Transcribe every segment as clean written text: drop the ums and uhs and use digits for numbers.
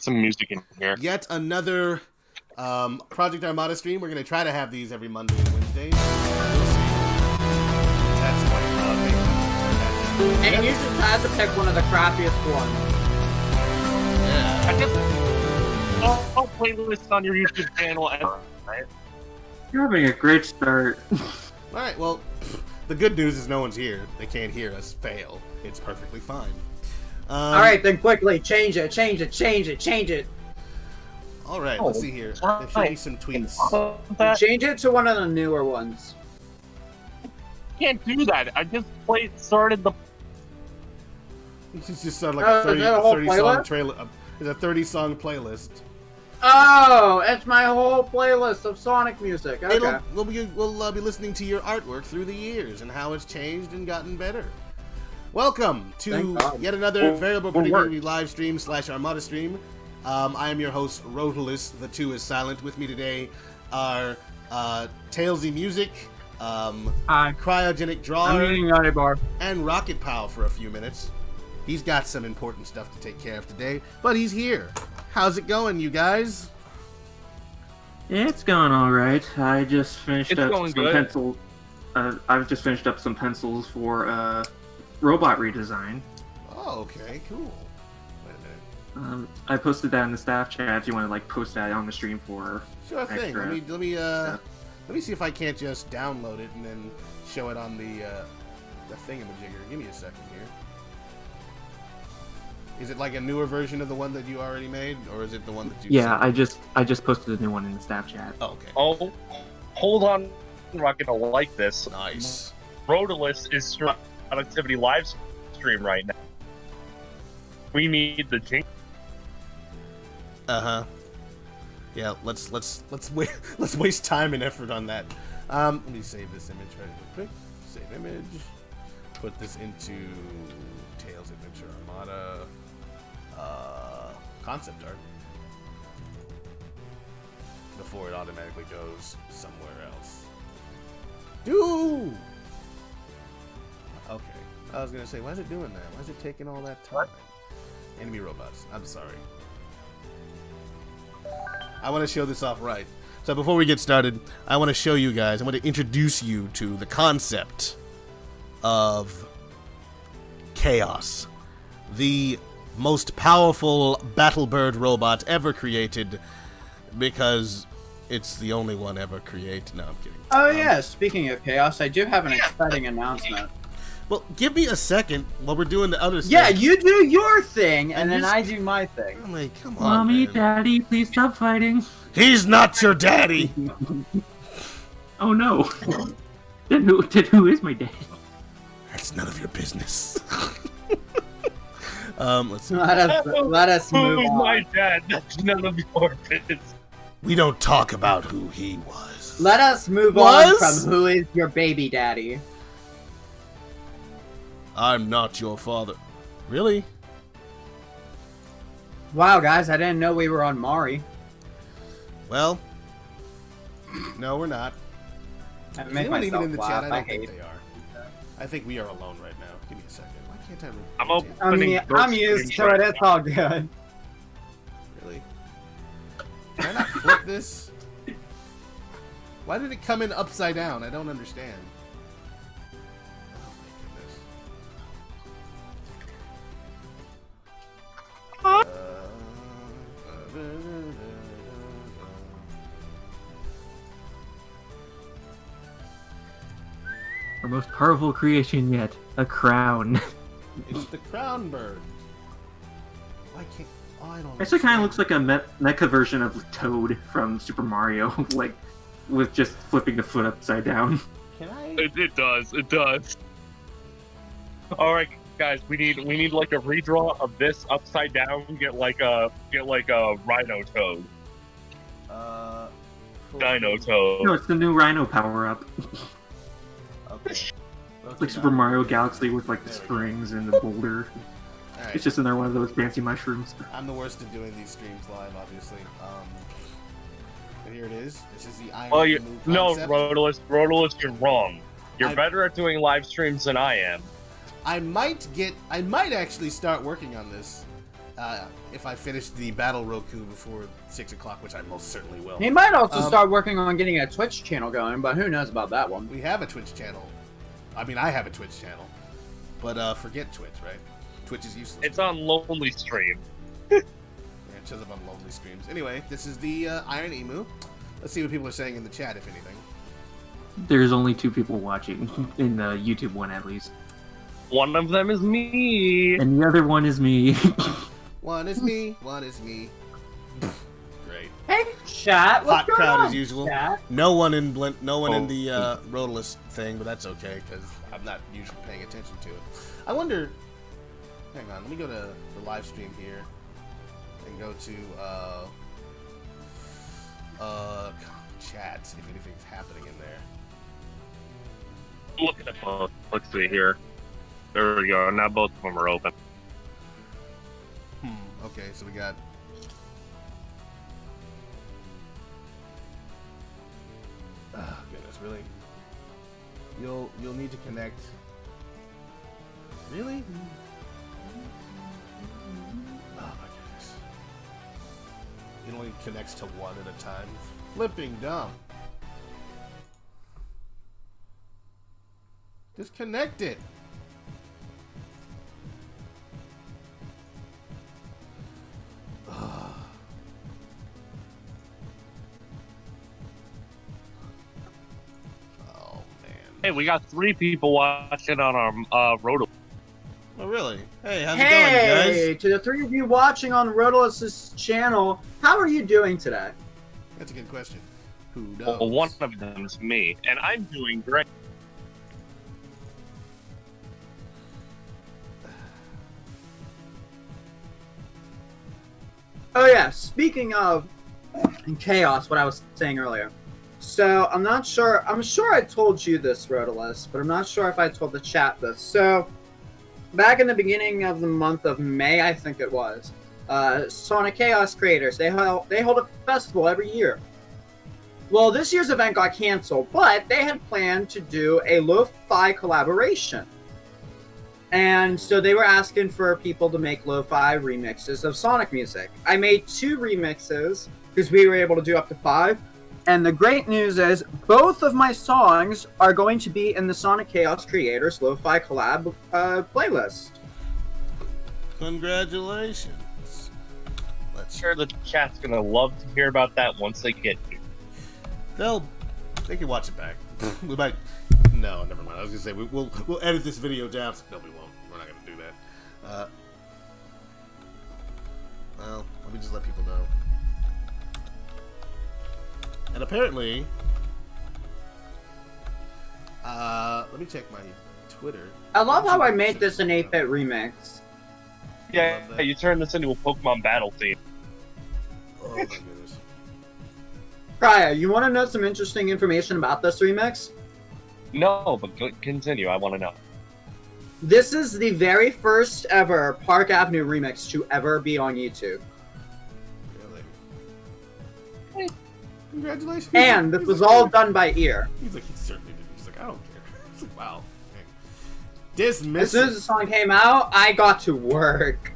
some music in here. Yet another Project Armada stream. We're going to try to have these every Monday and Wednesday. We'll see. That's quite And you just had to pick one of the crappiest ones. Yeah. I just all playlists on your YouTube channel ever, right? You're having a great start. All right, well, the good news is no one's here. They can't hear us fail. It's perfectly fine. Alright, then quickly, change it. All right, let's see here. There should be some tweets. Change it to one of the newer ones. Can't do that. I just started the. It's just sort of like a 30 song trailer. It's a 30 song playlist. Oh, it's my whole playlist of Sonic music. Okay. We'll be listening to your artwork through the years and how it's changed and gotten better. Welcome to yet another Variable Predictability live stream / Armada stream. I am your host, Rotalus. The two is silent. With me today are Tailsy Music, Cryogenic Drawer, and Rocket Pow for a few minutes. He's got some important stuff to take care of today, but he's here. How's it going, you guys? It's going all right. I just finished up some pencils. I've just finished up some pencils for robot redesign. Oh, okay, cool. Wait a minute. I posted that in the staff chat. If you want to post that on the stream for sure thing. Extra. Let me see if I can't just download it and then show it on the thingamajigger. Give me a second here. Is it like a newer version of the one that you already made, or is it the one that you? Yeah, sent? I just posted a new one in the staff chat. Oh, okay. Oh, hold on, Rocket. I like this. Nice. Rotalus is productivity live stream right now. We need the jinx. Yeah, let's waste time and effort on that. Let me save this image right quick. Save image. Put this into Tails Adventure Armada concept art before it automatically goes somewhere else. Dude. Okay, I was gonna say, why is it doing that? Why is it taking all that time? Enemy robots. I'm sorry. I want to show this off right. So before we get started, I want to show you guys, I want to introduce you to the concept of Chaos, the most powerful Battlebird robot ever created, because it's the only one ever created. No, I'm kidding. Oh yeah, speaking of Chaos, I do have an exciting announcement. Well, give me a second while we're doing the other stuff. Yeah, you do your thing, and then I do my thing. I'm like, come on, Mommy, man. Daddy, please stop fighting. He's not your daddy! Oh no. Then who is my daddy? That's none of your business. Let's see. Let us move Who's on. my dad? That's none of your business. We don't talk about who he was. Let us move on from who is your baby daddy. I'm not your father. Really? Wow, guys, I didn't know we were on Mari. Well, no, we're not. I Is make anyone even myself in the laugh. chat? I I don't think hate they are. I think we are alone right now. Give me a second. Why can't I? I'm rotate? opening. I'm used to it. It's all good. Really? Can I not flip this? Why did it come in upside down? I don't understand. Oh my goodness. Our most powerful creation yet, a crown. It's the crown bird. Why can't? Oh, I don't. Actually, kind of looks like a mecha version of Toad from Super Mario, with just flipping the foot upside down. Can I? It does. It does. All right, guys. We need like a redraw of this upside down. Get like a Rhino Toad. Dino Toad. No, it's the new Rhino power-up. Okay. It's like Super Mario Galaxy with the springs and the boulder. Alright. It's just in there one of those fancy mushrooms. I'm the worst at doing these streams live, obviously. But here it is. This is the Iron Well, Move no, concept. Rotalus, you're wrong. You're better at doing live streams than I am. I might actually start working on this. if I finish the Battle Roku before 6 o'clock, which I most certainly will. He might also start working on getting a Twitch channel going, but who knows about that one. We have a Twitch channel. I mean, I have a Twitch channel. But forget Twitch, right? Twitch is useless. It's on Lonely Stream. Yeah, it shows up on Lonely Streams. Anyway, this is the Iron Emu. Let's see what people are saying in the chat, if anything. There's only 2 people watching, in the YouTube one at least. One of them is me. And the other one is me. One is me, one is me. Great. Hey, chat. What's Hot going crowd on, as usual. Chat? No one in the Rotalist thing, but that's okay because I'm not usually paying attention to it. I wonder. Hang on, let me go to the live stream here and go to chat, see if anything's happening in there. Look at the both. Let's see here. There we go. Now both of them are open. Okay, so we got. Oh goodness, really? You'll need to connect. Really? Oh my goodness. It only connects to one at a time. Flipping dumb. Disconnect it. Oh man. Hey, we got 3 people watching on our Roto. Oh really? Hey, how's it going, you Hey, guys? to the 3 of you watching on Rotalist's channel, how are you doing today? That's a good question. Who knows? Well, one of them is me, and I'm doing great. Oh yeah, speaking of chaos, what I was saying earlier. So I'm sure I told you this, Rotalist, but I'm not sure if I told the chat this. So back in the beginning of the month of May, I think it was, Sonic Chaos creators, they hold a festival every year. Well, this year's event got canceled, but they had planned to do a lo-fi collaboration. And so they were asking for people to make lo-fi remixes of Sonic music. I made 2 remixes because we were able to do up to 5. And the great news is both of my songs are going to be in the Sonic Chaos Creators lo-fi collab playlist. Congratulations. Let's. Sure, the chat's gonna love to hear about that once they get here. They can watch it back. We might. No, never mind. I was gonna say we'll edit this video down. No, we won't. We're not gonna do that. Well, let me just let people know. And apparently, let me check my Twitter. I love how I made this an 8-bit remix. Yeah, Love that. you turn this into a Pokemon battle scene. Oh my goodness. Krya, you want to know some interesting information about this remix? No, but continue. I want to know. This is the very first ever Park Avenue remix to ever be on YouTube. Really? Congratulations. And this was all done by ear. He's like, he certainly did. He's like, I don't care. It's like, wow. Dang. As soon as Dismiss. the song came out, I got to work.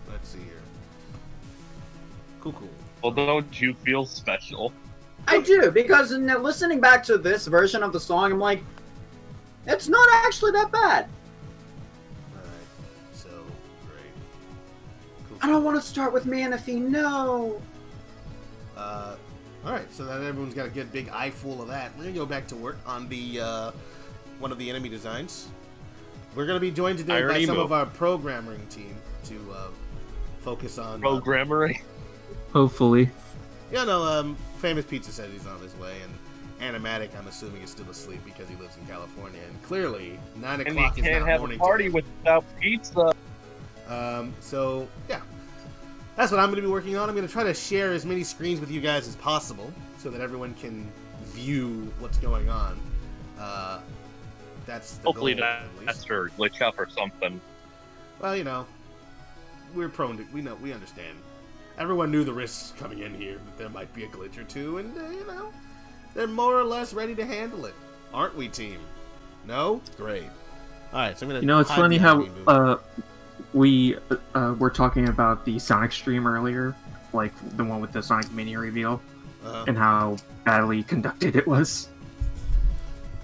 Let's see here. Cool. Well, don't you feel special? I do, because in listening back to this version of the song, I'm like, it's not actually that bad. Alright. So, great. Cool. I don't want to start with Manaphy, no. Alright, so that everyone's got a good big eye full of that. We're gonna go back to work on the, one of the enemy designs. We're gonna be joined today by some of our programming team to, focus on... Programming? Hopefully. Yeah, no, Famous Pizza said he's on his way, and Animatic, I'm assuming, is still asleep because he lives in California, and clearly, 9 And o'clock you is can't not have morning a party today. without pizza. So, yeah. That's what I'm going to be working on. I'm going to try to share as many screens with you guys as possible so that everyone can view what's going on. That's the Hopefully goal, at least. that's her glitch up or something. Well, you know, we're prone to... We understand. Everyone knew the risks coming in here, that there might be a glitch or two, and, you know, they're more or less ready to handle it. Aren't we, team? No? Great. Alright, so I'm going to... You know, it's funny how we were talking about the Sonic stream earlier, like the one with the Sonic Mania reveal, and how badly conducted it was.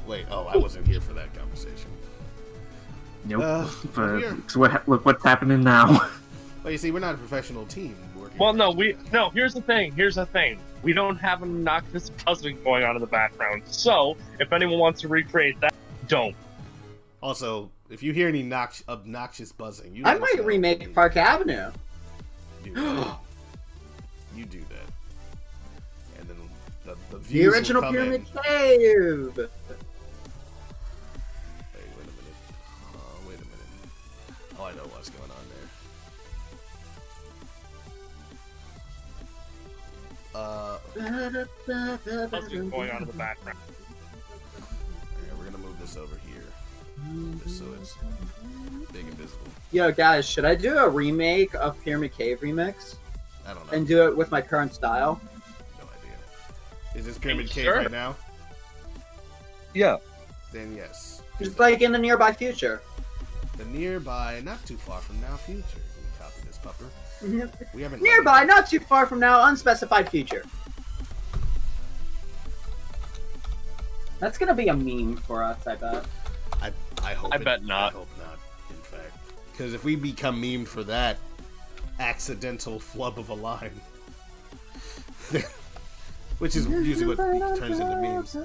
Wait, I wasn't here for that conversation. Nope. Well, But look what's happening now. Well, you see, we're not a professional team working. Well, no, here's the thing. We don't have an obnoxious buzzing going on in the background. So, if anyone wants to recreate that, don't. Also, if you hear any obnoxious buzzing, you know I might remake Park Avenue. Do that. You do that. And then the views The will original come Pyramid in. Cave. Wait a minute. Oh, wait a minute. Oh, I know what's going on there. Buzzing going on in the background. Yeah, we're gonna move this over here, just so it's big and visible. Yo, guys, should I do a remake of Pyramid Cave remix I don't know. and do it with my current style? No idea. Is this Pyramid Cave Sure. right now? Yeah. Then yes. Just like in the nearby future. The nearby, not too far from now future. Can you copy this pupper? We haven't Nearby, not too far from now, unspecified future. That's gonna be a meme for us, I bet. I hope. I bet not. I hope not. In fact, because if we become memed for that accidental flub of a line, which is usually what turns into memes,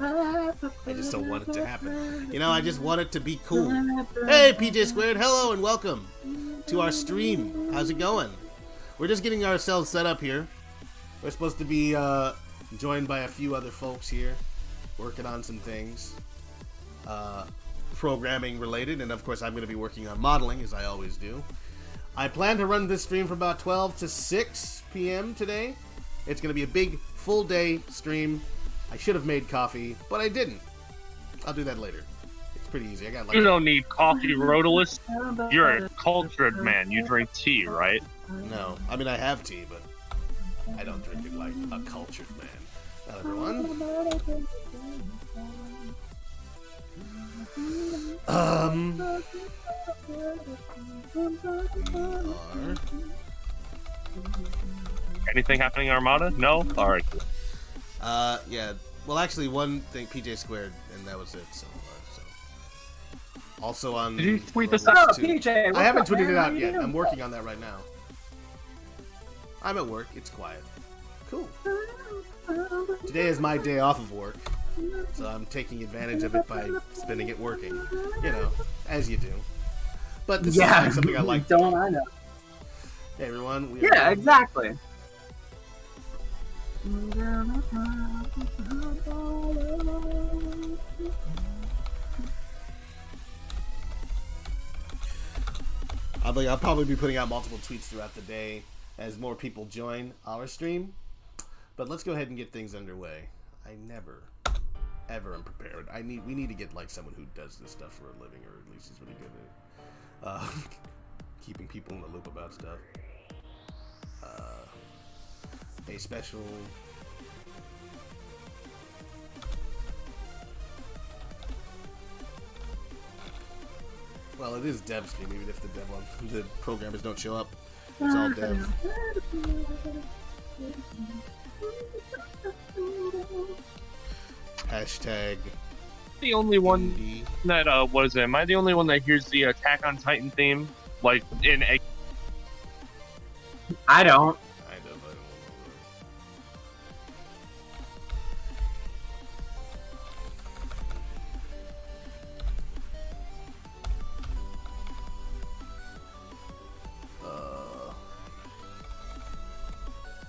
I just don't want it to happen. You know, I just want it to be cool. Hey, PJ Squared, hello and welcome to our stream. How's it going? We're just getting ourselves set up here. We're supposed to be joined by a few other folks here, working on some things, programming related, and of course I'm going to be working on modeling, as I always do. I plan to run this stream from about 12 to 6 p.m. today. It's going to be a big, full day stream. I should have made coffee, but I didn't. I'll do that later. It's pretty easy. I got like You don't need coffee, Rhodolus. You're a cultured man. You drink tea, right? No, I mean I have tea, but I don't drink it like a cultured man. Not everyone. We are. Anything happening in Armada? No? Alright. Yeah. Well, actually, one thing, PJ Squared, and that was it. So. Also on. Did you tweet this Roblox out? Oh, too. PJ, I haven't what's up, tweeted man? it How out you yet. doing? I'm working on that right now. I'm at work. It's quiet. Cool. Today is my day off of work, so I'm taking advantage of it by spending it working. You know, as you do. But this is like something I like. Don't I know? Hey everyone. We Yeah, are, exactly. I'll probably be putting out multiple tweets throughout the day as more people join our stream. But let's go ahead and get things underway. I never, ever am prepared. We need to get like someone who does this stuff for a living, or at least is really good at keeping people in the loop about stuff. A special. Well, it is dev stream, even if the programmers don't show up. It's all dev. Hashtag The only one indie. that, am I the only one that hears the Attack on Titan theme? Like, in a. I don't. I don't know.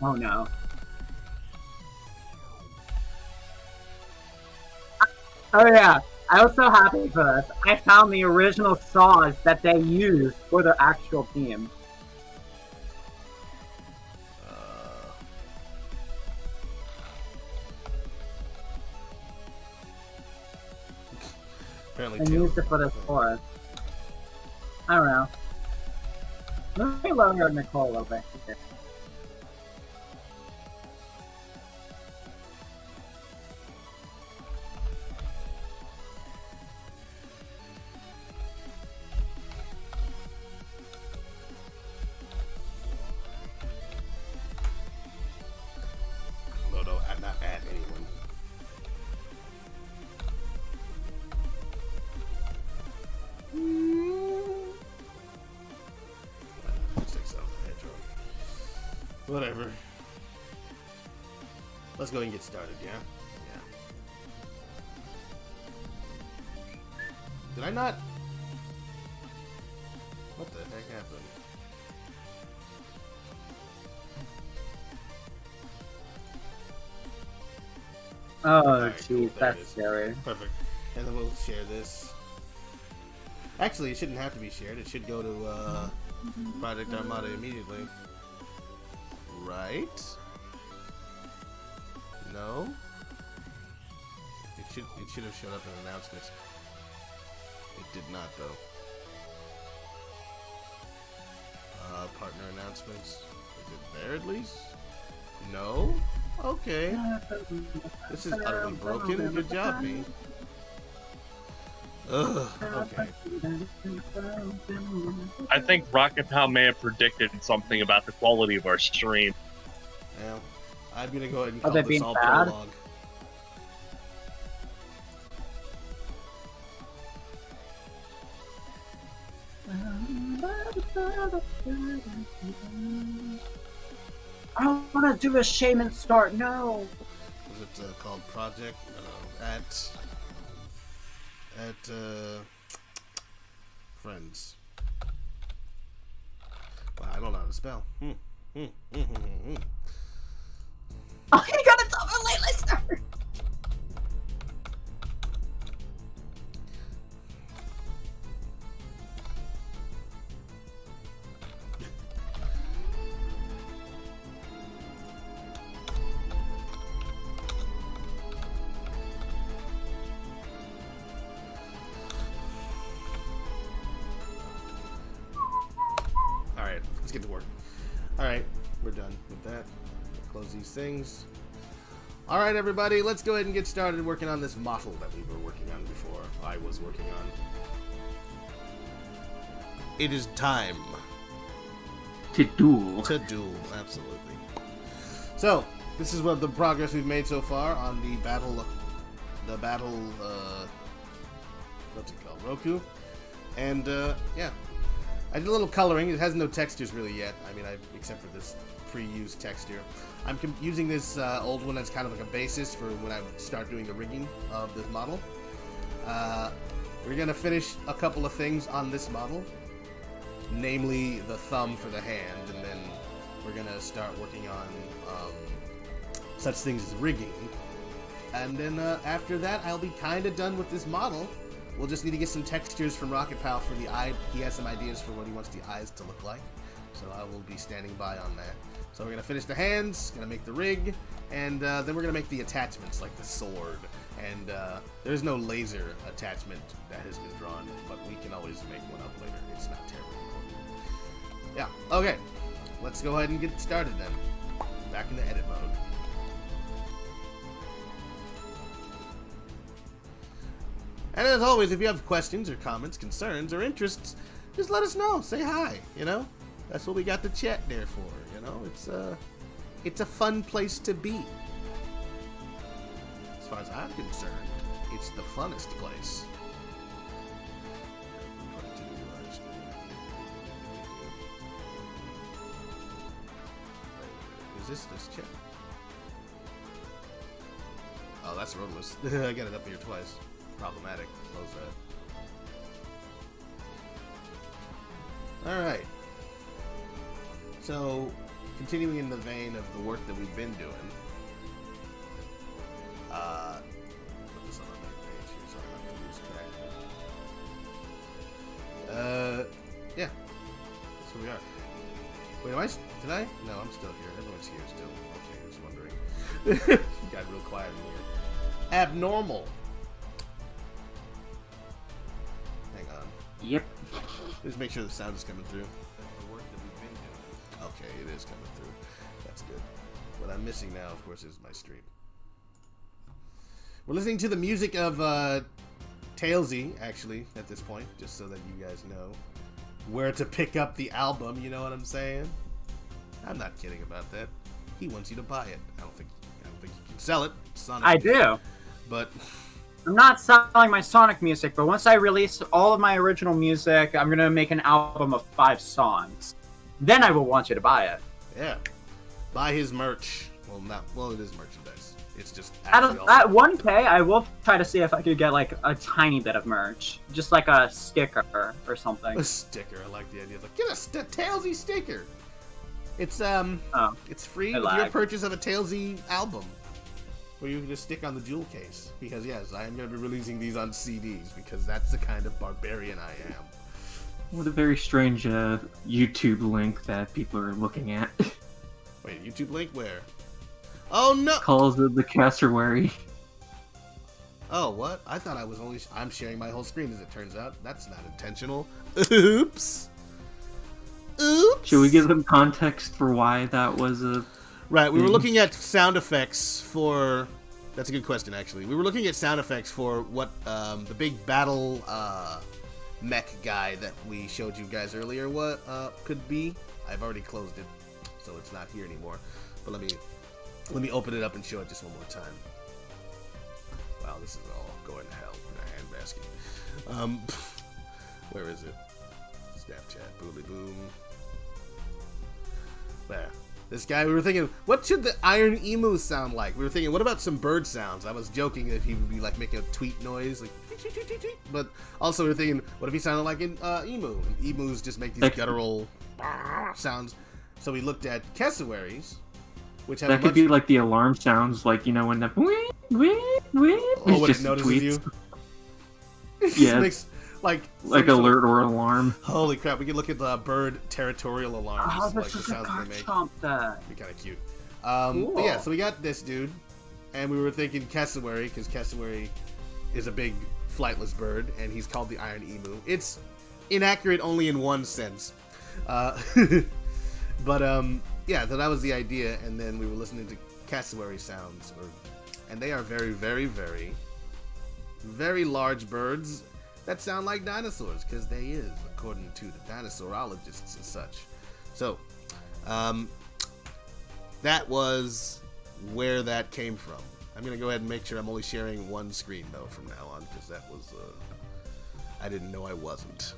Oh no. Oh yeah, I was so happy for this. I found the original saws that they used for their actual theme. Apparently, And Taylor- used it for this forest. I don't know. Let me lower Nicole a little bit. Whatever. Let's go and get started, yeah? Yeah. Did I not? What the heck happened? Oh, Alright, jeez, cool, there it that's is. scary. Perfect. And then we'll share this. Actually, it shouldn't have to be shared. It should go to Project Armada immediately. Right? No? It should have showed up in announcements. It did not though. Partner announcements. Is it there at least? No? Okay. This is utterly broken. Good job, me. Ugh, okay. I think Rocket Pal may have predicted something about the quality of our stream. Well, I'm gonna go ahead and Are call they this being all bad? prologue. I don't want to do a Shaman start, no! Was it called Project? Friends. Wow, I don't know how to spell. Oh, you gotta tell me late listener! Alright, let's get to work. Alright, we're done with that. Close these things. Alright, everybody, let's go ahead and get started working on this model that we were working on before. I was working on. It is time To duel. to duel, absolutely. So, this is what the progress we've made so far on the battle, what's it called, Roku? And, yeah. I did a little coloring. It has no textures really yet. I mean, except for this pre-used texture. I'm using this old one as kind of like a basis for when I start doing the rigging of this model. We're going to finish a couple of things on this model, namely the thumb for the hand, and then we're going to start working on such things as rigging. And then after that, I'll be kind of done with this model. We'll just need to get some textures from Rocket Pal for the eye. He has some ideas for what he wants the eyes to look like. So I will be standing by on that. So we're going to finish the hands, going to make the rig, and then we're going to make the attachments like the sword. And there's no laser attachment that has been drawn, but we can always make one up later. It's not terrible. Yeah, okay. Let's go ahead and get started then. Back into edit mode. And as always, if you have questions or comments, concerns, or interests, just let us know. Say hi, you know? That's what we got the chat there for, you know? It's a fun place to be. As far as I'm concerned, it's the funnest place. Is this chat? Oh, that's Roadless. I got it up here twice. Problematic. Close that. Alright. So, continuing in the vein of the work that we've been doing. Put this on the main page here so I don't lose track. Yeah. That's where we are. Wait, did I? No, I'm still here. Everyone's here still. Okay, just wondering. Got real quiet in here. Abnormal. Hang on. Yep. Just make sure the sound is coming through. The work that we've been doing. Okay, it is coming through. That's good. What I'm missing now, of course, is my stream. We're listening to the music of Tailsy, actually, at this point, just so that you guys know where to pick up the album. You know what I'm saying? I'm not kidding about that. He wants you to buy it. I don't think you can sell it. Sonic. I do. But I'm not selling my Sonic music, but once I release all of my original music, I'm gonna make an album of 5 songs. Then I will want you to buy it. yeah. Buy his merch. Well, it is merchandise. It's just At actually at 1K, I will try to see if I could get like a tiny bit of merch, just like a sticker or something. a sticker. I like the idea. Like, get a Tailsy sticker. It's it's free with your purchase of a Tailsy album, where you can just stick on the jewel case. Because yes, I am going to be releasing these on CDs because that's the kind of barbarian I am. What a very strange YouTube link that people are looking at. Wait, YouTube link where? Oh no! Calls it the cassowary. Oh, what? I thought I'm sharing my whole screen, as it turns out. That's not intentional. Oops! Oops! Should we give them context for why that was a... Right, we were looking at sound effects for... That's a good question, actually. We were looking at sound effects for what the big battle mech guy that we showed you guys earlier could be. I've already closed it, so it's not here anymore. But let me open it up and show it just one more time. Wow, this is all going to hell in a handbasket. Where is it? Snapchat, boobly boom. There. This guy, we were thinking, what should the Iron Emu sound like? We were thinking, what about some bird sounds? I was joking that he would be like making a tweet noise, like tweet, tweet, tweet, tweet. But also we were thinking, what if he sounded like an emu? And emus just make these guttural sounds. So we looked at cassowaries, which have that could be like the alarm sounds, like, you know, when the when it notices you. Yeah, makes like alert or alarm. Holy crap! We can look at the bird territorial alarms. Oh, like this the is a sounds they make. Garchomp then. Be kind of cute. Cool. But yeah, so we got this dude, and we were thinking cassowary because cassowary is a big flightless bird, and he's called the Iron Emu. It's inaccurate only in one sense, but yeah, so that was the idea, and then we were listening to cassowary sounds, and they are very, very, very, very large birds that sound like dinosaurs, because they is, according to the dinosaurologists and such. So, that was where that came from. I'm going to go ahead and make sure I'm only sharing one screen, though, from now on, because that was, I didn't know I wasn't.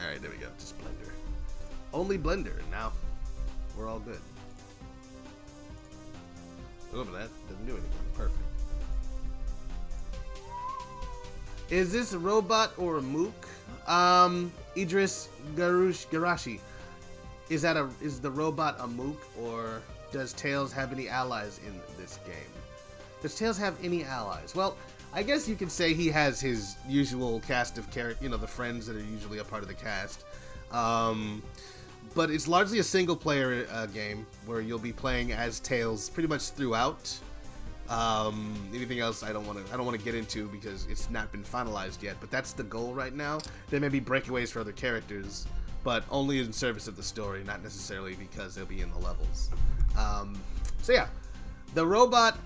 Alright, there we go, just Blender. Only Blender, and now we're all good. Look at that, doesn't do anything, perfect. Is this a robot or a mook? Idris Garashi. Is the robot a mook, or does Tails have any allies in this game? Does Tails have any allies? Well, I guess you could say he has his usual cast of characters, the friends that are usually a part of the cast. But it's largely a single-player game where you'll be playing as Tails pretty much throughout. Anything else I don't want to get into because it's not been finalized yet, but that's the goal right now. There may be breakaways for other characters, but only in service of the story, not necessarily because they'll be in the levels. So yeah, the robot,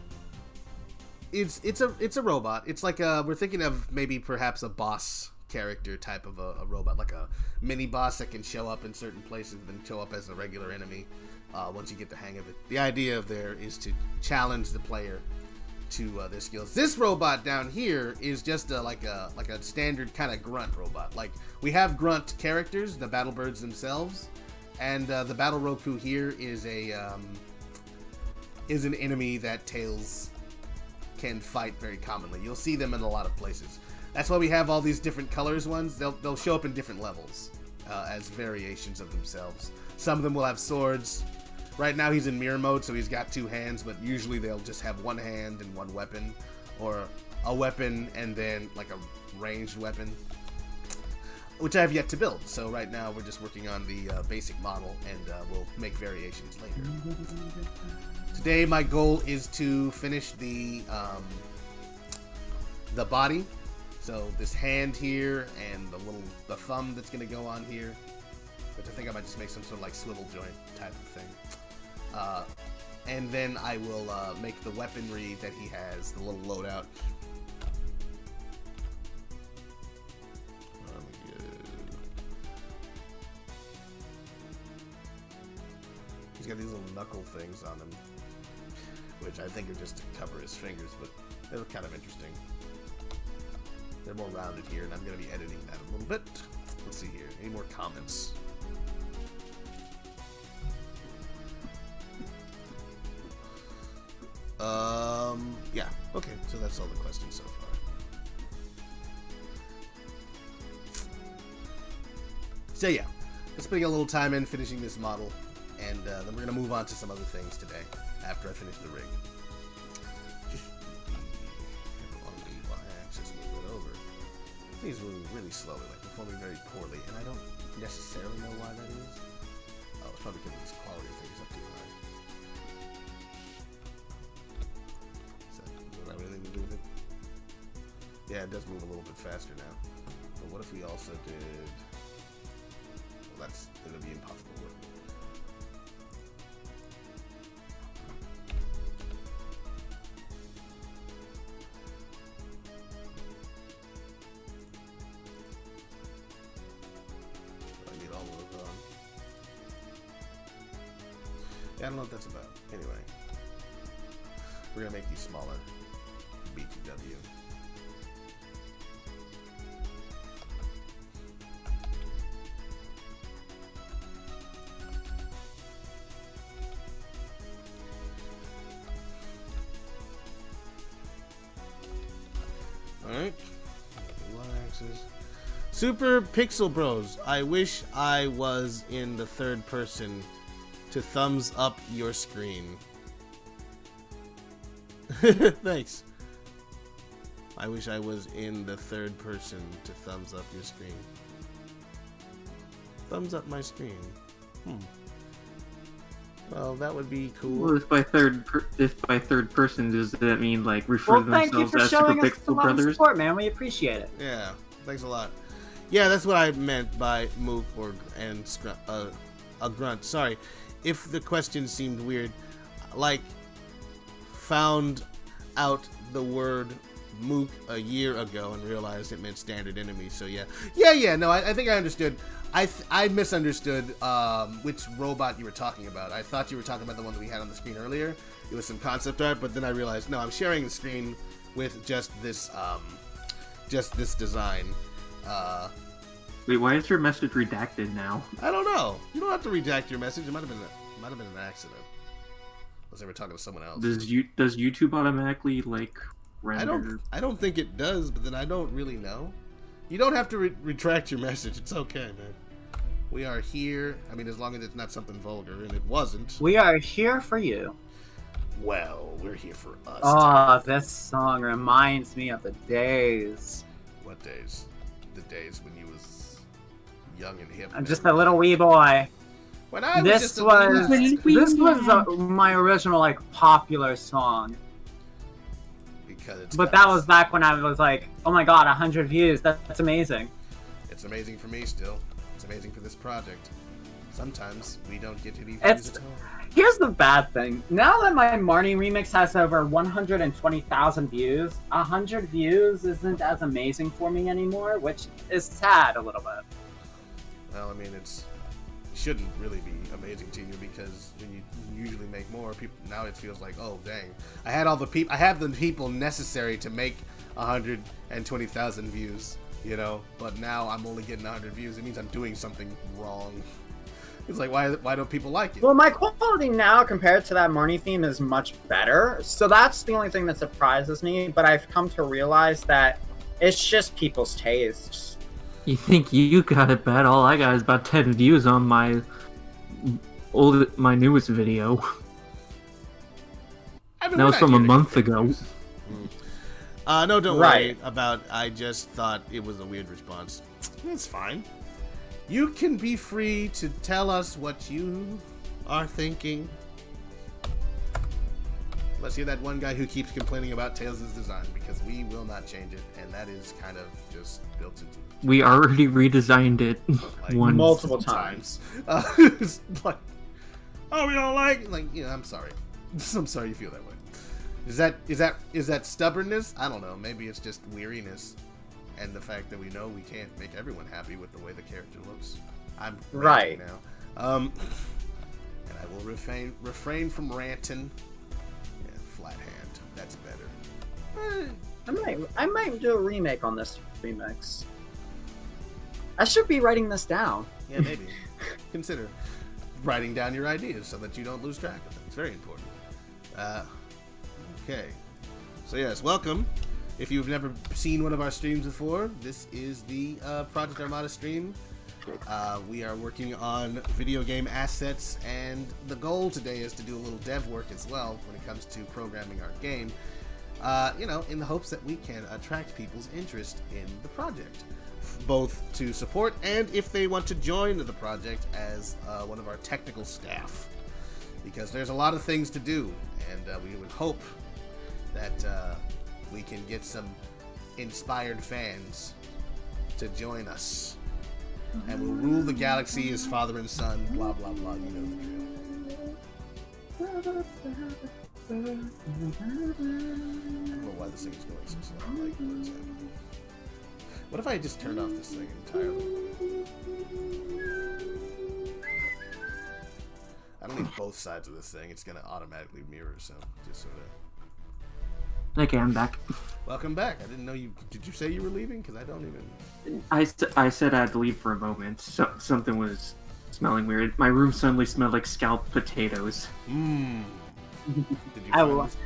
it's a robot. It's like we're thinking of maybe perhaps a boss character type of a robot, like a mini boss that can show up in certain places and then show up as a regular enemy. Once you get the hang of it, the idea of there is to challenge the player to their skills. This robot down here is just like a standard kind of grunt robot. Like, we have grunt characters, the battle birds themselves, and the battle Roku here is an enemy that Tails can fight very commonly. You'll see them in a lot of places. That's why we have all these different colors ones. They'll show up in different levels as variations of themselves. Some of them will have swords. Right now he's in mirror mode, so he's got two hands, but usually they'll just have one hand and one weapon, or a weapon and then like a ranged weapon, which I have yet to build. So right now we're just working on the basic model, and we'll make variations later. Today my goal is to finish the body. So this hand here and the thumb that's gonna go on here, which I think I might just make some sort of like swivel joint type of thing. And then I will make the weaponry that he has, the little loadout. He's got these little knuckle things on him, which I think are just to cover his fingers, but they look kind of interesting. They're more rounded here, and I'm going to be editing that a little bit. Let's see here. Any more comments? Yeah. Okay, so that's all the questions so far. So yeah, let's put a little time in finishing this model, and then we're gonna move on to some other things today after I finish the rig. Just on the y-axis, move it over. He's moving really slowly, like performing very poorly, and I don't necessarily know why that is. Oh, it's probably because this quality thing is up too high. Is that what I really need to do with it? Yeah, it does move a little bit faster now. But what if we also did... Well, that's going to be impossible work. I need all of it on. Yeah, I don't know what that's about. Anyway, we're going to make these smaller. B to W. Alright. Y-axis. Super Pixel Bros. I wish I was in the third person to thumbs up your screen. Thanks. I wish I was in the third person to thumbs up your screen. Thumbs up my screen. Well, that would be cool. Well, if by third person, does that mean like refer to thank you themselves for as Super showing us Pixel the love and Brothers? support, man. We appreciate it. Yeah, thanks a lot. Yeah, that's what I meant by mook a grunt. Sorry, if the question seemed weird, like found out the word mook a year ago and realized it meant standard enemy. So yeah. No, I think I understood. I misunderstood which robot you were talking about. I thought you were talking about the one that we had on the screen earlier. It was some concept art, but then I realized no, I'm sharing the screen with just this design. Wait, why is your message redacted now? I don't know. You don't have to redact your message. It might have been an accident. Unless they were talking to someone else. Does YouTube automatically like render? I don't think it does, but then I don't really know. You don't have to retract your message. It's okay, man. We are here. I mean, as long as it's not something vulgar, and it wasn't. We are here for you. Well, we're here for us. Oh, this song reminds me of the days. What days? The days when you was young and hip. I'm just a little wee boy. When I was This just a was little my original like popular song. because it's But that was back when I was like, oh my god, 100 views. That's amazing. It's amazing for me still. It's amazing for this project. Sometimes we don't get any views It's- at all. Here's the bad thing. Now that my Marnie remix has over 120,000 views, 100 views isn't as amazing for me anymore, which is sad a little bit. Well, I mean, it shouldn't really be amazing to you because when you usually make more people, now it feels like, oh dang, I have the people necessary to make 120,000 views, you know, but now I'm only getting 100 views. It means I'm doing something wrong. It's like, why don't people like it? Well, my quality now compared to that Marnie theme is much better. So that's the only thing that surprises me. But I've come to realize that it's just people's tastes. You think you got it bad? All I got is about 10 views on my newest video. I mean, That we're was not from a here to month get ago. views. No, don't Right. worry about. I just thought it was a weird response. It's fine. You can be free to tell us what you are thinking. Let's hear that one guy who keeps complaining about Tails' design, because we will not change it, and that is kind of just built into We already redesigned it like once. Multiple times. It's like, oh, we don't like you know, I'm sorry. I'm sorry you feel that way. Is that stubbornness? I don't know. Maybe it's just weariness. And the fact that we know we can't make everyone happy with the way the character looks. I'm Right. ranting now. And I will refrain from ranting. Yeah, flat hand. That's better. I might do a remake on this remix. I should be writing this down. Yeah, maybe. Consider writing down your ideas so that you don't lose track of them. It's very important. Okay. So yes, welcome. If you've never seen one of our streams before, this is the Project Armada stream. We are working on video game assets, and the goal today is to do a little dev work as well when it comes to programming our game. In the hopes that we can attract people's interest in the project, both to support and if they want to join the project as one of our technical staff, because there's a lot of things to do, and we would hope that we can get some inspired fans to join us, and we'll rule the galaxy as father and son, blah blah blah, you know the drill. I don't know why this thing is going so slow. Like, what's happening? What if I just turned off this thing entirely? I don't need both sides of this thing. It's gonna automatically mirror, so just sort of. Okay, I'm back. Welcome back. I didn't know you. Did you say you were leaving? Because I don't even. I said I had to leave for a moment. So, something was smelling weird. My room suddenly smelled like scalloped potatoes. Mmm. Did you I find will- this?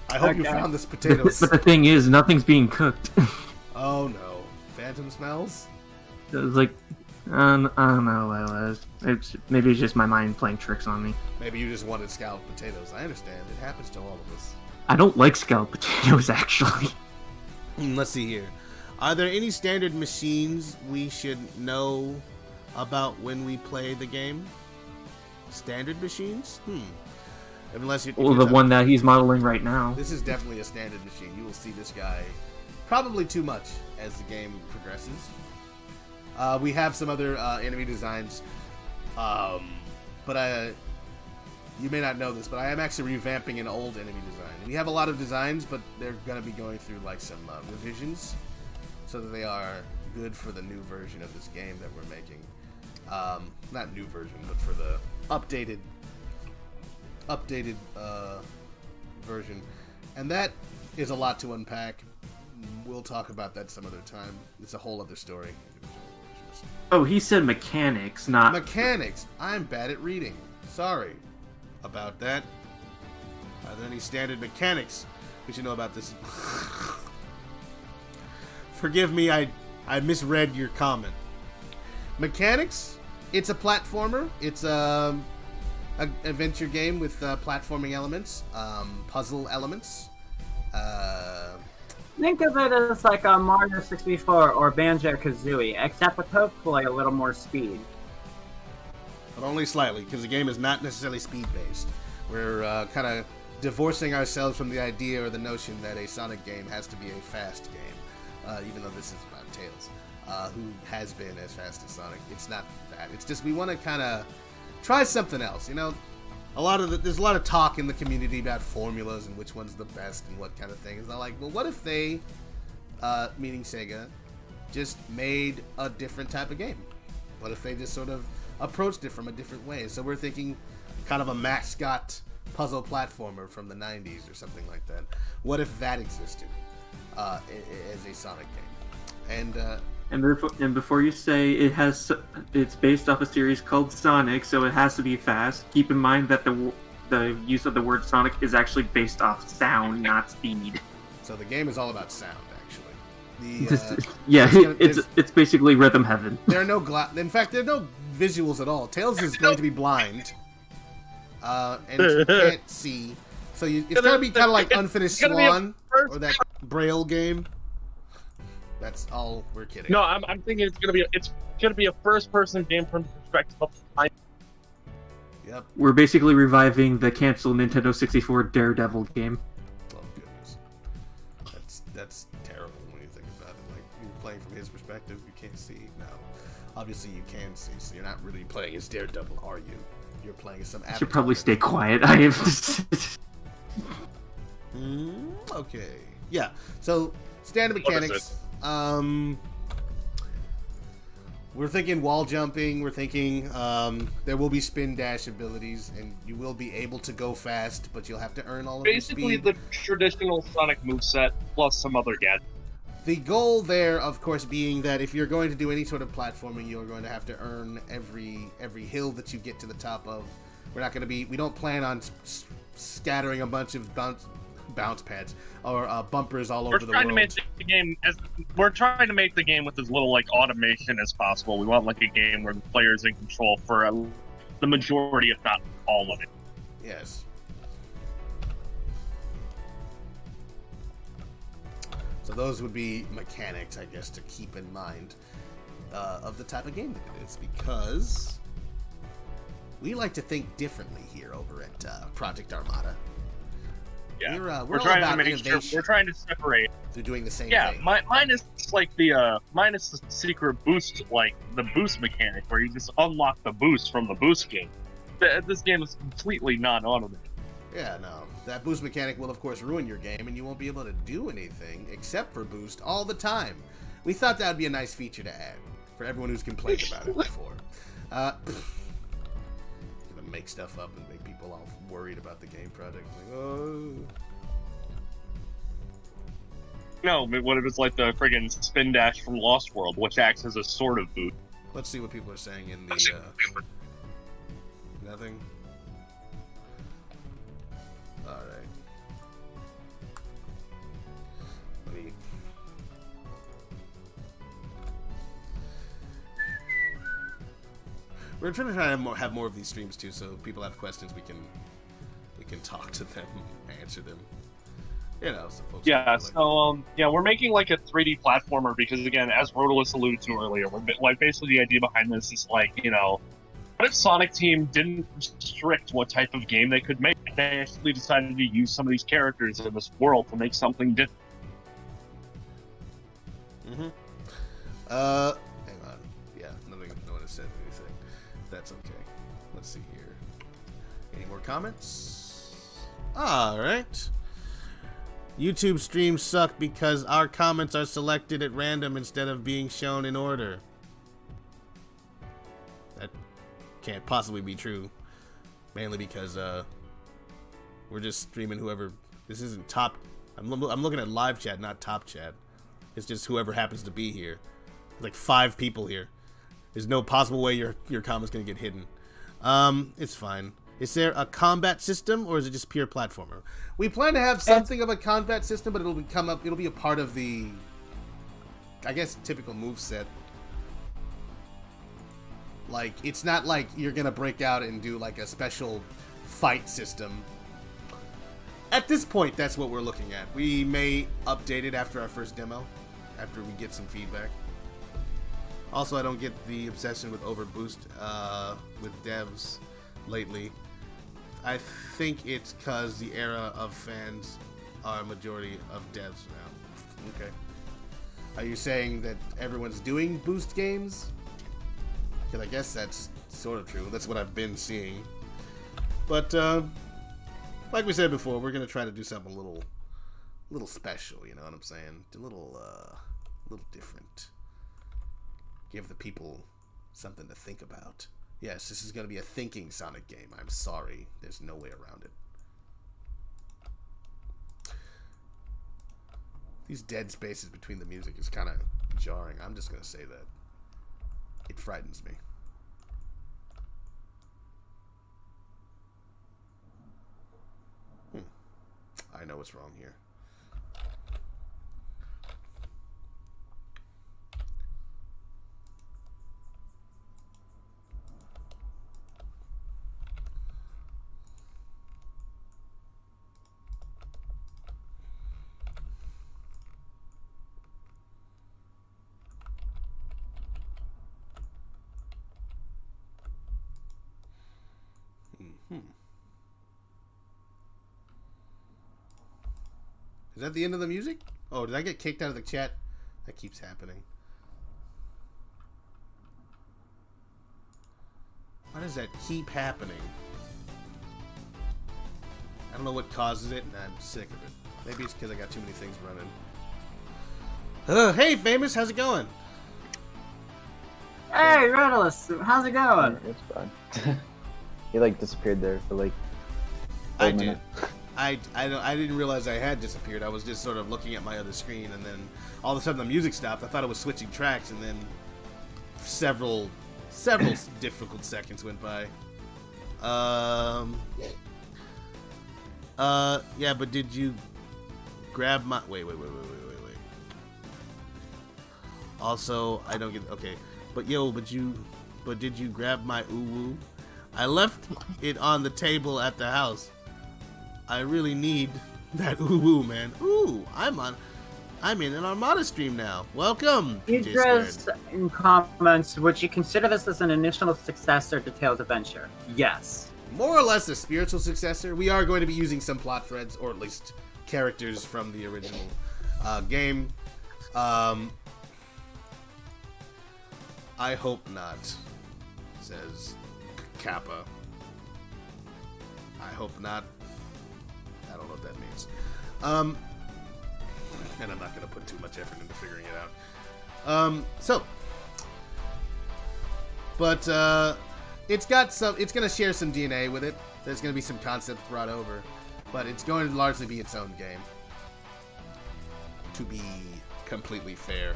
I hope you found this potatoes. But the thing is, nothing's being cooked. Oh no. Phantom smells? It was like, I don't know what it was. Maybe it's just my mind playing tricks on me. Maybe you just wanted scalloped potatoes. I understand. It happens to all of us. I don't like scalloped potatoes, actually. Let's see here. Are there any standard machines we should know about when we play the game? Standard machines? Unless you. Well, the one that he's modeling right now. This is definitely a standard machine. You will see this guy probably too much as the game progresses. We have some other enemy designs, but you may not know this, but I am actually revamping an old enemy design. We have a lot of designs, but they're going to be going through like some revisions so that they are good for the new version of this game that we're making. Not new version, but for the updated version, and that is a lot to unpack. We'll talk about that some other time. It's a whole other story. Oh, he said mechanics, not... Mechanics. I'm bad at reading. Sorry about that. Are there any standard mechanics we should know about this? Forgive me, I misread your comment. Mechanics? It's a platformer. It's an adventure game with platforming elements, puzzle elements. Think of it as like a Mario 64 or Banjo-Kazooie, except with hopefully a little more speed. But only slightly, because the game is not necessarily speed-based. We're kind of divorcing ourselves from the idea or the notion that a Sonic game has to be a fast game, even though this is about Tails, who has been as fast as Sonic. It's not that. It's just we want to kind of try something else, you know? There's a lot of talk in the community about formulas and which one's the best and what kind of thing. And I'm like, well, what if they, meaning Sega, just made a different type of game? What if they just sort of approached it from a different way? So we're thinking kind of a mascot puzzle platformer from the 90s or something like that. What if that existed as a Sonic game? And before you say it's based off a series called Sonic, so it has to be fast, keep in mind that the use of the word Sonic is actually based off sound, not speed. So the game is all about sound, actually. It's basically rhythm heaven. There are no in fact, there are no visuals at all. Tails is going to be blind, and you can't see. So it's going to be kind of like Unfinished Swan or that Braille game. That's all. We're kidding. No, I'm thinking it's gonna be a first-person game from the perspective of time. Yep. We're basically reviving the canceled Nintendo 64 Daredevil game. Oh goodness, that's terrible when you think about it. Like you're playing from his perspective, you can't see. No, obviously you can see, so you're not really playing as Daredevil, are you? You're playing as some. I should probably stay quiet. I have. Okay. Yeah. So standard mechanics. We're thinking wall jumping. We're thinking there will be spin dash abilities, and you will be able to go fast, but you'll have to earn all of your speed. Basically, the traditional Sonic moveset plus some other gadgets. The goal there, of course, being that if you're going to do any sort of platforming, you're going to have to earn every hill that you get to the top of. We're not going to be. We don't plan on scattering a bunch of bounce pads or bumpers all We're over the trying to world. make the game we're trying to make the game with as little like automation as possible. We want like a game where the player's in control for the majority, if not all of it. Yes. So those would be mechanics, I guess, to keep in mind of the type of game that it is, because we like to think differently here over at Project Armada. Yeah, We're all trying to about make sure innovation we're trying to separate. through doing the same Yeah, thing. minus like the minus the secret boost, like the boost mechanic where you just unlock the boost from the boost game. This game is completely non-automated. Yeah, no. That boost mechanic will, of course, ruin your game, and you won't be able to do anything except for boost all the time. We thought that would be a nice feature to add for everyone who's complained about it before. Gonna make stuff up and make people all worried about the game project. Like, oh. No, but what if it's like the friggin' spin dash from Lost World, which acts as a sort of boost? Let's see what people are saying in the. Nothing. All right. Let me. We're trying to have more of these streams too, so if people have questions, we can talk to them, answer them. You know, so folks. Yeah, like, so we're making like a 3D platformer because again, as Rodolus alluded to earlier, like basically the idea behind this is like, what if Sonic Team didn't restrict what type of game they could make? They actually decided to use some of these characters in this world to make something different. Mm-hmm. Hang on. Yeah, no one has said anything. That's okay. Let's see here. Any more comments? Alright. YouTube streams suck because our comments are selected at random instead of being shown in order. That can't possibly be true. Mainly because, we're just streaming whoever... This isn't top... I'm looking at live chat, not top chat. It's just whoever happens to be here. There's like 5 people here. There's no possible way your comment's gonna get hidden. It's fine. Is there a combat system, or is it just pure platformer? We plan to have something of a combat system, but it'll be a part of the, I guess, typical moveset. Like, it's not like you're gonna break out and do like a special fight system. At this point, that's what we're looking at. We may update it after our first demo, after we get some feedback. Also, I don't get the obsession with overboost with devs lately. I think it's because the era of fans are a majority of devs now. Okay. Are you saying that everyone's doing boost games? Because I guess that's sort of true. That's what I've been seeing. But, like we said before, we're going to try to do something a little special, you know what I'm saying? A little different. Give the people something to think about. Yes, this is going to be a thinking Sonic game. I'm sorry. There's no way around it. These dead spaces between the music is kind of jarring. I'm just going to say that. It frightens me. I know what's wrong here. Is that the end of the music? Oh, did I get kicked out of the chat? That keeps happening. Why does that keep happening? I don't know what causes it, and I'm sick of it. Maybe it's because I got too many things running. Hey, Famous, how's it going? Hey, Rodolus, how's it going? It's fine. He like disappeared there for like. I a did. minute. I didn't realize I had disappeared. I was just sort of looking at my other screen, and then all of a sudden the music stopped. I thought it was switching tracks, and then several difficult seconds went by. Yeah, but did you grab my... Wait. Also, I don't get... Okay. But did you grab my uwu? I left it on the table at the house. I really need that uwu, man. Ooh, I'm in an Armada stream now. Welcome, PJ Idris Squared. in comments, would you consider this as an initial successor to Tales of Adventure? Yes. More or less a spiritual successor. We are going to be using some plot threads, or at least characters from the original game. I hope not, says Kappa. I hope not. I don't know what that means. And I'm not going to put too much effort into figuring it out. It's going to share some DNA with it. There's going to be some concepts brought over, but it's going to largely be its own game. To be completely fair.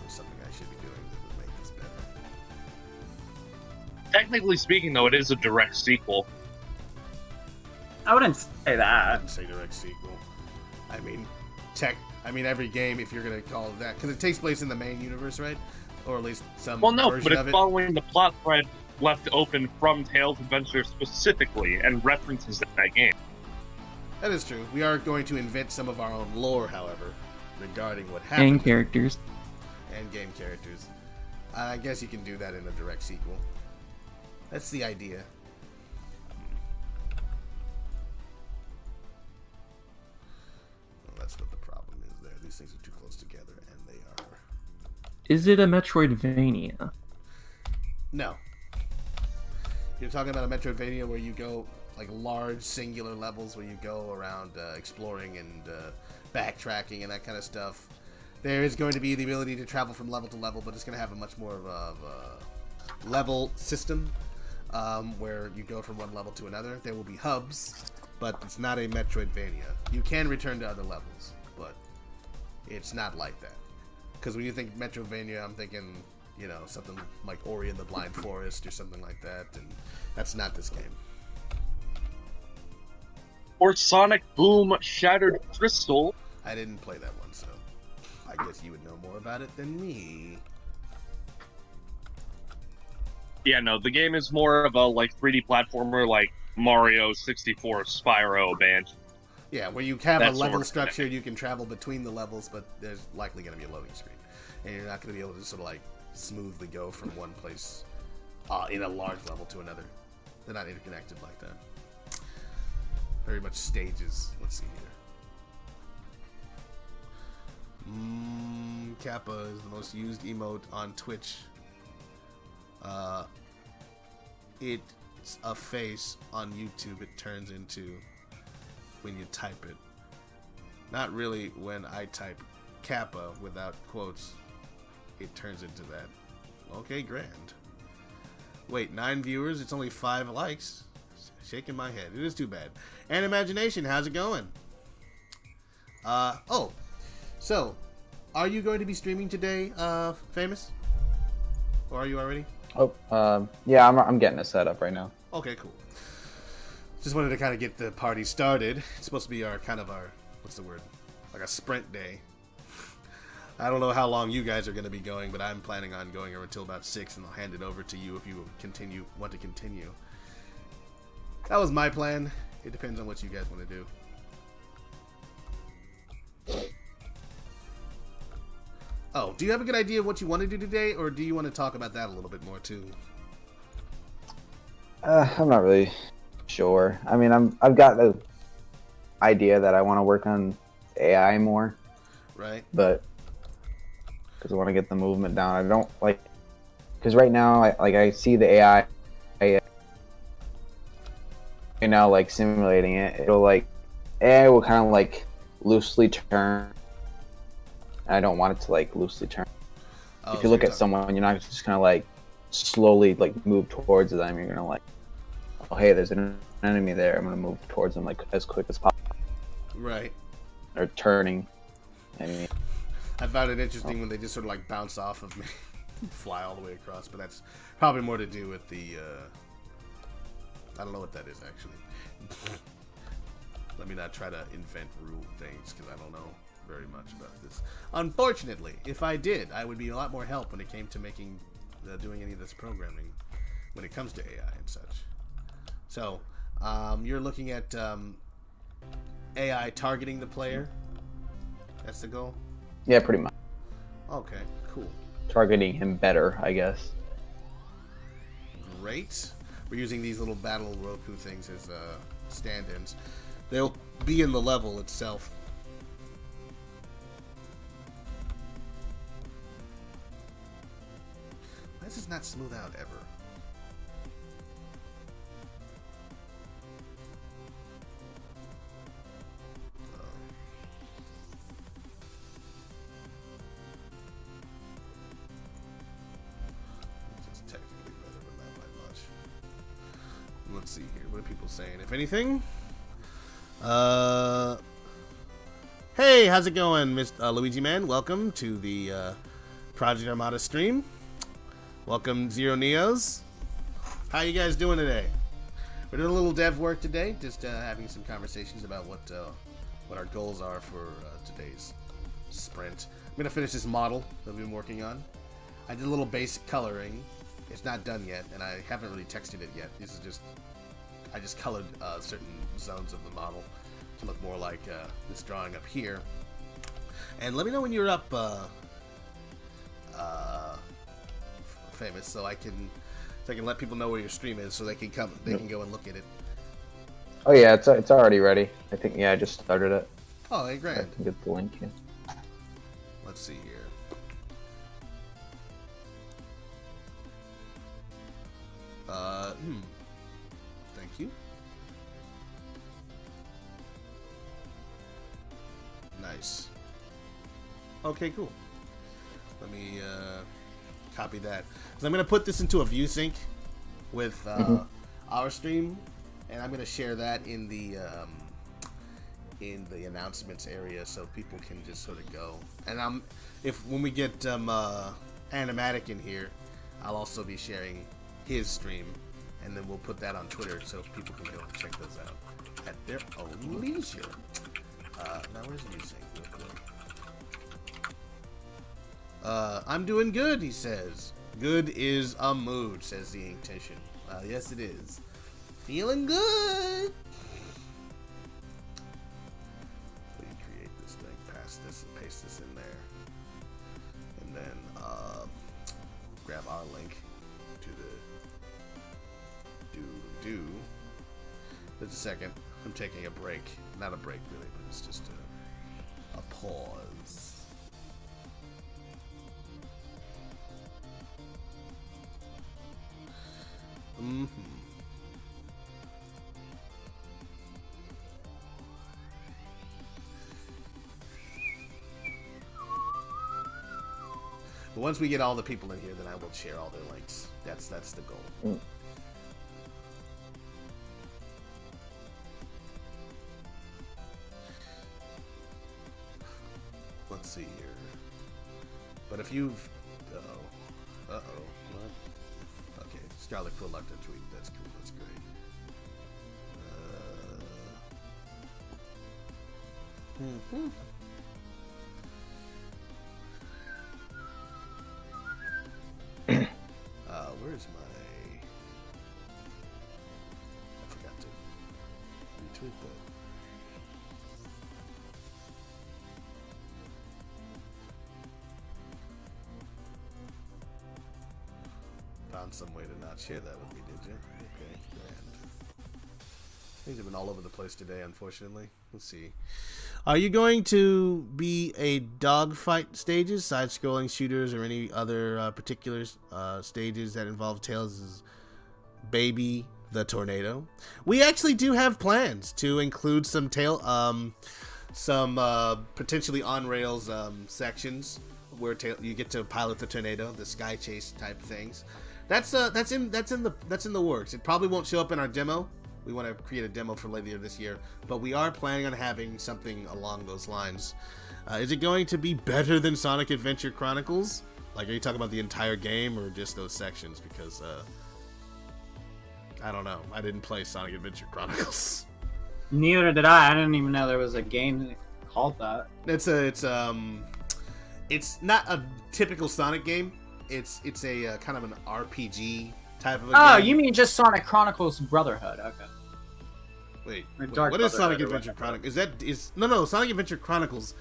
Something I should be doing that would make this better. Technically speaking, though, it is a direct sequel. I wouldn't say I that. wouldn't say direct sequel. I mean, every game, if you're gonna call it that, because it takes place in the main universe, right? Or at least some Well, no, version but it's of it. following the plot thread left open from Tales of Adventure specifically, and references that game. That is true. We are going to invent some of our own lore, however, regarding what happened. And characters. And game characters. I guess you can do that in a direct sequel. That's the idea. Well, that's what the problem is there. These things are too close together, and they are... Is it a Metroidvania? No. You're talking about a Metroidvania where you go, like, large singular levels where you go around exploring and backtracking and that kind of stuff. There is going to be the ability to travel from level to level, but it's going to have a much more of a level system where you go from one level to another. There will be hubs, but it's not a Metroidvania. You can return to other levels, but it's not like that. Because when you think Metroidvania, I'm thinking, you know, something like Ori and the Blind Forest or something like that, and that's not this game. Or Sonic Boom Shattered Crystal. I didn't play that one, so I guess you would know more about it than me. Yeah, no, the game is more of a like 3D platformer like Mario 64, Spyro, Band. Yeah, where you have That a sort level of structure, thing. you can travel between the levels, but there's likely going to be a loading screen. And you're not going to be able to sort of like smoothly go from one place in a large level to another. They're not interconnected like that. Very much stages. Let's see here. Kappa is the most used emote on Twitch. It's a face on YouTube. It turns into when you type it. Not really when I type Kappa without quotes. It turns into that. Okay, grand. Wait, 9 viewers? It's only 5 likes? Shaking my head. It is too bad. And Imagination, how's it going? So, are you going to be streaming today, Famous? Or are you already? Yeah, I'm getting it set up right now. Okay, cool. Just wanted to kind of get the party started. It's supposed to be our what's the word? Like a sprint day. I don't know how long you guys are going to be going, but I'm planning on going over until about 6, and I'll hand it over to you if you want to continue. That was my plan. It depends on what you guys want to do. Oh, do you have a good idea of what you want to do today, or do you want to talk about that a little bit more too? I'm not really sure. I mean, I've got the idea that I want to work on AI more, Right? but because I want to get the movement down. I don't like because right now, I see the AI right now, like simulating it. It'll like AI will kind of like loosely turn. I don't want it to like loosely turn. Oh, If so you look you're at someone, you're not just gonna like slowly like move towards them. You're gonna like, oh hey, there's an enemy there. I'm gonna move towards them like as quick as possible. right. Or turning. I mean, I found it interesting when they just sort of like bounce off of me. fly all the way across, but that's probably more to do with the, I don't know what that is, actually. Let me not try to invent rule things, because I don't know very much about this. Unfortunately, if I did, I would be a lot more help when it came to making, doing any of this programming, when it comes to AI and such. So, you're looking at AI targeting the player? That's the goal? Yeah, pretty much. Okay, cool. Targeting him better, I guess. Great. We're using these little battle Roku things as stand-ins. They'll be in the level itself. Why does this not smooth out ever? Let's see here. What are people saying? If anything? Hey, how's it going, Mr. Luigi Man? Welcome to the Project Armada stream. Welcome, Zero Neos. How you guys doing today? We're doing a little dev work today, just having some conversations about what our goals are for today's sprint. I'm gonna finish this model that we've been working on. I did a little basic coloring. It's not done yet, and I haven't really textured it yet. This is just, I just colored certain zones of the model to look more like this drawing up here. And let me know when you're up, Famous, so I can let people know where your stream is, so they can come, they can go and look at it. Oh yeah, it's already ready. I think I just started it. Oh, hey, I grand. can get the link in. Let's see here. Thank you. Nice. Okay, cool. Let me copy that. So I'm gonna put this into a view sync with our stream, and I'm gonna share that in the announcements area, so people can just sort of go. And when we get Animatic in here, I'll also be sharing his stream, and then we'll put that on Twitter so people can go and check those out at their own leisure. Now where's the music? Real quick. I'm doing good, he says. Good is a mood, says the Inktition. Yes, it is. Feeling good. Let me create this thing, pass this, and paste this in there, and then grab our link to the do. Just a second. I'm taking a break. Not a break, really, but it's just a pause. But once we get all the people in here, then I will share all their links. That's the goal. Let's see here. But if you've... what? Okay, Scarlet Quill locked a tweet. That's cool. That's great. Where's my... I forgot to retweet that. Found some way to not share that with me, did you? Okay, grand. Things have been all over the place today, unfortunately. Let's see. Are you going to be a dogfight stages, side-scrolling shooters, or any other particular stages that involve Tails' baby, the Tornado? We actually do have plans to include some potentially on-rails sections where you get to pilot the Tornado, the sky chase type things. That's in the works. It probably won't show up in our demo. We want to create a demo for later this year, but we are planning on having something along those lines. Is it going to be better than Sonic Adventure Chronicles? Like, are you talking about the entire game or just those sections? Because I don't know. I didn't play Sonic Adventure Chronicles. Neither did I. I didn't even know there was a game called that. It's not a typical Sonic game. It's a kind of an RPG type of a Oh, game. you mean just Sonic Chronicles Brotherhood? Okay. Wait, Dark what is Sonic Brotherhood or Adventure whatever. Chronicles? No, Sonic Adventure Chronicles.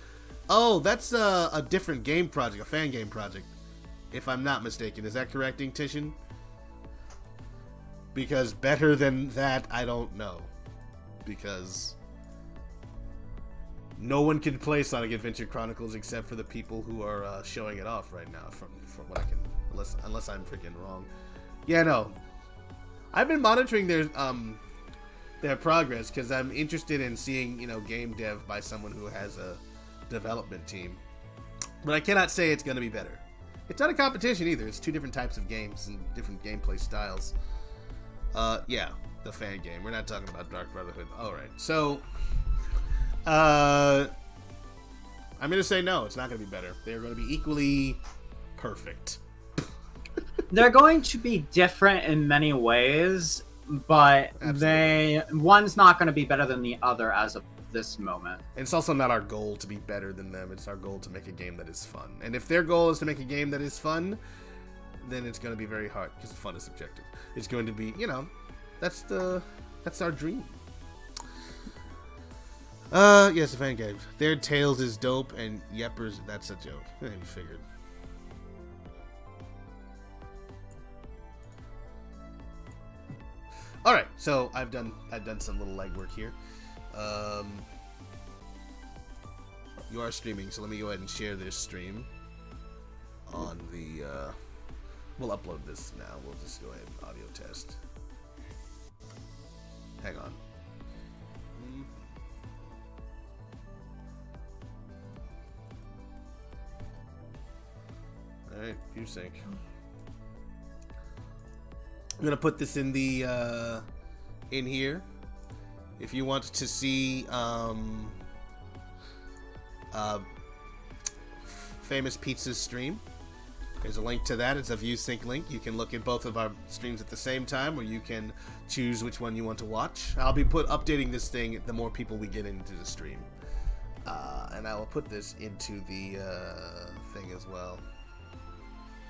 Oh, that's a different game project, a fan game project, if I'm not mistaken. Is that correct, Inktishin? Because better than that, I don't know. Because no one can play Sonic Adventure Chronicles except for the people who are showing it off right now, from what I can, unless I'm freaking wrong. Yeah, no. I've been monitoring their progress because I'm interested in seeing, game dev by someone who has a development team. But I cannot say it's going to be better. It's not a competition either. It's two different types of games and different gameplay styles. Yeah, the fan game. We're not talking about Dark Brotherhood. All right. So, I'm going to say no. It's not going to be better. They're going to be equally perfect. They're going to be different in many ways, but one's not going to be better than the other as of this moment. And it's also not our goal to be better than them. It's our goal to make a game that is fun. And if their goal is to make a game that is fun, then it's going to be very hard because fun is subjective. It's going to be, that's our dream. Yes, the fan game. Their Tails is dope and Yeppers, that's a joke. I figured. All right, so I've done some little legwork here. You are streaming, so let me go ahead and share this stream on the. We'll upload this now. We'll just go ahead and audio test. Hang on. All right, ViewSync. I'm gonna put this in the in here. If you want to see Famous Pizza's stream, there's a link to that. It's a ViewSync link. You can look at both of our streams at the same time, or you can choose which one you want to watch. I'll be updating this thing the more people we get into the stream, and I will put this into the thing as well.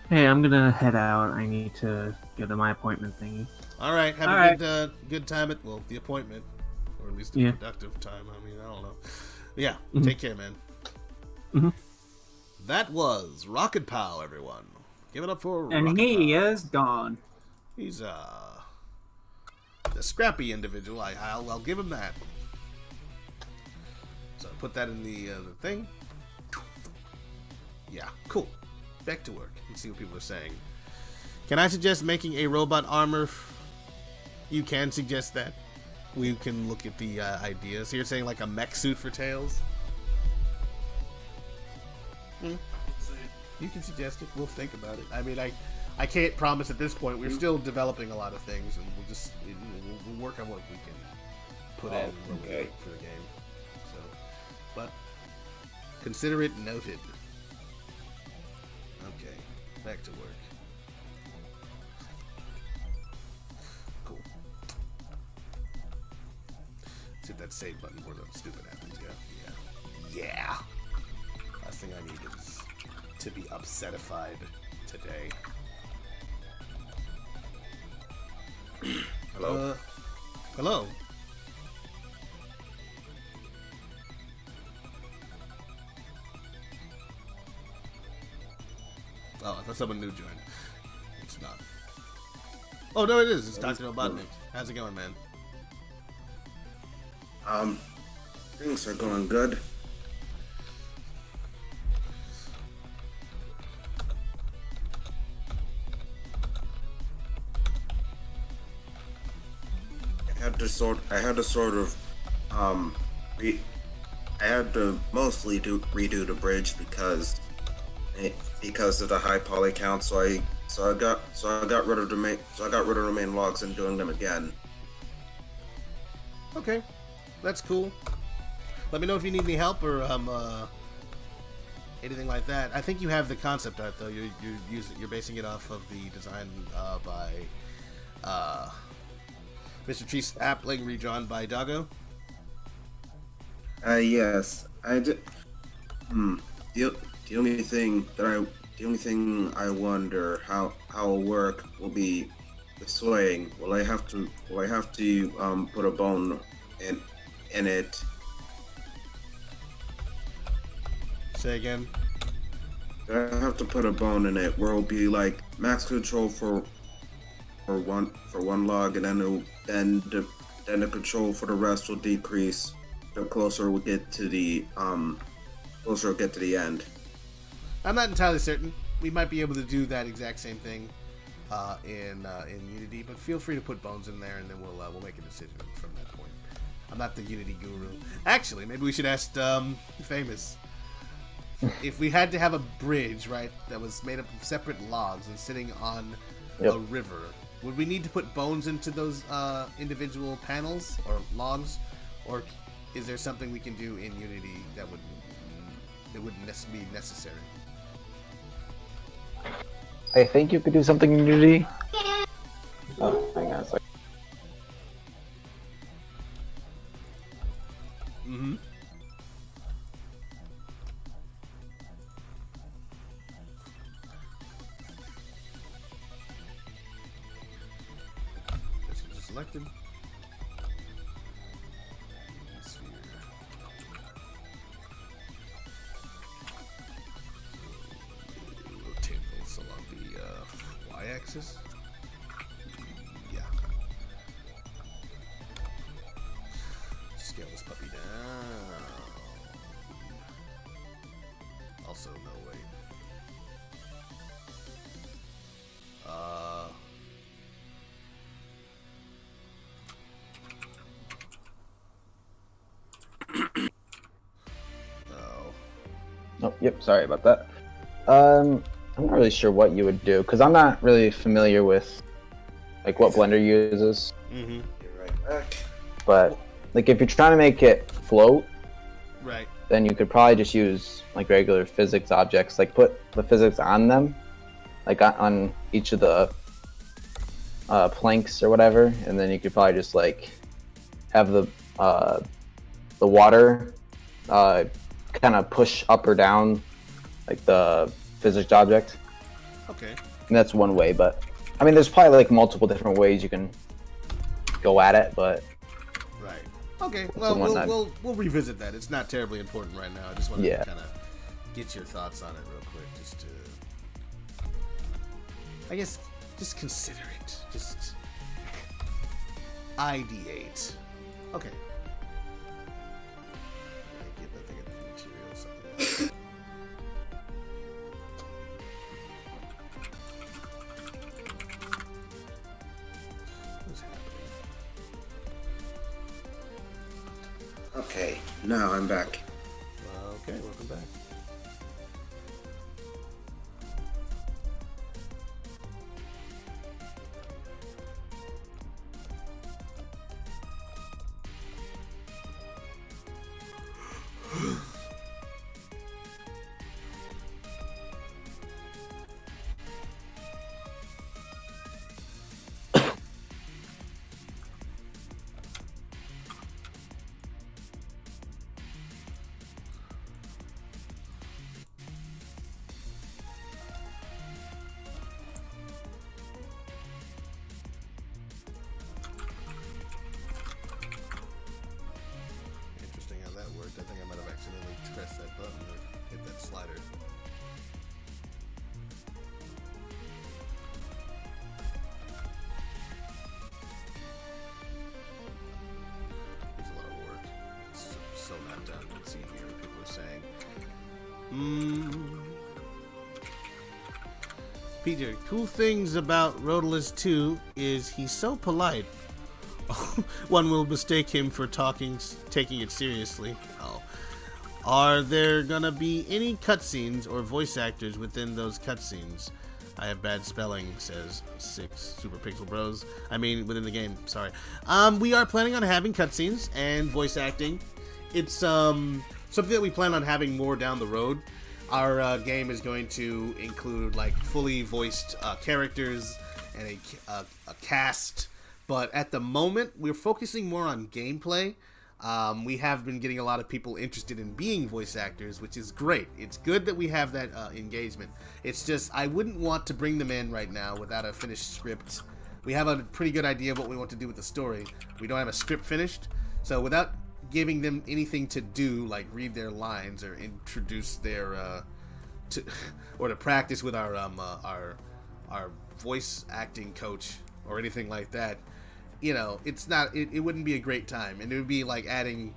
Hey, I'm gonna head out. I need to go to my appointment thingy. All right, have a good time at the appointment, or at least a productive time. I mean, I don't know. Yeah, take care, man. Mm-hmm. That was Rocket Pow, everyone. Give it up for And Rocket he Pow. is gone. He's a scrappy individual. I'll give him that. So put that in the thing. Yeah, cool. Back to work. Let's see what people are saying. Can I suggest making a robot armor? You can suggest that. We can look at the ideas. So you're saying like a mech suit for Tails? You can suggest it. We'll think about it. I mean, I can't promise at this point. We're still developing a lot of things, and we'll work on what we can put in for the game. So, but consider it noted. Okay, back to work. Cool. See if that save button where something stupid happens. Yeah. Last thing I need is to be upsetified today. Hello? Hello? Oh, I thought someone new joined. It's not. Oh, no, it is. It's Dr. Robotnik. How's it going, man? Things are going good. I had to mostly redo the bridge because of the high poly count. So I got rid of the main logs and doing them again. Okay, that's cool. Let me know if you need any help or anything like that. I think you have the concept art though. You're basing it off of the design by Mr. Treese Appling, redrawn by Doggo. Yes, I did. The only thing I wonder how it'll work will be the swaying. Will I have to put a bone in it? Say again. I have to put a bone in it where it'll be like max control for one log, and then the control for the rest will decrease the closer we get to the end. I'm not entirely certain. We might be able to do that exact same thing in Unity, but feel free to put bones in there, and then we'll make a decision from that point. I'm not the Unity guru. Actually, maybe we should ask Famous. If we had to have a bridge, right, that was made up of separate logs and sitting on a river, would we need to put bones into those individual panels or logs, or is there something we can do in Unity that wouldn't be necessary? I think you could do something in Unity. Oh, hang on a second. Mm-hmm. Selected. Rotate those along the y-axis. Yeah. Scale this puppy down. Also, no wait. Oh, yep. Sorry about that. I'm not really sure what you would do because I'm not really familiar with like what Blender uses. Mm-hmm. Be right back. But like if you're trying to make it float, Right. then you could probably just use like regular physics objects, like put the physics on them, like on each of the planks or whatever, and then you could probably just like have the water kind of push up or down like the physics object. Okay. And that's one way, but I mean there's probably like multiple different ways you can go at it, but Right. Okay. Well, Someone that- we'll revisit that. It's not terribly important right now. I just wanted Yeah. to kind of get your thoughts on it real quick, just to, I guess, just consider it. Just ideate. Okay. Give that thing a material, something else. What's happening? Okay, now I'm back. Okay, welcome back. Interesting how that worked. I think I might have accidentally pressed that button or hit that slider. It's a lot of work. It's so not done. Let's see here what people are saying. Peter, cool things about Rotalus 2 is he's so polite. One will mistake him for taking it seriously. Oh. Are there gonna be any cutscenes or voice actors within those cutscenes? I have bad spelling, says 6 Super Pixel Bros. I mean, within the game, sorry. We are planning on having cutscenes and voice acting. It's something that we plan on having more down the road. Our game is going to include like fully voiced characters and a cast, but at the moment we're focusing more on gameplay. We have been getting a lot of people interested in being voice actors, which is great. It's good that we have that engagement. It's just I wouldn't want to bring them in right now without a finished script. We have a pretty good idea of what we want to do with the story. We don't have a script finished, so without giving them anything to do, like read their lines or introduce their or to practice with our voice acting coach or anything like that, you know, it wouldn't be a great time, and it would be like adding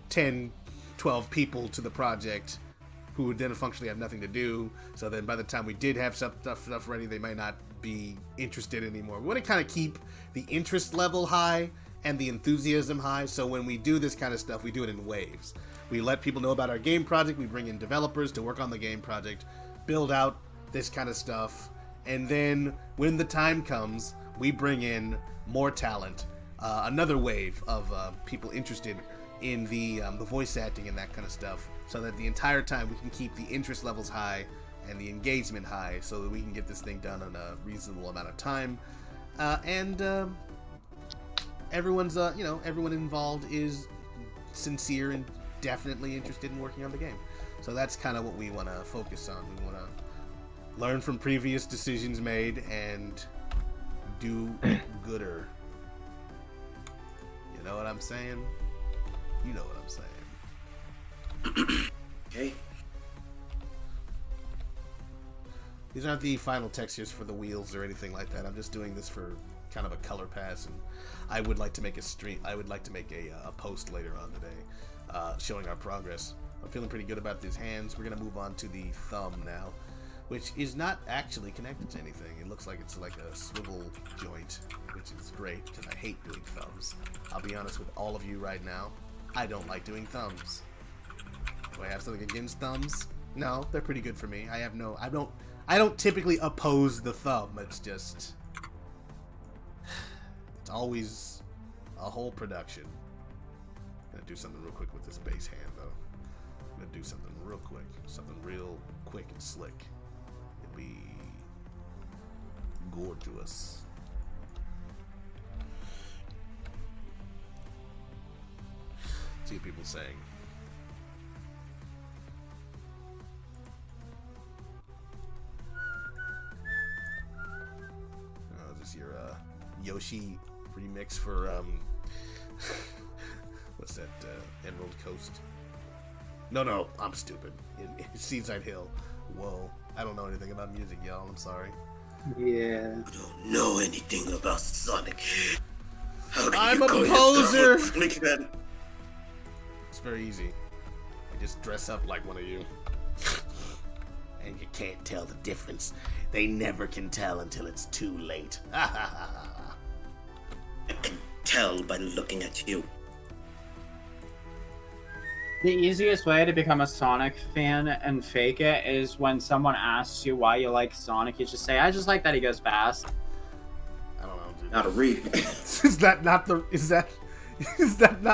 10, 12 people to the project who would then functionally have nothing to do. So then by the time we did have stuff ready, they might not be interested anymore. We want to kind of keep the interest level high and the enthusiasm high, so when we do this kind of stuff, we do it in waves. We let people know about our game project, we bring in developers to work on the game project, build out this kind of stuff, and then when the time comes, we bring in more talent, another wave of people interested in the voice acting and that kind of stuff, so that the entire time we can keep the interest levels high and the engagement high, so that we can get this thing done in a reasonable amount of time, and everyone's everyone involved is sincere and definitely interested in working on the game. So that's kind of what we want to focus on. We want to learn from previous decisions made and do gooder. You know what I'm saying? You know what I'm saying. Okay. These aren't the final textures for the wheels or anything like that. I'm just doing this for kind of a color pass, and I would like to make a stream. I would like to make a post later on today, showing our progress. I'm feeling pretty good about these hands. We're gonna move on to the thumb now, which is not actually connected to anything. It looks like it's like a swivel joint, which is great because I hate doing thumbs. I'll be honest with all of you right now. I don't like doing thumbs. Do I have something against thumbs? No, they're pretty good for me. I don't typically oppose the thumb. It's just, it's always a whole production. I'm gonna do something real quick with this base hand though. I'm gonna do something real quick. Something real quick and slick. It'll be gorgeous. See what people saying. Oh, is this your Yoshi remix for what's that? Emerald Coast? No, I'm stupid. In Seaside Hill. Whoa, I don't know anything about music, y'all. I'm sorry. Yeah. I don't know anything about Sonic. How do I'm you a go poser! against Sonic then? It's very easy. I just dress up like one of you. And you can't tell the difference. They never can tell until it's too late. I can tell by looking at you. The easiest way to become a Sonic fan and fake it is when someone asks you why you like Sonic, you just say, I just like that he goes fast. I don't know, dude. Not a reason. Is that not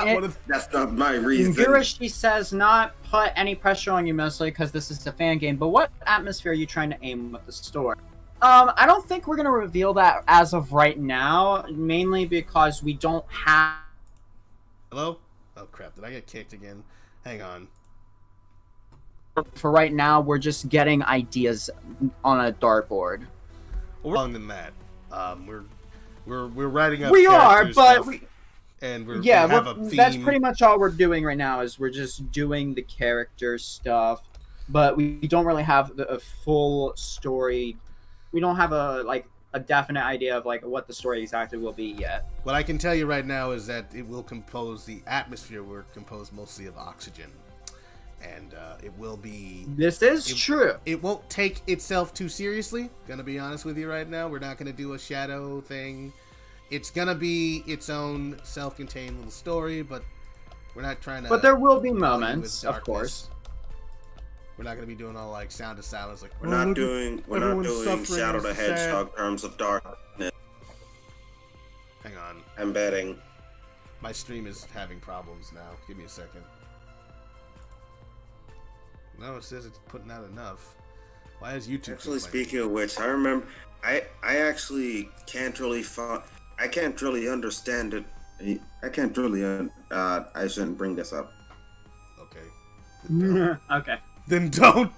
one of the... That's not my reason. Gurishi says not put any pressure on you mostly because this is a fan game, but what atmosphere are you trying to aim with the story? I don't think we're going to reveal that as of right now, mainly because we don't have... Hello? Oh crap, did I get kicked again? Hang on. For right now, we're just getting ideas on a dartboard. Well, we're longer than that. We're writing up. We are, characters but stuff, we... and we Yeah, have a theme. that's pretty much all we're doing right now is we're just doing the character stuff, but we don't really have a full story. We don't have a definite idea of what the story exactly will be yet. What I can tell you right now is that it will compose the atmosphere. We're composed mostly of oxygen, and it will be. This is true. It won't take itself too seriously. Gonna be honest with you right now. We're not gonna do a shadow thing. It's gonna be its own self-contained little story, but we're not trying to. But there will be with moments, of darkness. course. We're not gonna be doing all Sound of Silence like. We're not doing Shadow the Hedgehog terms of darkness. Hang on, I'm betting. my stream is having problems now. Give me a second. No, it says it's putting out enough. Why is YouTube? Actually, complaining? speaking of which, I remember I actually can't really I can't really understand it. I can't really I shouldn't bring this up. Okay. Okay. Then don't.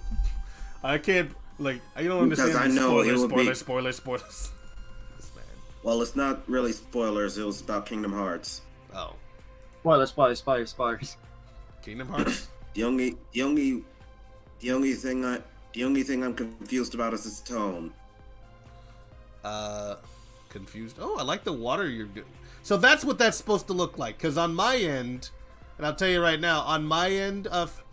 I can't. Like, I don't Because understand. I know it spoilers, would be- spoilers. This man. Well, it's not really spoilers. It was about Kingdom Hearts. Oh, Spoilers. Kingdom Hearts. The only thing I'm confused about is its tone. Confused. Oh, I like the water you're doing. So that's what that's supposed to look like. Because on my end, and I'll tell you right now, on my end of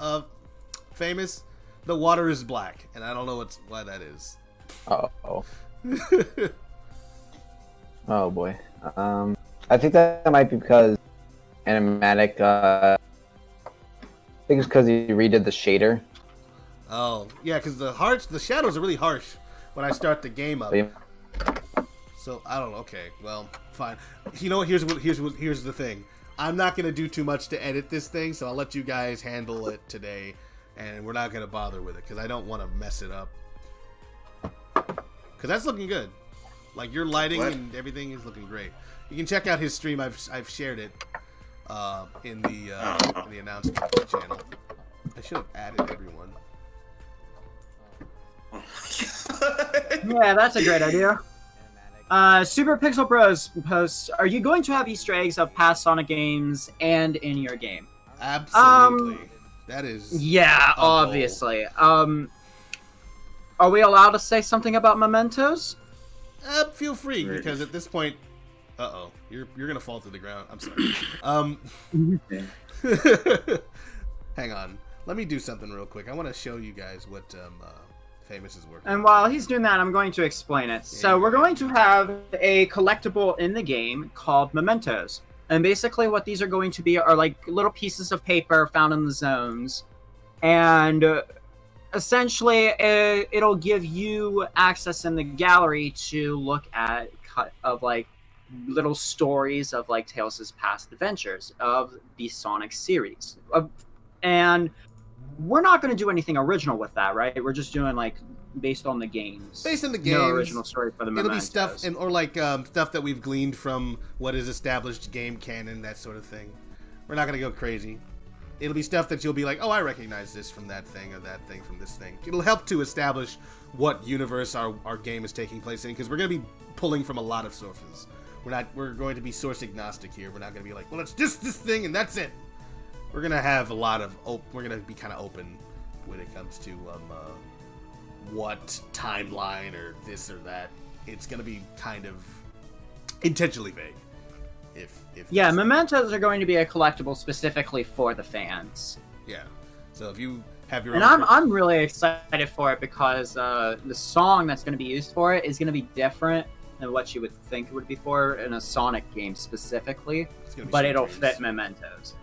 Famous, the water is black, and I don't know why that is. Oh. Oh boy. I think that might be because Animatic. I think it's because he redid the shader. Oh, yeah, because the shadows are really harsh when I start the game up. So I don't know. Okay, well, fine. You know what? Here's the thing. I'm not gonna do too much to edit this thing, so I'll let you guys handle it today, and we're not gonna bother with it because I don't want to mess it up. Because that's looking good. Like your lighting and everything is looking great. You can check out his stream. I've shared it in the announcement channel. I should have added everyone. Yeah, that's a great idea. Super Pixel Bros posts, are you going to have Easter eggs of past Sonic games and in your game? Absolutely. That is. Yeah, goal. obviously. Are we allowed to say something about mementos? Feel free, because at this point, you're gonna fall through the ground. I'm sorry. Hang on. Let me do something real quick. I want to show you guys what Famous is working. And while he's doing that, I'm going to explain it. So we're going to have a collectible in the game called mementos. And basically what these are going to be are like little pieces of paper found in the zones. And essentially it'll give you access in the gallery to look at like little stories of like Tails' past adventures of the Sonic series. And we're not going to do anything original with that, right? We're just doing like based on the games. Based on the games. No original story for the It'll mementos. be stuff or like stuff that we've gleaned from what is established game canon, that sort of thing. We're not going to go crazy. It'll be stuff that you'll be like, oh, I recognize this from that thing or that thing from this thing. It'll help to establish what universe our game is taking place in, because we're going to be pulling from a lot of sources. We're going to be source agnostic here. We're not going to be like, well, it's this thing and that's it. We're going to have a lot of we're going to be kind of open when it comes to what timeline or this or that. It's going to be kind of intentionally vague. Yeah, mementos are going to be a collectible specifically for the fans. Yeah. So if you have your And own I'm really excited for it because the song that's going to be used for it is going to be different than what you would think it would be for in a Sonic game specifically, but it'll fit mementos.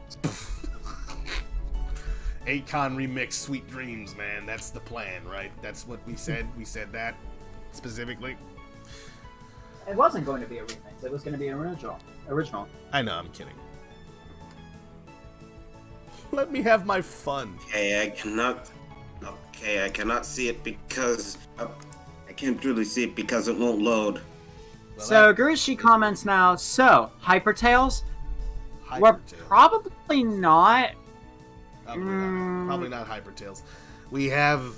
Akon remix Sweet Dreams, man. That's the plan, right? That's what we said. We said that specifically. It wasn't going to be a remix. It was going to be an original. I know, I'm kidding. Let me have my fun. Okay, I cannot see it because I can't really see it because it won't load. Well, So Gurushi comments now, so, Hypertails? We're Hypertails. probably not. Probably not Hypertails. We have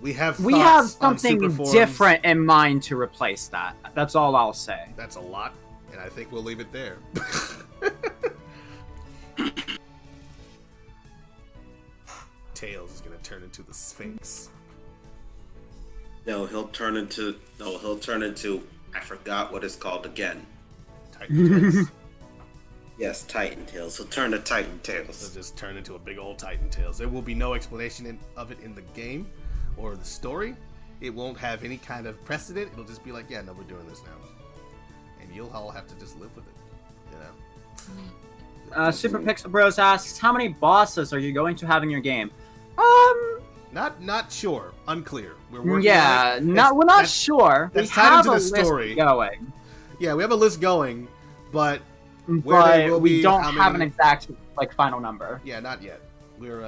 We have thoughts on something Superforms. different in mind to replace that. That's all I'll say. That's a lot, and I think we'll leave it there. Tails is gonna turn into the Sphinx. No, he'll turn into. I forgot what it's called again. Titan Tails. Yes, Titan Tails. He'll turn to Titan It'll Tails. just turn into a big old Titan Tails. There will be no explanation of it in the game or the story. It won't have any kind of precedent. It'll just be like, yeah, no, we're doing this now. And you'll all have to just live with it, you know? Super Pixel Bros asks, how many bosses are you going to have in your game? Not sure. Unclear. We're working Yeah, on it. we're not sure. We that's tied have into a the list story. going, Yeah, we have a list going, but where they but will we be, don't how have an many- exact final number. Yeah, not yet. We're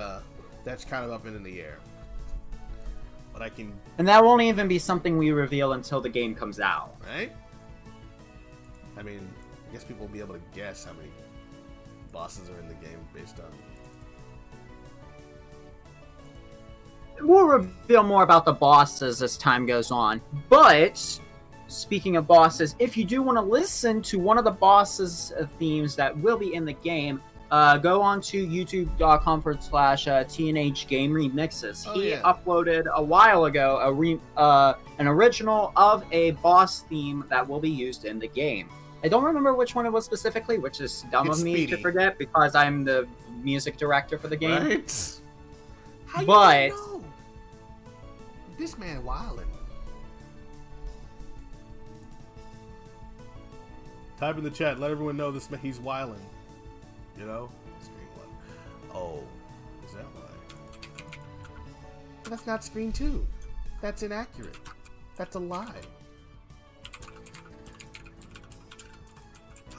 That's kind of up in the air. But I can, And that won't even be something we reveal until the game comes out. right? I mean, I guess people will be able to guess how many bosses are in the game based on. We'll reveal more about the bosses as time goes on. But speaking of bosses, if you do want to listen to one of the bosses' themes that will be in the game, go on to youtube.com/TNH Game Remixes. Oh, He yeah. uploaded a while ago an original of a boss theme that will be used in the game. I don't remember which one it was specifically, which is dumb It's of me to Speedy. forget because I'm the music director for the game. Right? How you But- gonna know? This man wildin'. Type in the chat. Let everyone know this man. He's wildin'. You know. Screen 1. Oh, is that why? That's not screen 2. That's inaccurate. That's a lie. I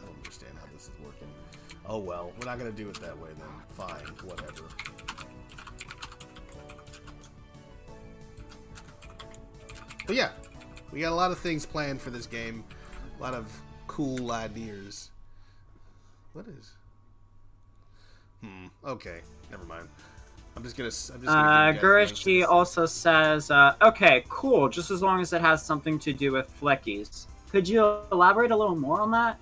don't understand how this is working. Oh well, we're not gonna do it that way then. Fine, whatever. But yeah, we got a lot of things planned for this game. A lot of cool ideas. What is? Okay, never mind. I'm just gonna give you guys links to Gurishi this. also says, okay, cool, just as long as it has something to do with flickies. Could you elaborate a little more on that?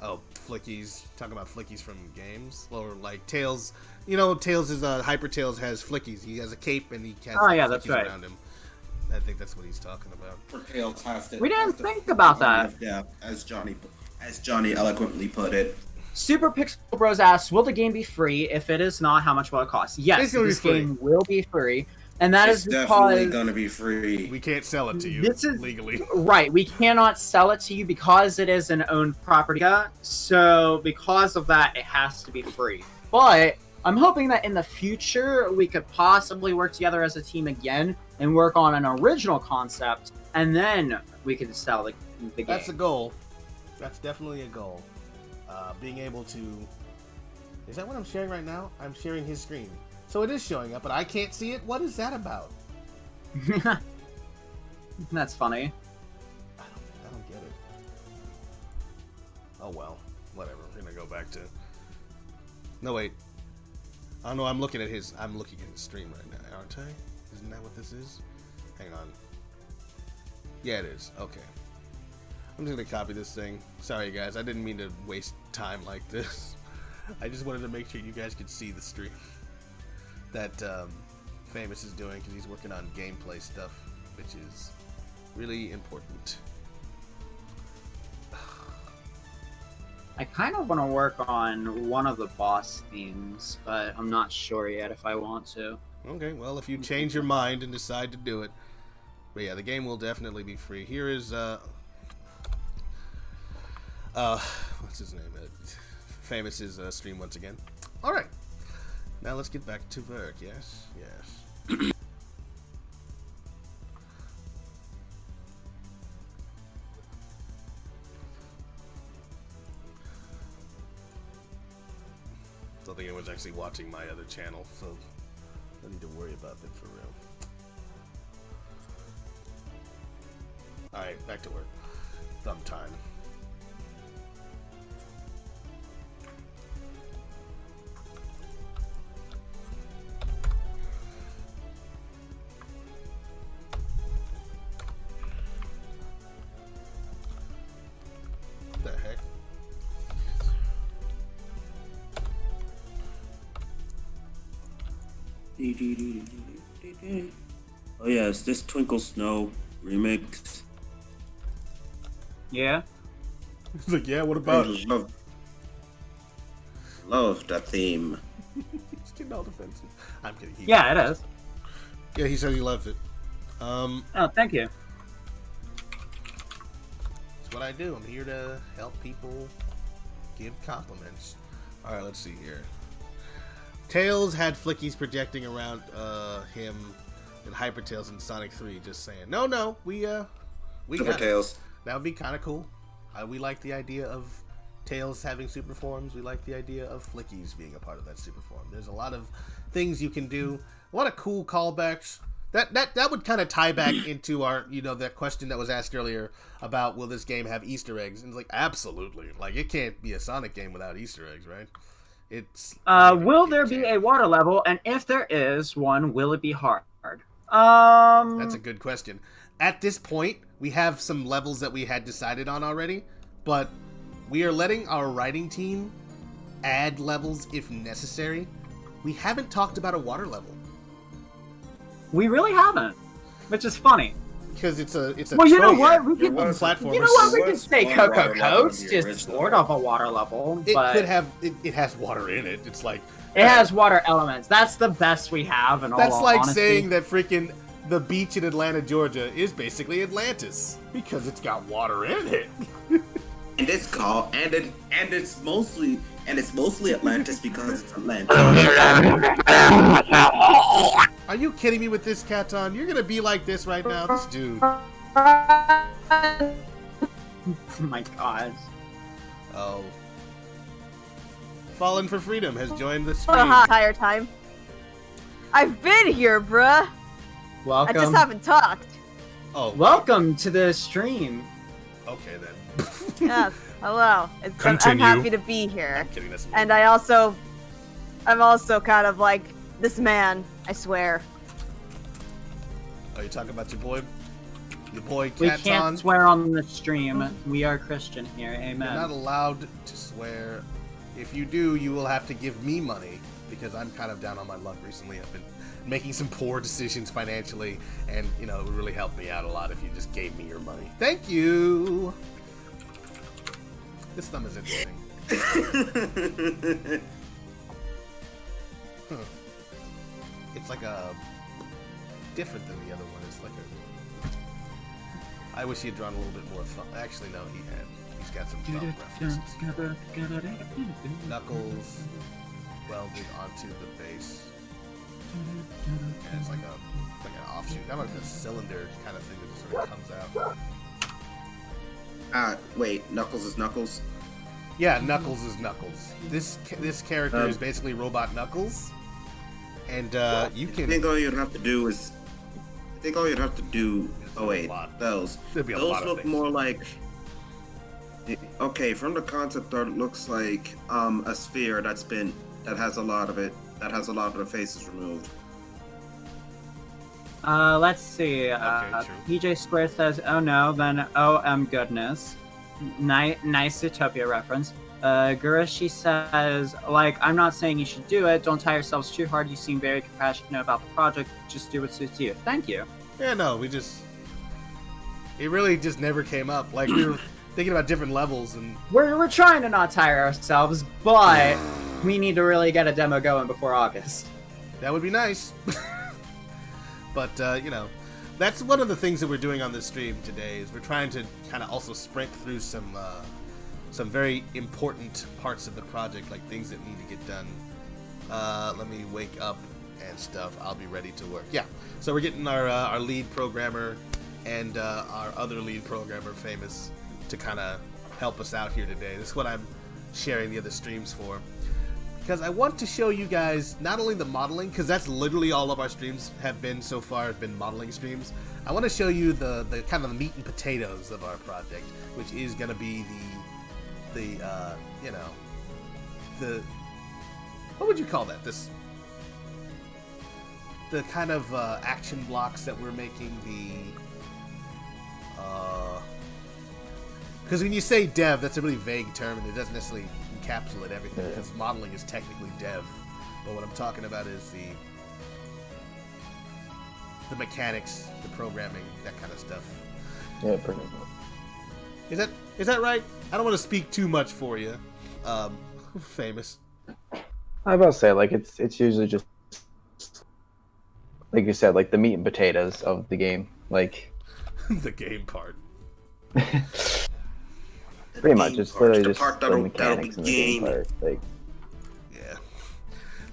Oh, flickies. Talking about flickies from games, or like Tails. You know, Tails is Hyper Tails has flickies. He has a cape and he has Oh, yeah, that's flickies right. around him. I think that's what he's talking about. Tails has to. We didn't has to think about have that. depth, as Johnny eloquently put it. Super Pixel Bros asks, will the game be free? If it is not, how much will it cost? Yes, It's gonna be this free. game will be free. And that It's is definitely because... gonna be free. We can't sell it to you This is- legally. Right, we cannot sell it to you because it is an owned property. So because of that, it has to be free. But I'm hoping that in the future we could possibly work together as a team again and work on an original concept, and then we can sell the game. That's a goal. That's definitely a goal. Being able to... Is that what I'm sharing right now? I'm sharing his screen. So it is showing up, but I can't see it? What is that about? That's funny. I don't get it. Oh well. Whatever. We're gonna go back to... No, wait. Oh no, I'm looking at his stream right now, aren't I? Isn't that what this is? Hang on. Yeah, it is. Okay. I'm just gonna copy this thing. Sorry guys, I didn't mean to waste time like this. I just wanted to make sure you guys could see the stream that Famous is doing because he's working on gameplay stuff, which is really important. I kind of want to work on one of the boss themes, but I'm not sure yet if I want to. Okay, well, if you change your mind and decide to do it. But yeah, the game will definitely be free. Here is, what's his name? Famous's stream once again. Alright. Now let's get back to work, yes? Yes. Don't think anyone's actually watching my other channel, so I need to worry about that for real. Alright, back to work. Thumb time. What the heck? Oh yeah, is this Twinkle Snow remix? Yeah? He's like, yeah, what I about it? love that theme. He's getting all defensive. I'm kidding. Yeah, it is. Yeah, he said he loved it. Oh, thank you. It's what I do. I'm here to help people give compliments. Alright, let's see here. Tails had flickies projecting around him in Hyper Tails and Sonic 3, just saying. No, we Super got it. Tails. That would be kind of cool. We like the idea of Tails having super forms. We like the idea of flickies being a part of that super form. There's a lot of things you can do. A lot of cool callbacks. That would kind of tie back into our, that question that was asked earlier about will this game have Easter eggs? And it's like, absolutely. Like, it can't be a Sonic game without Easter eggs, right? It's. Will there be a water level? And if there is one, will it be hard? That's a good question. At this point, we have some levels that we had decided on already, but we are letting our writing team add levels if necessary. We haven't talked about a water level. We really haven't, which is funny. Because it's a Well, you know trope what? We of could, platformers. you know what? We could was say one Cocoa water level in Coast the is original. sort of a water level, It but could have. It has water in it. It's like. it has water elements. That's the best we have. In That's all like honesty. saying that freaking the beach in Atlanta, Georgia, is basically Atlantis because it's got water in it. And it's called it's mostly Atlantis because it's Atlantis. Are you kidding me with this, Katon? You're gonna be like this right now, this dude. Oh my god. Oh. Fallen for Freedom has joined the For stream. the entire time. I've been here, bruh. Welcome. I just haven't talked. Oh, Welcome to the stream. okay then. Yes. Hello. I'm Continue. happy to be here. I'm kidding. That's And I'm also kind of like this man. I swear. Are you talking about your boy? Your boy We Katon? can't swear on the stream. We are Christian here. You're not Amen. allowed to swear. If you do, you will have to give me money because I'm kind of down on my luck recently. I've been making some poor decisions financially, and it would really help me out a lot if you just gave me your money. Thank you. This thumb is interesting. It's like a different than the other one. It's like a. I wish he had drawn a little bit more thumb. Actually, no, he had. He's got some thumb references. Knuckles welded onto the base. And it's like an offshoot, kind of like a cylinder kind of thing that just sort of comes out. Wait, Knuckles is Knuckles? Yeah, Knuckles is Knuckles. This character is basically Robot Knuckles, and you I can. think all you'd have to do is. Oh wait, those. There'd be a Those lot of look things. more like. Okay, from the concept art, it looks like a sphere that has a lot of the faces removed. Let's see. true. PJ Square says, "Oh no," then "Oh goodness." Nice Utopia reference. Gurishi says, "Like, I'm not saying you should do it. Don't tie yourselves too hard. You seem very compassionate about the project. Just do what suits you." Thank you. Yeah, no, it really just never came up. Like we were thinking about different levels, and We're trying to not tire ourselves, but we need to really get a demo going before August. that would be nice. But that's one of the things that we're doing on this stream today. Is we're trying to kind of also sprint through some very important parts of the project, like things that need to get done. Let me wake up and stuff. I'll be ready to work. Yeah. So we're getting our lead programmer and our other lead programmer, Famous, to kind of help us out here today. This is what I'm sharing the other streams for. Because I want to show you guys not only the modeling, because that's literally all of our streams have been so far, have been modeling streams. I want to show you the kind of the meat and potatoes of our project, which is going to be the what would you call that? The kind of action blocks that we're making, because when you say dev, that's a really vague term and it doesn't necessarily encapsulate everything, because modeling is technically dev, but what I'm talking about is the mechanics, the programming, that kind of stuff. Yeah, pretty much. Is that right? I don't want to speak too much for you, Famous. I was about to say, like, it's usually just, like you said, like the meat and potatoes of the game. Like, The game part. pretty much, it's literally The just part the that'll mechanics in the game begin. part. Like, Yeah.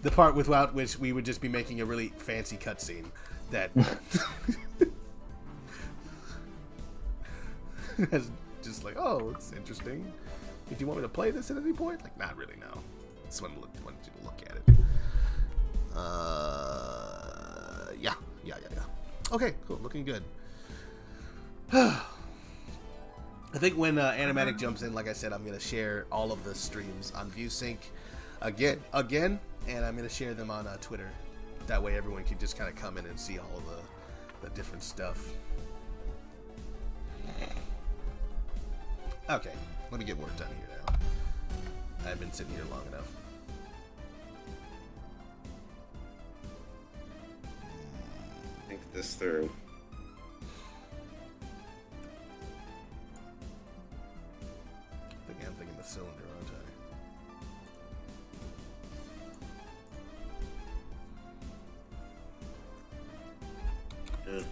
The part without which we would just be making a really fancy cutscene that is just like, oh, it's interesting. Do you want me to play this at any point? Like, not really, no. Just wanted you to look at it. Yeah. Okay, cool. Looking good. I think when Animatic jumps in, like I said, I'm going to share all of the streams on ViewSync again, and I'm going to share them on Twitter. That way everyone can just kind of come in and see all of the different stuff. Okay, let me get work done here now. I've been sitting here long enough. Think this through. I'm thinking the cylinder, aren't I? Good.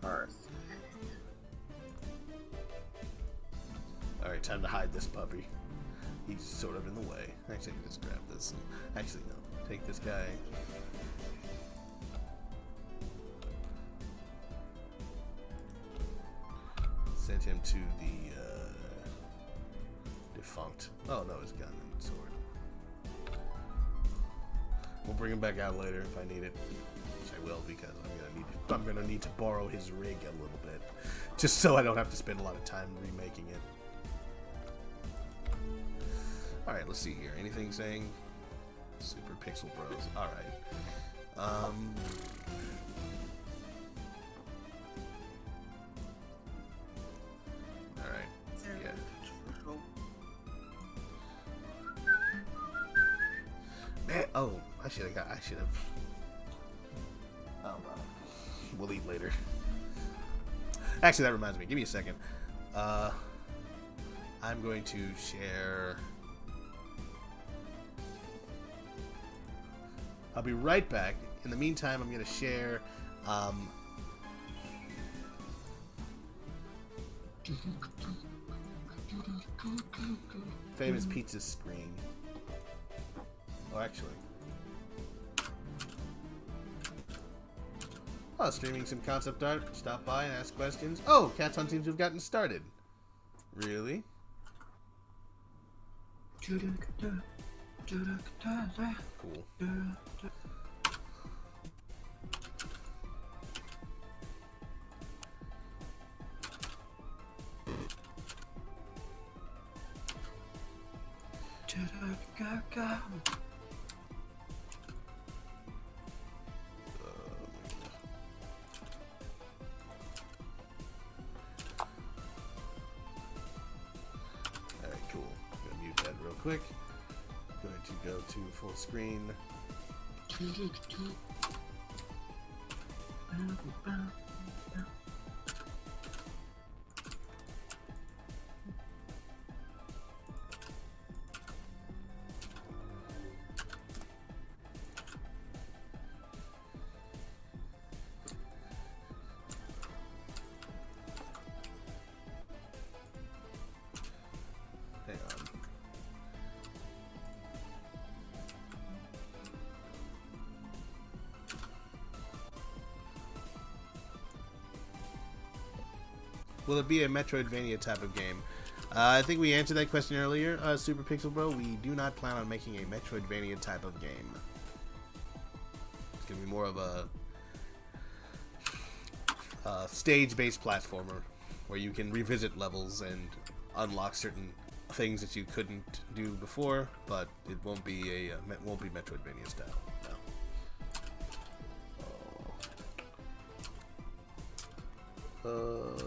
Earth. Alright, time to hide this puppy. He's sort of in the way. Actually, I can just grab this. Actually, no. Take this guy. Send him to the defunct. Oh no, his gun and sword. We'll bring him back out later if I need it. Which I will, because I'm gonna need to borrow his rig a little bit, just so I don't have to spend a lot of time remaking it. All right, let's see here. Anything saying Super Pixel Bros? All right. All right. Yeah. Man, oh, I should have. Oh, well. We'll eat later. Actually, that reminds me. Give me a second. I'm going to share. I'll be right back. In the meantime, I'm going to share. Famous Pizza screen. Oh, actually. Oh, streaming some concept art. Stop by and ask questions. Oh, Cats Hunt seems to have gotten started. Really? Cool. Alright, cool. I'm gonna mute that real quick. Going to go to full screen. Hang on. Will it be a Metroidvania type of game? I think we answered that question earlier, Super Pixel Bro. We do not plan on making a Metroidvania type of game. It's going to be more of a stage-based platformer where you can revisit levels and unlock certain things that you couldn't do before, but it won't be Metroidvania style. No.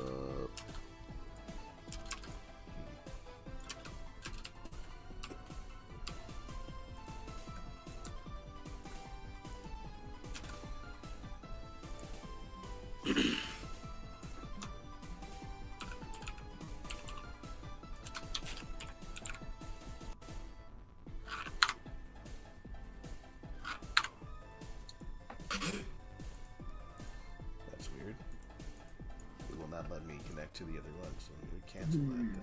That's weird. It will not let me connect to the other one, so I'm going to cancel that then.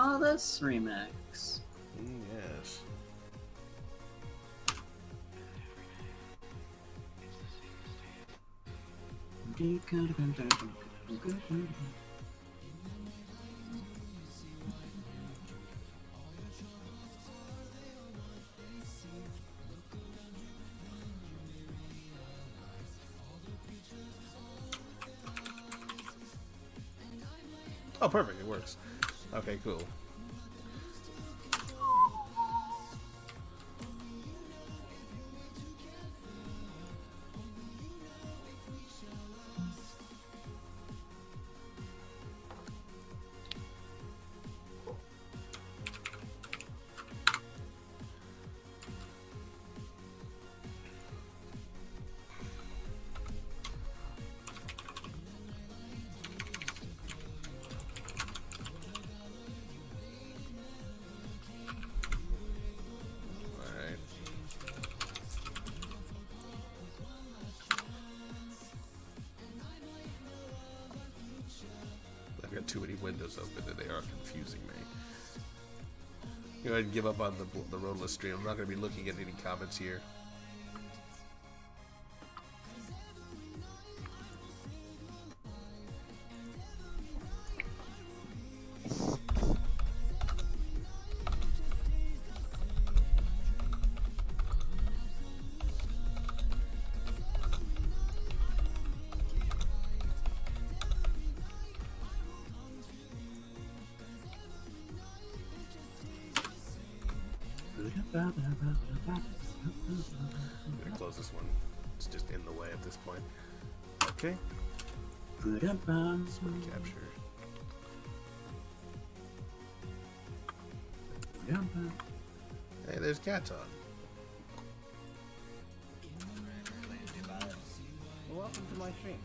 saw this remix. Yes. Oh, perfect. It works. Okay, cool. Alright. I've got too many windows open and they are confusing me. Go ahead and give up on the roadless stream. I'm not going to be looking at any comments here. I'm gonna close this one. It's just in the way at this point. Okay. Screen capture. Hey, there's Katon. Welcome to my stream.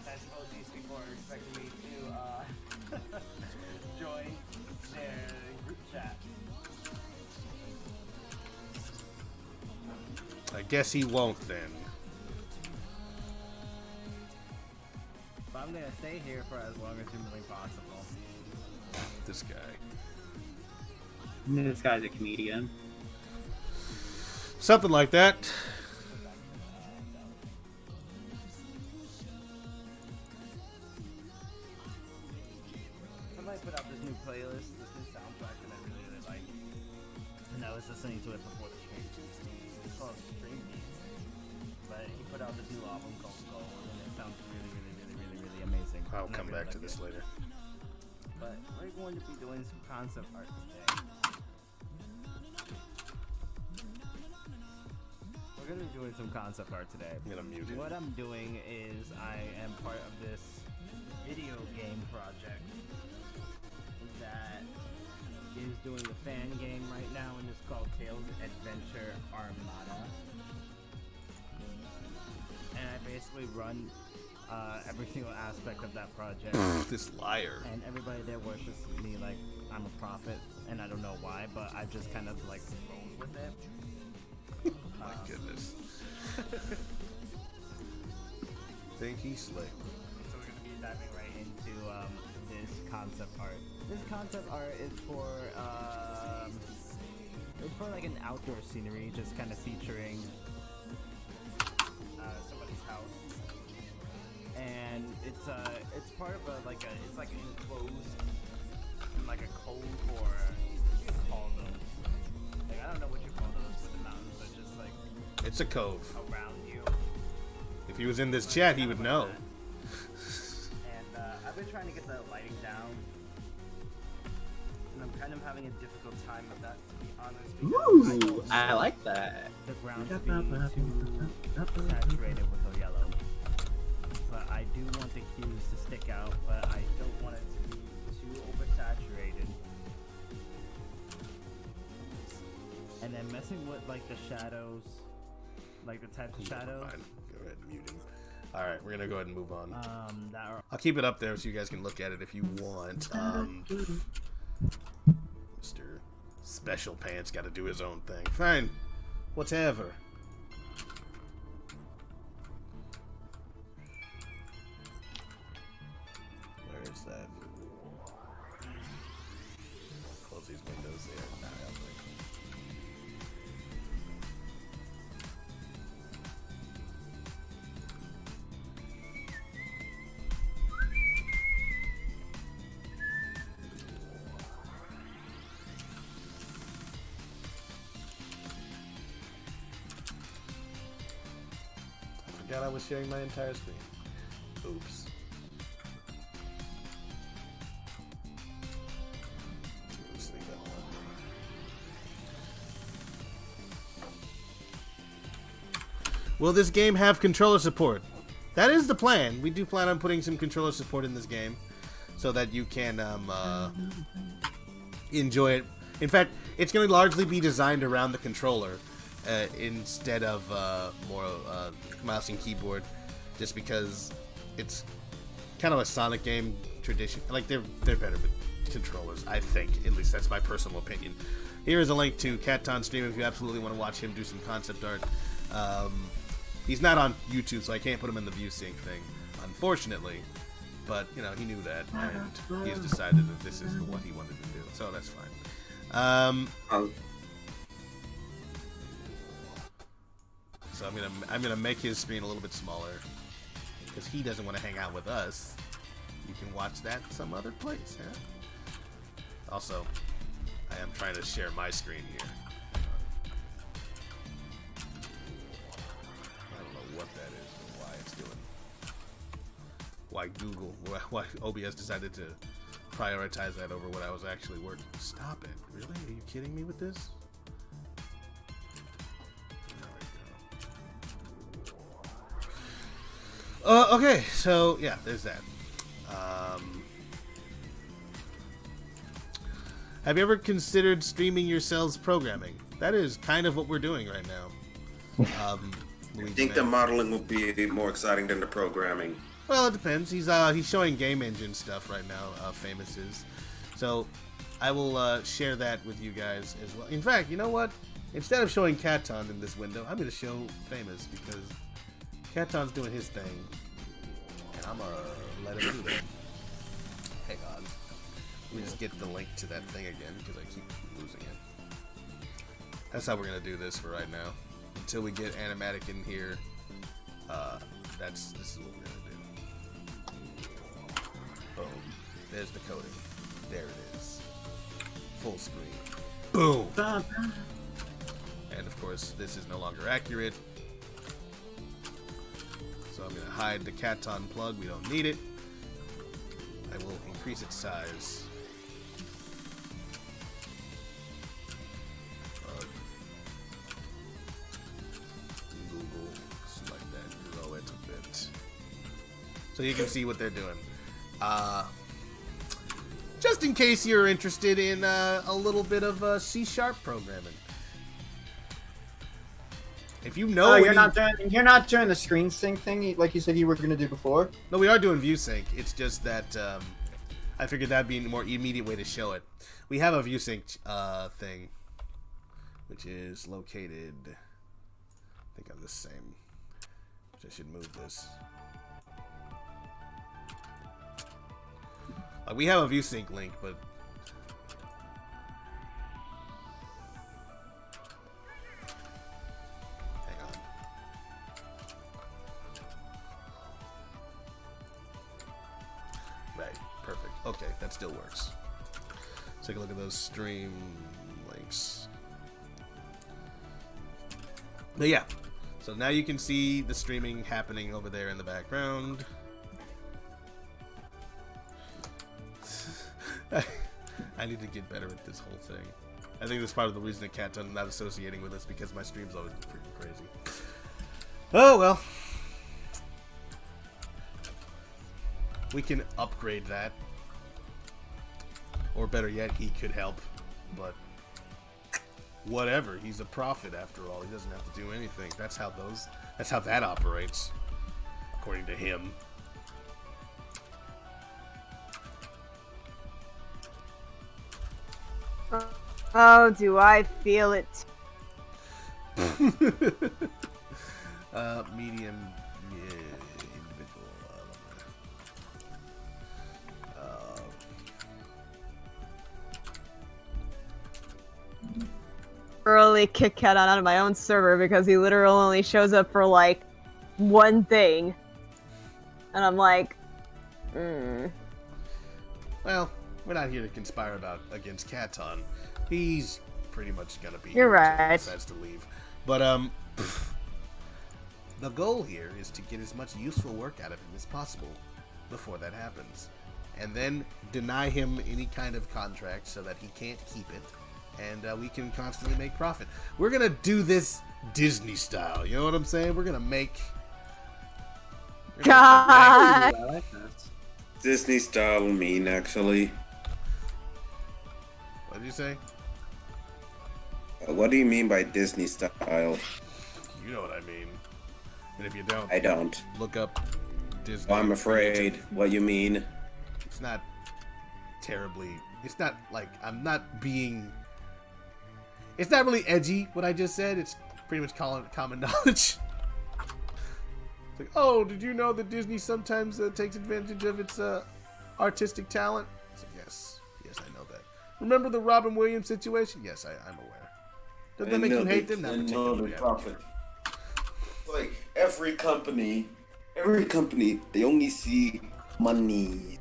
I suppose these people are expecting me to join their group chat. I guess he won't then. But I'm gonna stay here for as long as humanly possible. This guy. This guy's a comedian. Something like that. I might put out this new playlist, this new soundtrack that I really, really like. And I was listening to it before the stream. It's called Stream Beats. But he put out this new album called Gold, and it sounds really, really, really, really, really amazing. I'll And I come really back to like this it. later. But we're going to be doing some concept art today. We're going to be doing some concept art today. I'm gonna mute him. What I'm doing is I am part of this video game project that is doing a fan game right now, and it's called Tales Adventure Armada. And I basically run every single aspect of that project. This liar. And everybody there worships me like I'm a prophet, and I don't know why, but I just kind of like rolled with it. My goodness. Think he's slick. So we're gonna be diving right into this concept art. This concept art is for like an outdoor scenery, just kind of featuring somebody's house. And it's part of it's like an enclosed, like a cove, or what do you call those? Like I don't know what you call those, but the mountains are just like It's a cove. around you. If he was in this chat, he would know. And I've been trying to get the lighting down, and I'm kind of having a difficult time with that, to be honest. Ooh, Because I like that. the ground to be too saturated with the yellow. But I do want the hues to stick out, but I don't want it to be too oversaturated. And then messing with like the shadows, like the types of shadows. Fine. Go ahead and mute him. Alright, we're gonna go ahead and move on. That are I'll keep it up there so you guys can look at it if you want. Mr. Special Pants gotta do his own thing. Fine. Whatever. forgot I was sharing my entire screen. Oops. Let's leave that alone. Will this game have controller support? That is the plan. We do plan on putting some controller support in this game so that you can enjoy it. In fact, it's going to largely be designed around the controller instead of more mouse and keyboard, just because it's kind of a Sonic game tradition. Like, they're better with controllers, I think. At least that's my personal opinion. Here is a link to Katon's stream if you absolutely want to watch him do some concept art. He's not on YouTube, so I can't put him in the ViewSync thing, unfortunately. But, you know, he knew that, and he has decided that this is what he wanted to do, so that's fine. So I'm gonna make his screen a little bit smaller, because he doesn't want to hang out with us. You can watch that some other place, huh? Also, I am trying to share my screen here. What that is or why it's doing. Why OBS decided to prioritize that over what I was actually working. Stop it. Really? Are you kidding me with this? Okay, so yeah, there's that. Have you ever considered streaming yourselves programming? That is kind of what we're doing right now. I think the modeling will be more exciting than the programming. Well, it depends. He's showing game engine stuff right now. Famous is, so I will share that with you guys as well. In fact, you know what? Instead of showing Katon in this window, I'm going to show Famous because Katon's doing his thing, and I'm gonna let him do that. Hang on, let me just get the link to that thing again because I keep losing it. That's how we're gonna do this for right now. Until we get Animatic in here, this is what we're gonna do. Boom. There's the coding. There it is. Full screen. Boom. And of course, this is no longer accurate. So I'm gonna hide the Katon plug. We don't need it. I will increase its size. So you can see what they're doing. Just in case you're interested in a little bit of C# programming. If you know, you're not doing the screen sync thing like you said you were going to do before. No, we are doing ViewSync. It's just that I figured that'd be a more immediate way to show it. We have a ViewSync thing, which is located. I think I'm the same. I should move this. We have a ViewSync link, but hang on. Right, perfect. Okay, that still works. Let's take a look at those stream links. But yeah, so now you can see the streaming happening over there in the background. I need to get better at this whole thing. I think that's part of the reason that Katon's not associating with us, because my stream's always freaking crazy. Oh well. We can upgrade that. Or better yet, he could help. But whatever, he's a prophet after all. He doesn't have to do anything. That's how that operates. According to him. Oh, do I feel it? Medium, yeah, individual. Early kick Cat out of my own server because he literally only shows up for like one thing, and I'm like, Well, we're not here to conspire against Katon. He's pretty much gonna be. You're here until he right. decides to leave, but the goal here is to get as much useful work out of him as possible before that happens. And then deny him any kind of contract so that he can't keep it, and we can constantly make profit. We're gonna do this Disney style, you know what I'm saying? We're gonna make... God. I like that. Disney style mean actually. What did you say? What do you mean by Disney style? You know what I mean. And if you don't, I don't. look up Disney. I'm afraid what you mean. It's not terribly... It's not like... I'm not being... It's not really edgy, what I just said. It's pretty much common knowledge. It's like, oh, did you know that Disney sometimes takes advantage of its artistic talent? It's like, yes, I know that. Remember the Robin Williams situation? Yes, I'm aware. Does that make you hate them? Not particularly. Profit. Like every company, they only see money.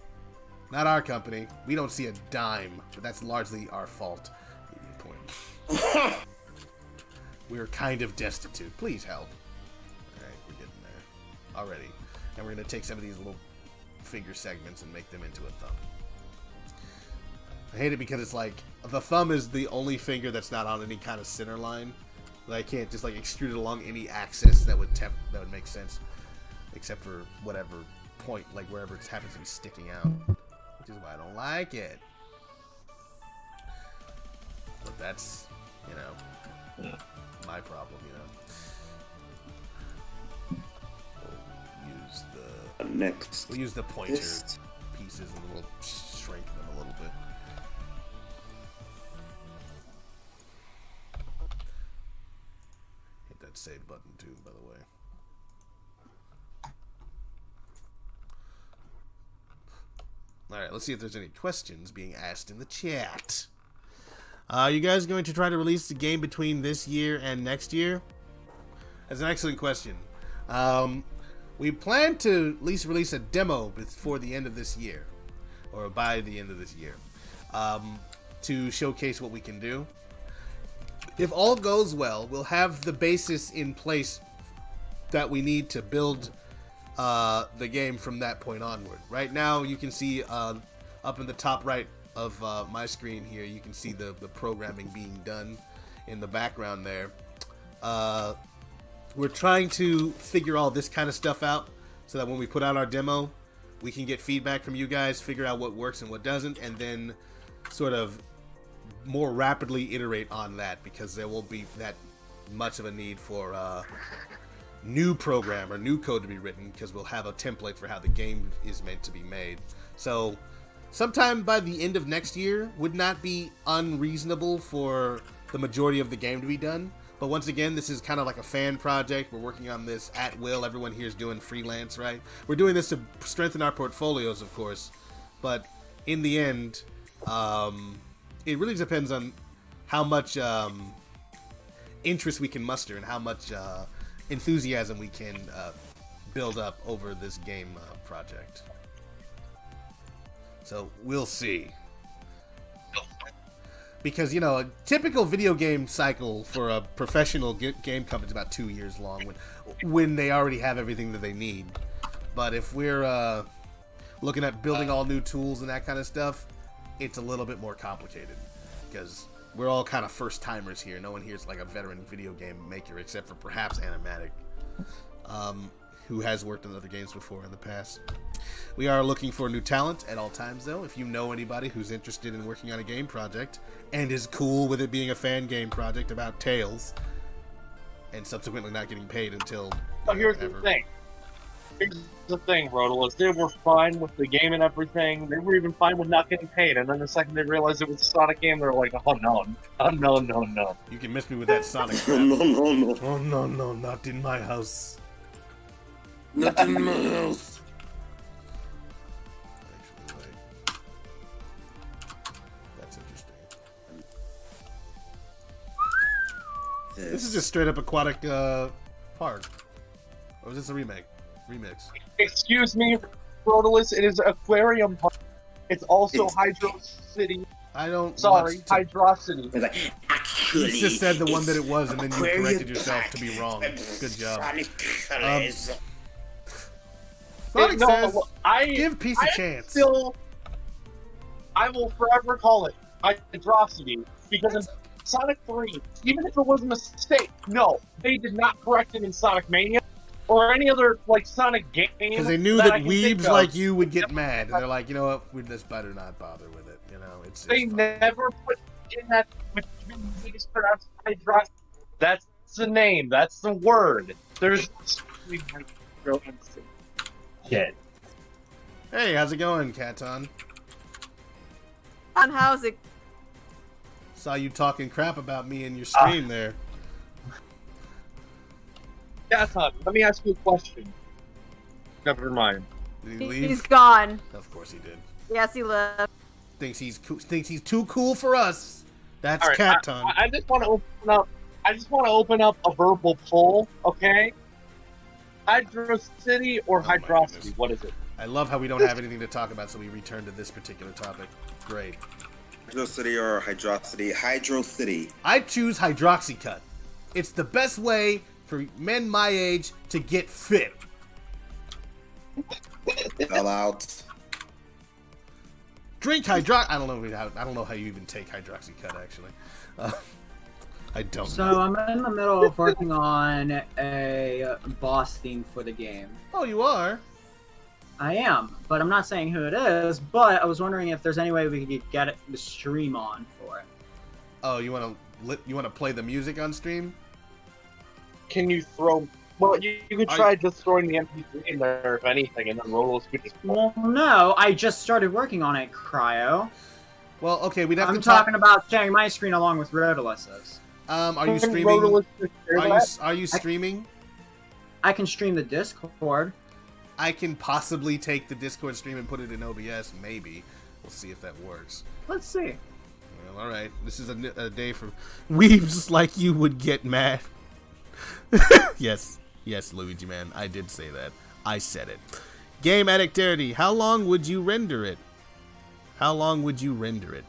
Not our company. We don't see a dime, but that's largely our fault. Point. We're kind of destitute. Please help. Alright, we're getting there. Already. And we're going to take some of these little figure segments and make them into a thumb. I hate it because it's like, the thumb is the only finger that's not on any kind of center line. That I can't just like extrude it along any axis that would make sense. Except for whatever point, like wherever it happens to be sticking out. Which is why I don't like it. But that's, you know, my problem, you know. We'll use the pointer pieces and we'll shrink them a little bit. Hit that save button too, by the way. Alright, let's see if there's any questions being asked in the chat. Are you guys going to try to release the game between this year and next year? That's an excellent question. We plan to at least release a demo before the end of this year, or by the end of this year, to showcase what we can do. If all goes well, we'll have the basis in place that we need to build the game from that point onward. Right now, you can see up in the top right of my screen here, you can see the programming being done in the background there. We're trying to figure all this kind of stuff out so that when we put out our demo, we can get feedback from you guys, figure out what works and what doesn't, and then sort of more rapidly iterate on that, because there won't be that much of a need for new program or new code to be written, because we'll have a template for how the game is meant to be made. So sometime by the end of next year would not be unreasonable for the majority of the game to be done. But once again, this is kind of like a fan project. We're working on this at will. Everyone here is doing freelance, right? We're doing this to strengthen our portfolios, of course. But in the end, it really depends on how much interest we can muster and how much enthusiasm we can build up over this game project. So we'll see. Because, you know, a typical video game cycle for a professional game company is about 2 years long when they already have everything that they need. But if we're looking at building all new tools and that kind of stuff, it's a little bit more complicated. Because we're all kind of first-timers here. No one here is like a veteran video game maker, except for perhaps Animatic, who has worked on other games before in the past. We are looking for new talent at all times, though. If you know anybody who's interested in working on a game project and is cool with it being a fan game project about Tales and subsequently not getting paid until here's the thing. Here's the thing, Rodolus. They were fine with the game and everything. They were even fine with not getting paid. And then the second they realized it was a Sonic game, they were like, oh no. You can miss me with that Sonic crap. No. Oh no, not in my house. Not in my house. This is just straight up Aquatic Park. Or is this a remix? Excuse me, Rodolus, it is Aquarium Park. It's also It's- Hydro City. I don't. Sorry, want to- Hydrocity. It's like actually. You just said the one that it was, and then you Aquarium corrected yourself to be wrong. Good job. Sonic colors. Sonic No, says, I give peace a chance. I will forever call it Hydrosity because in Sonic 3, even if it was a mistake, no, they did not correct it in Sonic Mania or any other like Sonic game. Because they knew I that can think weebs of. like you would get mad, and they're like, you know what, we just better not bother with it. You know, it's They fine. never put in that which is pronounced Hydrosity. That's the name. That's the word. There's kid. Hey, how's it going, Katon? On how's it? Saw you talking crap about me in your stream there. Katon, let me ask you a question. Never mind. Did he He's leave? gone. Of course he did. Yes, he left. Thinks he's too cool for us. That's All right, Katon. I just want to open up. I just want to open up a verbal poll, okay? Hydro City or my Hydrosity? goodness. What is it? I love how we don't have anything to talk about, so we return to this particular topic. Great. Hydro City or Hydrosity? Hydro City. I choose Hydroxycut. It's the best way for men my age to get fit. Fell out. Drink I don't know how you even take Hydroxycut actually. I don't So know. I'm in the middle of working on a boss theme for the game. Oh, you are? I am, but I'm not saying who it is. But I was wondering if there's any way we could get the stream on for it. Oh, you want to play the music on stream? Can you throw? Well, you could I- try just throwing the MP3 in there, if anything, and then Rolos could just. Well, no, I just started working on it, Cryo. Well, okay, we'd have I'm to talk. talking about sharing my screen along with Rodalus's. Are you Can streaming? Rolos just share that? Are you streaming? I can stream the Discord. I can possibly take the Discord stream and put it in OBS. Maybe. We'll see if that works. Let's see. Well, all right. This is a day for weebs like you would get mad. Yes, Luigi man, I did say that. I said it. Game Addict Dirty, how long would you render it? How long would you render it?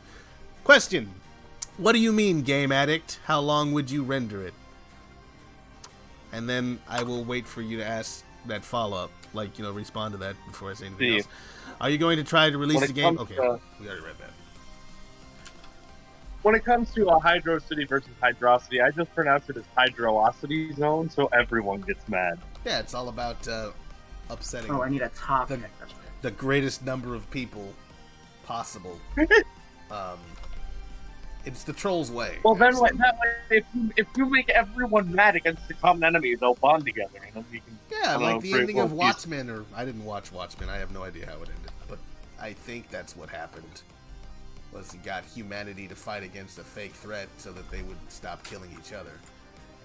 Question. What do you mean, Game Addict? How long would you render it? And then I will wait for you to ask that follow-up. Like, respond to that before I say anything See. else. Are you going to try to release When the it game? comes Okay, to- we already read that. When it comes to a Hydro City versus Hydrosity, I just pronounce it as Hydrosity Zone, so everyone gets mad. Yeah, it's all about upsetting Oh, I need a topic. the greatest number of people possible. It's the troll's way. Well, then that way, if you make everyone mad against the common enemy, they'll bond together, and then we can. Yeah, I don't like know, the create ending of world peace. Watchmen, or I didn't watch Watchmen. I have no idea how it ended, but I think that's what happened. Was he got humanity to fight against a fake threat so that they would stop killing each other.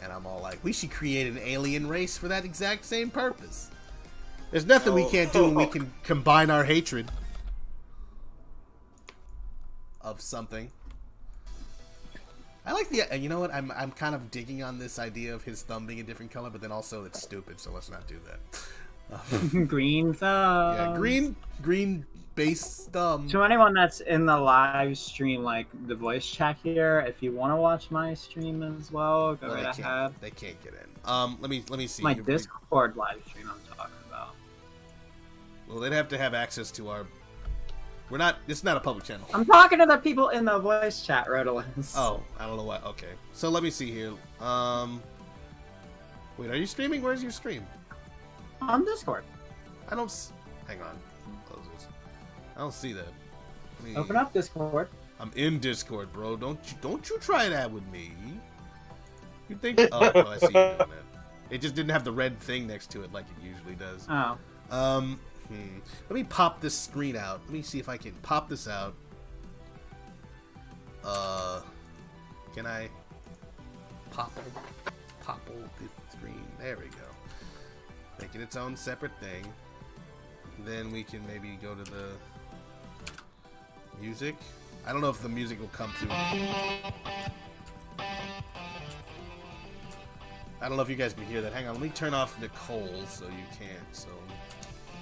And I'm all like, we should create an alien race for that exact same purpose. There's nothing we can't do when we can combine our hatred of something. I like the, you know what, I'm kind of digging on this idea of his thumb being a different color, but then also it's stupid, so let's not do that. Green thumb. Yeah, green base thumb. To anyone that's in the live stream, like the voice chat here, if you want to watch my stream as well, go right ahead. They can't get in. Let me see. My Discord live stream I'm talking about. Well, they'd have to have access to our. We're not. It's not a public channel. I'm talking to the people in the voice chat, Rodolins. Oh, I don't know why. Okay, so let me see here. Wait, are you streaming? Where's your stream? On Discord. I don't. Hang on. Close this. I don't see that. Let me- Open up Discord. I'm in Discord, bro. Don't you try that with me. You think? Oh, well, I see you doing that. It just didn't have the red thing next to it like it usually does. Oh. Let me pop this screen out. Let me see if I can pop this out. Can I popple this screen? There we go. Make it its own separate thing. Then we can maybe go to the music. I don't know if the music will come through. I don't know if you guys can hear that. Hang on, let me turn off Nicole so you can't. So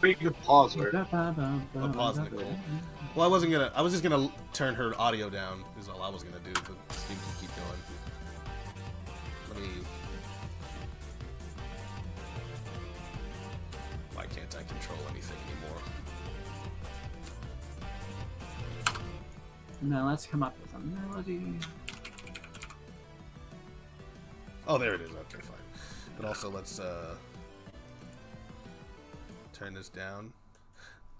We can pause her. I'll pause Nicole. Well, I was just gonna turn her audio down. Is all I was gonna do. But you can keep going. Let me. Why can't I control anything anymore? Now let's come up with a melody. Oh, there it is. Okay, fine. But also, let's turn this down.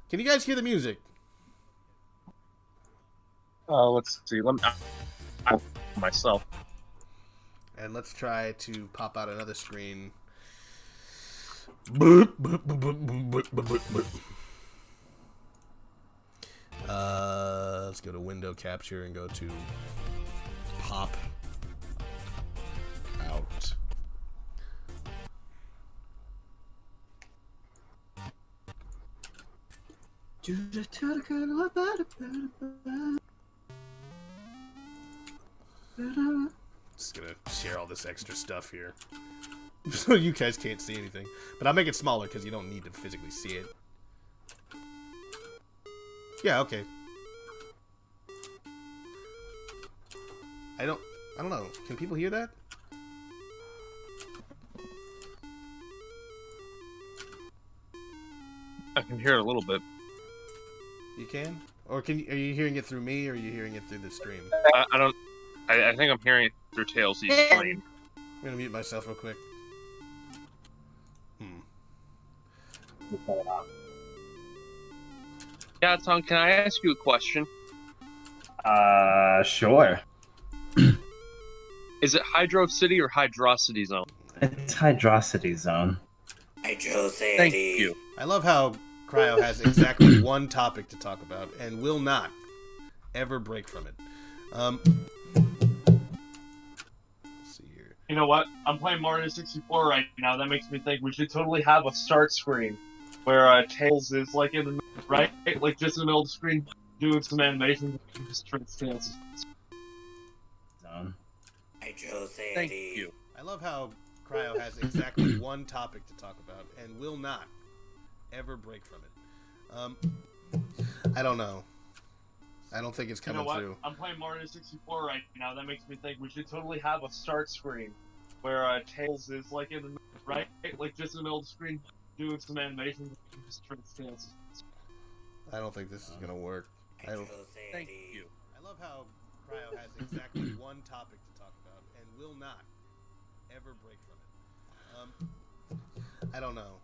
Can you guys hear the music? Let's see. Let me myself. And let's try to pop out another screen. Let's go to window capture and go to pop out. Just gonna share all this extra stuff here. So you guys can't see anything. But I'll make it smaller because you don't need to physically see it. Yeah, okay. I don't know. Can people hear that? I can hear it a little bit. You can? Or are you hearing it through me, or are you hearing it through the stream? I don't. I think I'm hearing it through Tailsy's screen. I'm gonna mute myself real quick. Yeah, Tom, can I ask you a question? Sure. Is it Hydro City or Hydrocity Zone? It's Hydrocity Zone. Hydrocity. Thank you. I love how Cryo has exactly one topic to talk about and will not ever break from it. Let's see here. You know what? I'm playing Mario 64 right now. That makes me think we should totally have a start screen where Tails is like in the middle, right? Like just in the middle of the screen doing some animations. Just Tails. Zone. Hydrocity. Thank you. I love how Cryo has exactly one topic to talk about and will not ever break from it. I don't know. I don't think it's coming through. I'm playing Mario 64 right now. That makes me think we should totally have a start screen where Tails is like in the middle, right? Like just in the middle of the screen doing some animations. Just Tails. I don't think this is gonna work. I don't. Thank you. I love how Cryo has exactly one topic to talk about and will not ever break from it. I don't know.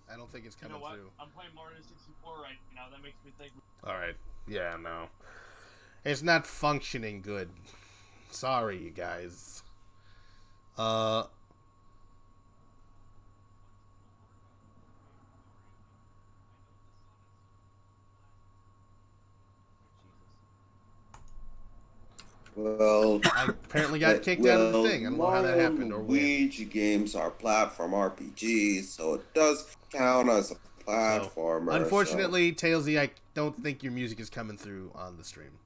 I don't think it's You coming know what? through. I'm playing Mario 64 right now. That makes me think. Alright. Yeah, no. It's not functioning good. Sorry, you guys. Well, I apparently got kicked out of the thing. I don't know how that happened or when. Luigi games are platform RPGs, so it does count as a platformer. Unfortunately, Tailsy, I don't think your music is coming through on the stream.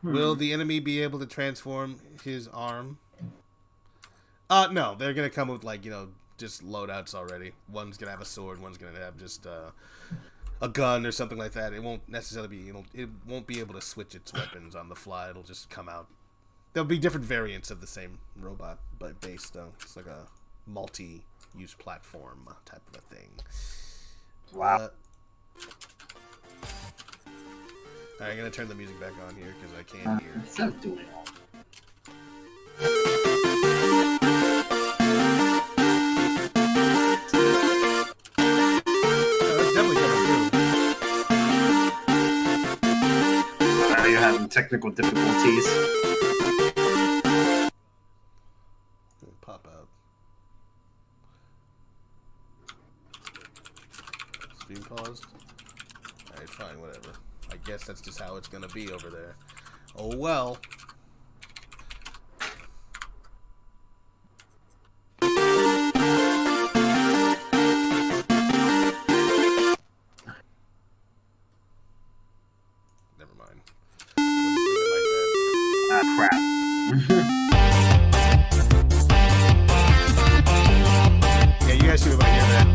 Will the enemy be able to transform his arm? No, they're gonna come with just loadouts already. One's gonna have a sword, one's gonna have just a gun or something like that. It won't necessarily be, it won't be able to switch its weapons on the fly. It'll just come out. There'll be different variants of the same robot, but based though. It's like a multi-use platform type of a thing. Wow. Alright, I'm gonna turn the music back on here because I can't hear. It's not doing it. It's definitely coming through. Now you're having technical difficulties. Pop out. Stream paused. Alright, fine, whatever. I guess that's just how it's gonna be over there. Oh well. Never mind. Ah, crap. Yeah, you guys should be able to hear that.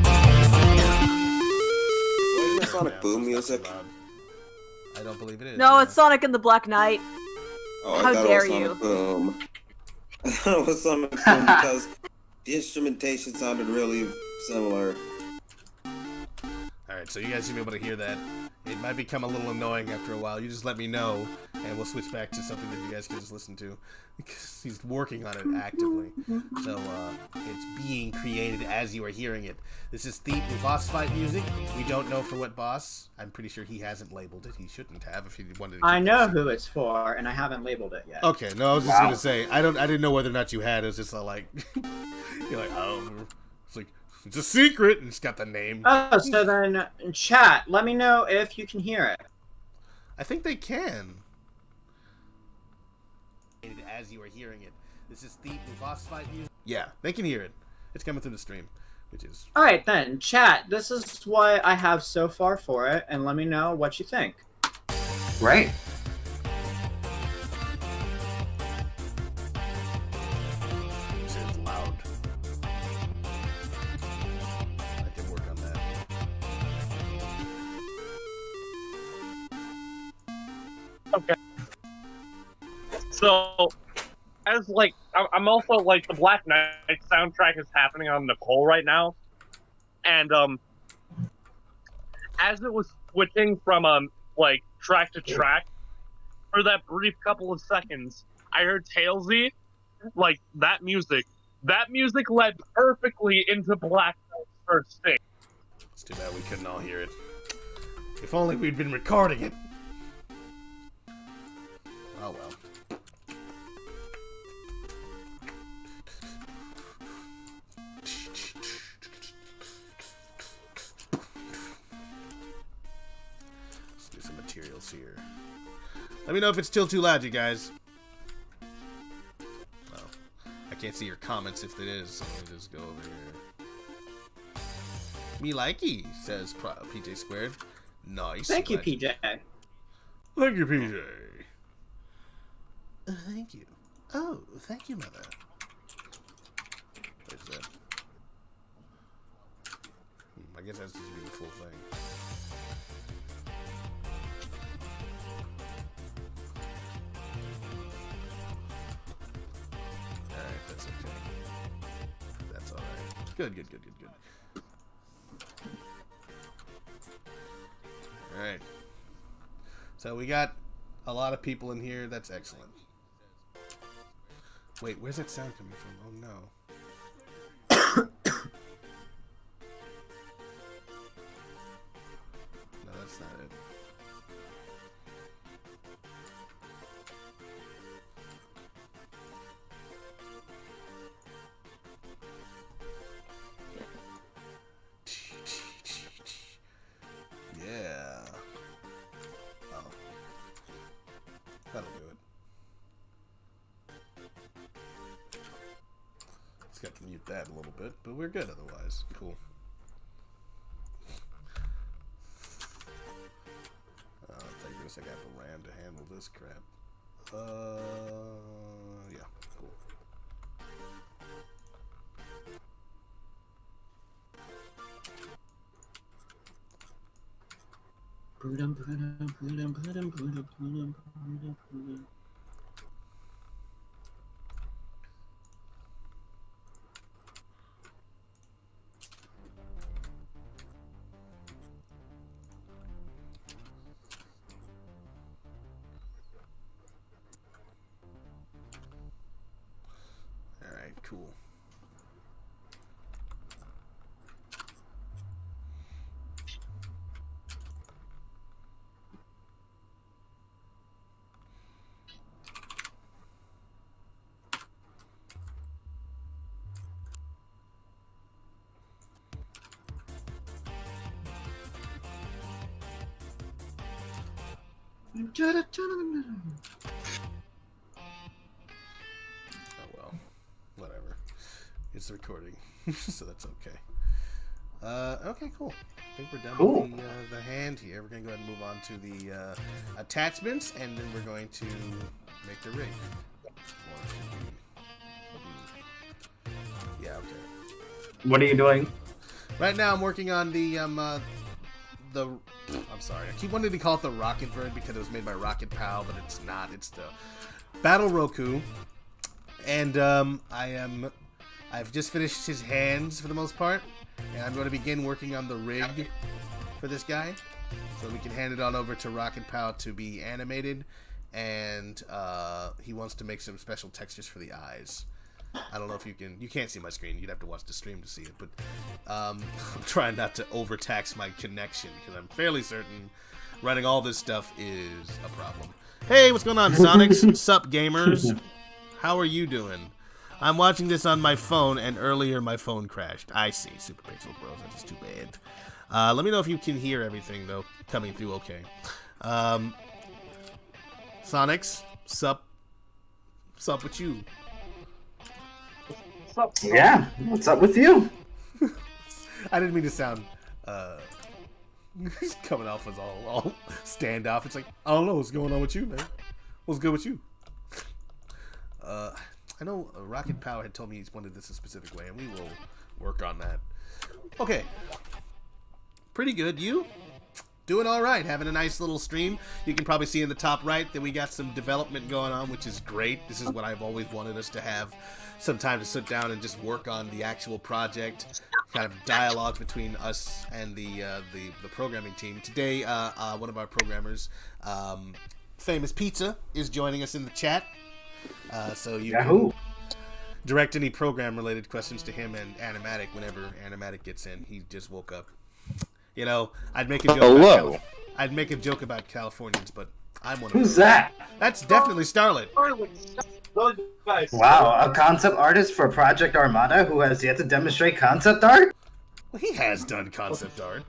Sonic Boom music. I don't believe it is. No, it's Sonic and the Black Knight. Oh, How I thought dare it was you. Sonic Boom. I thought it was Sonic Boom because the instrumentation sounded really similar. Alright, so you guys should be able to hear that. It might become a little annoying after a while. You just let me know, and we'll switch back to something that you guys can just listen to. Because he's working on it actively. So, it's being created as you are hearing it. This is the boss fight music. We don't know for what boss. I'm pretty sure he hasn't labeled it. He shouldn't have if he wanted to. I know who it's for, and I haven't labeled it yet. Okay, no, I was just gonna say I didn't know whether or not you had. It was just like you're like, oh, it's like it's a secret, and it's got the name. Oh, so then, chat, let me know if you can hear it. I think they can. As you are hearing it, this is the boss fight music. Yeah, they can hear it. It's coming through the stream, which is All right, then, chat, this is what I have so far for it, and let me know what you think. Right. this is loud. I can work on that. So, as like, I'm also like the Black Knight soundtrack is happening on Nicole right now, and as it was switching from like track to track, for that brief couple of seconds, I heard Tailsy, like that music led perfectly into Black Knight's first stage. It's too bad we couldn't all hear it. If only we'd been recording it. Oh well. Let's do some materials here. Let me know if it's still too loud, you guys. Oh, I can't see your comments if it is, so let me just go over here. Me likey, says PJ Squared. Nice. Thank you, Glad PJ. Thank you, PJ. Thank you. Oh, thank you, mother. Where's that? I guess that's just be the full thing. Alright, that's okay. That's alright. Good. Alright. So we got a lot of people in here. That's excellent. Wait, where's that sound coming from? Oh no. No, that's not it. Yeah. Oh. That'll do it. Just got to mute that a little bit, but we're good otherwise. Cool. Thank goodness I got the RAM to handle this crap. Yeah, cool. Alright, cool. Oh well, whatever. It's recording, so that's okay. Okay, cool. I think we're done with the hand here. We're gonna go ahead and move on to the attachments, and then we're going to make the rig. Yeah, okay. What are you doing? Right now, I'm working on the the I'm sorry. I keep wanting to call it the Rocket Bird because it was made by Rocket Pal, but it's not. It's the Battle Roku. And I've just finished his hands for the most part, and I'm going to begin working on the rig for this guy, so we can hand it on over to Rocket Pal to be animated. And he wants to make some special textures for the eyes. I don't know if you can't see my screen. You'd have to watch the stream to see it, but I'm trying not to overtax my connection because I'm fairly certain running all this stuff is a problem. Hey, what's going on, Sonics? Sup, gamers? How are you doing? I'm watching this on my phone, and earlier my phone crashed. I see, Super Pixel Bros. That's just too bad. Let me know if you can hear everything, though, coming through okay. Sonics, sup with you? Yeah, what's up with you? I didn't mean to sound coming off as all standoff. It's like, I don't know what's going on with you, man. What's good with you? I know Rocket Power had told me he's wanted this a specific way, and we will work on that. Okay. Pretty good. You? Doing all right. Having a nice little stream. You can probably see in the top right that we got some development going on, which is great. This is what I've always wanted us to have. Some time to sit down and just work on the actual project. Kind of dialogue between us and the programming team. Today, one of our programmers, Famous Pizza, is joining us in the chat. So you can direct any program-related questions to him and Animatic whenever Animatic gets in. He just woke up. You know, I'd make a joke about Californians, but I'm one of them. Who's that? That's definitely Starlet. Wow, a concept artist for Project Armada who has yet to demonstrate concept art? Well, he has done concept art.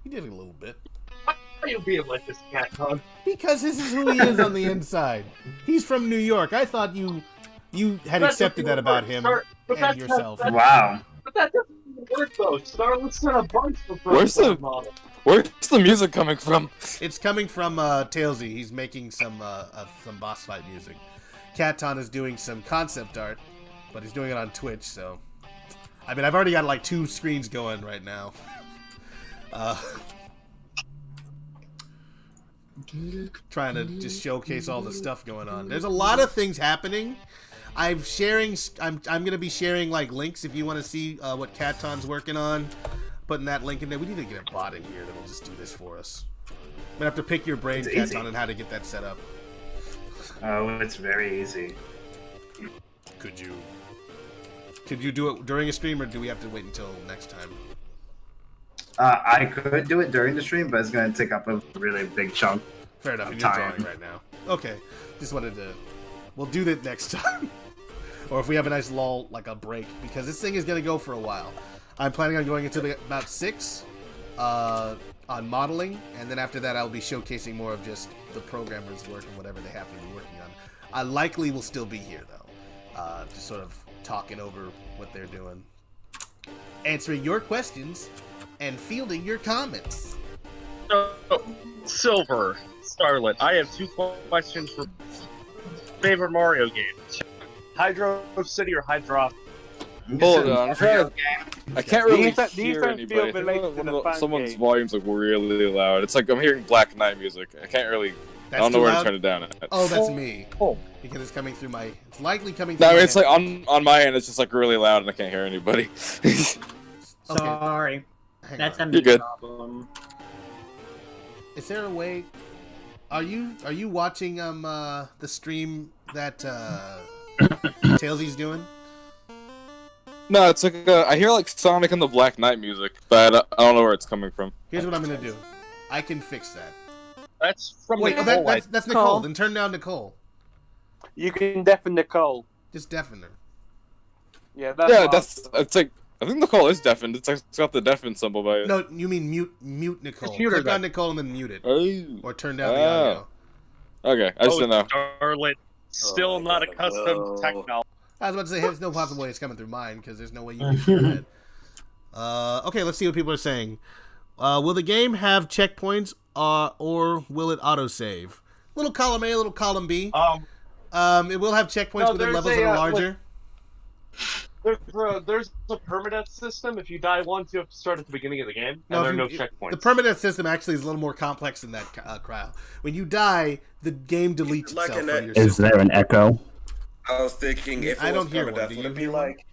He did a little bit. Why are you being like this, Cat Con? Because this is who he is on the inside. He's from New York. I thought you had accepted that about him and yourself. Wow. But that doesn't work, though. Starlet's in a bunch of Where's the music coming from? It's coming from Tailsy. He's making some boss fight music. Katon is doing some concept art, but he's doing it on Twitch, so... I mean, I've already got like 2 screens going right now. Trying to just showcase all the stuff going on. There's a lot of things happening. I'm gonna be sharing like links if you want to see what Katon's working on. Putting that link in there. We need to get a bot in here that'll just do this for us. I'm gonna have to pick your brain, Katon, on how to get that set up. Oh, it's very easy. Could you do it during a stream, or do we have to wait until next time? I could do it during the stream, but it's going to take up a really big chunk. Fair enough. of You're time. drawing right now. Okay. Just wanted to... We'll do that next time. Or if we have a nice lull, like a break, because this thing is going to go for a while. I'm planning on going until about 6 on modeling, and then after that I'll be showcasing more of just the programmers' work and whatever they happen to be working on. I likely will still be here, though. Just sort of talking over what they're doing. Answering your questions and fielding your comments. Silver, Starlet, I have 2 questions for favorite Mario games. Hydro City or Hydro? Hold on, I can't really These hear don't anybody. feel I think related to the fan someone's game. volume's like really loud. It's like I'm hearing Black Knight music. I can't really. I don't know too where loud? to turn it down at. Oh, that's me. Because it's coming through my... It's likely coming through No, my it's like head. on my end. It's just like really loud, and I can't hear anybody. Sorry. Hang That's on. a You're good. problem. Is there a way... Are you watching the stream that Tailsy's doing? No, it's like I hear like Sonic and the Black Knight music, but I don't know where it's coming from. Here's what I'm gonna do. I can fix that. That's from Wait, Nicole. that's Nicole. Then turn down Nicole. You can deafen Nicole. Just deafen her. Yeah, that's Yeah, what it's like I think the call is deafened. It's got the deafen symbol by it. No, you mean mute Nicole. Just mute her Click then. on Nicole and then mute it. Oh. Or turn down the audio. Okay, I just didn't know. Starlet, still not accustomed to technology. I was about to say, there's no possible way it's coming through mine, because there's no way you can hear that. Okay, let's see what people are saying. Will the game have checkpoints, or will it autosave? Little column A, little column B. It will have checkpoints, but the levels that are larger. there's a permadeath system. If you die once, you have to start at the beginning of the game, No, and there are if no you- checkpoints. The permadeath system actually is a little more complex than that, Cryo. When you die, the game deletes Like itself an from your e- system. Is there an echo? I was thinking if I it was don't hear one. permadeath, Do would you it be hear one? like?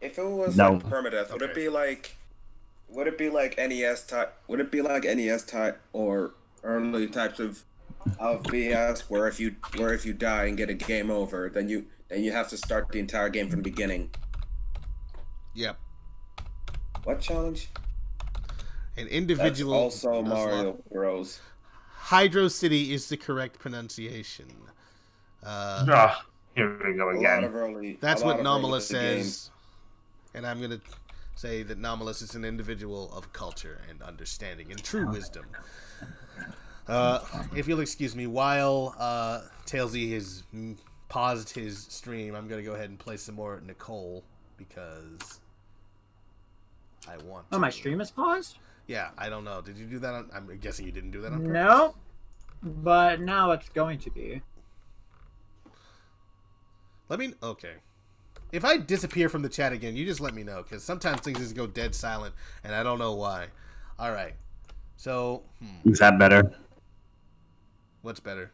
If it was No. like permadeath, would it be like? Would it be like NES type? Would it be like NES type or early types of BS where if you die and get a game over, then you have to start the entire game from the beginning? Yep. What challenge? An That's individual. also Nuzlocke. Mario Bros. Hydro City is the correct pronunciation. Here we go A lot again. of early. That's a lot what of Nomalus early games. says. And I'm going to say that Nomalus is an individual of culture and understanding and true wisdom. If you'll excuse me, while Tailsy has paused his stream, I'm going to go ahead and play some more Nicole because I want to. Oh, my stream is paused? Yeah, I don't know. Did you do that on... I'm guessing you didn't do that on purpose. No. But now it's going to be. Let me... Okay. If I disappear from the chat again, you just let me know, because sometimes things just go dead silent, and I don't know why. All right. So, Is that better? what's better?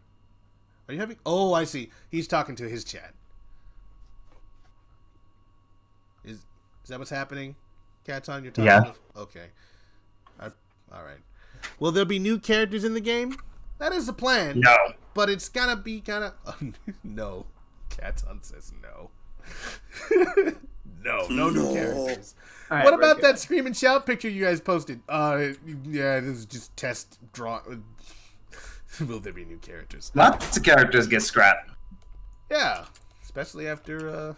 Are you having... Oh, I see. He's talking to his chat. Is that what's happening? Katon, you're talking Yeah. to... Okay. All right. Will there be new characters in the game? That is the plan. No. But it's gonna be kind of... no. Katon says no. no new characters. All right, What we're about good. that scream and shout picture you guys posted? Yeah, this is just test draw. Will there be new characters? Lots of characters get scrapped. Yeah, especially after.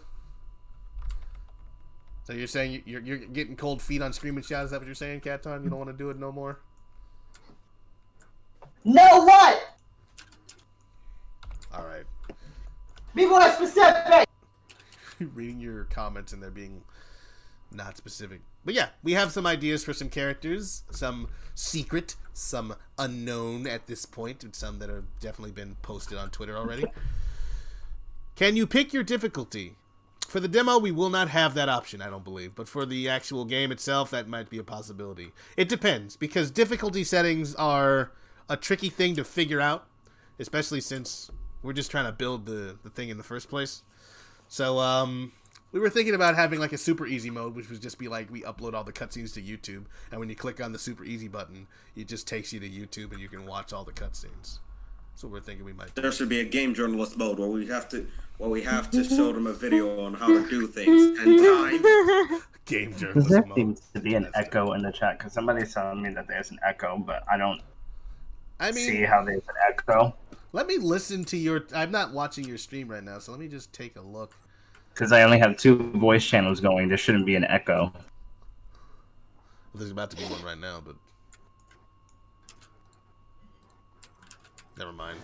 So you're saying you're getting cold feet on scream and shout? Is that what you're saying, Katon? You don't want to do it no more? No, what? All right. Be more specific. Reading your comments and they're being not specific. But yeah, we have some ideas for some characters, some secret, some unknown at this point, and some that have definitely been posted on Twitter already. Can you pick your difficulty? For the demo, we will not have that option, I don't believe. But for the actual game itself, that might be a possibility. It depends, because difficulty settings are a tricky thing to figure out, especially since we're just trying to build the thing in the first place. So, we were thinking about having like a super easy mode, which would just be like we upload all the cutscenes to YouTube, and when you click on the super easy button, it just takes you to YouTube and you can watch all the cutscenes. That's what we're thinking we might do. There should be a game journalist mode where we have to show them a video on how to do things 10 times. Game There journalist mode. seems to be an echo in the chat because somebody's telling me that there's an echo, but I don't see how there's an echo. Let me listen to your... I'm not watching your stream right now, so let me just take a look. Because I only have 2 voice channels going, there shouldn't be an echo. Well, there's about to be one right now, but... Never mind.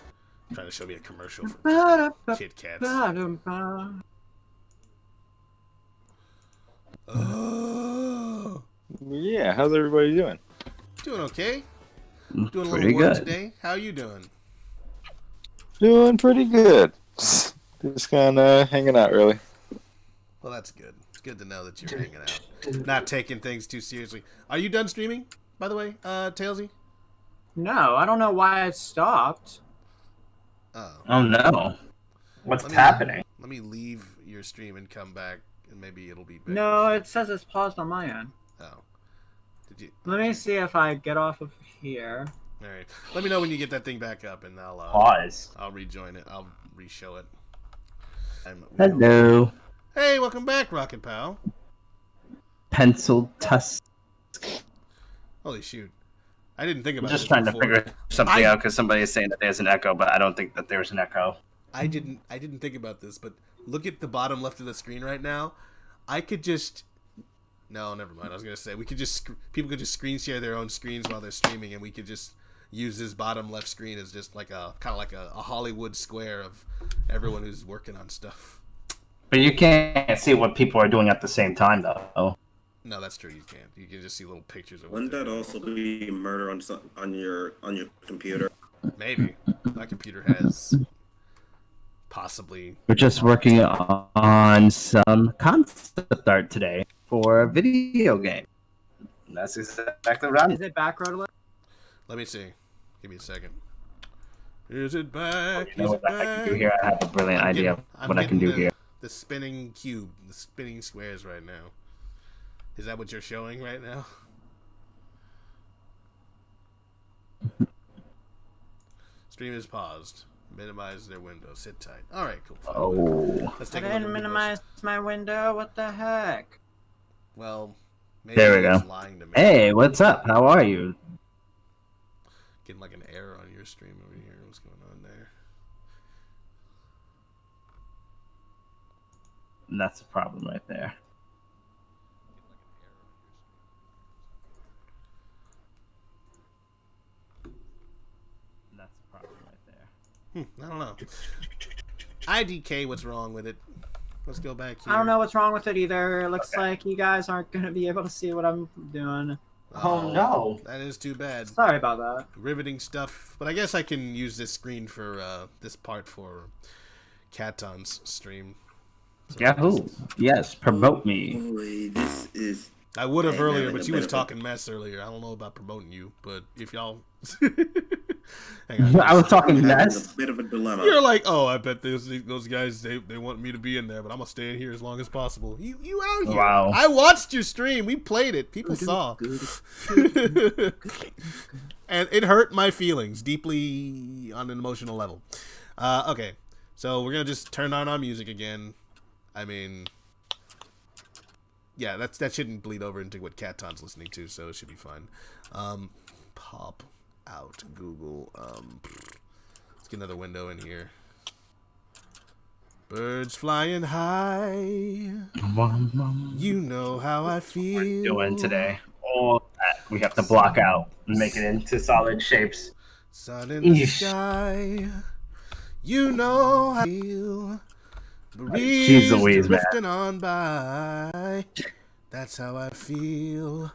Trying to show me a commercial for Kit Kats. Oh, Yeah, how's everybody doing? doing okay. Doing a Pretty little work good. today. How are you doing? Doing pretty good. Just kind of hanging out, really. Well, that's good. It's good to know that you're hanging out, not taking things too seriously. Are you done streaming, by the way, Tailsy? No, I don't know why it stopped. Oh no. What's Let me- happening? Let me leave your stream and come back, and maybe it'll be better. No, it says it's paused on my end. Oh. Did you? Let me see if I get off of here. All right. Let me know when you get that thing back up, and I'll Pause. I'll rejoin it. I'll re-show it. Hello. Hey, welcome back, Rocket Pal. Pencil tusk. Holy shoot! I didn't think I'm about. just this trying to before. figure something out because somebody is saying that there's an echo, but I don't think that there's an echo. I didn't think about this, but look at the bottom left of the screen right now. I could just. No, never mind. I was gonna say we could just people could just screen share their own screens while they're streaming, and we could just use this bottom left screen as just like a kind of like a Hollywood square of everyone who's working on stuff. But you can't see what people are doing at the same time, though. No, that's true. You can't. You can just see little pictures of. Wouldn't that also be murder on your computer? Maybe my computer has possibly. We're just working on some concept art today for a video game. That's exactly right. Is it back, Rotola? Let me see. Give me a second. Is it back? You know Is what it back? I can do here? I have a brilliant idea of what I can do here. The spinning cube, the spinning squares right now. Is that what you're showing right now? Stream is paused. Minimize their window. Sit tight. All right, cool. Fine. Oh. Let's I take a look didn't at minimize my window. What the heck? Well, maybe there we go. Lying to me. Hey, what's up? How are you? Getting like an error on your stream over here. What's going on there? And that's the problem right there. That's the problem right there. I don't know. IDK, what's wrong with it? Let's go back here. I don't know what's wrong with it either. It looks like you guys aren't going to be able to see what I'm doing. Oh, no. That is too bad. Sorry about that. Riveting stuff. But I guess I can use this screen for, this part for Katon's stream. So Yahoo! Yes, promote me. Boy, this is. I would have Hey, earlier, having but a you was bit of a- talking mess earlier. I don't know about promoting you, but if y'all... Hang on. I was talking Having mess. a bit of a dilemma. You're like, oh, I bet those guys, they want me to be in there, but I'm going to stay in here as long as possible. You out here. Wow. I watched your stream. We played it. People saw. And it hurt my feelings deeply on an emotional level. Okay, so we're going to just turn on our music again. I mean... Yeah, that shouldn't bleed over into what Katon's listening to, so it should be fine. Pop out Google. Let's get another window in here. Birds flying high. You know how I feel. What we're doing today. All that we have to block out and make it into solid shapes. Sun in the sky. You know how I feel. Jeez Louise, man. Drifting on by. That's how I feel.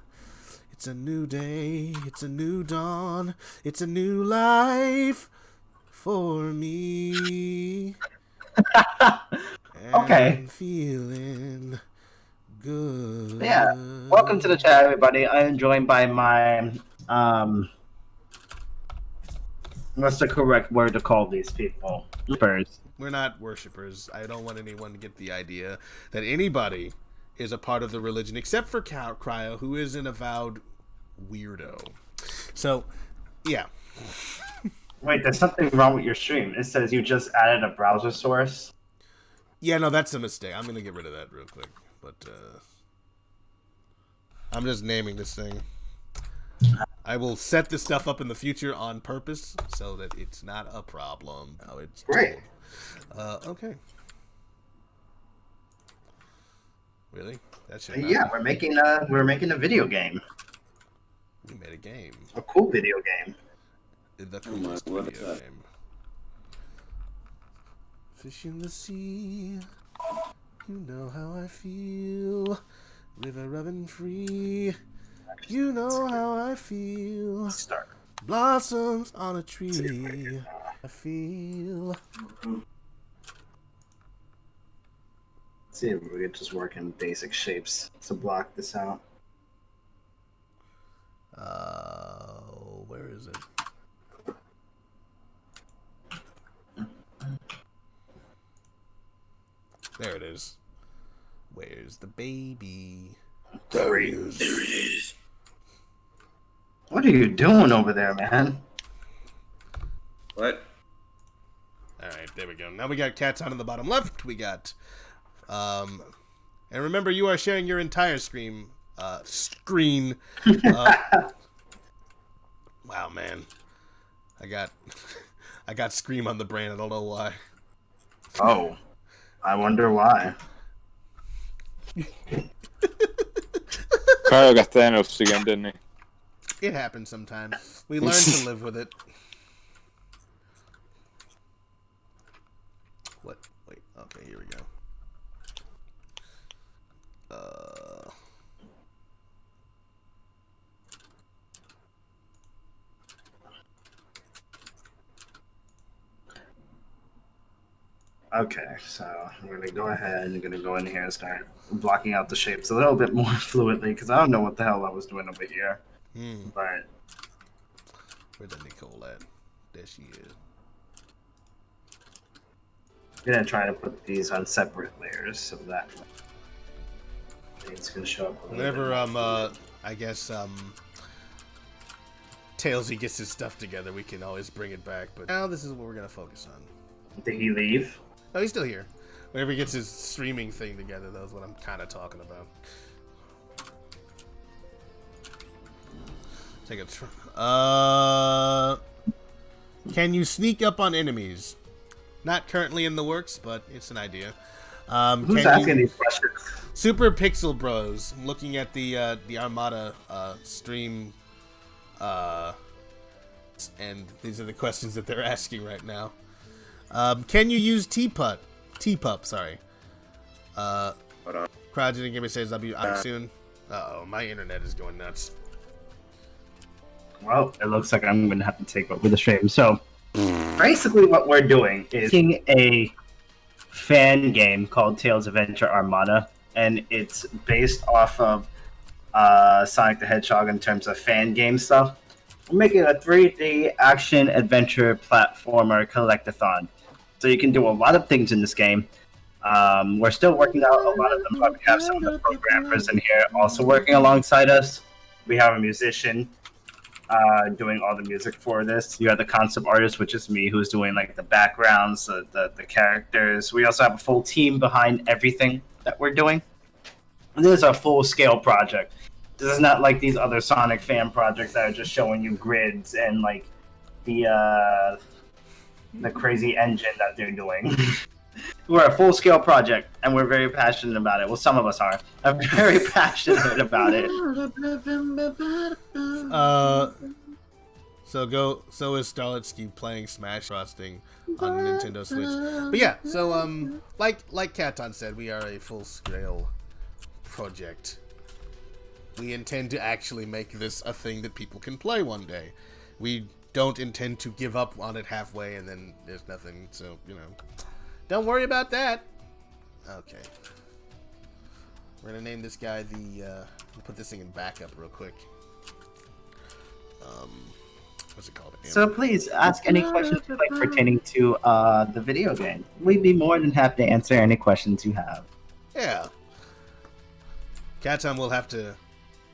It's a new day. It's a new dawn. It's a new life for me. Okay. I'm feeling good. Yeah. Welcome to the chat, everybody. I am joined by my what's the correct word to call these people? Worshippers. We're not worshippers. I don't want anyone to get the idea that anybody is a part of the religion except for Cryo, who is an avowed weirdo. So, yeah. Wait, there's something wrong with your stream. It says you just added a browser source. Yeah, no, that's a mistake. I'm going to get rid of that real quick. But, I'm just naming this thing. I will set this stuff up in the future on purpose so that it's not a problem. How it's Great. Okay. Really? That should not Yeah, be- we're making a video game. We made a game. A cool video game. The coolest video game. Fish in the sea. You know how I feel. River running free. You know how I feel. Start. Blossoms on a tree. I feel. Let's see if we could just work in basic shapes to block this out. Where is it? There it is. Where's the baby? There he is. There it is. What are you doing over there, man? What? Alright, there we go. Now we got cats on the bottom left. We got, and remember, you are sharing your entire screen. Wow, man. I got Scream on the brain. I don't know why. Oh, I wonder why. Kyle got Thanos again, didn't he? It happens sometimes. We learn to live with it. What? Wait. Okay, here we go. Okay, so I'm gonna go ahead and gonna go in here and start blocking out the shapes a little bit more fluidly because I don't know what the hell I was doing over here. But where's the Nicole at? There she is. I'm gonna try to put these on separate layers so that it's gonna show up. Whenever I guess Tailsy gets his stuff together, we can always bring it back. But now this is what we're gonna focus on. Did he leave? No, he's still here. Whenever he gets his streaming thing together, that's what I'm kind of talking about. Take a can you sneak up on enemies? Not currently in the works, but it's an idea. Who's asking these questions? Super Pixel Bros. I'm looking at the Armada stream, and these are the questions that they're asking right now. Can you use T-Pup, sorry. Cryogenic Gamer says I'll be out soon. Uh-oh, my internet is going nuts. Well, it looks like I'm going to have to take over the stream. So, basically what we're doing is making a fan game called Tales of Adventure Armada, and it's based off of Sonic the Hedgehog in terms of fan game stuff. We're making a 3D action adventure platformer collectathon. So you can do a lot of things in this game. We're still working out a lot of them, but we have some of the programmers in here also working alongside us. We have a musician doing all the music for this. You have the concept artist, which is me, who's doing like the backgrounds, the characters. We also have a full team behind everything that we're doing. And this is a full-scale project. This is not like these other Sonic fan projects that are just showing you grids and like the crazy engine that they're doing. We're a full-scale project, and we're very passionate about it. Well, some of us are. I'm very passionate about it. So is Starletsky playing Smash Frosting on Nintendo Switch. But yeah, so like Katon said, we are a full-scale project. We intend to actually make this a thing that people can play one day. We don't intend to give up on it halfway and then there's nothing, so, you know. Don't worry about that. Okay. We're gonna name this guy the, we'll put this thing in backup real quick. What's it called? So please ask any questions you like pertaining to the video game. We'd be more than happy to answer any questions you have. Yeah. Katon will have to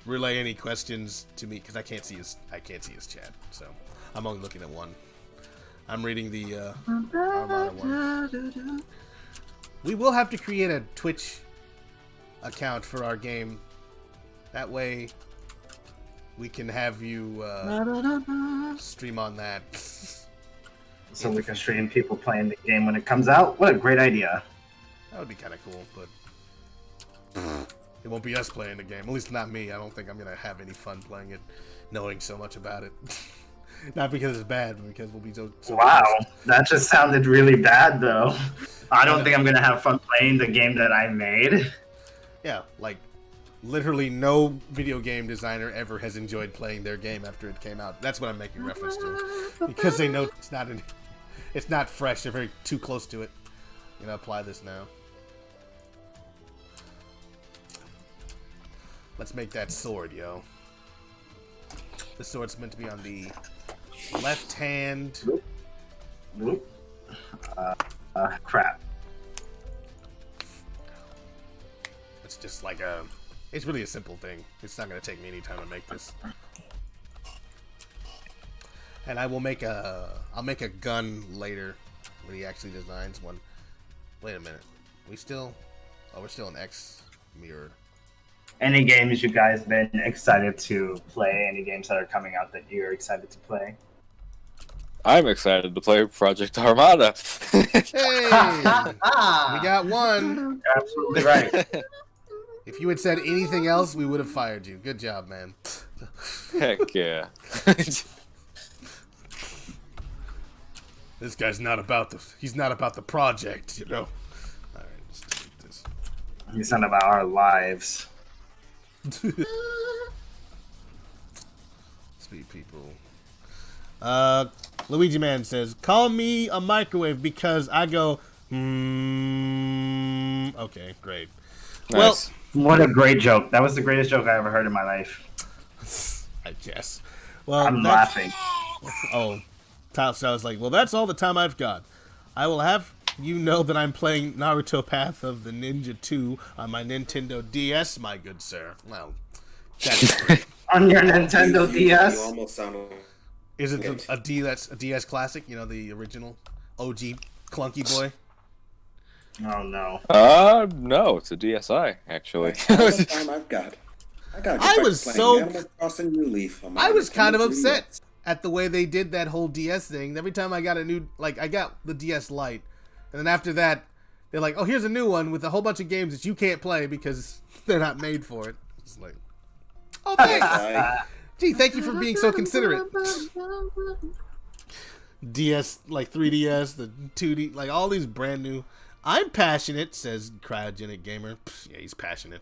relay any questions to me because I can't see his chat, so I'm only looking at one. I'm reading the Armada one. We will have to create a Twitch account for our game. That way we can have you stream on that. So we can stream people playing the game when it comes out? What a great idea. That would be kind of cool, but it won't be us playing the game. At least not me. I don't think I'm going to have any fun playing it, knowing so much about it. Not because it's bad, but because we'll be so wow, that just sounded really bad, though. I don't think I'm going to have fun playing the game that I made. Yeah, like, literally no video game designer ever has enjoyed playing their game after it came out. That's what I'm making reference to. Because they know it's not fresh. They're very too close to it. I'm going to apply this now. Let's make that sword, yo. The sword's meant to be on the left hand. Whoop. Crap. It's just like it's really a simple thing. It's not going to take me any time to make this. And I'll make a gun later when he actually designs one. Wait a minute. We're still in X mirror. Any games you guys been excited to play? Any games that are coming out that you're excited to play? I'm excited to play Project Armada. Hey! We got one. Absolutely right. If you had said anything else, we would have fired you. Good job, man. Heck yeah. This guy's not about he's not about the project, you know? Alright, let's delete this. He's not about our lives. Sweet people. Luigi Man says, call me a microwave because I go Okay, great. Nice. What a great joke. That was the greatest joke I ever heard in my life. I guess. Well, I'm laughing. Oh, so I was like, well, that's all the time I've got. I will have you know that I'm playing Naruto Path of the Ninja 2 on my Nintendo DS, my good sir. Well, that's great. On your Nintendo DS? You almost sound. Is it a DS classic? You know, the original OG clunky boy. Oh no. No, it's a DSi actually. All the time I've got. I was so. Animal Crossing New Leaf on my I was kind of Nintendo upset 3DS. at the way they did that whole DS thing. Every time I got a new, like, I got the DS Lite, and then after that, they're like, "Oh, here's a new one with a whole bunch of games that you can't play because they're not made for it." It's like, oh, thanks. Gee, thank you for being so considerate. DS, like 3DS, the 2D, like all these brand new. I'm passionate, says Cryogenic Gamer. Pfft, yeah, he's passionate.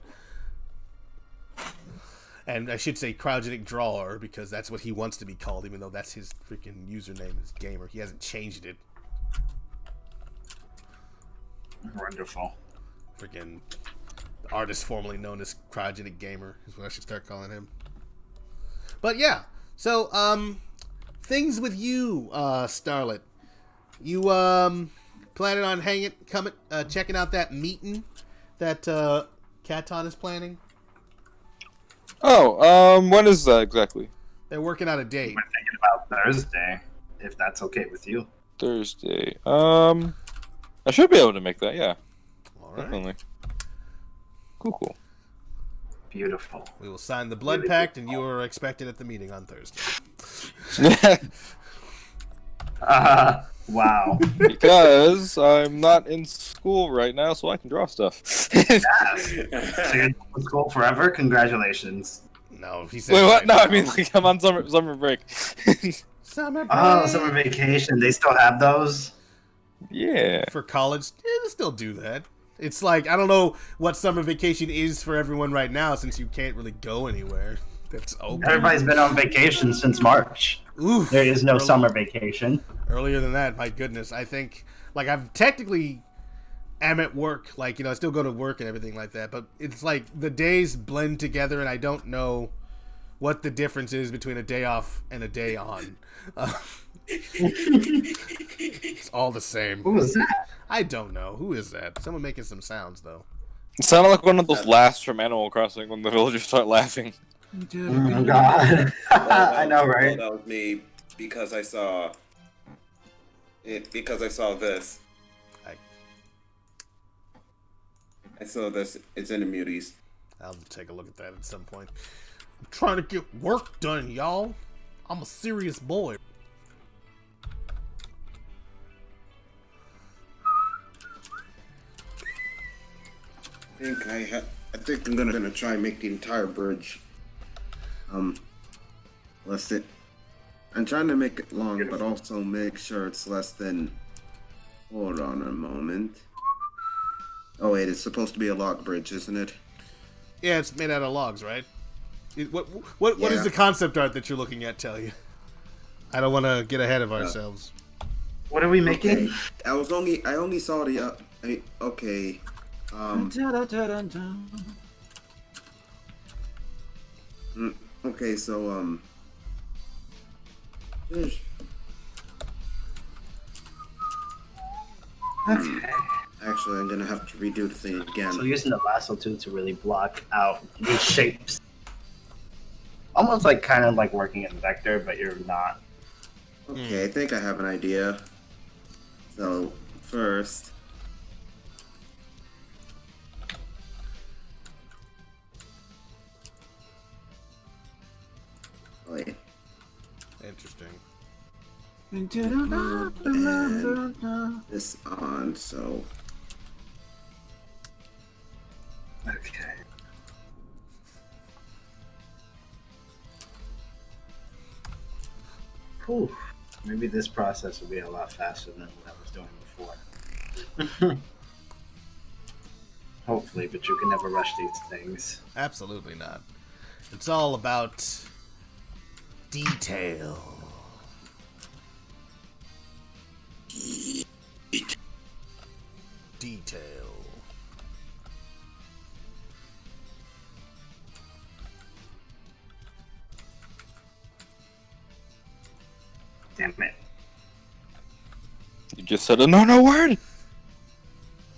And I should say Cryogenic Drawer because that's what he wants to be called, even though that's his freaking username is Gamer. He hasn't changed it. Wonderful. Freaking artist formerly known as Cryogenic Gamer is what I should start calling him. But yeah, so things with you, Starlet. You planning on checking out that meeting that Katon is planning? Oh, when is that exactly? They're working out a date. We're thinking about Thursday, if that's okay with you. Thursday. I should be able to make that. Yeah. All right. Definitely. Cool. Beautiful. We will sign the blood pact, and you are expected at the meeting on Thursday. Wow. Because I'm not in school right now, so I can draw stuff. Yes. So you're in school forever? Congratulations. No, he said. Wait, what? No, I mean, like, I'm on summer break. Summer break. Oh, summer vacation. They still have those? Yeah. For college, they still do that. It's like, I don't know what summer vacation is for everyone right now since you can't really go anywhere. That's open. Everybody's been on vacation since March. Oof, there is no summer vacation. Earlier than that, my goodness. I think, like, I've technically am at work. Like, you know, I still go to work and everything like that. But it's like the days blend together and I don't know what the difference is between a day off and a day on. It's all the same. Who was that? I don't know. Who is that? Someone making some sounds, though. It sounded like one of those laughs from Animal Crossing when the villagers start laughing. Oh, God. I know, right? That was me because I saw it. Because I saw this. I saw this. It's in the muties. I'll take a look at that at some point. I'm trying to get work done, y'all. I'm a serious boy. I think I'm gonna try and make the entire bridge. Less it. I'm trying to make it long, but also make sure it's less than. Hold on a moment. Oh wait, it's supposed to be a log bridge, isn't it? Yeah, it's made out of logs, right? What does the concept art that you're looking at tell you? I don't want to get ahead of ourselves. What are we making? Okay. I only saw the. Okay. Okay, so Okay. Actually, I'm gonna have to redo the thing again. So using the lasso tool to really block out these shapes. Almost like kind of like working in vector, but you're not. Okay, I think I have an idea. So first, wait. Interesting. And this on, so Okay. Whew. Maybe this process will be a lot faster than what I was doing before. Hopefully, but you can never rush these things. Absolutely not. It's all about detail. detail. Damn it. You just said a no word.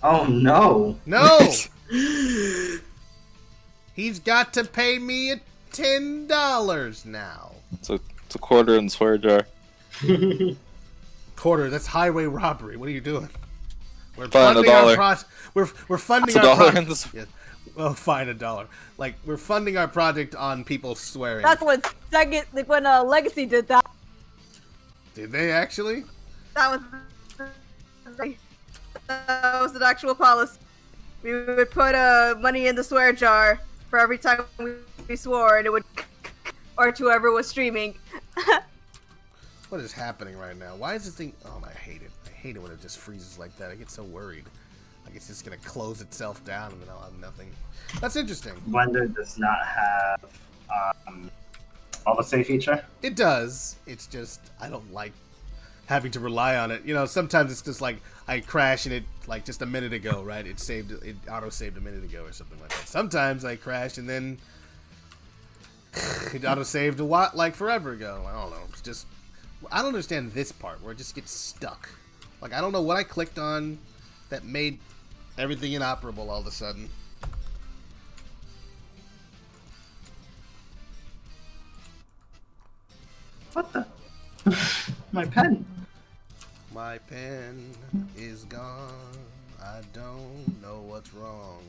Oh no. No! He's got to pay me $10 now. It's a quarter in the swear jar. Quarter, that's highway robbery. What are you doing? We're Fine, funding $1. our project. We're funding That's our $1 project. in the Yeah. Well, fine, $1. Like, we're funding our project on people swearing. That's when Legacy did that. Did they actually? That was an actual policy. We would put money in the swear jar for every time we swore, and it would, or to whoever was streaming. What is happening right now? Why is this thing? Oh, I hate it. I hate it when it just freezes like that. I get so worried. Like it's just gonna close itself down and then I'll have nothing. That's interesting. Blender does not have auto-save feature. It does. It's just I don't like having to rely on it. You know, sometimes it's just like I crash and it like just a minute ago, right? It auto-saved a minute ago or something like that. Sometimes I crash and then it auto-saved a lot like forever ago. I don't know. It's just I don't understand this part where it just gets stuck. Like I don't know what I clicked on that made everything inoperable all of a sudden. What the? My pen. My pen is gone. I don't know what's wrong.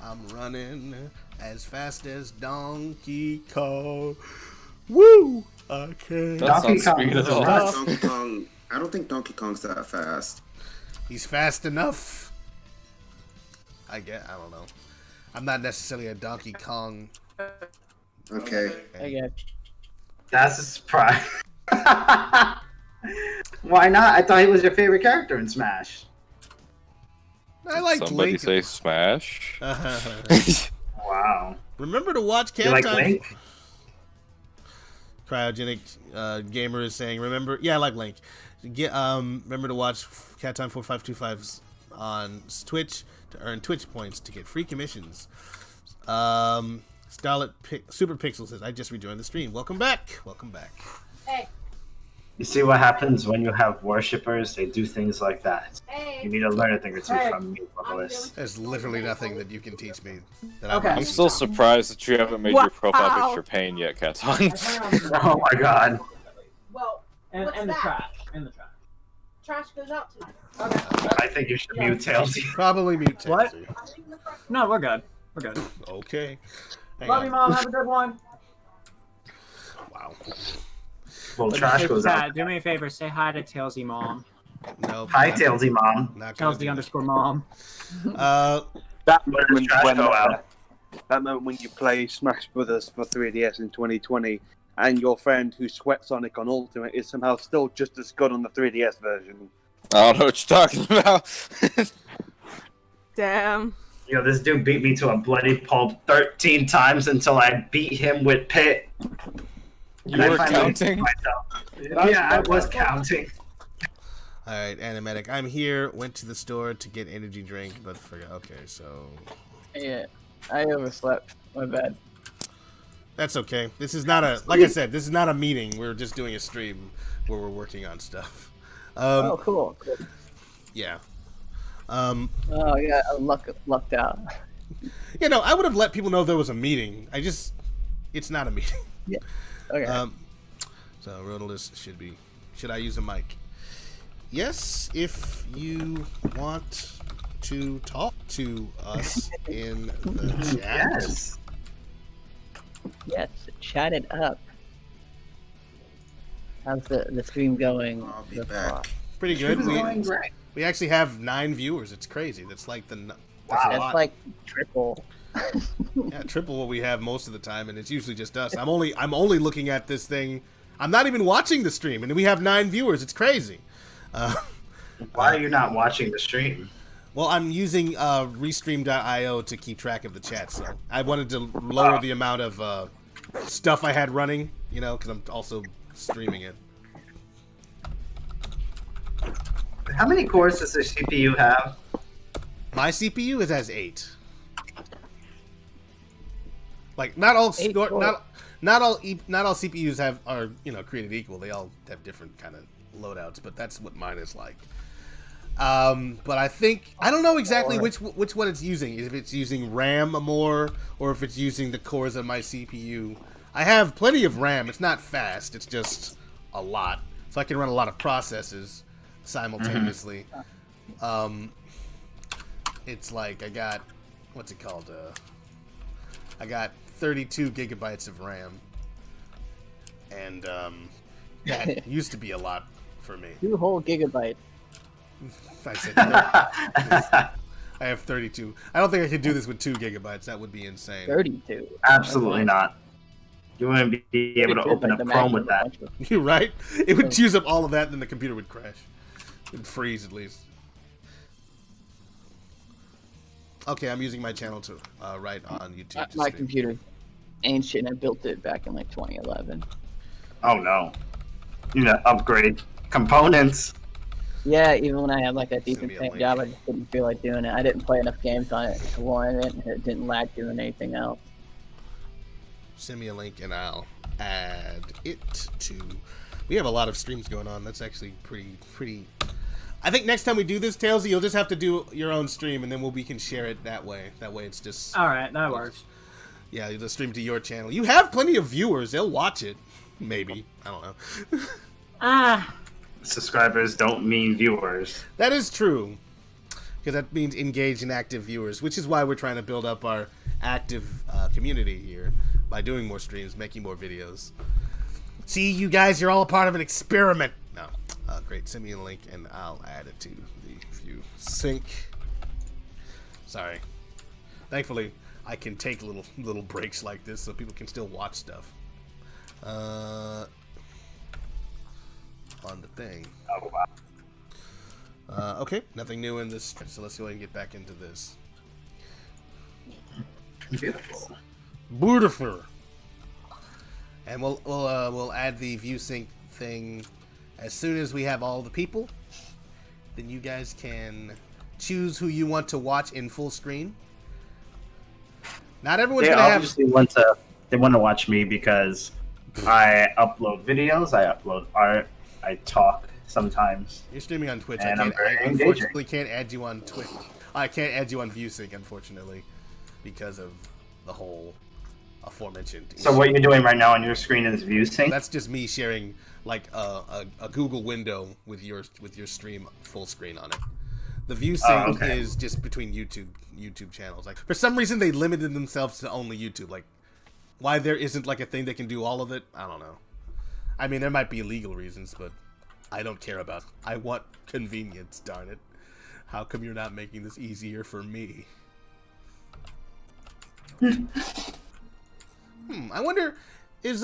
I'm running as fast as Donkey Kong. Woo! I can't. Donkey Kong. I don't think Donkey Kong's that fast. He's fast enough. I don't know. I'm not necessarily a Donkey Kong. Okay. That's a surprise. Why not? I thought he was your favorite character in Smash. I like Somebody Link. say Smash. Wow. Remember to watch Cat You like Time. Link? Cryogenic Gamer is saying, remember, yeah, I like Link. Remember to watch Cat Time 4525's on Twitch to earn Twitch points to get free commissions. Starlet Super Pixel says, I just rejoined the stream. Welcome back. Welcome back. Hey. You see what happens when you have worshippers? They do things like that. Hey. You need to learn a thing or two from me, Lois. There's literally nothing that you can teach me. That Okay. I'm still surprised that you haven't made your profile picture pain yet, Katon. Oh my god. Well, And what's the that? trash. And the trash. Trash goes out tonight. I think you should mute Tailsy. Probably mute Tailsy. What? No, we're good. We're good. Okay. Hang Love on. you, Mom. Have a good one. Wow. Well, Hey, trash goes Chad, out. do me a favor. Say hi to Tailsy Mom. Nope. Hi, Tailsy Mom. Not gonna do Tailsy _ Mom. That moment trash when go out? that moment when you play Smash Brothers for 3DS in 2020, and your friend who sweat Sonic on Ultimate is somehow still just as good on the 3DS version. I don't know what you're talking about. Damn. Yo, this dude beat me to a bloody pulp 13 times until I beat him with Pit. You were counting? Yeah, I was counting. All right, Animatic. I'm here. Went to the store to get energy drink, but forgot. Okay, so Yeah, I overslept. My bad. that's okay. This is not a like I said. This is not a meeting. We're just doing a stream where we're working on stuff. Oh, cool. Yeah. Oh, yeah, I lucked out. You know, I would have let people know there was a meeting. It's not a meeting. Yeah. Okay. So Rotalus should I use a mic? Yes, if you want to talk to us in the chat. Yes. Yes, chat it up. How's the stream going? I'll be back. Pretty good. Stream's going great. We actually have 9 viewers. It's crazy. That's like that's a That's lot. like triple. Yeah, triple what we have most of the time, and it's usually just us. I'm only looking at this thing. I'm not even watching the stream, and we have 9 viewers. It's crazy. Why are you not watching the stream? Well, I'm using Restream.io to keep track of the chat, so I wanted to lower the amount of stuff I had running, you know, because I'm also streaming it. How many cores does the CPU have? My CPU is as 8. Like not all not all CPUs are created equal. They all have different kind of loadouts, but that's what mine is like. But I don't know exactly which one it's using. If it's using RAM more, or if it's using the cores of my CPU. I have plenty of RAM. It's not fast. It's just a lot, so I can run a lot of processes simultaneously. It's like I got what's it called? I got 32 gigabytes of RAM, and that used to be a lot for me. 2 whole gigabytes. I said I have 32. I don't think I could do this with 2 gigabytes. That would be insane. 32. Absolutely not. You wouldn't be able to open up Chrome with that. You're right. It would use up all of that, and then the computer would crash. It would freeze at least. Okay, I'm using my channel to write on YouTube. My computer ancient. I built it back in like 2011. Oh no! You know, upgrade components. Yeah, even when I had like a decent paying job, I just didn't feel like doing it. I didn't play enough games on it to warrant it, and it didn't lag doing anything else. Send me a link and I'll add it to. We have a lot of streams going on. That's actually pretty. I think next time we do this, Tailsy, you'll just have to do your own stream, and then we can share it that way. That way, it's just. All right, that works. Yeah, you'll just stream to your channel. You have plenty of viewers. They'll watch it. Maybe. I don't know. Subscribers don't mean viewers. That is true. Because that means engaged and active viewers, which is why we're trying to build up our active community here by doing more streams, making more videos. See, you guys, you're all a part of an experiment. No. Great. Send me a link and I'll add it to the view sync. Sorry. Thankfully, I can take little breaks like this so people can still watch stuff. On the thing. Oh, wow. Okay, nothing new in this, so let's go ahead and get back into this. Beautiful. And we'll add the view sync thing as soon as we have all the people. Then you guys can choose who you want to watch in full screen. Not everyone's gonna have. They want to watch me because I upload videos, I upload art, I talk sometimes. You're streaming on Twitch. And I engaging. unfortunately can't add you on Twitch. I can't add you on ViewSync, unfortunately, because of the whole aforementioned issue. So what you're doing right now on your screen is ViewSync? That's just me sharing like a Google window with your stream full screen on it. The ViewSync is just between YouTube channels. Like for some reason they limited themselves to only YouTube. Like why there isn't like a thing that can do all of it, I don't know. I mean, there might be legal reasons, but I don't care about it. I want convenience, darn it. How come you're not making this easier for me? I wonder, is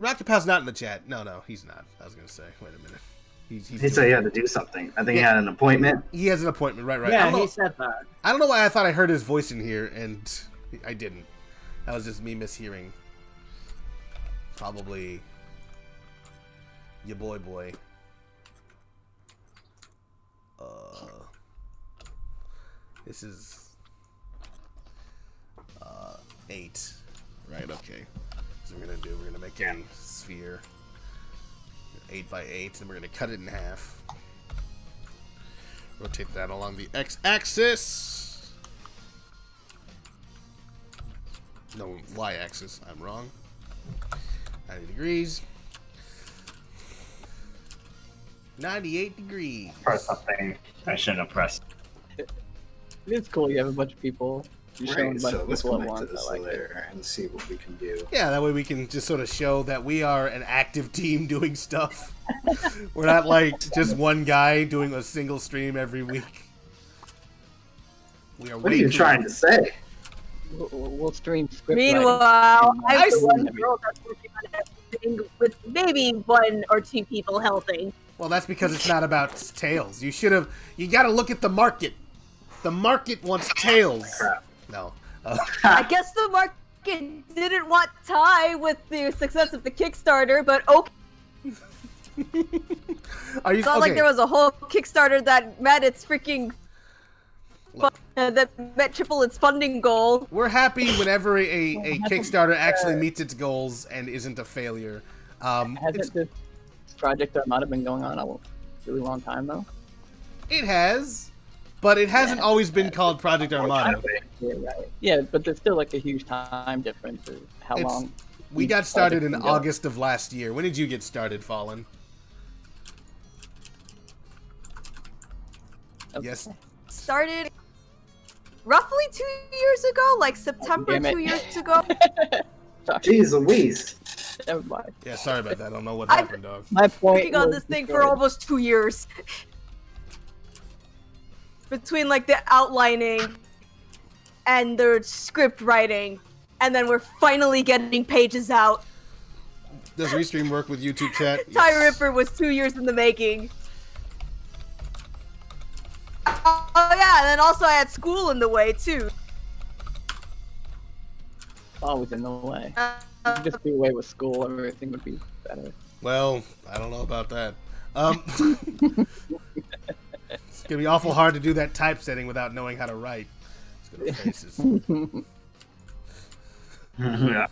Rocketpow's not in the chat? No, he's not. I was gonna say, wait a minute. He said he had to do something. I think he had an appointment. He has an appointment, right? Yeah, he said that. I don't know why I thought I heard his voice in here, and I didn't. That was just me mishearing. Probably your boy. This is 8, right? Okay. So we're gonna make a sphere 8 by 8, and we're gonna cut it in half. Rotate that along the x-axis. No, y-axis. I'm wrong. 90 degrees. 98 degrees. Press something I shouldn't have pressed. It's cool. You have a bunch of people. You're showing a bunch So of let's people at connect to once. this I like it. layer and see what we can do. Yeah, that way we can just sort of show that we are an active team doing stuff. We're not like just one guy doing a single stream every week. We are. What are you trying to say? We'll stream script Meanwhile, writing. I'm the one girl that's working on everything with maybe 1 or 2 people helping. Well, that's because it's not about Tails. You gotta look at the market. The market wants Tails. No. I guess the market didn't want Ty with the success of the Kickstarter, but okay. Are you It's not like there was a whole Kickstarter that met its freaking that met triple its funding goal. We're happy whenever a Kickstarter actually meets its goals and isn't a failure. Hasn't this Project Armada been going on a really long time though? It has, but it hasn't always been called Project Armada. Yeah, right. Yeah, but there's still like a huge time difference of how long. We got started in August of last year. When did you get started, Fallen? Okay. Yes. Started roughly 2 years ago, like September 2 years ago. Jeez Louise. Never mind. Yeah, sorry about that. I don't know what happened, dog. My point. Working on this thing for almost 2 years. Between like the outlining and the script writing, and then we're finally getting pages out. Does Restream work with YouTube chat? Tie Ripper was 2 years in the making. Oh yeah, and then also I had school in the way too. Always in the way. You could just do away with school, everything would be better. Well, I don't know about that. It's gonna be awful hard to do that typesetting without knowing how to write. It's gonna faces. Yeah.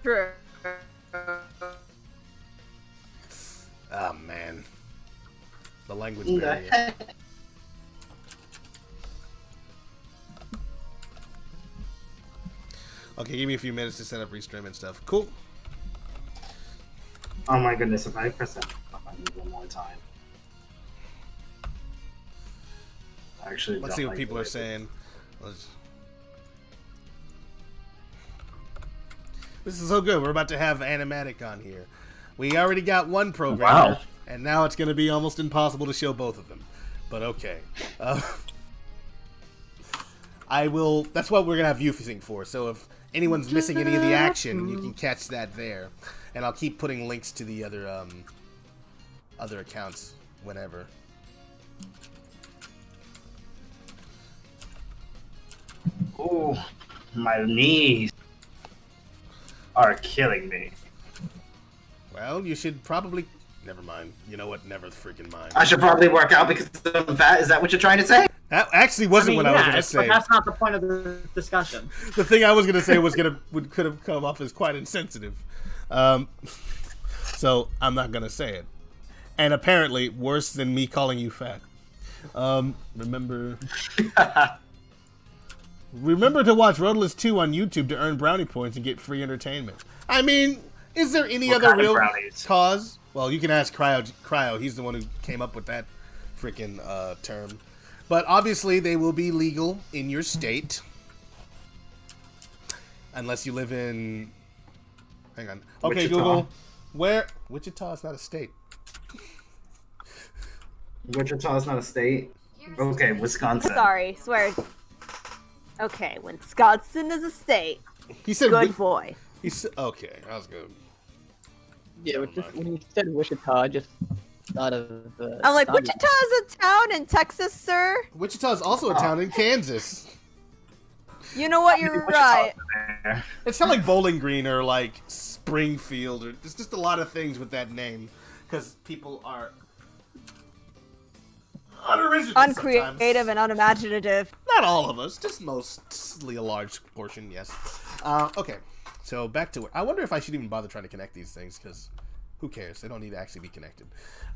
True. Oh man, the language barrier. Okay, give me a few minutes to set up Restream and stuff. Cool. Oh my goodness, if I press that button one more time. Actually, Let's see what people are saying. This is so good. We're about to have Animatic on here. We already got one programmer, and now it's going to be almost impossible to show both of them. But okay. I will. That's what we're going to have ViewSync for. So if anyone's missing any of the action, you can catch that there. And I'll keep putting links to the other accounts whenever. Oh, my knees are killing me. Well, you should probably... Never mind. You know what? Never freaking mind. I should probably work out because I'm fat. Is that what you're trying to say? That actually wasn't what I was going to say. But that's not the point of the discussion. The thing I was going to say could have come off as quite insensitive. So I'm not going to say it. And apparently worse than me calling you fat. Remember to watch Roadless 2 on YouTube to earn brownie points and get free entertainment. I mean, is there any other real cause? Well, you can ask Cryo. He's the one who came up with that freaking term. But obviously, they will be legal in your state. Unless you live in... Hang on. Okay, Wichita. Google. Where... Wichita is not a state. Wichita is not a state? Okay, Wisconsin. Sorry, swear. Okay, Wisconsin is a state. He said... Good boy. He said... Okay, that was good. Yeah, but just, when you said Wichita, I just thought of the... I'm like, Wichita is a town in Texas, sir. Wichita is also a town in Kansas. You know what? You're right. It's kind of like Bowling Green or like Springfield, or there's just a lot of things with that name because people are unoriginal, Uncreative and unimaginative. Not all of us, just mostly a large portion. Yes. Okay, so back to it. I wonder if I should even bother trying to connect these things because who cares? They don't need to actually be connected.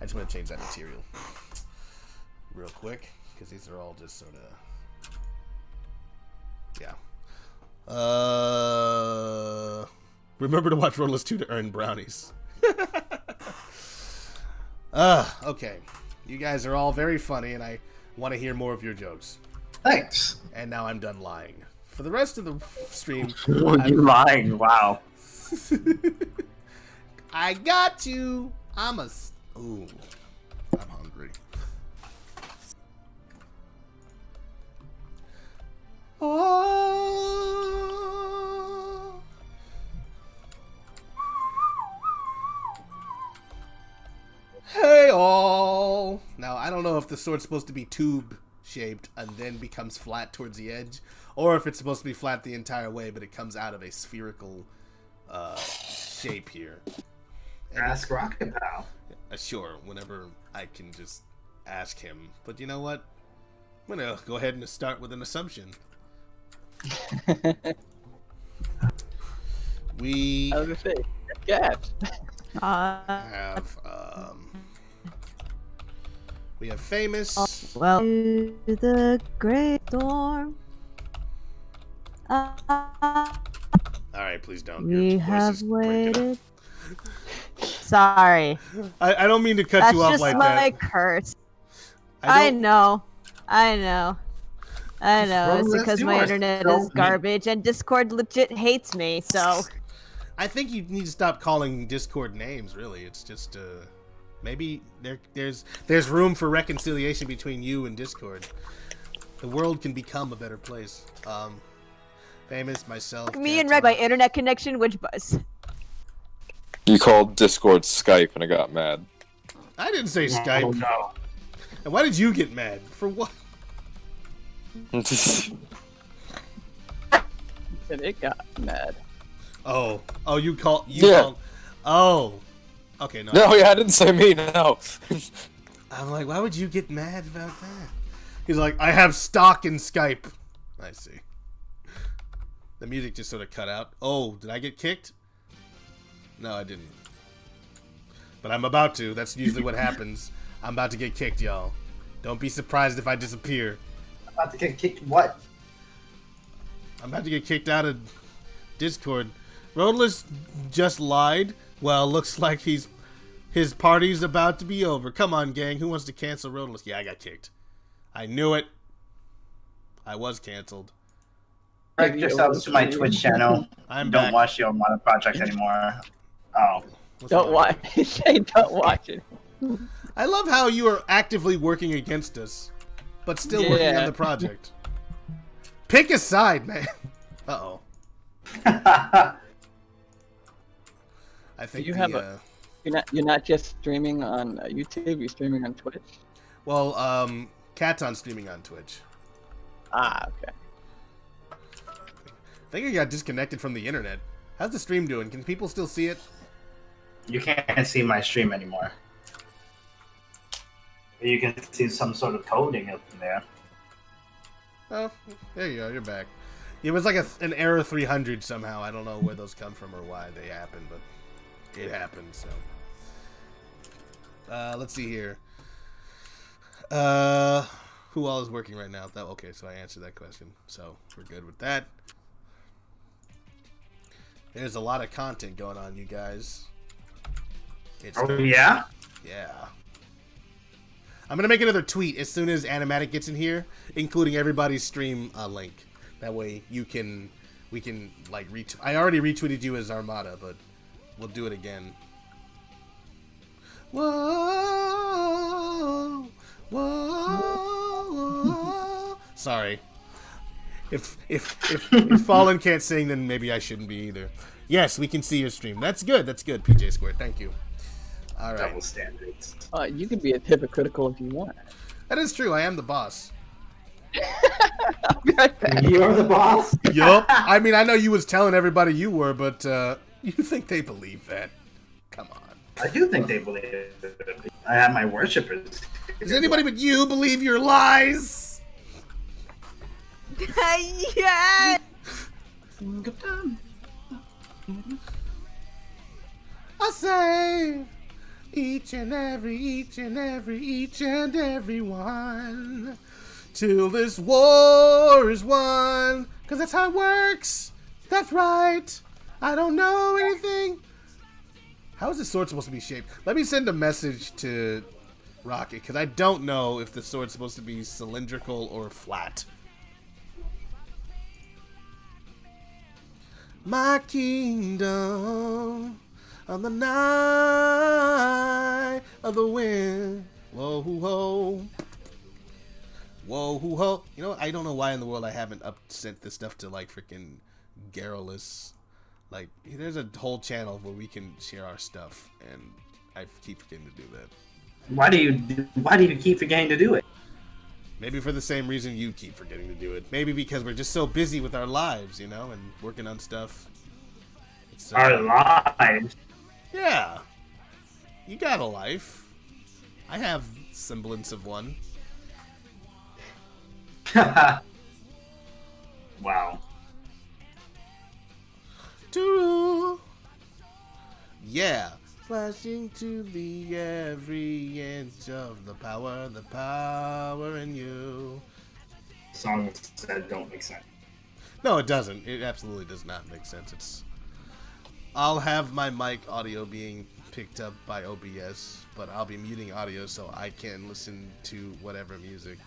I just want to change that material real quick because these are all just sort of. Yeah. Remember to watch Roadless 2 to earn brownies. Okay. You guys are all very funny, and I want to hear more of your jokes. Thanks. And now I'm done lying. For the rest of the stream... You're lying, wow. I got you. Ooh. I'm hungry. Oh. Hey all. Now I don't know if the sword's supposed to be tube shaped and then becomes flat towards the edge, or if it's supposed to be flat the entire way, but it comes out of a spherical shape here. Ask Rocket Pal. Sure, whenever I can just ask him, but you know what? I'm gonna go ahead and start with an assumption. We I was gonna say, gaps. We have famous. Well, the great storm. All right, please don't. We Your voice have is breaking up. waited. Sorry. I don't mean to cut That's you off just like my that. curse. I I know. It's Well, because that's my yours. internet Don't is garbage and Discord legit hates me, so. I think you need to stop calling Discord names. Really, it's just maybe there's room for reconciliation between you and Discord. The world can become a better place. Famous, myself. Me and Red, my internet connection, which buzz. You called Discord Skype and I got mad. I didn't say Skype. Oh, no. And why did you get mad? For what? Said it got mad. Oh, you Yeah. called. Oh, okay. No, I didn't say me. No. I'm like, why would you get mad about that? He's like, I have stock in Skype. I see. The music just sort of cut out. Oh, did I get kicked? No, I didn't. But I'm about to. That's usually what happens. I'm about to get kicked, y'all. Don't be surprised if I disappear. About to get kicked what? I'm about to get kicked out of Discord. Roadless just lied. Well, looks like his party's about to be over. Come on, gang. Who wants to cancel Roadless? Yeah, I got kicked. I knew it. I was canceled. Direct yourselves to my Twitch channel. I'm Don't back. watch the Armada project anymore. Oh. Don't watch. Say don't watch it. I love how you are actively working against us, but still working on the project. Pick a side, man. Uh-oh. I think you have you're not just streaming on YouTube. You're streaming on Twitch. Well, Cat's on streaming on Twitch. Ah, okay. I think I got disconnected from the internet. How's the stream doing? Can people still see it? You can't see my stream anymore. You can see some sort of coding up in there. Oh, there you go. You're back. It was like an error 300 somehow. I don't know where those come from or why they happen, but it happened. So, let's see here. Who all is working right now? Okay, so I answered that question. So we're good with that. There's a lot of content going on, you guys. Yeah? Yeah. I'm gonna make another tweet as soon as Animatic gets in here, including everybody's stream link. That way we can like I already retweeted you as Armada, but we'll do it again. Whoa, whoa. Sorry. If Fallen can't sing, then maybe I shouldn't be either. Yes, we can see your stream. That's good. That's good, PJ Squared. Thank you. All right. Double standards. You can be as hypocritical if you want. That is true. I am the boss. You're the boss? Yup. I mean, I know you was telling everybody you were, but you think they believe that? Come on. I do think they believe it. I have my worshippers. Does anybody but you believe your lies? Yeah. I say each and every one till this war is won. Cause that's how it works. That's right. I don't know anything. How is the sword supposed to be shaped? Let me send a message to Rocket, because I don't know if the sword's supposed to be cylindrical or flat. My kingdom on the night of the wind. Whoa, hoo, ho. Whoa, hoo, ho. You know what? I don't know why in the world I haven't sent this stuff to, like, freaking Garrulous. Like, there's a whole channel where we can share our stuff, and I keep forgetting to do that. Why do you keep forgetting to do it? Maybe for the same reason you keep forgetting to do it. Maybe because we're just so busy with our lives, you know, and working on stuff. Our lives? Yeah. You got a life. I have semblance of one. Wow. Doo-doo. Yeah. Flashing to the every inch of the power in you. Song said don't make sense. No, it doesn't. It absolutely does not make sense. I'll have my mic audio being picked up by OBS, but I'll be muting audio so I can listen to whatever music.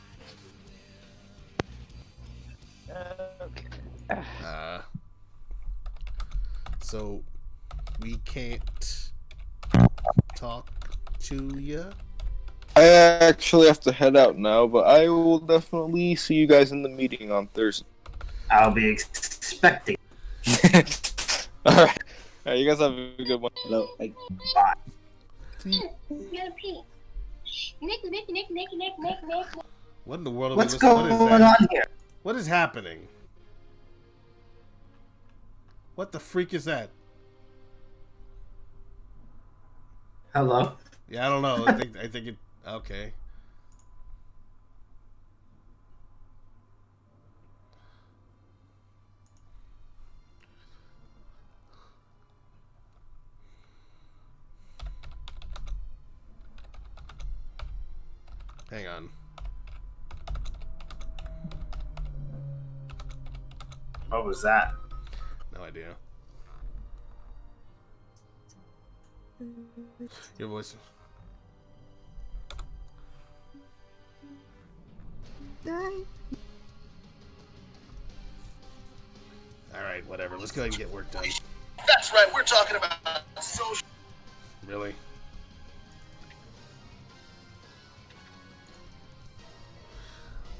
So we can't talk to you. I actually have to head out now, but I will definitely see you guys in the meeting on Thursday. I'll be expecting. Alright. Alright, you guys have a good one. Hello. Bye. You gotta pee. Nick. What in the world? What's going on here? What is happening? What the freak is that? Hello. Yeah, I don't know. I think it. Okay. Hang on. What was that? No idea. Your voice. Alright, whatever. Let's go ahead and get work done. That's right, we're talking about social. Really?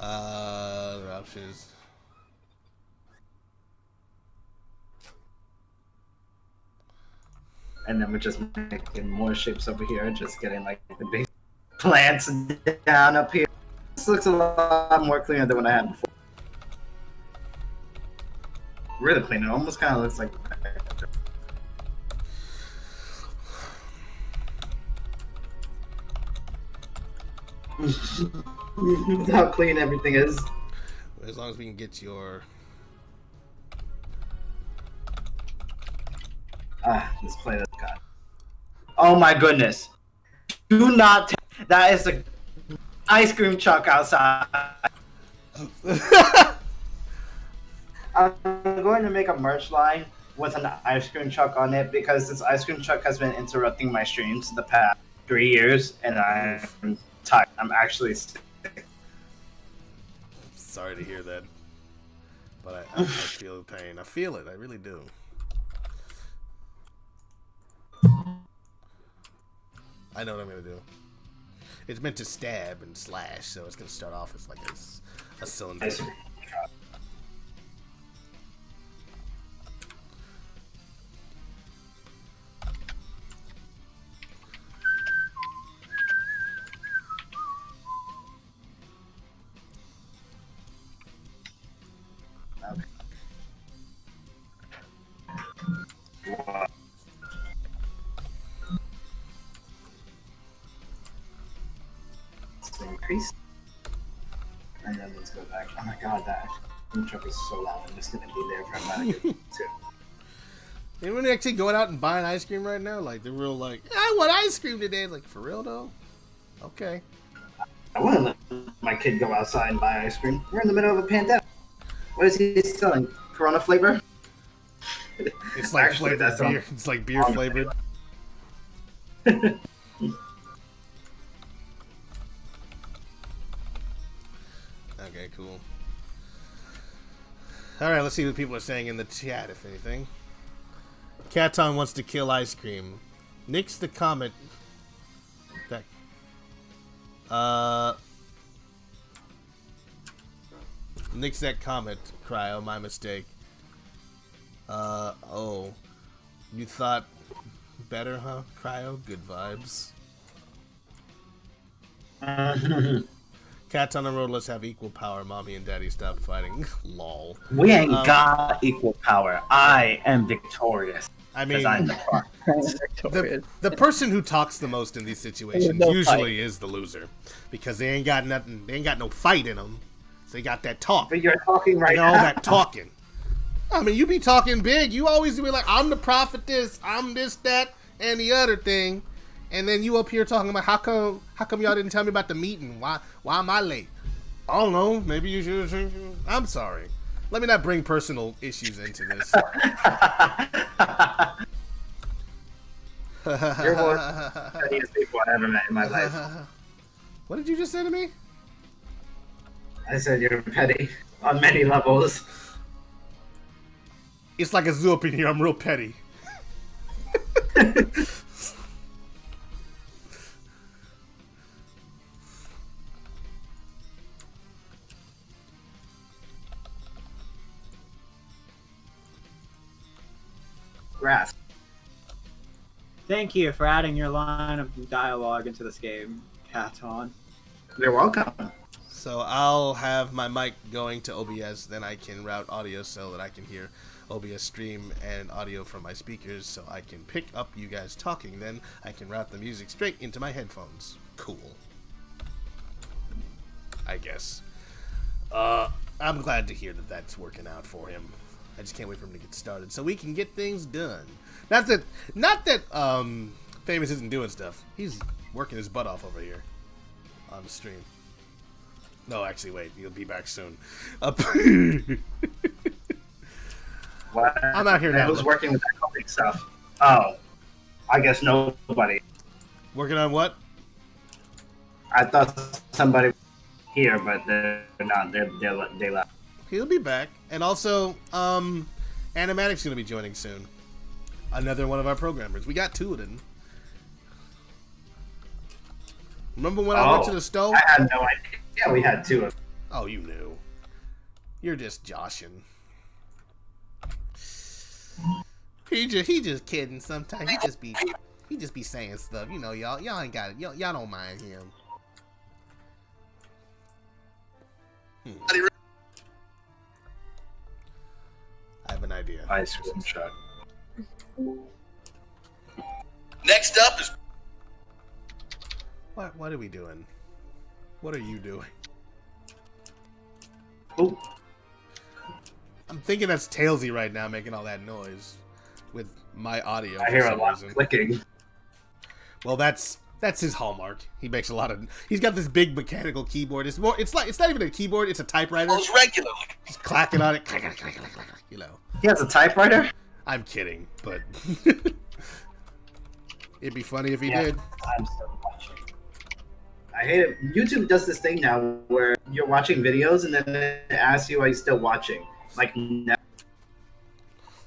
Other options. And then we're just making more shapes over here, just getting like the base plants down up here. This looks a lot more cleaner than what I had before. Really clean. It almost kind of looks like. How clean everything is. As long as we can get your. Let's play this guy. Oh my goodness! Do not. That is a ice cream truck outside. I'm going to make a merch line with an ice cream truck on it because this ice cream truck has been interrupting my streams the past 3 years, and I'm tired. I'm actually sick. Sorry to hear that, but I feel the pain. I feel it. I really do. I know what I'm gonna do. It's meant to stab and slash, so it's gonna start off as like a cylinder. Increase. And then let's go back. Oh my god, that truck is so loud. I'm just gonna be there for a minute too. Anyone actually going out and buying ice cream right now? Like, they're real like, I want ice cream today. Like, for real though? Okay. I wouldn't let my kid go outside and buy ice cream. We're in the middle of a pandemic. What is he selling? Corona flavor? It's like Actually, flavored beer. It's like beer flavored. Okay, cool. Alright, let's see what people are saying in the chat, if anything. Katon wants to kill ice cream. Nix the comment. Back. Nix that comment, Cryo, my mistake. Oh. You thought better, huh, Cryo? Good vibes. Cats on the road, let's have equal power. Mommy and daddy stop fighting. Lol. We ain't got equal power. I am victorious. I mean, I'm the The person who talks the most in these situations No usually is the loser, because they ain't got nothing. They ain't got no fight in them. So they got that talk. But you're talking right and now. all that talking. I mean, you be talking big. You always be like, I'm the prophetess. I'm this, that, and the other thing. And then you up here talking about how come y'all didn't tell me about the meeting? Why am I late? I don't know. Maybe you should. I'm sorry. Let me not bring personal issues into this. You're one of the pettiest people I ever met in my life. What did you just say to me? I said you're petty on many levels. It's like a zoo up in here. I'm real petty. Grass. Thank you for adding your line of dialogue into this game, Katon. You're welcome. So I'll have my mic going to OBS, then I can route audio so that I can hear OBS stream and audio from my speakers, so I can pick up you guys talking. Then I can route the music straight into my headphones. Cool. I guess. I'm glad to hear that that's working out for him. I just can't wait for him to get started so we can get things done. Not that Famous isn't doing stuff. He's working his butt off over here on the stream. No, actually, wait. He'll be back soon. What? I'm out here now. Who's working with that coding stuff? Oh, I guess nobody. Working on what? I thought somebody here, but they're not. They left. He'll be back. And also, Animatic's going to be joining soon. Another one of our programmers. We got two of them. Remember when I went to the stove? I had no idea. Yeah, we had two of them. Oh, you knew. You're just joshing. He just kidding sometimes. He just be saying stuff. You know, y'all ain't got it. Y'all don't mind him. I have an idea. Ice cream truck. Next up is. What are we doing? What are you doing? Oh. I'm thinking that's Tailsy right now making all that noise with my audio. I hear a lot of clicking. Well, that's his hallmark. He makes a lot of. He's got this big mechanical keyboard. It's not even a keyboard. It's a typewriter. Most regularly. He's clacking on it. Clack, clack, clack, clack, clack, you know. He has a typewriter? I'm kidding, but it'd be funny if he did. I'm still watching. I hate it. YouTube does this thing now where you're watching videos and then it asks you, are you still watching? Like, no.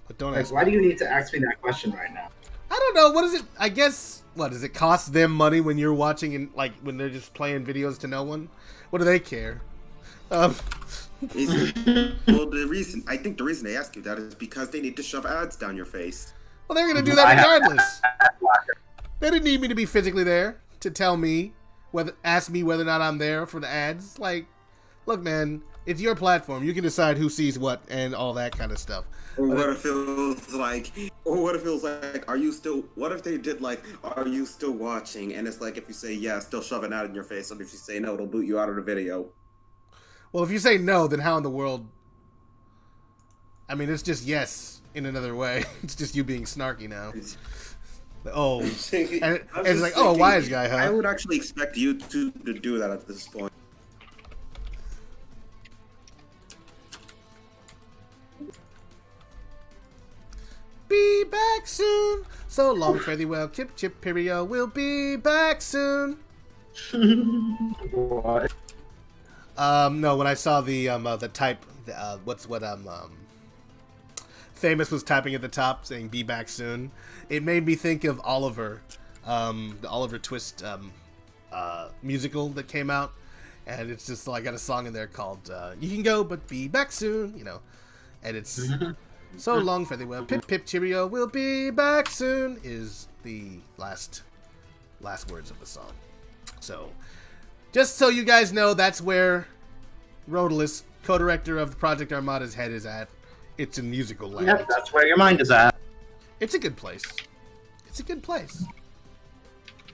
But don't like, ask. Why do you need to ask me that question right now? I don't know. What is it? I guess. What does it cost them money when you're watching and like when they're just playing videos to no one? What do they care? Well, I think the reason they ask you that is because they need to shove ads down your face. Well, they're gonna do that regardless. They didn't need me to be physically there to tell me ask me whether or not I'm there for the ads. Like, look, man, it's your platform. You can decide who sees what and all that kind of stuff. Or what if it feels like, are you still, what if they did like, are you still watching? And it's like, if you say yes, they'll shove an ad in your face. And if you say no, it'll boot you out of the video. Well, if you say no, then how in the world? I mean, it's just yes in another way. It's just you being snarky now. Oh, and it's like, oh, wise guy, huh? I would actually expect you to do that at this point. Be back soon. So long, fare thee well. Chip, chip, perio. We'll be back soon. What? No, when I saw the type, Famous was typing at the top saying "Be back soon," it made me think of Oliver, the Oliver Twist musical that came out, and it's just like got a song in there called "You Can Go, But Be Back Soon," you know, and it's so long, fare thee well. Pip pip cheerio, we'll be back soon is the last words of the song. So, just so you guys know, that's where Rodalis, co-director of Project Armada's head is at. It's in musical land. Yep, that's where your mind is at. It's a good place. It's a good place.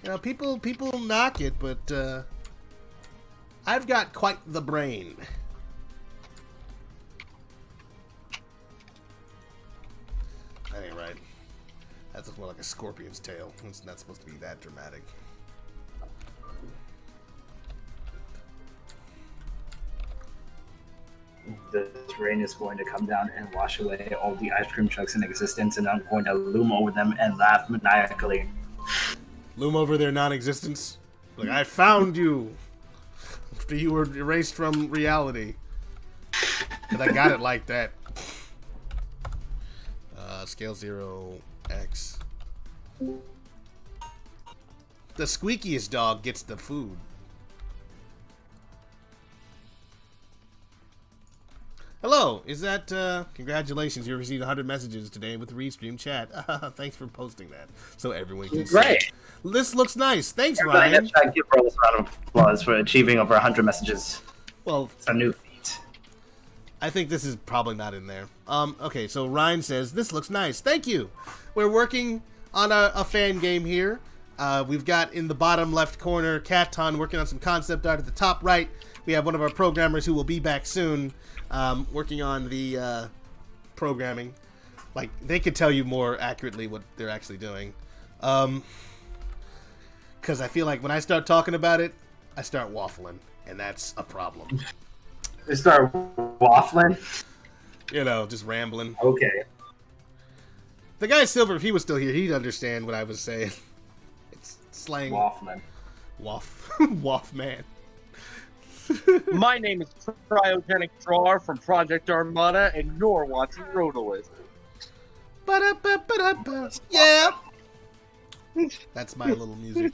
You know, people knock it, but I've got quite the brain. That ain't right. That looks more like a scorpion's tail. It's not supposed to be that dramatic. This rain is going to come down and wash away all the ice cream trucks in existence, and I'm going to loom over them and laugh maniacally. Loom over their non-existence? Like, I found you! After you were erased from reality. But I got it like that. Scale 0x. The squeakiest dog gets the food. Hello, is that, congratulations, you received 100 messages today with the Restream chat. Thanks for posting that, so everyone can see. Great. This looks nice. Thanks, Everybody Ryan. in the chat, give Rollis a round of applause for achieving over 100 messages. Well, it's a new feat. I think this is probably not in there. Okay, so Ryan says, this looks nice. Thank you. We're working on a fan game here. We've got in the bottom left corner, Katon working on some concept art. At the top right, we have one of our programmers who will be back soon, working on the programming. Like, they could tell you more accurately what they're actually doing. Because I feel like when I start talking about it, I start waffling, and that's a problem. They start waffling? You know, just rambling. Okay. The guy Silver, if he was still here, he'd understand what I was saying. It's slang. Waffling. Waff man. My name is Cryogenic Drawer from Project Armada, and you're watching Rotolis. Yeah. That's my little music.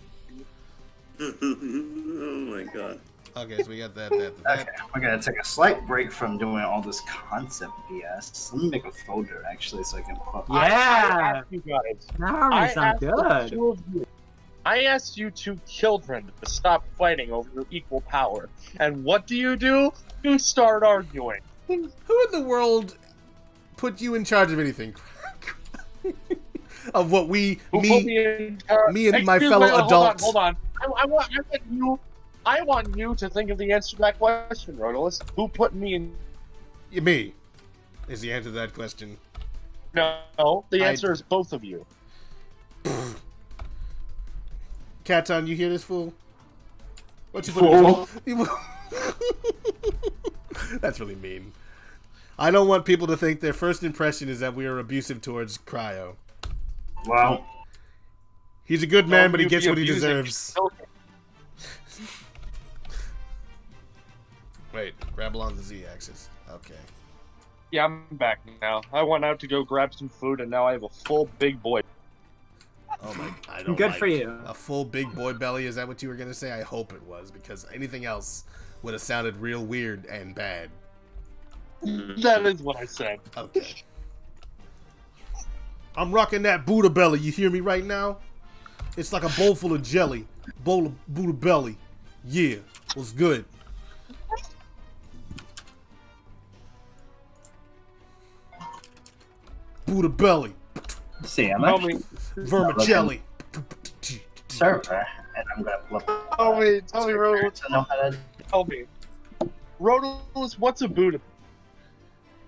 Oh my god. Okay, so we got that. Okay, we're gonna take a slight break from doing all this concept BS. Let me make a folder actually, so I can put. I asked you guys. Now I we sound asked the good. two of you. I asked you two children to stop fighting over your equal power. And what do? You start arguing. Who in the world put you in charge of anything? Of what me and my fellow adults. Hold on. I want you to think of the answer to that question, Rotolis. Who put me in? Me is the answer to that question. No, the answer is both of you. Katon, you hear this fool? What you Fool? That's really mean. I don't want people to think their first impression is that we are abusive towards Cryo. Well, he's a good man, but he you gets be what he abusing deserves. Wait, grab along the Z-axis. Okay. Yeah, I'm back now. I went out to go grab some food, and now I have a full big boy. Oh my! I don't. Good like for you. A full big boy belly. Is that what you were gonna say? I hope it was, because anything else would have sounded real weird and bad. That is what I said. Okay. I'm rocking that Buddha belly. You hear me right now? It's like a bowl full of jelly. Bowl of Buddha belly. Yeah, what's good? Buddha belly. See, I'm Tell Vermicelli. server, and I'm gonna look. Tell me, Rotolis. To know how to. Tell me. Rotolis, what's a Buddha?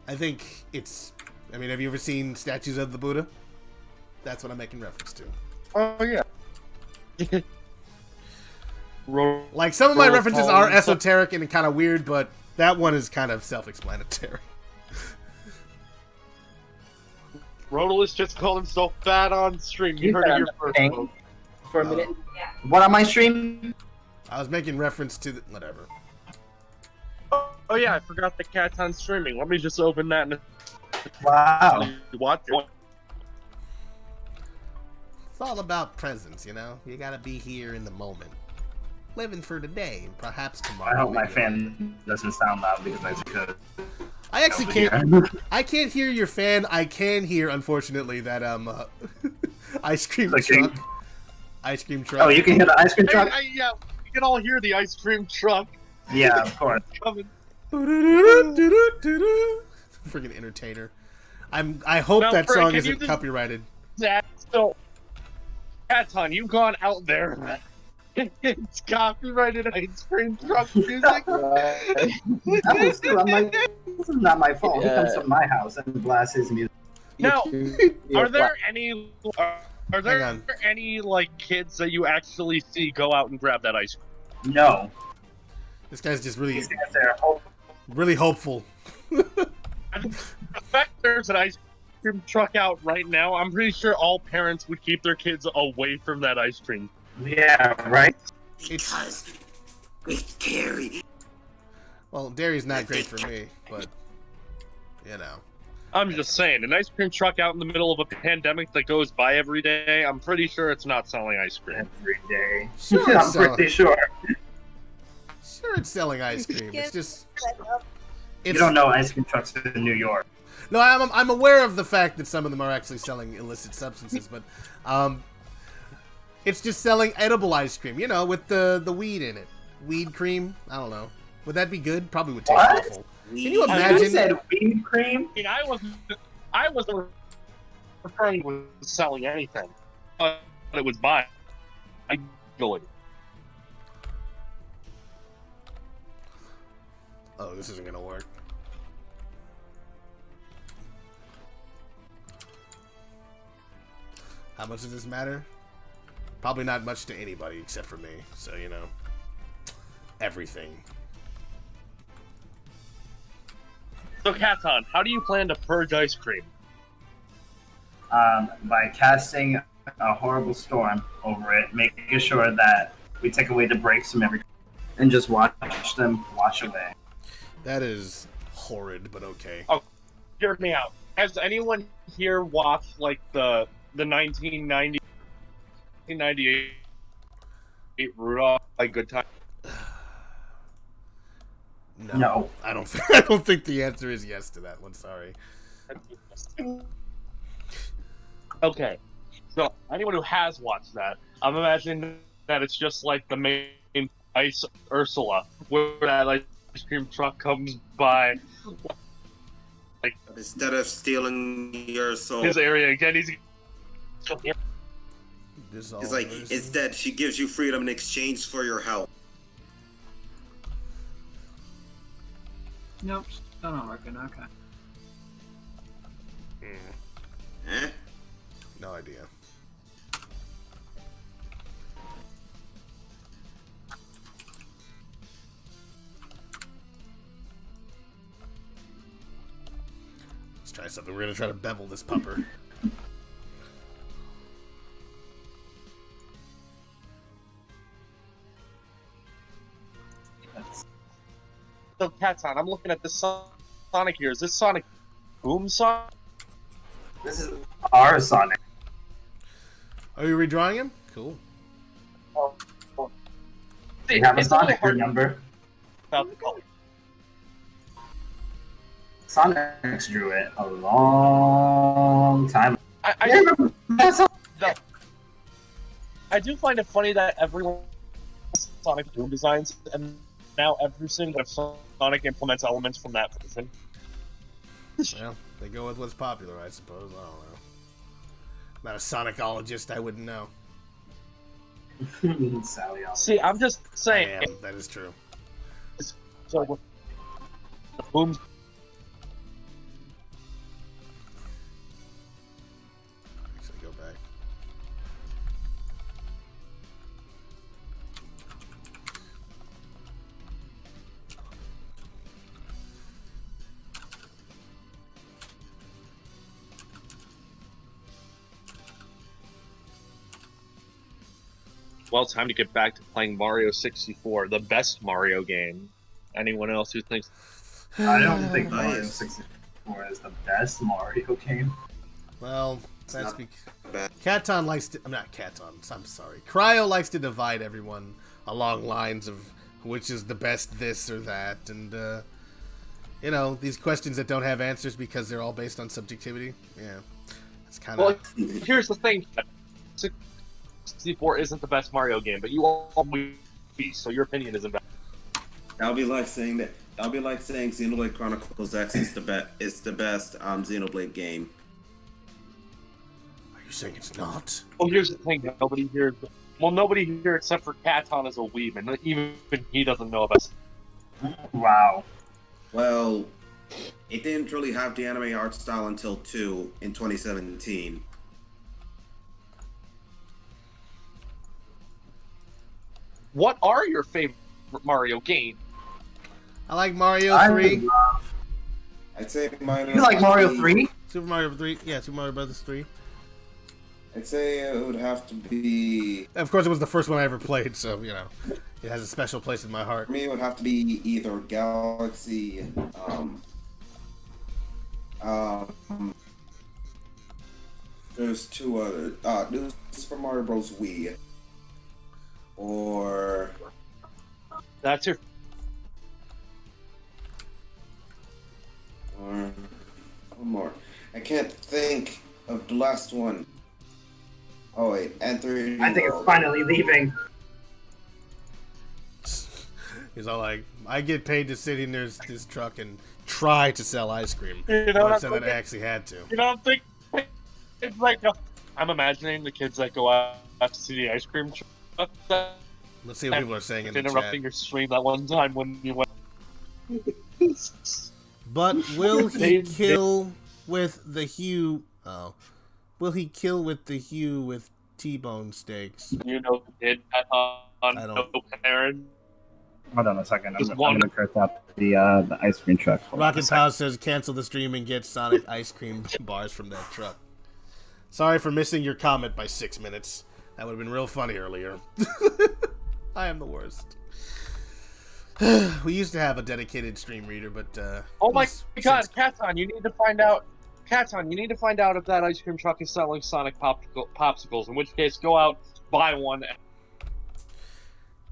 I think it's. I mean, have you ever seen statues of the Buddha? That's what I'm making reference to. Oh yeah. Like, some of my references are esoteric and kind of weird, but that one is kind of self-explanatory. Rotolis just called himself fat on stream. You heard it here first. Folks. For a minute. What on my stream? I was making reference to whatever. Oh yeah, I forgot the cat's on streaming. Let me just open that and Wow. watch it. It's all about presence, you know? You gotta be here in the moment. Living for today, and perhaps tomorrow. I hope my maybe. fan doesn't sound loud because I could. I actually can't. I can't hear your fan. I can hear, unfortunately, that ice cream truck. Ice cream truck. Oh, you can hear the ice cream truck? Yeah, you can all hear the ice cream truck. Yeah, of course. Coming. Freaking entertainer. I hope Now, that Frank, song can you isn't just- copyrighted. That so. Katon, you've gone out there. It's copyrighted ice cream truck music. That was too. I'm like, this is not my fault. He comes to my house and blasts his music. Now, are there any like kids that you actually see go out and grab that ice cream? No. This guy's just really, These guys are really hopeful. The fact there's an ice cream truck out right now, I'm pretty sure all parents would keep their kids away from that ice cream. Yeah, right? Because it's dairy. Well, dairy's not great for me, but, you know. I'm just saying, an ice cream truck out in the middle of a pandemic that goes by every day, I'm pretty sure it's not selling ice cream. Every day. Sure, I'm pretty sure. Sure, it's selling ice cream. It's just... You don't know ice cream trucks in New York. No, I'm aware of the fact that some of them are actually selling illicit substances, but it's just selling edible ice cream, you know, with the weed in it. Weed cream? I don't know. Would that be good? Probably would taste awful. Can you imagine? You said weed cream? I mean, I wasn't referring to selling anything. But it was buying. Legally. Oh, this isn't gonna work. How much does this matter? Probably not much to anybody except for me. So, you know, everything. So, Katon, how do you plan to purge ice cream? By casting a horrible storm over it, making sure that we take away the breaks from every, and just watch them wash away. That is horrid, but okay. Oh, hear me out. Has anyone here watched like the 1998 Rudolph like Good Time? No. I don't think the answer is yes to that one. Sorry. Okay, so anyone who has watched that, I'm imagining that it's just like the main Ice Ursula, where that ice cream truck comes by. Like, instead of stealing your soul, his area again, he's. It's like instead she gives you freedom in exchange for your health. Nope, still not working. Okay. Eh? No idea. Let's try something. We're gonna try to bevel this pupper. So, Katon, I'm looking at this Sonic here. Is this Sonic Boom Sonic? This is our Sonic. Are you redrawing him? Cool. We have a Sonic number. Sonic drew it a long time. I do find it funny that everyone Sonic Boom designs, and now every single Sonic implements elements from that version. Well, they go with what's popular, I suppose. I don't know. I'm not a Sonicologist, I wouldn't know. See, I'm just saying. I am, that is true. So, Boom. Actually, go back. Well, it's time to get back to playing Mario 64, the best Mario game. Anyone else who thinks... I don't think Mario 64 is the best Mario game. Well, that's because Katon likes to... I'm not Katon, I'm sorry. Cryo likes to divide everyone along lines of which is the best this or that, and, you know, these questions that don't have answers because they're all based on subjectivity. Yeah, it's kind of... Well, here's the thing. 64 isn't the best Mario game, but you all be, so your opinion isn't valid. That'll be like saying that. That'll be like saying Xenoblade Chronicles X is the best Xenoblade game. Are you saying it's not? Well, here's the thing. Nobody here except for Katon is a weeb, and even he doesn't know about it. Wow. Well, it didn't really have the anime art style until 2 in 2017. What are your favorite Mario games? I like Mario 3. I'd say mine. You like Mario 3? Super Mario 3. Yeah, Super Mario Brothers 3. I'd say it would have to be. Of course, it was the first one I ever played, so you know, it has a special place in my heart. For me, it would have to be either Galaxy. There's two other. New Super Mario Bros. Wii. Or. That's your. Or one more. I can't think of the last one. Oh wait, and 3D I think it's World. finally leaving. He's all like, I get paid to sit in this truck and try to sell ice cream. You know, Not said that I actually had to. You don't think it's like I'm imagining the kids that go out to see the ice cream truck. Let's see what people are saying in the interrupting chat. your stream that one time when you went. But will he kill with the Hugh? Oh, will he kill with the Hugh with T-bone steaks? You know, the kid on no parent. Hold on a second. I'm Just one- going to curse out the ice cream truck. Hold on a Rocket second. Pow says cancel the stream and get Sonic ice cream bars from that truck. Sorry for missing your comment by 6 minutes. That would have been real funny earlier. I am the worst. We used to have a dedicated stream reader, but Oh my God, Katon, you need to find out. Katon, you need to find out if that ice cream truck is selling Sonic popsicles. In which case, go out, buy one.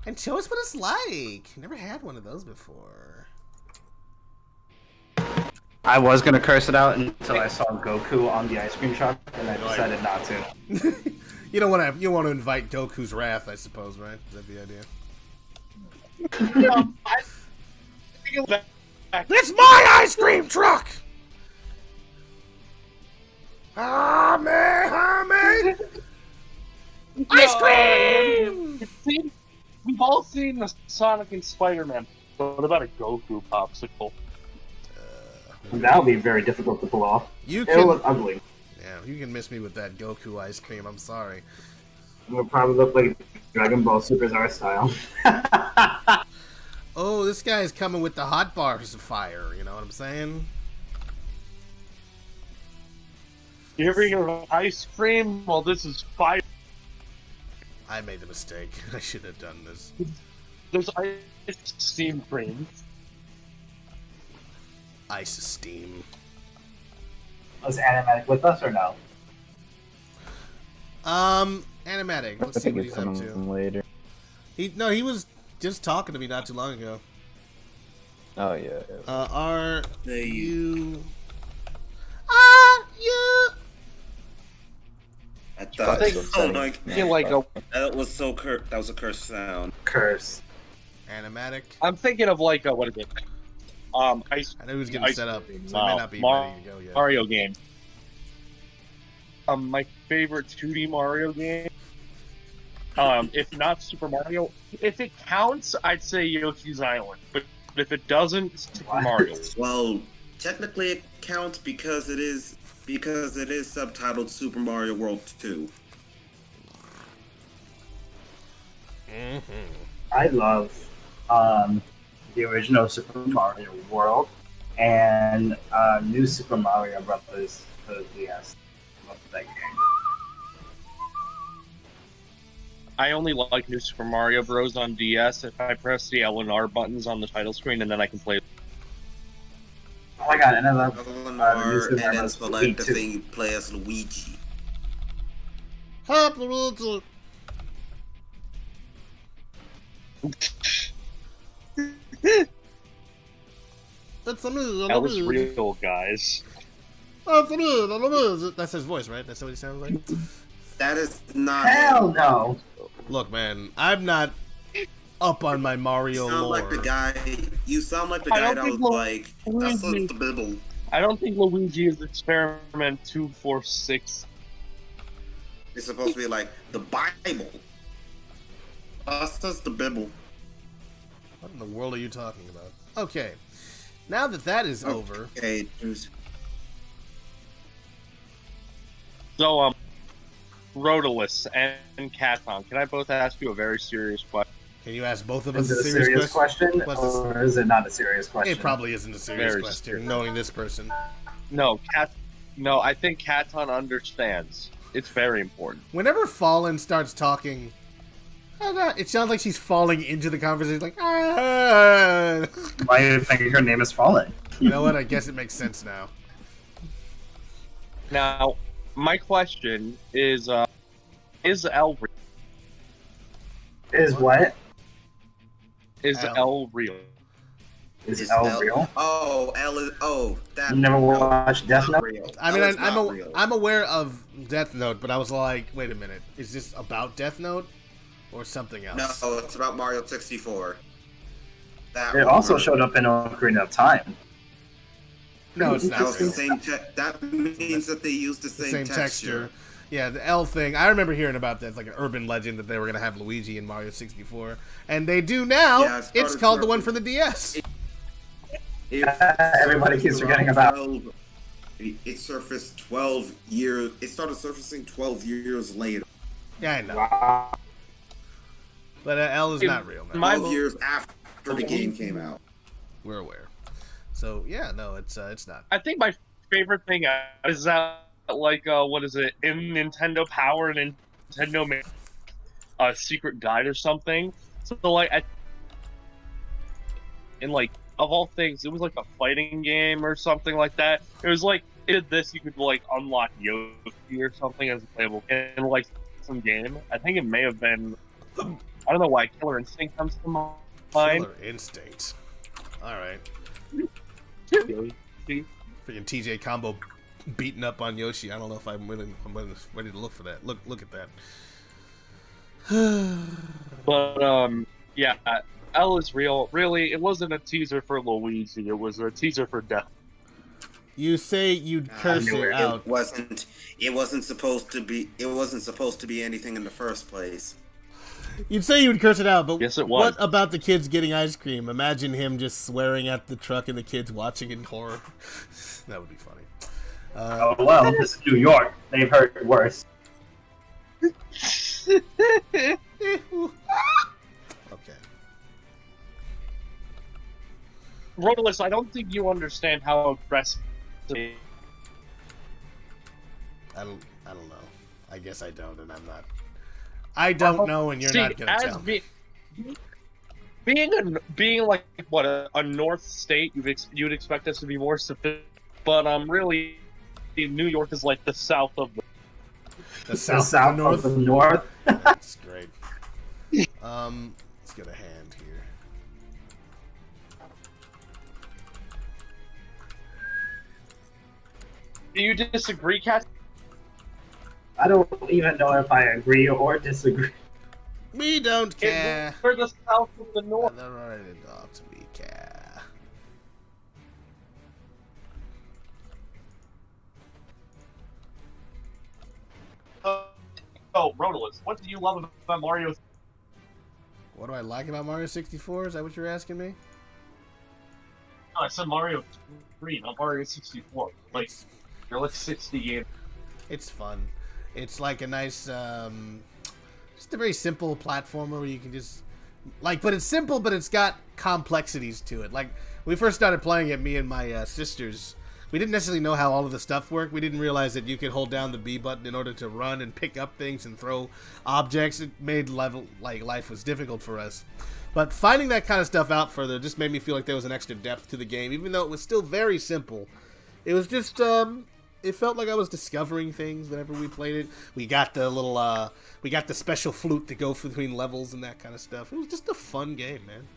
And show us what it's like. Never had one of those before. I was gonna curse it out until I saw Goku on the ice cream truck, and I decided not to. You don't want to invite Goku's wrath, I suppose, right? Is that the idea? It's my ice cream truck. Hame! Ice cream! We've all seen the Sonic and Spider-Man. What about a Goku popsicle? That would be very difficult to pull off. It'll look ugly. Yeah, you can miss me with that Goku ice cream. I'm sorry. It would probably look like Dragon Ball Super's art style. Oh, this guy is coming with the hot bars of fire. You know what I'm saying? You ever hear of ice cream? Well, this is fire. I made the mistake. I should have done this. There's ice steam cream. Ice steam. Was Animatic with us or no? Animatic. Let's I see think what it's he's up coming to. later. He was just talking to me not too long ago. Oh yeah. Are you? I thought think- so, like, that was so that was a curse sound. Curse. Animatic. I'm thinking of like what is it? Ice. I know who's getting ice set up, cream. so he may not be ready to go yet. Mario game. My favorite 2D Mario game. If not Super Mario, if it counts, I'd say Yoshi's Island. But if it doesn't, it's Super Mario. Well, technically it counts because it is subtitled Super Mario World 2. I love the original Super Mario World and New Super Mario Brothers for the DS. Love that game. I only like New Super Mario Bros. On DS. If I press the L and R buttons on the title screen, and then I can play. Oh my god, and I love Or, and then select the thing you play as Luigi. Help, Luigi. That's me. That was real, guys. That's me. That's his voice, right? That's what he sounds like. That is not. Hell no. Look, man, I'm not up on my Mario You sound lore. like the guy. You sound like the I guy don't that think was like, "That's Luigi- the Bible." I don't think Luigi is experiment 246. It's supposed to be like the Bible. That's the Bible. What in the world are you talking about? Okay. Now that is over. Okay. So, Rhodolus and Katon, can I both ask you a very serious question? Can you ask both of us Is a it serious question? or is it not a serious question? It probably isn't a serious Very question, serious. knowing this person. No, I think Katon understands. It's very important. Whenever Fallen starts talking, it sounds like she's falling into the conversation, like, ah. Why do you think her name is Fallen? You know what? I guess it makes sense now. Now, my question is L real? Is what? Is L real? Is L real? Oh, L is. Oh, that. You never watched Death Note? I mean, L is not real. I'm aware of Death Note, but I was like, wait a minute, is this about Death Note or something else? No, it's about Mario 64. That It also showed up in Ocarina of Time. No, it's not. That was the real. same. That means that they used the same texture. Yeah, the L thing. I remember hearing about that. It's like an urban legend that they were going to have Luigi in Mario 64. And they do now. Yeah, it's called the one for the DS. Everybody keeps forgetting about. It surfaced 12 years. It started surfacing 12 years later. Yeah, I know. Wow. But L is not real, man. 12 years after the game came out. We're aware. So, yeah, no, it's not. I think my favorite thing is that, like, what is it? In Nintendo Power, Nintendo made a secret guide or something. So, like, of all things, it was like a fighting game or something like that. It was like, it did this, you could, like, unlock Yoshi or something as a playable in, like, some game. I think it may have been, I don't know why Killer Instinct comes to mind. Killer Instinct. Alright. Freaking TJ Combo beating up on Yoshi. I don't know if I'm ready to look for that. Look at that. But, yeah, L is real. Really, it wasn't a teaser for Luigi. It was a teaser for Death. You say you'd curse it out. It wasn't supposed to be. It wasn't supposed to be anything in the first place. You'd say you would curse it out, but yes, it was. What about the kids getting ice cream? Imagine him just swearing at the truck and the kids watching in horror. That would be funny. Oh, well, this is New York. They've heard worse. Okay. Rhodolus, I don't think you understand how aggressive. I don't know. I guess I don't, and I'm not. I don't know, and you're not gonna tell me. Being like what a North state, you'd expect us to be more sophisticated, but really, New York is like the south of the south of the north. That's great. Let's get a hand here. Do you disagree, Kat? I don't even know if I agree or disagree. We don't care. We're the south of the north. They're already dogs. We care. Oh, Rhodolus, what do you love about Mario? What do I like about Mario 64? Is that what you're asking me? No, I said Mario 3, not Mario 64. Like, you're like 60 games. It's fun. It's like a nice, just a very simple platformer where you can just, like, but it's simple, but it's got complexities to it. Like, when we first started playing it, me and my sisters, we didn't necessarily know how all of the stuff worked. We didn't realize that you could hold down the B button in order to run and pick up things and throw objects. It made life was difficult for us. But finding that kind of stuff out further just made me feel like there was an extra depth to the game, even though it was still very simple. It was just, it felt like I was discovering things whenever we played it. We got the little, we got the special flute to go between levels and that kind of stuff. It was just a fun game, man.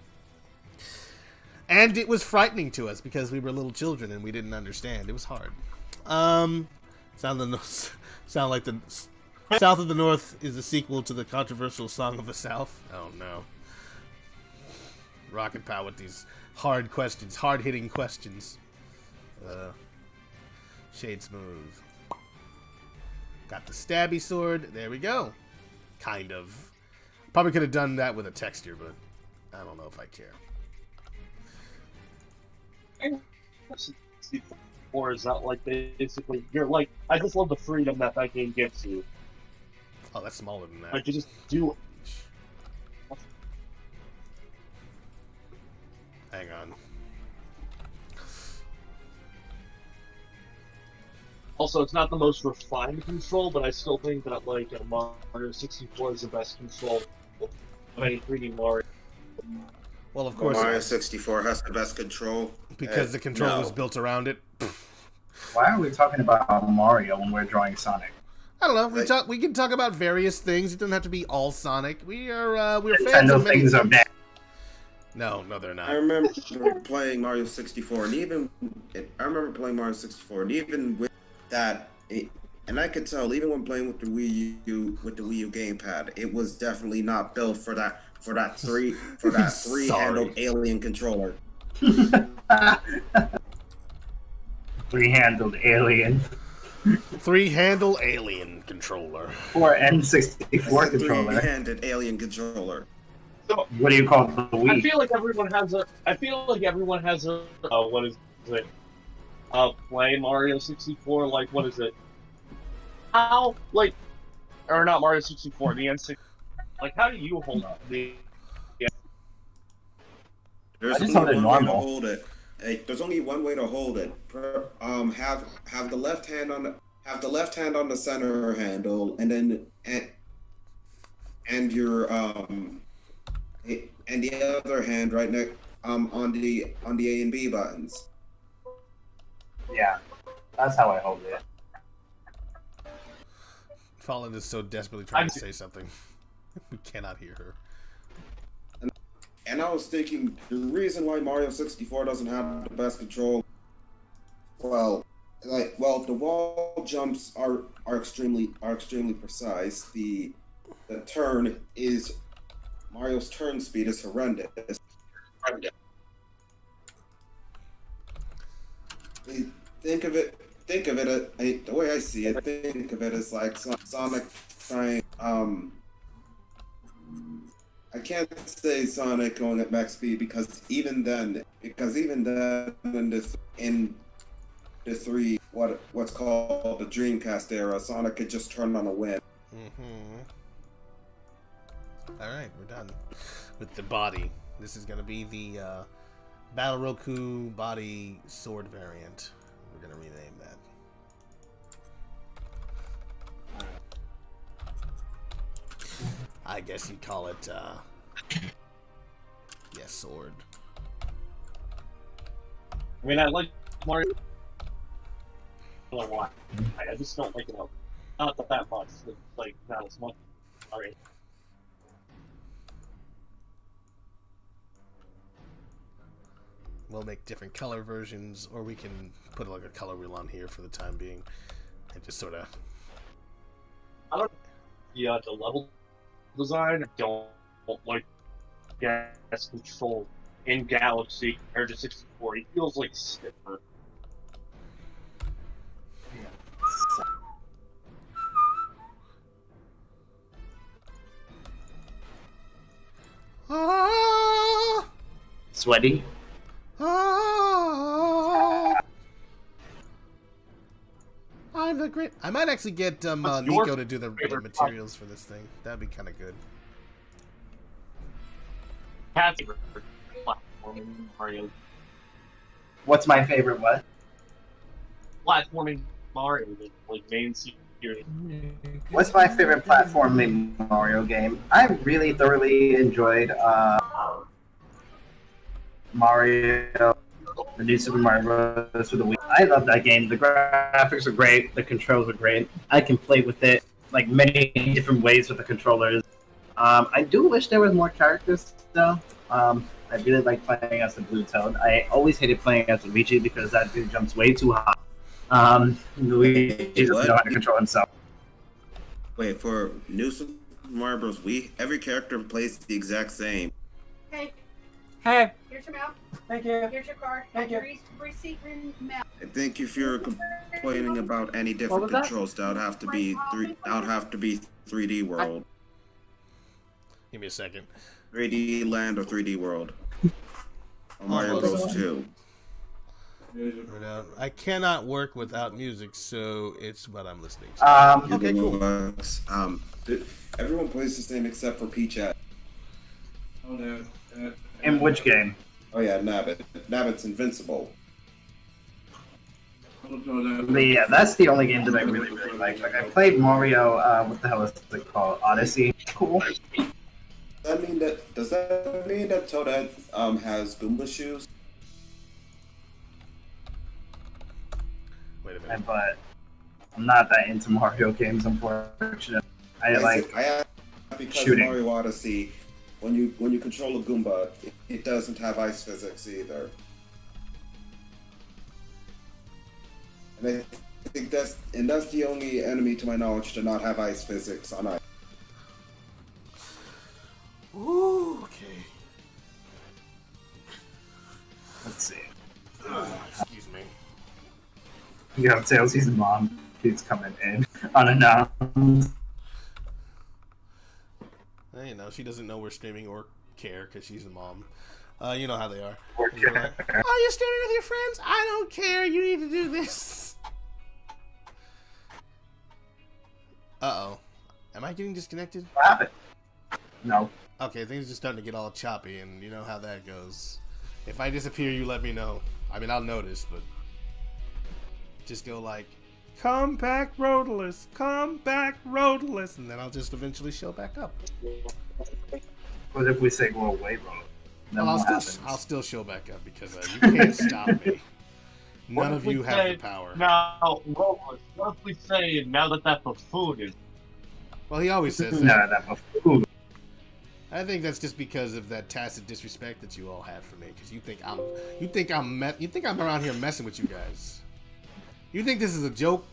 And it was frightening to us because we were little children and we didn't understand. It was hard. Sound like the South of the North is the sequel to the controversial Song of the South. Oh no. Rocket Power with these hard questions, hard-hitting questions. Shade Smooth. Got the stabby sword. There we go. Kind of. Probably could have done that with a texture, but I don't know if I care. Or is that like basically you're like I just love the freedom that game gives you. Oh, that's smaller than that. Like you just do. Hang on. Also, it's not the most refined control, but I still think that like Mario 64 is the best control of any 3D Mario. Well, of course, Mario 64 has the best control because the control was built around it. Why are we talking about Mario when we're drawing Sonic? I don't know. We can talk about various things. It doesn't have to be all Sonic. We're fans Nintendo of many things are bad. No, they're not. I remember playing Mario 64, and even with that, and I could tell even when playing with the Wii U gamepad, it was definitely not built for that three-handled alien controller. Three-handled alien. Three-handle alien controller. Or N64 controller. Three-handed alien controller. So, what do you call the Wii? I feel like everyone has a. What is it? Play Mario 64. Like, what is it? How or not Mario 64? The N6. Like, how do you hold up the? There's only one way to hold it. Hey, there's only one way to hold it. Have the left hand on the center handle, and then and your and the other hand right next on the A and B buttons. Yeah, that's how I hold it. Fallen is so desperately trying to say something. We cannot hear her. And I was thinking the reason why Mario 64 doesn't have the best control. The wall jumps are extremely precise. The turn is Mario's turn speed is horrendous. Think of it. The way I see it, think of it as like Sonic trying. I can't say Sonic going at max speed because even then in the three what's called the Dreamcast era, Sonic could just turn on a whim. All right, we're done with the body. This is gonna be the Battle Roku body sword variant. We're gonna rename that. I guess you'd call it, sword. I mean, I like Mario. I don't know why. I just don't like it. Not that much. Like, not as much. Alright. We'll make different color versions, or we can put like a color wheel on here for the time being, and just sort of. I don't. Yeah, the level design. I don't like gas control in Galaxy compared to 64. It feels like stiffer. Sweaty. I'm the great. I might actually get Nico to do the materials for this thing. That'd be kind of good. Platforming Mario. What's my favorite? What? Platforming Mario, like main series. What's my favorite platforming Mario game? I really thoroughly enjoyed Mario, the new Super Mario Bros. For the Wii. I love that game. The graphics are great. The controls are great. I can play with it like many different ways with the controllers. I do wish there was more characters though. I really like playing as the Blue Toad. I always hated playing as Luigi because that dude jumps way too high. Luigi doesn't know how to control himself. Wait, for new Super Mario Bros. Wii, every character plays the exact same. Hey, Hey. here's your map. Thank you. Here's your card. Thank Have you. your receipt and map. I think if you're complaining about any different controls, that would have to be 3D World. Give me a second. 3D Land or 3D World. On Mario Bros. 2. I cannot work without music, so it's what I'm listening to. Okay, cool. Everyone plays this game except for Peach-At. Oh no. In which game? Oh yeah, Nabbit. Nabbit's invincible. But yeah, that's the only game that I really, really like. Like, I played Mario, what the hell is it called? Odyssey. Cool. Does that mean that Toadette has Goomba shoes? Wait a minute. But I'm not that into Mario games, unfortunately. I like because shooting. Mario Odyssey, when you control a Goomba, it doesn't have ice physics either. And I think that's the only enemy, to my knowledge, to not have ice physics on ice. Ooh, okay. Let's see. Excuse me. You have Tailsy's mom. He's coming in unannounced. You know, she doesn't know we're streaming or care because she's a mom. You know how they are. Or They're like, oh, you're streaming with your friends? I don't care. You need to do this. Uh-oh. Am I getting disconnected? What happened? No. Okay, things are just starting to get all choppy, and you know how that goes. If I disappear, you let me know. I mean, I'll notice, but just go like, come back, Roadless, come back, Roadless, and then I'll just eventually show back up. What if we say go away, bro? Well, I'll still show back up because you can't stop me. None of you have the power. Now, Roadless, what if we say now that buffoon is... Well, he always says that. No, that buffoon. I think that's just because of that tacit disrespect that you all have for me. Because you think I'm around here messing with you guys. You think this is a joke?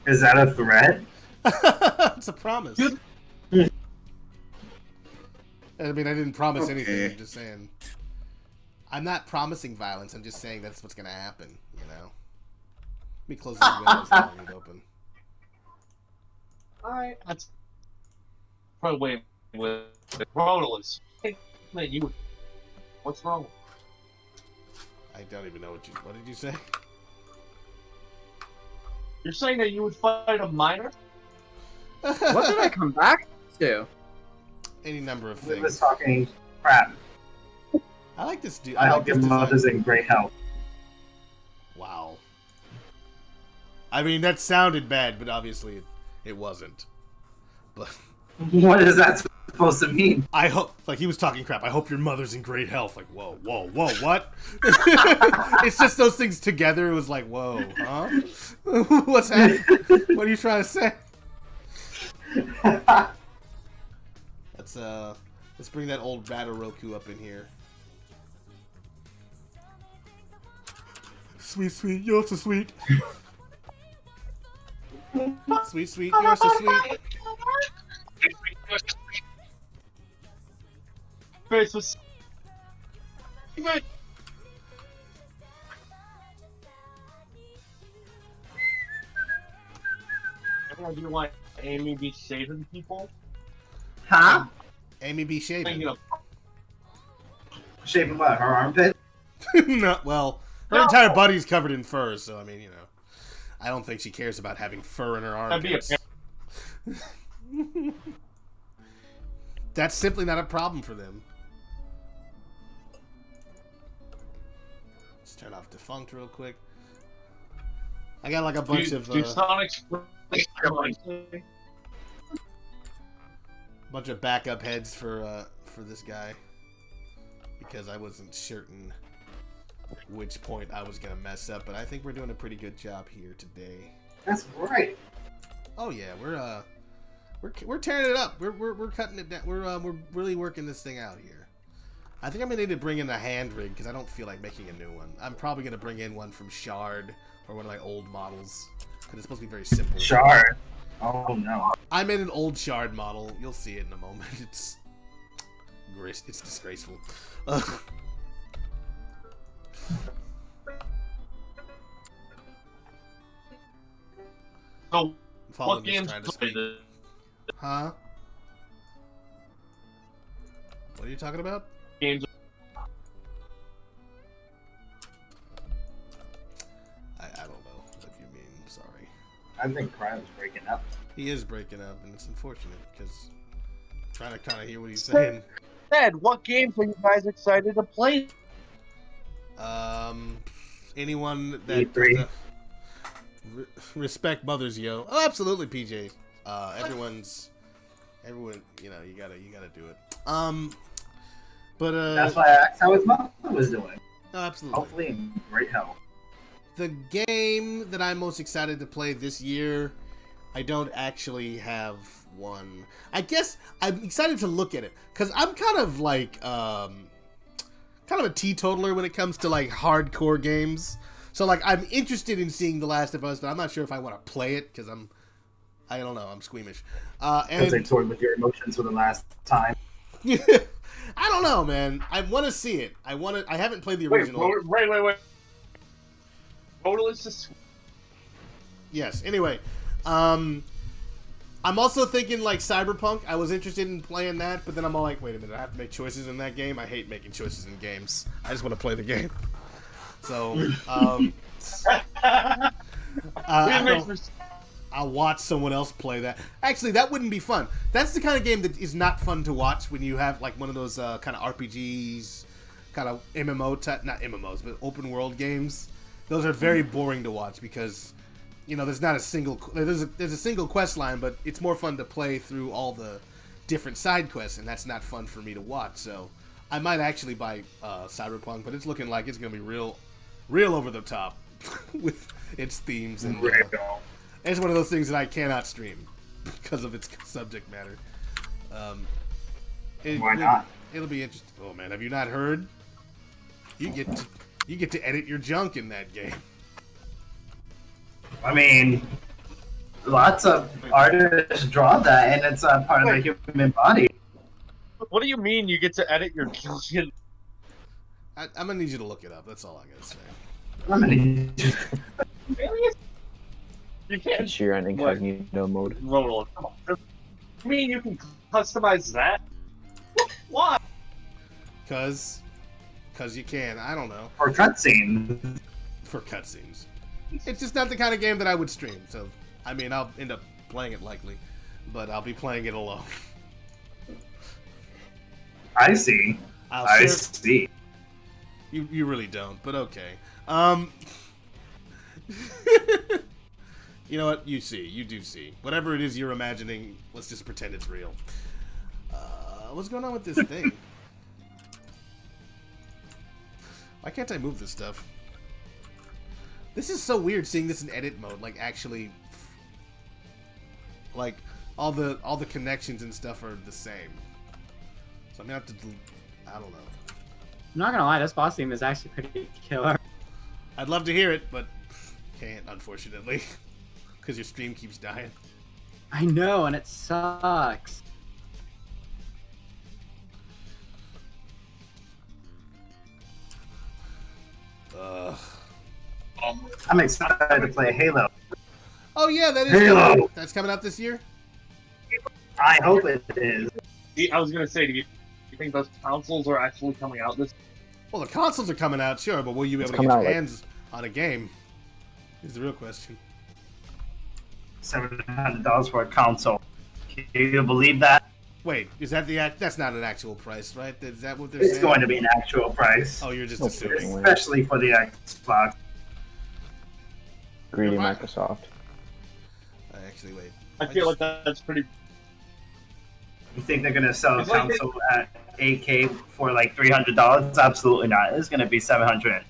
Is that a threat? It's a promise. I mean, I didn't promise anything. I'm just saying. I'm not promising violence. I'm just saying that's what's gonna happen. You know. Let me close these windows and leave it open. All right. That's probably with Roadless. Hey, man, what's wrong? I don't even know what did you say? You're saying that you would fight a minor? What did I come back to? Any number of We things. was talking crap. I like this dude. I like hope your this design. mother's in great health. Wow. I mean, that sounded bad, but obviously it wasn't. But what is that supposed to mean? I hope, like he was talking crap. I hope your mother's in great health. Like, whoa, what? It's just those things together. It was like, whoa, huh? What's happening? What are you trying to say? Let's bring that old Battle Roku up in here. Sweet, you're so sweet. Sweet, you're so sweet. Face was... Do you want Amy be saving people? Huh? Amy be shaving. Shaving what? Her armpit? No, well, her entire body's covered in fur, so I mean, you know, I don't think she cares about having fur in her armpits. That's simply not a problem for them. Let's turn off Defunct real quick. I got like a bunch of bunch of backup heads for this guy because I wasn't certain which point I was gonna mess up, but I think we're doing a pretty good job here today. That's right. Oh yeah, we're tearing it up. We're cutting it down. We're really working this thing out here. I think I'm gonna need to bring in a hand rig because I don't feel like making a new one. I'm probably gonna bring in one from Shard or one of my old models because it's supposed to be very simple. Shard. Oh no. I'm in an old Shard model. You'll see it in a moment. It's disgraceful. So, Fallen what is games trying to play speak. this? Huh? What are you talking about? Games. I don't know what you mean. I'm sorry. I think Cryo's breaking up. He is breaking up, and it's unfortunate because I'm trying to kind of hear what he's saying. Ed, what games are you guys excited to play? Anyone that E3. Respect mothers, yo. Oh, absolutely, PJ. Everyone, you know, you gotta do it. But That's why I asked how his mom was doing. Oh, absolutely. Hopefully in great health. The game that I'm most excited to play this year, I don't actually have one. I guess I'm excited to look at it because I'm kind of like kind of a teetotaler when it comes to like hardcore games. So like I'm interested in seeing The Last of Us, but I'm not sure if I want to play it because I don't know, I'm squeamish. Because they toyed with your emotions for the last time. I don't know, man. I want to see it. I haven't played the original. Wait. Modalist is... Yes. Anyway, I'm also thinking like Cyberpunk. I was interested in playing that, but then I'm all like, wait a minute, I have to make choices in that game. I hate making choices in games. I just want to play the game. So, I'll watch someone else play that. Actually, that wouldn't be fun. That's the kind of game that is not fun to watch when you have like one of those kind of RPGs, kind of MMO type, not MMOs, but open world games. Those are very boring to watch because, you know, there's not a single there's a single quest line, but it's more fun to play through all the different side quests, and that's not fun for me to watch. So, I might actually buy Cyberpunk, but it's looking like it's gonna be real over the top with its themes and. It's one of those things that I cannot stream because of its subject matter. Why not? It'll be interesting. Oh man, have you not heard? You get to edit your junk in that game. I mean, lots of artists draw that, and it's a part of the human body. What do you mean you get to edit your junk? I'm gonna need you to look it up. That's all I gotta say. I'm gonna need you. You can't. Sure, on incognito mode. Roll. Come on. You mean you can customize that? Why? Cause you can. I don't know. For cutscenes. For cutscenes. It's just not the kind of game that I would stream. So, I mean, I'll end up playing it likely, but I'll be playing it alone. I see. I see. You really don't, but okay. You know what? You see. You do see. Whatever it is you're imagining, let's just pretend it's real. What's going on with this thing? Why can't I move this stuff? This is so weird seeing this in edit mode. Like, actually... Like, all the connections and stuff are the same. So I'm gonna have to... I don't know. I'm not gonna lie, this boss theme is actually pretty killer. I'd love to hear it, but can't, unfortunately. Because your stream keeps dying. I know, and it sucks. I'm excited to play Halo. Oh yeah, that is Halo. That's coming out this year? I hope it is. I was gonna say, do you think those consoles are actually coming out this? Well, the consoles are coming out, sure, but will you be able to get your hands on a game? Is the real question. $700 for a console. Can you believe that? Wait, is that that's not an actual price, right? Is that what they're It's saying? going to be an actual price. Oh, you're just assuming. Especially for the Xbox. Greedy Microsoft. Actually, wait. I feel like that's pretty. You think they're going to sell a console at 8K for like $300? Absolutely not. It's going to be $700.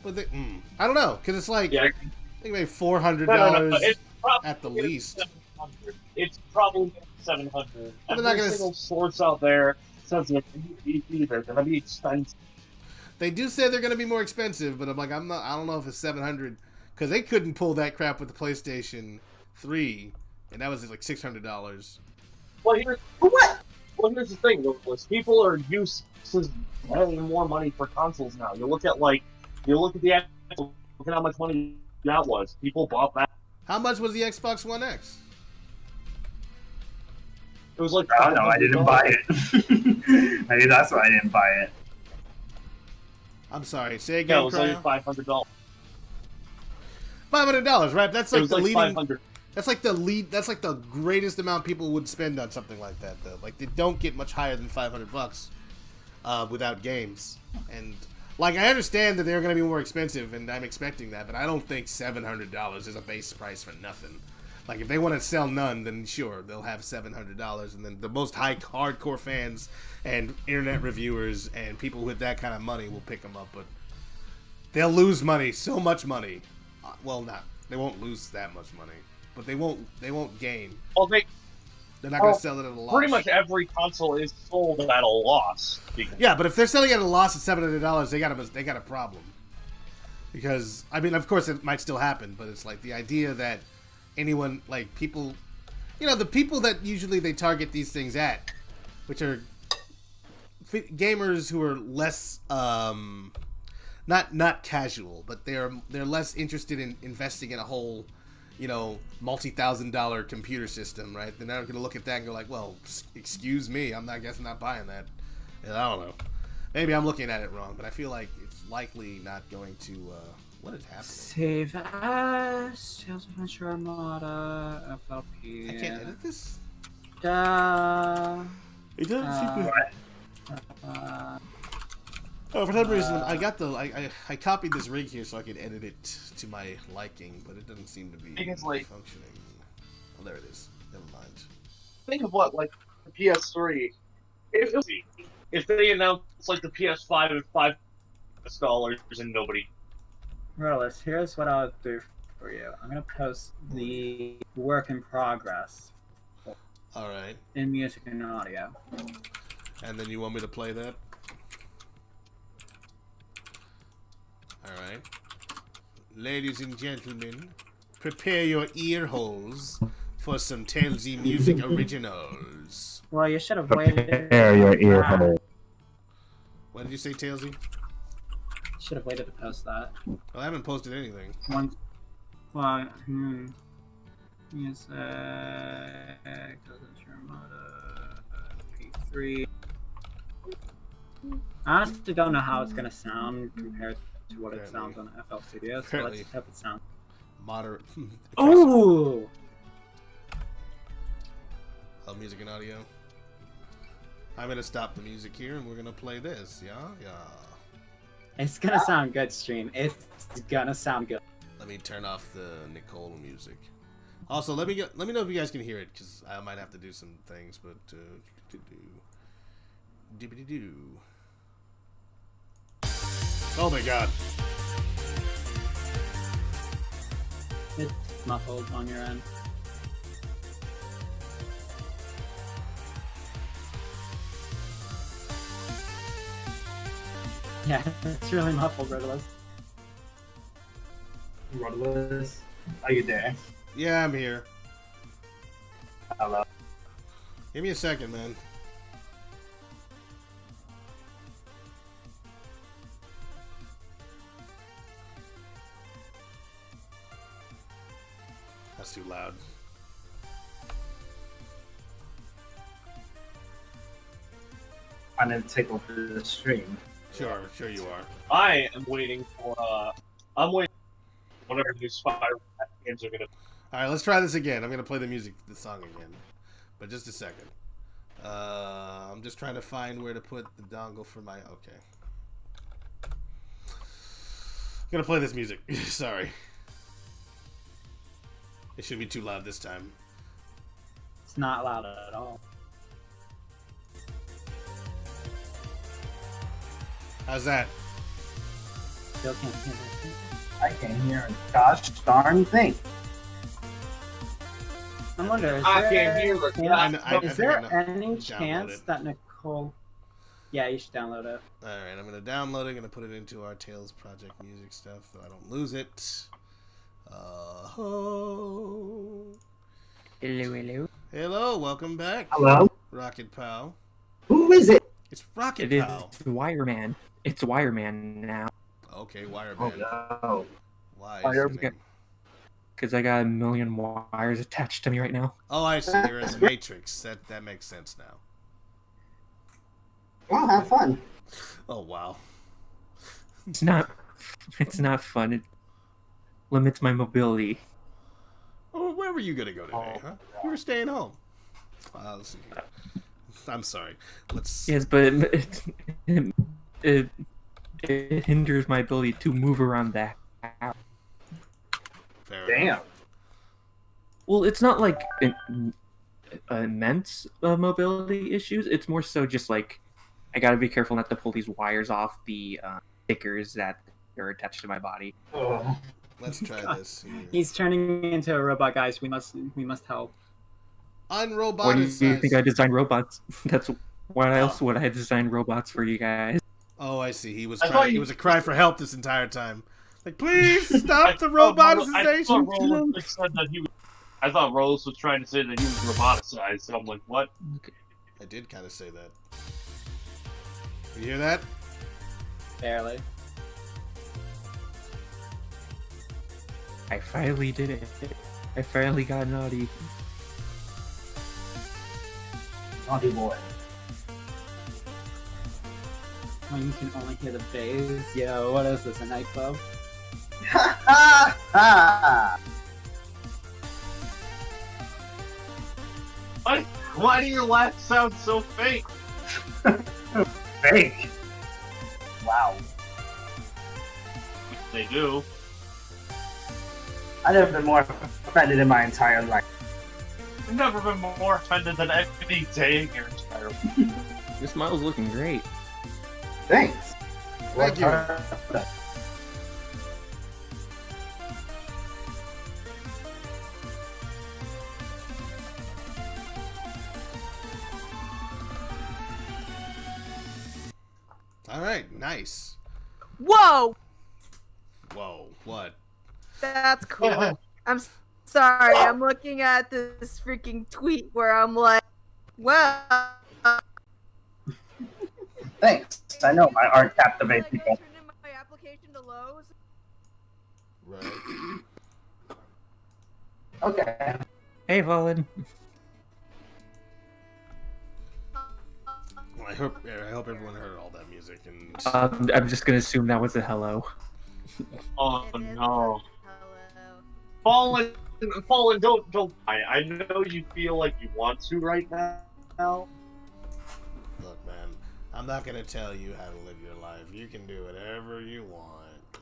But they, I don't know, because it's like I think maybe $400 at the least. It's probably $700. But they're not gonna single source out there says they're gonna be expensive. They do say they're gonna be more expensive, but I'm like, I don't know if it's $700 because they couldn't pull that crap with the PlayStation 3, and that was like $600. Well, here's the thing, Willis. People are used to paying more money for consoles now. You look at the actual, look at how much money that was. People bought that. How much was the Xbox One X? It was like I don't know. I didn't buy it. Maybe that's why I didn't buy it. I'm sorry. Say again. Yeah, it was like $500. $500, right? That's like It was the like leading. 500. That's like the lead. That's like the greatest amount people would spend on something like that, though. Like they don't get much higher than $500 without games. And like I understand that they're going to be more expensive, and I'm expecting that, but I don't think $700 is a base price for nothing. Like if they want to sell none, then sure they'll have $700, and then the most hardcore fans and internet reviewers and people with that kind of money will pick them up. But they'll lose money, so much money. Well, they won't lose that much money. But they won't gain. Well, they're not going to sell it at a loss. Pretty much every console is sold at a loss. Yeah, but if they're selling it at a loss at $700, they got a problem. Because I mean, of course, it might still happen, but it's like the idea that anyone, like people, the people that usually they target these things at, which are gamers who are less not casual, but they're less interested in investing in a whole, multi-$1,000 computer system, right? They're not going to look at that and go like, well, excuse me, I'm not buying that. And I don't know. Maybe I'm looking at it wrong, but I feel like it's likely not going to. What is happening? Save as Tales of Adventure Armada FLP. I can't edit this. It doesn't seem to. For some reason, I copied this rig here so I could edit it to my liking, but it doesn't seem to be functioning. Oh, there it is. Never mind. Think of what, like the PS3. If they announced like the PS5 at $5 and nobody. Rolis, here's what I'll do for you. I'm gonna post the work in progress. All right. In music and audio. And then you want me to play that? Alright. Ladies and gentlemen, prepare your ear holes for some Talesy Music Originals. Well, you should have waited. Prepare your ear hole. What did you say, Talesy? Should have waited to post that. Well, I haven't posted anything. Music. P3. I honestly don't know how it's gonna sound compared to what it sounds on FL Studio, so let's hope it sounds moderate. Ooh! Oh, music and audio. I'm gonna stop the music here and we're gonna play this. Yeah. It's gonna sound good, stream. It's gonna sound good. Let me turn off the Nicole music. Also, let me know if you guys can hear it, because I might have to do some things, but oh my god. It's muffled on your end. Yeah, it's really muffled, Rodeless. Rodeless, are you there? Yeah, I'm here. Hello. Give me a second, man. That's too loud. I'm gonna take over the stream. Sure you are. I am waiting for I'm waiting for whatever new Spider games are gonna. Alright, let's try this again. I'm gonna play the song again. But just a second. I'm just trying to find where to put the dongle for my okay. I'm gonna play this music. Sorry. It should be too loud this time. It's not loud at all. How's that? Still can't hear it. I can't hear a gosh darn thing. I wonder, is there any chance that Nicole... Yeah, you should download it. Alright, I'm going to download it. I'm going to put it into our Tales Project music stuff so I don't lose it. Hello. Hello, welcome back. Hello. Rocket Pal. Who is it? It's Rocket Pal. It's Wireman. It's Wireman now. Okay, Wireman. Oh, no. Why? because I got a million wires attached to me right now. Oh, I see. You're in the Matrix. That makes sense now. Well, have fun. Oh wow. It's not fun. It limits my mobility. Oh, where were you gonna go today, huh? You were staying home. Let's see. I'm sorry. Let's. Yes, but it hinders my ability to move around the house. Damn. Well, it's not like immense mobility issues. It's more so just like I gotta be careful not to pull these wires off the stickers that are attached to my body. Oh. Let's try this. He's turning into a robot, guys. We must help. Unroboticize. Why do you think I designed robots? That's why else would I design robots for you guys? Oh, I see. He was trying. It was a cry for help this entire time. Like, please stop the roboticization. I thought Rollis was trying to say that he was roboticized. So I'm like, what? I did kind of say that. You hear that? Barely. I finally did it. I finally got naughty. Naughty boy. Oh, you can only hear the bass. Yo, what is this, a nightclub? Ha ha ha! Why do your laughs sound so fake? Fake. Wow. They do. I've never been more offended in my entire life. I've never been more offended than any day in your entire life. Your smile's looking great. Thanks. Thank you. All right, nice. Whoa! Whoa, what? That's cool. I'm sorry. I'm looking at this freaking tweet where I'm like, well. Thanks. I know my art captivates people. My application to Lowe's. Right. Okay. Hey, Fallen. Well, I hope everyone heard all that music and. I'm just gonna assume that was a hello. Oh no. Fallen, don't. I know you feel like you want to right now. Look, man, I'm not gonna tell you how to live your life. You can do whatever you want.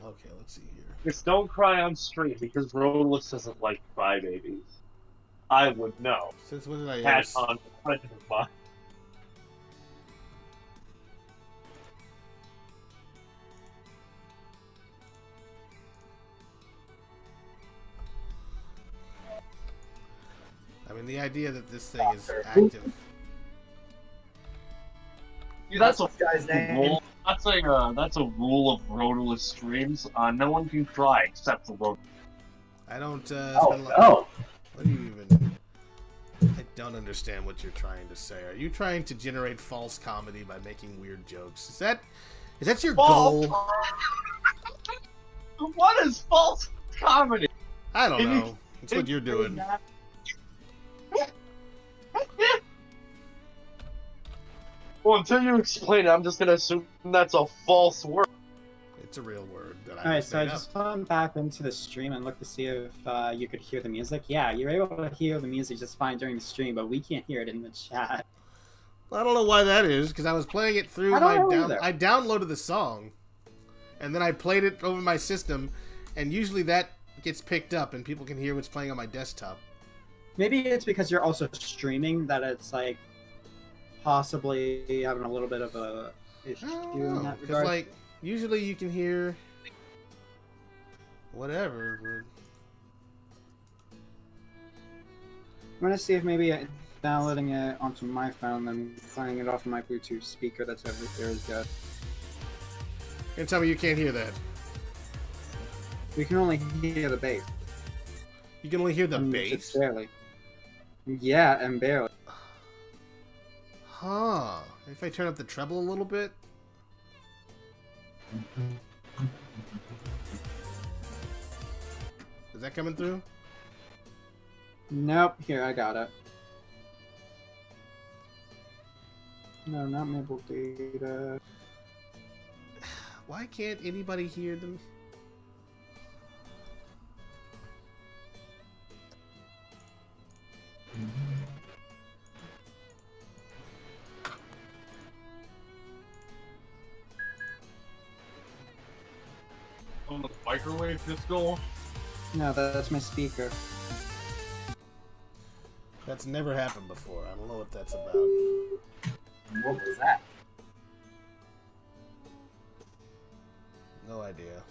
Okay, let's see here. Just don't cry on stream because Rodolus doesn't like crybabies. I would know. Since when did I Pat ever... on friend of mine. I mean, the idea that this thing is active. That's a guy's name. rule. That's a rule of Rodolus streams. No one can cry except for Rodolus. I don't. Oh. What do you even? I don't understand what you're trying to say. Are you trying to generate false comedy by making weird jokes? Is that your goal? What is false comedy? I don't know. It's what you're doing. Well, until you explain it, I'm just gonna assume that's a false word. It's a real word that I Alright, just so I made just up. went back into the stream and looked to see if you could hear the music. Yeah, you're able to hear the music just fine during the stream, but we can't hear it in the chat. I don't know why that is, because I was playing it through I don't know either. I downloaded the song, and then I played it over my system, and usually that gets picked up and people can hear what's playing on my desktop. Maybe it's because you're also streaming that it's like possibly having a little bit of a issue in that Because, regard. like, usually you can hear whatever, I'm gonna see if maybe downloading it onto my phone and playing it off of my Bluetooth speaker that's over there is good. You're gonna tell me you can't hear that? We can only hear the bass. You can only hear the Just bass? barely. Yeah, and barely. Huh. If I turn up the treble a little bit? Is that coming through? Nope. Here, I got it. No, not Maple Data. Why can't anybody hear them? On the microwave pistol. No, that's my speaker. That's never happened before. I don't know what that's about. What was that? No idea.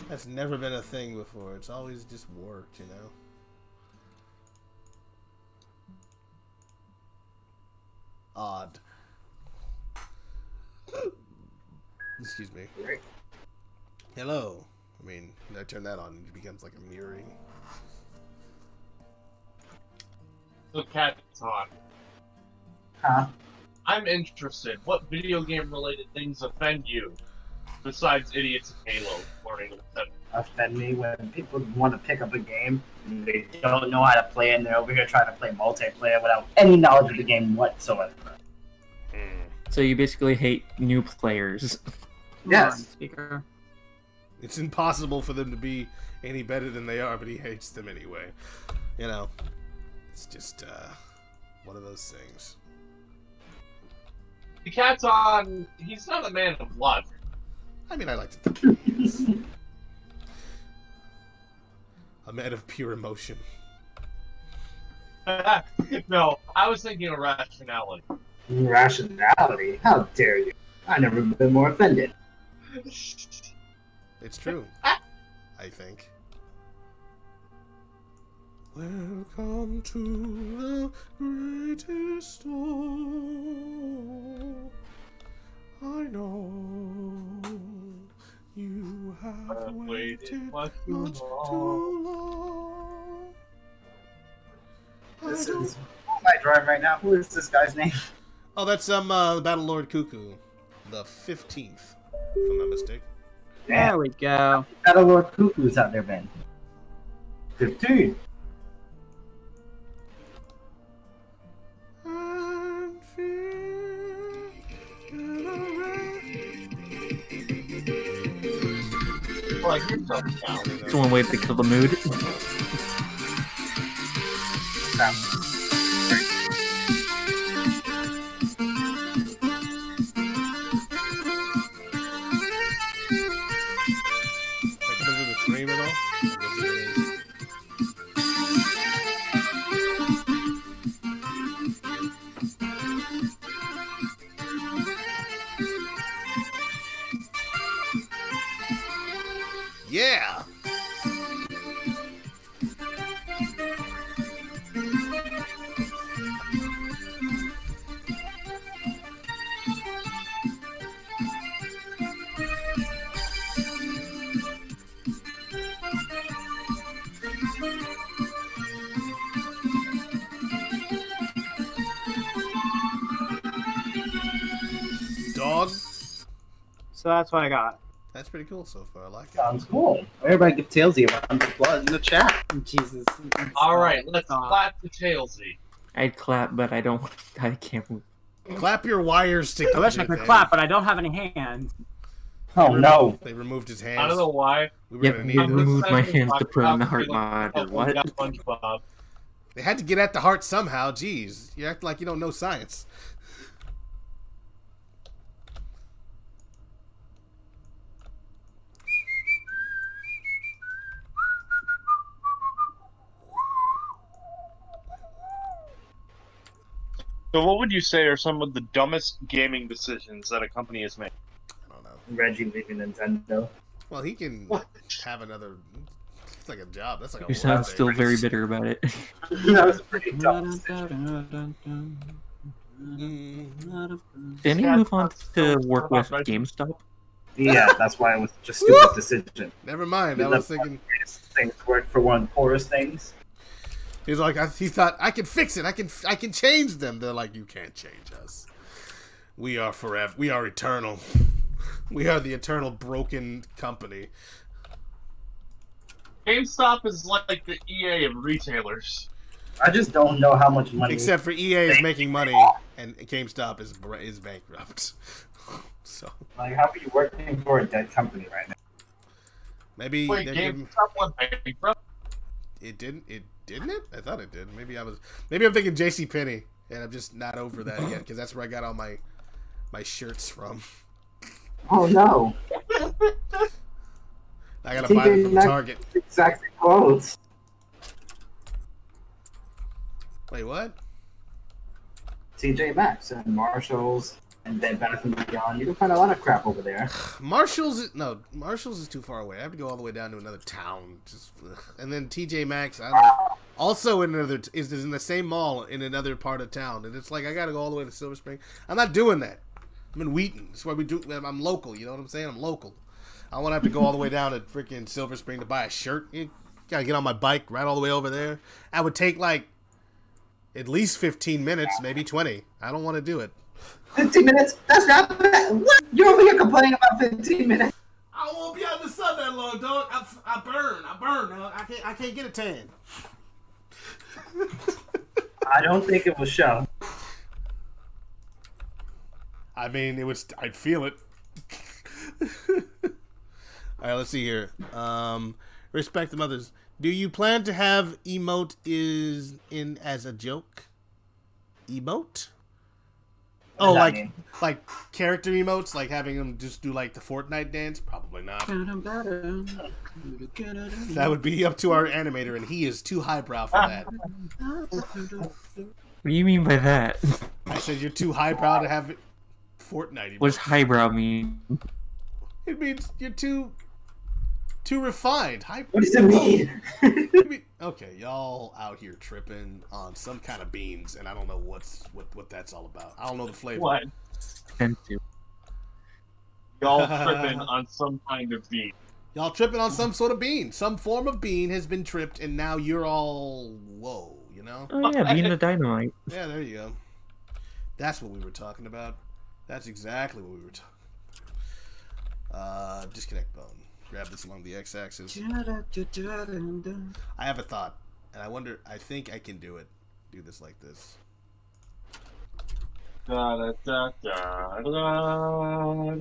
That's never been a thing before. It's always just worked, you know? Odd. Excuse me. Hello. I mean, I turn that on and it becomes like a mirroring. The cat's on. Huh? I'm interested. What video game related things offend you? Besides idiots in Halo learning to Offend me when people want to pick up a game and they don't know how to play it and they're over here trying to play multiplayer without any knowledge of the game whatsoever. So you basically hate new players. Yes. Speaker. It's impossible for them to be any better than they are, but he hates them anyway. You know, it's just one of those things. The cat's on. He's not a man of blood. I mean, I like to think he is. A man of pure emotion. No, I was thinking of rationality. Rationality? How dare you? I've never been more offended. It's true. I think. Welcome to the greatest storm. I know you have waited much too long. This is my drive right now. Who is this guy's name? Oh, that's Battle Lord Cuckoo, the 15th, if I'm not mistaken. There we go. Battle Lord Cuckoo's out there, Ben. 15. It's one way to kill the mood. Yeah! Dog? So that's what I got. That's pretty cool so far. I like it. Sounds cool. Everybody give Tailsy a round of applause in the chat. Jesus. Alright, let's clap to Tailsy. I'd clap, but I don't. I can't move. Clap your wires together. I wish I could clap, but I don't have any hands. Oh no! They removed his hands. I don't know why. We were Yep, gonna you need removed those. my hands to put in the heart monitor. What? They had to get at the heart somehow. Jeez, you act like you don't know science. So what would you say are some of the dumbest gaming decisions that a company has made? I don't know. Reggie leaving Nintendo. Well, he can have another. It's like a job. That's like a. You sound work still thing. very bitter about it. That was pretty dumb. Didn't he move on to work with GameStop? Yeah, that's why it was just a stupid decision. Never mind. I was thinking things work for one of the poorest things. he's like he thought I can fix it. I can change them. They're like, you can't change us. We are forever. We are eternal. We are the eternal broken company. GameStop is like the EA of retailers. I just don't know how much money. Except for EA is making money and GameStop is bankrupt. So Like, how are you working for a dead company right now? maybe Wait, they're giving- GameStop went bankrupt? it didn't. It didn't it? I thought it did. Maybe I'm thinking JCPenney, and I'm just not over that yet because that's where I got all my shirts from. Oh no! I gotta buy them from Target. Exact clothes. Wait, what? TJ Maxx and Marshalls and Bed Bath & Beyond. You can find a lot of crap over there. Marshalls is too far away. I have to go all the way down to another town. And then TJ Maxx, I don't know, also in another is in the same mall in another part of town, and it's like I gotta go all the way to Silver Spring. I'm not doing that. I'm in Wheaton. That's why we do. I'm local. You know what I'm saying? I'm local. I won't have to go all the way down to freaking Silver Spring to buy a shirt. You gotta get on my bike, ride all the way over there. I would take like at least 15 minutes, maybe 20. I don't want to do it. 15 minutes? That's not bad. What? You're over here complaining about 15 minutes. I won't be out in the sun that long, dog. I burn. Dog. I can't get a tan. I don't think it will show. I mean, I'd feel it. All right, let's see here. Respect the mothers. Do you plan to have emote is in as a joke? Emote? Oh, like character emotes, like having them just do like the Fortnite dance? Probably not. That would be up to our animator, and he is too highbrow for that. What do you mean by that? I said you're too highbrow to have Fortnite emotes. What does highbrow mean? It means you're too refined. What does it mean? Okay, y'all out here tripping on some kind of beans, and I don't know what that's all about. I don't know the flavor. What? Y'all tripping on some kind of bean. Y'all tripping on some sort of bean. Some form of bean has been tripped, and now you're all whoa, you know? Oh yeah, bean of dynamite. Yeah, there you go. That's what we were talking about. That's exactly what we were talking. Disconnect bone. Grab this along the x-axis. I have a thought, and I think I can do it. Do this like this. Da, da, da, da, da.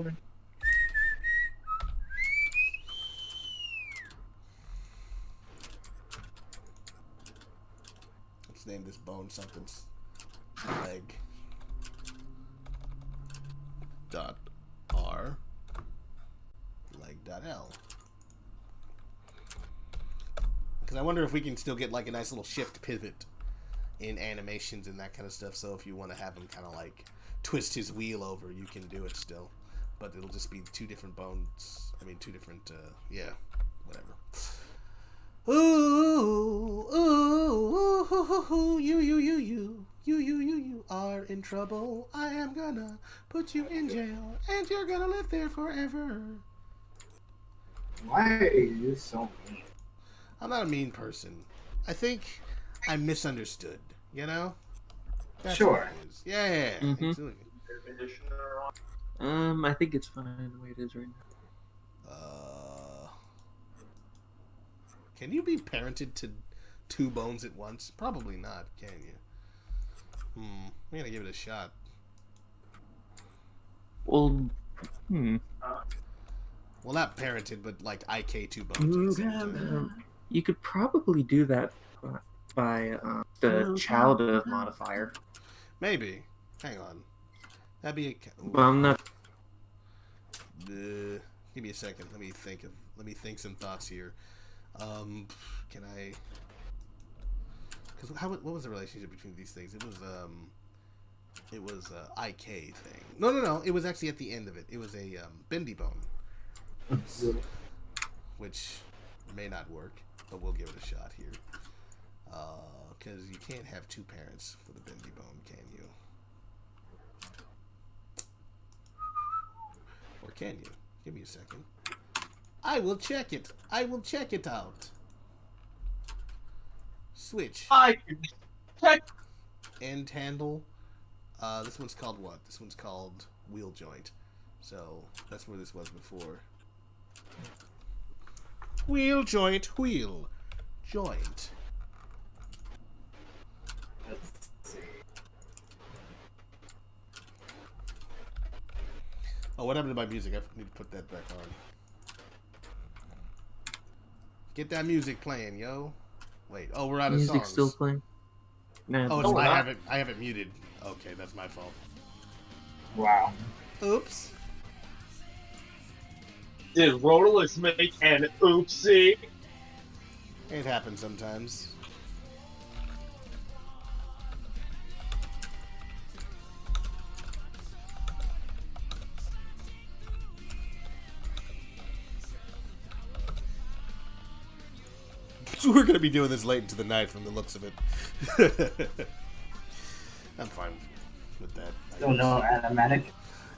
Let's name this bone something. Leg. Dot R. Leg.L. Because I wonder if we can still get like a nice little shift pivot in animations and that kind of stuff. So if you want to have him kind of like twist his wheel over, you can do it still. But it'll just be two different bones. I mean, two different, yeah, whatever. Ooh, ooh, ooh, ooh, you are in trouble. I am gonna put you in jail, and you're gonna live there forever. Why are you so mean? I'm not a mean person. I think I'm misunderstood, you know? That's Sure. what it is. Yeah. Mhm. Absolutely. I think it's fine the way it is right now. Can you be parented to two bones at once? Probably not, can you? I'm gonna give it a shot. Well, Well, not parented, but like IK two bones. At the same time. You could probably do that by the child of modifier. Maybe. Hang on. That'd be a. Well, I'm not. Give me a second. Let me think some thoughts here. Can I? Because what was the relationship between these things? It was IK thing. No. It was actually at the end of it. It was a bendy bone, which may not work, but we'll give it a shot here. Because you can't have two parents for the bendy bone, can you? Or can you? Give me a second. I will check it. I will check it out. Switch. I can check. End handle. This one's called what? This one's called wheel joint. So that's where this was before. Wheel joint, wheel joint. Oh, what happened to my music? I need to put that back on. Get that music playing, yo. Wait. Oh, we're out of songs. Music still playing? No, Oh, it's, I have it muted. Okay, that's my fault. Wow. Oops. Did Rodolus make an oopsie? It happens sometimes. We're gonna be doing this late into the night from the looks of it. I'm fine with that. Still no Animatic?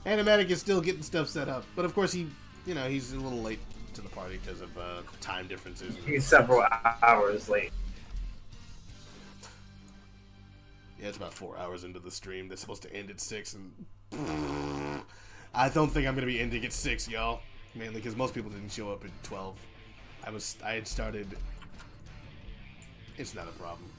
Animatic is still getting stuff set up, but of course he's a little late to the party because of time differences. He's several hours late. Yeah, it's about 4 hours into the stream. They're supposed to end at 6, and I don't think I'm gonna be ending at 6, y'all. Mainly because most people didn't show up at 12. I had started. It's not a problem.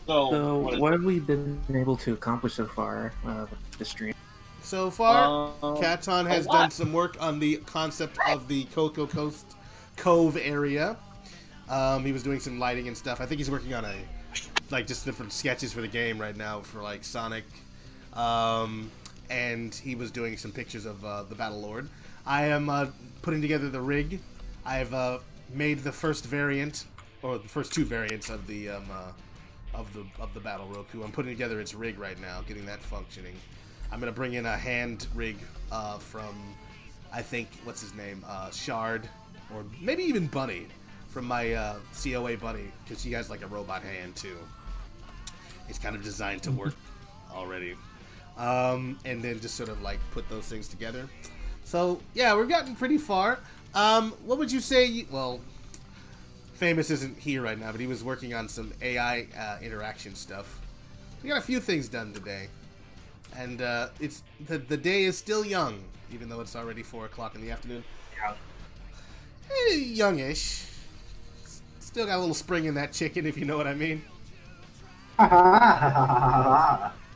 So what have we been able to accomplish so far with the stream? So far, Katon has done some work on the concept of the Cocoa Coast Cove area. He was doing some lighting and stuff. I think he's working on just different sketches for the game right now for like Sonic. And he was doing some pictures of the Battle Lord. I am putting together the rig. I've made the first variant, or the first 2 variants of the Battle Roku. I'm putting together its rig right now, getting that functioning. I'm gonna bring in a hand rig from, I think, what's his name, Shard, or maybe even Bunny, from my COA Bunny, because he has like a robot hand too. It's kind of designed to work already, and then just sort of like put those things together. So yeah, we've gotten pretty far. What would you say? Well, Famous isn't here right now, but he was working on some AI interaction stuff. We got a few things done today, and it's the day is still young, even though it's already 4 o'clock in the afternoon. Youngish. Still got a little spring in that chicken, if you know what I mean.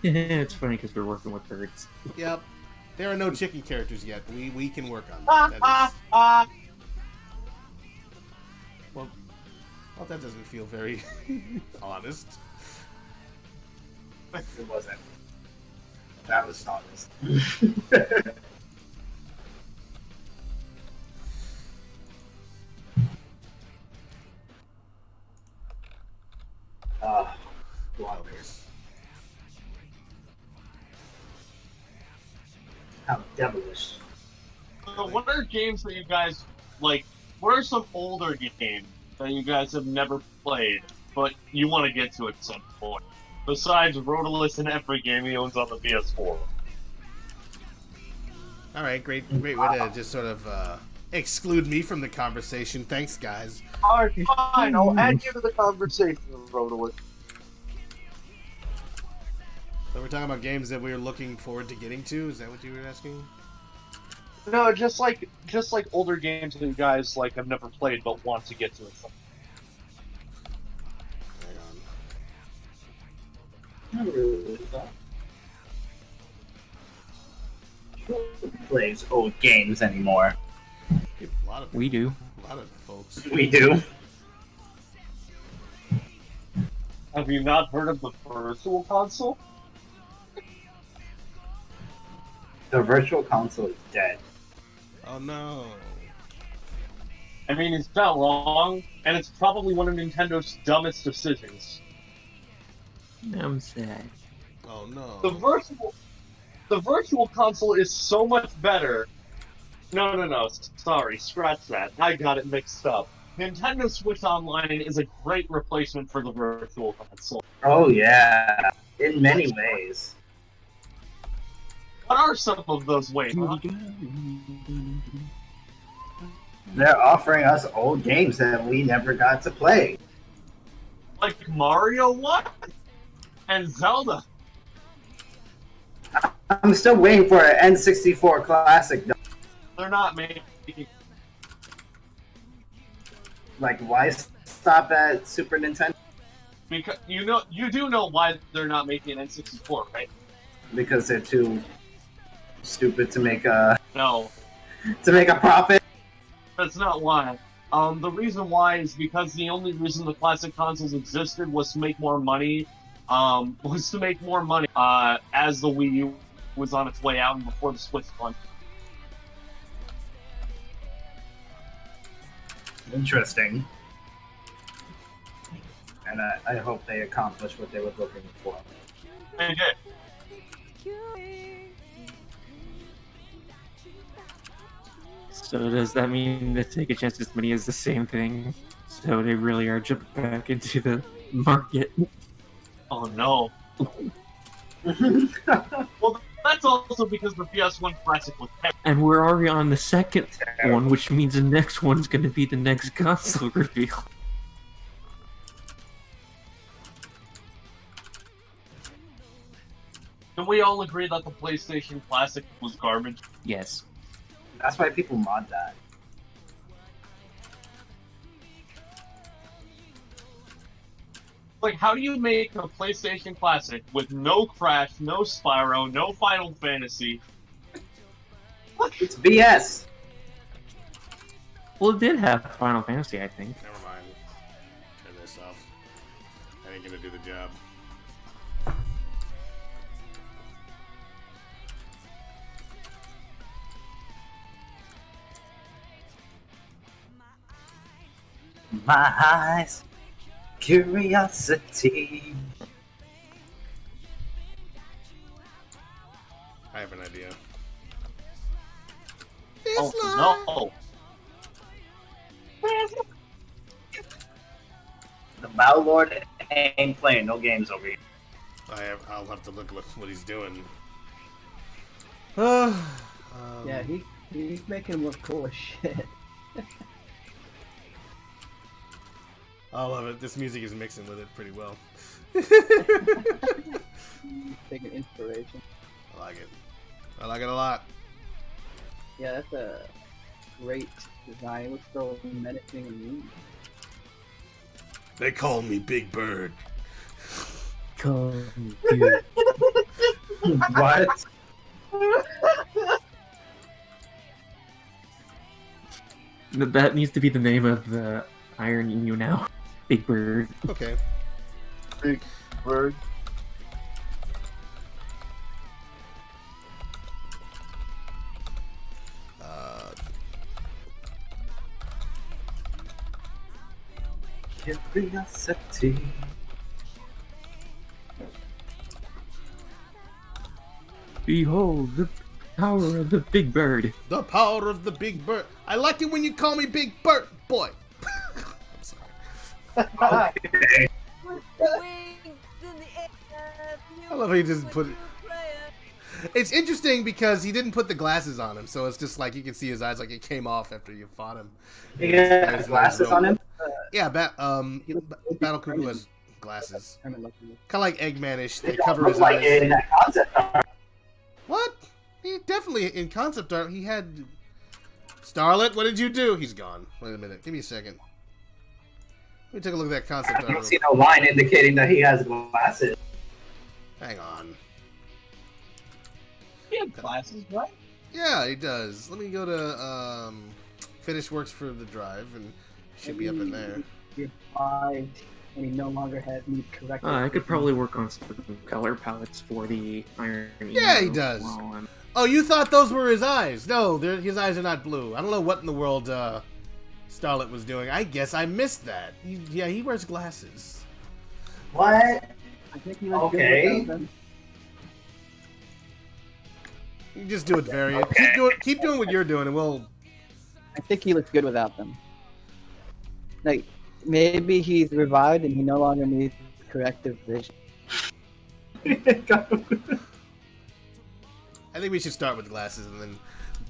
It's funny because we're working with birds. Yep. There are no chicken characters yet, but we can work on that. Well, that doesn't feel very honest. It wasn't. That was honest. How devilish. So what are games that you guys like? What are some older games that you guys have never played, but you want to get to at some point? Besides Rodolus and every game he owns on the PS4. All right, great way to just sort of exclude me from the conversation. Thanks, guys. Alright, fine. I'll add you to the conversation, Rodolus. So we're talking about games that we're looking forward to getting to. Is that what you were asking? No, just like older games that you guys like have never played but want to get to at some Not really. Who plays old games anymore? We do. A lot of folks. We do. Have you not heard of the Virtual Console? The Virtual Console is dead. Oh no. I mean, it's not wrong, and it's probably one of Nintendo's dumbest decisions. I'm sad. Oh no. The Virtual Console is so much better. No. Sorry, scratch that. I got it mixed up. Nintendo Switch Online is a great replacement for the Virtual Console. Oh yeah, in many ways. What are some of those ways? Huh? They're offering us old games that we never got to play. Like Mario 1? And Zelda. I'm still waiting for an N64 classic. They're not making. Like, why stop at Super Nintendo? Because you do know why they're not making an N64, right? because they're too stupid to make a No, profit. that's not why. The reason why is because the only reason the classic consoles existed was to make more money. As the Wii U was on its way out and before the Switch one. Interesting. And I hope they accomplish what they were looking for. They did. So does that mean that Take a Chance's money is the same thing? So they really are jumping back into the market. Oh no. Well, that's also because the PS1 Classic was terrible. And we're already on the second one, which means the next one's going to be the next console reveal. Can we all agree that the PlayStation Classic was garbage? Yes. That's why people mod that. Like, how do you make a PlayStation Classic with no Crash, no Spyro, no Final Fantasy? It's BS. Well, it did have Final Fantasy, I think. Never mind. Turn this off. I ain't gonna do the job. My eyes, curiosity. I have an idea. Oh, no. The Battle Lord ain't playing no games over here. I'll have to look what he's doing. Yeah, he's making him look cool as shit. I love it. This music is mixing with it pretty well. Taking inspiration. I like it. I like it a lot. Yeah, that's a great design. It looks so menacing and mean. They call me Big Bird. What? That needs to be the name of the Iron EU now. Big Bird. Okay. Big Bird. Curiosity. Behold the power of the Big Bird. The power of the Big Bird. I like it when you call me Big Bird, boy. I'm sorry. Okay. I love how he just put it. It's interesting because he didn't put the glasses on him, so it's just like you can see his eyes like it came off after you fought him. He has glasses on him? Yeah, Battle Cuckoo has glasses. Kind of like Eggman-ish. They cover his like eyes. it in that concept art. What? He definitely in concept art. He had Starlet. What did you do? He's gone. Wait a minute. Give me a second. Let me take a look at that concept I art. don't see no line indicating that he has glasses. Hang on. He had glasses, right? Yeah, he does. Let me go to finish works for the drive, and it should be up in there. And he no longer has me correctly. I could probably work on some color palettes for the Iron EU. Yeah, he does. Oh, you thought those were his eyes? No, his eyes are not blue. I don't know what in the world Starlet was doing. I guess I missed that. He wears glasses. What? I think he was good with them. You just do it variant. Keep doing what you're doing, and we'll. I think he looks good without them. Like, maybe he's revived and he no longer needs corrective vision. I think we should start with glasses, and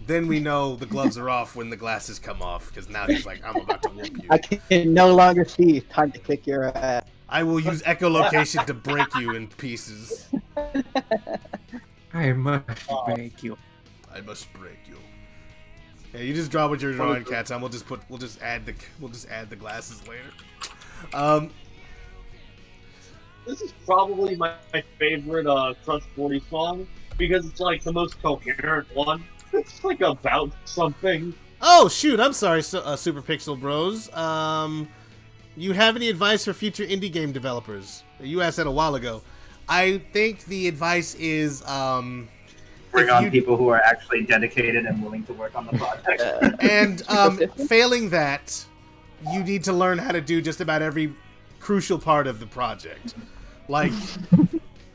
then we know the gloves are off when the glasses come off, because now he's like, I'm about to whoop you. I can no longer see. Time to kick your ass. I will use echolocation to break you in pieces. I must break you. I must break you. Yeah, you just draw what you're drawing, Cats. We'll just add the glasses later. this is probably my favorite Crush 40 song because it's like the most coherent one. It's like about something. Oh shoot! I'm sorry, Super Pixel Bros. You have any advice for future indie game developers? You asked that a while ago. I think the advice is bring on people who are actually dedicated and willing to work on the project. And failing that, you need to learn how to do just about every crucial part of the project. Like,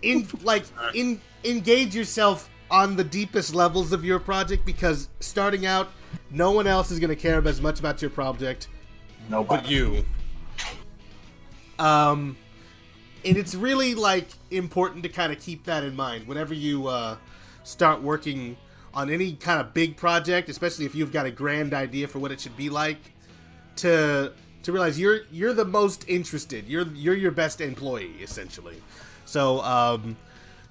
engage yourself on the deepest levels of your project, because starting out, no one else is going to care as much about your project but you. And it's really like important to kind of keep that in mind whenever you start working on any kind of big project, especially if you've got a grand idea for what it should be like, to realize you're the most interested. You're your best employee, essentially. So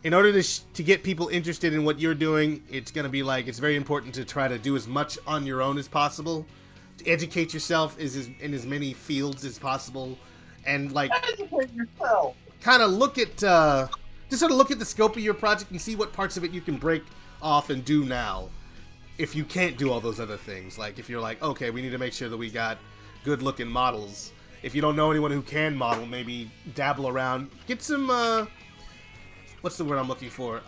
in order to get people interested in what you're doing, it's going to be like, it's very important to try to do as much on your own as possible, to educate yourself in as many fields as possible, and like educate yourself. Kind of look at just sort of look at the scope of your project and see what parts of it you can break off and do now. If you can't do all those other things, like if you're like, okay, we need to make sure that we got good looking models. If you don't know anyone who can model, maybe dabble around, get some what's the word I'm looking for?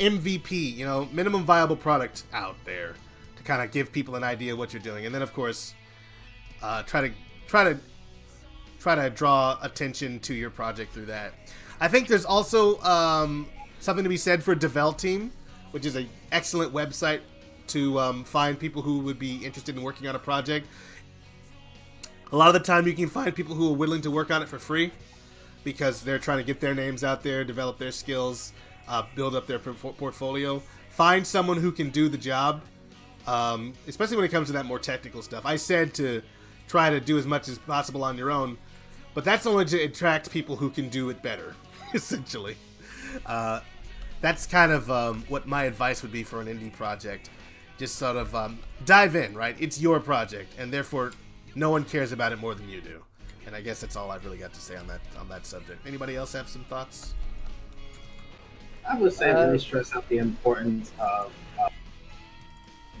MVP, minimum viable product out there to kind of give people an idea of what you're doing, and then of course try to draw attention to your project through that. I think there's also something to be said for Devel Team, which is an excellent website to find people who would be interested in working on a project. A lot of the time you can find people who are willing to work on it for free because they're trying to get their names out there, develop their skills, build up their portfolio. Find someone who can do the job, especially when it comes to that more technical stuff. I said to try to do as much as possible on your own, but that's only to attract people who can do it better, essentially. That's kind of what my advice would be for an indie project. Just sort of dive in, right? It's your project, and therefore no one cares about it more than you do. And I guess that's all I've really got to say on that subject. Anybody else have some thoughts? I would say really stress out the importance of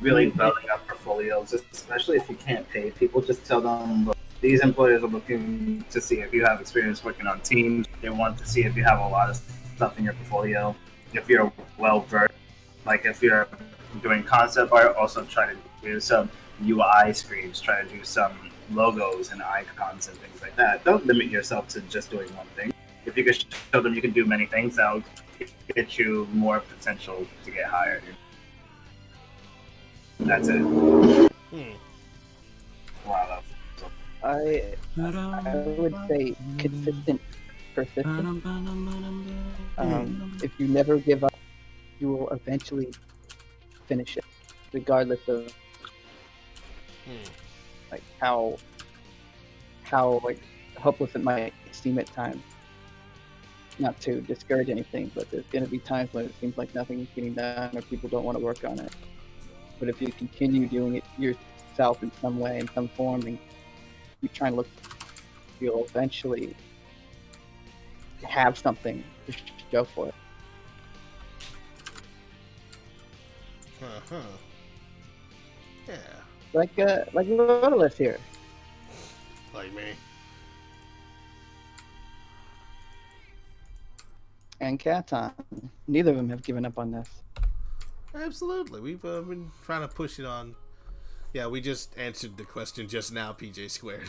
really building up portfolios, especially if you can't pay people. Just tell them, look, these employers are looking to see if you have experience working on teams. They want to see if you have a lot of stuff in your portfolio. If you're well-versed, like if you're doing concept art, also try to do some UI screens, try to do some logos and icons and things like that. Don't limit yourself to just doing one thing. If you can show them you can do many things, that'll get you more potential to get hired. That's it. Wow. I would say consistent persistence. If you never give up, you will eventually finish it, regardless of like how like hopeless it might seem at times. Not to discourage anything, but there's going to be times when it seems like nothing is getting done or people don't want to work on it. But if you continue doing it yourself in some way, in some form, and you try and look, you'll eventually have something to show for it. Yeah. Like Rotalist here. Like me. And Katon. Neither of them have given up on this. Absolutely. We've been trying to push it on. Yeah, we just answered the question just now, PJ Squared.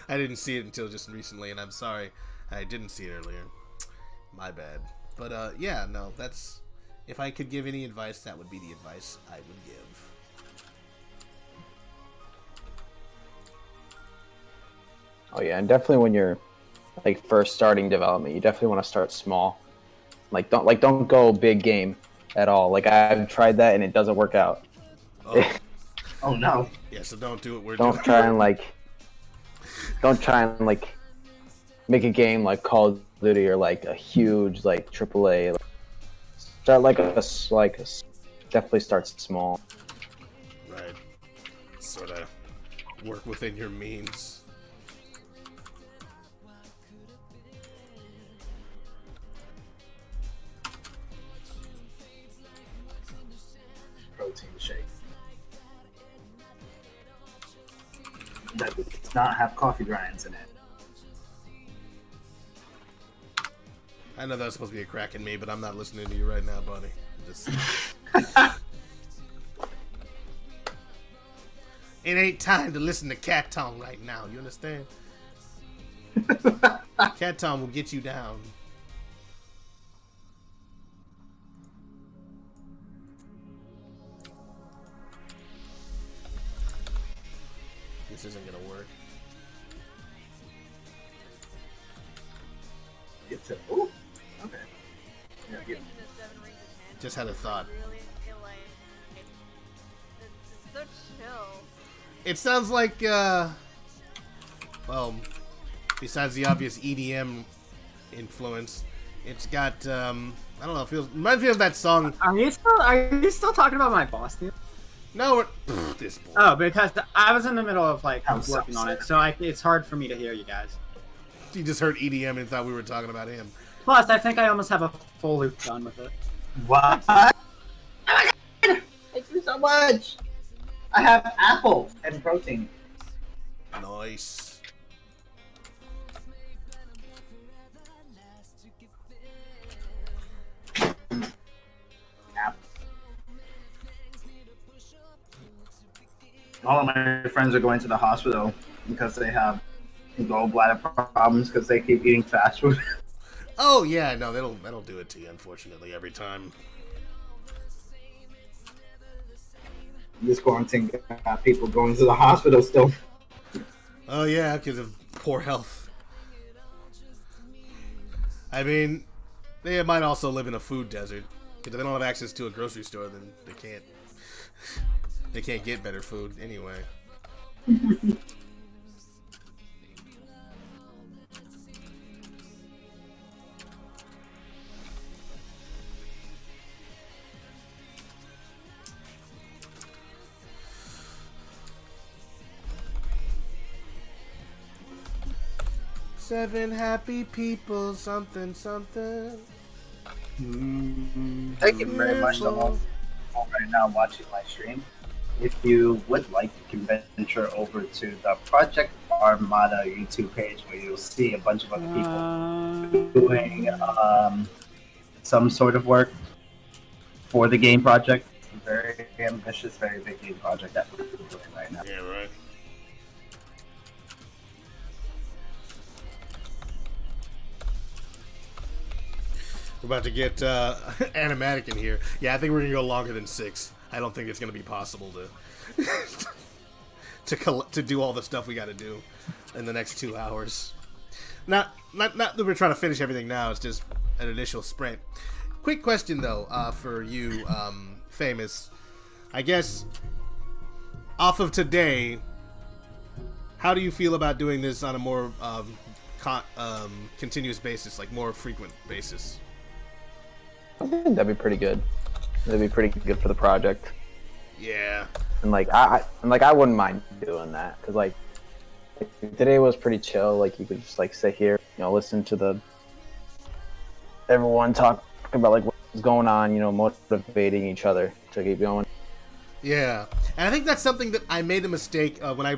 I didn't see it until just recently, and I'm sorry. I didn't see it earlier. My bad. But, yeah, no, that's... If I could give any advice, that would be the advice I would give. Oh, yeah, and definitely when you're, like, first starting development, you definitely want to start small. Like, don't go big game at all. Like, I've tried that, and it doesn't work out. Oh. Oh no. Yeah, so don't do what Don't try and make a game like Call of Duty or like a huge like AAA. Start definitely start small. Right. Sort of work within your means. not have coffee grinds in it. I know that's supposed to be a crack in me, but I'm not listening to you right now, buddy. Just... It ain't time to listen to Cat Tong right now. You understand? Cat Tong will get you down. This isn't gonna work. It's a, ooh, okay. Yeah. Just had a thought. It's so chill. It sounds like, well, besides the obvious EDM influence, it's got, I don't know, it reminds me of that song. Are you still talking about my boss theme? No, this boy. Oh, because I was in the middle of like working on it, so it's hard for me to hear you guys. You just heard EDM and thought we were talking about him. Plus, I think I almost have a full loop done with it. What? Oh my god! Thank you so much! I have apple and protein. Nice. All of my friends are going to the hospital because they have gallbladder problems because they keep eating fast food. Oh yeah, no, that'll do it to you, unfortunately, every time. This quarantine got people going to the hospital still. Oh yeah, because of poor health. I mean, they might also live in a food desert. If they don't have access to a grocery store, then they can't get better food anyway. Seven happy people, something, something. Thank you very much to all right now watching my stream. If you would like, you can venture over to the Project Armada YouTube page where you'll see a bunch of other people doing some sort of work for the game project. Very ambitious, very big game project that we're doing right now. Yeah, right. We're about to get Animatic in here. Yeah, I think we're gonna go longer than 6. I don't think it's gonna be possible to do all the stuff we got to do in the next 2 hours. Not that we're trying to finish everything now. It's just an initial sprint. Quick question though, for you, Famous. I guess off of today, how do you feel about doing this on a more continuous basis, like more frequent basis? I think that'd be pretty good. That'd be pretty good for the project. Yeah. And I wouldn't mind doing that because like today was pretty chill. Like you could just like sit here, listen to everyone talk about like what's going on, motivating each other to keep going. Yeah, and I think that's something that I made a mistake when I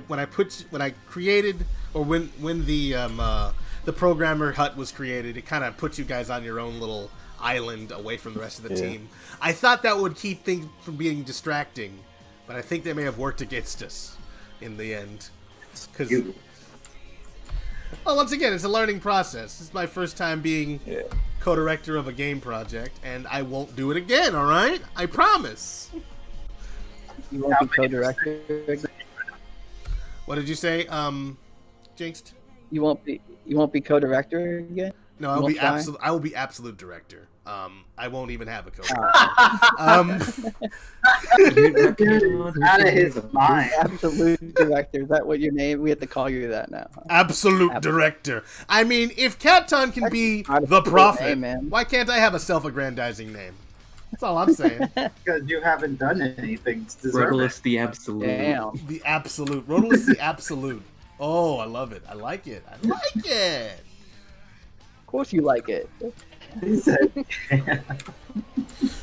created, or when the programmer hut was created. It kind of puts you guys on your own little island away from the rest of the team. I thought that would keep things from being distracting, but I think they may have worked against us in the end. Because, well, once again, it's a learning process. This is my first time being co-director of a game project, and I won't do it again. All right, I promise. You won't be co-director. What did you say, Jinxed? You won't be co-director again. No, I will be absolute director. I won't even have a co-director. Out of his mind. Absolute director. Is that what your name? We have to call you that now. Huh? Absolute director. I mean, if Catton can be the prophet, why can't I have a self-aggrandizing name? That's all I'm saying. Because you haven't done anything to deserve Rodolus it. the Absolute. Damn. The Absolute. Rodolus the Absolute. Oh, I love it. I like it. I like it. Of course you like it. He said,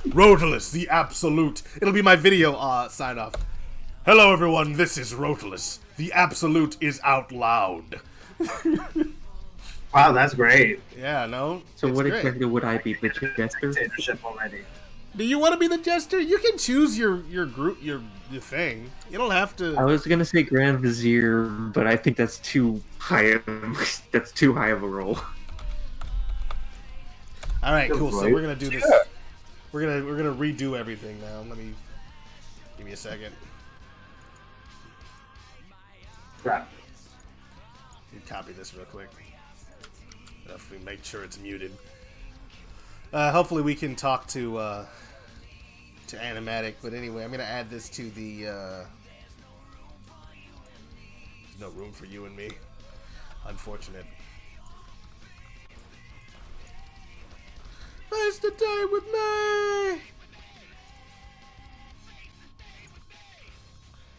Rodolus the Absolute. It'll be my video sign off. Hello everyone, this is Rodolus The absolute is out loud. Wow, that's great. Yeah, no. So it's what great. exactly would I be, the jester? Dictatorship already. Do you want to be the jester? You can choose your group, your thing. You don't have to. I was gonna say Grand Vizier, but I think that's too high of that's too high of a roll. All right, cool. So Right. we're gonna do this. We're gonna redo everything now. Let me give me a second. Right. You copy this real quick. If we make sure it's muted. Hopefully we can talk to Animatic, but anyway, I'm gonna add this to the. There's no room for you and me. Unfortunate. Face the day with me.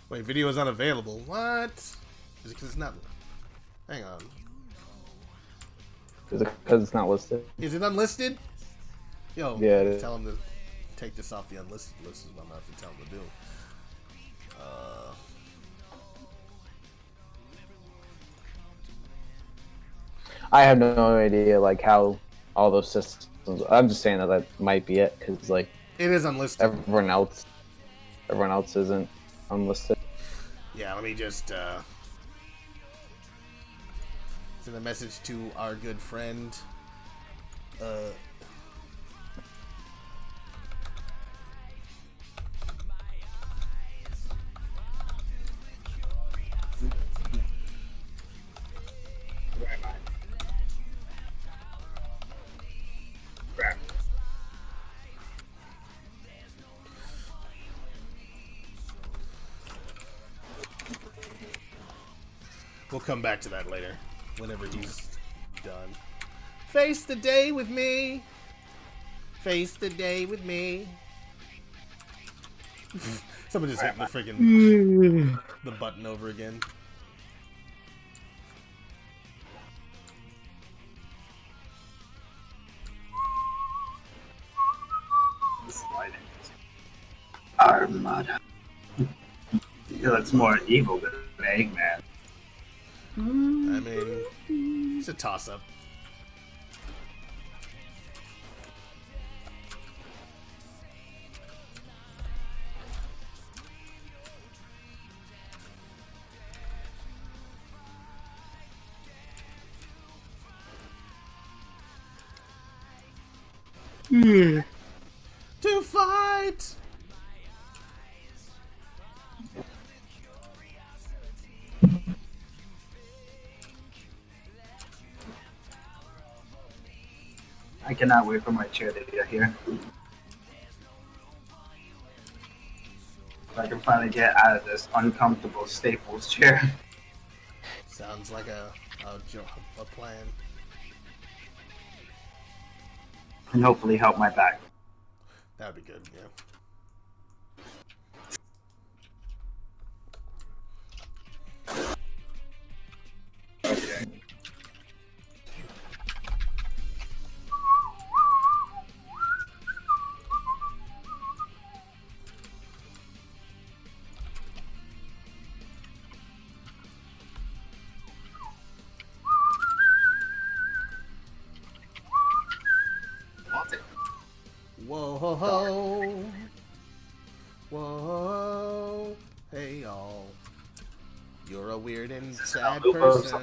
Wait, video is unavailable. What? Is it because it's not? Hang on. Because it's not listed. Is it unlisted? Yo, Yeah, it is. tell him to take this off the unlisted list. Is what I'm gonna have to tell him to do. I have no idea like how all those systems. I'm just saying that might be it because like it is unlisted. Everyone else isn't unlisted. Yeah, let me just send a message to our good friend. We'll come back to that later, whenever he's done. Face the day with me. Face the day with me. Someone just hit the freaking the button over again. Armada. He looks more evil than Eggman. I mean, it's a toss-up. To fight! I cannot wait for my chair to get here. So I can finally get out of this uncomfortable Staples chair. Sounds like a plan. And hopefully help my back. That'd be good, yeah. Okay. Whoa ho ho. Whoa. Hey y'all. You're a weird and sad person.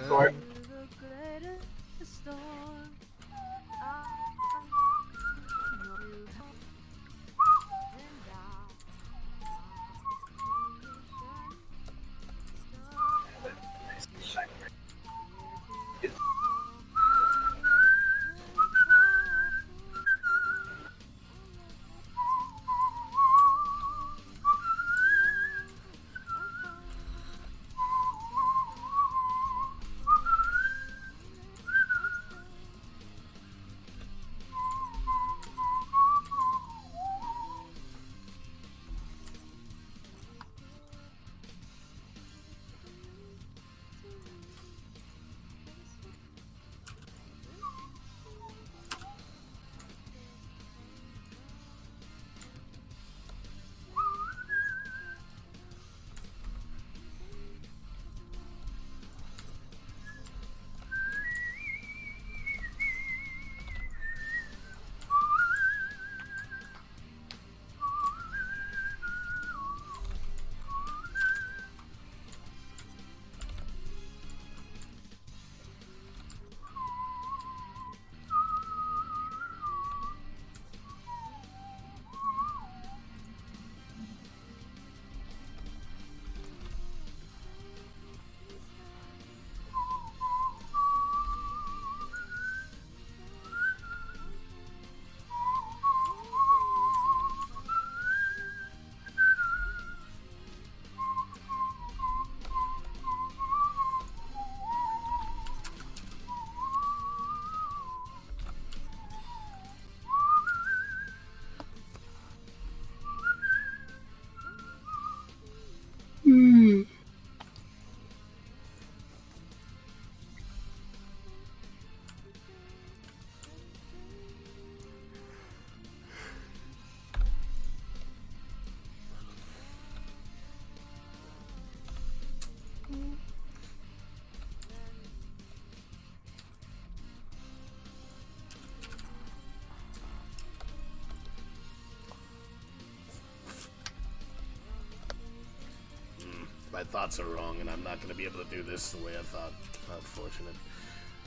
my thoughts are wrong, and I'm not going to be able to do this the way I thought. Unfortunate.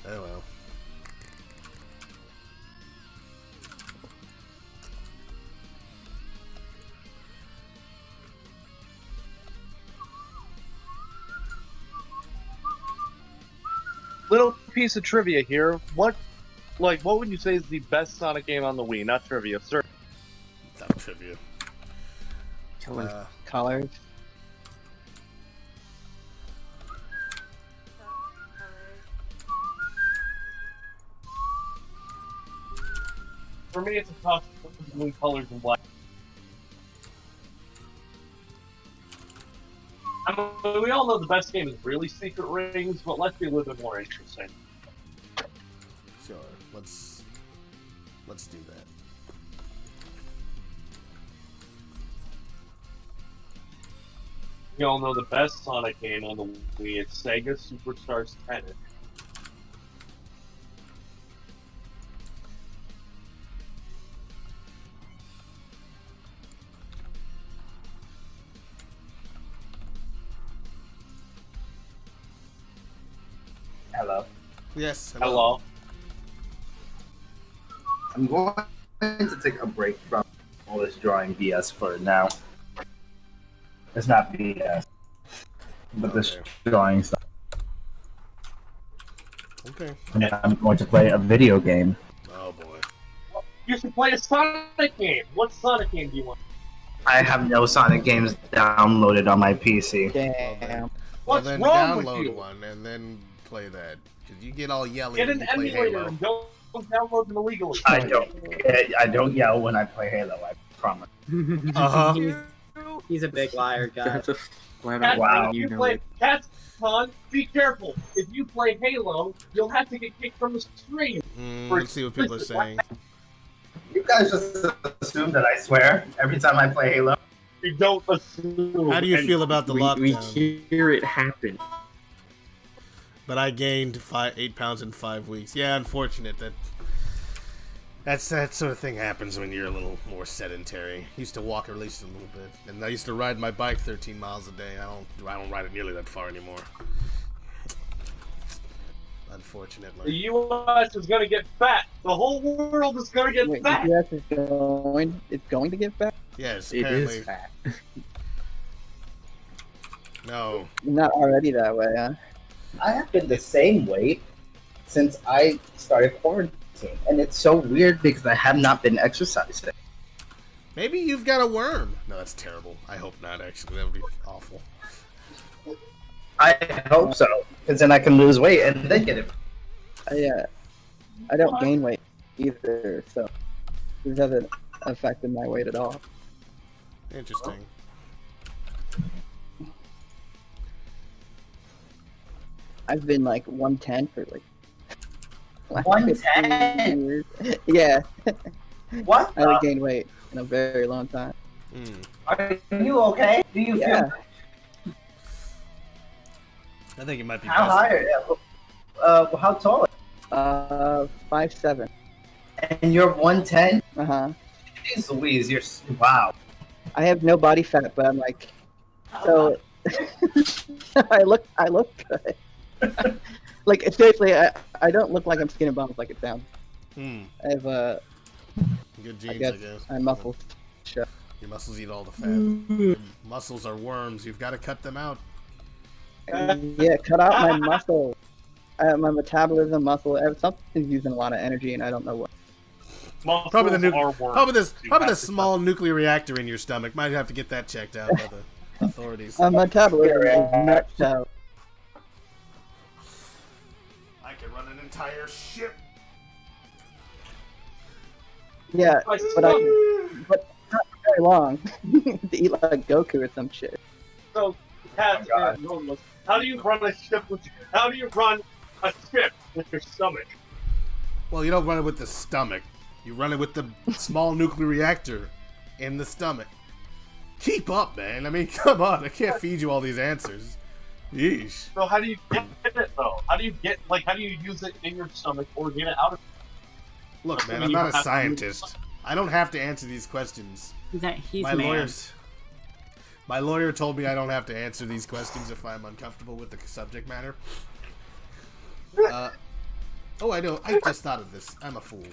Oh well. Little piece of trivia here. What would you say is the best Sonic game on the Wii? Not trivia, sir. Not trivia. Colors. For me, it's a toss between colors and black. I mean, we all know the best game is really Secret Rings, but let's be a little bit more interesting. Sure. Let's do that. We all know the best Sonic game on the Wii is Sega Superstars Tennis. Hello. Yes. Hello. I'm going to take a break from all this drawing BS for now. It's not BS, but this drawing stuff. Okay. And then I'm going to play a video game. Oh boy. You should play a Sonic game. What Sonic game do you want? I have no Sonic games downloaded on my PC. Damn. Well, What's then wrong with download you? one and then play that. Cause you get all yelly Get when an you play emulator Halo. and don't download them illegally. I don't yell when I play Halo. I promise. He's a big liar, guys. That's a flat Cat, out Wow. If you you know play it. Catcon, be careful. If you play Halo, you'll have to get kicked from the stream. Let's see what people are saying. You guys just assume that I swear every time I play Halo. You don't assume. How do you feel about the We lockdown? hear it happen. But I gained 8 pounds in 5 weeks. Yeah, unfortunate that sort of thing happens when you're a little more sedentary. Used to walk at least a little bit, and I used to ride my bike 13 miles a day. I don't ride it nearly that far anymore. Unfortunately. The U.S. is going to get fat. The whole world is going to get Wait, fat. the US is going to get back? Yes, It apparently. is fat. No. Not already that way, huh? I have been the same weight since I started quarantine, and it's so weird because I have not been exercising. Maybe you've got a worm. No, that's terrible. I hope not, actually. That would be awful. I hope so, because then I can lose weight and then get it. I don't gain weight either, so this hasn't affected my weight at all. Interesting. I've been like 110 for like 110? years. Yeah. What? I haven't gained weight in a very long time. Are you okay? Do you Yeah. feel? I think it might be How best. high are you? How tall are 5'7". you? And you're 110? Uh-huh. Jeez Louise, wow. I have no body fat, but I'm like, so I look good. Like seriously, I don't look like I'm skin and bones like it sounds. I have Good genes, I guess guess. my muscles show. Your muscles eat all the fat. Your muscles are worms. You've got to cut them out. Yeah, cut out my muscle. My metabolism, muscle, something's using a lot of energy, and I don't know what. Probably the are worms. probably this You probably have the to small nuclear reactor in your stomach. Might have to get that checked out by the authorities. My metabolism is nuts out. I could run an entire ship. Yeah, but not very long. To eat like Goku or some shit. So, Cat, how do you run a ship with? How do you run a ship with your stomach? Well, you don't run it with the stomach. You run it with the small nuclear reactor in the stomach. Keep up, man. I mean, come on. I can't feed you all these answers. Yeesh. So how do you get it though? How do you use it in your stomach or get it out of? Look, man, I mean, I'm you not have a to- scientist. I don't have to answer these questions. He's My mad. lawyers. My lawyer told me I don't have to answer these questions if I'm uncomfortable with the subject matter. Oh, I know. I just thought of this. I'm a fool.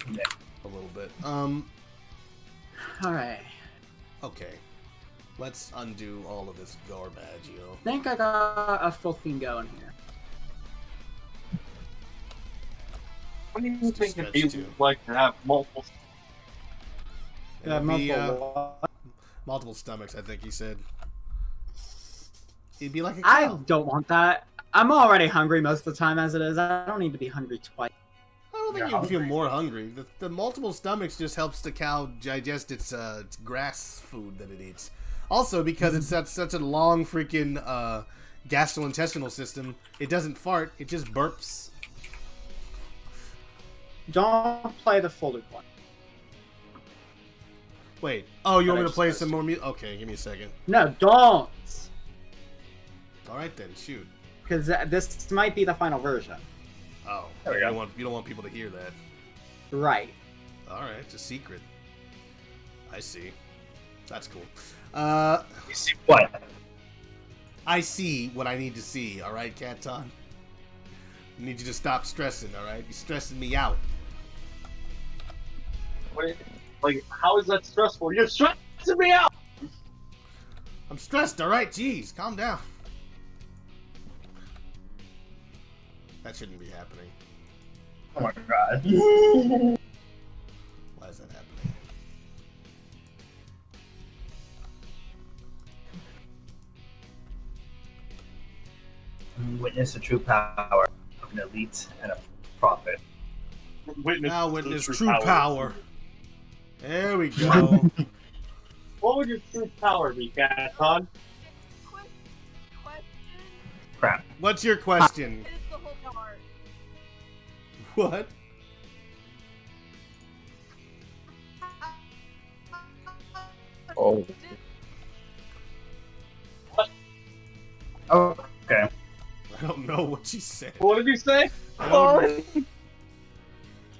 A little bit. Alright. Okay. Let's undo all of this garbage, you know. I think I got a full thing going here. What do you think it'd be like to have multiple? It'd be, multiple stomachs, I think he said. It'd be like a cow. I don't want that. I'm already hungry most of the time as it is. I don't need to be hungry twice. I don't think you'd feel more hungry. The multiple stomachs just helps the cow digest its grass food that it eats. Also, because it's such a long freaking gastrointestinal system, it doesn't fart, it just burps. Don't play the full loop one. Wait. Oh, you want me to play some more music? Okay, give me a second. No, don't! Alright then, shoot. Because this might be the final version. Oh, you don't want people to hear that. Right. Alright, it's a secret. I see. That's cool. You see what? I see what I need to see, alright, Katon? I need you to stop stressing, alright? You're stressing me out. Wait, like, how is that stressful? You're stressing me out! I'm stressed, alright? Jeez, calm down. That shouldn't be happening. Oh my god. Why is that happening? Witness the true power of an elite and a prophet. Witness true power. There we go. What would your true power be, Katon? Crap. What's your question? What? Oh. Oh, okay. I don't know what she said. What did you say? I don't know.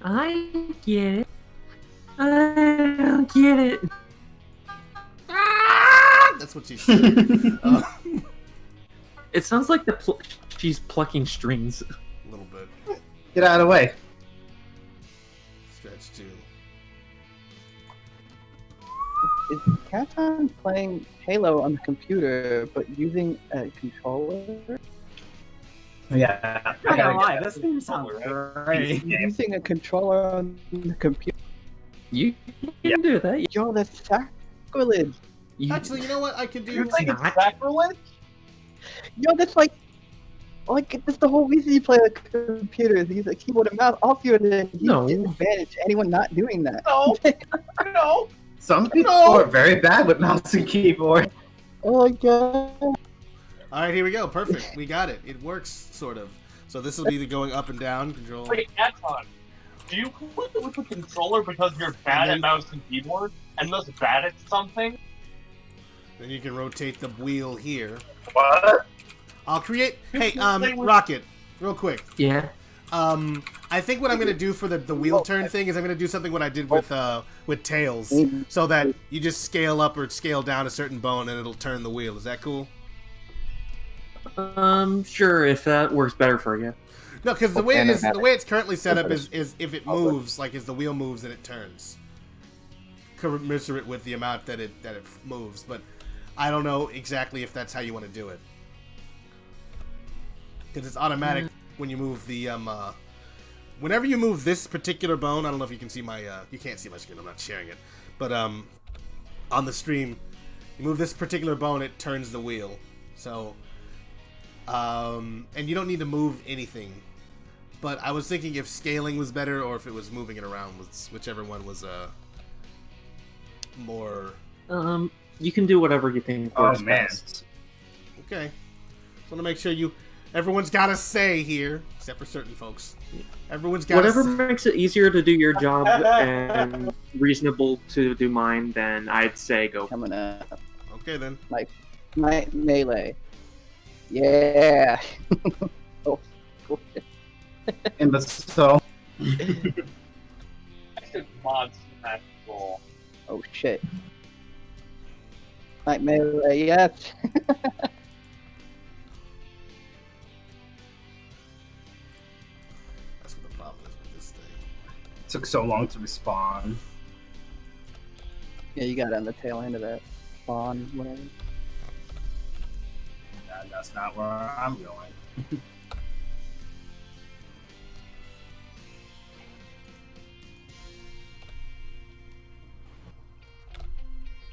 I get it. I don't get it. That's what she said. It sounds like she's plucking strings. A little bit. Get out of the way. Stretch 2. Is Katon playing Halo on the computer, but using a controller? Yeah. I'm not gonna lie, this theme sounds great. Using a controller on the computer? You can do that. Yo, that's sacrilege. Actually, you know what I could do? You think it's sacrilege? Yo, that's like that's the whole reason you play a computer is use a keyboard and mouse. Also, you're the disadvantage to anyone not doing that. No, no. Some people are very bad with mouse and keyboard. Oh my god. Alright, here we go. Perfect. We got it. It works, sort of. So this will be the going up and down control. Wait, Katon, do you quit with the controller because you're bad at mouse and keyboard and thus bad at something? Then you can rotate the wheel here. What? I'll create... Hey, Rocket, real quick. Yeah? I think what I'm going to do for the wheel turn thing is I'm going to do something what I did with Tails, so that you just scale up or scale down a certain bone and it'll turn the wheel. Is that cool? Sure, if that works better for you. No, because the way it's currently set up is if it moves, like as the wheel moves and it turns, commensurate with the amount that it moves. But I don't know exactly if that's how you want to do it, because it's automatic when you move the whenever you move this particular bone. I don't know if you can see my you can't see my screen. I'm not sharing it, but on the stream, you move this particular bone, it turns the wheel. So. And you don't need to move anything, but I was thinking if scaling was better or if it was moving it around, whichever one was more. You can do whatever you think works best. Okay, just want to make sure everyone's got a say here, except for certain folks. Everyone's got whatever makes it easier to do your job and reasonable to do mine. Then I'd say go. Coming up. Okay then. Like my melee. Yeah. Oh. And but so. I should mod that goal. Oh shit. Like Melee, yes. That's what the problem is with this thing. Took so long to respawn. Yeah, you got on the tail end of that spawn, whatever. That's not where I'm going.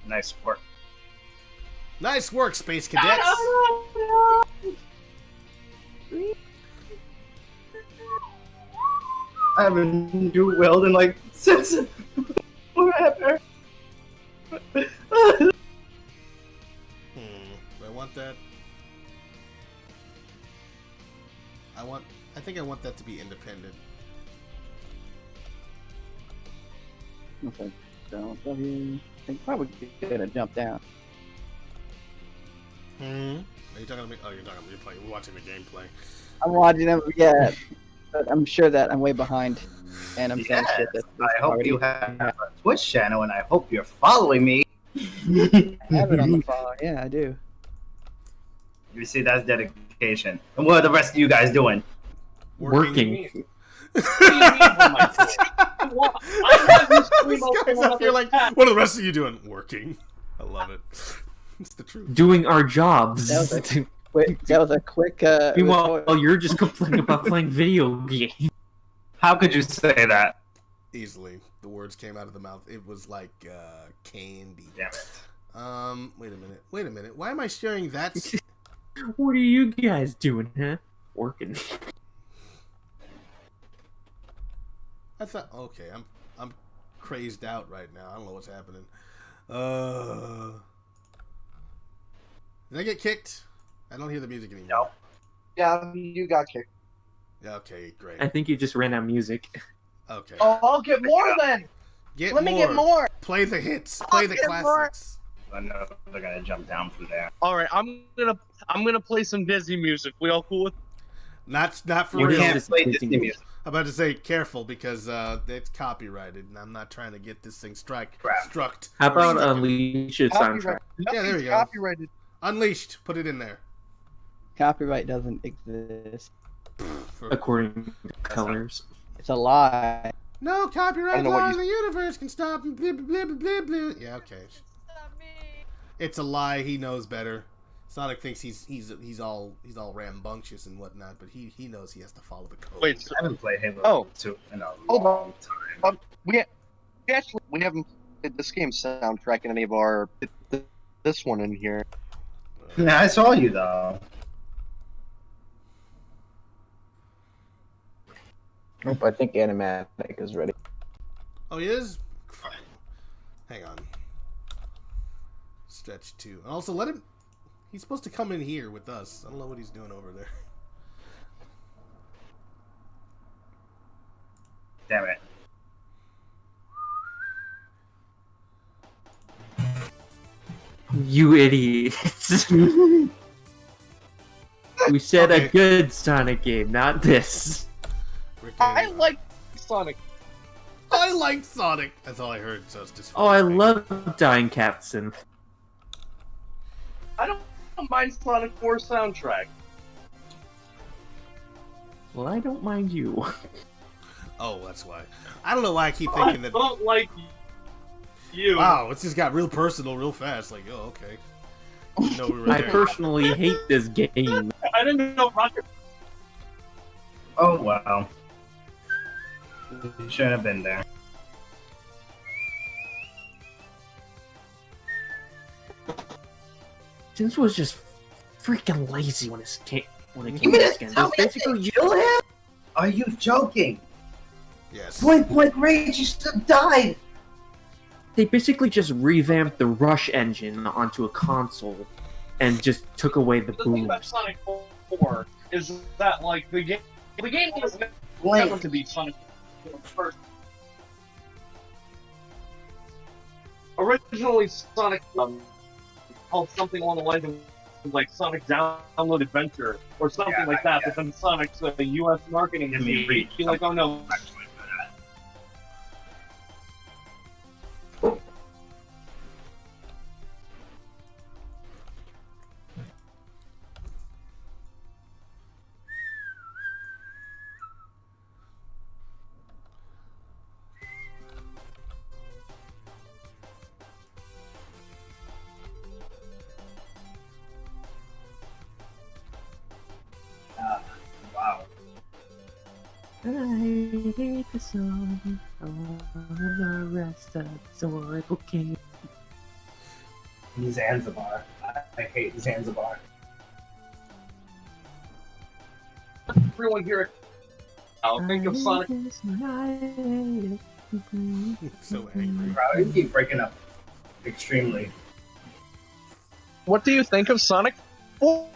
Nice work. Nice work, Space Cadets. I haven't do well in like since forever. Do I want that? I think I want that to be independent. Okay, so W. I think probably gonna jump down. Are you talking to me? Oh, you're talking to me. We're watching the gameplay. I'm watching them, yeah. But I'm sure that I'm way behind, and I'm saying shit that's I hope already you have a Twitch channel, and I hope you're following me. I have it on the follow. Yeah, I do. You see, that's dedication. And what are the rest of you guys doing? Working. These guys up here like, what are the rest of you doing? Working. I love it. It's the truth. Doing our jobs. That was a quick. Meanwhile, you're just complaining about playing video games. How could you say that? Easily. The words came out of the mouth. It was like candy. Damn it. Wait a minute. Why am I sharing that? What are you guys doing, huh? Working. I thought, okay, I'm crazed out right now. I don't know what's happening. Did I get kicked? I don't hear the music anymore. No. Yeah, you got kicked. Yeah, okay, great. I think you just ran out of music. Okay. Oh, I'll get more then. Let me get more. Play the hits. Play the classics. I know they're gonna jump down from there. All right, I'm gonna play some Disney music. We all cool with? Not for You real. can't play Disney music. I'm about to say careful because it's copyrighted, and I'm not trying to get this thing struck. How about Unleash's soundtrack? Yeah, there we go. Copyrighted. Unleashed. Put it in there. Copyright doesn't exist. According to colors. It's a lie. No copyright law in the universe can stop. Blah, blah, blah, blah, blah. Yeah, okay. It's a lie. He knows better. Sonic thinks he's all rambunctious and whatnot, but he knows he has to follow the code. Wait, I haven't played Halo 2 in a long time. We haven't played this game soundtrack in any of our this one in here. Yeah, I saw you though. Nope, I think Animatic is ready. Oh, he is? Fine. Hang on. Stretch 2. And also, let him... He's supposed to come in here with us. I don't know what he's doing over there. Damn it. You idiots. We said a good Sonic game, not this. I like Sonic. I like Sonic. That's all I heard, so it's just... Oh, I love Dying Captain. I don't mind Sonic 4 soundtrack. Well, I don't mind you. Oh, that's why. I don't know why I keep thinking that... I don't like you. Wow, it just got real personal real fast. Like, oh, okay. No, we were I there. personally hate this game. I didn't know Rocket... Oh, wow. You shouldn't have been there. This was just freaking lazy when it came to this game. It's basically kill him? Are you joking? Yes. Point blank range, you still died. They basically just revamped the Rush engine onto a console and just took away the The thing about booms. Sonic 4 is that, like, the game was Blank. never to be Sonic 4 first. Originally, Sonic called something along the lines of like Sonic Download Adventure or something like that, but then Sonic's U.S. marketing is be like, oh no. It's over. I wanna rest up so I okay. Zanzibar. I hate Zanzibar. Everyone here. I'll think of Sonic. So angry. Bro, you keep breaking up extremely. What do you think of Sonic 4?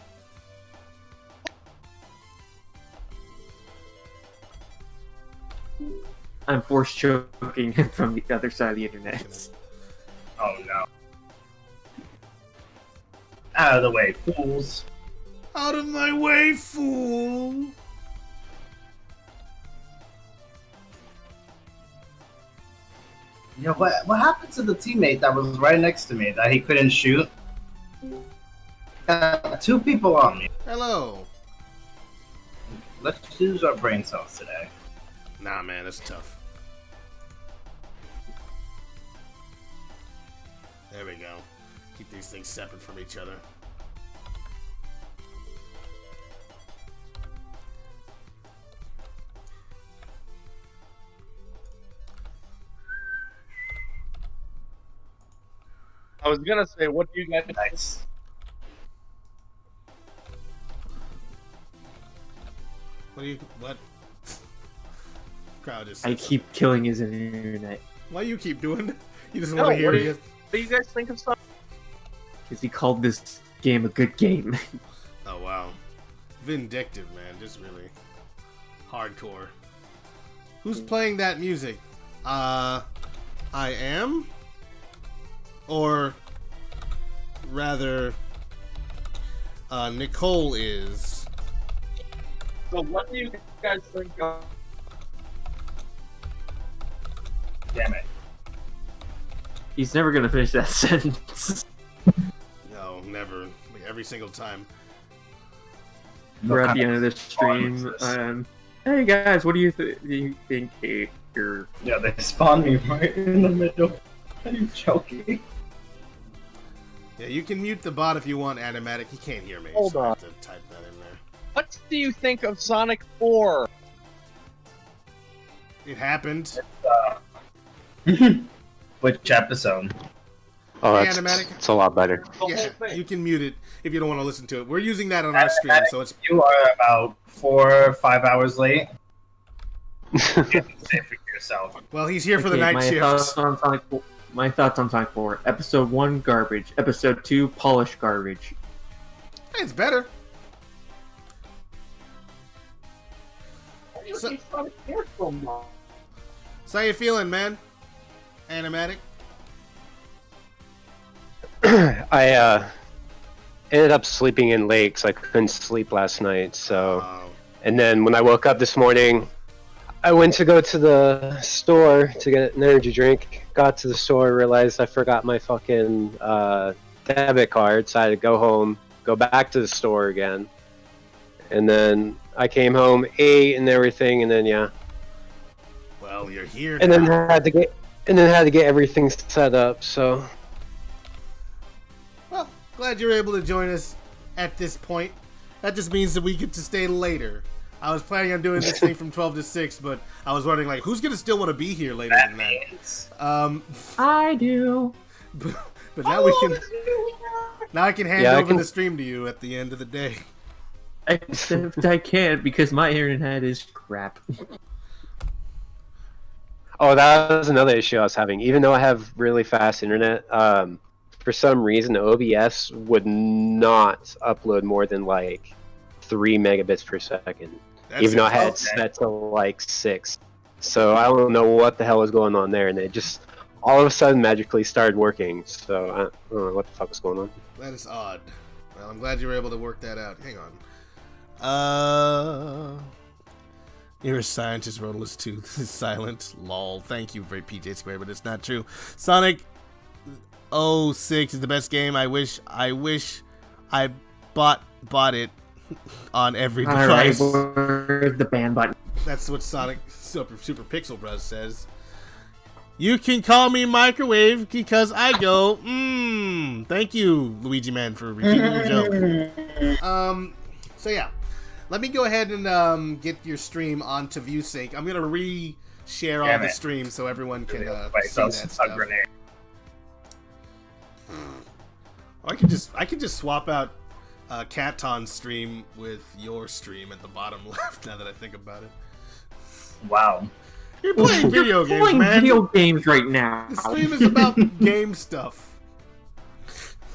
I'm force choking him from the other side of the internet. Oh no. Out of the way, fools. Out of my way, fool! You know, what happened to the teammate that was right next to me that he couldn't shoot? Two people on me. Hello. Let's use our brain cells today. Nah, man, that's tough. There we go. Keep these things separate from each other. I was gonna say, what do you guys? Nice. What? Crowd is. I keep killing his internet. Why you keep doing? You just No, want to hear what it. What do you guys think of Sonic? Because he called this game a good game. Oh wow, vindictive, man. Just really hardcore. Who's playing that music? I am, or rather, Nicole is. So what do you guys think of? Damn it. He's never gonna finish that sentence. No, never. Like every single time. We're at the end of the stream. Hey guys, what do you think you're? Yeah, they spawned me right in the middle. Are you joking? Yeah, you can mute the bot if you want, Animatic. He can't hear me. Hold so I on. have to type that in there. What do you think of Sonic 4? It happened. Which episode? Oh, Hey, that's Animatic. it's a lot better. Yeah, you can mute it if you don't want to listen to it. We're using that on our stream, so it's. You are about 4 or 5 hours late. Say for yourself. Well, he's here for the Okay, night my shift. thoughts on Sonic 4. My thoughts on Sonic 4. Episode 1, garbage. Episode 2, polished garbage. It's better. So how you feeling, man? Animatic? I ended up sleeping in late because I couldn't sleep last night. So, and then when I woke up this morning, I went to go to the store to get an energy drink. Got to the store, realized I forgot my fucking debit card, so I had to go home, go back to the store again, and then I came home, ate and everything, and then yeah. Well, you're here. And now. then had to get everything set up. So. Well, glad you're able to join us at this point. That just means that we get to stay later. I was planning on doing this thing from 12 to 6, but I was wondering, like, who's gonna still want to be here later than that? I do. But now we can. Now I can hand over the stream to you at the end of the day. Except I can't because my internet is crap. Oh, that was another issue I was having. Even though I have really fast internet, for some reason OBS would not upload more than like 3 megabits per second. Even though I had it set to like 6. So I don't know what the hell was going on there, and it just all of a sudden magically started working. So I don't know what the fuck was going on. That is odd. Well, I'm glad you were able to work that out. Hang on. You're a scientist, Rodolus 2. This is silent. Lol. Thank you for PJ Square, but it's not true. Sonic 06 is the best game. I wish I bought it on every device. Where's the ban button? That's what Sonic Super Pixel Bros says. You can call me Microwave because I go, Thank you, Luigi Man, for repeating your joke. So yeah. Let me go ahead and get your stream onto ViewSync. I'm going to share all Damn the it. stream so everyone can Wait, see so that it's stuff. a grenade. I could just swap out Katon's stream with your stream at the bottom left. Now that I think about it, Wow. you're playing video games, playing man. video games right now. The stream is about game stuff.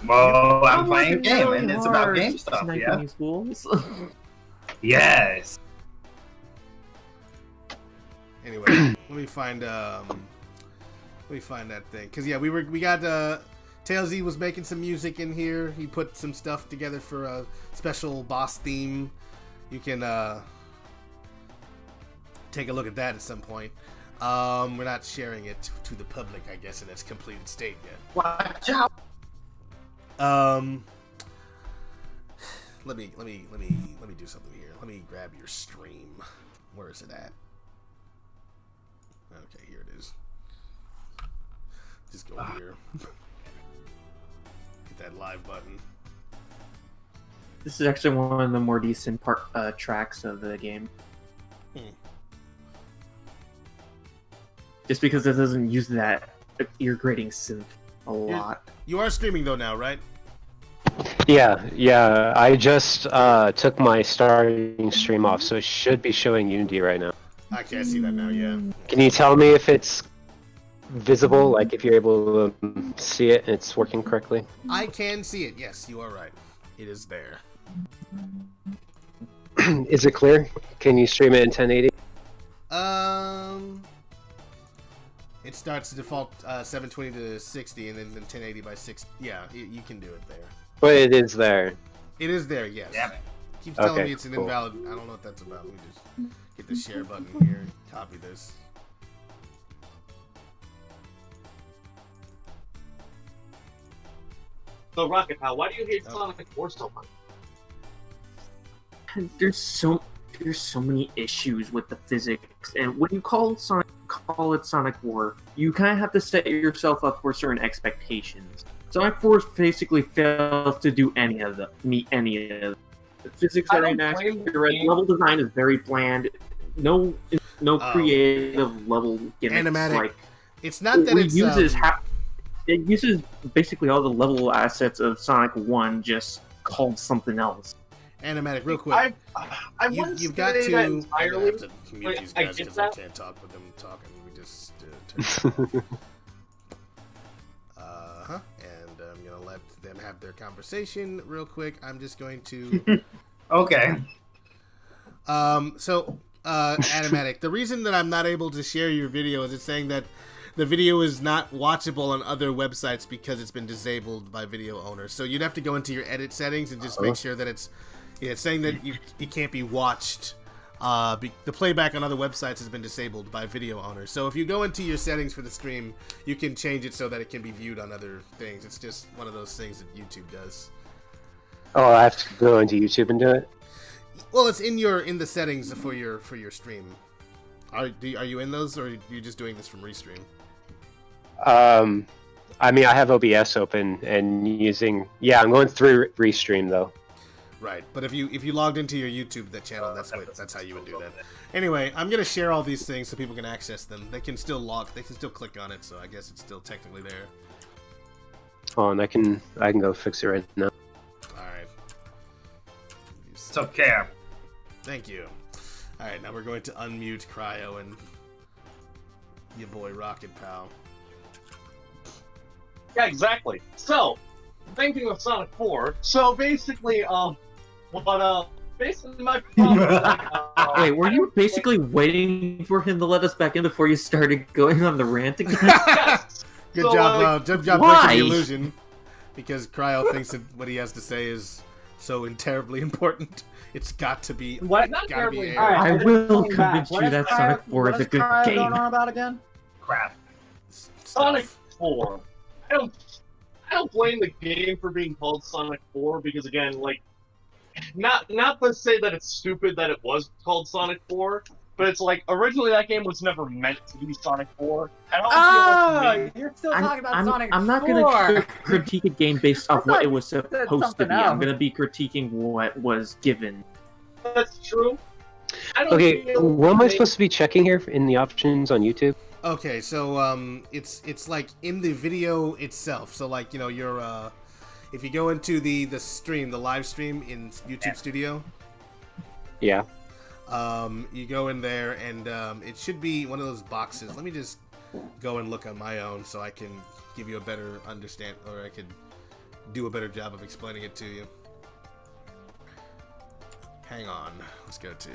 Well, I'm That playing a wasn't game, really and it's hard. about game stuff, Night yeah? Bunny Schools. Yes. Anyway, let me find that thing. Cause yeah, we got Tailsy was making some music in here. He put some stuff together for a special boss theme. You can take a look at that at some point. We're not sharing it to the public, I guess, in its completed state yet. Watch out. Let me do something here. Let me grab your stream. Where is it at? Okay, here it is. Just go here. Hit that live button. This is actually one of the more decent tracks of the game. Just because it doesn't use that ear-grating synth a lot. You are streaming though now, right? Yeah. I just took my starting stream off, so it should be showing Unity right now. Okay, I see that now, yeah. Can you tell me if it's visible, like if you're able to see it and it's working correctly? I can see it, yes, you are right. It is there. Is it clear? Can you stream it in 1080? It starts to default 720 to 60 and then 1080 by 6. Yeah, you can do it there. But it is there. It is there, yes. Damn it. Keeps telling Okay, me it's an cool. invalid. I don't know what that's about. Let me just get the share button here and copy this. So, Rocket Pal, why do you hate Sonic 4 so much? There's so many issues with the physics, and when you call it Sonic 4, you kind of have to set yourself up for certain expectations. Sonic 4 basically fails to do meet any of them. The physics I are don't inaccurate. blame The level design is very bland. No creative level gimmicks. Animatic. Like It's not that it it's uses it uses basically all the level assets of Sonic 1, just called something else. Animatic, real quick. You've got to. I'm gonna have to mute these guys because I can't talk with them talking. We just turn and I'm gonna let them have their conversation real quick. I'm just going to. Okay. So, Animatic, the reason that I'm not able to share your video is it's saying that the video is not watchable on other websites because it's been disabled by video owners. So you'd have to go into your edit settings and just make sure that it's saying that it can't be watched. The playback on other websites has been disabled by video owners. So if you go into your settings for the stream, you can change it so that it can be viewed on other things. It's just one of those things that YouTube does. Oh, I have to go into YouTube and do it? Well, it's in the settings for your stream. Are you in those, or are you just doing this from Restream? I mean, I have OBS open and using. Yeah, I'm going through Restream though. Right, but if you logged into your YouTube channel, that's how you would do that. Anyway, I'm gonna share all these things so people can access them. They can still click on it, so I guess it's still technically there. Oh, and I can go fix it right now. All right. It's okay. Thank you. All right, now we're going to unmute Cryo and your boy Rocket Pal. Yeah, exactly. So, thinking of Sonic 4, so basically, basically my problem Wait, were you basically waiting for him to let us back in before you started going on the rant again? Yes! Good So, job, good job why? breaking the illusion. Because Cryo thinks that what he has to say is so terribly important. It's got to be. What? Not terribly. Aired. I will convince you that Sonic 4 is a good game. Going on about again? Crap. Sonic 4. I don't blame the game for being called Sonic 4 because again, like, not to say that it's stupid that it was called Sonic 4, but it's like originally that game was never meant to be Sonic 4. You're still talking about Sonic 4. I'm not gonna critique a game based off what it was supposed to be. I'm gonna be critiquing what was given. That's true. Okay, what am I supposed to be checking here in the options on YouTube? Okay, so it's like in the video itself. So like your if you go into the stream, the live stream in YouTube Studio. Yeah. You go in there and it should be one of those boxes. Let me just go and look on my own so I can give you a better understand, or I could do a better job of explaining it to you. Hang on, let's go to.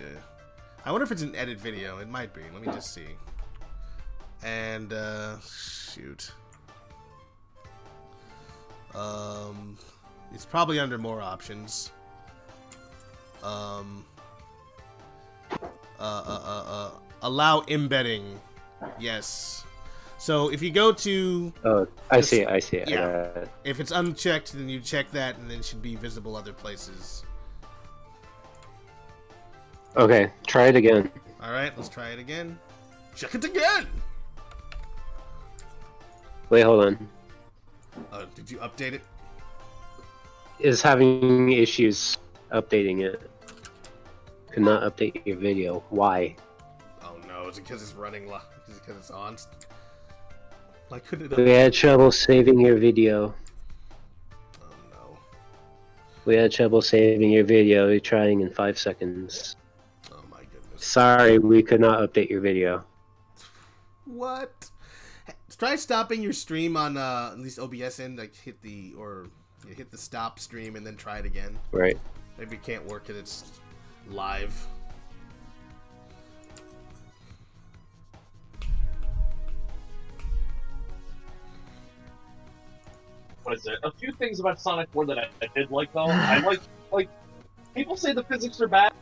I wonder if it's an edit video. It might be. Let me just see. And shoot. It's probably under more options. Allow embedding. Yes. So if you go to Oh, I see it. Yeah. If it's unchecked, then you check that, and then it should be visible other places. Okay, try it again. All right, let's try it again. Check it again. Wait, hold on. Did you update it? Is having issues updating it. Could not update your video. Why? Oh no, is it because it's running live? Is it because it's on? Like, couldn't it? We had trouble saving your video. Oh no. We had trouble saving your video. We're trying in 5 seconds. Oh my goodness. Sorry, we could not update your video. What? Try stopping your stream on at least OBS end. Like hit the stop stream and then try it again. Right. Maybe it can't work because it's live. What is it? A few things about Sonic 4 that I did like though. I like people say the physics are bad.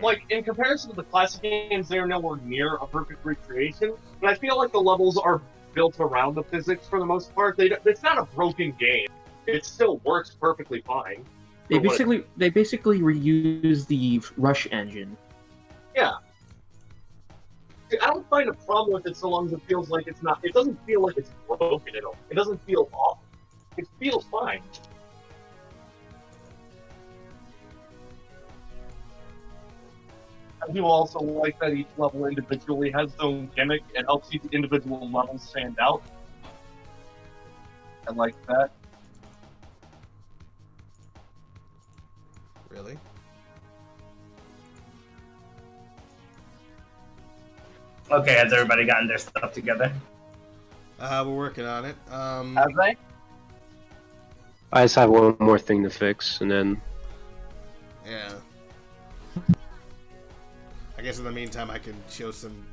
Like in comparison to the classic games, they are nowhere near a perfect recreation. But I feel like the levels are built around the physics for the most part. It's not a broken game. It still works perfectly fine. They basically reuse the Rush engine. Yeah. I don't find a problem with it so long as it feels like it's not. It doesn't feel like it's broken at all. It doesn't feel off. It feels fine. I do also like that each level individually has its own gimmick. It helps each individual level stand out. I like that. Really? Okay, has everybody gotten their stuff together? We're working on it. Have they? I just have one more thing to fix, and then... Yeah. I guess in the meantime I can show some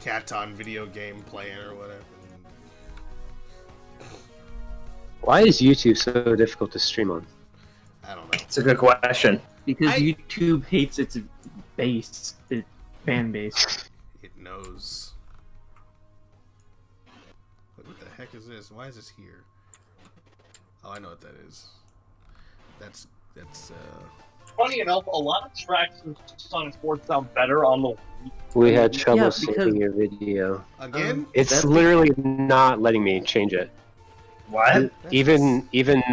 Katon video game playing or whatever. Why is YouTube so difficult to stream on? I don't know. It's a good question. Because YouTube hates its fan base. It knows. What the heck is this? Why is this here? Oh, I know what that is. That's Funny enough, a lot of tracks in Sonic 4 sound better on the We had trouble saving your video. Again? It's literally not letting me change it. What? Even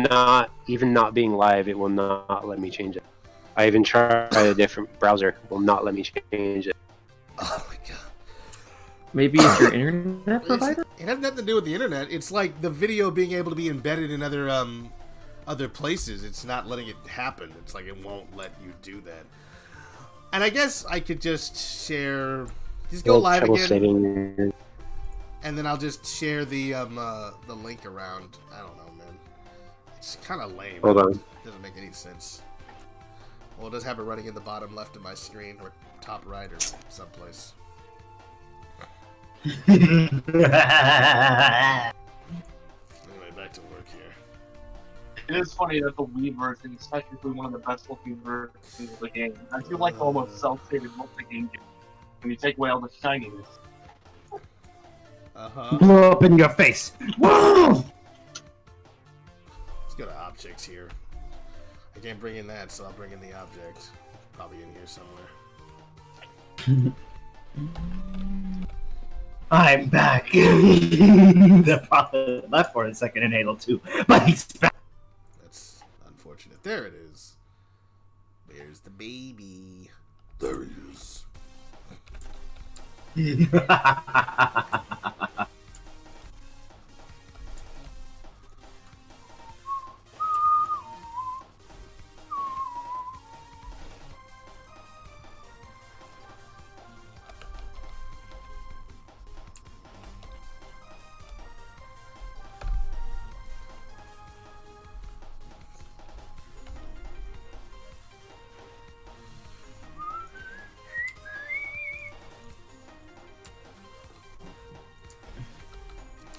not being live, it will not let me change it. I even tried a different browser, it will not let me change it. Oh my god. Maybe it's your internet provider? It has nothing to do with the internet. It's like the video being able to be embedded in other places. It's not letting it happen. It's like it won't let you do that. And I guess I could just share. Just go live again. And then I'll just share the link around. I don't know, man. It's kind of lame. Hold on. It doesn't make any sense. Well, it does have it running in the bottom left of my screen, or top right, or someplace. Anyway, back to work here. It is funny that the Wii version is technically one of the best looking versions of the game. I feel like almost self-stated look the game gives when you take away all the shininess. Blow up in your face. Let's go to objects here. I can't bring in that, so I'll bring in the object. Probably in here somewhere. I'm back. The prophet left for a second in Halo 2, but he's back. That's unfortunate. There it is. There's the baby. There he is.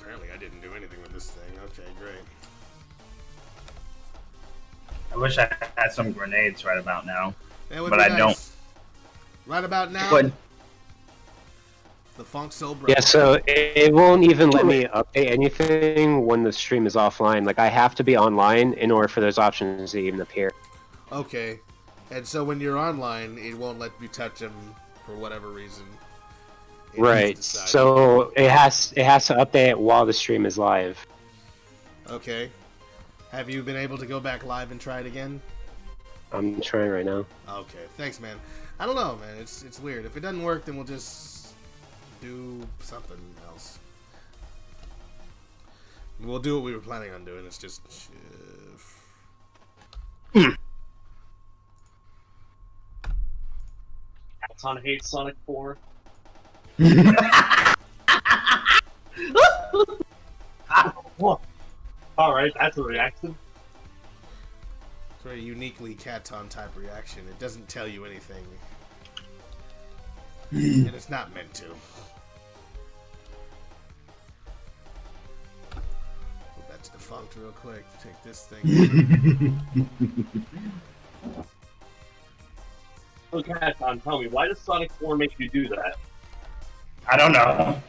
Apparently I didn't do anything with this thing. Okay, great. I wish I had some grenades right about now, That would but be I nice. don't. Right about now, What? the Funk Soul Bro. Yeah, so it won't even let me update anything when the stream is offline. Like, I have to be online in order for those options to even appear. Okay. And so when you're online, it won't let you touch them for whatever reason. It Right. has decided. So it has to update it while the stream is live. Okay. Have you been able to go back live and try it again? I'm trying right now. Okay. Thanks, man. I don't know, man. It's weird. If it doesn't work, then we'll just do something else. We'll do what we were planning on doing. It's just... Katon hates Sonic 4. Alright, that's a reaction. It's a very uniquely Katon type reaction. It doesn't tell you anything. And it's not meant to. Put that to defunct real quick. Take this thing. So Katon, tell me, why does Sonic 4 make you do that? I don't know.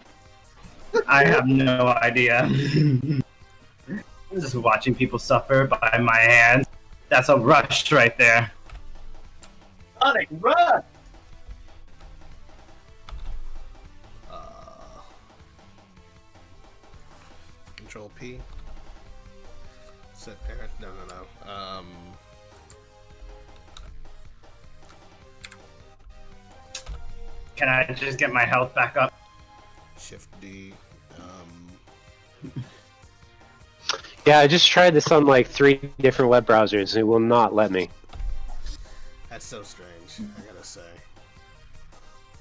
I have no idea. Just watching people suffer by my hands. That's a rush right there. Sonic, run! Control P. Set parent. No. Can I just get my health back up? Shift D. Yeah, I just tried this on like 3 different web browsers. It will not let me. That's so strange, I gotta say.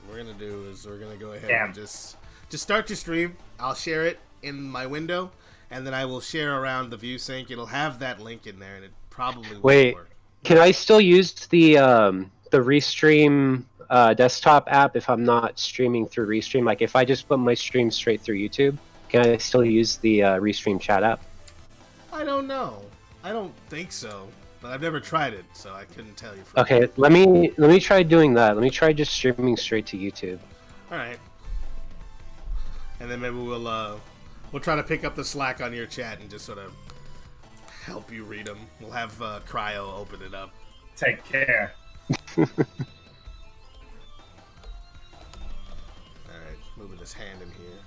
What we're gonna do is we're gonna go ahead Damn. and just start your stream. I'll share it in my window, and then I will share around the view sync. It'll have that link in there, and it probably won't Wait, work. can I still use the Restream desktop app if I'm not streaming through Restream? Like, if I just put my stream straight through YouTube, can I still use the Restream chat app? I don't know. I don't think so, but I've never tried it, so I couldn't tell you. For Okay, let me try doing that. Let me try just streaming straight to YouTube. All right. And then maybe we'll try to pick up the slack on your chat and just sort of help you read them. We'll have Cryo open it up. Take care. All right, moving his hand in here.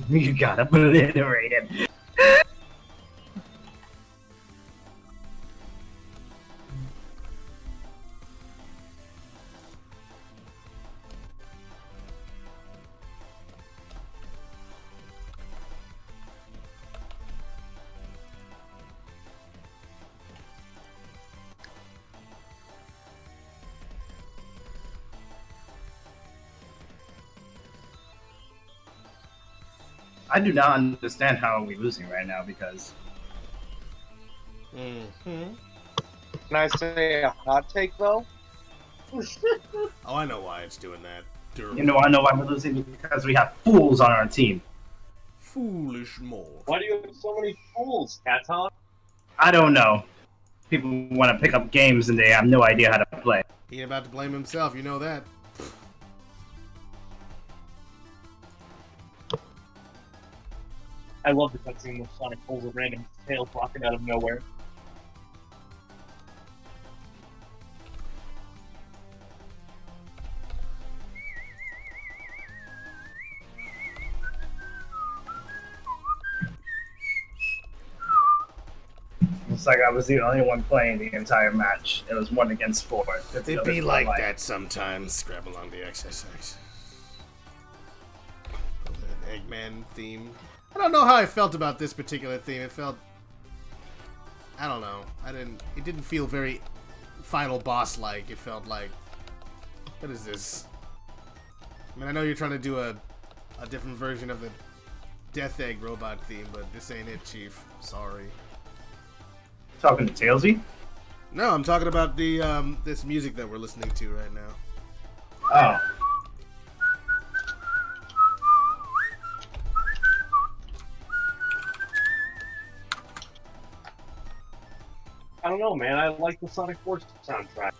You gotta obliterate him. I do not understand how we're losing right now because. Can I say a hot take though? Oh, I know why it's doing that. You know, I know why we're losing because we have fools on our team. Foolish more. Why do you have so many fools, Katon? I don't know. People want to pick up games and they have no idea how to play. He ain't about to blame himself, you know that. I love the cutscene with Sonic pulls a random tail rocking out of nowhere. It's like I was the only one playing the entire match. It was 1 against 4. It'd be like that sometimes. Scrabble on the XSX. Eggman theme. I don't know how I felt about this particular theme. It felt, I don't know. It didn't feel very final boss like. It felt like, what is this? I mean, I know you're trying to do a different version of the Death Egg robot theme, but this ain't it, Chief. Sorry. Talking to Tailsy? No, I'm talking about the this music that we're listening to right now. Oh. I don't know, man. I like the Sonic Force soundtrack.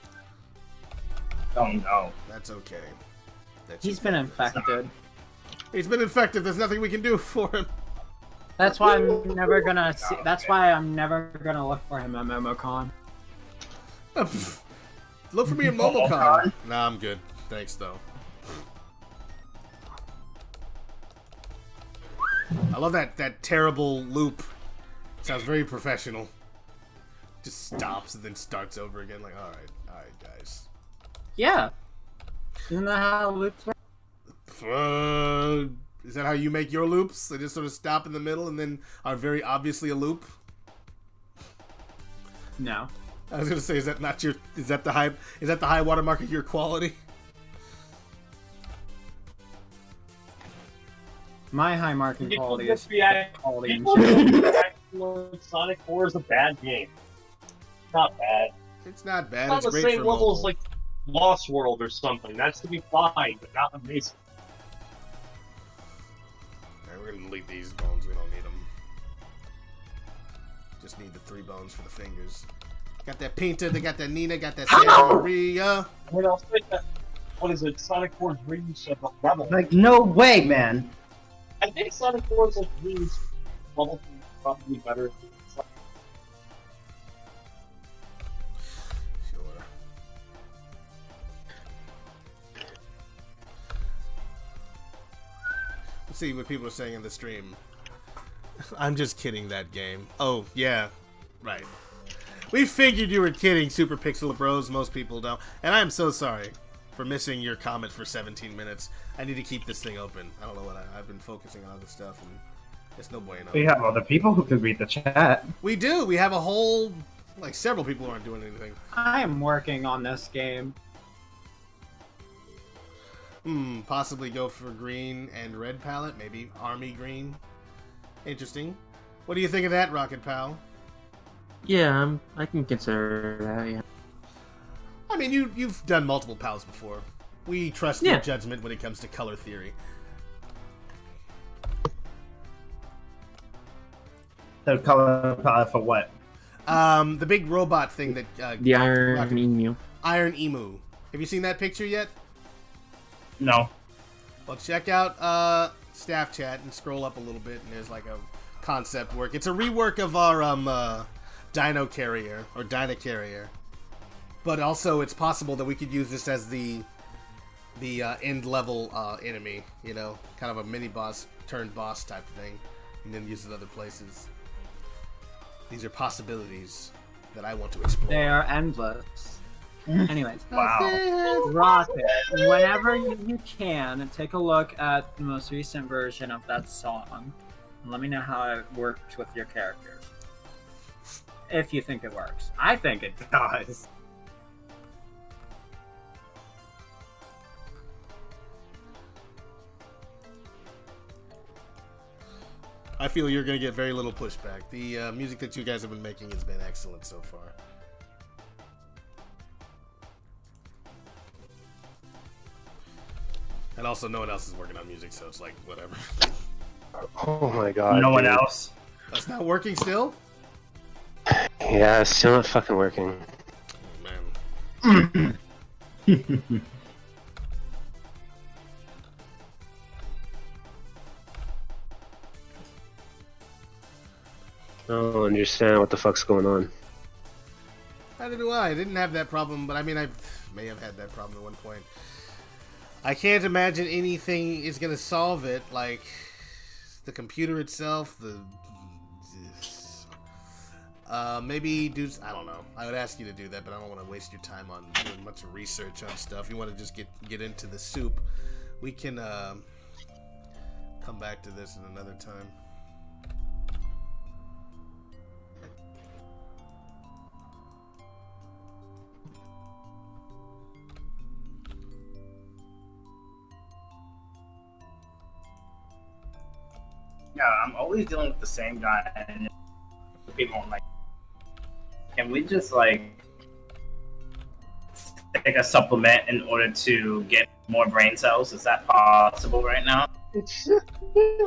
Oh no. That's okay. He's been infected. He's been infected. There's nothing we can do for him. That's why I'm never gonna see. That's why I'm never gonna look for him at MomoCon. Look for me at MomoCon. Nah, I'm good. Thanks, though. I love that terrible loop. Sounds very professional. Just stops and then starts over again. Like, all right, guys. Yeah. Isn't that how loops work? Is that how you make your loops? They just sort of stop in the middle and then are very obviously a loop? No. I was gonna say, is that the high watermark of your quality? My high mark in quality is quality and People think Sonic 4 is a bad game. Not bad. It's not bad. It's It's on the great same for level mobile. as like Lost World or something. That's to be fine, but not amazing. Alright, we're gonna delete these bones. We don't need them. Just need the 3 bones for the fingers. Got that Pinta, they got that Nina, got that Santa Maria. What else? What is it? Sonic 4's Rings of Level. Like, no way, man. I think Sonic 4's like Rings Level is probably better. Let's see what people are saying in the stream. I'm just kidding, that game. Oh, yeah. Right. We figured you were kidding, Super Pixel Bros. Most people don't. And I am so sorry for missing your comment for 17 minutes. I need to keep this thing open. I don't know what I've been focusing on other stuff, and it's no bueno. We have other people who can read the chat. We do. We have a whole, like, several people who aren't doing anything. I am working on this game. Possibly go for green and red palette. Maybe army green. Interesting. What do you think of that, Rocket Pal? Yeah, I can consider that, yeah. I mean, you've done multiple pals before. We trust your judgment when it comes to color theory. The color palette for what? The big robot thing that... the Iron Emu. Iron Emu. Have you seen that picture yet? No. Well, check out Staff Chat and scroll up a little bit, and there's like a concept work. It's a rework of our Dino Carrier, or Dyna Carrier. But also, it's possible that we could use this as the end-level enemy, you know? Kind of a mini-boss turned boss type thing, and then use it other places. These are possibilities that I want to explore. They are endless. Anyways, wow. Rocket, whenever you can, take a look at the most recent version of that song, and let me know how it worked with your characters. If you think it works. I think it does. I feel you're going to get very little pushback. The music that you guys have been making has been excellent so far. And also, no one else is working on music, so it's like, whatever. Oh my god. No one dude. else? That's not working still? Yeah, it's still not fucking working. Oh, man. I don't understand what the fuck's going on. Neither do I. I didn't have that problem, but I mean, I may have had that problem at one point. I can't imagine anything is going to solve it, like the computer itself, maybe do, I don't know. I would ask you to do that, but I don't want to waste your time on doing much research on stuff. You want to just get into the soup. We can come back to this in another time. Yeah, I'm always dealing with the same guy, and people are like, can we just like take a supplement in order to get more brain cells? Is that possible right now?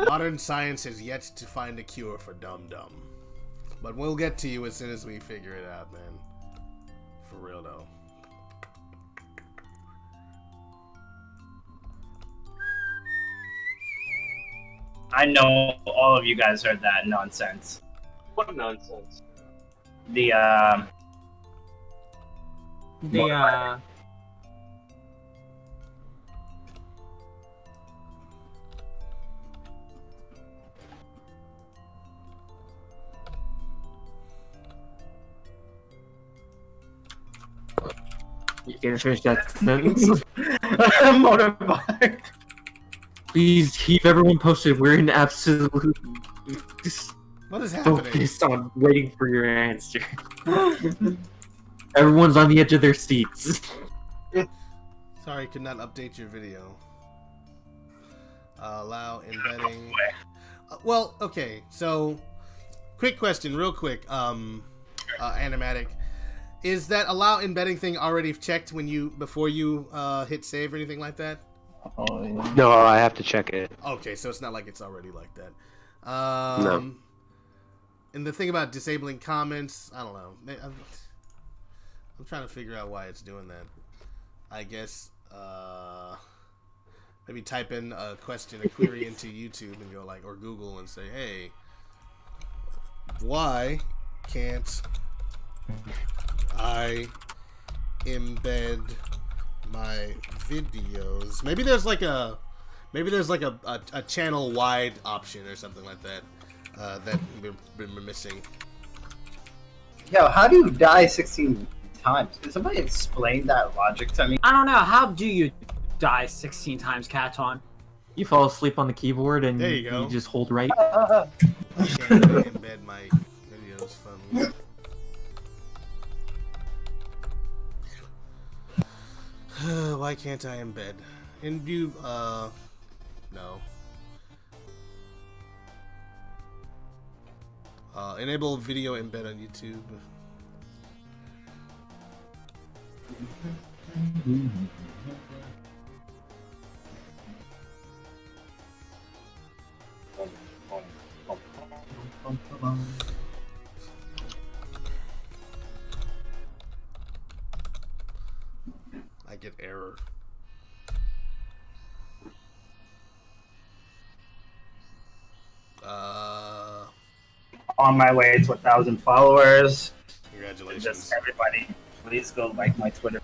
Modern science has yet to find a cure for dum-dum. But we'll get to you as soon as we figure it out, man. For real, though. I know all of you guys heard that nonsense. What nonsense? The You can't finish that sentence. motorbike. Please keep everyone posted. We're in absolute. What is happening? Focused on waiting for your answer. Everyone's on the edge of their seats. Sorry, could not update your video. Allow embedding. Well, okay. So, quick question, real quick. Animatic, is that allow embedding thing already checked when you before you hit save or anything like that? No, I have to check it. Okay, so it's not like it's already like that. No. And the thing about disabling comments, I don't know. I'm trying to figure out why it's doing that. I guess maybe type in a question, a query into YouTube and go like, or Google and say, hey, why can't I embed my videos? Maybe there's like a channel wide option or something like that that we've been missing. Yo, how do you die 16 times? Can somebody explain that logic to me? I don't know. How do you die 16 times, Katon? You fall asleep on the keyboard and There you go. just hold right. I can't embed my videos from. Why can't I embed? In view, no. Enable video embed on YouTube. I get error. On my way to 1,000 followers. Congratulations. Just everybody, please go like my Twitter.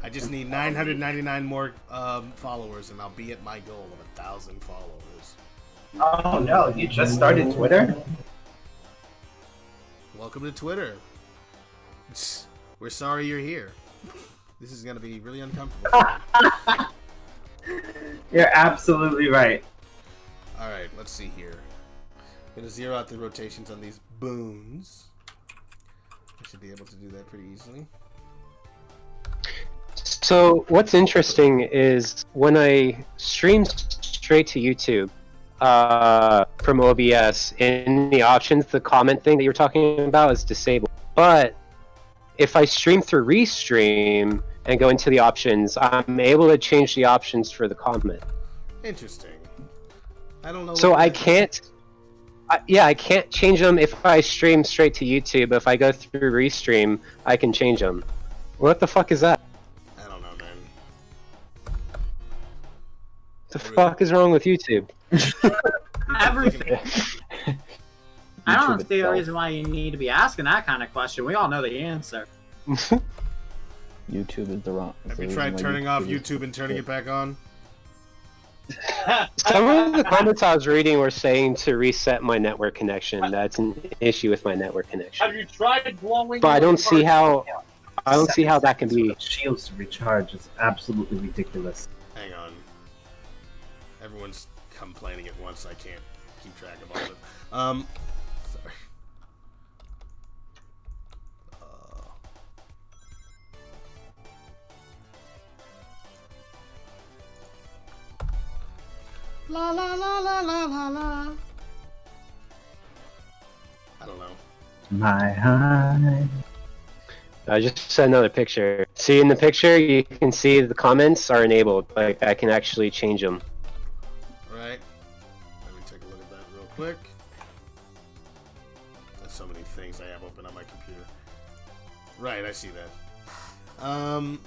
I just need 999 more followers, and I'll be at my goal of 1,000 followers. Oh no, you just started Twitter? Welcome to Twitter. We're sorry you're here. This is gonna be really uncomfortable. You're absolutely right. All right, let's see here. I'm gonna zero out the rotations on these boons. I should be able to do that pretty easily. So what's interesting is when I stream straight to YouTube from OBS, in the options, the comment thing that you're talking about is disabled. But if I stream through Restream and go into the options, I'm able to change the options for the comment. Interesting. I don't know. So I can't. I can't change them if I stream straight to YouTube. If I go through Restream, I can change them. What the fuck is that? I don't know, man. The fuck is wrong with YouTube? Everything. I don't see a reason why you need to be asking that kind of question. We all know the answer. YouTube is the wrong. Have you tried turning off YouTube and turning it back on? Some of the comments I was reading were saying to reset my network connection. That's an issue with my network connection. Have you tried blowing? But I don't see how. I don't see how that can be. Shields to recharge is absolutely ridiculous. Hang on. Everyone's complaining at once. I can't keep track of all of it. Sorry. La la la la la la la. I don't know. My high. I just sent another picture. See in the picture, you can see the comments are enabled. Like I can actually change them. Right. Let me take a look at that real quick. There's so many things I have open on my computer. Right, I see that.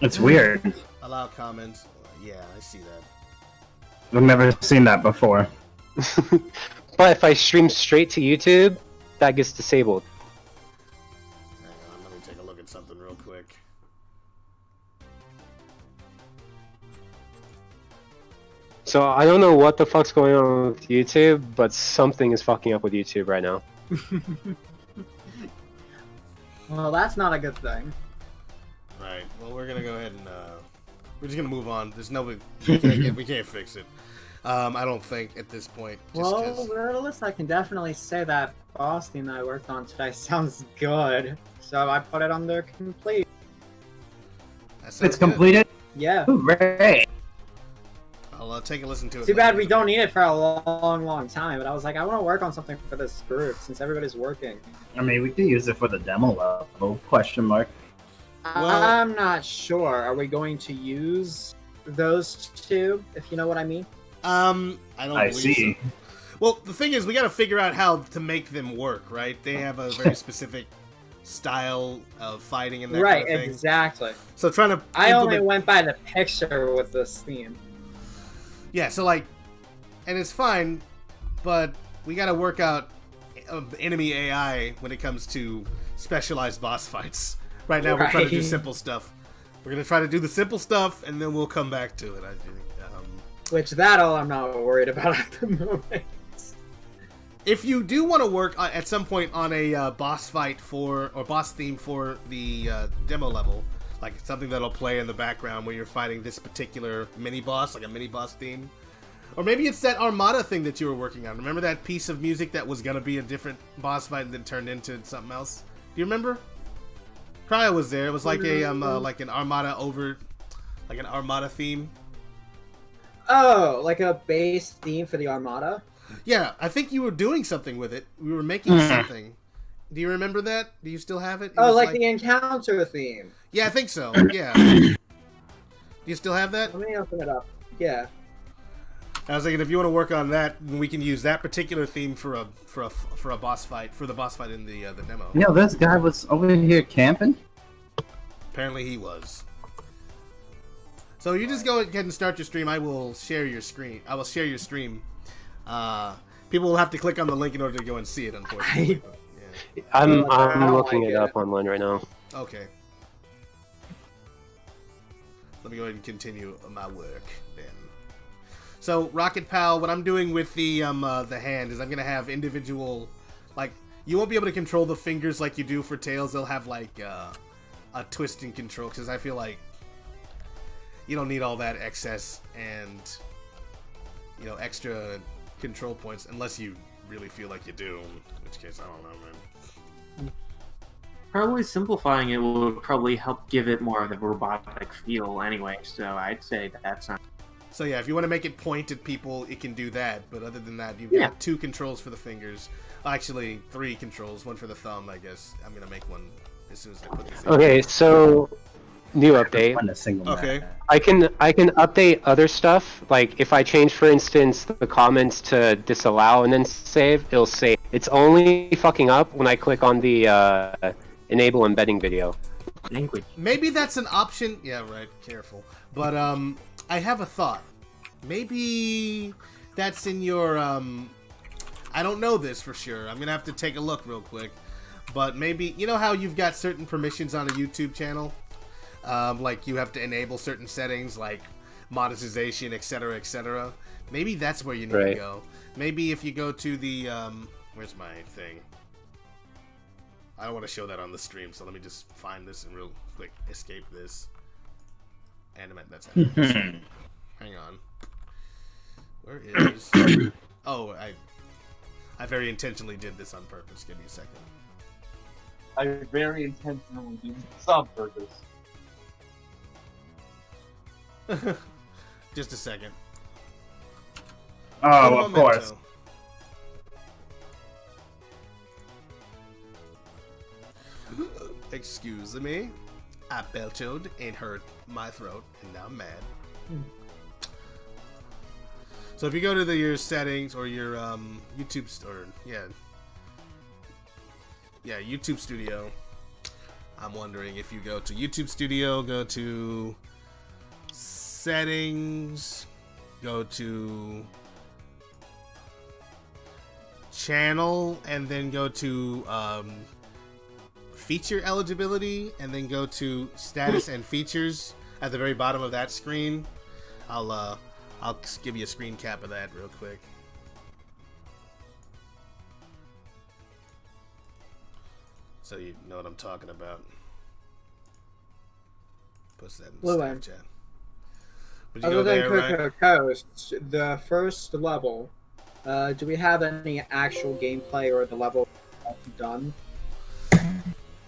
It's weird. Allow comments. Yeah, I see that. I've never seen that before. But if I stream straight to YouTube, that gets disabled. Hang on, let me take a look at something real quick. So I don't know what the fuck's going on with YouTube, but something is fucking up with YouTube right now. Well, that's not a good thing. Right. Well, we're gonna go ahead and we're just gonna move on. There's no we can't fix it. I don't think at this point. Just Well, 'cause- Riddleless, I can definitely say that boss theme that I worked on today sounds good. So I put it under complete. that sounds It's good. completed? Yeah. Hooray! I'll take a listen to it. Too bad later. we don't need it for a long time. But I was like, I want to work on something for this group since everybody's working. I mean, we could use it for the demo level, question mark. I'm not sure. Are we going to use those two, if you know what I mean? I don't I believe see. so. Well, the thing is, we got to figure out how to make them work, right? They have a very specific style of fighting and that Right, kind of thing. exactly. So trying to I only implement- went by the picture with this theme. Yeah, so like, and it's fine, but we got to work out enemy AI when it comes to specialized boss fights. Right now, we're trying to do Right. simple stuff. We're gonna try to do the simple stuff, and then we'll come back to it. I think. Which that all I'm not worried about at the moment. If you do want to work at some point on a boss fight or boss theme for the demo level, like something that'll play in the background when you're fighting this particular mini boss, like a mini boss theme, or maybe it's that Armada thing that you were working on. Remember that piece of music that was gonna be a different boss fight and then turned into something else? Do you remember? Cryo was there. It was like a like an Armada like an Armada theme. Oh, like a base theme for the Armada? Yeah, I think you were doing something with it. We were making something. Do you remember that? Do you still have it? It Oh, was like the encounter theme. Yeah, I think so. Yeah. Do you still have that? Let me open it up. Yeah. I was thinking if you want to work on that, we can use that particular theme for a boss fight for the boss fight in the demo. Yo, this guy was over here camping? Apparently he was. So you just go ahead and start your stream. I will share your screen. I will share your stream. People will have to click on the link in order to go and see it, unfortunately. Yeah. I'm looking it up online right now. Okay. Let me go ahead and continue my work then. So Rocket Pal, what I'm doing with the hand is I'm gonna have individual, like you won't be able to control the fingers like you do for Tails. They'll have like a twist and control because I feel like you don't need all that excess and extra control points unless you really feel like you do. In which case, I don't know, man. Probably simplifying it would probably help give it more of the robotic feel anyway, so I'd say that's not... So yeah, if you want to make it point at people, it can do that. But other than that, you've Yeah. got 2 controls for the fingers. Actually, 3 controls. 1 for the thumb, I guess. I'm gonna make one as soon as I put this in. Okay, so new update. Okay. I can update other stuff. Like if I change, for instance, the comments to disallow and then save, it'll save. It's only fucking up when I click on the enable embedding video. Language. Maybe that's an option. Yeah, right. Careful. But I have a thought. Maybe that's in your I don't know this for sure. I'm gonna have to take a look real quick. But maybe you know how you've got certain permissions on a YouTube channel. Like you have to enable certain settings like monetization, etc., etc. Maybe that's where you need to Right. go. Maybe if you go to the where's my thing? I don't want to show that on the stream, so let me just find this and real quick escape this. Animate that's happening. Hang on. Where is... Oh, I very intentionally did this on purpose. Give me a second. I very intentionally did this on purpose. Just a second. Oh, of course. Excuse me. I belched and hurt my throat, and now I'm mad. So if you go to your settings or your YouTube YouTube Studio, I'm wondering if you go to YouTube Studio, go to settings, go to channel, and then go to feature eligibility, and then go to status and features at the very bottom of that screen. I'll give you a screen cap of that real quick. So you know what I'm talking about. Post that in the Snapchat. But you Other go than there, Cocoa right? Coast, the first level, do we have any actual gameplay or the level done?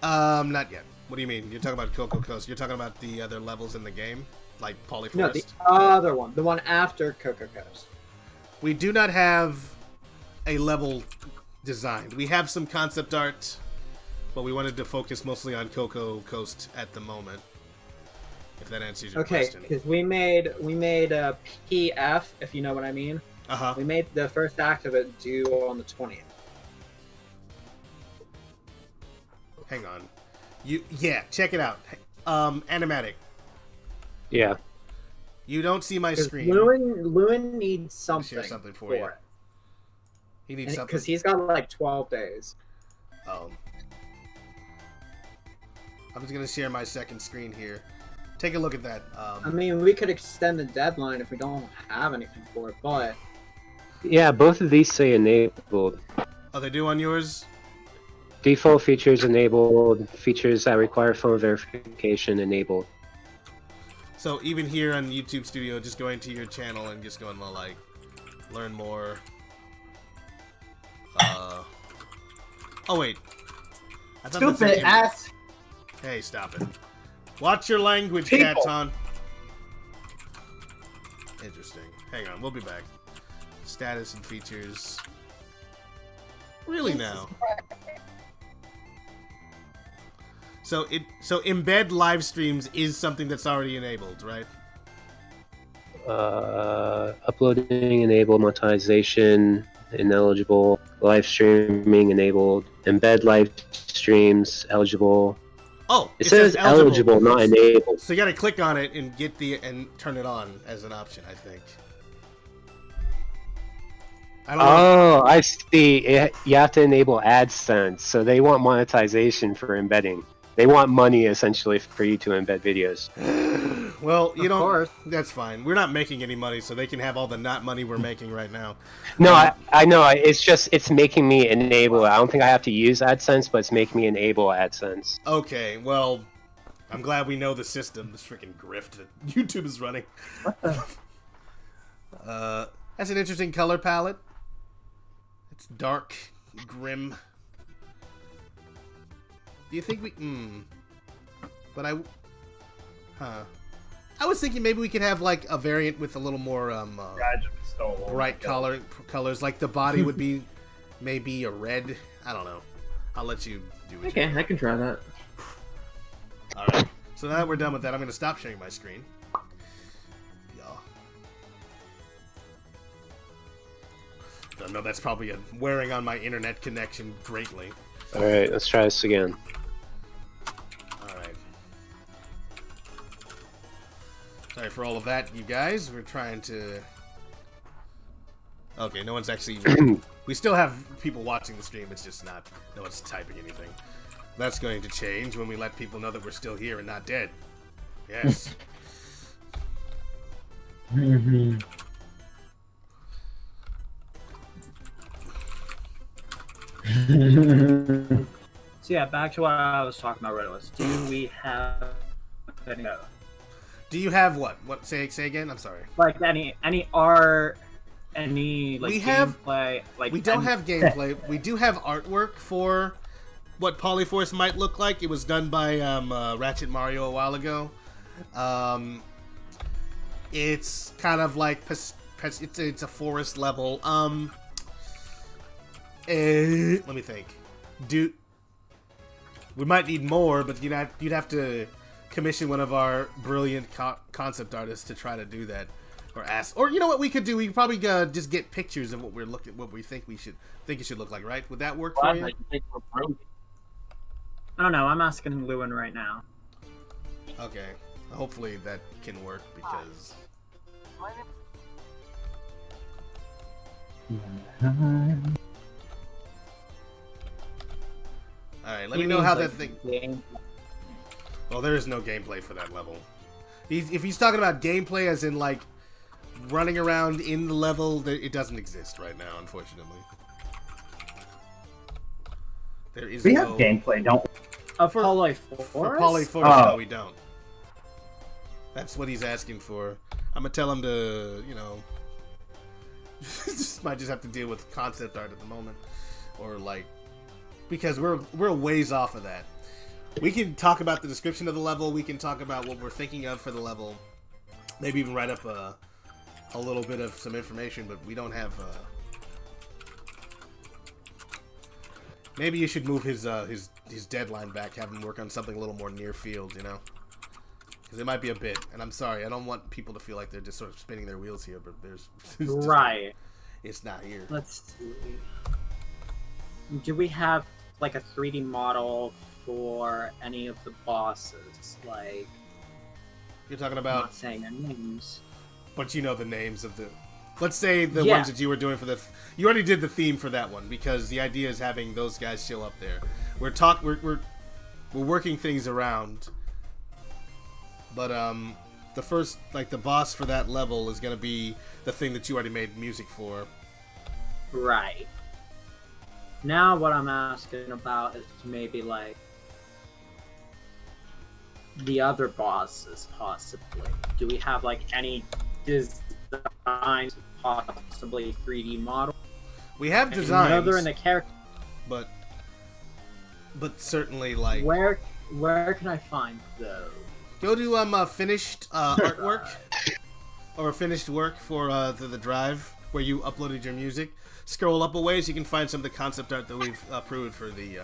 Not yet. What do you mean? You're talking about Cocoa Coast. You're talking about the other levels in the game? Like Polyforest? No, the other one. The one after Cocoa Coast. We do not have a level designed. We have some concept art, but we wanted to focus mostly on Cocoa Coast at the moment. If that answers your question. Okay, because we made a PF, if you know what I mean. We made the first act of it due on the 20th. Hang on. Check it out. Animatic. Yeah. You don't see my screen. Lewin needs something. Share something for you. it. He needs something. Because he's got like 12 days. Oh. I'm just gonna share my second screen here. Take a look at that. I mean, we could extend the deadline if we don't have anything for it, but... Yeah, both of these say enabled. Oh, they do on yours? Default features enabled. Features that require phone verification enabled. So even here on YouTube Studio, just going to your channel and just going to like, learn more. Oh wait. I thought that said Stupid ass. Hey, stop it. Watch your language, People. Katon. Interesting. Hang on, we'll be back. Status and features. Really now? So embed live streams is something that's already enabled, right? Uploading enabled, monetization ineligible, live streaming enabled, embed live streams eligible. Oh, it says eligible, not enabled. So you got to click on it and turn it on as an option, I think. I see. You have to enable AdSense, so they want monetization for embedding. They want money essentially for you to embed videos. Well, you know, that's fine. We're not making any money, so they can have all the not money we're making right now. No, I know. It's making me enable. I don't think I have to use AdSense, but it's making me enable AdSense. Okay, well, I'm glad we know the system. This freaking grift that YouTube is running. That's an interesting color palette. It's dark, grim. Do you think we... But I was thinking maybe we could have, like, a variant with a little more, bright colors. Like, the body would be maybe a red. I don't know. I'll let you do it. Okay, I can try that. Alright. So now that we're done with that, I'm going to stop sharing my screen. I know that's probably wearing on my internet connection greatly. Alright, let's try this again. Alright. Sorry for all of that, you guys. We're trying to... Okay, no one's actually... We still have people watching the stream, it's just not... No one's typing anything. That's going to change when we let people know that we're still here and not dead. Yes. So yeah, back to what I was talking about, Riddles. Do we have any Do you have what? What? Say again. I'm sorry. Like any art, any like We have- gameplay. Like We don't any- have gameplay. We do have artwork for what Polyforce might look like. It was done by Ratchet Mario a while ago. It's kind of like it's a forest level. Let me think. We might need more, but you'd have to commission one of our brilliant concept artists to try to do that, or ask. Or you know what we could do? We could probably just get pictures of what we think it should look like. Right? Would that work for you? I don't know. I'm asking Lewin right now. Okay. Hopefully that can work because. Alright, let me know how that thing. Well, there is no gameplay for that level. If he's talking about gameplay as in, like, running around in the level, it doesn't exist right now, unfortunately. There is We no... have gameplay, don't we? For Polyforce? For Polyforce, no, we don't. That's what he's asking for. I'm gonna tell him to, you know... might just have to deal with concept art at the moment. Or, like... Because we're a ways off of that. We can talk about the description of the level. We can talk about what we're thinking of for the level. Maybe even write up a little bit of some information, but we don't have... Maybe you should move his deadline back, have him work on something a little more near field, you know? Because it might be a bit. And I'm sorry, I don't want people to feel like they're just sort of spinning their wheels here, but there's... Right. It's not here. Let's see. Do we have like a 3D model for any of the bosses? Like, you're talking I'm about... not saying their names. But you know the names of the... Let's say the Yeah. ones that you were doing for the... You already did the theme for that one, because the idea is having those guys show up there. We're working things around. But, the first... Like, the boss for that level is gonna be the thing that you already made music for. Right. Now what I'm asking about is maybe like the other bosses possibly. Do we have like any designs, possibly 3D model? We have And designs. other in the character. But certainly, like... Where can I find those? Go to finished artwork or finished work for the drive where you uploaded your music. Scroll up a ways, you can find some of the concept art that we've approved for the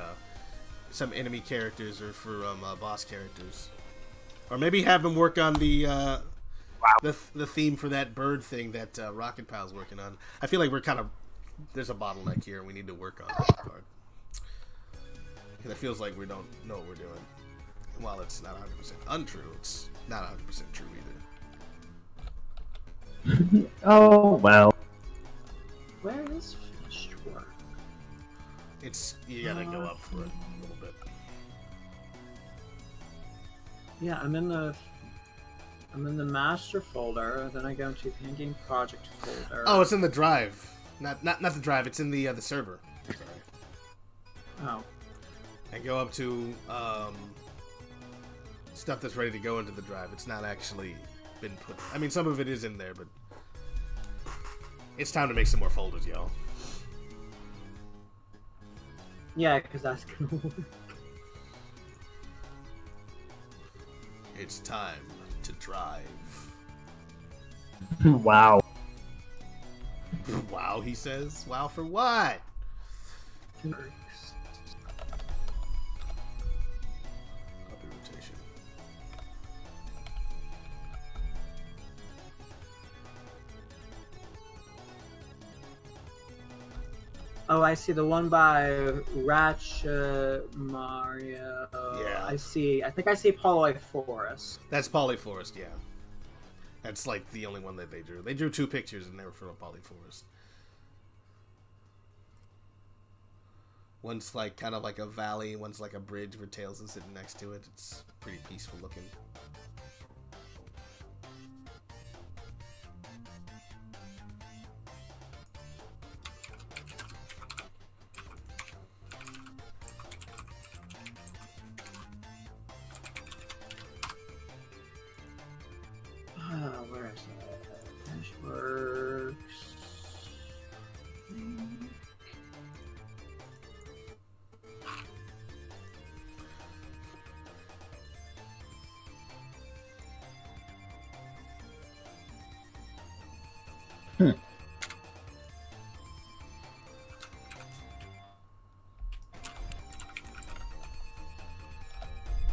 some enemy characters or for boss characters, or maybe have them work on the theme for that bird thing that Rocket Pal's working on. I feel like we're kind of there's a bottleneck here, and we need to work on that part. Because it feels like we don't know what we're doing. And while it's not 100% untrue, it's not 100% true either. Oh, well. Where is finished work? You gotta go up for it a little bit. Yeah, I'm in the master folder. Then I go into the in-game project folder. Oh, it's in the drive. Not the drive. It's in the server. Sorry. Oh. And go up to stuff that's ready to go into the drive. It's not actually been put. I mean, some of it is in there, but it's time to make some more folders, y'all. Yeah, because that's gonna work. It's time to drive. Wow. Wow, he says. Wow for what? Copy rotation. Oh, I see the one by Ratchet Mario. Yeah. I see. I think I see Polyforce. That's Polyforest, yeah. That's like the only one that they drew. They drew 2 pictures and they were for a Polyforest. One's like kind of like a valley, one's like a bridge where Tails is sitting next to it. It's pretty peaceful looking.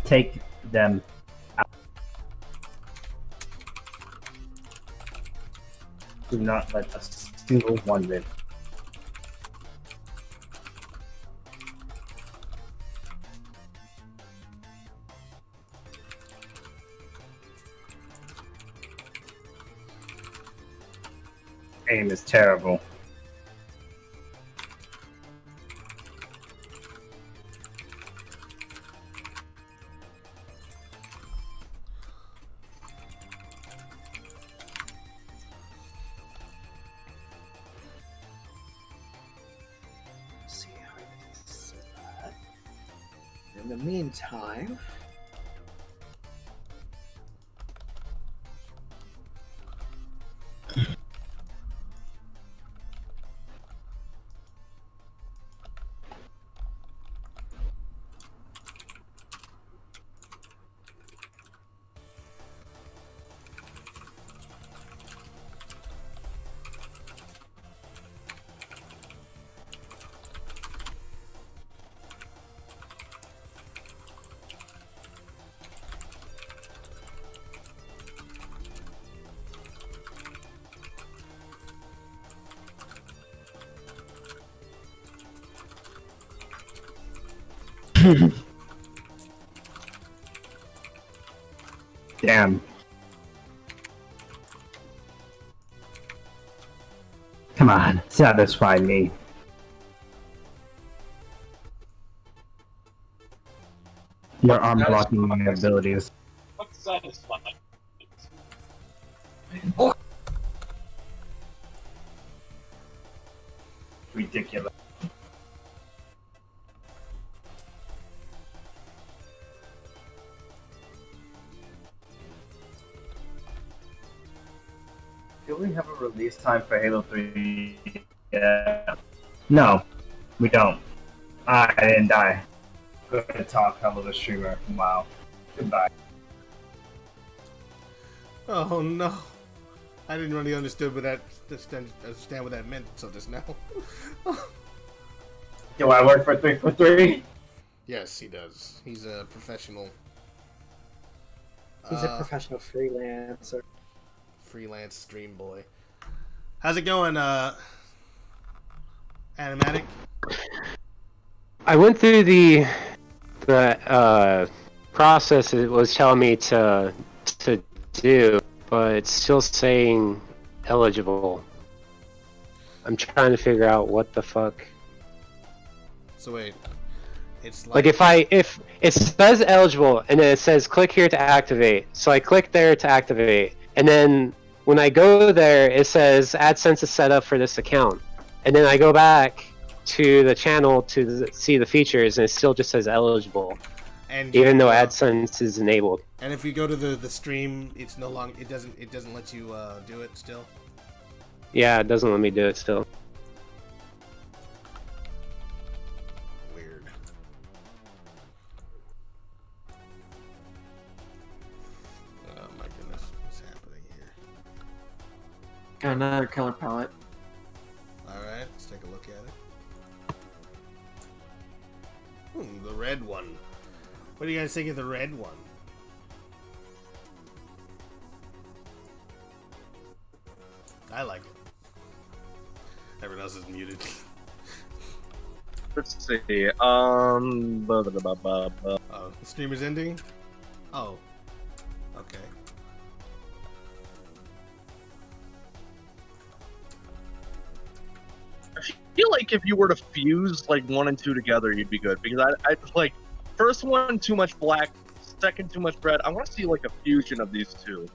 take them out. Do not let a single one live. Aim is terrible. See how I can set that. In the meantime, Damn. Come on, satisfy me. Your arm blocking abilities. What's satisfying? Ridiculous. Do we have a release time for Halo 3? Yeah. No, we don't. I didn't die. Good talk, hell of a streamer. Wow. Goodbye. Oh no. I didn't really understand what that meant until just now. Do I work for 343? Yes, he does. He's a professional. he's a professional freelancer. Freelance stream boy. How's it going, Animatic? I went through the process it was telling me to do, but it's still saying eligible. I'm trying to figure out what the fuck. So wait, it's Like if it says eligible and then it says click here to activate, so I click there to activate, and then when I go there it says AdSense is set up for this account, and then I go back to the channel to see the features and it still just says eligible, and even though AdSense is enabled. And if you go to the stream, it's no longer it doesn't let you do it still. Yeah, it doesn't let me do it still. Weird. Oh my goodness, what's happening here? Got another color palette. Alright, let's take a look at it. The red one. What do you guys think of the red one? I like it. Everyone else is muted. Let's see. Oh, the streamer's ending? Oh. Okay. I feel like if you were to fuse like 1 and 2 together, you'd be good. Because I like first one too much black, second too much red. I want to see like a fusion of these two.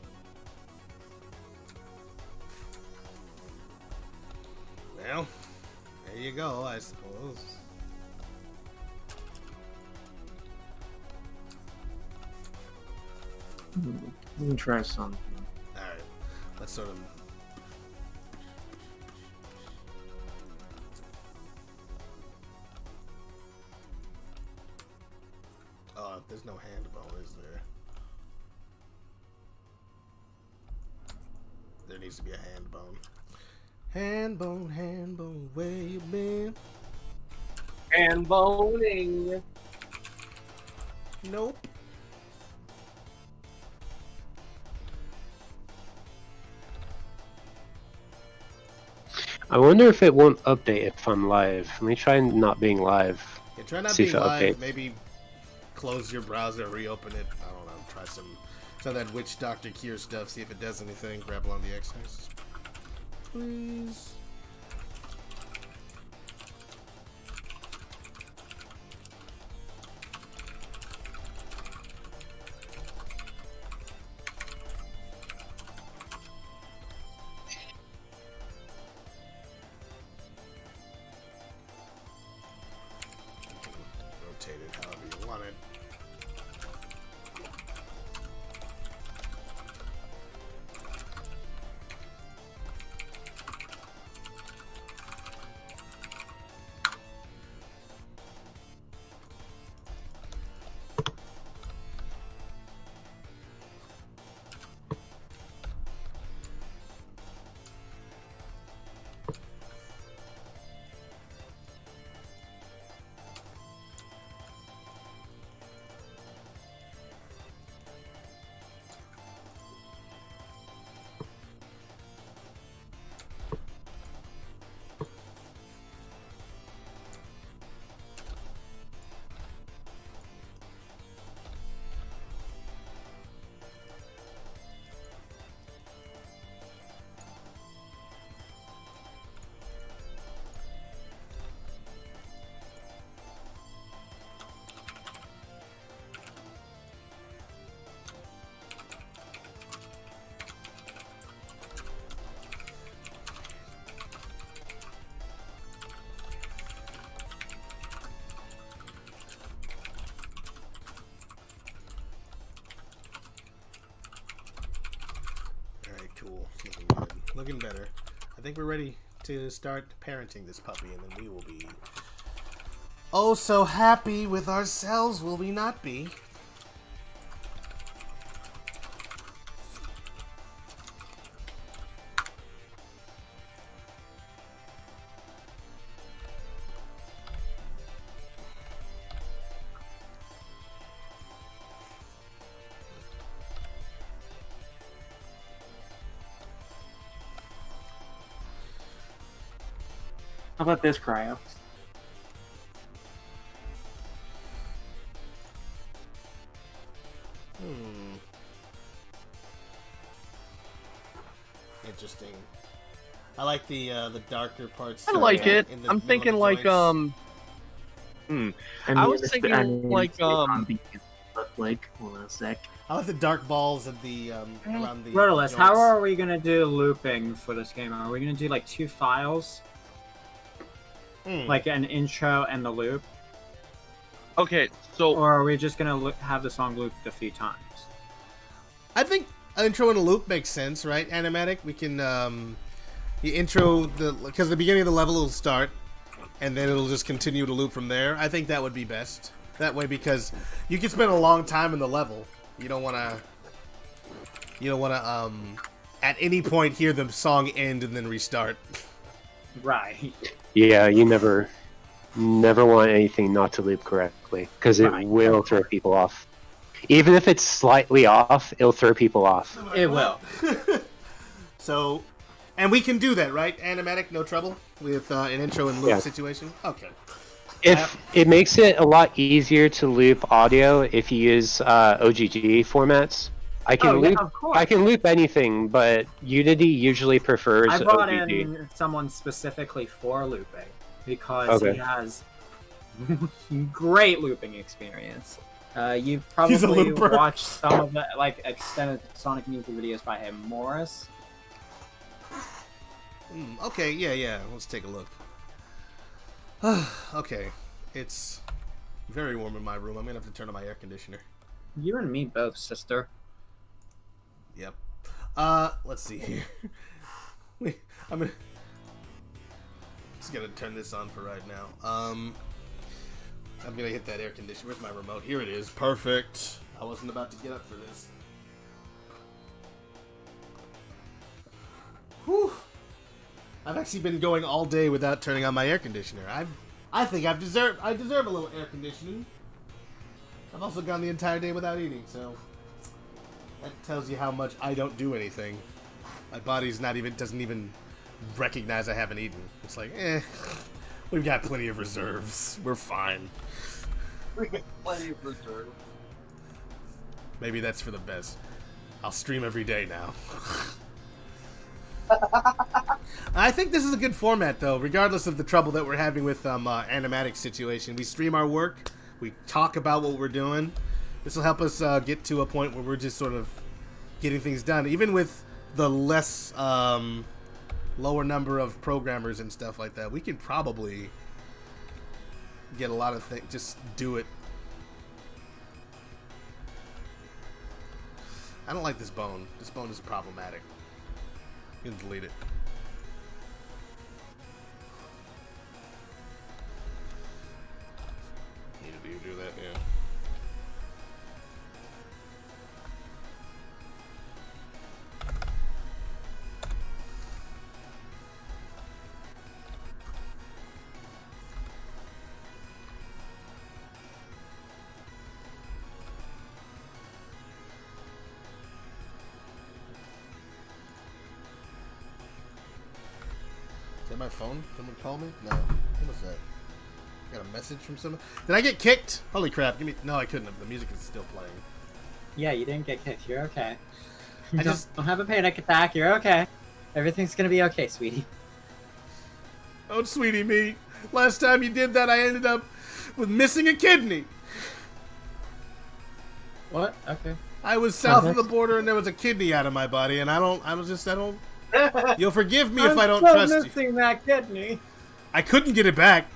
Well, there you go, I suppose. Let me try something. Alright, let's sort of. Oh, there's no hand bone, is there? There needs to be a hand bone. Hand bone, where you been? And boning. Nope. I wonder if it won't update if I'm live. Let me try not being live. Yeah, try not See being if it live. updates. Maybe close your browser, reopen it. I don't know. Try some of that Witch Doctor Cure stuff. See if it does anything. Grab along the X-axis, please. Rotate it however you want it. Cool. Looking good. Looking better. I think we're ready to start parenting this puppy, and then we will be oh so happy with ourselves, will we not be? How about this, Cryo? Interesting. I like the darker parts. I like it. in the I'm middle thinking of the like joints. I was thinking like like hold on a sec. I like the dark balls of the around the Rotolis, joints. how are we gonna do looping for this game? Are we gonna do like 2 files? Like an intro and the loop? Okay, so or are we just gonna have the song looped a few times? I think an intro and a loop makes sense, right? Animatic, we can the intro because the beginning of the level will start, and then it'll just continue to loop from there. I think that would be best. That way, because you can spend a long time in the level. You don't want to at any point hear the song end and then restart. Right. Yeah, you never want anything not to loop correctly, because it will throw people off. Even if it's slightly off, it'll throw people off. It will. So, and we can do that, right? Animatic, no trouble with an intro and loop Yeah. situation. Okay. If it makes it a lot easier to loop audio if you use OGG formats. I can loop. of course. I can loop anything, but Unity usually prefers I brought OGG. in someone specifically for looping because Okay. he has great looping experience. You've He's a probably looper. watched some of the like extended Sonic music videos by him, Morris. Okay, yeah. Let's take a look. Okay, it's very warm in my room. I'm gonna have to turn on my air conditioner. You and me both, sister. Yep. Let's see here. I'm just gonna turn this on for right now. I'm gonna hit that air conditioner. Where's my remote? Here it is. Perfect. I wasn't about to get up for this. Whew. I've actually been going all day without turning on my air conditioner. I think I deserve a little air conditioning. I've also gone the entire day without eating, so that tells you how much I don't do anything. My body's doesn't even recognize I haven't eaten. It's like, we've got plenty of reserves. We're fine. We got plenty of reserve. Maybe that's for the best. I'll stream every day now. I think this is a good format, though, regardless of the trouble that we're having with animatic situation. We stream our work. We talk about what we're doing. This will help us get to a point where we're just sort of getting things done. Even with the less lower number of programmers and stuff like that, we can probably get a lot of things. Just do it. I don't like this bone. This bone is problematic. You can delete it. Need to do that, yeah. Is that my phone? Someone call me? No. What was that? Got a message from someone? Did I get kicked? Holy crap. Give me. No, I couldn't have. The music is still playing. Yeah, you didn't get kicked. You're okay. Don't have a panic attack. You're okay. Everything's gonna be okay, sweetie. Oh, sweetie me. Last time you did that, I ended up with missing a kidney. What? Okay. I was south of the border and there was a kidney out of my body, and I don't. You'll forgive me if I don't trust you. I'm missing that kidney. I couldn't get it back.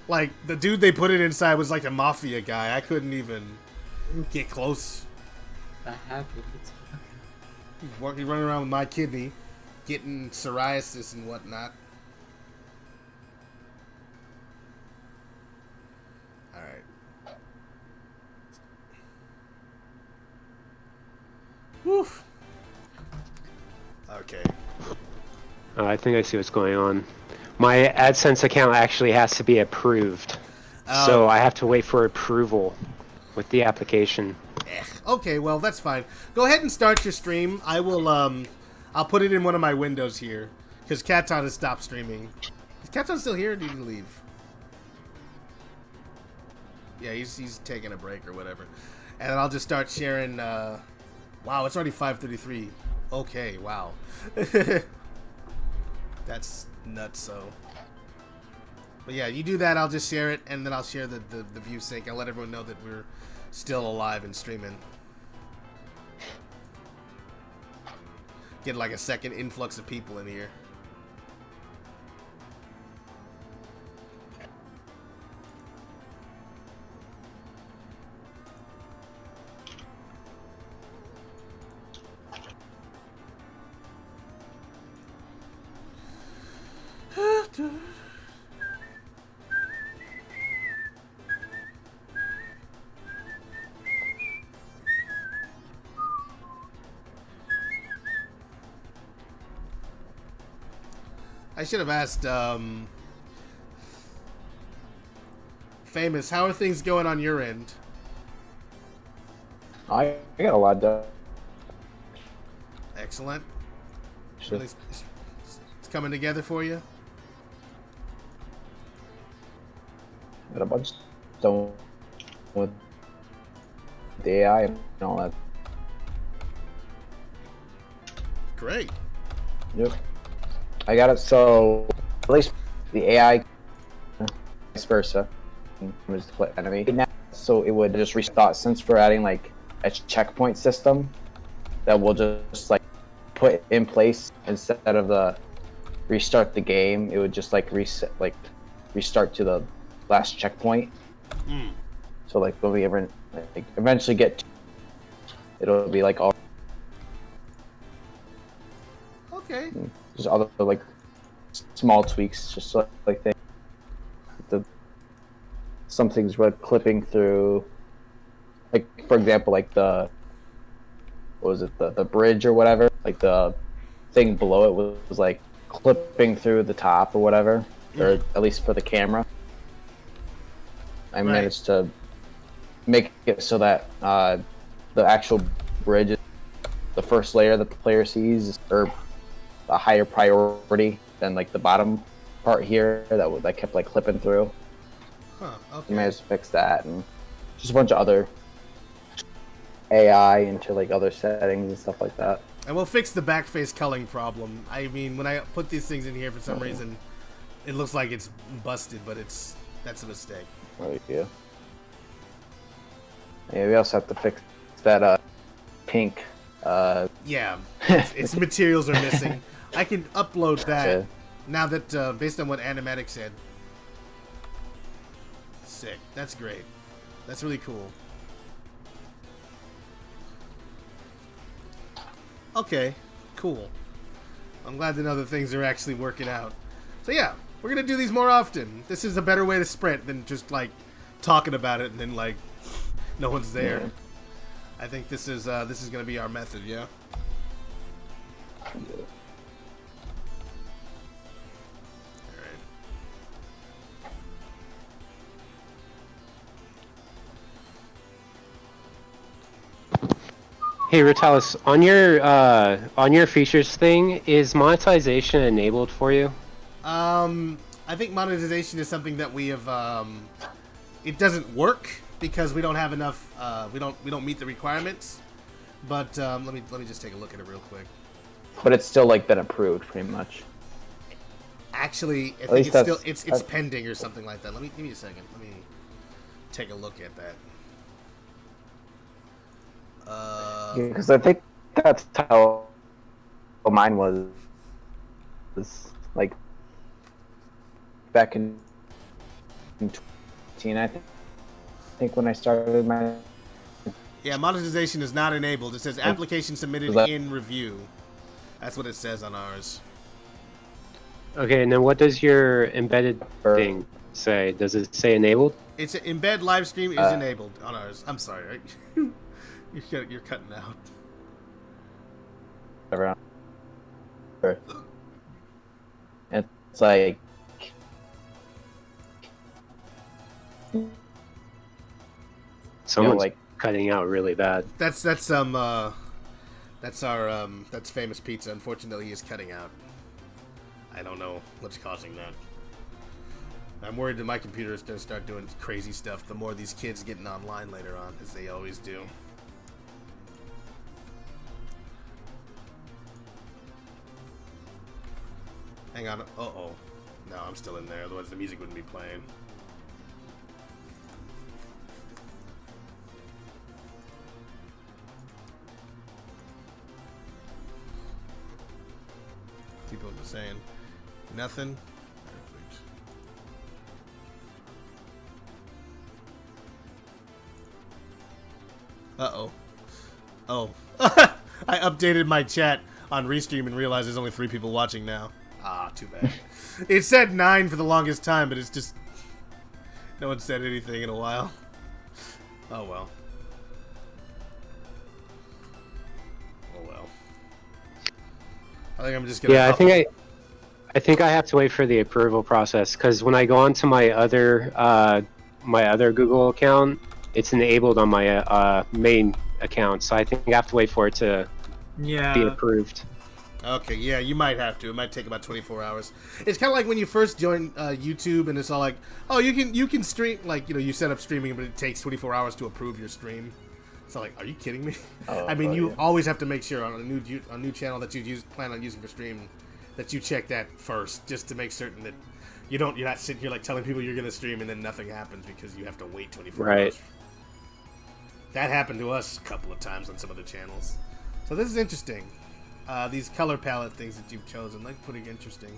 Like, the dude they put it inside was like a mafia guy. I couldn't even get close. That happened. He's running around with my kidney, getting psoriasis and whatnot. Alright. Woof. Okay. I think I see what's going on. My AdSense account actually has to be approved. So I have to wait for approval with the application. Okay, well, that's fine. Go ahead and start your stream. I will, I'll put it in one of my windows here. Because Katon has stopped streaming. Is Katon still here or did he leave? Yeah, he's taking a break or whatever. And then I'll just start sharing, wow, it's already 5:33. Okay, wow. That's nuts, so. But yeah, you do that, I'll just share it, and then I'll share the view sync. I'll let everyone know that we're still alive and streaming. Get like a second influx of people in here. I should have asked, Famous, how are things going on your end? I got a lot done. Excellent. Sure. Really, it's coming together for you? Got a bunch done with the AI and all that. Great. Yep. I got it, so at least the AI, vice versa, was the enemy. So it would just restart, since we're adding like a checkpoint system that will just like put in place instead of the restart the game. It would just like reset, like restart to the last checkpoint. So like when we ever like eventually get to, it'll be like all okay. Just other like small tweaks, just like things. Some things were clipping through, like for example, like the what was it, the bridge or whatever, like the thing below it was like clipping through the top or whatever, or at least for the camera. I managed to make it so that the actual bridge is the first layer that the player sees, or a higher priority than like the bottom part here that kept like clipping through. Huh, okay. You might just fix that, and just a bunch of other AI into like other settings and stuff like that. And we'll fix the backface culling problem. I mean, when I put these things in here, for some reason, it looks like it's busted, but that's a mistake. Oh yeah. Yeah, we also have to fix that pink. Yeah, its materials are missing. I can upload that Okay. now that based on what Animatic said. Sick. That's great. That's really cool. Okay, cool. I'm glad to know that things are actually working out. So yeah, we're gonna do these more often. This is a better way to sprint than just like talking about it and then like no one's there. Yeah. I think this is gonna be our method. Yeah. Hey, Ritalis, on your features thing, is monetization enabled for you? I think monetization is something that we have. It doesn't work because we don't have enough. We don't meet the requirements. But let me just take a look at it real quick. But it's still like been approved, pretty much. Actually, I At think least it's still that's- it's pending or something like that. Give me a second. Let me take a look at that. Because I think that's how mine was like back in 2018, I think when I started my. Yeah, monetization is not enabled. It says application submitted in review. That's what it says on ours. Okay, and then what does your embedded thing say? Does it say enabled? It's embed live stream is enabled on ours. I'm sorry, right? You're cutting out. Around. It's like. Someone's like cutting out really bad. That's Famous Pizza. Unfortunately, he is cutting out. I don't know what's causing that. I'm worried that my computer is going to start doing crazy stuff the more these kids getting online later on, as they always do. Hang on. Uh-oh. No, I'm still in there. Otherwise, the music wouldn't be playing. People are saying nothing. Perfect. Uh-oh. Oh. I updated my chat on Restream and realized there's only 3 people watching now. Ah, too bad. It said 9 for the longest time, but it's just... No one said anything in a while. Oh, well. Oh, well. I think I'm just gonna... Yeah, I think I have to wait for the approval process, because when I go onto my other Google account, it's enabled on my main account, so I think I have to wait for it to be approved. Okay, yeah, you might have to. It might take about 24 hours. It's kind of like when you first join YouTube, and it's all like, oh, you can stream, like, you know, you set up streaming, but it takes 24 hours to approve your stream. It's like, are you kidding me? I mean, you always have to make sure on a new channel that you plan on using for streaming that you check that first, just to make certain that you're not sitting here like telling people you're gonna stream and then nothing happens because you have to wait 24 hours. That happened to us a couple of times on some of the channels. So this is interesting. These color palette things that you've chosen, like, pretty interesting.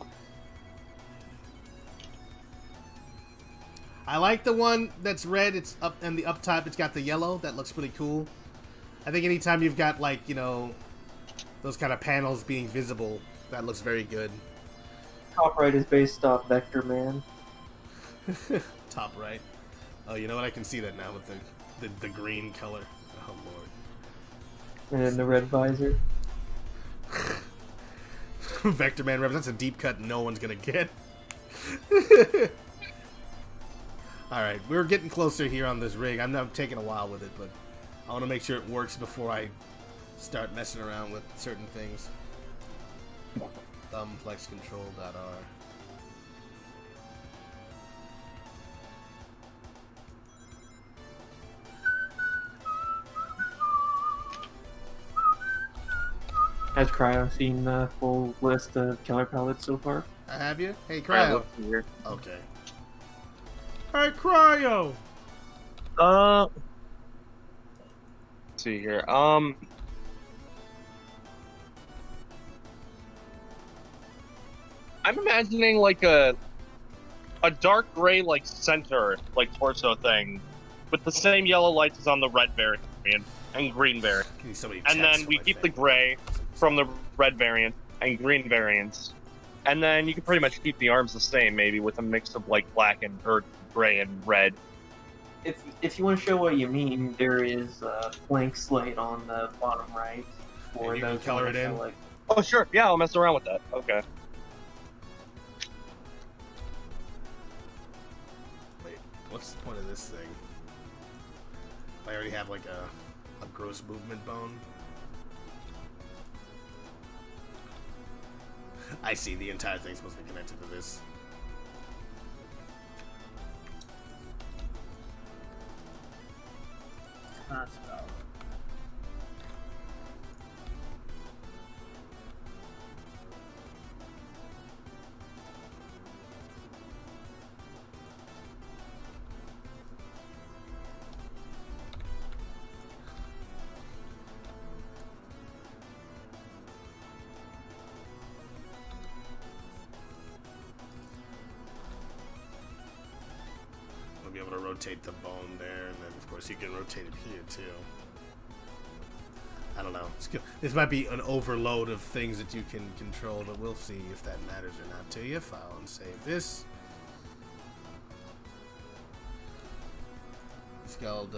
I like the one that's red. It's up, and the up top, it's got the yellow. That looks pretty cool. I think anytime you've got, like, you know, those kind of panels being visible, that looks very good. Top right is based off Vector Man. Top right. Oh, you know what? I can see that now with the green color. Oh lord. And then the red visor. Vector Man represents a deep cut no one's gonna get. Alright, we're getting closer here on this rig. I'm taking a while with it, but I want to make sure it works before I start messing around with certain things. thumbflexcontrol.r. Has Cryo seen the full list of killer palettes so far? Have you? Hey, I Cryo. love to hear. Okay. Hey, Cryo. Let's see here. I'm imagining like a dark gray like center like torso thing with the same yellow lights as on the red variant and green variant. And then we keep the gray from the red variant and green variants. And then you can pretty much keep the arms the same, maybe with a mix of like black and or gray and red. If you want to show what you mean, there is a blank slate on the bottom right for And you those can color who it wanna in? show, like, Oh sure, yeah, I'll mess around with that. Okay. Wait, what's the point of this thing? I already have like a gross movement bone. I see, the entire thing's supposed to be connected to this. That's about. We'll be able to rotate the bone there, and then of course you can rotate it here too. I don't know. This might be an overload of things that you can control, but we'll see if that matters or not to you. File and save this. It's called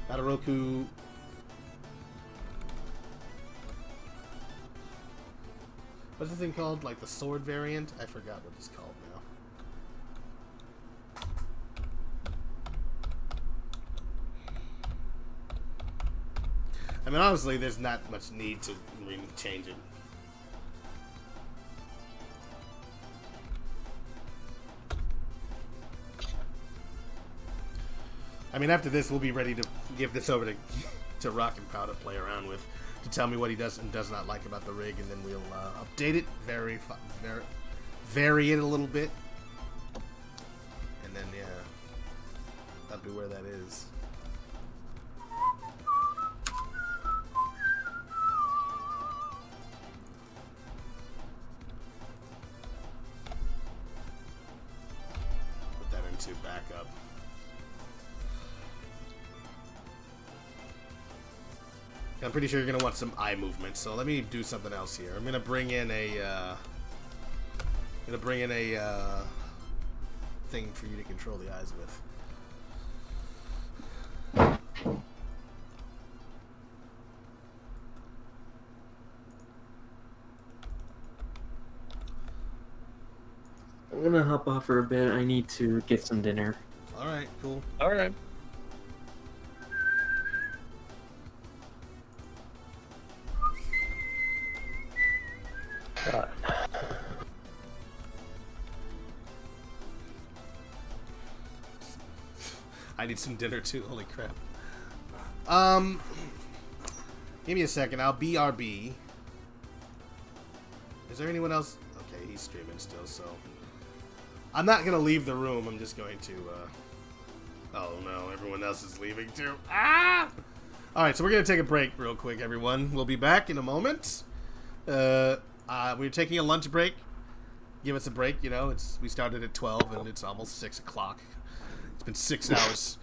Todoroki. What's the thing called? Like the sword variant? I forgot what it's called now. I mean, honestly, there's not much need to really change it. I mean, after this, we'll be ready to give this over to Rock and Pow to play around with, to tell me what he does and does not like about the rig, and then we'll update it, vary it a little bit, and then yeah, that'll be where that is. Put that into backup. I'm pretty sure you're gonna want some eye movement, so let me do something else here. I'm gonna bring in a thing for you to control the eyes with. I'm gonna hop off for a bit. I need to get some dinner. All right, cool. All right. God. I need some dinner too. Holy crap. Give me a second. I'll BRB. Is there anyone else? Okay, he's streaming still, so I'm not gonna leave the room. I'm just going to. Oh no, everyone else is leaving too. Ah! All right, so we're gonna take a break real quick, everyone. We'll be back in a moment. We're taking a lunch break. Give us a break. You know, we started at 12 and it's almost 6 o'clock. It's been 6 hours.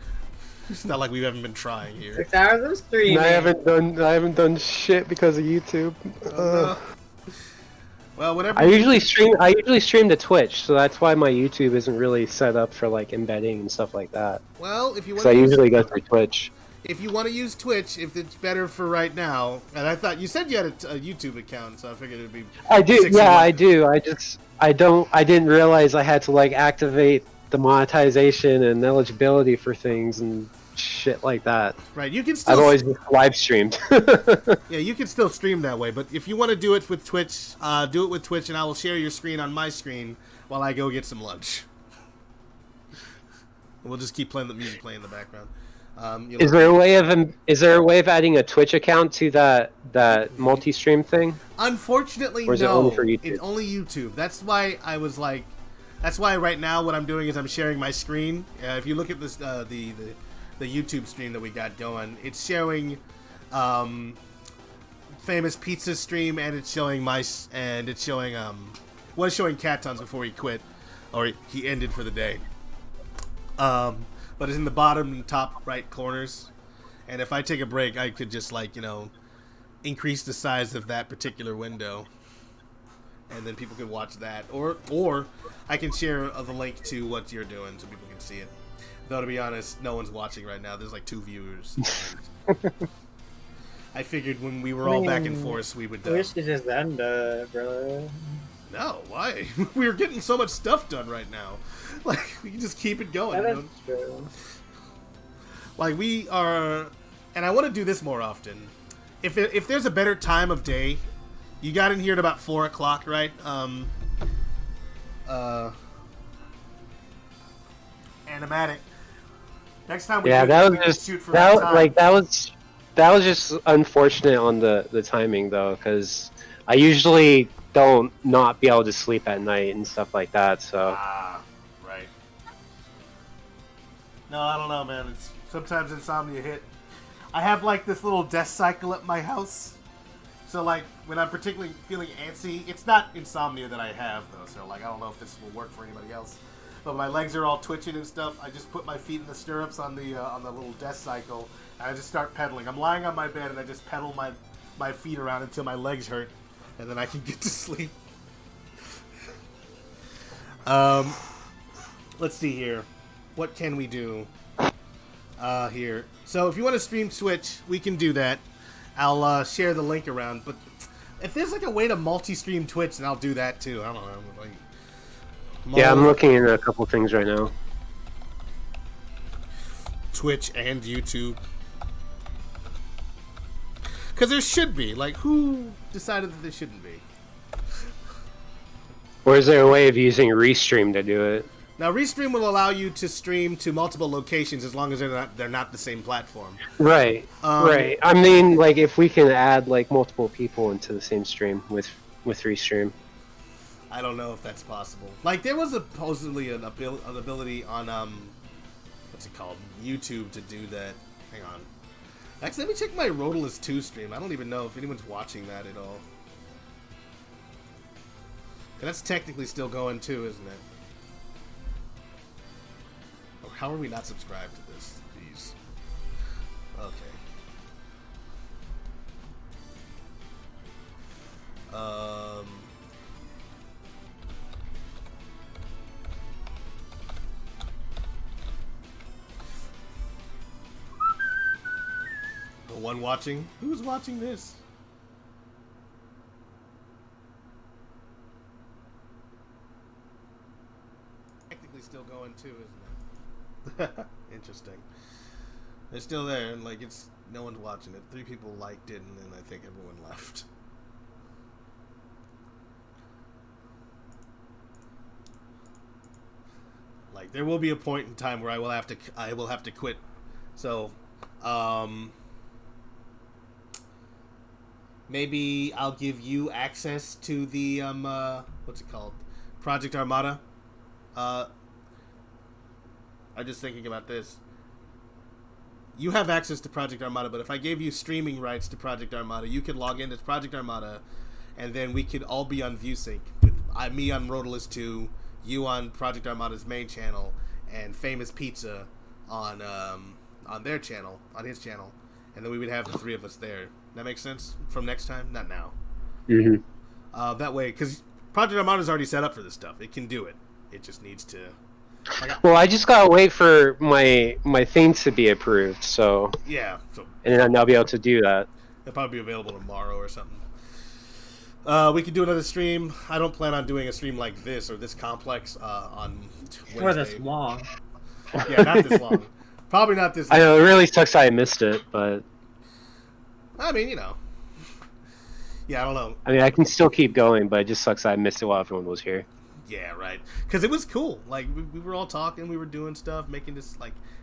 It's not like we haven't been trying here. 6 hours of streaming. I haven't done shit because of YouTube. No. Well, whatever. I usually stream to Twitch, so that's why my YouTube isn't really set up for like embedding and stuff like that. Well, if you want, so I usually go through Twitch. If you want to use Twitch, if it's better for right now, and I thought you said you had a YouTube account, so I figured it'd be. I do, yeah, I do. I didn't realize I had to like activate the monetization and eligibility for things, and shit like that. Right, you can still. I've always just live streamed. Yeah, you can still stream that way, but if you want to do it with Twitch, do it with Twitch, and I will share your screen on my screen while I go get some lunch. We'll just keep playing the music in the background. Is there a way of adding a Twitch account to that multi-stream thing? Unfortunately, or is no. it only for YouTube? It's only YouTube. That's why I was like, that's why right now what I'm doing is I'm sharing my screen. If you look at this, the YouTube stream that we got going, it's showing Famous Pizza stream, and it's showing was showing Cat Tons before he quit, or he ended for the day. But it's in the bottom and top right corners, and if I take a break, I could just increase the size of that particular window, and then people can watch that, or I can share the link to what you're doing so people can see it. Though to be honest, no one's watching right now. There's like 2 viewers. I figured when we were all back in force, we would. I wish it just ended, bro. No, why? We're getting so much stuff done right now. Like, we can just keep it going. That is true. Like, we are... And I want to do this more often. If there's a better time of day, you got in here at about 4 o'clock, right? Animatic. Next time we shoot for that time. That was just unfortunate on the timing, though, because I usually don't not be able to sleep at night and stuff like that, so... Right. No, I don't know, man. Sometimes insomnia hit. I have, this little death cycle at my house. So, when I'm particularly feeling antsy, it's not insomnia that I have, though, so, I don't know if this will work for anybody else. But my legs are all twitching and stuff. I just put my feet in the stirrups on the little death cycle, and I just start pedaling. I'm lying on my bed, and I just pedal my feet around until my legs hurt. And then I can get to sleep. Let's see here. What can we do? Here. So if you want to stream Switch, we can do that. I'll share the link around. But if there's a way to multi-stream Twitch, then I'll do that too. I don't know. Yeah, I'm looking at a couple things right now. Twitch and YouTube. Because there should be. Who decided that there shouldn't be? Or is there a way of using Restream to do it? Now, Restream will allow you to stream to multiple locations as long as they're not the same platform. Right, right. I mean, if we can add, multiple people into the same stream with Restream. I don't know if that's possible. There was supposedly an ability on, what's it called? YouTube to do that. Hang on. Actually, let me check my Rotalist 2 stream. I don't even know if anyone's watching that at all. That's technically still going too, isn't it? Oh, how are we not subscribed to this? Jeez. Okay. The one watching? Who's watching this? Technically still going too, isn't it? Interesting. They're still there, and it's no one's watching it. 3 people liked it, and then I think everyone left. There will be a point in time where I will have to quit. So, maybe I'll give you access to the what's it called? Project Armada. I'm just thinking about this. You have access to Project Armada, but if I gave you streaming rights to Project Armada, you could log into Project Armada, and then we could all be on ViewSync. With me on Rotalist 2, you on Project Armada's main channel, and Famous Pizza on their channel, on his channel, and then we would have the 3 of us there. That makes sense? From next time? Not now. Mm-hmm. That way, because Project Armada's already set up for this stuff. It can do it. It just needs to... Well, I just gotta wait for my thing to be approved, so... Yeah. So, and then I'll be able to do that. It'll probably be available tomorrow or something. We could do another stream. I don't plan on doing a stream like this or this complex on Wednesday. Or this long. Yeah, not this long. Probably not this. I know it really sucks I missed it, but I mean, yeah, I don't know. I mean, I can still keep going, but it just sucks I missed it while everyone was here. Yeah, right. Because it was cool. Like we were all talking, we were doing stuff, making this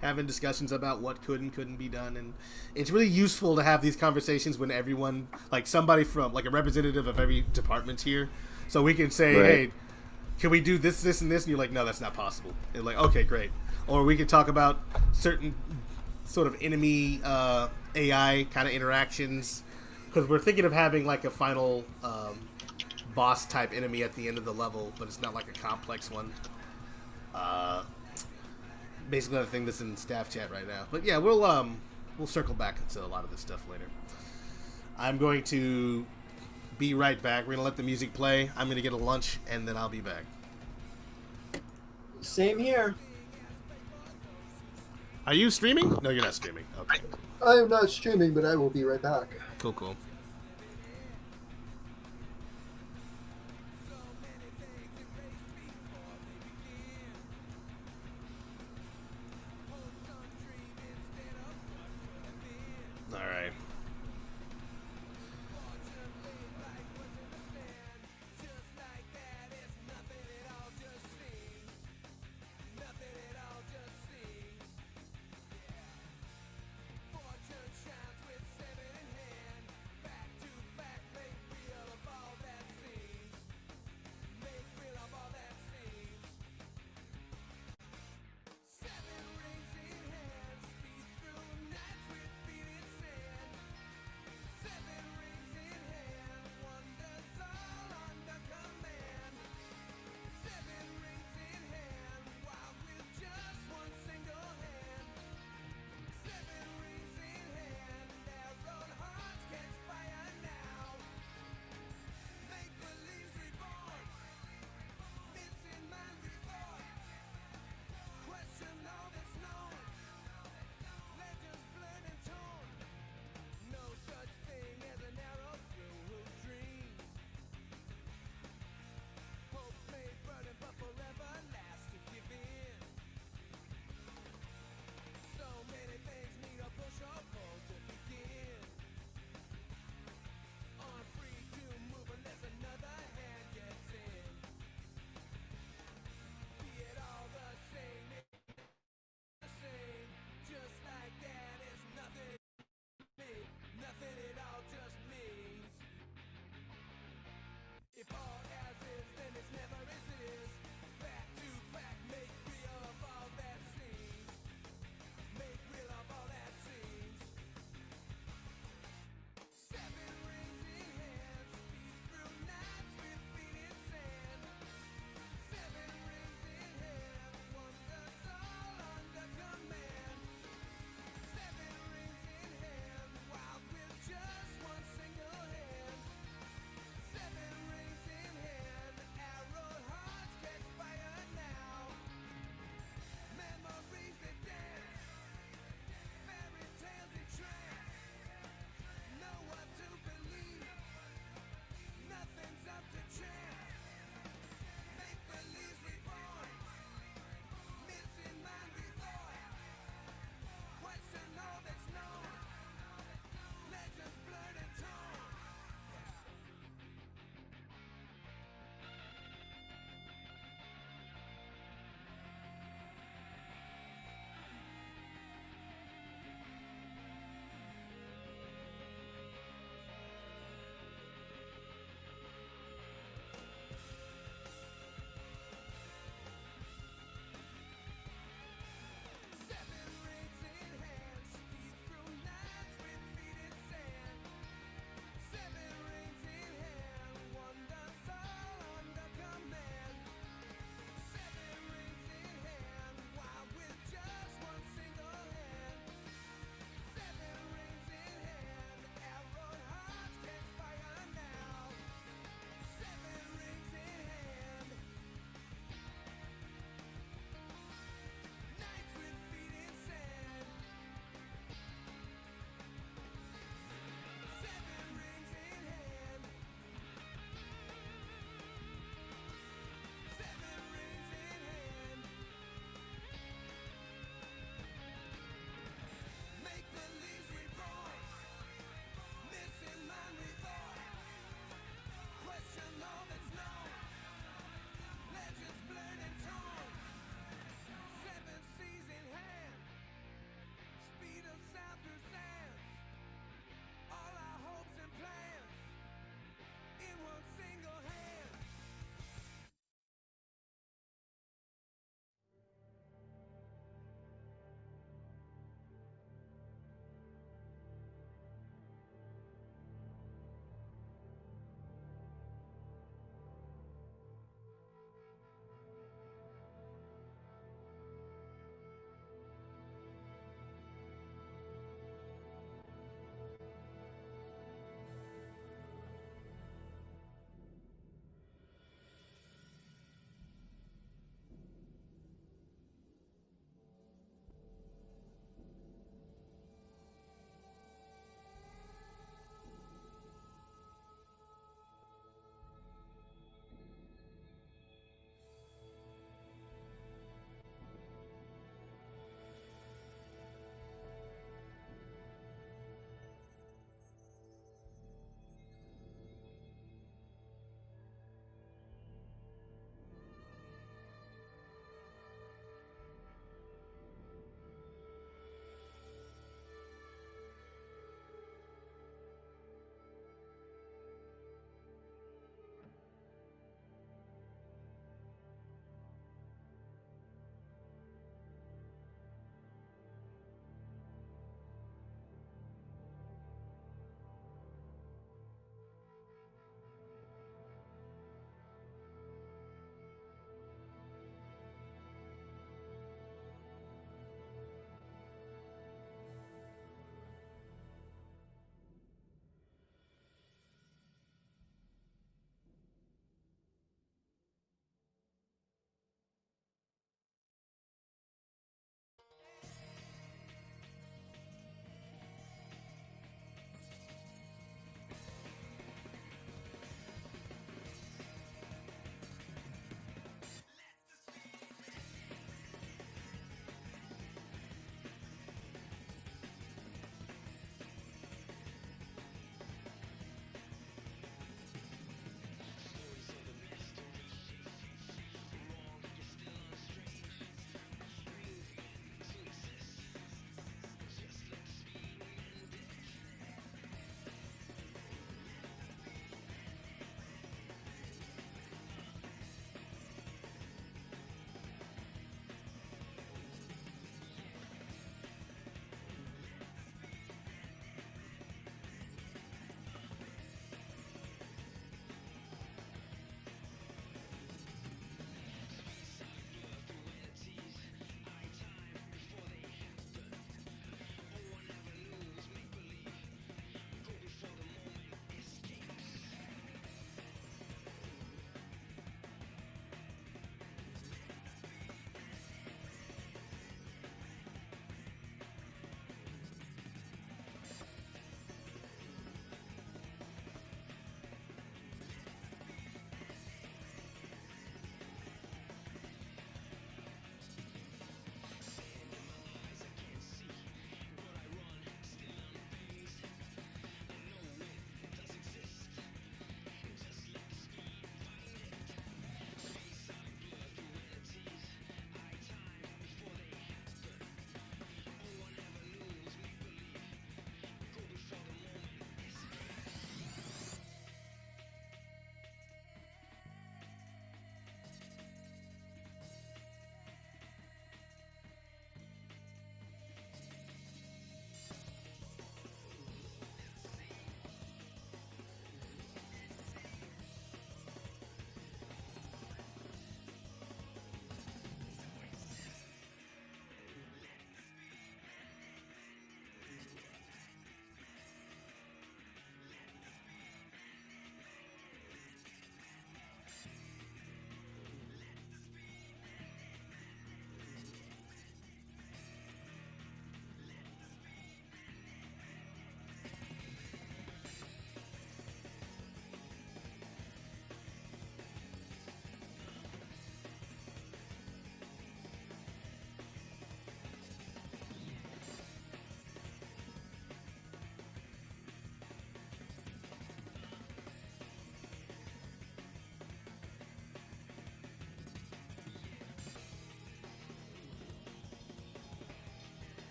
having discussions about what could and couldn't be done, and it's really useful to have these conversations when everyone, like somebody from like a representative of every department's here, so we can say, Right. hey, can we do this, this, and this? And you're like, no, that's not possible. And like, okay, great. Or we can talk about certain sort of enemy AI kind of interactions, because we're thinking of having like a final boss type enemy at the end of the level, but it's not like a complex one. Basically, another thing that's in staff chat right now. But yeah, we'll circle back to a lot of this stuff later. I'm going to be right back. We're gonna let the music play. I'm gonna get a lunch, and then I'll be back. Same here. Are you streaming? No, you're not streaming. Okay. I am not streaming, but I will be right back. Cool. All right.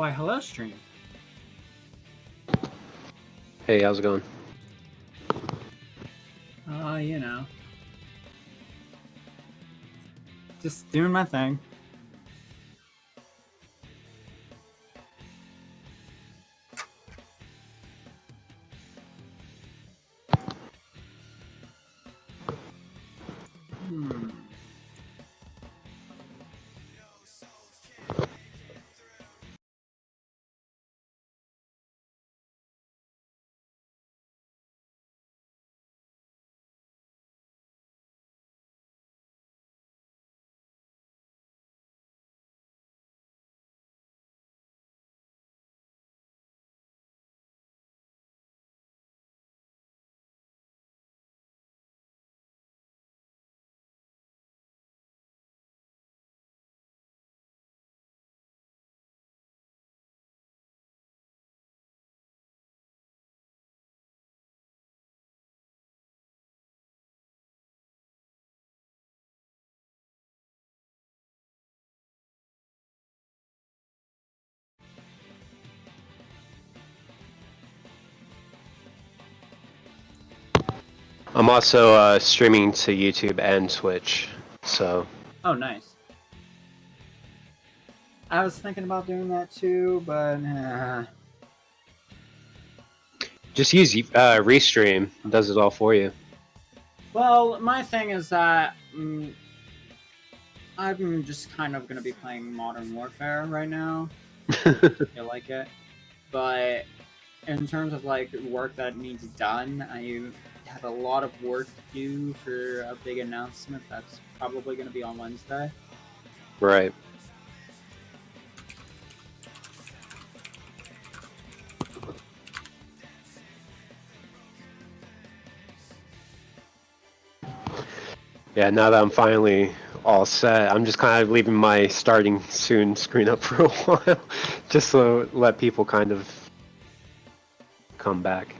Why, hello, stream. Hey, how's it going? You know. Just doing my thing. I'm also streaming to YouTube and Twitch, so. Oh, nice. I was thinking about doing that too, but Just use Restream. It does it all for you. well, my thing is that I'm just kind of gonna be playing Modern Warfare right now. I like it, but in terms of like work that needs done, I have a lot of work to do for a big announcement that's probably gonna be on Wednesday. Right. Yeah, now that I'm finally all set, I'm just kind of leaving my starting soon screen up for a while, just to let people kind of come back.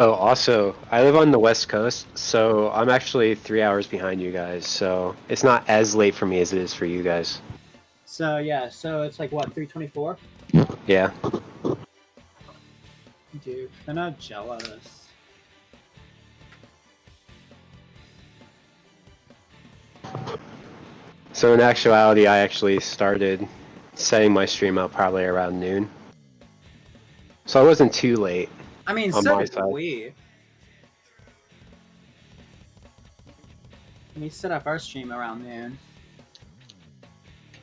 Oh, also, I live on the West Coast, so I'm actually 3 hours behind you guys, so it's not as late for me as it is for you guys. So yeah, so it's like what, 3:24? Yeah. Dude, I'm not jealous. So in actuality, I actually started setting my stream up probably around noon. So I wasn't too late. I mean, on so my did side. we. We set up our stream around noon.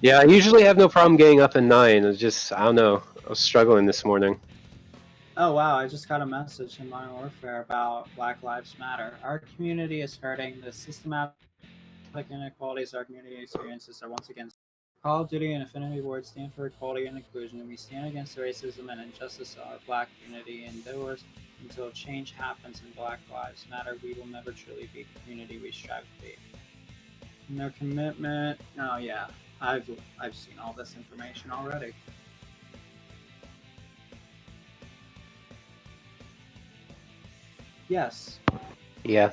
Yeah, I usually have no problem getting up at 9. It's just, I don't know, I was struggling this morning. Oh wow, I just got a message in Modern Warfare about Black Lives Matter. Our community is hurting. The systematic inequalities our community experiences are once again. Call of Duty and Infinity Ward stand for equality and inclusion, and we stand against racism and injustice of our Black community indoors. Until change happens in Black Lives Matter, we will never truly be the community we strive to be. And their commitment. Oh yeah, I've seen all this information already. Yes. Yeah.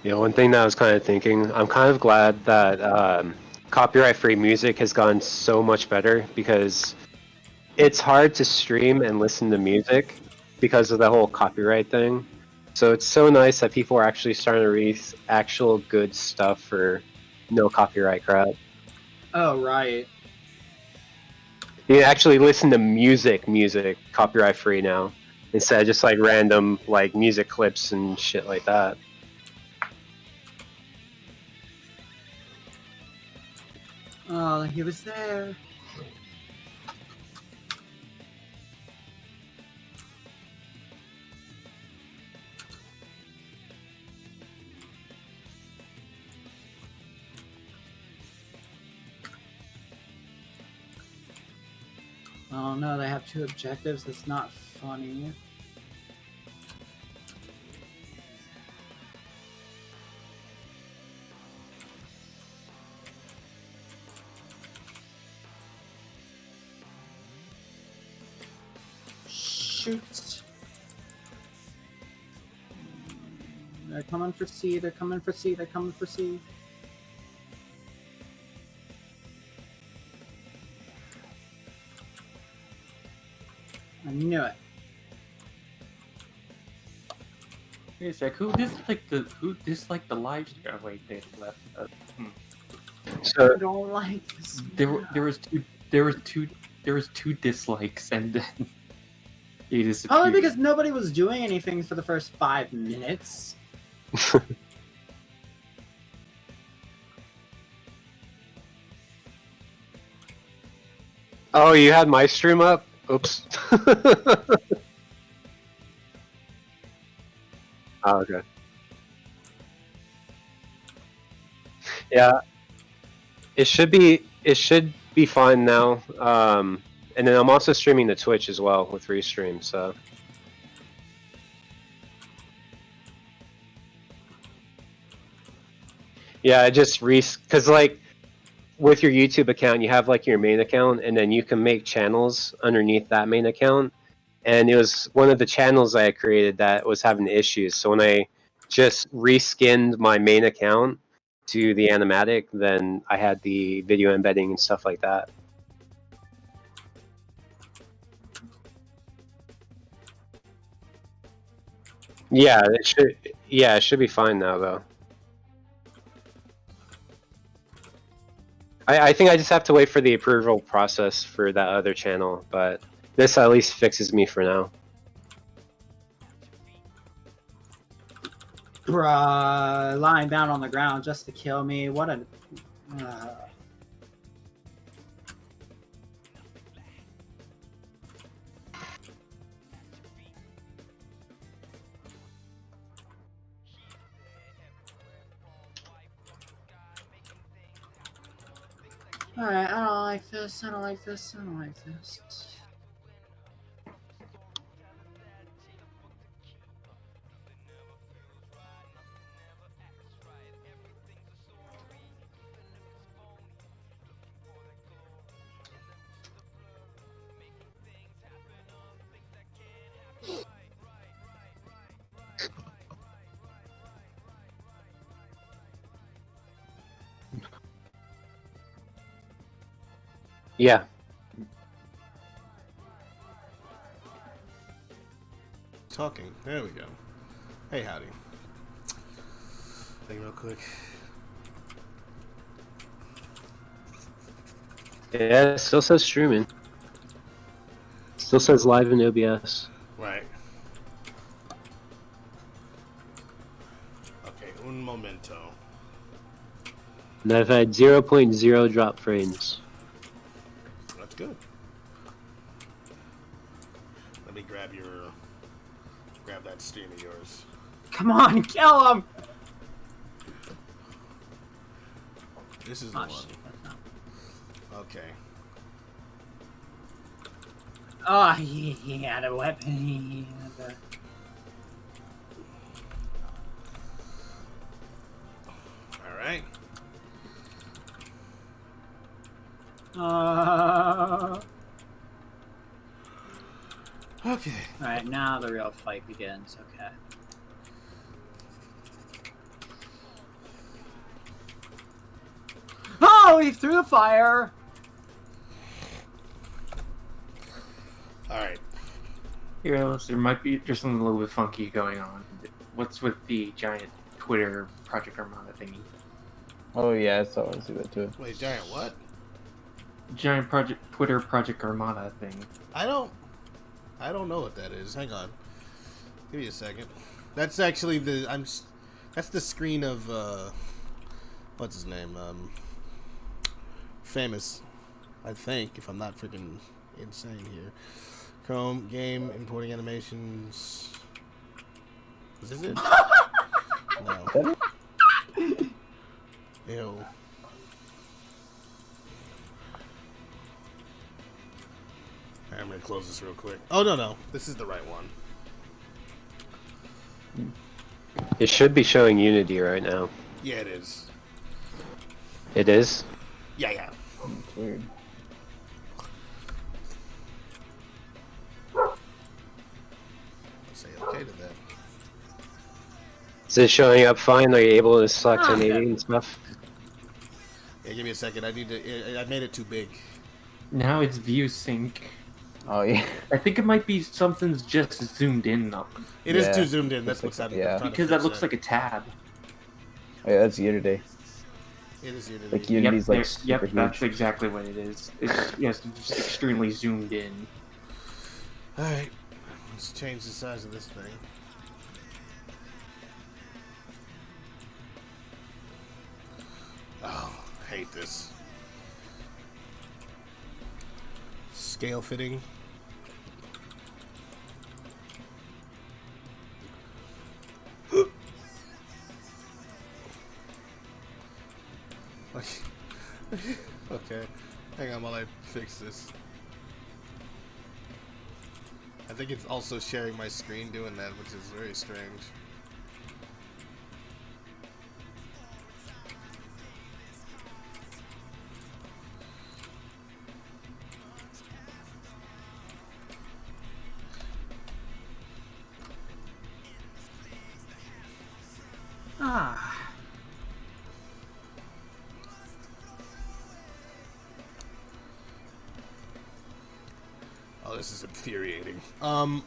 You know, one thing that I was kind of thinking, I'm kind of glad that copyright-free music has gotten so much better, because it's hard to stream and listen to music because of the whole copyright thing. So it's so nice that people are actually starting to release actual good stuff for no copyright crap. Oh, right. You can actually listen to music copyright-free now, instead of just like random like music clips and shit like that. Oh, he was there. Oh no, they have 2 objectives. That's not funny. Shoot. They're coming for C, they're coming for C, they're coming for C. I knew it. Wait a sec, who disliked the live stream? Oh, wait, they left. So I don't like this. There was two dislikes, and then he disappeared. Only because nobody was doing anything for the first 5 minutes. Oh, you had my stream up? Oops. Oh, okay. Yeah, it should be fine now. And then I'm also streaming to Twitch as well with Restream, so. Yeah, I just because like with your YouTube account, you have like your main account, and then you can make channels underneath that main account. And it was one of the channels I created that was having issues. So when I just reskinned my main account to the animatic, then I had the video embedding and stuff like that. Yeah, it should. Yeah, it should be fine now, though. I think I just have to wait for the approval process for that other channel, but this at least fixes me for now. Bruh, lying down on the ground just to kill me. What a... Alright, I don't like this, I don't like this, I don't like this. Yeah. Talking. There we go. Hey, howdy. Thing real quick. Yeah, it still says streaming. Still says live in OBS. Right. Okay, un momento. And I've had 0.0 drop frames. That's good. Let me grab that stream of yours. Come on, kill him! This is the one. Okay. Oh, he had a weapon. He had All right. Okay. Alright, now the real fight begins. Okay. he threw the fire. All right. Heroes, there's something a little bit funky going on. What's with the giant Twitter Project Armada thingy? Oh yeah, so I see that too. Wait, giant what? Giant Twitter Project Armada thing. I don't know what that is. Hang on. Give me a second. That's actually that's the screen of what's his name? Famous, I think, if I'm not freaking insane here. Chrome game importing animations. Is this it? No. Ew. I'm gonna close this real quick. Oh no, this is the right one. It should be showing Unity right now. Yeah, it is. It is? Yeah. It's weird. Say okay to that. Is it showing up fine? Are you able to select 1080 and stuff? Yeah, give me a second. I made it too big. Now it's view sync. Oh yeah. I think it might be something's just zoomed in up. It is too zoomed in. That's what's happening. Yeah. Because that looks like a tab. Oh, yeah, that's Unity. It is Unity. Like Unity's like super huge. That's exactly what it is. It's just extremely zoomed in. Alright. Let's change the size of this thing. Oh, I hate this. Scale fitting. Okay, hang on while I fix this. I think it's also sharing my screen doing that, which is very strange. Oh, this is infuriating. Oh,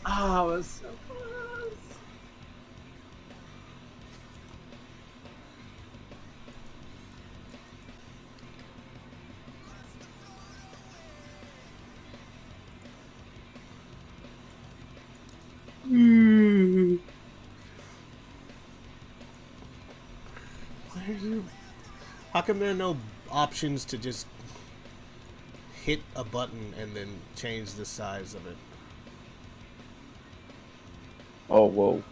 it was so close. Why are you? How come there are no options to just hit a button and then change the size of it? Oh, whoa.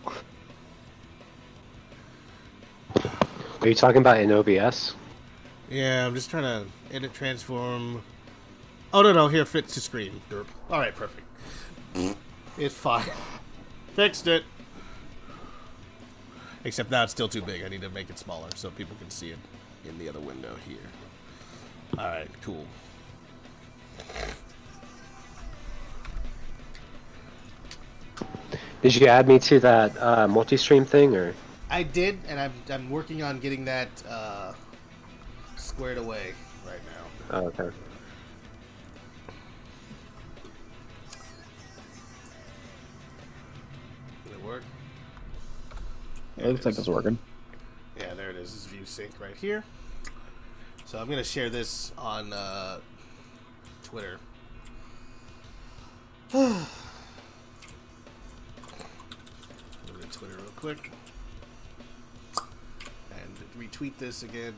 Are you talking about in OBS? Yeah, I'm just trying to edit transform. Oh, no, here, fits to screen. Derp. Alright, perfect. It's fine. Fixed it. Except now it's still too big. I need to make it smaller so people can see it in the other window here. Alright, cool. Did you add me to that multi-stream thing, or? I did, and I'm working on getting that squared away right now. Oh, okay. Did it work? It looks like it's working. Yeah, there it is. This is view sync right here. So I'm gonna share this on Twitter. Go to Twitter real quick and retweet this again.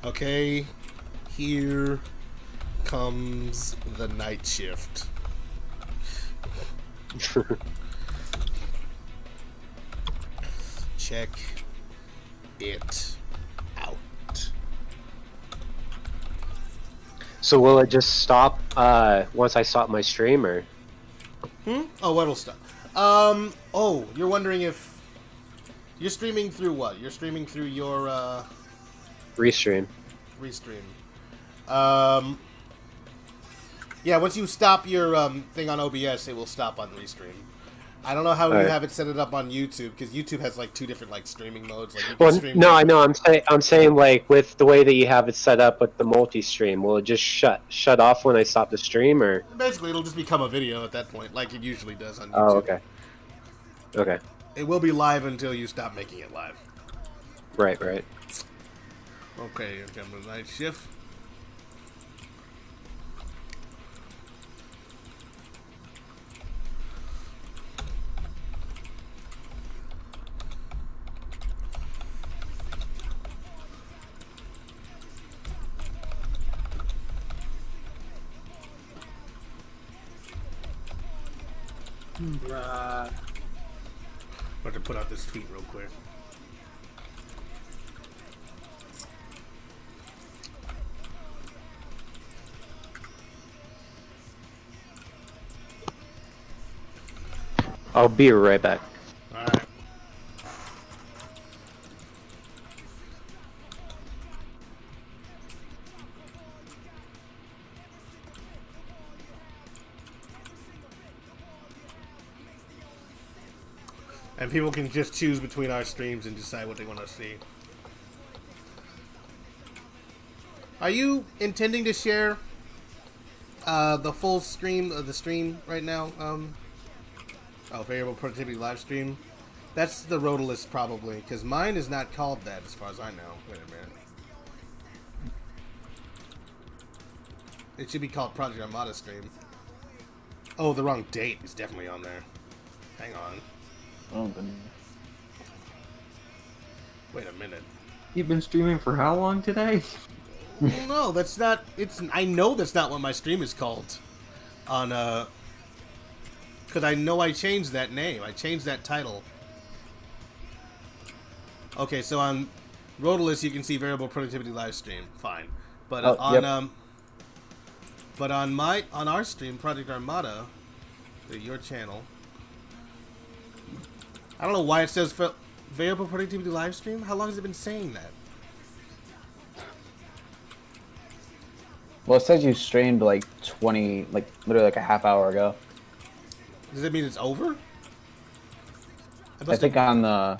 Okay, here comes the night shift. Check it out. So will it just stop once I stop my stream, or? Oh, what'll stop? Oh, you're wondering if you're streaming through what? You're streaming through your Restream. Restream. Yeah, once you stop your thing on OBS, it will stop on Restream. I don't know how you have it set it up on YouTube, because YouTube has like 2 different like streaming modes. Like you can stream no, I know. I'm saying like with the way that you have it set up with the multi-stream, will it just shut off when I stop the stream, or? Basically, it'll just become a video at that point, like it usually does on YouTube. Oh, okay. Okay. It will be live until you stop making it live. Right. Okay, here comes the night shift. Bruh. About to put out this tweet real quick. I'll be right back. Alright. And people can just choose between our streams and decide what they want to see. Are you intending to share the full stream of the stream right now? Variable productivity live stream. That's the Rotalist probably, because mine is not called that as far as I know. Wait a minute. It should be called Project Armada stream. Oh, the wrong date is definitely on there. Hang on. Oh, wait a minute. You've been streaming for how long today? No, that's not. I know that's not what my stream is called. On because I know I changed that name. I changed that title. Okay, so on Rotalist you can see variable productivity live stream. Fine, but but on our stream, Project Armada, your channel. I don't know why it says variable productivity live stream. How long has it been saying that? Well, it says you streamed like literally like a half hour ago. Does that mean it's over? I think on the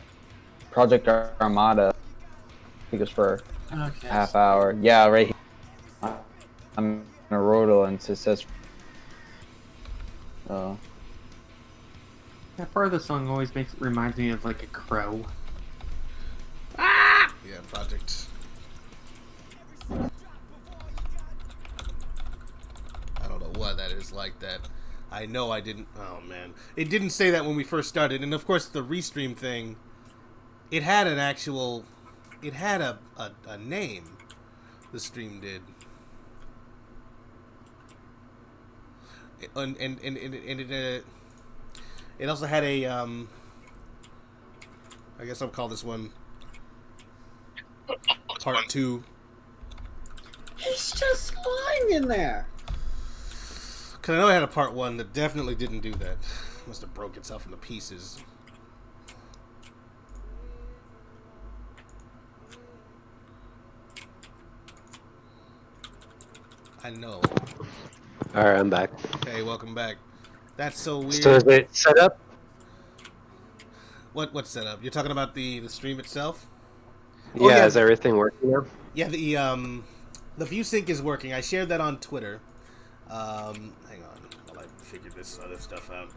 Project Armada, I think it was for half hour. Yeah, right here. I'm in a Rotalist, it says. That part of the song always reminds me of like a crow. Ah! Yeah, Project. I don't know why that is like that. I know I didn't. Oh man, it didn't say that when we first started, and of course the restream thing. It had an actual. It had a name. The stream did. And it also had a I guess I'll call this one Part 2. He's just lying in there. Cause I know I had a Part 1 that definitely didn't do that. Must have broke itself into pieces. I know. Alright, I'm back. Hey, welcome back. That's so weird. So is it set up? What's set up? You're talking about the stream itself? Yeah, yeah, is everything working now? Yeah, the ViewSync is working. I shared that on Twitter. Hang on, while I figure this other stuff out.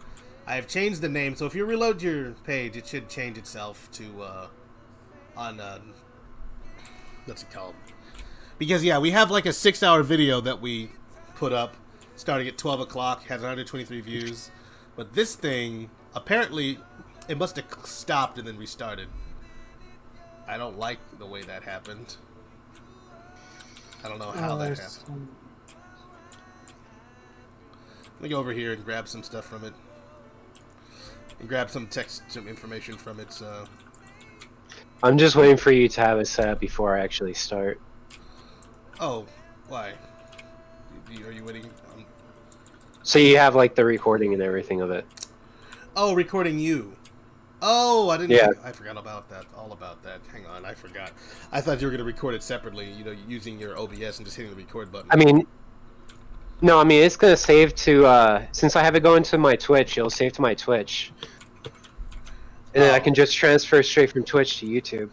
I have changed the name, so if you reload your page, it should change itself to what's it called? Because yeah, we have like a 6-hour video that we put up starting at 12 o'clock, has 123 views. But this thing, apparently, it must have stopped and then restarted. I don't like the way that happened. I don't know how that happened. Let me go over here and grab some stuff from it. And grab some information from it, so... I'm just waiting for you to have it set up before I actually start. Oh, why? Are you waiting? So you have like the recording and everything of it. Oh, recording you. Oh, I didn't. Yeah. I forgot about that. All about that. Hang on, I forgot. I thought you were going to record it separately. You know, using your OBS and just hitting the record button. I mean, No, I mean it's gonna save to since I have it going to my Twitch, it'll save to my Twitch, and then I can just transfer straight from Twitch to YouTube.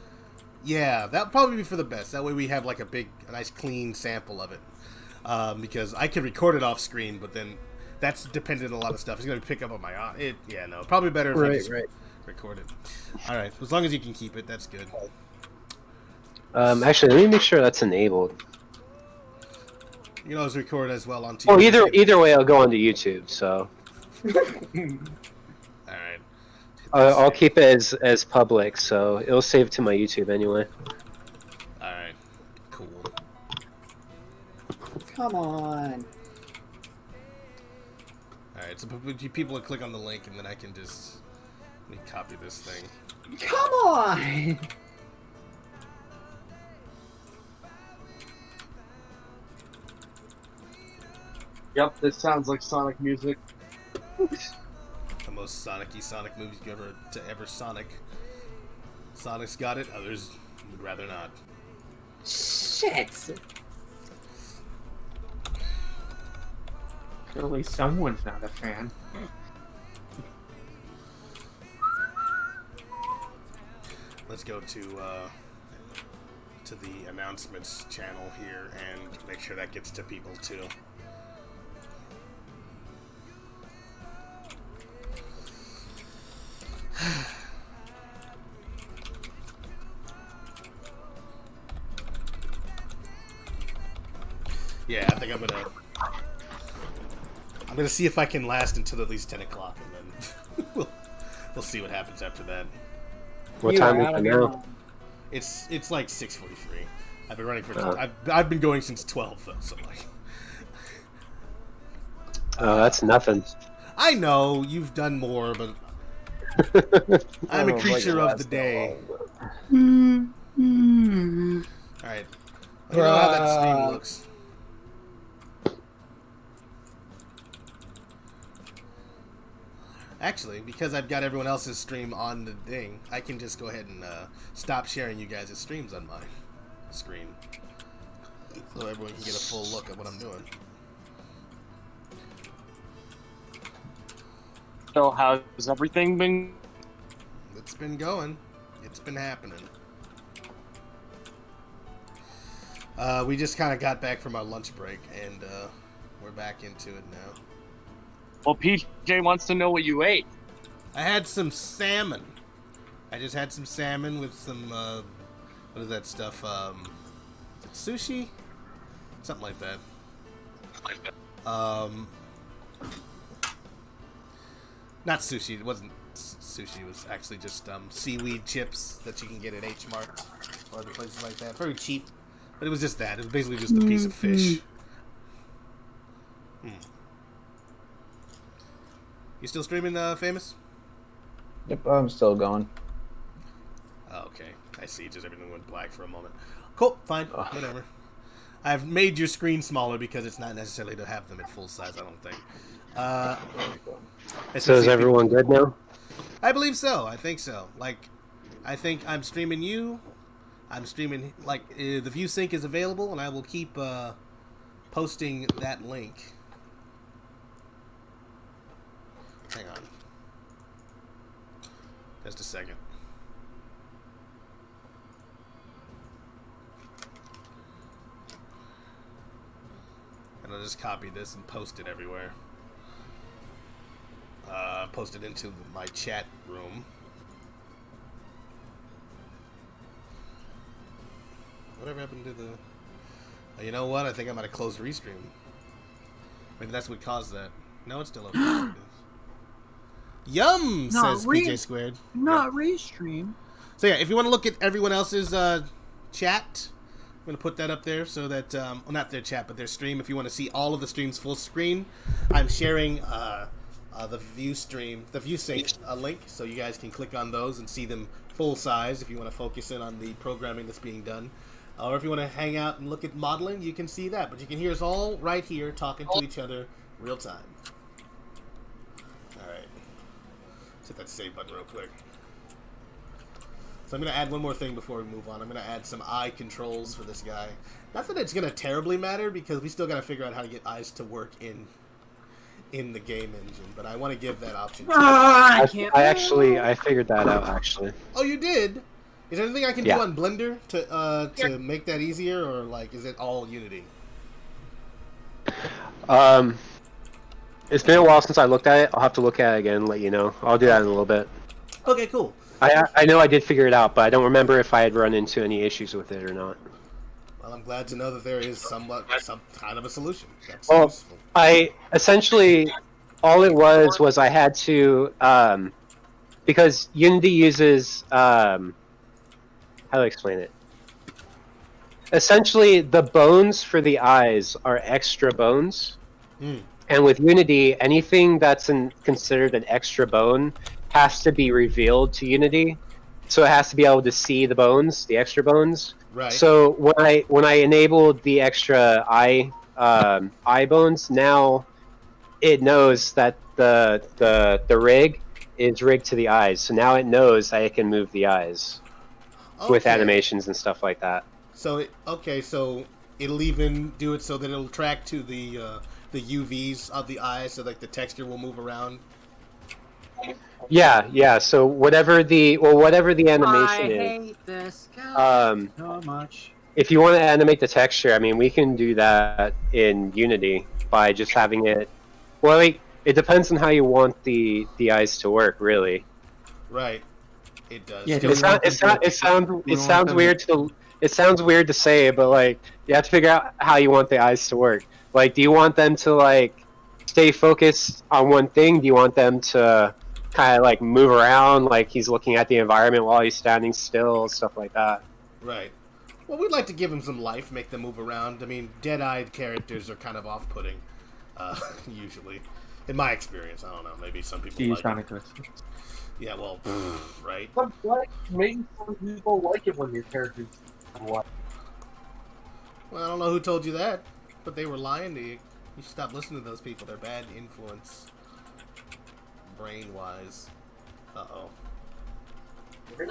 Yeah, that'll probably be for the best. That way we have like a nice clean sample of it. Because I can record it off screen, but then that's dependent on a lot of stuff. It's gonna pick up on my probably better if I just record it. All right, as long as you can keep it, that's good. Actually, let me make sure that's enabled. You can always record as well on TV. Well, either way, I'll go onto YouTube. So. All right. I'll keep it as public, so it'll save to my YouTube anyway. All right. Cool. Come on. All right. So people will click on the link, and then I can just let me copy this thing. Come on. Yep, this sounds like Sonic music. The most Sonic-y Sonic movies you ever Sonic. Sonic's got it, others would rather not. Shit! Surely someone's not a fan. Let's go to the announcements channel here and make sure that gets to people too. Yeah, I think I'm gonna see if I can last until at least 10 o'clock, and then we'll see what happens after that. What time is it now? It's like 6:43. I've been running for. I've been going since 12 though, so like. Oh, that's nothing. I know you've done more, but I'm a creature of the day. All right. Let me know how that stream looks. Actually, because I've got everyone else's stream on the thing, I can just go ahead and stop sharing you guys' streams on my screen. So everyone can get a full look at what I'm doing. So how's everything been? It's been going. It's been happening. We just kind of got back from our lunch break, and we're back into it now. Well, PJ wants to know what you ate. I had some salmon. I just had some salmon with some, what is that stuff? Is it sushi? Something like that. Not sushi. It wasn't sushi. It was actually just seaweed chips that you can get at H Mart or other places like that. Very cheap. But it was just that. It was basically just a piece of fish. You still streaming, Famous? Yep, I'm still going. Oh, okay. I see. Just everything went black for a moment. Cool. Fine. Whatever. I've made your screen smaller because it's not necessarily to have them at full size, I don't think. So is everyone good now? I believe so. I think so. Like, I think I'm streaming you. I'm streaming, like, the view sync is available, and I will keep posting that link. Hang on. Just a second. And I'll just copy this and post it everywhere. Post it into my chat room. Whatever happened to the... Oh, you know what? I think I might have closed Restream. Maybe that's what caused that. No, it's still open. Yum, says PJ Squared. Not Restream. So yeah, if you want to look at everyone else's chat, I'm going to put that up there so that, well, not their chat, but their stream. If you want to see all of the streams full screen, I'm sharing the view sync link, so you guys can click on those and see them full size if you want to focus in on the programming that's being done. Or if you want to hang out and look at modeling, you can see that. But you can hear us all right here talking to each other real time. All right. Let's hit that save button real quick. So I'm going to add one more thing before we move on. I'm going to add some eye controls for this guy. Not that it's going to terribly matter, because we still got to figure out how to get eyes to work in the game engine, but I want to give that option. I figured that out, actually. Oh, you did? Is there anything I can do on Blender to make that easier, or like is it all Unity? It's been a while since I looked at it. I'll have to look at it again and let you know. I'll do that in a little bit. Okay, cool. I know I did figure it out, but I don't remember if I had run into any issues with it or not. Well, I'm glad to know that there is some kind of a solution. That's Well, useful. I essentially all it was I had to because Unity uses how do I explain it? Essentially, the bones for the eyes are extra bones, and with Unity, anything that's considered an extra bone has to be revealed to Unity, so it has to be able to see the bones, the extra bones. Right. So when I enabled the extra eye bones, now it knows that the rig is rigged to the eyes. So now it knows that it can move the eyes with animations and stuff like that. So so it'll even do it so that it'll track to the UVs of the eyes, so like the texture will move around. Yeah. So whatever the animation is. hate this guy so much. If you want to animate the texture, I mean, we can do that in Unity by just having it. Well, it depends on how you want the eyes to work, really. Right. It does. Yeah, it sounds weird to. It sounds weird to say, but like you have to figure out how you want the eyes to work. Like, do you want them to like stay focused on one thing? Do you want them to kind of like move around, like he's looking at the environment while he's standing still, stuff like that? Right. Well, we'd like to give them some life, make them move around. I mean, dead-eyed characters are kind of off-putting, usually. In my experience, I don't know. Maybe some people like Sonic it. Yeah, well, right. But maybe some people like it when your characters what? Well, I don't know who told you that, but they were lying to you. You should stop listening to those people. They're bad influence, brain-wise. Uh-oh.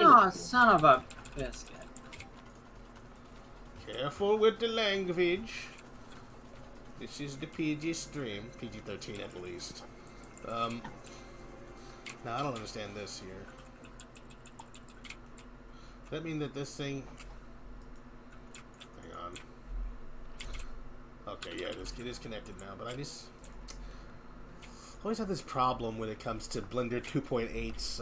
Oh, son of a biscuit. Careful with the language. This is the PG stream. PG-13 at least. Now, I don't understand this here. Does that mean that this thing... Hang on. Okay, yeah, it is connected now, but I just... always have this problem when it comes to Blender 2.8's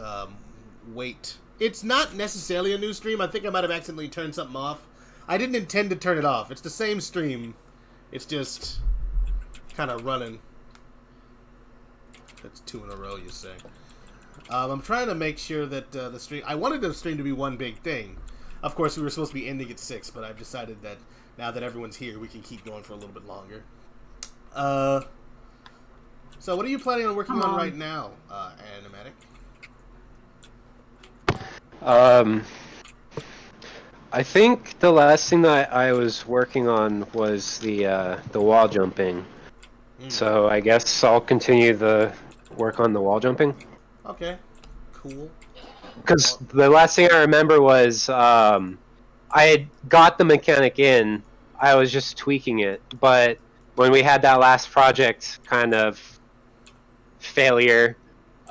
weight. It's not necessarily a new stream. I think I might have accidentally turned something off. I didn't intend to turn it off. It's the same stream. It's just kind of running. That's 2 in a row, you say. I'm trying to make sure that the stream... I wanted the stream to be one big thing. Of course, we were supposed to be ending at 6, but I've decided that now that everyone's here, we can keep going for a little bit longer. So what are you planning on working on right now, Animatic? I think the last thing that I was working on was the wall jumping. So I guess I'll continue the work on the wall jumping. Okay, cool. Because the last thing I remember was I had got the mechanic in. I was just tweaking it, but when we had that last project kind of failure,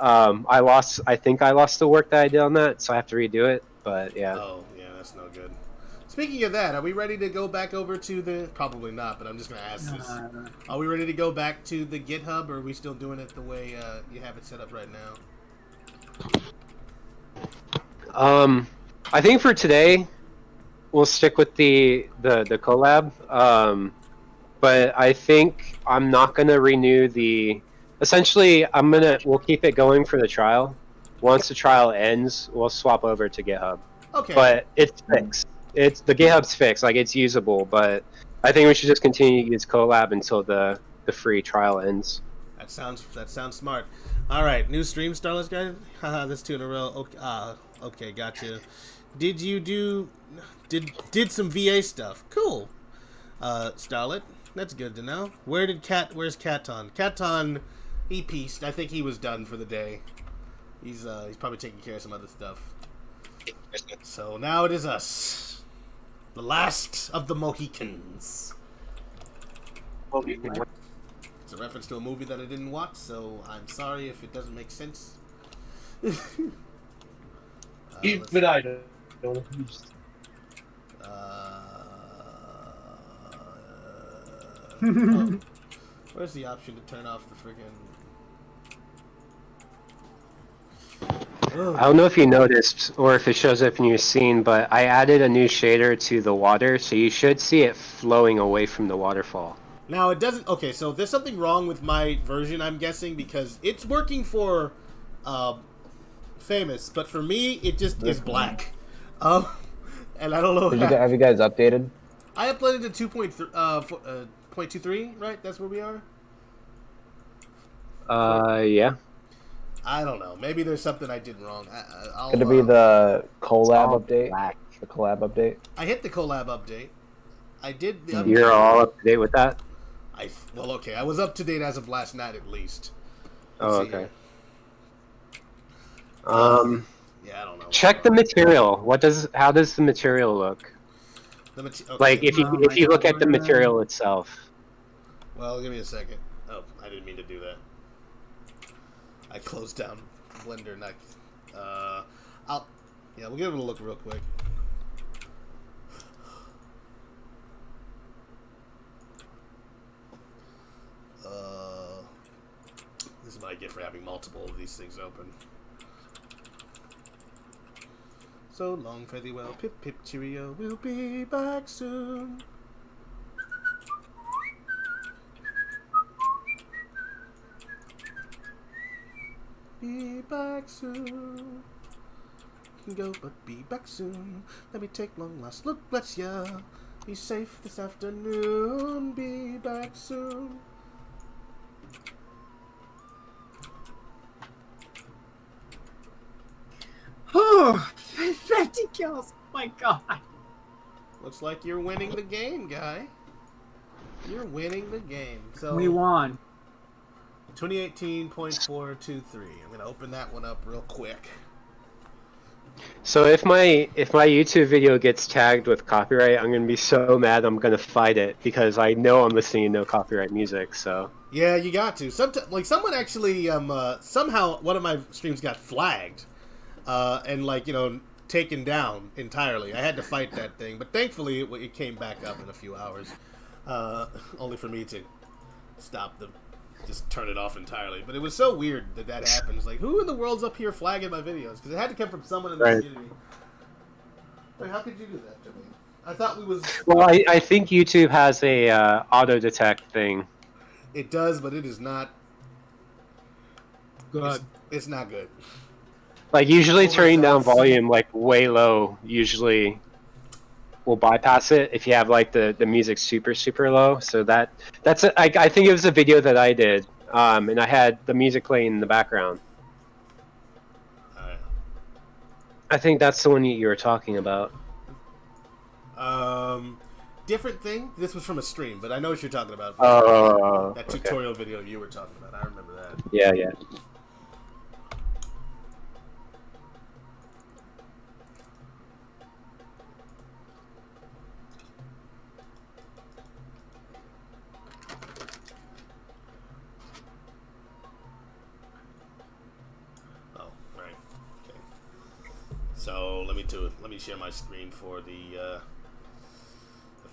I think I lost the work that I did on that, so I have to redo it. But yeah. Oh, yeah, that's no good. Speaking of that, are we ready to go back over to the... Probably not, but I'm just going to ask this. Are we ready to go back to the GitHub, or are we still doing it the way you have it set up right now? I think for today, we'll stick with the collab. But I think I'm not going to renew the... Essentially, we'll keep it going for the trial. Once the trial ends, we'll swap over to GitHub. Okay. But it's fixed. The GitHub's fixed, like it's usable, but I think we should just continue to use collab until the free trial ends. That sounds smart. All right, new stream, Starless guy. Haha, that's 2 in a row. Okay, gotcha. Did you did some VA stuff? Cool. Starlet, that's good to know. Where's Katon? Katon, he pieced. I think he was done for the day. He's probably taking care of some other stuff. So now it is us. The last of the Mohicans. It's a reference to a movie that I didn't watch, so I'm sorry if it doesn't make sense. Even I don't. Oh, where's the option to turn off the friggin'... I don't know if you noticed or if it shows up in your scene, but I added a new shader to the water, so you should see it flowing away from the waterfall. Now, it doesn't... Okay, so there's something wrong with my version, I'm guessing, because it's working for Famous, but for me, it just is black. And I don't know Have you guys updated? I uploaded to 2.23, right? That's where we are? Yeah. I don't know. Maybe there's something I did wrong. Could it be the collab update? The collab update? I hit the collab update. I did the update. You're all up to date with that? Well, okay. I was up to date as of last night, at least. Let's Oh, see okay. here. Yeah, I don't know. Check the material. How does the material look? Okay. Like if you look at the material itself. Well, give me a second. Oh, I didn't mean to do that. I closed down Blender and we'll give it a look real quick. This is what I get for having multiple of these things open. So long, fare thee well, pip pip cheerio, we'll be back soon. Be back soon. Can go, but be back soon. Let me take long last look, bless ya. Be safe this afternoon. Be back soon. Oh, 50 kills. Oh my god. Looks like you're winning the game, guy. You're winning the game. So We won. 2018.423. I'm gonna open that one up real quick. So if my YouTube video gets tagged with copyright, I'm gonna be so mad I'm gonna fight it because I know I'm listening to no copyright music. So Yeah, you got to. Like someone actually somehow one of my streams got flagged, and taken down entirely. I had to fight that thing, but thankfully it came back up in a few hours, only for me to just turn it off entirely. But it was so weird that happened. It's like, who in the world's up here flagging my videos? Because it had to come from someone in the community. Wait, how could you do that to me? I thought we was... Well, I think YouTube has a auto detect thing. It does, but it is not good. It's not good. Like usually turning down volume like way low usually will bypass it if you have like the music super low. So that's I think it was a video that I did, and I had the music playing in the background. I think that's the one you were talking about. Different thing. This was from a stream, but I know what you're talking about. That okay. tutorial video you were talking about. I remember that. Yeah. So let me share my screen for the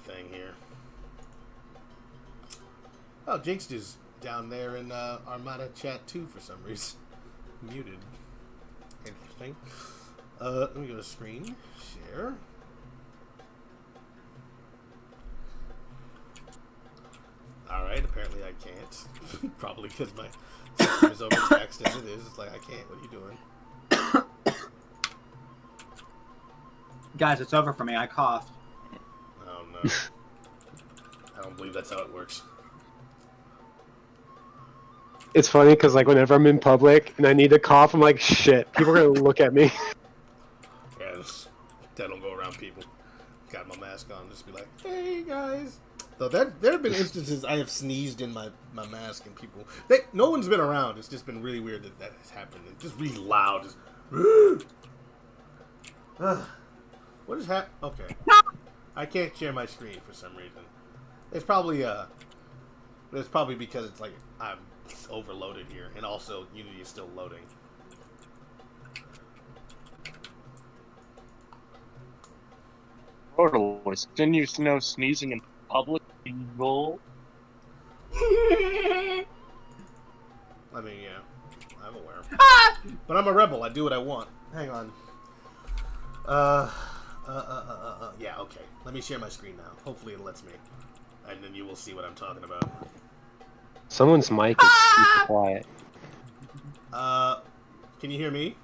thing here. Oh, Jinxed is down there in Armada chat too for some reason. Muted. Interesting. Let me go to screen share. All right. Apparently I can't. Probably because my system is overtaxed as it is. It's like I can't. What are you doing? Guys, it's over for me. I coughed. Oh no. I don't believe that's how it works. It's funny because like whenever I'm in public and I need to cough, I'm like, shit, people are gonna look at me. Yeah, that don't go around people. Got my mask on, just be like, hey guys. Though there have been instances I have sneezed in my mask and people, no one's been around. It's just been really weird that has happened. It's just really loud. Just, What is Okay. I can't share my screen for some reason. It's probably because it's like I'm overloaded here, and also Unity is still loading. Rotorless, didn't you know sneezing in public is illegal? I mean, yeah, I'm aware. But I'm a rebel. I do what I want. Hang on. Yeah, okay. Let me share my screen now. Hopefully it lets me. And then you will see what I'm talking about. Someone's mic is super quiet. Can you hear me?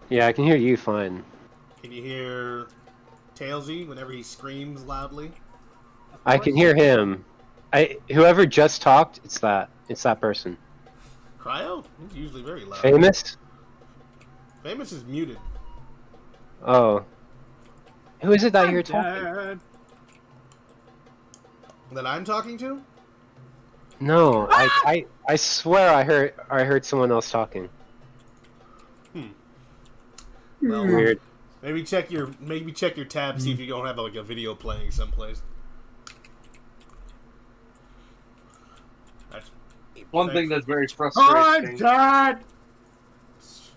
Yeah, I can hear you fine. Can you hear Tailsy whenever he screams loudly? I can hear him. Whoever just talked, it's that person. Cryo? He's usually very loud. Famous? Famous is muted. Oh. Who is it that you're talking? That I'm talking to? No, I swear I heard someone else talking. Well, weird. Maybe check your tab, see if you don't have like a video playing someplace. That's one thing that's very frustrating. I'm dead.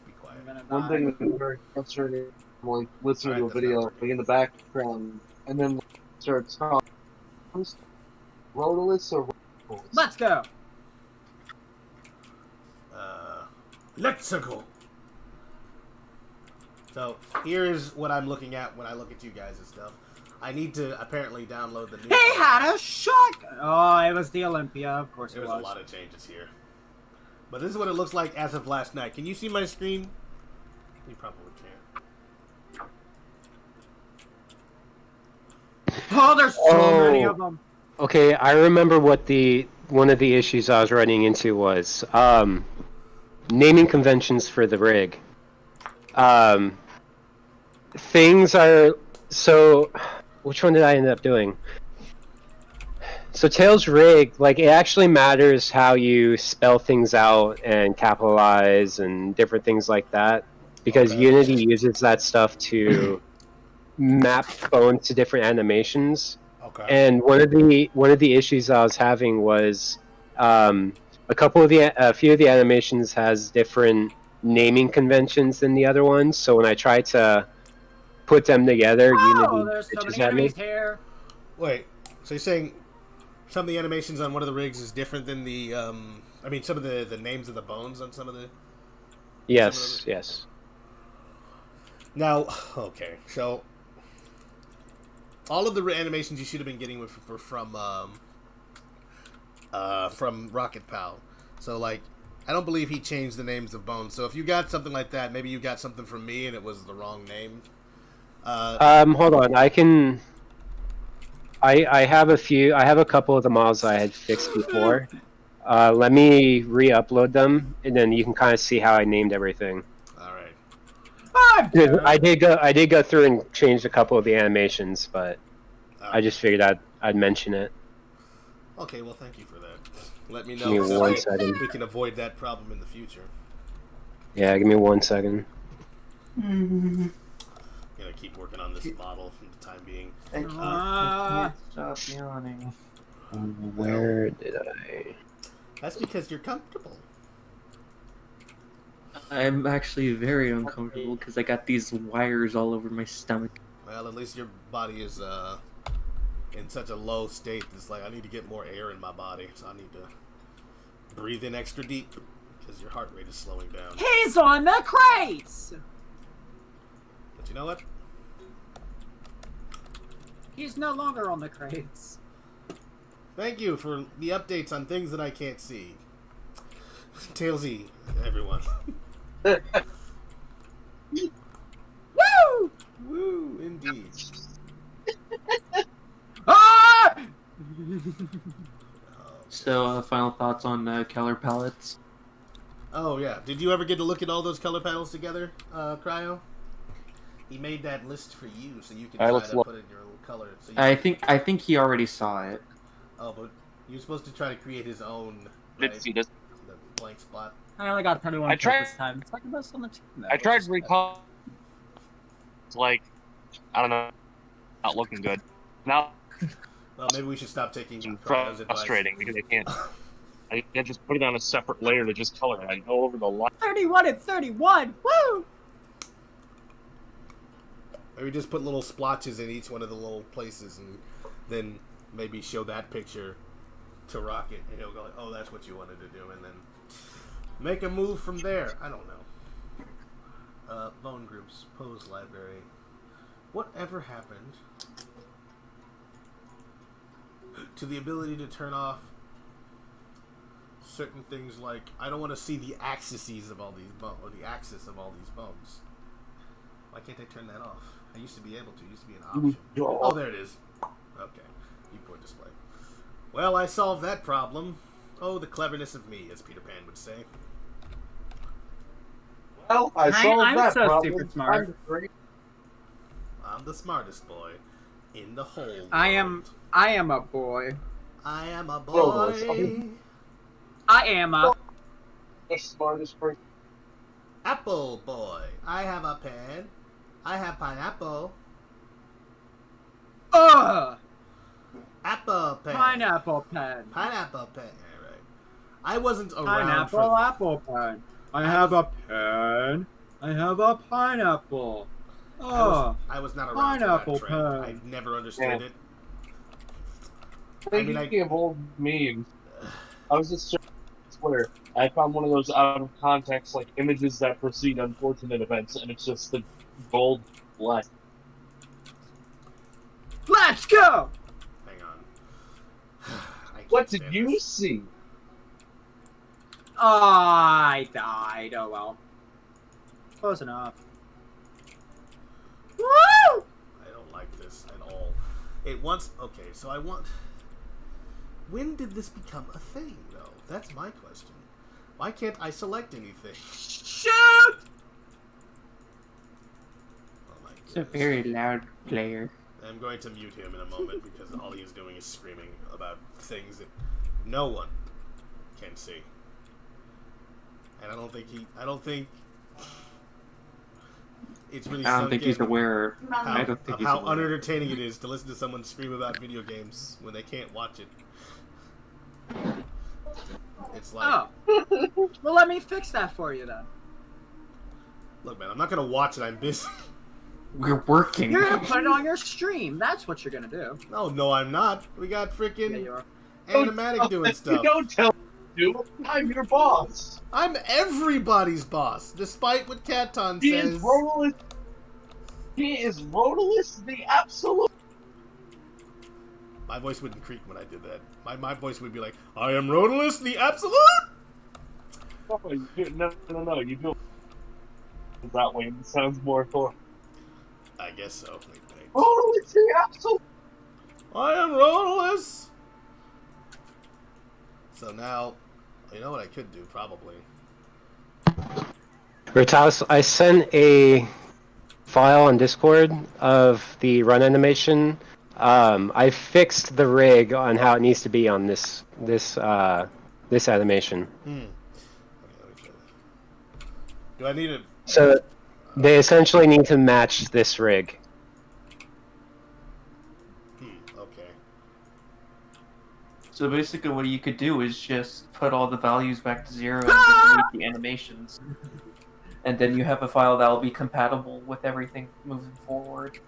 Be quiet. One thing that's very frustrating, like listening to a video like in the background, and then starts talking. Rotorless or Rotorless? Let's go. Let's go. So here's what I'm looking at when I look at you guys and stuff. I need to apparently download the new. He had a shotgun. Oh, it was the Olympia, of course. There's a lot of changes here, but this is what it looks like as of last night. Can you see my screen? You probably can't. Oh, there's so many of them. Okay, I remember what one of the issues I was running into was naming conventions for the rig. Things are so. Which one did I end up doing? So Tails rig, like, it actually matters how you spell things out and capitalize and different things like that, because Unity uses that stuff to map phones to different animations. Okay. And one of the issues I was having was a few of the animations has different naming conventions than the other ones. So when I try to put them together, Unity there's so bitches many at me. enemies here. Wait, so you're saying some of the animations on one of the rigs is different than the I mean, some of the names of the bones on some of the. Yes. Yes. Now, okay, so all of the animations you should have been getting were from Rocket Pal. So, like, I don't believe he changed the names of bones. So if you got something like that, maybe you got something from me and it was the wrong name. Hold on. I have a couple of the models I had fixed before. Let me re-upload them, and then you can kind of see how I named everything. All right. I did go through and change a couple of the animations, but I just figured I'd mention it. Okay, well, thank you for that. Let me Give me know one so second. we can avoid that problem in the future. Yeah, give me 1 second. Gonna keep working on this model for the time being. Stop yawning. Where did I? That's because you're comfortable. I'm actually very uncomfortable because I got these wires all over my stomach. Well, at least your body is in such a low state. It's like I need to get more air in my body, so I need to breathe in extra deep because your heart rate is slowing down. He's on the crates. But you know what? He's no longer on the crates. Thank you for the updates on things that I can't see. Tailsy, everyone. Woo! Woo, indeed. Ah! So, final thoughts on Keller palettes? Oh, yeah. Did you ever get to look at all those color panels together, Cryo? He made that list for you, so you can try to put in your little color. So I think he already saw it. Oh, but you're supposed to try to create his own. Right? Did see this? The blank spot. I only got 21 I tried this time. It's like the best on the team. I tried recall. It's like, I don't know, not looking good. Now, well, maybe we should stop taking frustrating because I can't just put it on a separate layer to just color it. I go over the line. 31 and 31. Woo! Maybe just put little splotches in each one of the little places, and then maybe show that picture to Rocket, and he'll go like, "Oh, that's what you wanted to do," and then make a move from there. I don't know. Bone groups, pose library. Whatever happened to the ability to turn off certain things? Like, I don't want to see the axes of all these bones, or the axis of all these bones. Why can't I turn that off? I used to be able to. It used to be an option. Oh, there it is. Okay. Viewport display. Well, I solved that problem. Oh, the cleverness of me, as Peter Pan would say. Well, I solved that so problem. super smart. I'm the smartest boy in the whole world. I am a boy. I am a boy. I am a the smartest person. Apple boy. I have a pen. I have pineapple. Apple pen. Pineapple pen. Pineapple pen. All right. I wasn't around Pineapple for... apple pen. I have a pen. I have a pineapple. I was not around pineapple for that trend. pen. I never understood it. Speaking of old memes, I was just searching on Twitter. I found one of those out of context, like images that precede unfortunate events, and it's just the gold black. Let's go. Hang on. What did you see? I died. Oh well. Close enough. Woo! I don't like this at all. It wants... Okay, so I want... When did this become a thing, though? That's my question. Why can't I select anything? Shoot! Oh my It's a very loud player. I'm going to mute him in a moment because all he is doing is screaming about things that no one can see. And I don't think it's really I don't think he's aware. How, I don't think of he's how aware. unentertaining it is to listen to someone scream about video games when they can't watch it. It's like, well, let me fix that for you then. Look, man, I'm not gonna watch it. I'm busy. We're working. You're gonna put it on your stream. That's what you're gonna do. No, I'm not. We got freaking Yeah, you are. Animatic doing stuff. Don't tell me, I'm your boss. I'm everybody's boss, despite what Katon He says. is Rodolus. He is Rodolus the absolute. My voice wouldn't creak when I did that. My voice would be like, I am Rodolus the absolute. No, you do it that way. It sounds more cool. I guess so. Rodolus the absolute. I am Rodolus. So now, you know what I could do, probably. Ritalis, I sent a file on Discord of the run animation. I fixed the rig on how it needs to be on this animation. Okay, let me try that. Do I need it? So they essentially need to match this rig. Okay. So basically what you could do is just put all the values back to 0 and delete the animations. And then you have a file that will be compatible with everything moving forward.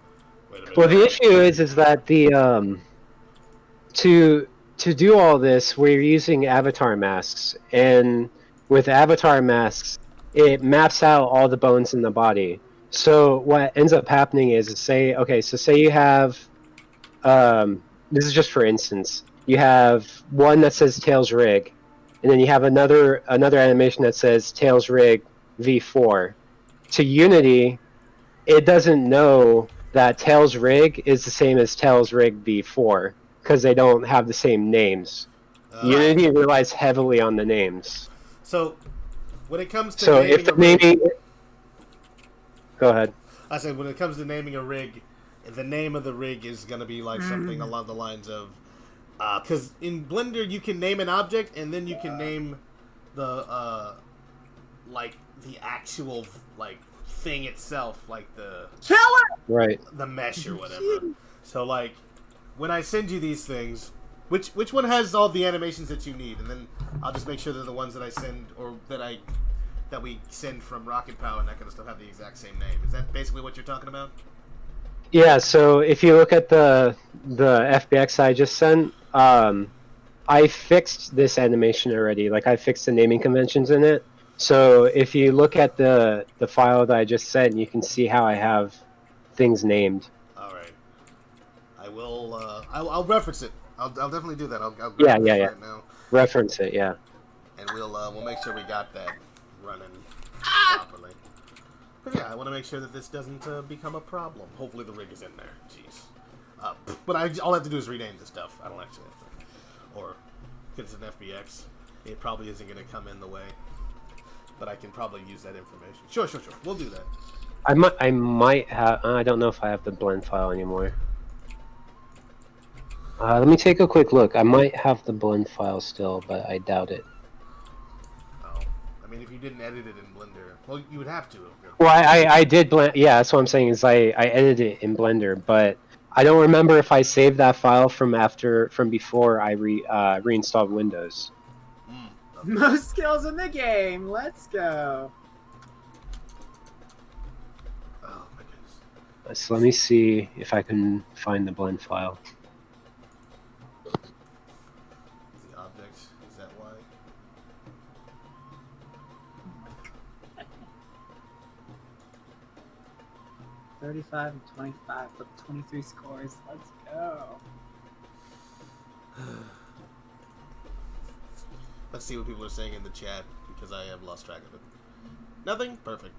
Well, the issue is that the to do all this, we're using avatar masks, and with avatar masks, it maps out all the bones in the body. So what ends up happening is, say you have, this is just for instance, you have one that says Tails Rig, and then you have another animation that says Tails Rig V4. To Unity, it doesn't know that Tails Rig is the same as Tails Rig V4 because they don't have the same names. Unity relies heavily on the names. So, when it comes to So naming if the a rig, naming, go ahead. I said when it comes to naming a rig, the name of the rig is going to be like something along the lines of, because in Blender you can name an object and then you can name the like the actual like thing itself, like the Right. the mesh or whatever. So like, when I send you these things, which one has all the animations that you need, and then I'll just make sure that the ones that I send or that we send from Rocket Power and that kind of stuff have the exact same name. Is that basically what you're talking about? Yeah, so if you look at the FBX I just sent, I fixed this animation already. Like, I fixed the naming conventions in it. So if you look at the file that I just sent, you can see how I have things named. All right. I will. I'll reference it. I'll definitely do that. I'll Yeah. right now. Reference it, yeah. And we'll make sure we got that running properly. But yeah, I want to make sure that this doesn't become a problem. Hopefully the rig is in there. Jeez. But all I have to do is rename the stuff. I don't actually have to. Or, if it's an FBX, it probably isn't going to come in the way. But I can probably use that information. Sure. We'll do that. I might have... I don't know if I have the blend file anymore. Let me take a quick look. I might have the blend file still, but I doubt it. Oh. I mean, if you didn't edit it in Blender, well, you would have to. Well, I did blend... Yeah, that's what I'm saying, is I edited it in Blender, but I don't remember if I saved that file from before I reinstalled Windows. Most skills in the game. Let's go. Oh my goodness. So let me see if I can find the blend file. The object, is that why? $35 and 25 with 23 scores. Let's go. Let's see what people are saying in the chat, because I have lost track of it. Nothing? Perfect.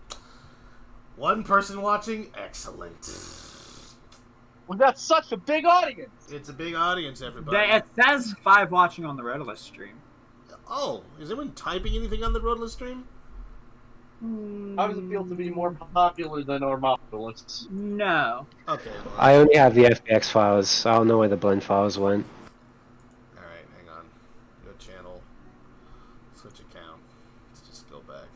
One person watching? Excellent. We got such a big audience! It's a big audience, everybody. It says 5 watching on the Redolus stream. Oh, is anyone typing anything on the Roadless stream? How does it feel to be more popular than Armopolis? No. Okay. Well, I only have the FBX files. I don't know where the blend files went. Alright, hang on. Go channel. Switch account. Let's just go back.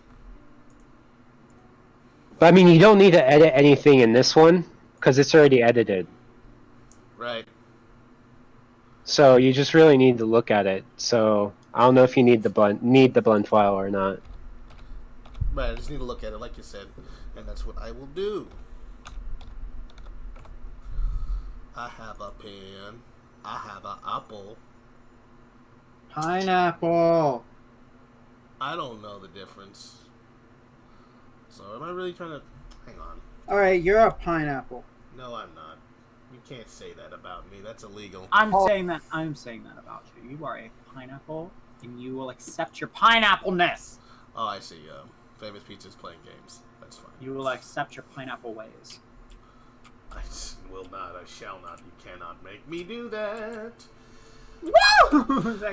But I mean, you don't need to edit anything in this one, because it's already edited. Right. So you just really need to look at it. So I don't know if you need the blend file or not. Right, I just need to look at it, like you said, and that's what I will do. I have a pen. I have an apple. Pineapple. I don't know the difference. So am I really trying to... Hang on. Alright, you're a pineapple. No, I'm not. You can't say that about me. That's illegal. I'm saying that about you. You are a pineapple, and you will accept your pineapple-ness. Oh, I see. Famous Pizza's playing games. That's fine. You will accept your pineapple ways. I will not. I shall not. You cannot make me do that. Woo!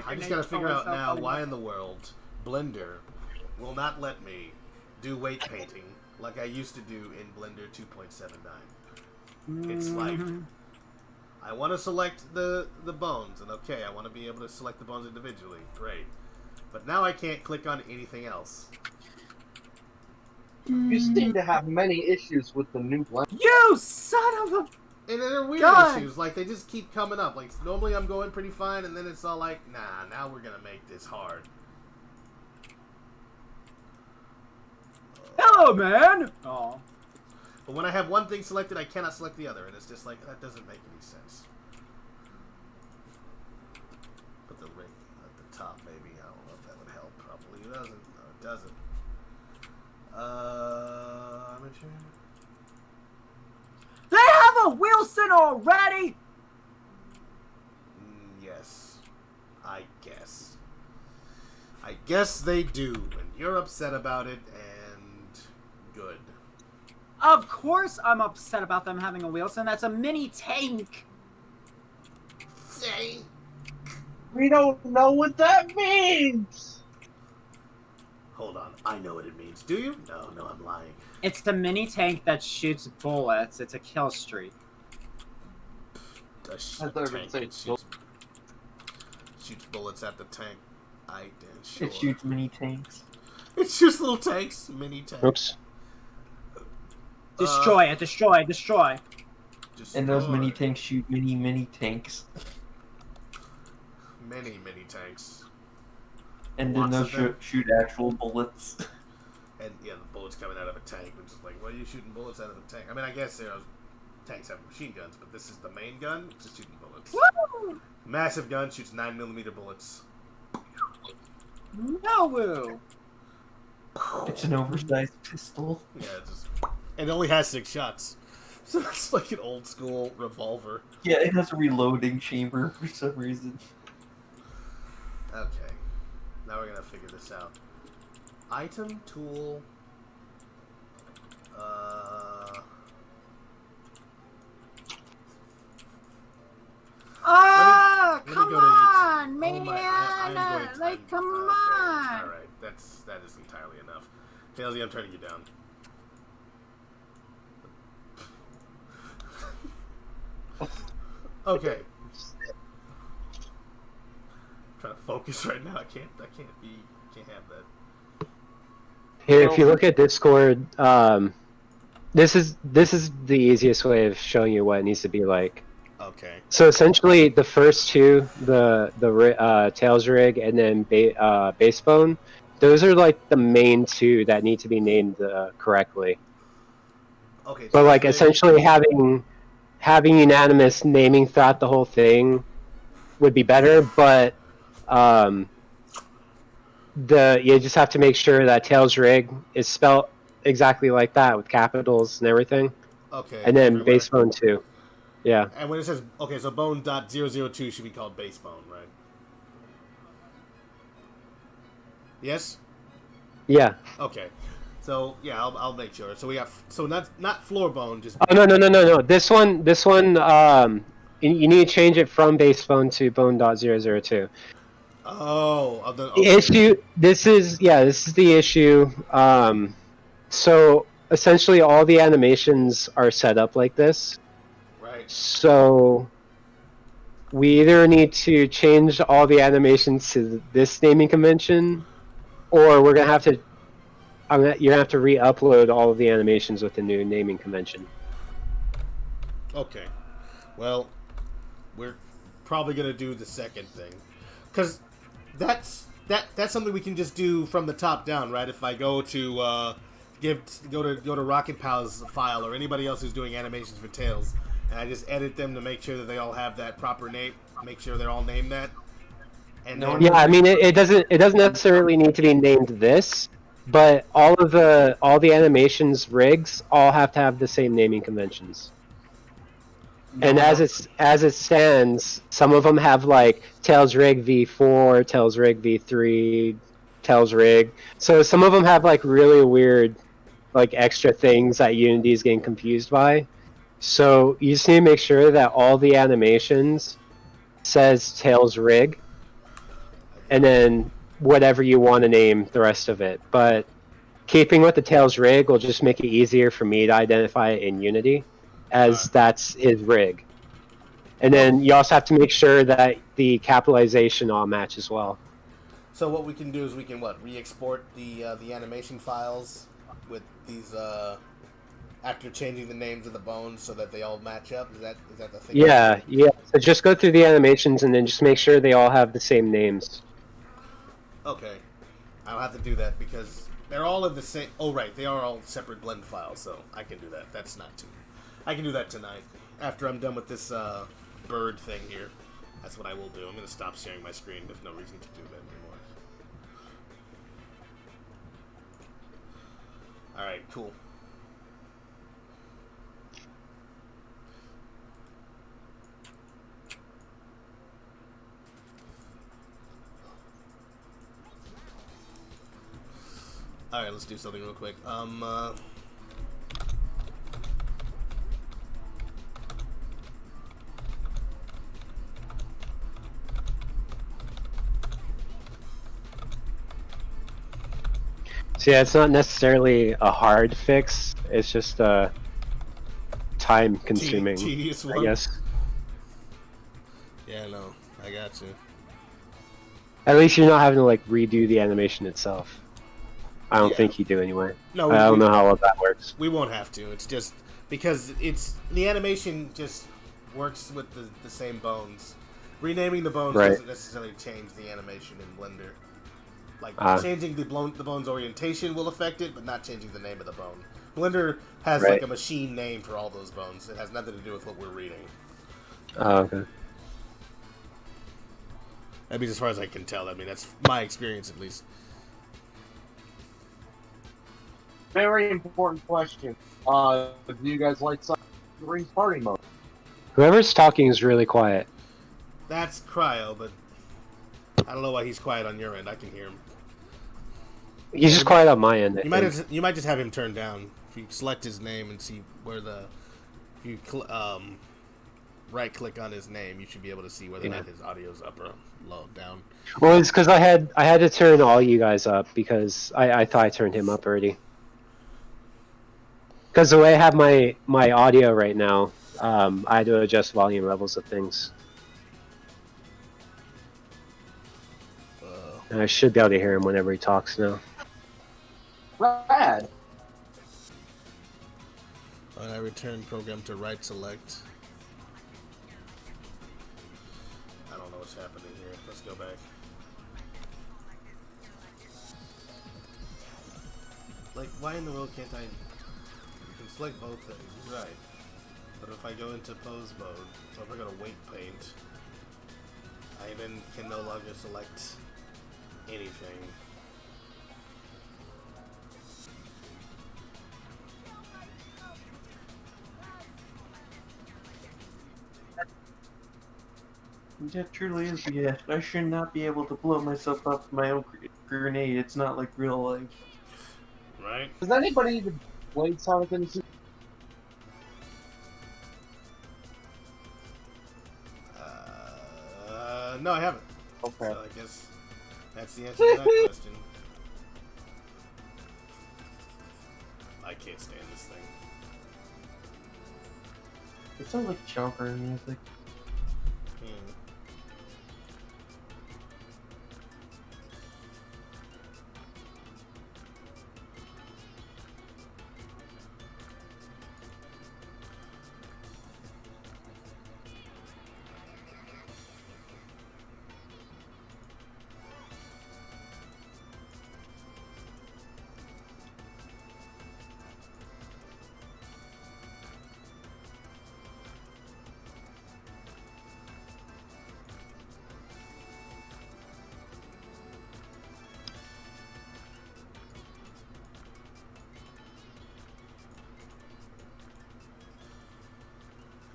I just gotta figure out now why in the world Blender will not let me do weight painting like I used to do in Blender 2.79. It's like, I want to select the bones, and okay, I want to be able to select the bones individually. Great. But now I can't click on anything else. You seem to have many issues with the new blend. You son of a... And they're weird God. issues, like they just keep coming up. Like normally I'm going pretty fine, and then it's all like, nah, now we're gonna make this hard. Hello, man! Oh. But when I have one thing selected, I cannot select the other, and it's just like, that doesn't make any sense. Put the ring at the top, maybe. I don't know if that would help. Probably it doesn't. No, it doesn't. Amateur. They have a Wilson already! Yes. I guess. I guess they do, and you're upset about it, and good. Of course I'm upset about them having a Wilson. That's a mini tank. Say. We don't know what means! Hold on, I know what it means. Do you? No, I'm lying. It's the mini tank that shoots bullets. It's a kill streak. Shoots bullets at the tank. I did sure. It shoots mini tanks. It's just little tanks. Mini tanks. Oops. Destroy it, destroy, destroy. And those mini tanks shoot mini tanks. Many tanks. And then Lots they'll of them. shoot actual bullets. And yeah, the bullets coming out of a tank, which is like, why are you shooting bullets out of a tank? I mean, I guess tanks have machine guns, but this is the main gun, it's just shooting bullets. Woo! Massive gun shoots 9mm bullets. No woo. It's an oversized pistol. Yeah, and it only has 6 shots. So it's like an old school revolver. Yeah, it has a reloading chamber for some reason. Okay. Now we're gonna figure this out. Item, tool, Ah, let me come go to YouTube. on, man! Oh my, Like, come okay. on! Alright, that is entirely enough. Tailsy, I'm turning you down. Okay. I'm trying to focus right now. I can't have that. Here, if you look at Discord, this is the easiest way of showing you what it needs to be like. Okay. So essentially, the first two, the Tails rig and then Basebone, those are like the main two that need to be named correctly. Okay. But like essentially having unanimous naming throughout the whole thing would be better, but you just have to make sure that Tails rig is spelled exactly like that with capitals and everything. Okay. And then everywhere. Basebone too. Yeah. And when it says, okay, so bone.002 should be called Basebone, right? Yes? Yeah. Okay. So, yeah, I'll make sure. So we got, so not Floorbone, just... Oh, no. This one, you need to change it from Basebone to bone.002. Oh, The issue, this is the issue. So essentially all the animations are set up like this. Right. So we either need to change all the animations to this naming convention, or we're gonna have to. You're gonna have to re-upload all of the animations with the new naming convention. Okay. Well, we're probably gonna do the second thing, because that's something we can just do from the top down, right? If I go to go to Rocket Pal's file or anybody else who's doing animations for Tails, and I just edit them to make sure that they all have that proper name, make sure they're all named that. And Yeah, I mean it doesn't necessarily need to be named this, but all the animations rigs all have to have the same naming conventions. And as it stands, some of them have like Tails Rig V4, Tails Rig V3, Tails Rig. So some of them have like really weird, like extra things that Unity is getting confused by. So you just need to make sure that all the animations says Tails Rig, and then whatever you want to name the rest of it. But keeping with the Tails Rig will just make it easier for me to identify it in Unity, as that's his rig. And then you also have to make sure that the capitalization all match as well. So what we can do is we can re-export the animation files with these after changing the names of the bones so that they all match up. Is that the thing? Yeah. So just go through the animations and then just make sure they all have the same names. Okay, I'll have to do that because they're all in the same. Oh right, they are all separate blend files, so I can do that. That's not too. I can do that tonight after I'm done with this bird thing here. That's what I will do. I'm going to stop sharing my screen. There's no reason to do that anymore. All right, cool. All right, let's do something real quick. So yeah, it's not necessarily a hard fix. It's just time-consuming, tedious one. I guess. Yeah, no, I got you. At least you're not having to like redo the animation itself. I don't think you do anyway. No, I don't know how well that works. We won't have to. It's just because the animation just works with the same bones. Renaming the bones doesn't necessarily change the animation in Blender. Like changing the bone's orientation will affect it, but not changing the name of the bone. Blender has like a machine name for all those bones. It has nothing to do with what we're reading. Oh, okay. I mean, as far as I can tell, I mean that's my experience at least. Very important question. Do you guys like Sonic 3's party mode? Whoever's talking is really quiet. That's Cryo, but I don't know why he's quiet on your end. I can hear him. He's just quiet on my end. You might just have him turned down. If you select his name and see where if you right-click on his name, you should be able to see whether or not his audio's up or low, down. Well, it's because I had to turn all you guys up because I thought I turned him up already. Because the way I have my audio right now, I had to adjust volume levels of things. And I should be able to hear him whenever he talks now. Rad. I return program to right select. I don't know what's happening here. Let's go back. Like, why in the world can't I... You can select both things, right. But if I go into pose mode, or if I go to weight paint, I then can no longer select anything. That truly is BS. I should not be able to blow myself up with my own grenade. It's not like real life. Right? Has anybody even played Sonic in the No, I haven't. Okay. So I guess that's the answer to that question. I can't stand this thing. It sounds like jumper music.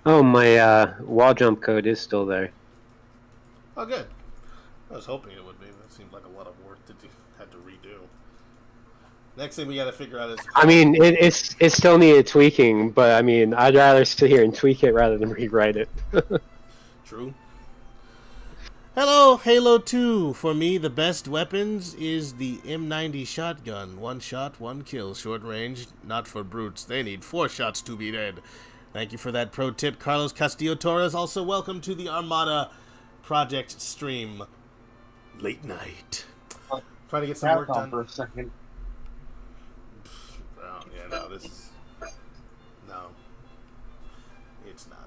Oh, my wall jump code is still there. Oh, good. I was hoping it would be. That seemed like a lot of work to have to redo. Next thing we got to figure out is... I mean, it still needed tweaking, but I mean, I'd rather sit here and tweak it rather than rewrite it. True. Hello, Halo 2. For me, the best weapons is the M90 shotgun. 1 shot, 1 kill. Short range, not for brutes. They need 4 shots to be dead. Thank you for that pro tip, Carlos Castillo Torres. Also, welcome to the Armada Project stream. Late night. Trying to get some work done for a second. Oh, yeah, no, this is... No. It's not.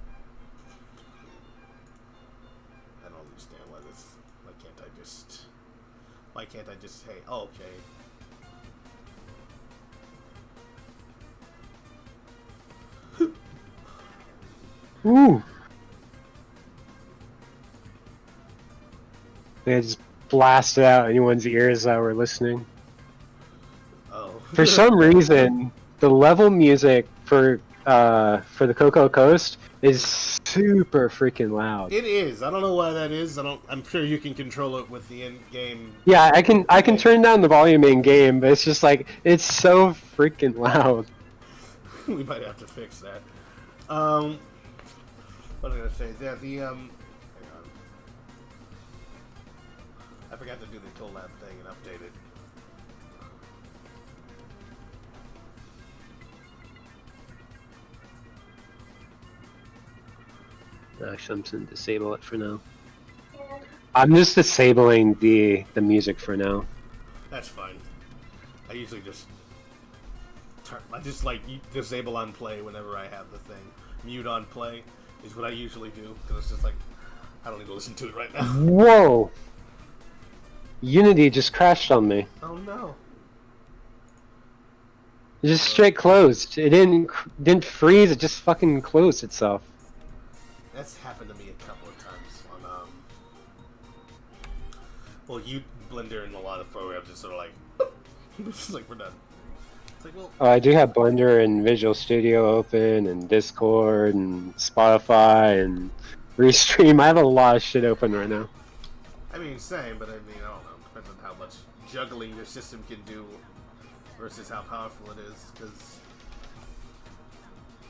I don't understand why this... Why can't I just... Hey, oh, okay. Ooh. They just blasted out anyone's ears that were listening. Oh. For some reason, the level music for the Cocoa Coast is super freaking loud. It is. I don't know why that is. I'm sure you can control it with the in-game. Yeah, I can turn down the volume in game, but it's just like it's so freaking loud. We might have to fix that. What was I gonna say? Yeah, hang on. I forgot to do the collab thing and update it. Actually, I'm just gonna disable it for now. I'm just disabling the music for now. That's fine. I usually just like disable on play whenever I have the thing. Mute on play is what I usually do because it's just like I don't need to listen to it right now. Whoa! Unity just crashed on me. Oh no! It just straight closed. It didn't freeze. It just fucking closed itself. That's happened to me a couple of times on well, Blender and a lot of programs just sort of like it's just like we're done. It's like, well, Oh, I do have Blender and Visual Studio open, and Discord, and Spotify, and Restream. I have a lot of shit open right now. I mean, same, but I mean, I don't know. Depends on how much juggling your system can do versus how powerful it is. Because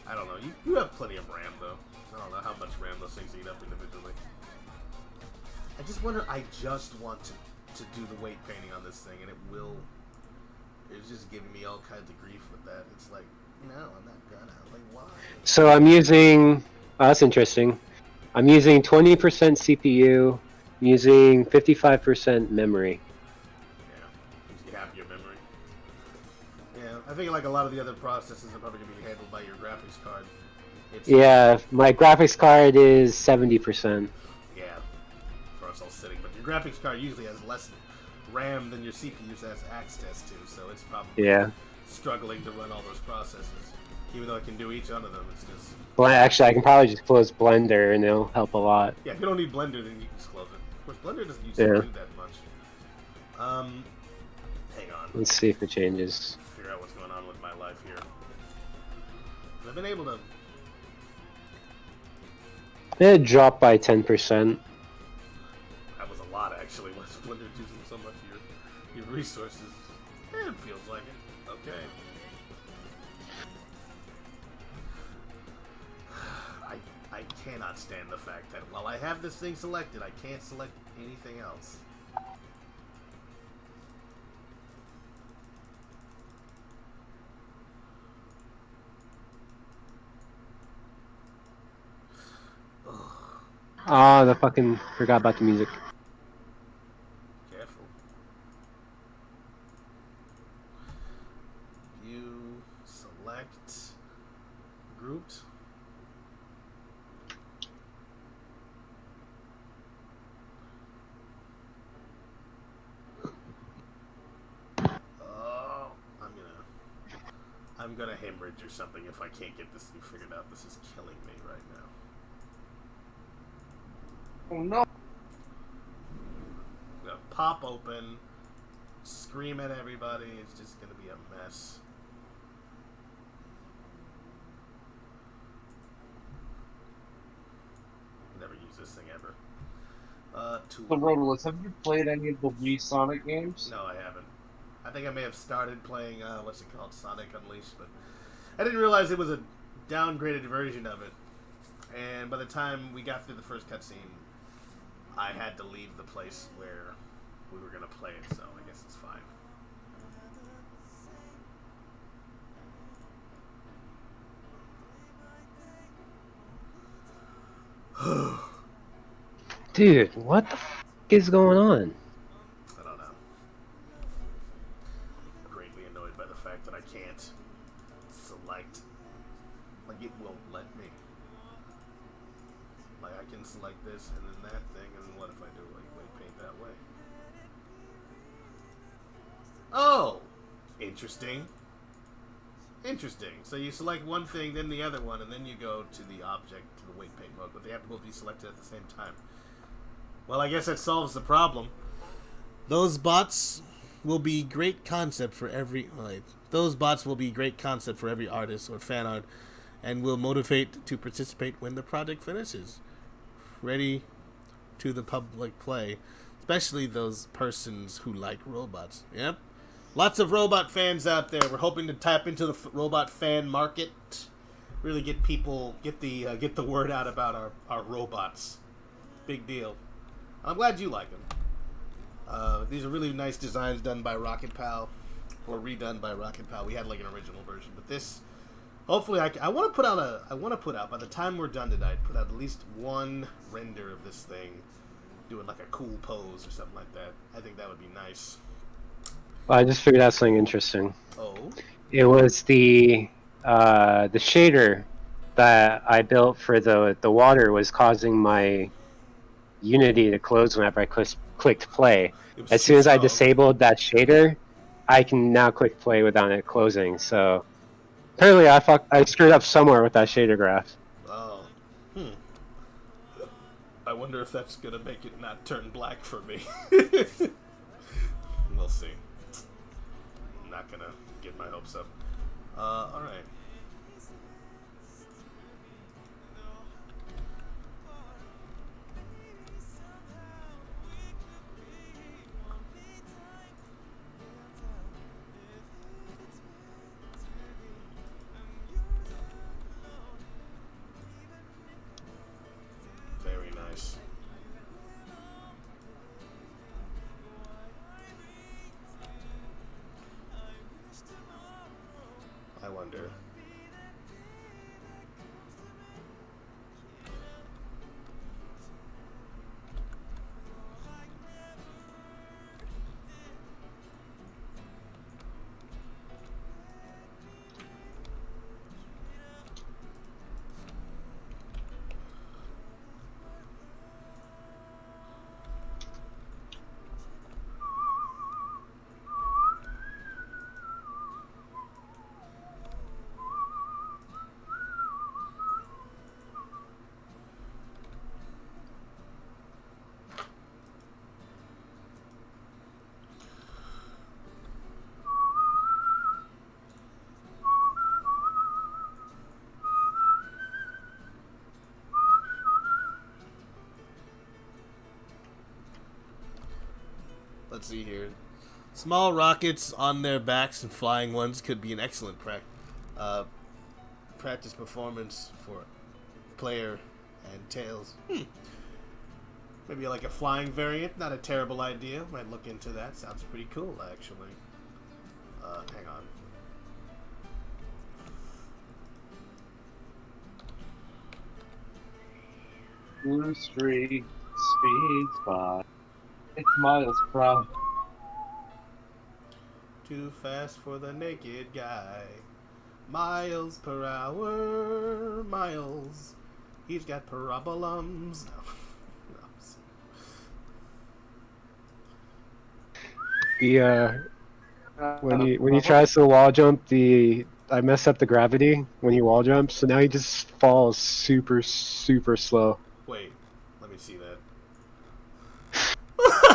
I don't know. You have plenty of RAM though. I don't know how much RAM those things eat up individually. I just wonder. I just want to do the weight painting on this thing, and it will. It's just giving me all kinds of grief with that. It's like, no, I'm not gonna. Like, why? So I'm using. Oh, that's interesting. I'm using 20% CPU, using 55% memory. You have your memory. Yeah, I think like a lot of the other processes are probably gonna be handled by your graphics card. Yeah, my graphics card is 70%. Yeah, for us all sitting, but your graphics card usually has less RAM than your CPU has access to, so it's probably struggling to run all those processes. Even though it can do each one of them, it's just... Actually, I can probably just close Blender and it'll help a lot. Yeah, if you don't need Blender, then you can just close it. Of course, Blender doesn't usually do that much. Hang on. Let's see if it changes. Figure out what's going on with my life here. I've been able to... It dropped by 10%. That was a lot, actually. Once Blender's using so much of your resources. It feels like it. Okay. I cannot stand the fact that while I have this thing selected, I can't select anything else. Ah, the fucking forgot about the music. Careful. You select grouped. Oh, I'm gonna hemorrhage or something if I can't get this thing figured out. This is killing me right now. Oh no! I'm gonna pop open, scream at everybody. It's just gonna be a mess. Never use this thing ever. So, Rotalus, have you played any of the Wii Sonic games? No, I haven't. I think I may have started playing, what's it called, Sonic Unleashed, but I didn't realize it was a downgraded version of it. And by the time we got through the first cutscene, I had to leave the place where we were going to play it, so I guess it's fine. Dude, what the f is going on? I don't know. I'm greatly annoyed by the fact that I can't select. Like, it won't let me. Like, I can select this and then that thing, and then what if I do, like, weight paint that way? Oh! Interesting. Interesting. So you select one thing, then the other one, and then you go to the object, to the weight paint mode, but they have to both be selected at the same time. Well, I guess that solves the problem. Those bots will be great concept for every artist or fan art, and will motivate to participate when the project finishes. Ready to the public play, especially those persons who like robots. Yep, lots of robot fans out there. We're hoping to tap into the robot fan market, really get people get the word out about our robots. Big deal. I'm glad you like them. These are really nice designs done by Rocket Pal, or redone by Rocket Pal. We had like an original version, but this, hopefully, I want to put out by the time we're done tonight, put out at least one render of this thing, doing like a cool pose or something like that. I think that would be nice. Well, I just figured out something interesting. Oh. It was the shader that I built for the water was causing my Unity to close whenever I clicked play. As soon as I disabled that shader, I can now click play without it closing. So apparently I screwed up somewhere with that shader graph. Oh. I wonder if that's gonna make it not turn black for me. We'll see. I'm not gonna get my hopes up. Alright. Very nice. I wonder. Let's see here. Small rockets on their backs and flying ones could be an excellent practice performance for player and Tails. Maybe like a flying variant, not a terrible idea. Might look into that. Sounds pretty cool, actually. Hang on. Blue Street speeds by 6 miles per hour. Too fast for the naked guy. Miles per hour. Miles. He's got problems. When he tries to wall jump, I mess up the gravity when he wall jumps, so now he just falls super slow. Wait, let me see that.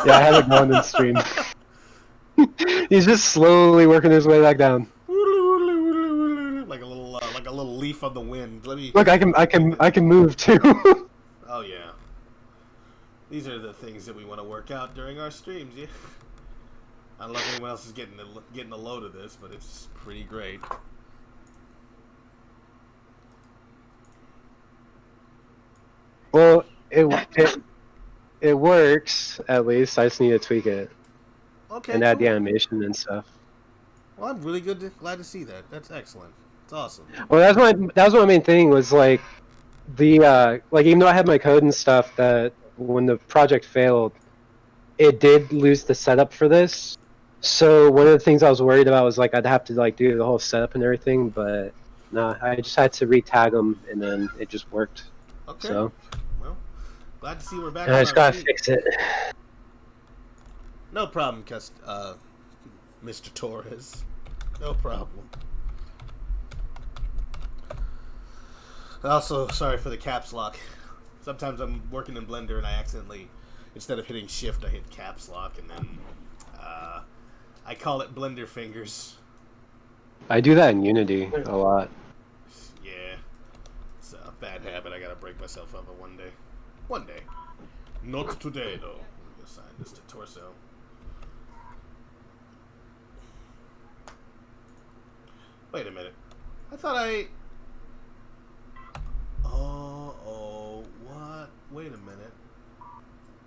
Yeah, I had it going in stream. He's just slowly working his way back down. Like a little leaf on the wind. Let me Look, I can move too. Oh yeah. These are the things that we want to work out during our streams. Yeah. I don't know if anyone else is getting a load of this, but it's pretty great. Well, it works at least. I just need to tweak it. Okay. And add the animation and stuff. Well, I'm really glad to see that. That's excellent. It's awesome. Well, that was my main thing. Was like even though I had my code and stuff, that when the project failed, it did lose the setup for this. So one of the things I was worried about was like I'd have to like do the whole setup and everything, but no, I just had to re-tag them and then it just worked. Okay. So. Well, glad to see we're back. And I just gotta fix it. No problem, Mr. Torres. No problem. Also, sorry for the caps lock. Sometimes I'm working in Blender and I accidentally, instead of hitting shift, I hit caps lock, and then I call it Blender fingers. I do that in Unity a lot. Yeah. It's a bad habit I gotta break myself of it one day. One day. Not today, though. I'm gonna assign this to Torso. Wait a minute. I thought I... Oh, what? Wait a minute.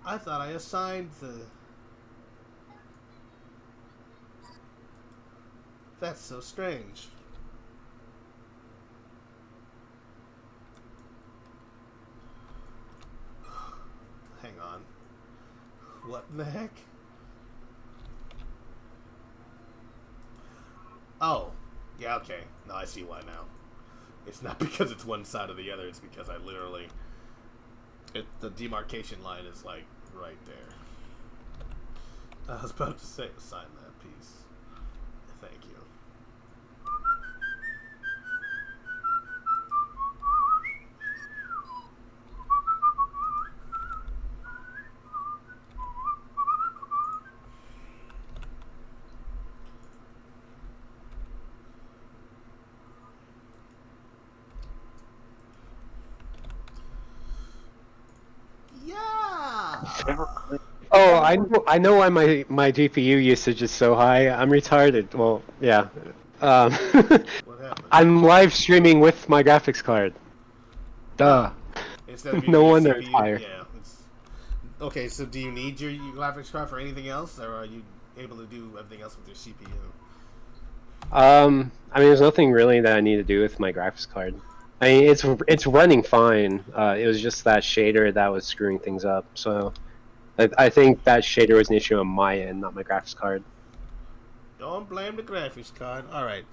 I thought I assigned the... That's so strange. Hang on. What the heck? Oh, yeah, okay. No, I see why now. It's not because it's one side or the other. It's because I literally, the demarcation line is like right there. I was about to say sign that piece. Thank you. Oh, I know why my GPU usage is so high. I'm retarded. Well, yeah. I'm live streaming with my graphics card. Duh. Instead of No using wonder CPU, it's higher. Yeah. Okay, so do you need your graphics card for anything else, or are you able to do everything else with your CPU? I mean, there's nothing really that I need to do with my graphics card. I mean, it's running fine. It was just that shader that was screwing things up. So, I think that shader was an issue on my end, not my graphics card. Don't blame the graphics card. All right.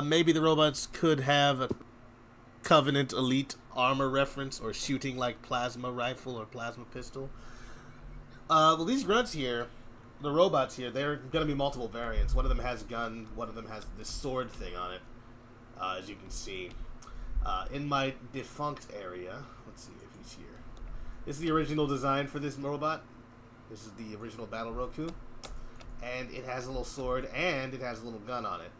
Maybe the robots could have a Covenant Elite armor reference or shooting like plasma rifle or plasma pistol. Well, these grunts here, the robots here, they're going to be multiple variants. One of them has a gun. One of them has this sword thing on it, as you can see. In my defunct area, let's see if he's here. This is the original design for this robot. This is the original Battle Roku. And it has a little sword and it has a little gun on it.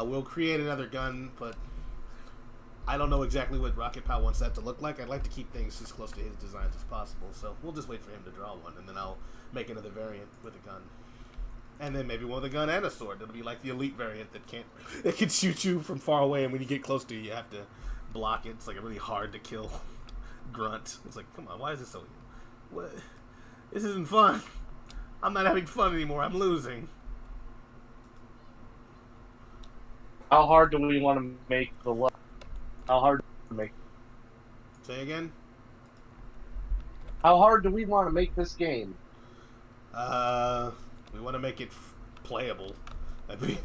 We'll create another gun, but I don't know exactly what Rocket Pow wants that to look like. I'd like to keep things as close to his designs as possible, so we'll just wait for him to draw one, and then I'll make another variant with a gun. And then maybe one with a gun and a sword. It'll be like the Elite variant that can shoot you from far away, and when you get close to you have to block it. It's like a really hard to kill grunt. It's like, come on, why is this so... What? This isn't fun. I'm not having fun anymore. I'm losing. How hard do we want to make the level? How hard do we make? Say again? How hard do we want to make this game? We want to make it playable. That'd be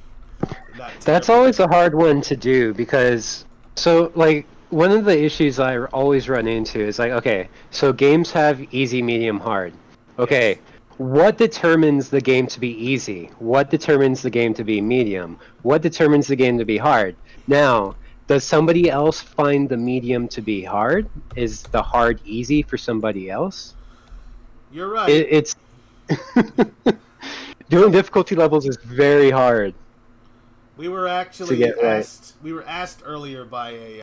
not That's always a hard one to do because, so like, one of the issues I always run into is like, okay, so games have easy, medium, hard. Okay, what determines the game to be easy? What determines the game to be medium? What determines the game to be hard? Now, does somebody else find the medium to be hard? Is the hard easy for somebody else? You're right. It's doing difficulty levels is very hard. We were actually asked. We were asked earlier by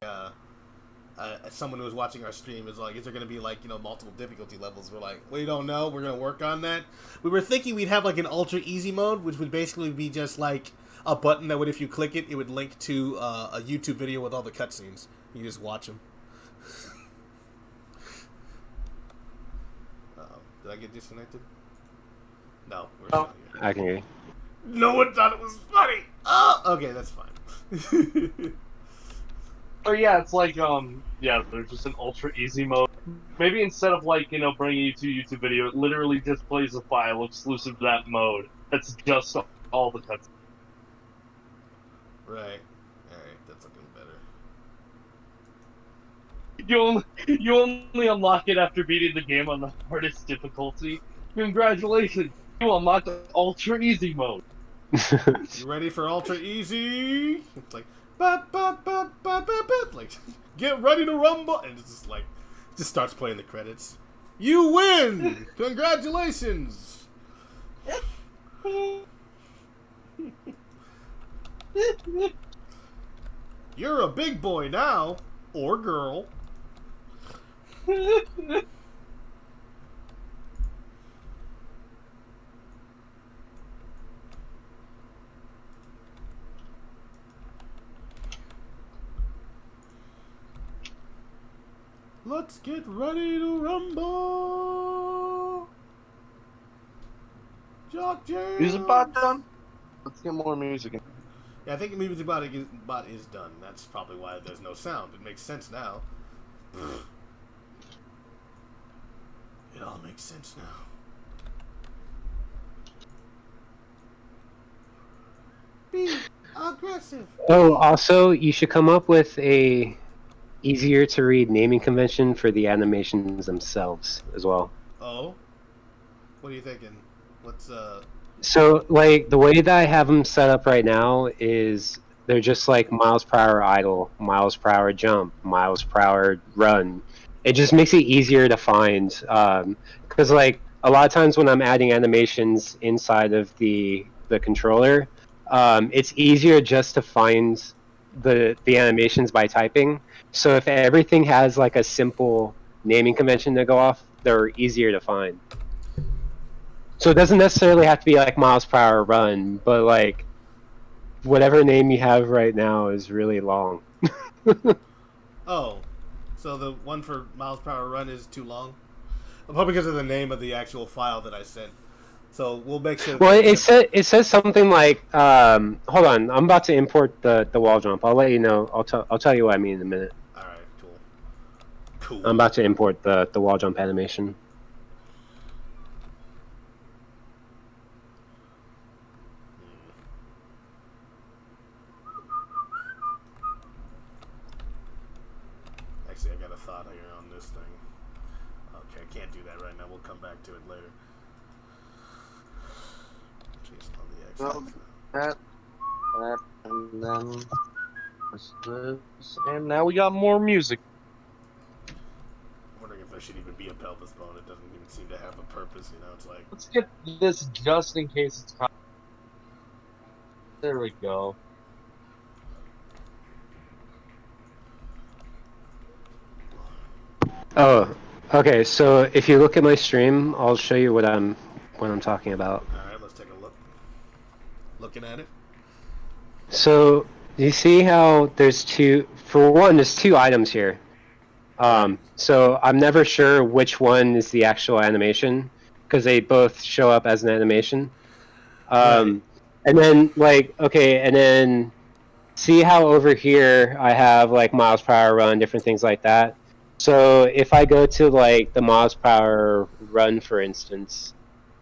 someone who was watching our stream. Is like, is there going to be like multiple difficulty levels? We're like, we don't know. We're going to work on that. We were thinking we'd have like an ultra easy mode, which would basically be just like a button that would, if you click it, it would link to a YouTube video with all the cutscenes. You just watch them. Did I get disconnected? No. We're still here. I can hear you. No one thought it was funny. Oh, okay, that's fine. Oh yeah, it's like there's just an ultra easy mode. Maybe instead of like bringing you to YouTube video, it literally just plays a file exclusive to that mode. That's just all the cutscenes. Right. Alright, that's looking better. You only unlock it after beating the game on the hardest difficulty. Congratulations! You unlocked ultra easy mode. You ready for ultra easy? It's like like get ready to rumble, and it's just like just starts playing the credits. You win! Congratulations! You're a big boy now, or girl. Let's get ready to rumble. Jock Jam. Music bot done? Let's get more music in. Yeah, I think Music Bot is done. That's probably why there's no sound. It makes sense now. It all makes sense now. Oh, also, you should come up with a easier to read naming convention for the animations themselves as well. Oh? What are you thinking? What's So, like, the way that I have them set up right now is they're just like miles per hour idle, miles per hour jump, miles per hour run. It just makes it easier to find. Because, like, a lot of times when I'm adding animations inside of the controller, it's easier just to find the animations by typing. So if everything has, like, a simple naming convention to go off, they're easier to find. So it doesn't necessarily have to be like miles per hour run, but like whatever name you have right now is really long. Oh, so the one for miles per hour run is too long? Probably because of the name of the actual file that I sent. So we'll make sure. Well, it says something like, hold on, I'm about to import the wall jump. I'll let you know. I'll tell you what I mean in a minute. All right, cool. I'm about to import the wall jump animation. Actually, I got a thought here on this thing. Okay, I can't do that right now. We'll come back to it later. Jeez, on the X. That, and then this, and now we got more music. I'm wondering if there should even be a pelvis bone. It doesn't even seem to have a purpose, you know? It's like... Let's get this just in case it's... There we go. Oh, okay. So if you look at my stream, I'll show you what I'm talking about. All right, let's take a look. Looking at it. So you see how there's two. For one, there's two items here. So I'm never sure which one is the actual animation because they both show up as an animation. And then like okay, and then see how over here I have like miles per hour run, different things like that. So if I go to like the miles per hour run, for instance,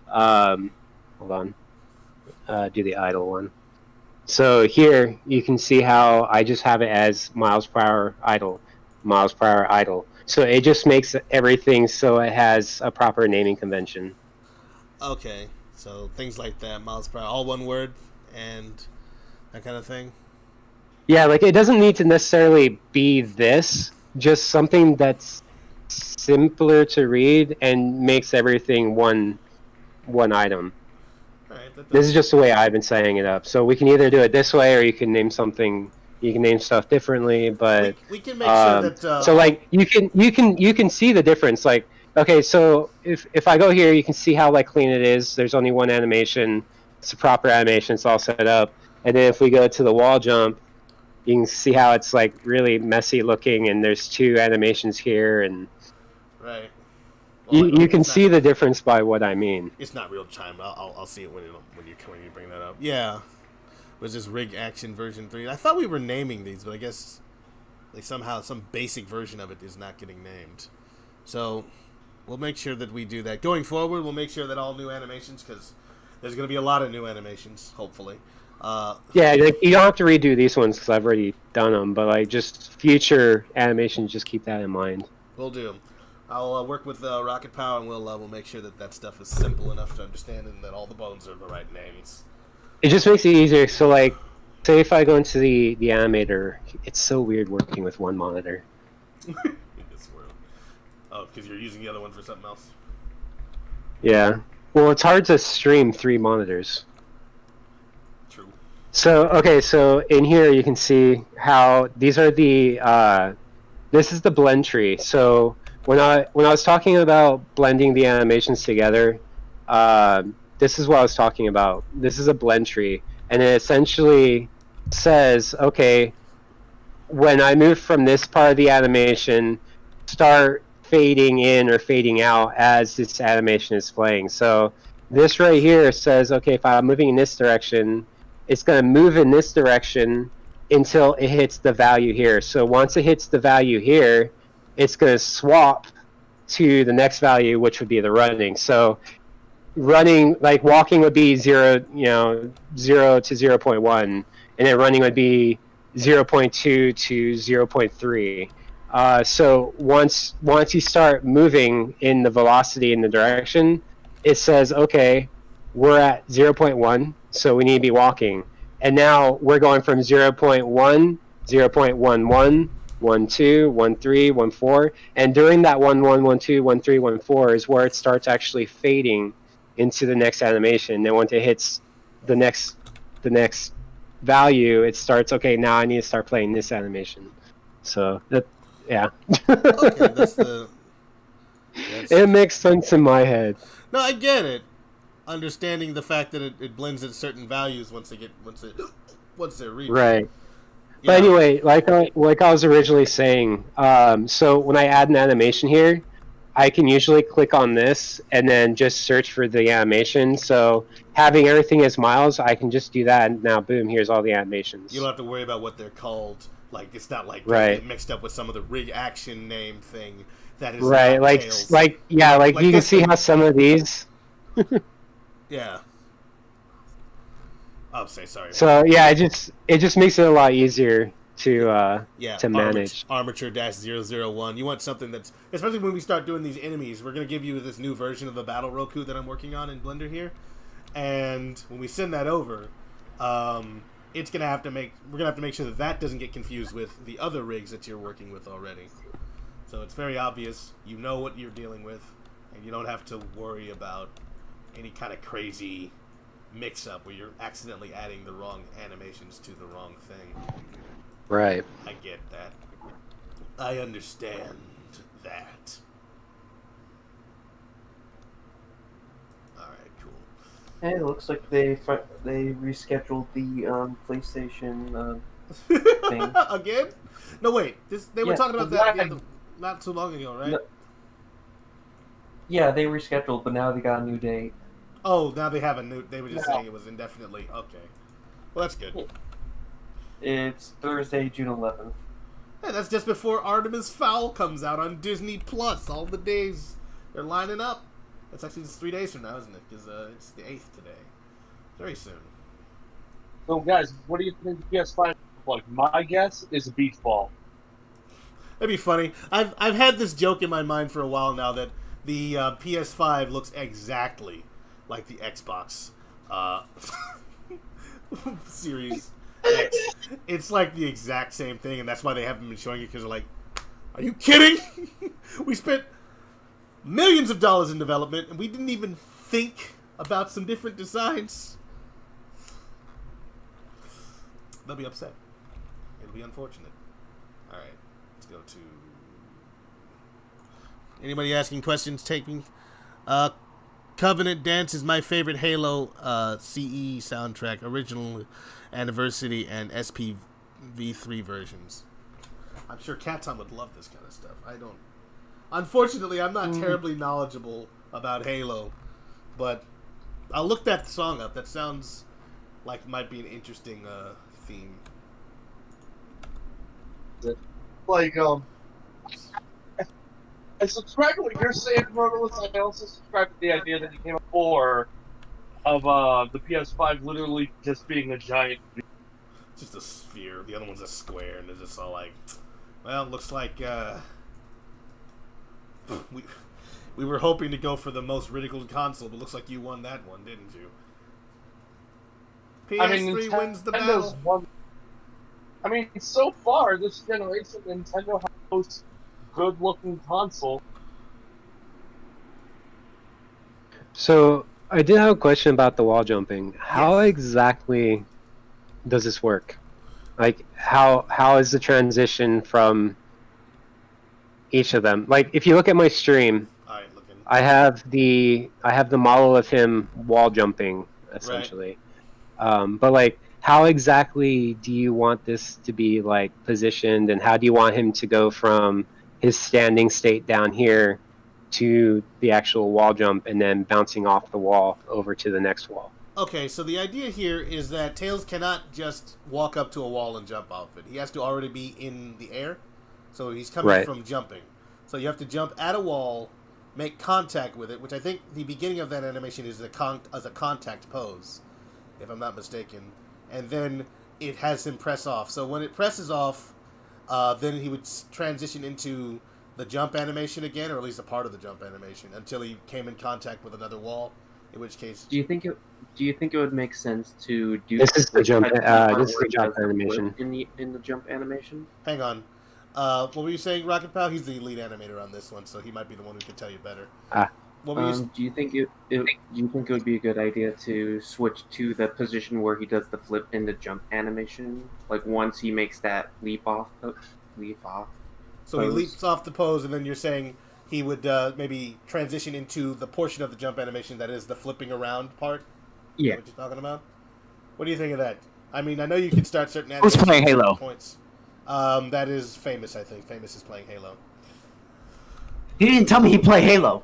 hold on, do the idle one. So here you can see how I just have it as miles per hour idle, miles per hour idle. So it just makes everything so it has a proper naming convention. Okay, so things like that, miles per hour, all one word, and that kind of thing. Yeah, like it doesn't need to necessarily be this. Just something that's simpler to read and makes everything one item. This is just the way I've been setting it up. So we can either do it this way, or you can name something. You can name stuff differently, but we can make sure that. So like you can see the difference. Like okay, so if I go here, you can see how like clean it is. There's only one animation. It's a proper animation. It's all set up. And then if we go to the wall jump, you can see how it's like really messy looking, and there's two animations here, and right. Well, you can see the difference by what I mean. It's not real time. I'll see it when you bring that up. Yeah, was this Rig Action version 3? I thought we were naming these, but I guess like somehow some basic version of it is not getting named. So we'll make sure that we do that going forward. We'll make sure that all new animations, because there's going to be a lot of new animations, hopefully. Yeah, like you don't have to redo these ones because I've already done them, but like just future animations, just keep that in mind. We'll do. I'll work with Rocket Power, and we'll make sure that stuff is simple enough to understand, and that all the bones are the right names. It just makes it easier. So like, say if I go into the animator, it's so weird working with one monitor. In this world. Oh, because you're using the other one for something else. Yeah. Well, it's hard to stream 3 monitors. So, okay, so in here you can see how these are the, this is the blend tree. So when I was talking about blending the animations together, this is what I was talking about. This is a blend tree, and it essentially says, okay, when I move from this part of the animation, start fading in or fading out as this animation is playing. So this right here says, okay, if I'm moving in this direction, it's going to move in this direction until it hits the value here. So once it hits the value here, it's going to swap to the next value, which would be the running. So running, like walking would be 0 to 0.1, and then running would be 0.2 to 0.3. So once you start moving in the velocity in the direction, it says, okay, we're at 0.1, so we need to be walking. And now we're going from 0.1, 0.11, 12, 13, 14, and during that 11, 12, 13, 14 is where it starts actually fading into the next animation. Then once it hits the next value, it starts, okay, now I need to start playing this animation. So that, yeah. Okay, that's it makes sense in my head. No, I get it. Understanding the fact that it blends at certain values once they're reached. Right. Yeah. But anyway, like I was originally saying, so when I add an animation here, I can usually click on this and then just search for the animation. So having everything as miles, I can just do that, and now boom, here's all the animations. You don't have to worry about what they're called. Like, it's not like right. mixed up with some of the rig action name thing that is right. Like you can see how some of these. Yeah. Oh, sorry. So yeah, it just makes it a lot easier to manage. Armature-001. You want something that's, especially when we start doing these enemies, we're gonna give you this new version of the Battle Roku that I'm working on in Blender here, and when we send that over, we're gonna have to make sure that doesn't get confused with the other rigs that you're working with already. So it's very obvious, you know what you're dealing with, and you don't have to worry about any kind of crazy mix-up where you're accidentally adding the wrong animations to the wrong thing. Right. I get that. I understand that. Alright, cool. Hey, it looks like they rescheduled the PlayStation thing. Again? No, wait. They were talking about that not too long ago, right? No. Yeah, they rescheduled, but now they got a new date. Oh, now they have a new... They were just saying it was indefinitely. Okay. Well, that's good. It's Thursday, June 11th. Hey, that's just before Artemis Fowl comes out on Disney Plus. All the days they're lining up. That's actually just 3 days from now, isn't it? Because it's the 8th today. Very soon. So, guys, what do you think the PS5 looks like? My guess is a beach ball. That'd be funny. I've had this joke in my mind for a while now that the PS5 looks exactly like the Xbox Series X. It's like the exact same thing, and that's why they haven't been showing it, because they're like, are you kidding? We spent millions of dollars in development, and we didn't even think about some different designs. They'll be upset. It'll be unfortunate. Alright, let's go to... Anybody asking questions, taking... Covenant Dance is my favorite Halo CE soundtrack, original, anniversary, and SPV3 versions. I'm sure Katon would love this kind of stuff. I don't. Unfortunately, I'm not terribly knowledgeable about Halo, but I'll look that song up. That sounds like it might be an interesting theme. Like, I subscribe to what you're saying, Rodolus. I also subscribe to the idea that you came up for of the PS5 literally just being a giant. Just a sphere. The other one's a square, and they're just all like, well, looks like we were hoping to go for the most ridiculed console, but looks like you won that one, didn't you? PS3 wins the battle. I mean, so far this generation, Nintendo has the most good-looking console. So I did have a question about the wall jumping. How exactly does this work? Like, how is the transition from each of them? Like, if you look at my stream, I have the model of him wall jumping essentially. Right. But like, how exactly do you want this to be like positioned, and how do you want him to go from his standing state down here to the actual wall jump and then bouncing off the wall over to the next wall? Okay, so the idea here is that Tails cannot just walk up to a wall and jump off it. He has to already be in the air. So he's coming from jumping. So you have to jump at a wall, make contact with it, which I think the beginning of that animation is as a contact pose, if I'm not mistaken. And then it has him press off. So when it presses off, then he would transition into the jump animation again, or at least a part of the jump animation, until he came in contact with another wall. In which case, do you think it would make sense to do This is the jump. type of This is the where it jump does the flip animation. in the jump animation? Hang on. What were you saying, Rocket Pal? He's the lead animator on this one, so he might be the one who can tell you better. What were you? Do you think it would be a good idea to switch to the position where he does the flip in the jump animation? Like once he makes that leap off. So pose? he leaps off the pose, and then you're saying he would maybe transition into the portion of the jump animation that is the flipping around part? Yeah. What you're talking about? What do you think of that? I mean, I know you can start certain Who's playing animations at Halo? points. That is Famous, I think. Famous is playing Halo. He didn't tell me he played Halo.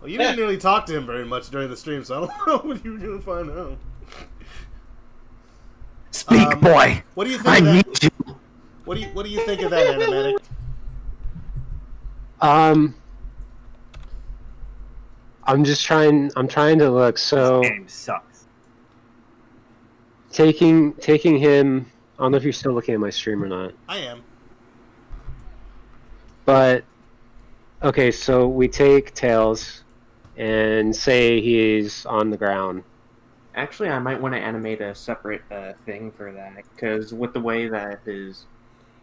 Well, you didn't really talk to him very much during the stream, so I don't know what you were going to find out. Speak, boy. What do you think I of that? need you. What do you think of that, Animatic? I'm trying to look. So This game sucks. taking him. I don't know if you're still looking at my stream or not. I am. But okay, so we take Tails and say he's on the ground. Actually, I might want to animate a separate thing for that, because with the way that his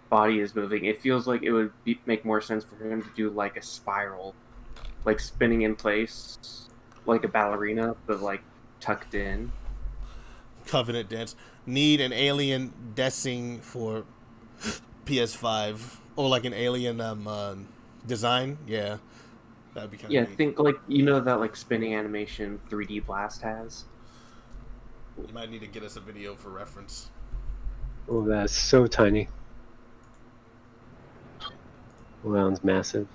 body is moving, it feels like it would make more sense for him to do like a spiral, like spinning in place, like a ballerina, but like tucked in. Covenant Dance. Need an alien dessing for PS5, or like an alien design. Yeah, that'd be kind of Yeah, neat. think like that like spinning animation 3D Blast has. You might need to get us a video for reference. Oh, that's so tiny. Well, it's massive.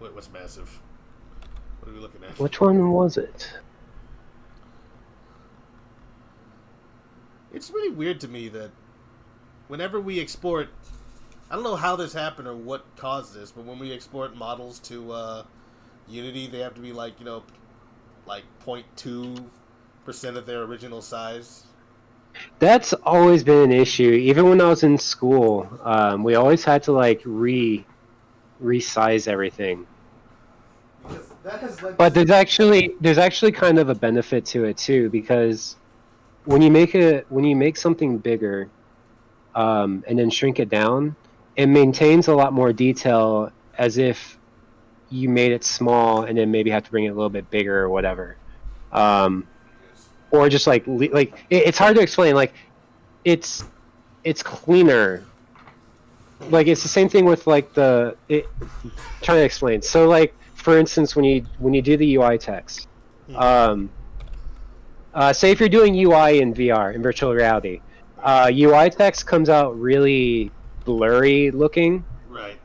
Wait, what's massive? What are we looking at? Which one was it? It's really weird to me that whenever we export, I don't know how this happened or what caused this, but when we export models to Unity, they have to be like 0.2% of their original size. That's always been an issue. Even when I was in school, we always had to like resize everything. But there's actually kind of a benefit to it too, because when you make something bigger, and then shrink it down, it maintains a lot more detail as if you made it small and then maybe have to bring it a little bit bigger or whatever. Or just it's hard to explain. Like, it's cleaner. Like, it's the same thing with like trying to explain. So like, for instance, when you do the UI text, say if you're doing UI in VR, in virtual reality, UI text comes out really blurry looking. Right.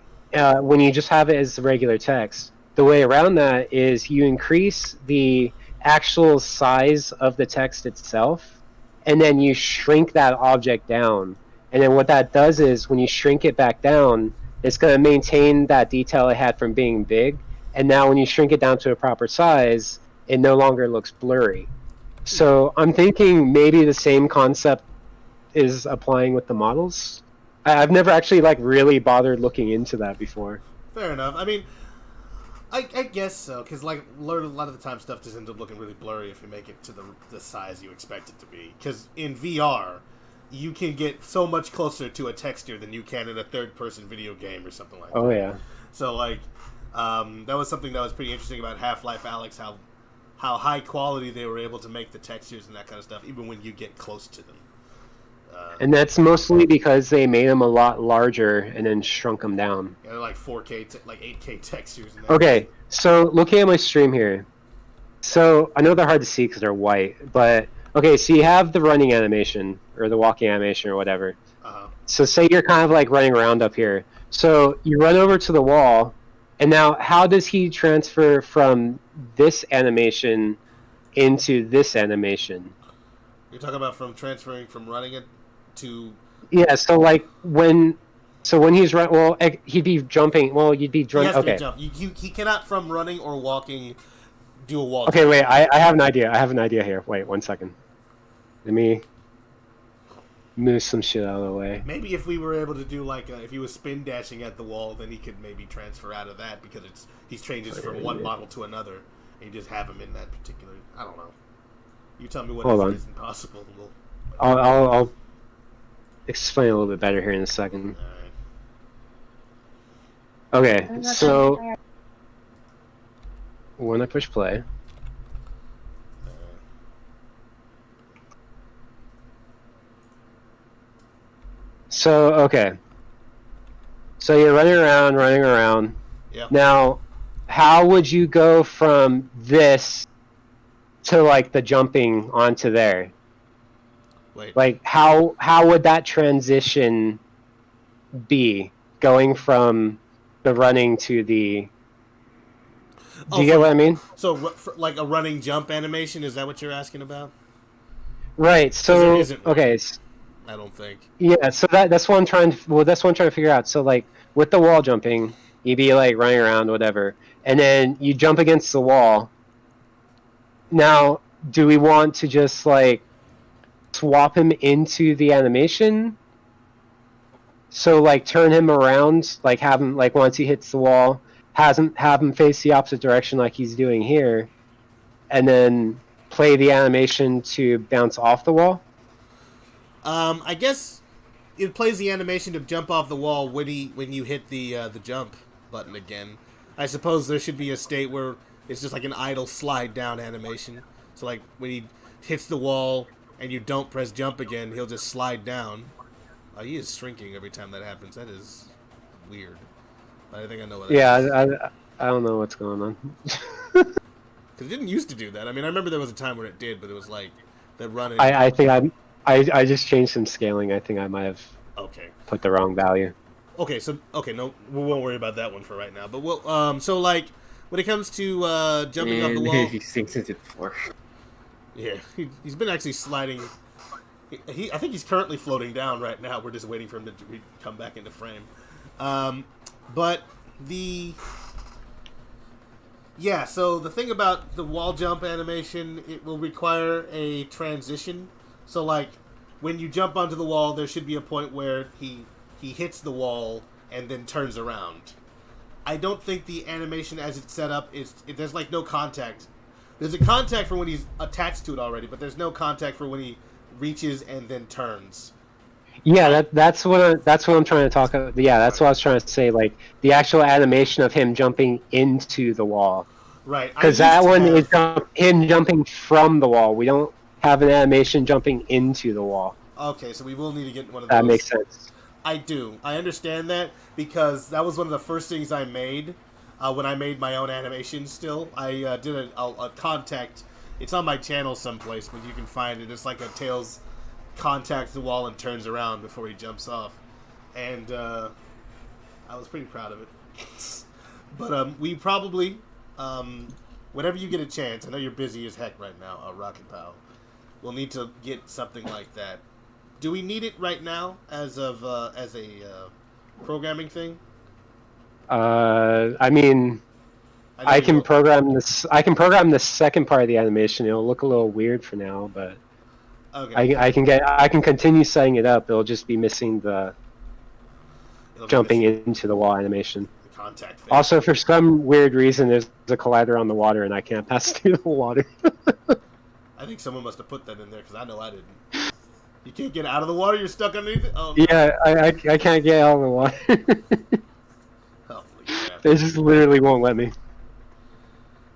When you just have it as regular text. The way around that is you increase the actual size of the text itself, and then you shrink that object down. And then what that does is, when you shrink it back down, it's going to maintain that detail it had from being big. And now when you shrink it down to a proper size, it no longer looks blurry. So I'm thinking maybe the same concept is applying with the models. I've never actually really bothered looking into that before. Fair enough. I mean, I guess so, because a lot of the time stuff just ends up looking really blurry if you make it to the size you expect it to be. Because in VR, you can get so much closer to a texture than you can in a third-person video game or something like that. Oh yeah. So that was something that was pretty interesting about Half-Life Alyx, how high quality they were able to make the textures and that kind of stuff, even when you get close to them. And that's mostly because they made them a lot larger and then shrunk them down. Yeah, they're like 4K, like 8K textures. And Okay, so looking at my stream here, so I know they're hard to see because they're white, but okay, so you have the running animation or the walking animation or whatever. So say you're kind of like running around up here. So you run over to the wall, and now how does he transfer from this animation into this animation? You're talking about transferring from running it to... Yeah, so like when he's he'd be jumping. Well, you'd be He has to okay. be jump. He cannot, from running or walking, do a wall. Okay, wait. I have an idea. I have an idea here. Wait 1 second. Let me. move some shit out of the way. Maybe if we were able to do like if he was spin dashing at the wall, then he could maybe transfer out of that because he changes from one model to another, and you just have him in that particular. I don't know. You tell me what isn't possible. And I'll explain a little bit better here in a second. Okay, so when I push play. So, okay. So you're running around. Yep. Now, how would you go from this to, like, the jumping onto there? Wait. Like, how would that transition be, going from the running to the... Do you get what I mean? So, like a running jump animation, is that what you're asking about? Right, so... Okay, I don't think. Yeah, so that's what I'm trying to figure out. So like with the wall jumping, you'd be like running around, whatever, and then you jump against the wall. Now, do we want to just like swap him into the animation? So like turn him around, like have him like once he hits the wall, have him face the opposite direction like he's doing here, and then play the animation to bounce off the wall? I guess it plays the animation to jump off the wall when you hit the jump button again. I suppose there should be a state where it's just like an idle slide down animation. So like when he hits the wall and you don't press jump again, he'll just slide down. He is shrinking every time that happens. That is weird. But I think I know what that is. Yeah, I don't know what's going on. Because it didn't used to do that. I mean, I remember there was a time where it did, but it was like the running. I think I just changed some scaling. I think I might have put the wrong value. Okay, no, we won't worry about that one for right now. But we'll so like when it comes to jumping off the wall, he sinks into the floor. Yeah, he's been actually sliding. I think he's currently floating down right now. We're just waiting for him to come back into frame. But so the thing about the wall jump animation, it will require a transition. So, like, when you jump onto the wall, there should be a point where he hits the wall and then turns around. I don't think the animation as it's set up there's, like, no contact. There's a contact for when he's attached to it already, but there's no contact for when he reaches and then turns. Yeah, that's what I'm trying to talk about. Yeah, that's what I was trying to say. Like, the actual animation of him jumping into the wall. Right. Because that one is him jumping from the wall. We don't have an animation jumping into the wall. Okay, so we will need to get one of those. That makes sense. I do. I understand that because that was one of the first things I made when I made my own animation still. I did a contact. It's on my channel someplace, but you can find it. It's like a Tails contacts the wall and turns around before he jumps off. And I was pretty proud of it. But we probably, whenever you get a chance, I know you're busy as heck right now, Rocket Pal. We'll need to get something like that. Do we need it right now as a programming thing? I mean, I can program this. I can program the second part of the animation. It'll look a little weird for now, but okay. I can continue setting it up. It'll just be missing the jumping into the wall animation. The contact phase. Also, for some weird reason, there's a collider on the water, and I can't pass through the water. I think someone must have put that in there because I know I didn't. You can't get out of the water. You're stuck underneath it. Oh, no. Yeah, I can't get out of the water. Holy crap. They just literally won't let me.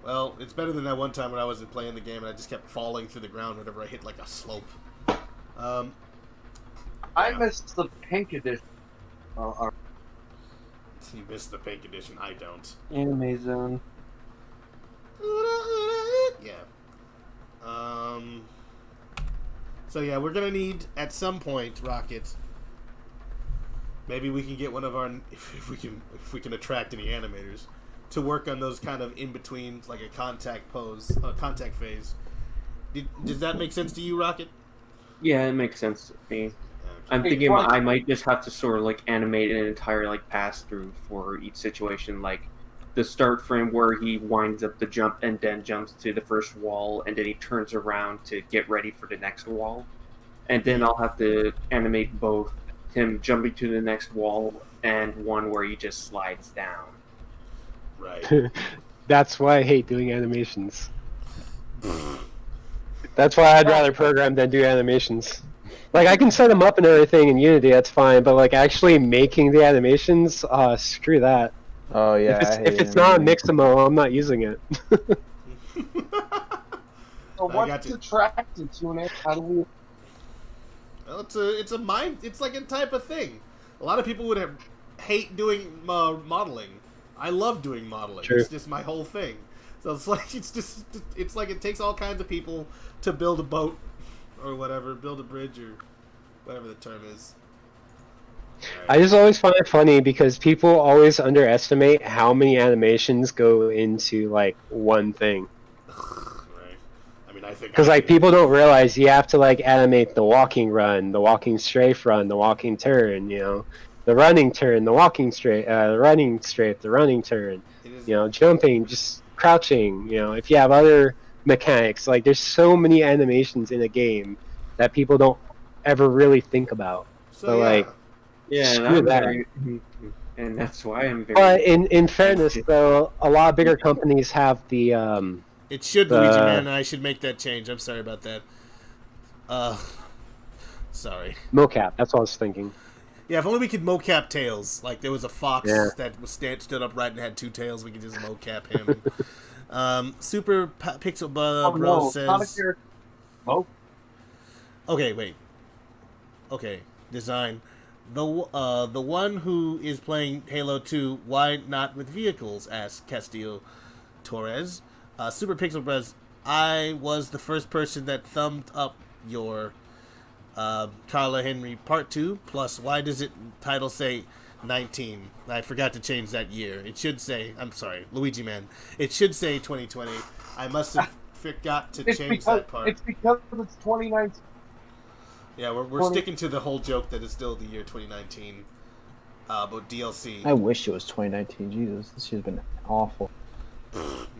Well, it's better than that one time when I wasn't playing the game and I just kept falling through the ground whenever I hit like a slope. I missed the pink edition. You missed the pink edition. I don't. Anime Zone. Yeah. So yeah, we're gonna need at some point, Rocket. Maybe we can get one of our if we can attract any animators to work on those kind of in betweens, like a contact phase. Does that make sense to you, Rocket? Yeah, it makes sense to me. I'm thinking I might just have to sort of like animate an entire like pass through for each situation, like the start frame where he winds up the jump and then jumps to the first wall and then he turns around to get ready for the next wall, and then I'll have to animate both him jumping to the next wall and one where he just slides down. Right. That's why I hate doing animations. That's why I'd rather program than do animations. Like, I can set them up and everything in Unity, that's fine, but like actually making the animations, screw that. Oh yeah. If it's not Mixamo, I'm not using it. So what's the track to tune in? How do we? Well, it's like a type of thing. A lot of people would hate doing modeling. I love doing modeling. True. It's just my whole thing. So it's like it takes all kinds of people to build a boat or whatever, build a bridge or whatever the term is. I just always find it funny because people always underestimate how many animations go into like one thing. I mean, I think because like people don't realize you have to like animate the walking run, the walking strafe run, the walking turn, you know, the running turn, the walking straight, the running straight, the running turn, you know, jumping, just crouching. You know, if you have other mechanics, like there's so many animations in a game that people don't ever really think about. So like. Yeah, Screw that. And that's why I'm very. But in fairness, though, a lot of bigger companies have the. It should, Luigi Man, and I should make that change. I'm sorry about that. Sorry. Mocap, that's what I was thinking. Yeah, if only we could mocap Tails. Like, there was a fox Yeah. that was stood upright and had two tails. We could just mocap him. Super Pixel Bro says... Okay, wait. Okay, design. The one who is playing Halo 2, why not with vehicles? Asked Castillo Torres. Super Pixel Bros, I was the first person that thumbed up your Carla Henry Part 2. Plus, why does it title say 19? I forgot to change that year. It should say, I'm sorry, Luigi Man. It should say 2020. I must have forgot to change that part. It's because it's 2019. Yeah, we're sticking to the whole joke that it's still the year 2019, but DLC. I wish it was 2019. Jesus, this year's been awful.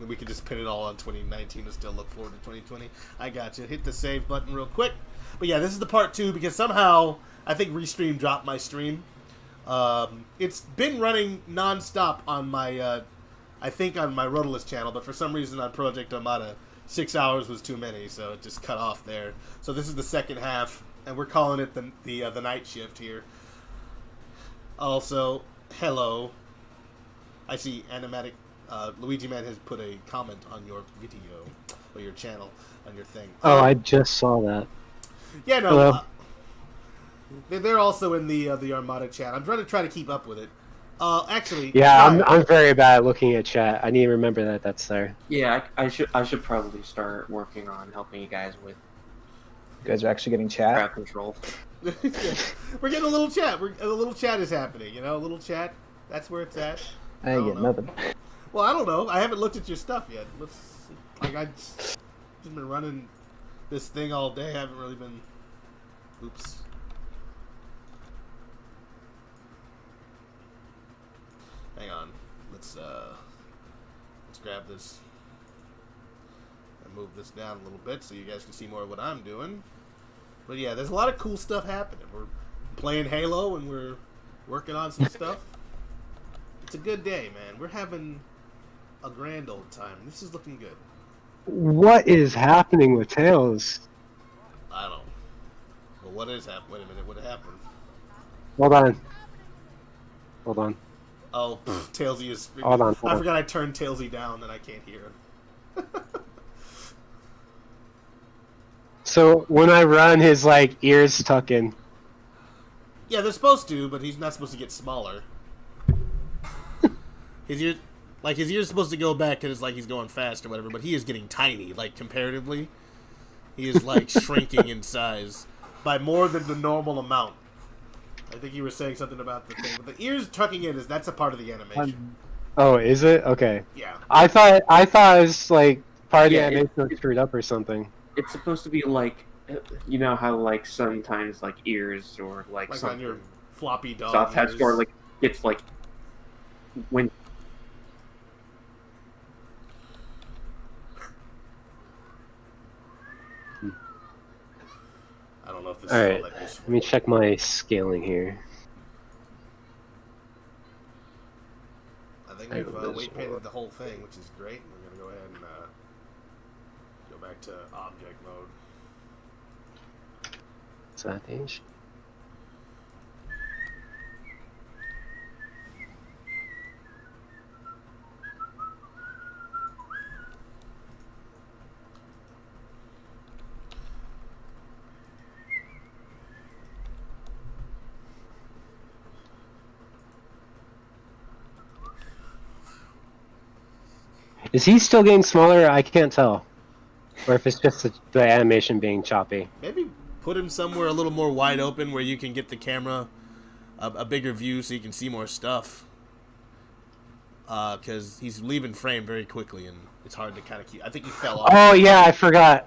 We could just pin it all on 2019 and still look forward to 2020. I got you. Hit the save button real quick. But yeah, this is the part 2 because somehow I think Restream dropped my stream. It's been running non-stop on my, I think on my Rotalist channel, but for some reason on Project Armada, 6 hours was too many, so it just cut off there. So this is the second half. And we're calling it the night shift here. Also, hello. I see animatic. Luigi Man has put a comment on your video or your channel on your thing. Oh, I just saw that. Yeah, no. Hello. They're also in the Armada chat. I'm trying to keep up with it. Actually. Yeah, I'm very bad at looking at chat. I need to remember that that's there. Yeah, I should probably start working on helping you guys with. You guys are actually getting chat. Crowd control. We're getting a little chat. A little chat is happening. You know, a little chat. That's where it's at. I ain't getting nothing. Well, I don't know. I haven't looked at your stuff yet. I just been running this thing all day. I haven't really been. Oops. Hang on. Let's grab this. Move this down a little bit so you guys can see more of what I'm doing. But yeah, there's a lot of cool stuff happening. We're playing Halo and we're working on some stuff. It's a good day, man. We're having a grand old time. This is looking good. What is happening with Tails? I don't know. But what is happening? Wait a minute, what happened? Hold on. Oh, Tailsy is... Hold on. I forgot I turned Tailsy down and I can't hear him. So when I run, his like ears tuck in. Yeah, they're supposed to, but he's not supposed to get smaller. His ears supposed to go back because it's like he's going fast or whatever, but he is getting tiny, like comparatively. He is like shrinking in size by more than the normal amount. I think you were saying something about the thing, but the ears tucking in that's a part of the animation. Oh, is it? Okay. Yeah. I thought it was like part of the animation was screwed up or something. It's supposed to be like, you know how like sometimes like ears or like on your floppy dog stuff has ears. or like it's like when. I don't don't know if this All is right, all that useful. let me check my scaling here. I think I we've hope this weight painted works. the whole thing, which is great. We're gonna go ahead and go back to object mode. Is that page? Is he still getting smaller? I can't tell. Or if it's just the animation being choppy. Maybe put him somewhere a little more wide open where you can get the camera a bigger view so you can see more stuff. Because he's leaving frame very quickly and it's hard to kind of keep. I think he fell off. Oh yeah, I forgot.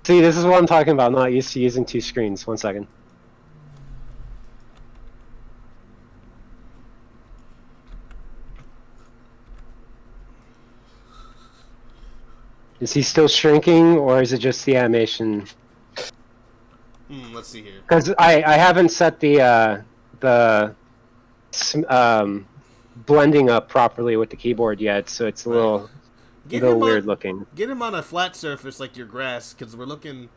See, this is what I'm talking about. I'm not used to using two screens. 1 second. Is he still shrinking, or is it just the animation? Let's see here. Because I haven't set the blending up properly with the keyboard yet, so it's a little weird looking. Get him on a flat surface like your grass, because we're looking.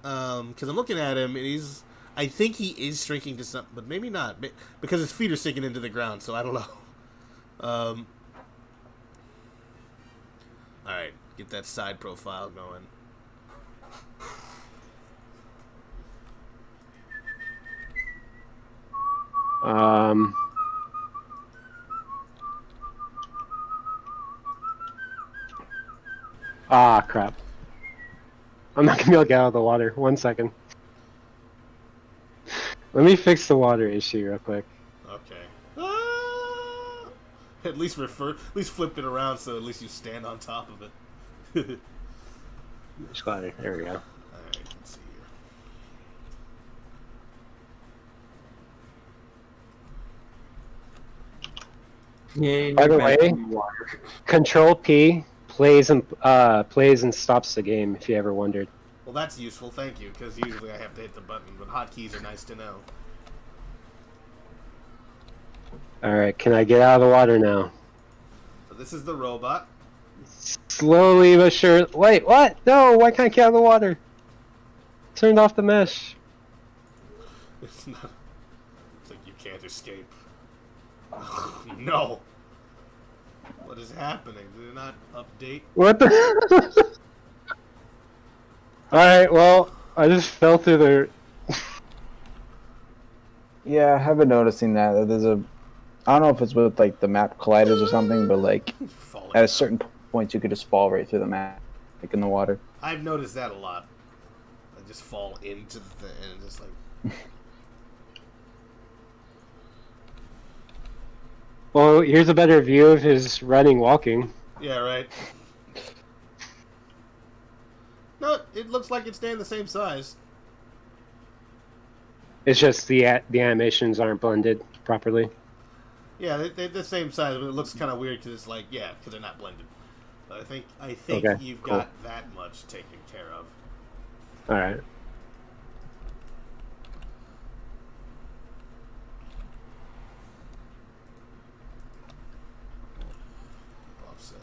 Because I'm looking at him, and I think he is shrinking to something, but maybe not, because his feet are sinking into the ground. So I don't know. All right, get that side profile going. Ah, crap. I'm not gonna be able to get out of the water. 1 second. Let me fix the water issue real quick. Okay. At least flip it around so at least you stand on top of it. Just water. There we go. Alright, let's see Yeah. By the way, Control P plays and stops the game. If you ever wondered. Well, that's useful, thank you, because usually I have to hit the button, but hotkeys are nice to know. All right, can I get out of the water now? So this is the robot. Slowly but sure. Wait, what? No, why can't I get out of the water? Turned off the mesh. It's not. It's like you can't escape. No. What is happening? Did it not update? What the? Alright, well, I just fell through the... Yeah, I've been noticing that. There's a... I don't know if it's with, like, the map colliders or something, but, like, at a certain point you could just fall right through the map, like, in the water. I've noticed that a lot. I just fall into the thing and just, like... Well, here's a better view of his running, walking. Yeah, right. No, it looks like it's staying the same size. It's just the animations aren't blended properly. Yeah, they're the same size, but it looks kind of weird because it's like, yeah, because they're not blended. But I think Okay, you've cool. got that much taken care of. Alright. Offset.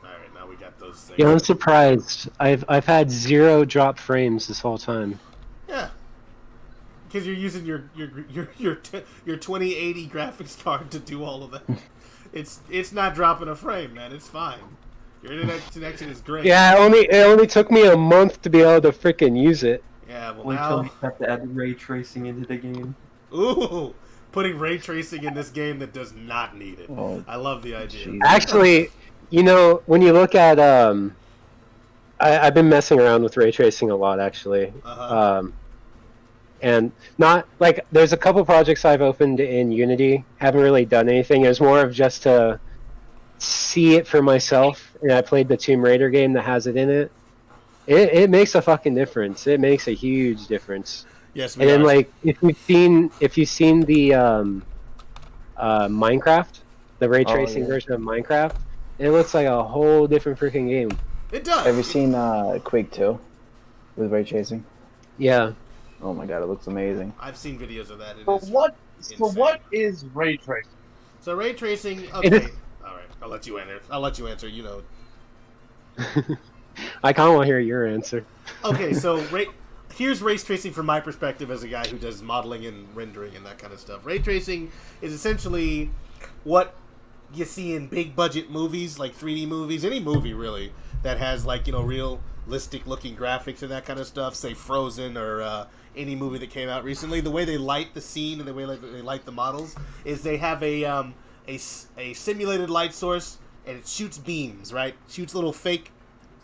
Alright, now we got those things. Yeah, I'm surprised. I've had 0 drop frames this whole time. Yeah. Because you're using your 2080 graphics card to do all of that. It's not dropping a frame, man. It's fine. Your internet connection is great. Yeah, it only took me a month to be able to freaking use it. Yeah, well Wait till now... we have to add ray tracing into the game. Ooh! Putting ray tracing in this game that does not need it. Oh, I love the idea. Actually, you know, when you look at I've been messing around with ray tracing a lot actually. And not like there's a couple projects I've opened in Unity, haven't really done anything. It was more of just to see it for myself, and I played the Tomb Raider game that has it in it. It makes a fucking difference. It makes a huge difference. Yes, and then like if you've seen the Minecraft, the ray Oh, tracing yeah. version of Minecraft. It looks like a whole different freaking game. It does. Have you seen Quake 2 with ray tracing? Yeah. Oh my god, it looks amazing. I've seen videos of that. It So is what? insane. So what is ray tracing? So ray tracing. It Okay. is- All right. I'll let you answer. I'll let you answer. You know. I kind of want to hear your answer. Okay. So here's ray tracing from my perspective as a guy who does modeling and rendering and that kind of stuff. Ray tracing is essentially what you see in big budget movies, like 3D movies, any movie really that has like realistic looking graphics and that kind of stuff. Say Frozen or any movie that came out recently. The way they light the scene and the way they light the models is they have a simulated light source and it shoots beams, right? Shoots little fake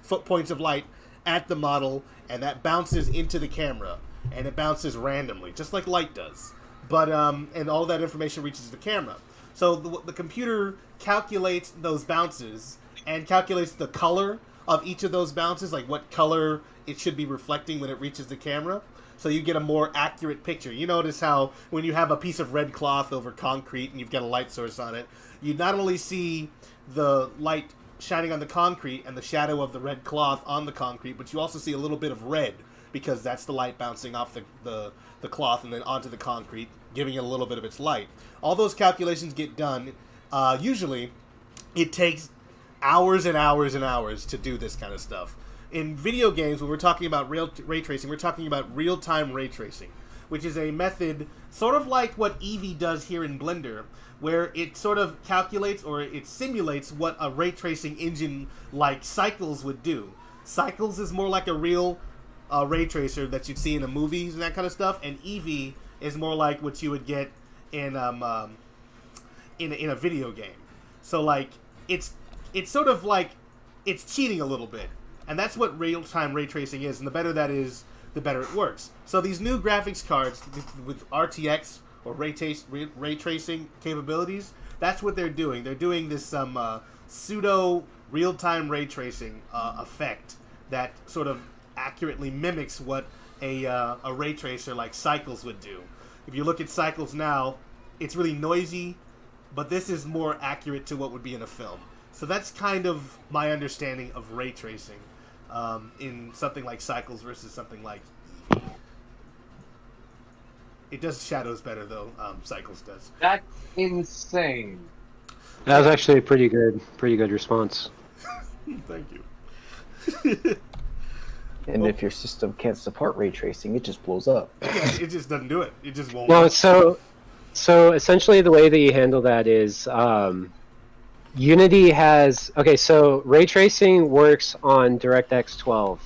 foot points of light at the model, and that bounces into the camera, and it bounces randomly, just like light does. But and all that information reaches the camera. So the computer calculates those bounces and calculates the color of each of those bounces, like what color it should be reflecting when it reaches the camera. So you get a more accurate picture. You notice how when you have a piece of red cloth over concrete and you've got a light source on it, you not only see the light shining on the concrete and the shadow of the red cloth on the concrete, but you also see a little bit of red because that's the light bouncing off the cloth and then onto the concrete, giving it a little bit of its light. All those calculations get done. Usually, it takes hours and hours and hours to do this kind of stuff. In video games, when we're talking about ray tracing, we're talking about real-time ray tracing, which is a method sort of like what Eevee does here in Blender, where it sort of calculates or it simulates what a ray tracing engine like Cycles would do. Cycles is more like a real ray tracer that you'd see in the movies and that kind of stuff, and Eevee is more like what you would get in a video game. So like it's sort of like it's cheating a little bit. And that's what real-time ray tracing is, and the better that is, the better it works. So these new graphics cards with RTX or ray tracing capabilities, that's what they're doing. They're doing this pseudo real-time ray tracing effect that sort of accurately mimics what a ray tracer like Cycles would do. If you look at Cycles now, it's really noisy, but this is more accurate to what would be in a film. So that's kind of my understanding of ray tracing in something like Cycles versus something like Eevee. It does shadows better though. Cycles does. That's insane. That was actually a pretty good response. Thank you. And if your system can't support ray tracing, it just blows up. Yeah, it just doesn't do it. It just won't. Well, so essentially the way that you handle that is Unity has so ray tracing works on DirectX 12.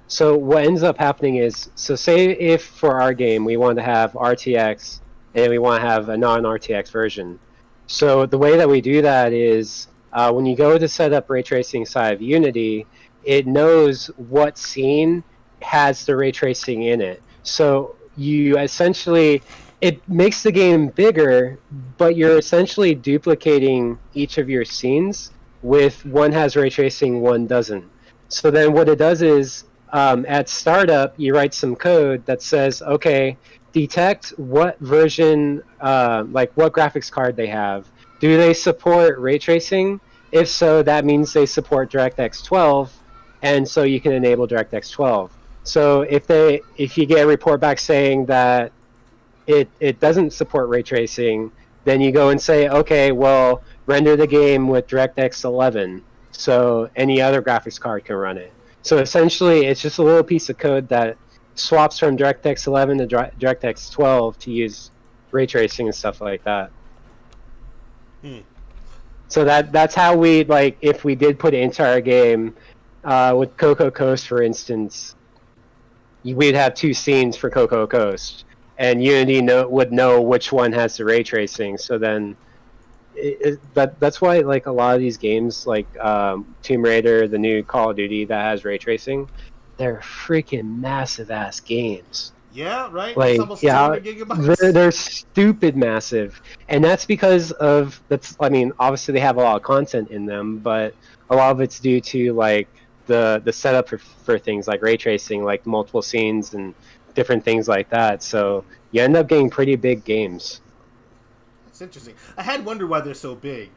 So what ends up happening is, so say if for our game we want to have RTX and we want to have a non-RTX version. So the way that we do that is when you go to set up ray tracing inside of Unity, it knows what scene has the ray tracing in it. So you essentially, it makes the game bigger, but you're essentially duplicating each of your scenes with one has ray tracing, one doesn't. So then what it does is, at startup, you write some code that says, okay, detect what version, like what graphics card they have. Do they support ray tracing? If so, that means they support DirectX 12, and so you can enable DirectX 12. So if you get a report back saying that it doesn't support ray tracing, then you go and say, okay, well, render the game with DirectX 11, so any other graphics card can run it. So essentially, it's just a little piece of code that swaps from DirectX 11 to DirectX 12 to use ray tracing and stuff like that. So that's how we, like, if we did put it into our game, with Cocoa Coast, for instance, we'd have two scenes for Cocoa Coast, and Unity would know which one has the ray tracing. So then, that's why, like, a lot of these games, like Tomb Raider, the new Call of Duty that has ray tracing, they're freaking massive ass games. Yeah, right. Like, it's almost yeah, 200 gigabytes. they're stupid massive, and that's because of I mean, obviously they have a lot of content in them, but a lot of it's due to like the setup for things like ray tracing, like multiple scenes and different things like that. So you end up getting pretty big games. It's interesting. I had wondered why they're so big.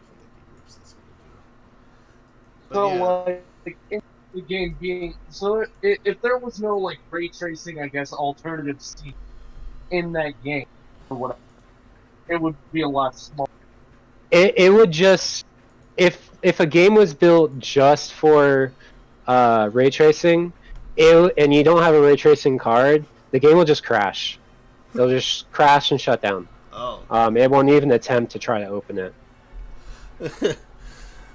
But So yeah. like in the game being so if there was no like ray tracing, I guess alternative scene in that game or whatever, it would be a lot smaller. It would just if a game was built just for ray tracing, and you don't have a ray tracing card, the game will just crash. It'll just crash and shut down. Oh. It won't even attempt to try to open it.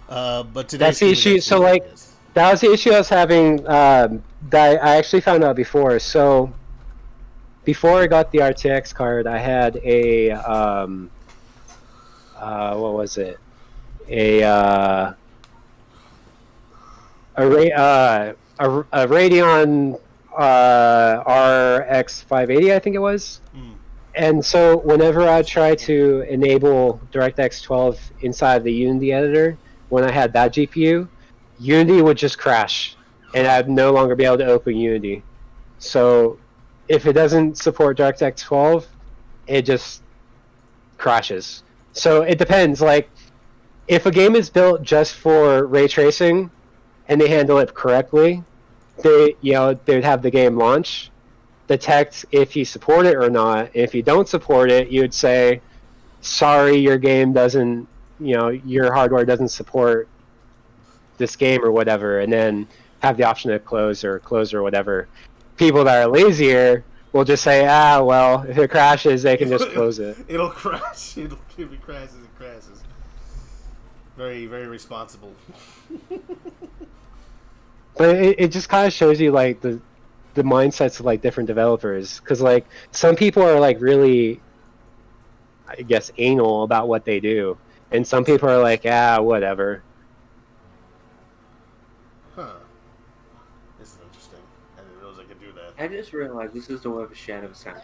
But today's That's the game issue. is So like, that was the issue I was having. That I actually found out before. So before I got the RTX card, I had a what was it? A Radeon RX 580, I think it was. And so whenever I try to enable DirectX 12 inside the Unity editor, when I had that GPU, Unity would just crash, and I'd no longer be able to open Unity. So if it doesn't support DirectX 12, it just crashes. So it depends. Like, if a game is built just for ray tracing, and they handle it correctly, they'd have the game launch, detect if you support it or not. If you don't support it, you would say, sorry, your game doesn't, your hardware doesn't support this game or whatever, and then have the option to close or whatever. People that are lazier will just say, well, if it crashes, they can just close it. It'll crash. If it crashes, it crashes. Very, very responsible. But it just kind of shows you like the mindsets of like different developers, because like some people are like really, I guess, anal about what they do, and some people are like, whatever. Huh. This is interesting. I didn't realize I could do that. I just realized this is the Web of Shadows sound.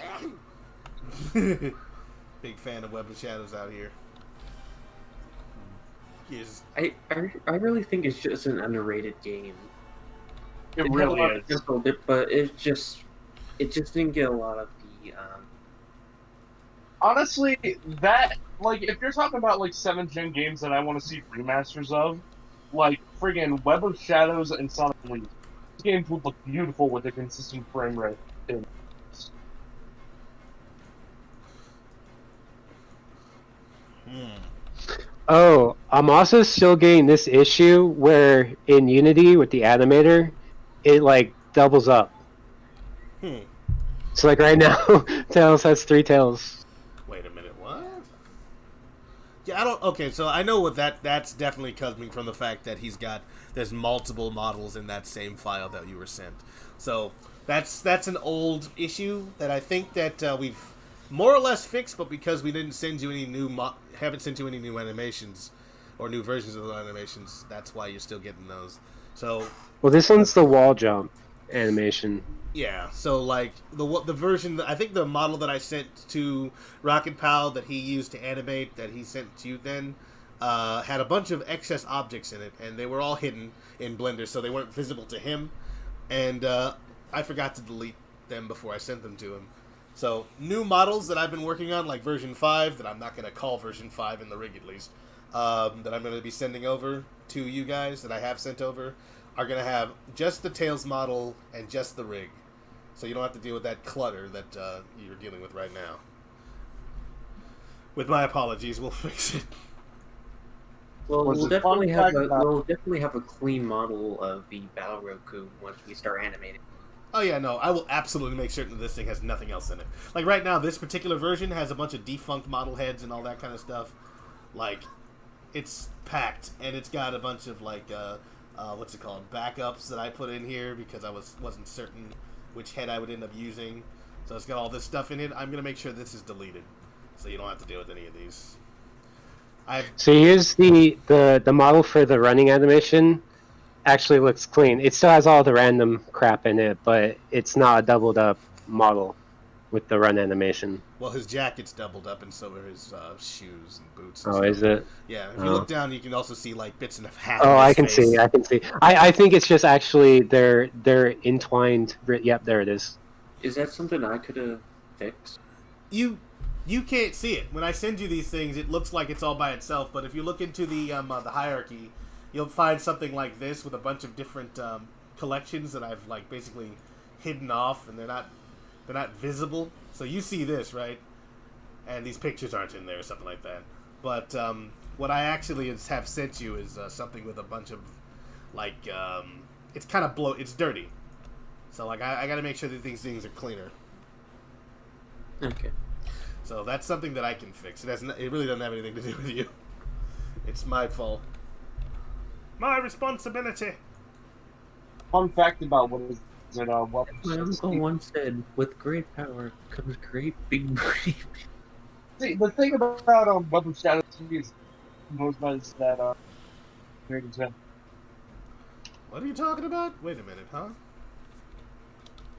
Big fan of Web of Shadows out here. Yes. I really think it's just an underrated game. It had a really lot of is. potential, but it just didn't get a lot of the. Honestly, that like if you're talking about like 7th gen games that I want to see remasters of, like friggin' Web of Shadows and Sonic Leaf, these games would look beautiful with a consistent frame rate. Oh, I'm also still getting this issue where in Unity with the animator, it like doubles up. So like right now, Tails has 3 tails. Wait a minute, what? Yeah, I don't. Okay, so I know what that's definitely coming from the fact that there's multiple models in that same file that you were sent. So that's an old issue that I think that we've more or less fixed, but because we didn't send you any haven't sent you any new animations or new versions of the animations, that's why you're still getting those. So Well, this one's the wall jump animation. yeah, so like the version, I think the model that I sent to Rocket Pal that he used to animate, that he sent to you then, had a bunch of excess objects in it, and they were all hidden in Blender, so they weren't visible to him. And I forgot to delete them before I sent them to him. So new models that I've been working on, like version 5, that I'm not going to call version 5 in the rig at least, that I'm going to be sending over to you guys, that I have sent over, are going to have just the Tails model and just the rig. So you don't have to deal with that clutter that you're dealing with right now. With my apologies, we'll fix it. Well, Was we'll it definitely fun have a clean model of the Battle Roku once we start animating. Oh yeah, no, I will absolutely make certain that this thing has nothing else in it. Like right now, this particular version has a bunch of defunct model heads and all that kind of stuff. Like, it's packed, and it's got a bunch of like, what's it called, backups that I put in here because I wasn't certain which head I would end up using. So it's got all this stuff in it. I'm gonna make sure this is deleted, so you don't have to deal with any of these. So here's the model for the running animation. Actually looks clean. It still has all the random crap in it, but it's not a doubled up model with the run animation. Well, his jacket's doubled up, and so are his shoes and boots. And Oh, stuff. is it? Yeah. If you look down, you can also see like bits and half. Oh, of his I can face. see. I can see. I think it's just actually they're entwined. Yep, there it is. Is that something I could have fixed? You You can't see it. When I send you these things, it looks like it's all by itself. But if you look into the hierarchy, you'll find something like this with a bunch of different collections that I've like basically hidden off, and they're not visible. So you see this, right? And these pictures aren't in there or something like that. But what I actually have sent you is something with a bunch of like it's kind of it's dirty. So like I got to make sure that these things are cleaner. Okay. So that's something that I can fix. It really doesn't have anything to do with you. It's my fault. My responsibility. Fun fact about what is it? What My uncle once said, "With great power comes great big brain." See, the thing about Web of Shadows is composed by that American Zen. What are you talking about? Wait a minute, huh?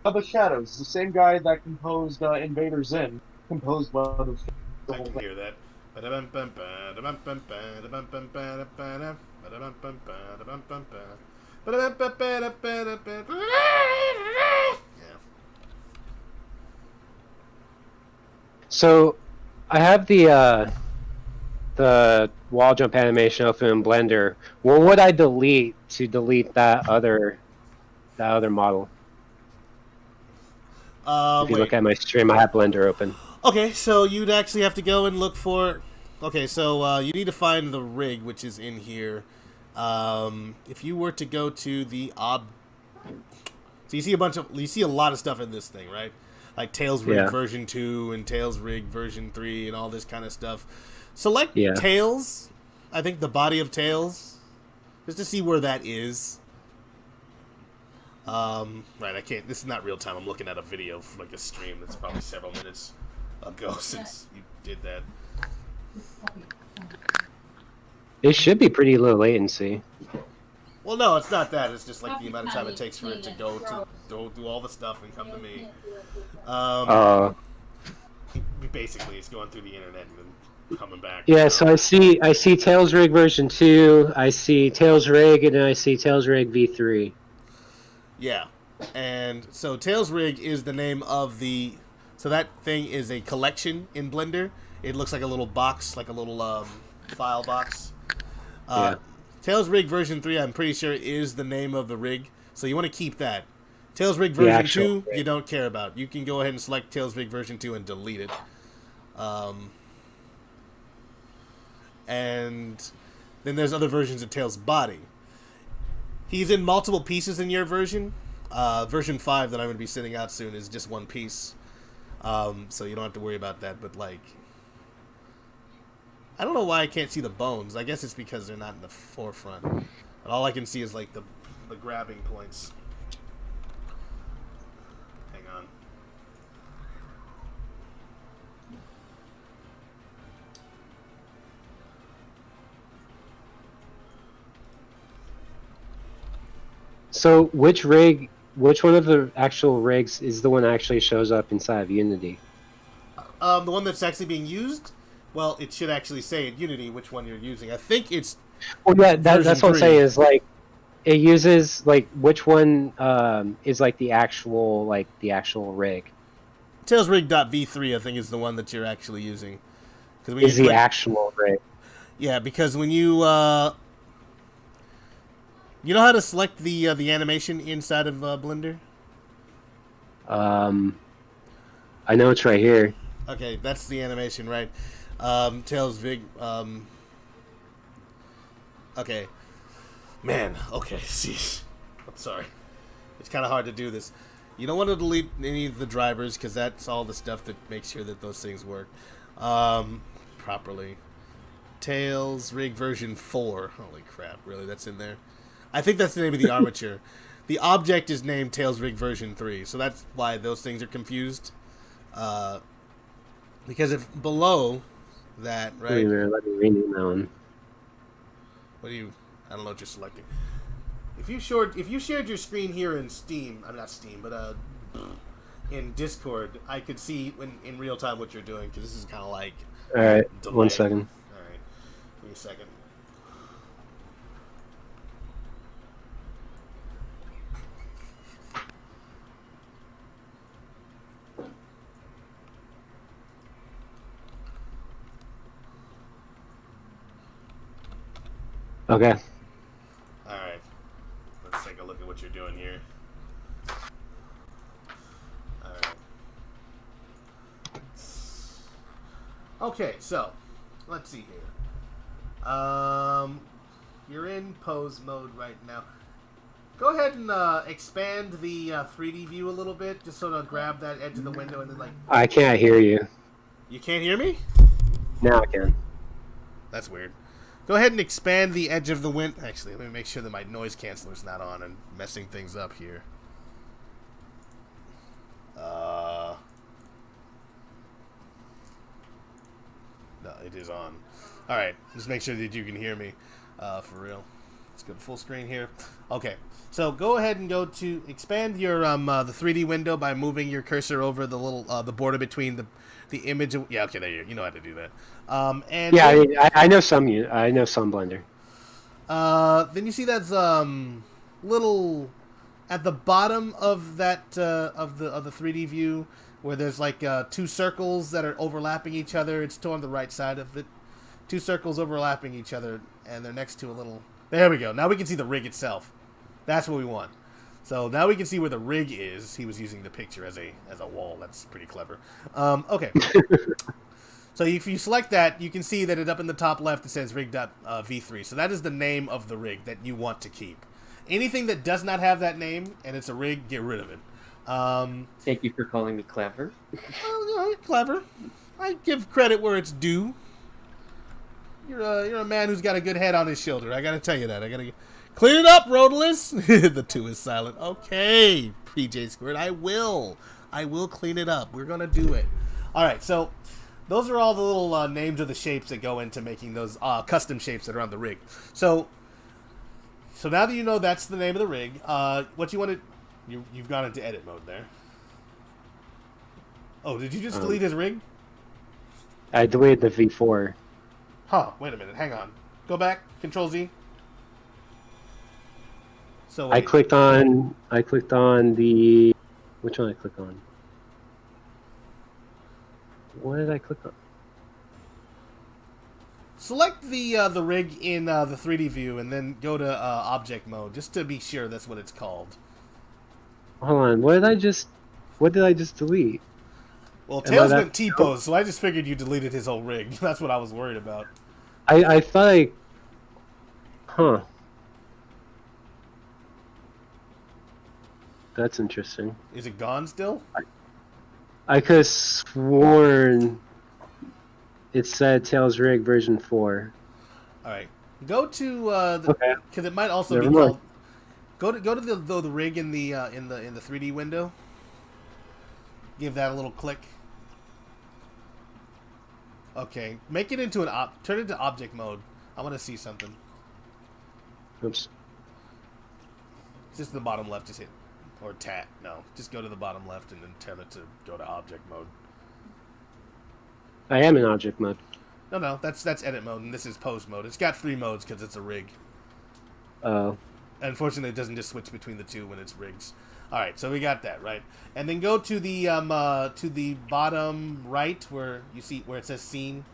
Web of Shadows, the same guy that composed Invader Zim, composed Web of Shadows. I can hear that. So, I have the wall jump animation open in Blender. What would I delete to delete that other model? If you look at my stream, I have Blender open. Okay, so you'd actually have to go and look for... Okay, so you need to find the rig, which is in here. If you were to go to the So you see a lot of stuff in this thing, right? Like Tails Rig version 2 and Tails Rig version 3 and all this kind of stuff. Select Tails, I think the body of Tails, just to see where that is. Right, I can't, this is not real time. I'm looking at a video from like a stream that's probably several minutes ago since you did that. It should be pretty low latency. Well, no, it's not that. It's just like the amount of time it takes for it to go do all the stuff and come to me. Basically, it's going through the internet and then coming back. Yeah, so I see Tails Rig version 2, I see Tails Rig, and then I see Tails Rig V3. Yeah, and so Tails Rig is the name of the... So that thing is a collection in Blender. It looks like a little box, like a little file box. Tails Rig version 3, I'm pretty sure, is the name of the rig. So you want to keep that. Tails Rig version 2, you don't care about. You can go ahead and select Tails Rig version 2 and delete it. And then there's other versions of Tails' body. He's in multiple pieces in your version. Version 5 that I'm going to be sending out soon is just one piece. So you don't have to worry about that, but like... I don't know why I can't see the bones. I guess it's because they're not in the forefront. But all I can see is like the grabbing points. Hang on. So which one of the actual rigs is the one that actually shows up inside of Unity? The one that's actually being used? Well, it should actually say in Unity which one you're using. I think it's... Well, yeah, that's what I'm saying is, like, it uses, like, which one is, like, the actual rig? TailsRig.v3, I think, is the one that you're actually using. Is the actual rig. Yeah, because when you... you know how to select the animation inside of Blender? I know it's right here. Okay, that's the animation, right? Tails Vig. Okay, man. Okay, see, I'm sorry. It's kind of hard to do this. You don't want to delete any of the drivers because that's all the stuff that makes sure that those things work properly. Tails Rig version 4. Holy crap! Really, that's in there. I think that's the name of the armature. The object is named Tails Rig version 3, so that's why those things are confused. Because if below that, right? Wait a minute, let me rename that one. What do you? I don't know what you're selecting. If you shared your screen here in Steam, I'm not Steam, but in Discord, I could see in real time what you're doing because this is kind of like. All right, delay. 1 second. All right, give me a second. Okay. All right. Let's take a look at what you're doing here. All right. Okay, so let's see here. You're in pose mode right now. Go ahead and expand the 3D view a little bit, just sort of grab that edge of the window and then like. I can't hear you. You can't hear me? Now I can. That's weird. Go ahead and expand the edge of the window. Actually, let me make sure that my noise canceler's not on and messing things up here. No, it is on. All right, just make sure that you can hear me, for real. Let's go to full screen here. Okay, so go ahead and go to expand your the 3D window by moving your cursor over the little the border between the image. Yeah, okay, there you know how to do that. And yeah, then, I know some. I know some Blender. then you see that's little at the bottom of that of the 3D view where there's like 2 circles that are overlapping each other. It's still on the right side of it. 2 circles overlapping each other, and they're next to a little. There we go. Now we can see the rig itself. That's what we want. So now we can see where the rig is. He was using the picture as a wall. That's pretty clever. Okay. So if you select that, you can see that it up in the top left it says rig.v3. So that is the name of the rig that you want to keep. Anything that does not have that name and it's a rig, get rid of it. Thank you for calling me clever. Clever. I give credit where it's due. You're a man who's got a good head on his shoulder. I gotta tell you that. I gotta clean it up, Rodolus. The 2 is silent. Okay, PJ Squared. I will clean it up. We're gonna do it. All right. So those are all the little names of the shapes that go into making those custom shapes that are on the rig. So now that you know that's the name of the rig, what you want to you've gone into edit mode there. Oh, did you just delete his rig? I deleted the V4. Huh, wait a minute, hang on. Go back, Control Z. So I clicked on the which one I click on? What did I click on? Select the rig in the 3D view and then go to object mode just to be sure that's what it's called. Hold on, what did I just delete? Well, Tails went T-pose, so I just figured you deleted his whole rig. That's what I was worried about. I thought Huh. That's interesting. Is it gone still? I could have sworn it said Tails Rig version 4. Alright. Go to okay. Because it might also Never be mind. called. Go to the rig in the 3D window. Give that a little click. Okay, make it into turn it to object mode. I want to see something. Oops. Just the bottom left, just hit or tat. No, just go to the bottom left and then turn it to go to object mode. I am in object mode. No, that's edit mode, and this is pose mode. It's got 3 modes because it's a rig. Oh. Unfortunately, it doesn't just switch between the 2 when it's rigs. All right, so we got that right, and then go to the bottom right where you see where it says scene.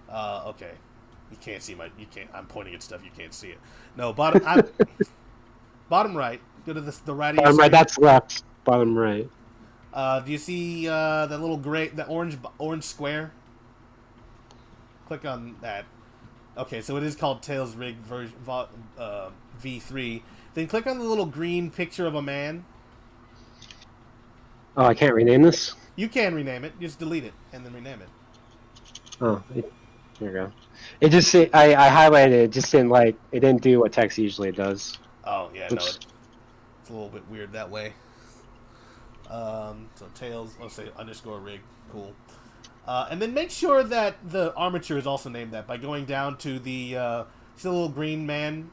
Okay, you can't see I'm pointing at stuff you can't see it. No, bottom bottom right. Go to the right. Bottom right. That's left. Bottom right. Do you see the little the orange square? Click on that. Okay, so it is called Tails Rig version V3. Then click on the little green picture of a man. Oh, I can't rename this? You can rename it. Just delete it and then rename it. Oh, there you go. It just I highlighted it. Just didn't it didn't do what text usually does. Oh yeah, Oops. no, it's a little bit weird that way. So Tails, let's say _rig, cool. And then make sure that the armature is also named that by going down to the little green man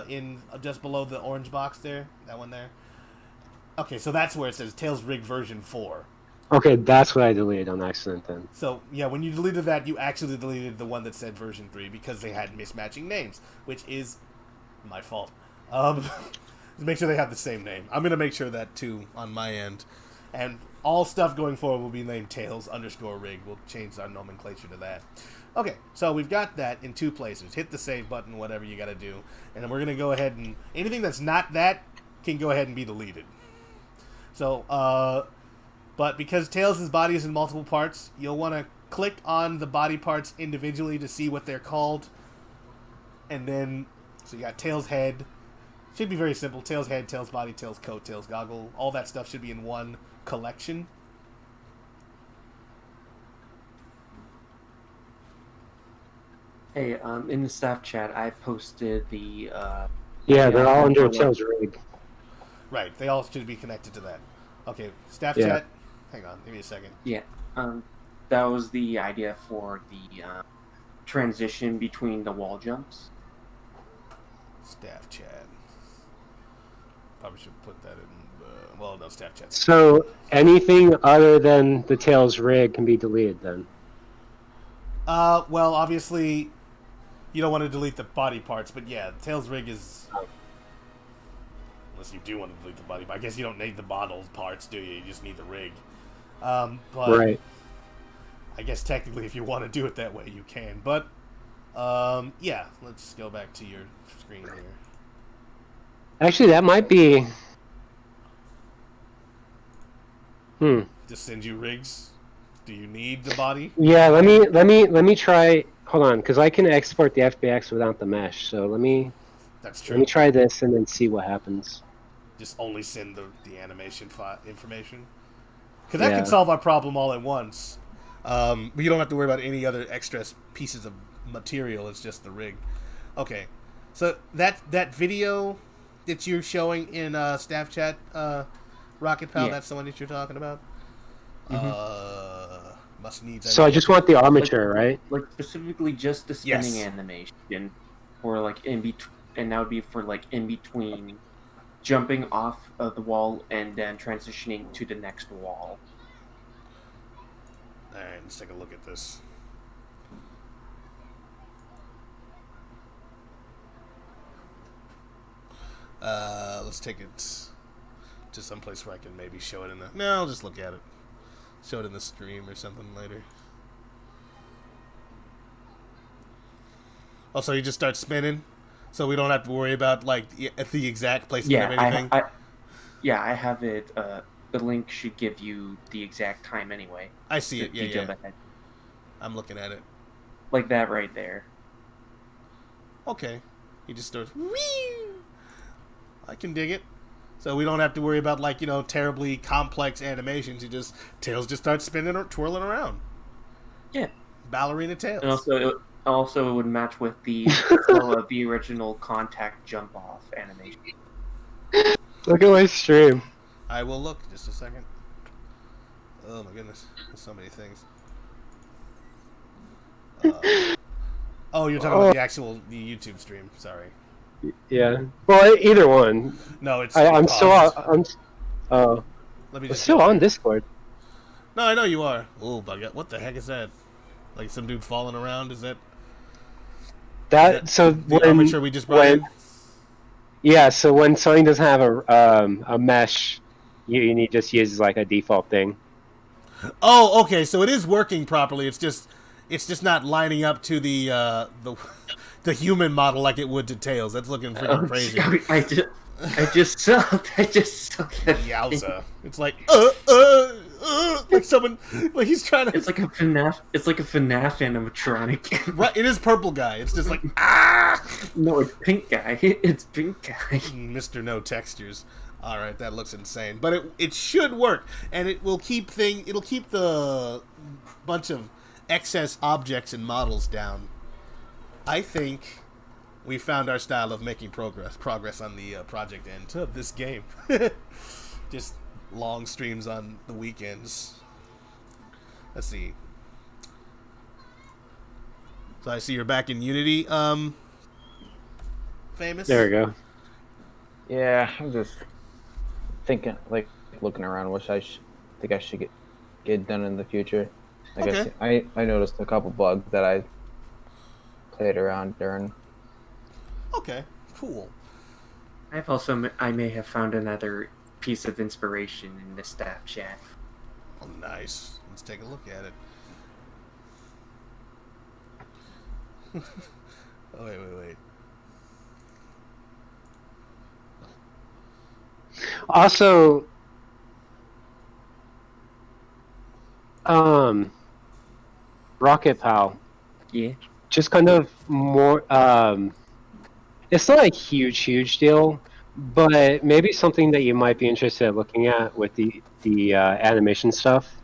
in just below the orange box there, that one there. Okay, so that's where it says Tails Rig version 4. Okay, that's what I deleted on accident then. So yeah, when you deleted that, you actually deleted the one that said version 3 because they had mismatching names, which is my fault. Make sure they have the same name. I'm gonna make sure that too on my end. And all stuff going forward will be named Tails_rig. We'll change our nomenclature to that. Okay, so we've got that in 2 places. Hit the save button, whatever you got to do. And then we're going to go ahead and... anything that's not that can go ahead and be deleted. So, but because Tails' body is in multiple parts, you'll want to click on the body parts individually to see what they're called. And then, so you got Tails' head. Should be very simple. Tails' head, Tails' body, Tails' coat, Tails' goggle. All that stuff should be in one collection. Hey, in the staff chat, I posted the. Yeah, they're all under Tails rig. Right, they all should be connected to that. Okay, staff Yeah. chat. Hang on, give me a second. Yeah, that was the idea for the transition between the wall jumps. Staff chat. Probably should put that in. Well, no, staff chat. So anything other than the Tails rig can be deleted then. Well, obviously, you don't want to delete the body parts, but yeah, Tails rig is. Unless you do want to delete the body, I guess you don't need the bottle parts, do you? You just need the rig. But Right. I guess technically, if you want to do it that way, you can. But yeah, let's go back to your screen here. Actually, that might be. Just send you rigs. Do you need the body? Yeah, let me try. Hold on, because I can export the FBX without the mesh. So let me. That's true. Let me try this and then see what happens. Just only send the animation information. Because that Yeah. can solve our problem all at once. But you don't have to worry about any other extra pieces of material. It's just the rig. Okay. So that video that you're showing in staff chat, Rocket Pal, Yeah. that's the one that you're talking about? Mhm. Must needs. So I just want the armature, right? Like specifically just the spinning Yes. animation, or like in between, and that would be for like in between jumping off of the wall and then transitioning to the next wall. Alright, let's take a look at this. Let's take it to someplace where I can maybe show it in the... No, I'll just look at it. Show it in the stream or something later. Also, you just start spinning, so we don't have to worry about, like, the exact placement of anything? I have it. The link should give you the exact time anyway. I see it, if you yeah. jump ahead. I'm looking at it. Like that right there. Okay. He just starts... Whee! I can dig it. So we don't have to worry about, like, you know, terribly complex animations. Tails just starts spinning or twirling around. Yeah. Ballerina Tails. And also it would match with the flow of the original Contact jump off animation. Look at my stream. I will look. Just a second. Oh my goodness. There's so many things. Oh, you're talking about the YouTube stream. Sorry. Yeah. Well, either one. No, it's. I'm still paused. on. Let me I'm just still on Discord. No, I know you are. Oh, bugger. What the heck is that? Like some dude falling around? Is that So the armature we just brought in? Yeah. So when something doesn't have a mesh, you need just use like a default thing. Oh, okay. So it is working properly. It's just not lining up to the human model like it would to Tails. That's looking freaking crazy. I just sucked. Yowza! It's like like someone like he's trying to. It's like a FNAF. It's like a FNAF animatronic. Right. It is purple guy. It's just like ah. No, it's pink guy. It's pink guy. Mr. No Textures. All right, that looks insane, but it should work, and it will keep It'll keep the bunch of excess objects and models down. I think we found our style of making progress on the project end of this game. Just long streams on the weekends. Let's see. So I see you're back in Unity, Famous? There we go. Yeah, I'm just thinking, like, looking around. Think I should get done in the future. Like Okay. I noticed a couple bugs that I played around during. Okay, cool. I may have found another piece of inspiration in the staff chat. Oh, nice. Let's take a look at it. Oh, wait. Also, Rocket Pal. Yeah. Just kind of more. It's not a huge deal, but maybe something that you might be interested in looking at with the animation stuff.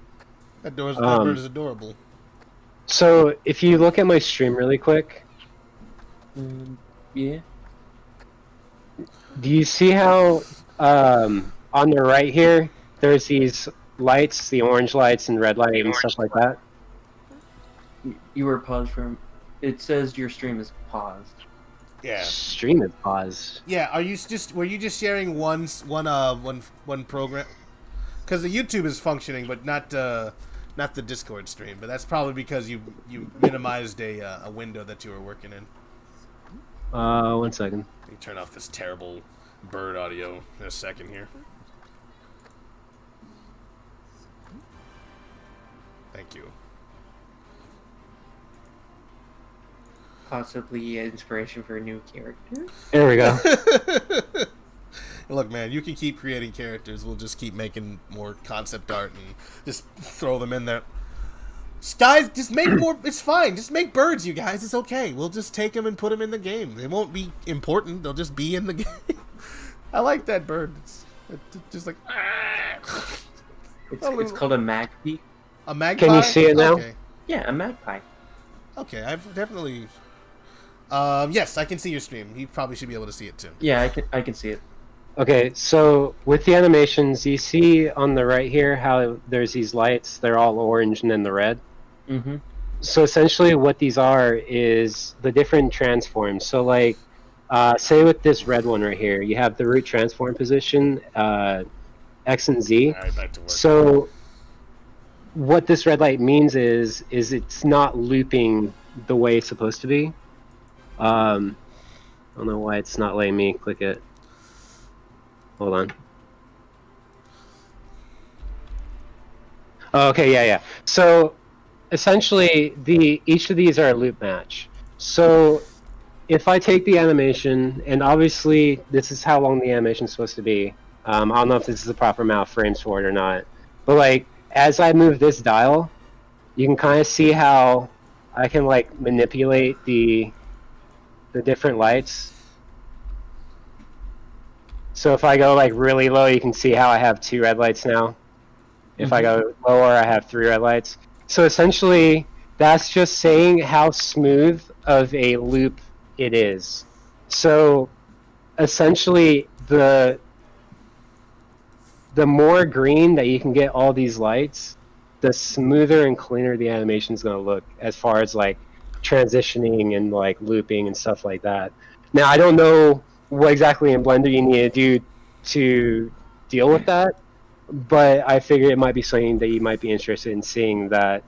That bird is adorable. So if you look at my stream really quick, yeah. Do you see how on the right here there's these lights, the orange lights and red light and stuff like that? You were paused from. It says your stream is paused. Yeah. Stream is paused. Yeah. Were you just sharing one program? Because the YouTube is functioning, but not the Discord stream. But that's probably because you minimized a window that you were working in. 1 second. Let me turn off this terrible bird audio in a second here. Thank you. Possibly inspiration for a new character. There we go. Look, man, you can keep creating characters. We'll just keep making more concept art and just throw them in there. Guys, just make more. It's fine. Just make birds, you guys. It's okay. We'll just take them and put them in the game. They won't be important. They'll just be in the game. I like that bird. It's just like. It's called a magpie. A magpie? Can you see it now? Okay. Yeah, a magpie. Okay, I've definitely. Yes, I can see your stream. You probably should be able to see it too. Yeah, I can see it. Okay, so with the animations, you see on the right here how there's these lights. They're all orange and then the red. Mm-hmm. So essentially what these are is the different transforms. So like, say with this red one right here, you have the root transform position, X and Z. All right, back to work. So what this red light means is it's not looping the way it's supposed to be. I don't know why it's not letting me click it. Hold on. Oh, okay, yeah. So essentially, each of these are a loop match. So if I take the animation, and obviously this is how long the animation is supposed to be. I don't know if this is the proper amount of frames for it or not. But like, as I move this dial, you can kind of see how I can like manipulate the different lights. So if I go like really low, you can see how I have 2 red lights now. If I go lower, I have 3 red lights. So essentially, that's just saying how smooth of a loop it is. So essentially, the more green that you can get all these lights, the smoother and cleaner the animation is going to look as far as like transitioning and like looping and stuff like that. Now, I don't know what exactly in Blender you need to do to deal with that, but I figure it might be something that you might be interested in seeing, that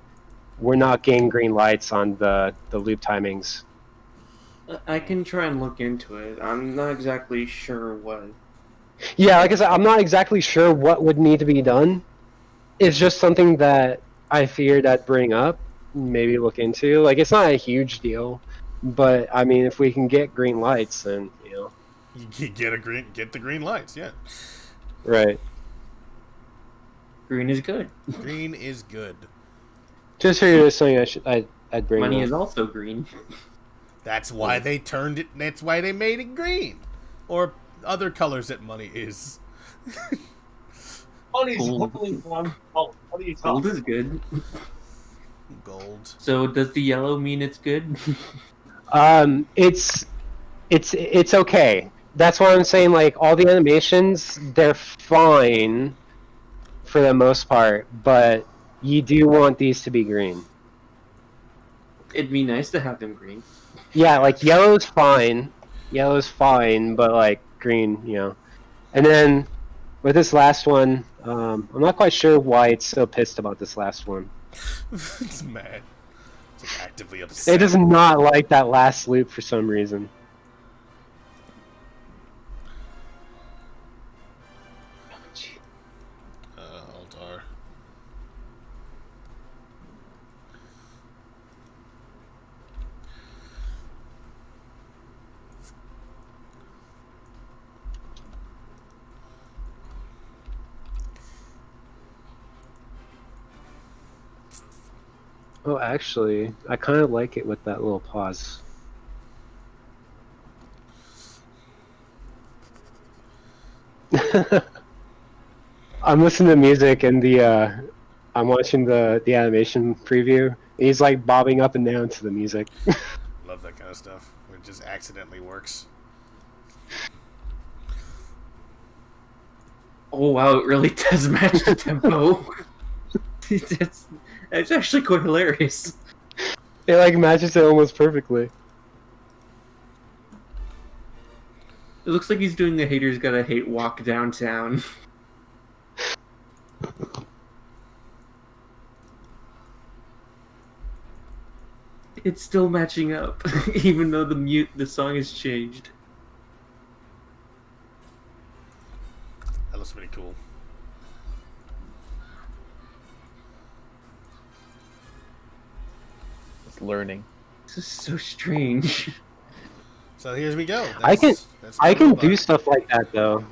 we're not getting green lights on the loop timings. I can try and look into it. I'm not exactly sure what. Yeah, like I said, I'm not exactly sure what would need to be done. It's just something that I figured I'd bring up, maybe look into. Like, it's not a huge deal, but I mean, if we can get green lights, then you know. You get the green lights, yeah. Right. Green is good. Green is good. Just figured it's something I'd bring Money up. is also green. That's why they turned it. That's why they made it green, or other colors that money is. Money's Gold. only one color. What are you Gold talking is good. Gold. So does the yellow mean it's good? It's okay. That's why I'm saying, like, all the animations, they're fine for the most part, but you do want these to be green. It'd be nice to have them green. Yeah, like, yellow's fine. Yellow's fine, but, like, green, you know. And then, with this last one, I'm not quite sure why it's so pissed about this last one. It's mad. It's actively upset. It does not like that last loop for some reason. Oh, actually, I kind of like it with that little pause. I'm listening to music and I'm watching the animation preview. He's like bobbing up and down to the music. Love that kind of stuff. When it just accidentally works. Oh wow, it really does match the tempo. it's actually quite hilarious. It like matches it almost perfectly. It looks like he's doing the haters gotta hate walk downtown. It's still matching up, even though the song has changed. That looks pretty cool. It's learning. This is so strange. So here we go. I can robot. do stuff like that though.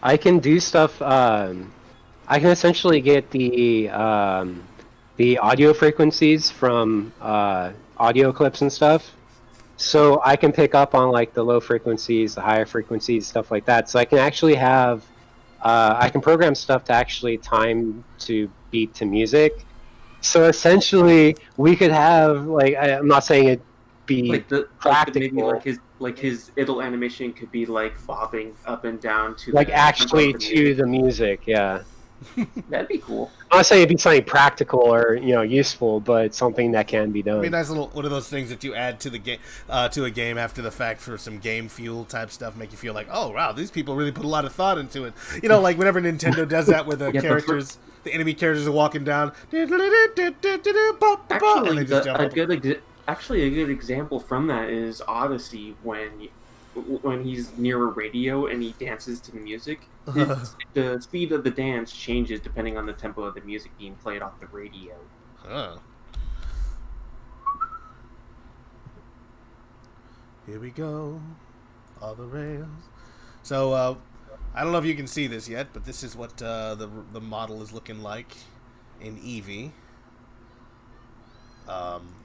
I can do stuff. I can essentially get the audio frequencies from audio clips and stuff. So I can pick up on like the low frequencies, the higher frequencies, stuff like that. So I can actually have, I can program stuff to actually time to beat to music. So essentially, we could have like, I'm not saying it be like practical. maybe like his idle animation could be like bobbing up and down to like the actually tempo of the to the music, yeah. That'd be cool. I'm not saying it'd be something practical or useful, but something that can be done. It'd be a nice little one of those things that you add to the game, to a game after the fact for some game fuel type stuff. Make you feel like, oh wow, these people really put a lot of thought into it. You know, like whenever Nintendo does that with the characters, the enemy characters are walking down, and they just jump up. Actually, a good example from that is Odyssey when he's near a radio and he dances to the music. The speed of the dance changes depending on the tempo of the music being played off the radio. Huh. Here we go, all the rails. So I don't know if you can see this yet, but this is what the model is looking like in Eevee.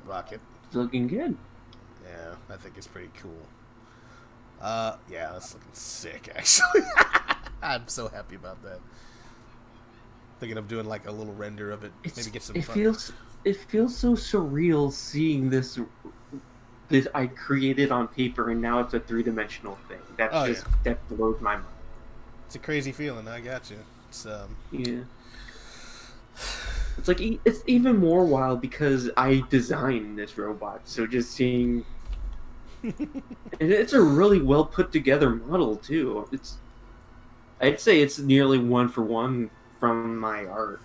Rocket. It's looking good. Yeah, I think it's pretty cool. Yeah, that's looking sick, actually. I'm so happy about that. Thinking of doing like a little render of it. Maybe get some. It feels so surreal seeing this I created on paper and now it's a 3-dimensional thing. That blows my mind. It's a crazy feeling. I got you. It's yeah. It's like it's even more wild because I designed this robot. So just seeing. And it's a really well put together model too. I'd say it's nearly 1-for-1 from my art.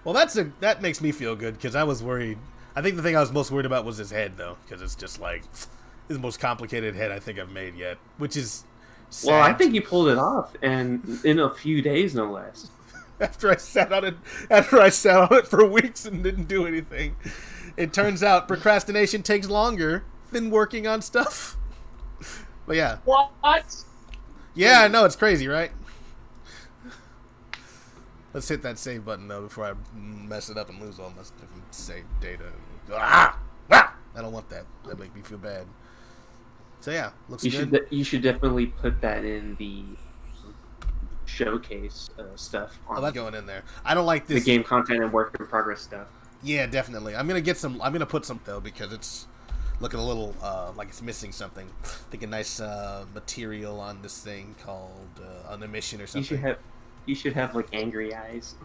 Well, that makes me feel good because I was worried. I think the thing I was most worried about was his head, though, because it's just like it's the most complicated head I think I've made yet, which is sad. Well, I think you pulled it off, and in a few days, no less. After I sat on it for weeks and didn't do anything, it turns out procrastination takes longer than working on stuff. But yeah. What? Yeah, I know, it's crazy, right? Let's hit that save button, though, before I mess it up and lose all my saved data. I don't want that. That makes me feel bad. So yeah, looks good. You should definitely put that in the showcase stuff. Oh, that's going in there. I don't like this. The game content and work in progress stuff. Yeah, definitely. I'm gonna put some though because it's looking a little like it's missing something. I think a nice material on this thing called an emission or something. You should have like angry eyes.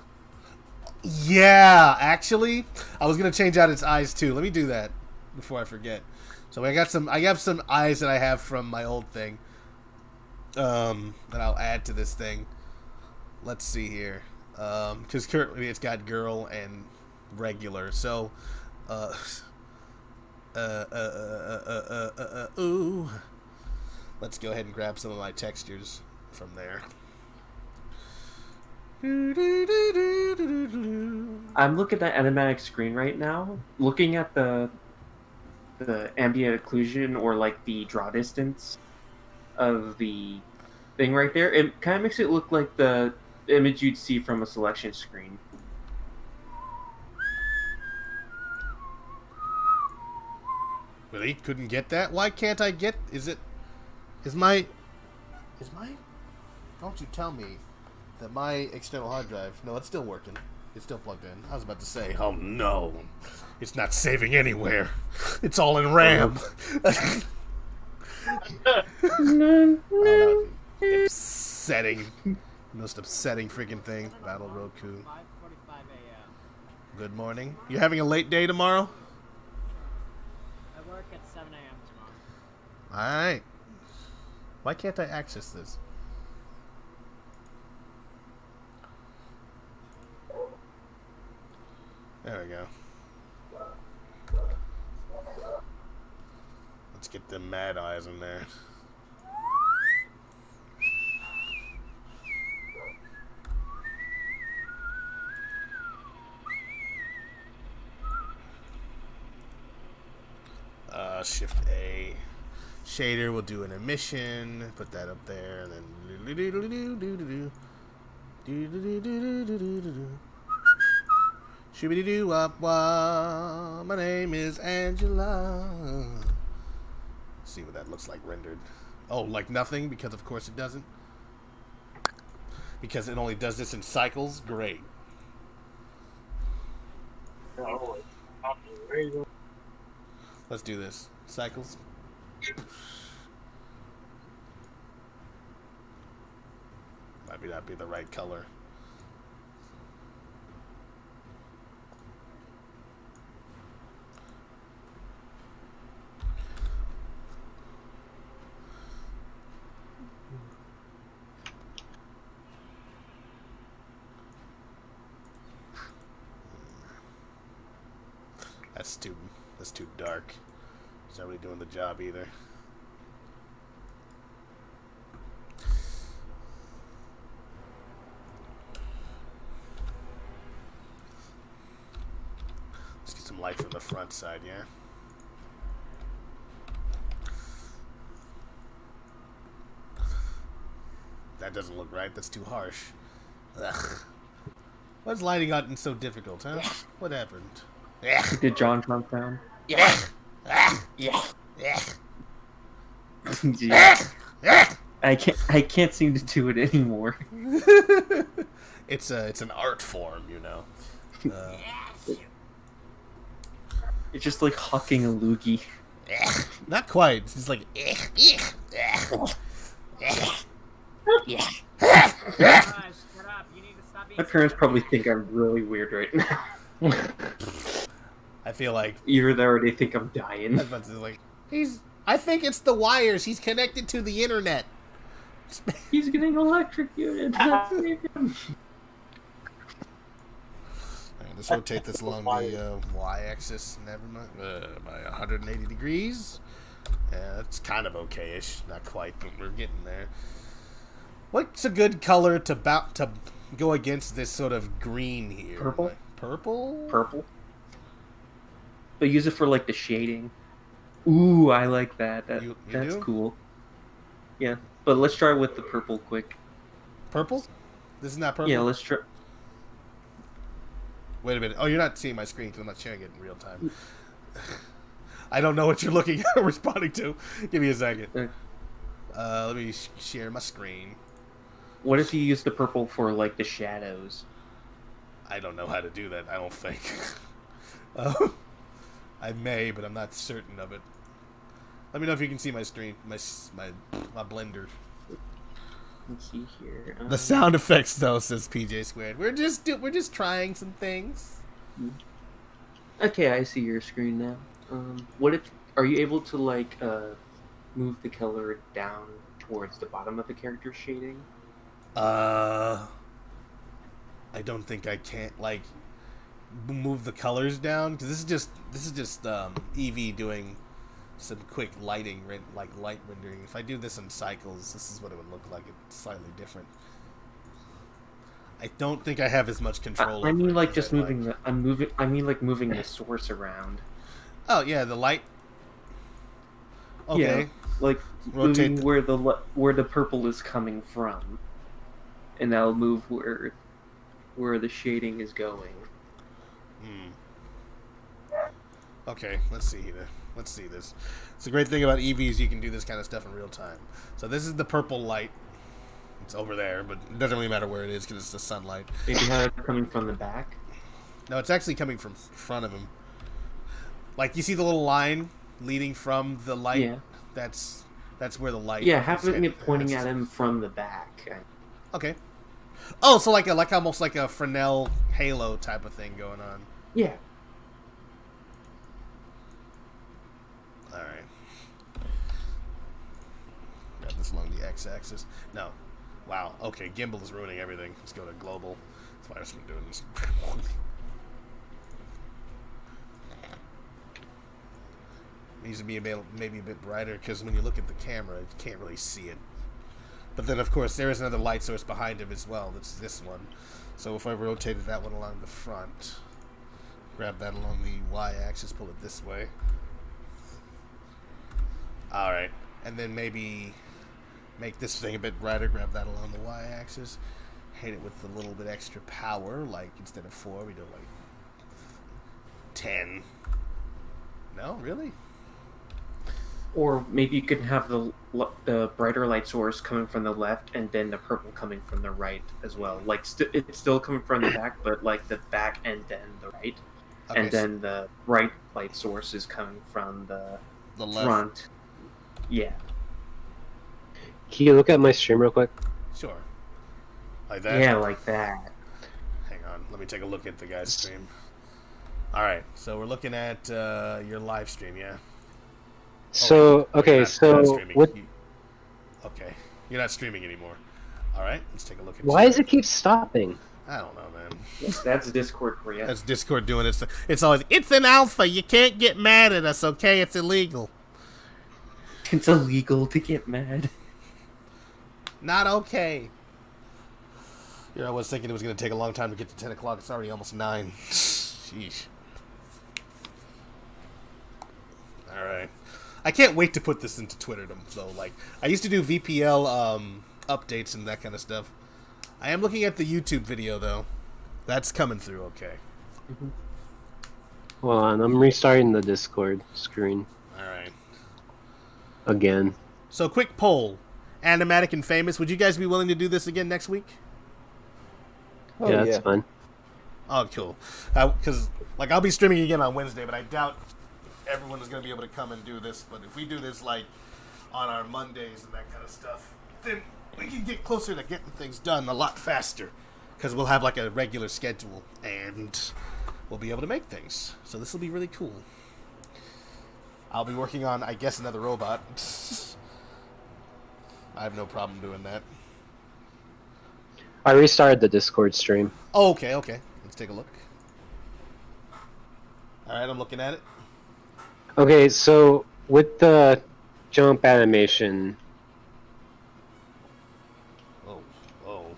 Yeah, actually, I was gonna change out its eyes too. Let me do that before I forget. So I have some eyes that I have from my old thing. That I'll add to this thing. Let's see here. Because currently it's got girl and regular. So, ooh. Let's go ahead and grab some of my textures from there. I'm looking at animatic screen right now, looking at the ambient occlusion or like the draw distance of the thing right there. It kind of makes it look like the image you'd see from a selection screen. Really? Couldn't get that? Why can't I get... Is my... Don't you tell me that my external hard drive... No, it's still working. It's still plugged in. I was about to say, oh no. It's not saving anywhere. It's all in RAM. Upsetting. Most upsetting freaking thing. Battle Roku. Good morning. You having a late day tomorrow? I work at 7 a.m. tomorrow. Alright. Why can't I access this? There we go. Let's get them mad eyes in there. Shift A. Shader will do an emission. Put that up there, and then shooby-doo wop wop. My name is Angela. See what that looks like rendered. Oh, like nothing? Because of course it doesn't. Because it only does this in cycles? Great. Let's do this. Cycles. Might not be the right color. That's too dark. It's not really doing the job either. Let's get some light from the front side, yeah? That doesn't look right. That's too harsh. Ugh. What's lighting gotten so difficult, huh? What happened? Did John jump down? Yeah. Yeah. I can't seem to do it anymore. It's an art form, you know. It's just like hucking a loogie. Not quite. It's just like. My parents probably think I'm really weird right now. I feel like either that or they think I'm dying. I think it's the wires. He's connected to the internet. He's getting electrocuted. Let's rotate this along the y-axis. Never mind. By 180 degrees. Yeah, it's kind of okay-ish. Not quite, but we're getting there. What's a good color to go against this sort of green here? Purple. Like, purple. Purple. But use it for like the shading. Ooh, I like that. That's cool. Yeah, but let's try with the purple quick. Purple? This is not purple? Yeah, let's try. Wait a minute. Oh, you're not seeing my screen because I'm not sharing it in real time. I don't know what you're looking at or responding to. Give me a second. Let me share my screen. What if you use the purple for like the shadows? I don't know how to do that, I don't think. I may, but I'm not certain of it. Let me know if you can see my screen, my blender. Let's see here. The sound effects, though, says PJ Squared. We're just trying some things. Okay, I see your screen now. What if are you able to like move the color down towards the bottom of the character shading? I don't think I can't like move the colors down because this is just Eevee doing some quick lighting, like light rendering. If I do this in cycles, this is what it would look like. It's slightly different. I don't think I have as much control. I mean, like just moving the. I mean, like moving the source around. Oh yeah, the light. Okay. Yeah, like moving where the purple is coming from, and that'll move where the shading is going. Okay, let's see here. let's see this. It's a great thing about EVs. You can do this kind of stuff in real time. So this is the purple light. It's over there, but it doesn't really matter where it is because it's the sunlight. Maybe how it's coming from the back? No, it's actually coming from front of him. Like, you see the little line leading from the light? Yeah. That's where the light Yeah, is having heading. it pointing at him from the back. Okay. Oh, so like almost like a Fresnel Halo type of thing going on. Yeah. Alright. Got this along the x-axis. No. Wow. Okay, gimbal is ruining everything. Let's go to global. That's why I've been doing this. Needs to be maybe a bit brighter because when you look at the camera, you can't really see it. But then, of course, there is another light source behind him as well. That's this one. So if I rotated that one along the front, grab that along the y-axis, pull it this way. Alright. And then maybe make this thing a bit brighter, grab that along the y-axis. Hit it with a little bit extra power, like instead of 4, we do like 10. No? Really? Or maybe you could have the brighter light source coming from the left and then the purple coming from the right as well. Like it's still coming from the back, but like the back and then the right. Okay, and then the right light source is coming from the left. front. Yeah. Can you look at my stream real quick? Sure. Like that? Yeah, like that. Hang on. Let me take a look at the guy's stream. Alright, so we're looking at your live stream, yeah? So, okay, you're not streaming. what? Okay, you're not streaming anymore. Alright, let's take a look at Why does it keep stopping? I don't know, man. That's Discord for you. That's Discord doing it. It's always, it's an alpha, you can't get mad at us, okay? It's illegal. It's illegal to get mad. Not okay. You know, I was thinking it was going to take a long time to get to 10 o'clock. It's already almost 9. Sheesh. Alright. I can't wait to put this into Twitter, though. Like, I used to do VPL updates and that kind of stuff. I am looking at the YouTube video, though. That's coming through okay. Hold on, I'm restarting the Discord screen. Alright. Again. So, quick poll. Animatic and Famous, would you guys be willing to do this again next week? Oh, yeah, that's fine. Oh, cool. Because, like, I'll be streaming again on Wednesday, but I doubt everyone is going to be able to come and do this. But if we do this, like, on our Mondays and that kind of stuff, then we can get closer to getting things done a lot faster. Because we'll have, like, a regular schedule, and we'll be able to make things. So this will be really cool. I'll be working on, I guess, another robot. I have no problem doing that. I restarted the Discord stream. Oh, okay. Let's take a look. Alright, I'm looking at it. Okay, so with the jump animation... Oh.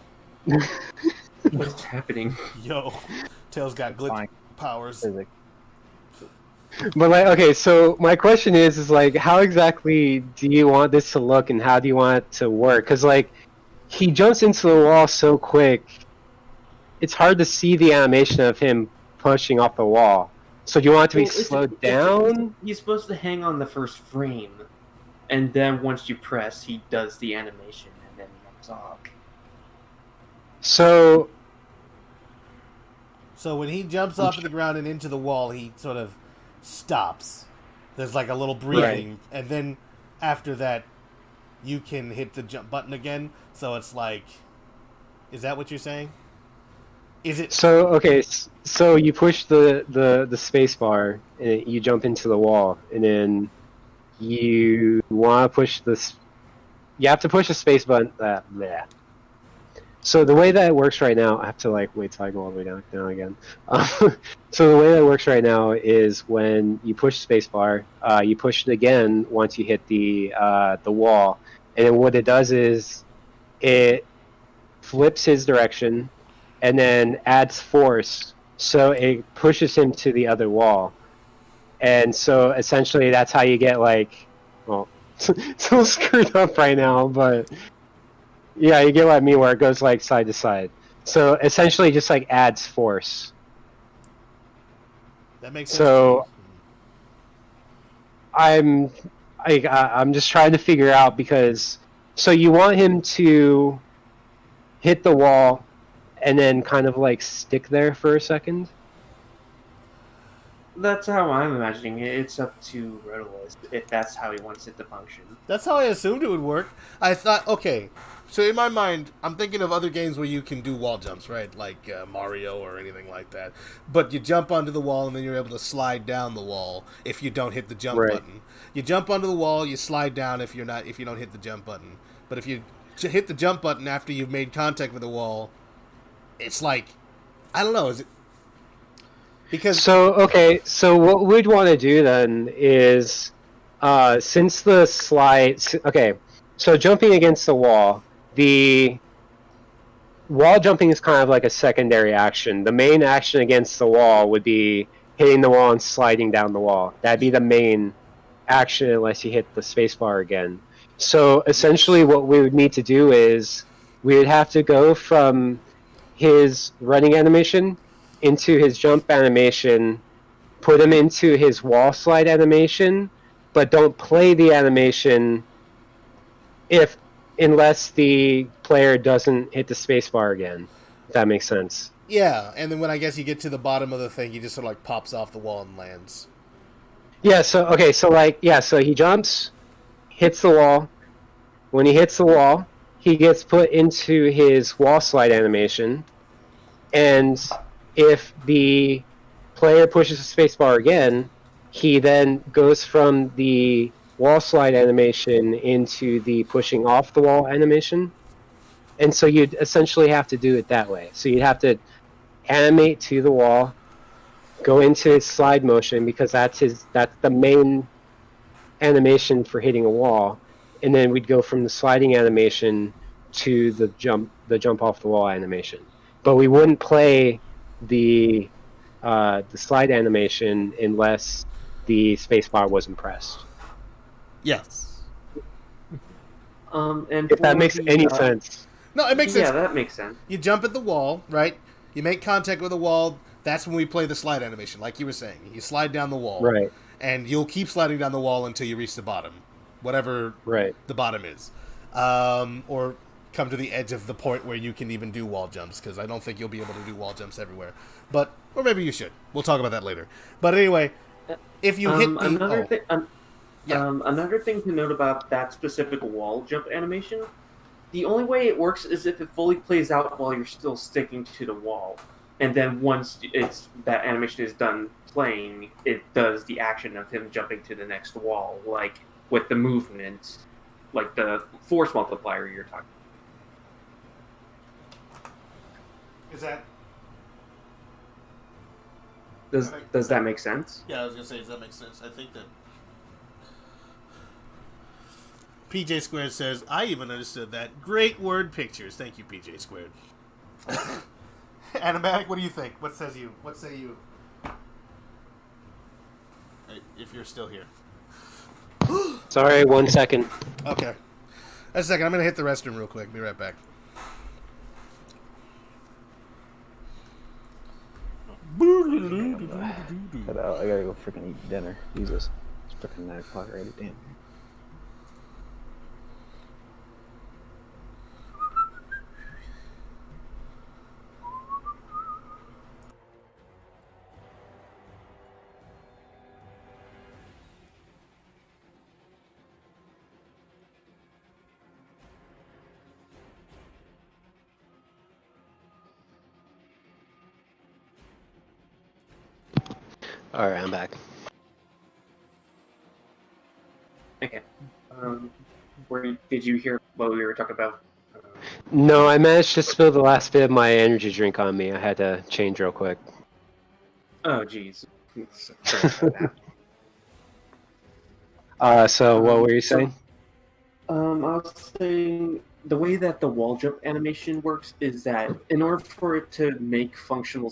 What's happening? Yo, Tails got glitch powers. But like, okay, so my question is like, how exactly do you want this to look, and how do you want it to work? Because like, he jumps into the wall so quick, it's hard to see the animation of him pushing off the wall. So do you want it to be slowed down? He's supposed to hang on the first frame, and then once you press, he does the animation, and then he jumps off. So when he jumps off of the ground and into the wall, he sort of stops. There's like a little breathing, and then after that, you can hit the jump button again. So it's like, is that what you're saying? Is it so? Okay, so you push the space bar and you jump into the wall, and then you want to push this. You have to push the space button. Bleh. So the way that it works right now, I have to like wait till I go all the way down again. So the way that it works right now is when you push spacebar, you push it again once you hit the wall, and then what it does is it flips his direction, and then adds force, so it pushes him to the other wall, and so essentially that's how you get like, well, it's all screwed up right now, but. Yeah, you get what I mean, where it goes like side to side. So essentially, just like adds force. That makes sense. So I'm just trying to figure out because so you want him to hit the wall and then kind of like stick there for a second. That's how I'm imagining it. It's up to Rotolus if that's how he wants it to function. That's how I assumed it would work. I thought, okay, so in my mind, I'm thinking of other games where you can do wall jumps, right? Like Mario or anything like that. But you jump onto the wall and then you're able to slide down the wall if you don't hit the jump button. You jump onto the wall, you slide down if you don't hit the jump button. But if you hit the jump button after you've made contact with the wall, it's like, I don't know, is it? Because so what we'd want to do then is since the slide, so jumping against the wall jumping is kind of like a secondary action. The main action against the wall would be hitting the wall and sliding down the wall. That'd be the main action unless you hit the spacebar again. So essentially what we would need to do is we would have to go from his running animation into his jump animation, put him into his wall slide animation, but don't play the animation unless the player doesn't hit the spacebar again. If that makes sense. Yeah, and then when I guess you get to the bottom of the thing, he just sort of like pops off the wall and lands. Yeah, so he jumps, hits the wall. When he hits the wall, he gets put into his wall slide animation, and if the player pushes the spacebar again, he then goes from the wall slide animation into the pushing off the wall animation. And so you'd essentially have to do it that way. So you'd have to animate to the wall, go into his slide motion because that's the main animation for hitting a wall, and then we'd go from the sliding animation to the jump off the wall animation. But we wouldn't play the slide animation unless the spacebar wasn't pressed. Yes. And if that makes any sense. No, it makes sense. Yeah, that makes sense. You jump at the wall, right? You make contact with the wall. That's when we play the slide animation, like you were saying. You slide down the wall. Right. And you'll keep sliding down the wall until you reach the bottom, whatever the bottom is. Or come to the edge of the point where you can even do wall jumps, because I don't think you'll be able to do wall jumps everywhere. Or maybe you should. We'll talk about that later. But anyway, if you hit the... Another thing to note about that specific wall jump animation, the only way it works is if it fully plays out while you're still sticking to the wall. And then once that animation is done playing, it does the action of him jumping to the next wall, like with the movement, like the force multiplier you're talking about. Is that... Does that make sense? Yeah, I was going to say, does that make sense? I think that... PJ Squared says, I even understood that. Great word pictures. Thank you, PJ Squared. Animatic, what do you think? What say you? Hey, if you're still here. Sorry, 1 second. Okay. A second, I'm going to hit the restroom real quick. Be right back. I gotta go freaking eat dinner. Jesus. It's freaking 9 o'clock already. Damn. Alright, I'm back. Okay. Did you hear what we were talking about? No, I managed to spill the last bit of my energy drink on me. I had to change real quick. Oh, jeez. Sorry about that. So what were you saying? I was saying the way that the wall jump animation works is that in order for it to make functional,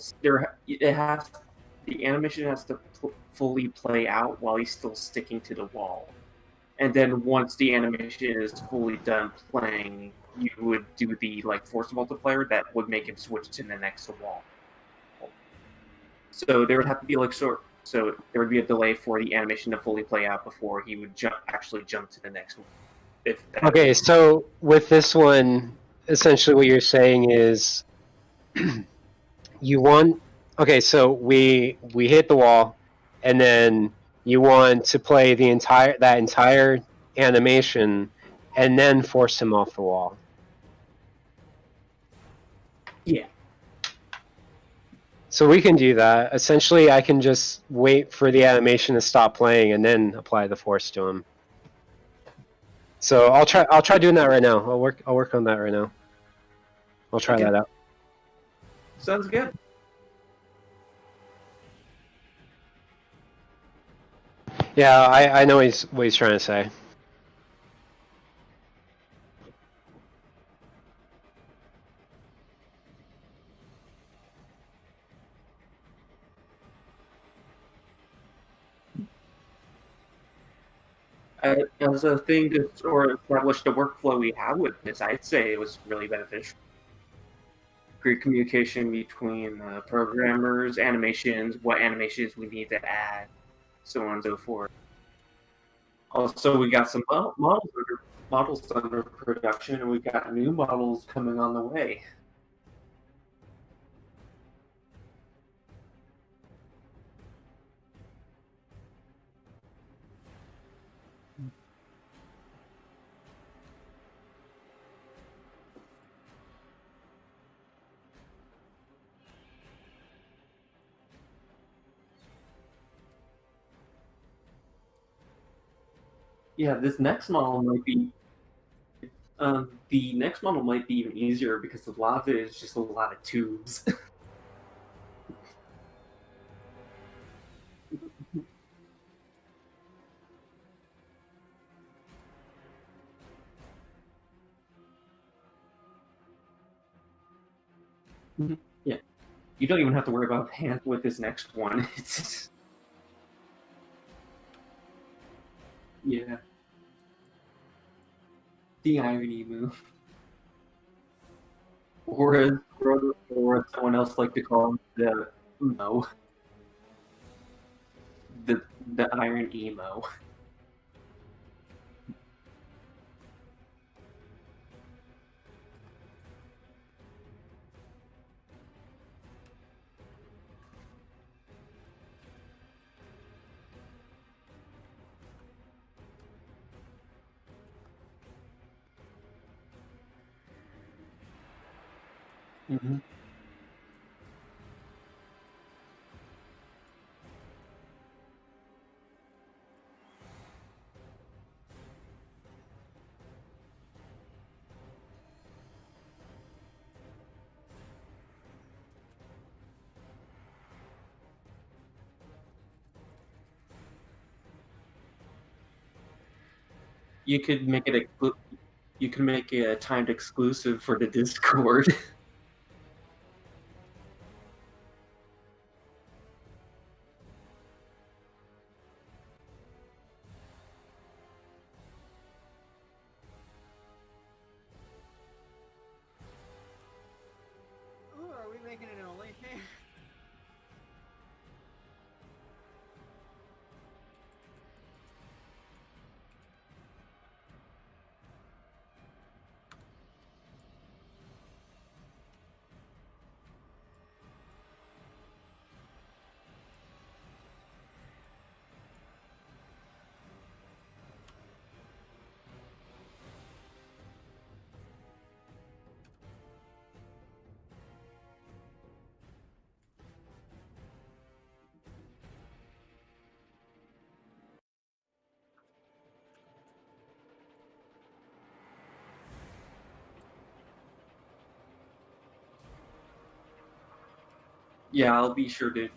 the animation has to fully play out while he's still sticking to the wall. And then once the animation is fully done playing, you would do the force multiplier that would make him switch to the next wall. So there would have to be So there would be a delay for the animation to fully play out before he would actually jump to the next one. Okay, so with this one, essentially what you're saying is you want... Okay, so we hit the wall, and then you want to play that entire animation and then force him off the wall. Yeah. So we can do that. Essentially, I can just wait for the animation to stop playing and then apply the force to him. So I'll try doing that right now. I'll work on that right now. I'll try that out. Sounds good. Yeah, I know what he's trying to say. As a thing to sort of establish the workflow we have with this, I'd say it was really beneficial. Great communication between programmers, animations, what animations we need to add, so on and so forth. Also, we got some models under production, and we got new models coming on the way. Yeah, this next model might be. The next model might be even easier because a lot of it is just a lot of tubes. Yeah, you don't even have to worry about hand with this next one. It's just... Yeah. The irony move. Or as someone else like to call him, the emo. The iron emo. Mm-hmm. You could make it a timed exclusive for the Discord. Ooh, are we making it only? Yeah, I'll be sure to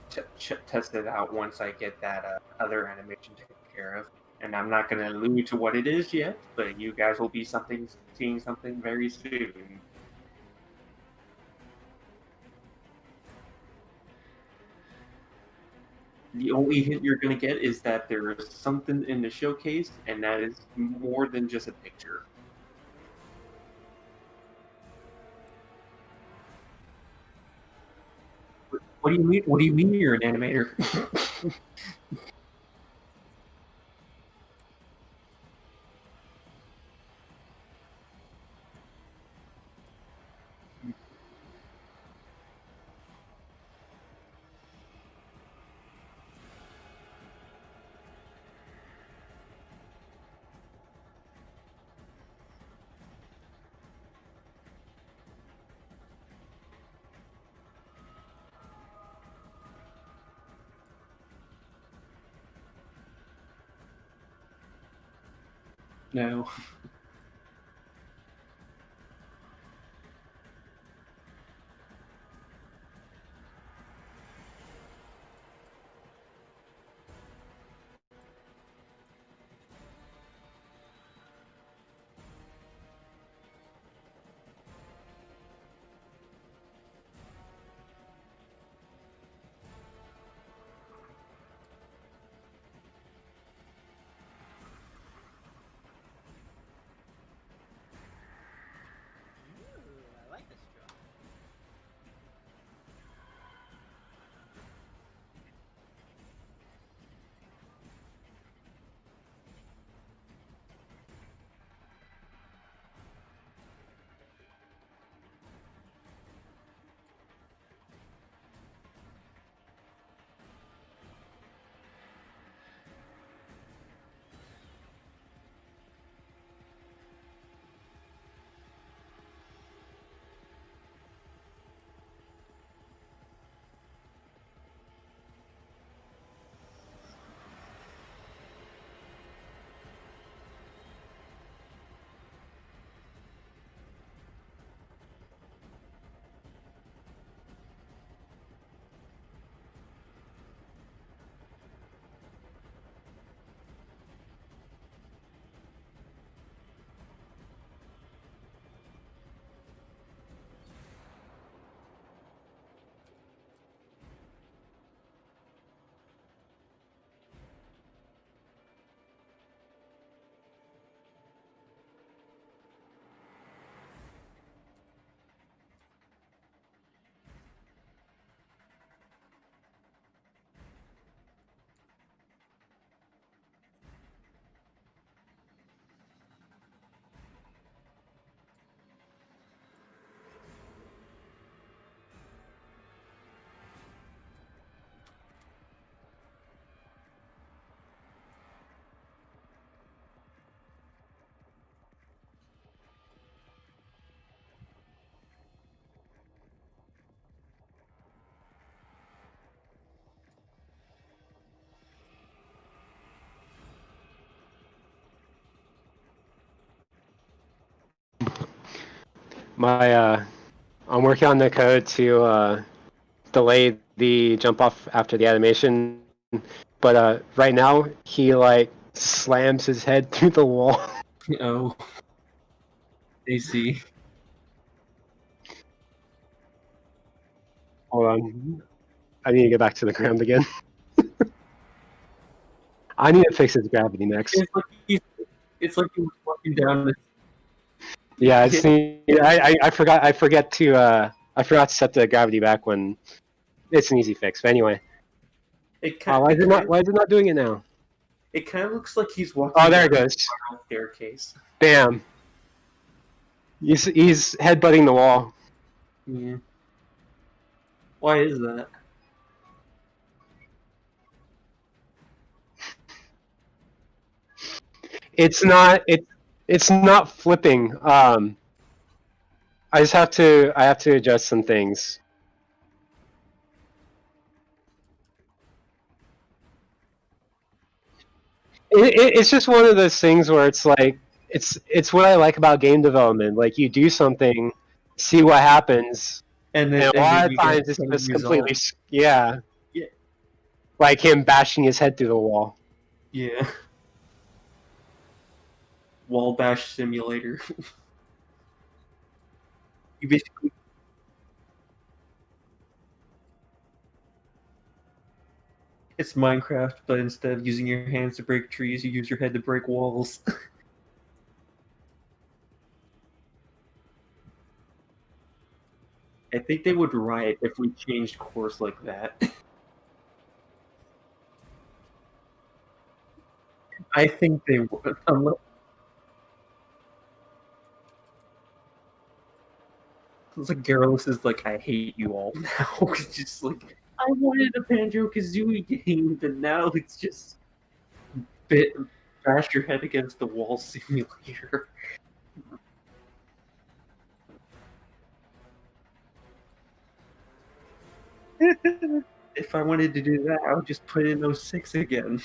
test it out once I get that other animation taken care of. And I'm not going to allude to what it is yet, but you guys will be seeing something very soon. The only hint you're going to get is that there is something in the showcase, and that is more than just a picture. What do you mean? What do you mean you're an animator? No. I like this draw. I'm working on the code to delay the jump off after the animation, but right now he like slams his head through the wall. Oh. AC. Hold on, I need to get back to the ground again. I need to fix his gravity next. It's like he was walking down the... Yeah, it's I forgot to set the gravity back when it's an easy fix. But anyway, why is it not doing it now? It kind of looks like he's walking. Oh, there it down goes. the spiral staircase. Damn. He's headbutting the wall. Yeah. Why is that? It's not flipping. I have to adjust some things. It's just one of those things where it's like it's what I like about game development. Like you do something, see what happens, and a lot of times it's just completely yeah. Like him bashing his head through the wall. Yeah. Wall bash simulator. You basically... It's Minecraft, but instead of using your hands to break trees, you use your head to break walls. I think they would riot if we changed course like that. I think they would. It's like Garrulous is like, I hate you all now. It's just like, I wanted a Banjo-Kazooie game, but now it's just bash your head against the wall simulator. If I wanted to do that, I would just put in 06 again.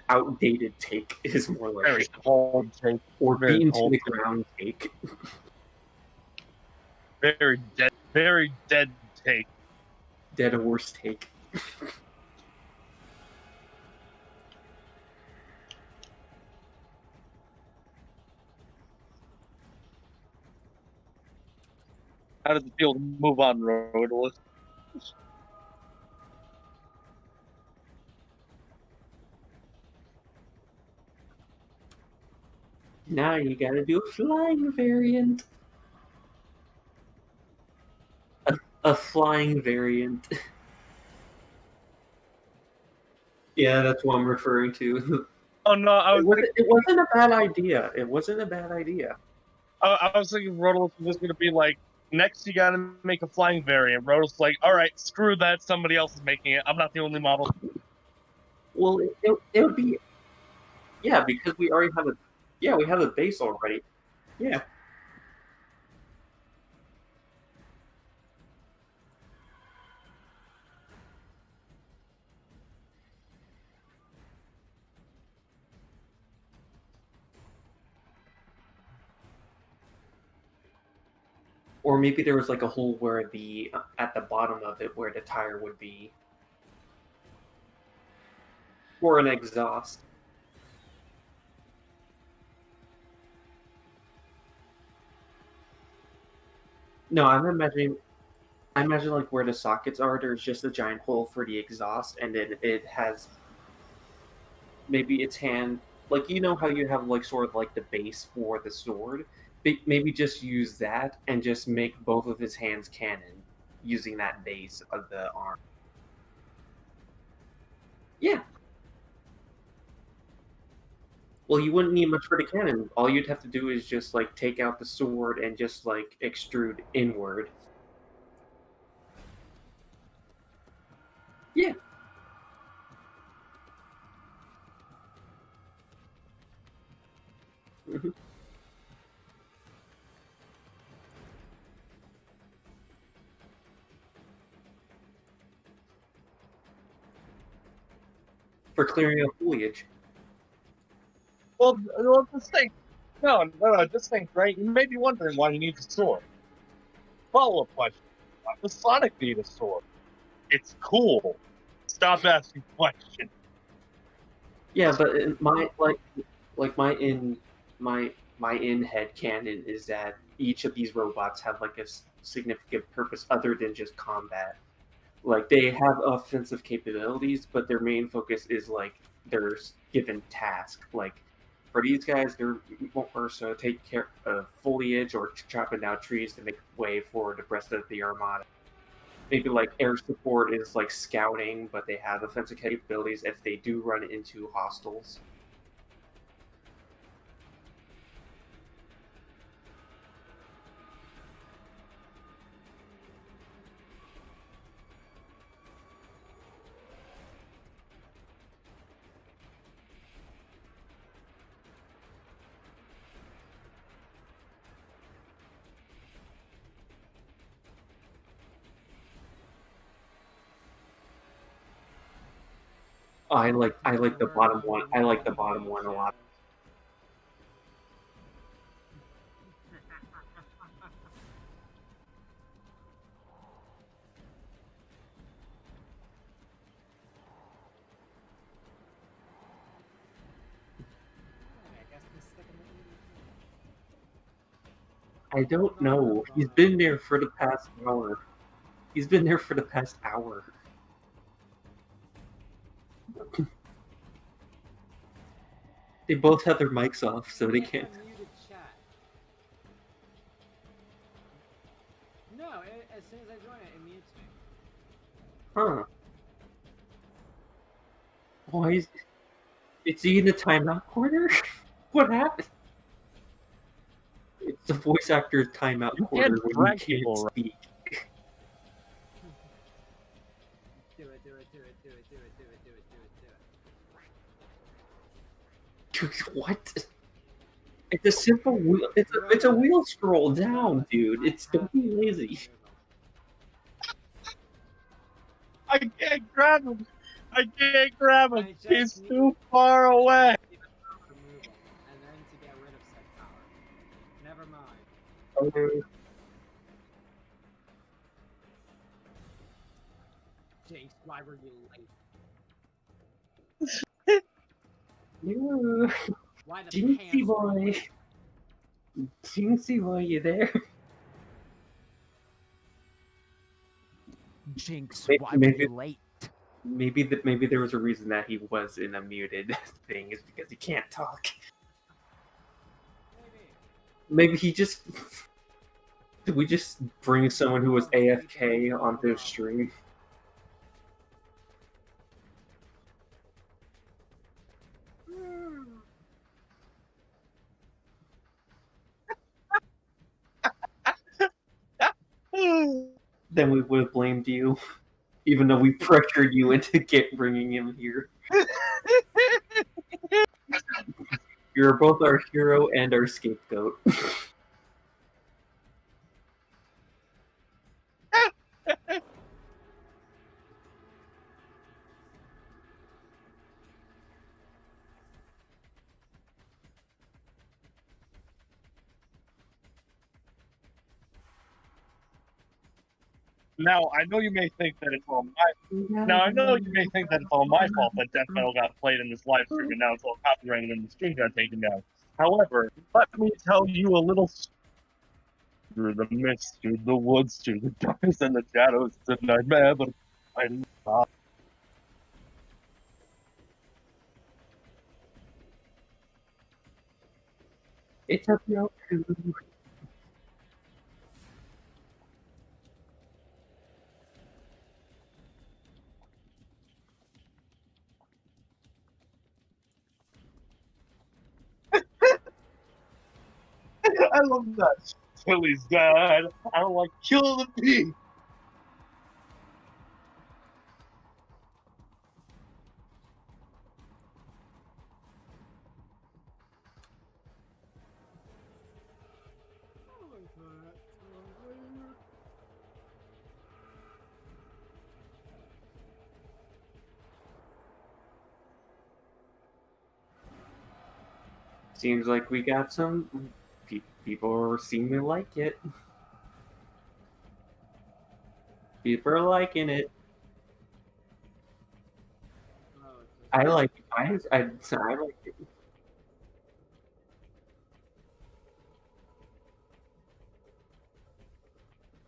Outdated take is more like Very cold take. or Very beaten to cold the take. ground take. Very dead take. Dead horse take. How does it feel to move on, Roadless? Now you gotta do a flying variant. A flying variant. Yeah, that's what I'm referring to. Oh no, it wasn't a bad idea. It wasn't a bad idea. I was thinking Roadless was just gonna be like, next you gotta make a flying variant. Roadless like, alright, screw that, somebody else is making it. I'm not the only model. Well, it would be, yeah, because we already have we have a base already. Yeah. Or maybe there was like a hole where the at the bottom of it where the tire would be, or an exhaust. No, I imagine like where the sockets are. There's just a giant hole for the exhaust, and then it has maybe its hand, like you know how you have like sort of like the base for the sword. Maybe just use that and just make both of his hands cannon using that base of the arm. Yeah. Well, you wouldn't need much for the cannon. All you'd have to do is just like take out the sword and just like extrude inward. Yeah. Mm-hmm. For clearing out foliage. Well, just think. No, just think, right? You may be wondering why he needs a sword. Follow-up question. Why does Sonic need a sword? It's cool. Stop asking questions. Yeah, but my in-head canon is that each of these robots have like a significant purpose other than just combat. Like they have offensive capabilities, but their main focus is like their given task. Like for these guys, they're more so take care of foliage or chopping down trees to make way for the rest of the armada. Maybe like air support is like scouting, but they have offensive capabilities if they do run into hostiles. I like the bottom one. I like the bottom one a lot. I don't know. He's been there for the past hour. He's been there for the past hour. They both have their mics off, so they can't. No, as soon as I join it, it mutes me. Huh. Why is he in the timeout corner? What happened? It's the voice actor's timeout corner can't when drag you people can't around. speak. Do it, do it, do it, do it, do it, do it, do it, do it, do it. What? It's a simple wheel. It's a wheel scroll down, dude. It's don't be lazy. I can't grab him. I can't grab him. He's too far away. Remove them, and then to get rid of said power. Never mind. Jinx, why were you late? Why the Jinxie pants were boy. late? Jinxie boy, you there? Jinx, Maybe- why were maybe- you late? Maybe there was a reason that he was in a muted thing is because he can't talk. Maybe he just. Did we just bring someone who was AFK onto stream? Then we would have blamed you, even though we pressured you into bringing him here. You're both our hero and our scapegoat. Now I know you may think that it's all my. Now I know you may think that it's all my fault that Death Metal got played in this live stream, and now it's all copyrighted and the stream got taken down. However, let me tell you a little. Through the mist, through the woods, through the darkness and the shadows, it's a nightmare, but I stop. It's a joke. I love that. Tilly's dad. I don't like kill the pig. Seems like we got some people seem to like it. People are liking it. I like it. I like it.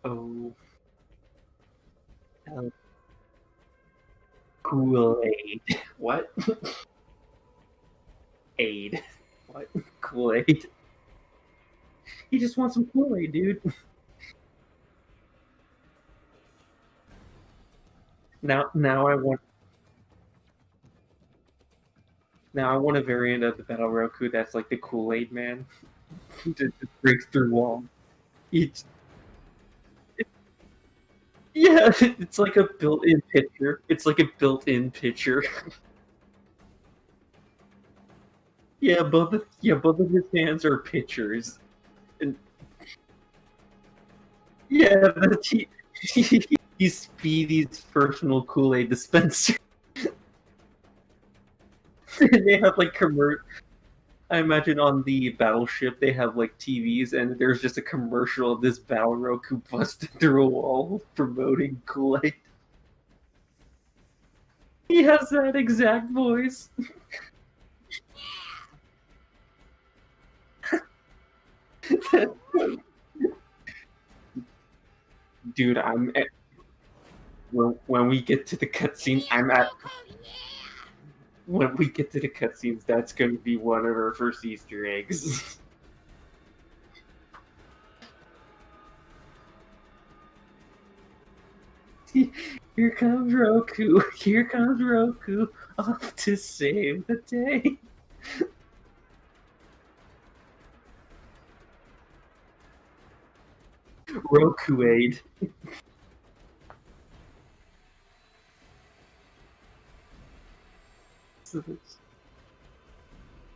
Oh. Kool-Aid. What? Aid. What? Kool-Aid. He just wants some Kool-Aid, dude. Now I want a variant of the Battle Roku that's like the Kool-Aid man. Just breaks through walls. Yeah, it's like a built-in pitcher. It's like a built-in pitcher. Yeah, both of his hands are pitchers. And yeah, he's Speedy's personal Kool-Aid dispenser. They have like I imagine on the battleship they have like TVs, and there's just a commercial of this Battle Roku busted through a wall promoting Kool-Aid. He has that exact voice. Dude, when we get to the cutscene, when we get to the cutscenes, that's going to be one of our first Easter eggs. Here comes Roku. Here comes Roku. Off to save the day. Roku aid.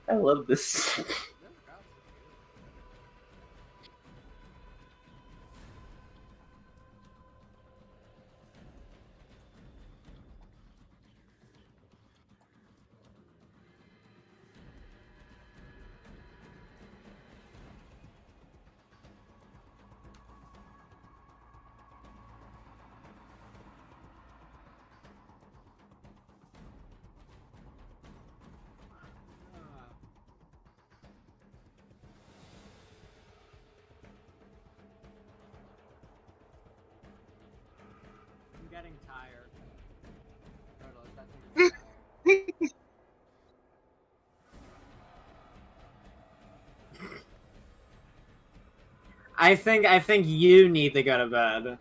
I love this. I'm getting tired. Turtle, is that I think you need to go to bed.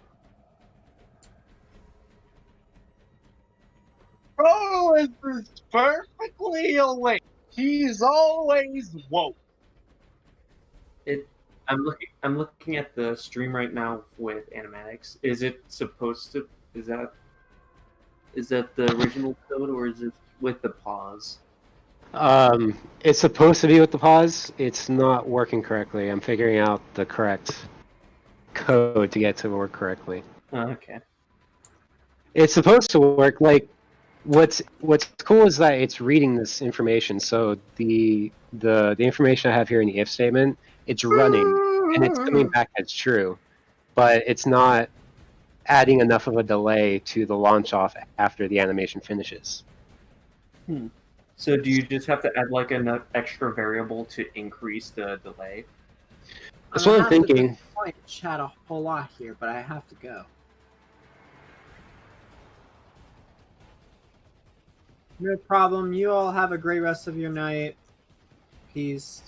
Rotolith is perfectly awake. He's always woke. I'm looking at the stream right now with animatics. Is it supposed to? Is that the original code, or is it with the pause? It's supposed to be with the pause. It's not working correctly. I'm figuring out the correct code to get to work correctly. Oh, okay. It's supposed to work. Like, what's cool is that it's reading this information. So the information I have here in the if statement, it's running and it's coming back as true, but it's not adding enough of a delay to the launch off after the animation finishes. So do you just have to add like an extra variable to increase the delay? That's what I'm thinking. I want to chat a whole lot here, but I have to go. No problem. You all have a great rest of your night. Peace.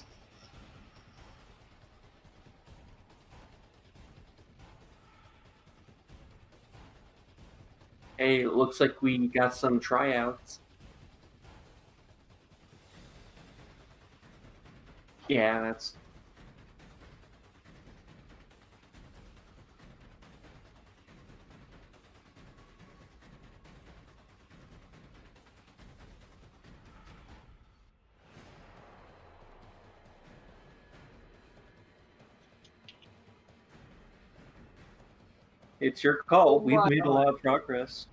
Hey, it looks like we got some tryouts. Yeah, that's... It's your call. We've made a lot of progress.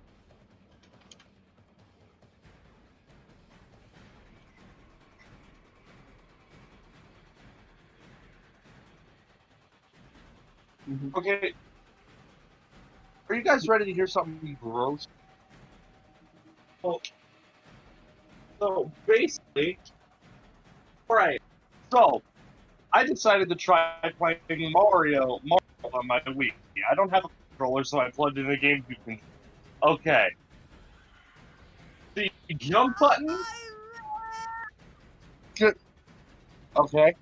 Okay. Are you guys ready to hear something gross? So basically, alright. So I decided to try playing Mario on my Wii. I don't have a controller, so I plugged in a GameCube controller. Okay. The jump button. Okay.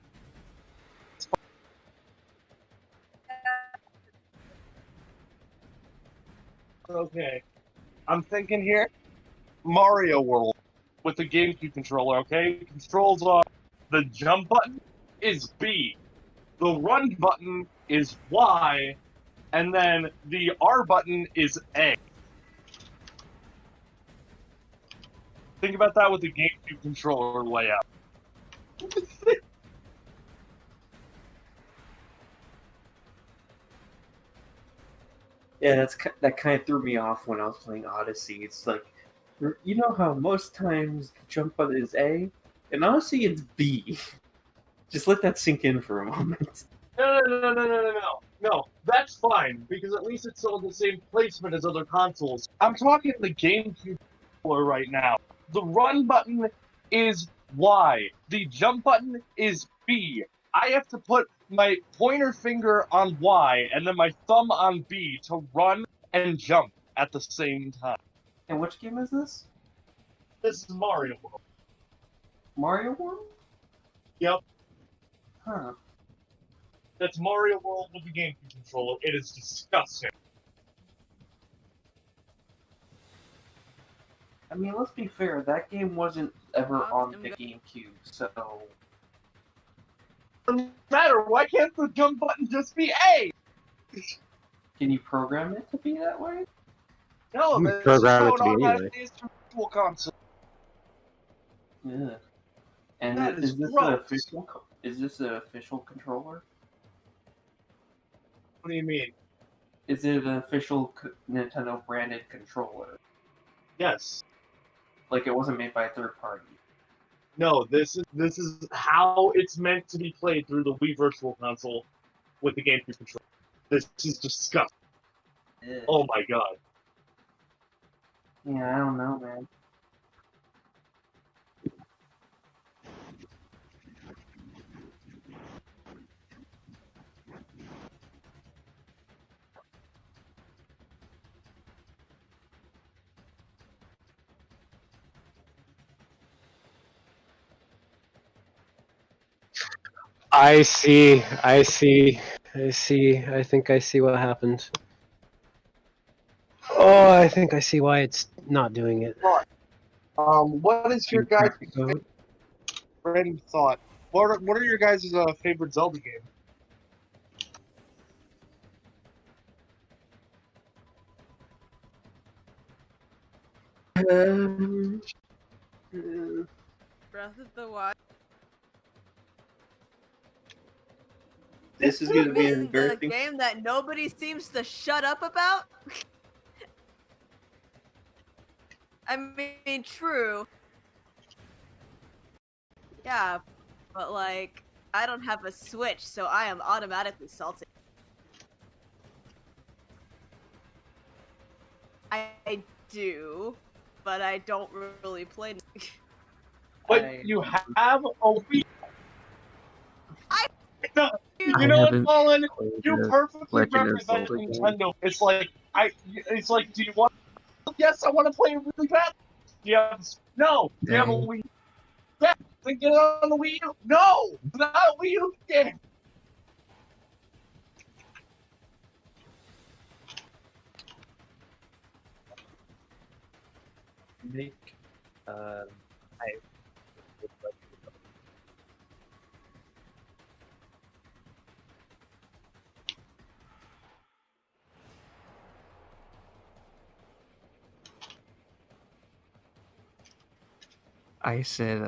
Okay. I'm thinking here, Mario World with the GameCube controller, okay? Controls on the jump button is B. The run button is Y. And then the R button is A. Think about that with the GameCube controller layout. Yeah, that kind of threw me off when I was playing Odyssey. It's like, you know how most times the jump button is A? In Odyssey, it's B. Just let that sink in for a moment. No, that's fine, because at least it's on the same placement as other consoles. I'm talking the GameCube controller right now. The run button is Y. The jump button is B. I have to put my pointer finger on Y and then my thumb on B to run and jump at the same time. And which game is this? This is Mario World. Mario World? Yep. Huh. That's Mario World with the GameCube controller. It is disgusting. I mean, let's be fair. That game wasn't ever on the GameCube, so Doesn't matter. Why can't the jump button just be A? can you program it to be that way? No, You that's program how it to be automatically anyway. is through Virtual Console. Yeah. And That is is this gross. an official? Is this an official controller? What do you mean? Is it an official Nintendo branded controller? Yes. Like it wasn't made by a third party. No, this is how it's meant to be played through the Wii Virtual Console with the GameCube controller. This is disgusting. Oh my god. Yeah, I don't know, man. I see. I see. I see. I think I see what happened. Oh, I think I see why it's not doing it. What is your guys' random thought? What are your guys' favorite Zelda game? Breath of the Wild. This is going to be The embarrassing. game that nobody seems to shut up about. I mean, true. Yeah, but like, I don't have a Switch, so I am automatically salty. I do, but I don't really play. But you have a Wii. No, you I know what, haven't Colin? played You the perfectly Legend of represent Zelda game. Nintendo. It's like do you want? Yes, I want to play it really bad. Do you have? No. Do you have a Dang. Wii? Yeah. Then get it on the Wii U. No, it's not a Wii U game. Nick, I. I said,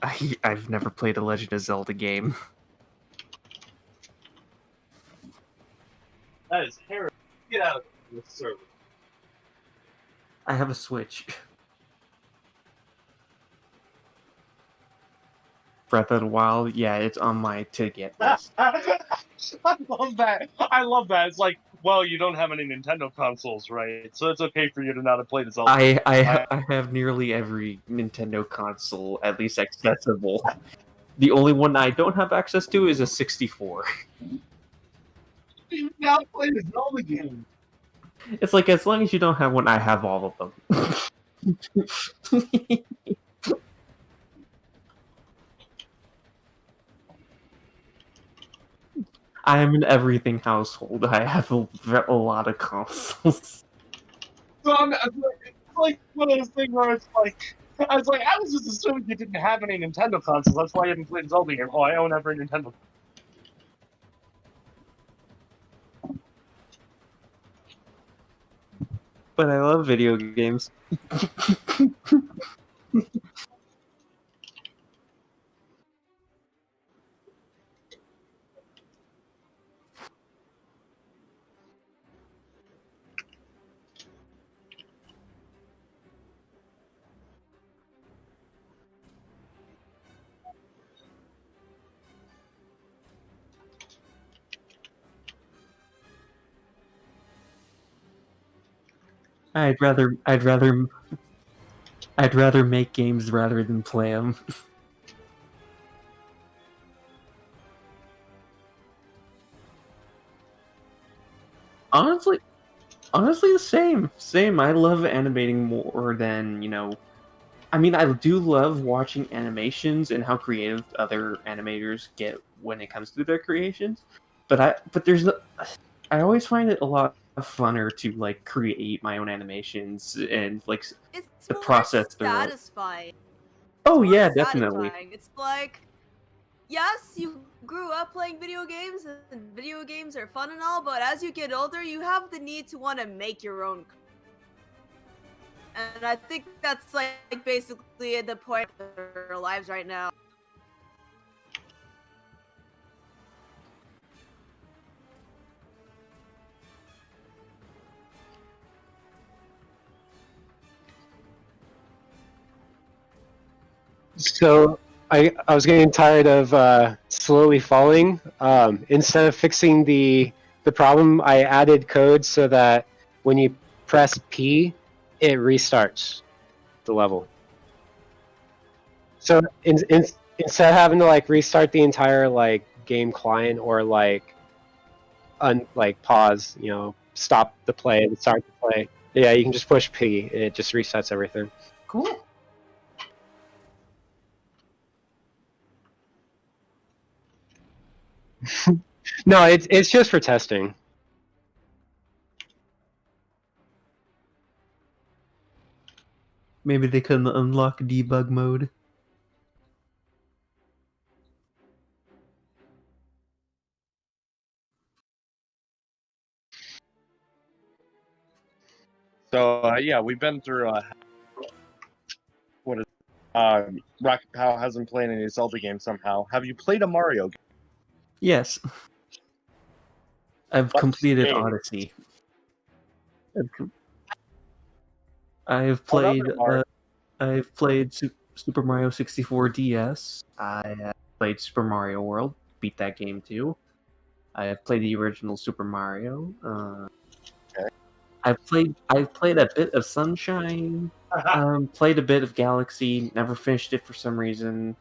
I've never played a Legend of Zelda game. That is terrible. Get out of this server. I have a Switch. Breath of the Wild, yeah, it's on my to get list. I love that. I love that. It's like, well, you don't have any Nintendo consoles, right? So it's okay for you to not have played the Zelda. I have nearly every Nintendo console at least accessible. The only one I don't have access to is a 64. You now play the Zelda game. It's like, as long as you don't have one, I have all of them. I am an everything household. I have a lot of consoles. So it's like one of those things where it's like, I was just assuming you didn't have any Nintendo consoles. That's why you haven't played Zelda game. Oh, I own every Nintendo. But I love video games. I'd rather make games rather than play them. Honestly, the same. Same. I love animating more than, I mean, I do love watching animations and how creative other animators get when it comes to their creations. But I always find it a lot funner to like create my own animations and like It's the more process thereof. satisfying. Oh More yeah, definitely. satisfying. It's like, yes, you grew up playing video games, and video games are fun and all, but as you get older, you have the need to want to make your own. And I think that's like basically at the point of their lives right now. So I was getting tired of slowly falling. Instead of fixing the problem, I added code so that when you press P, it restarts the level. So instead of having to like restart the entire like game client or like pause, you know, stop the play and start the play. Yeah, you can just push P and it just resets everything. Cool. No, it's just for testing. Maybe they couldn't unlock debug mode. So yeah, we've been through what is Rocket Pow hasn't played any Zelda games somehow. Have you played a Mario game? Yes. I've completed game? Odyssey. I've played. I've played Super Mario 64 DS. I have played Super Mario World. Beat that game too. I have played the original Super Mario. Okay. I've played a bit of Sunshine. Played a bit of Galaxy. Never finished it for some reason.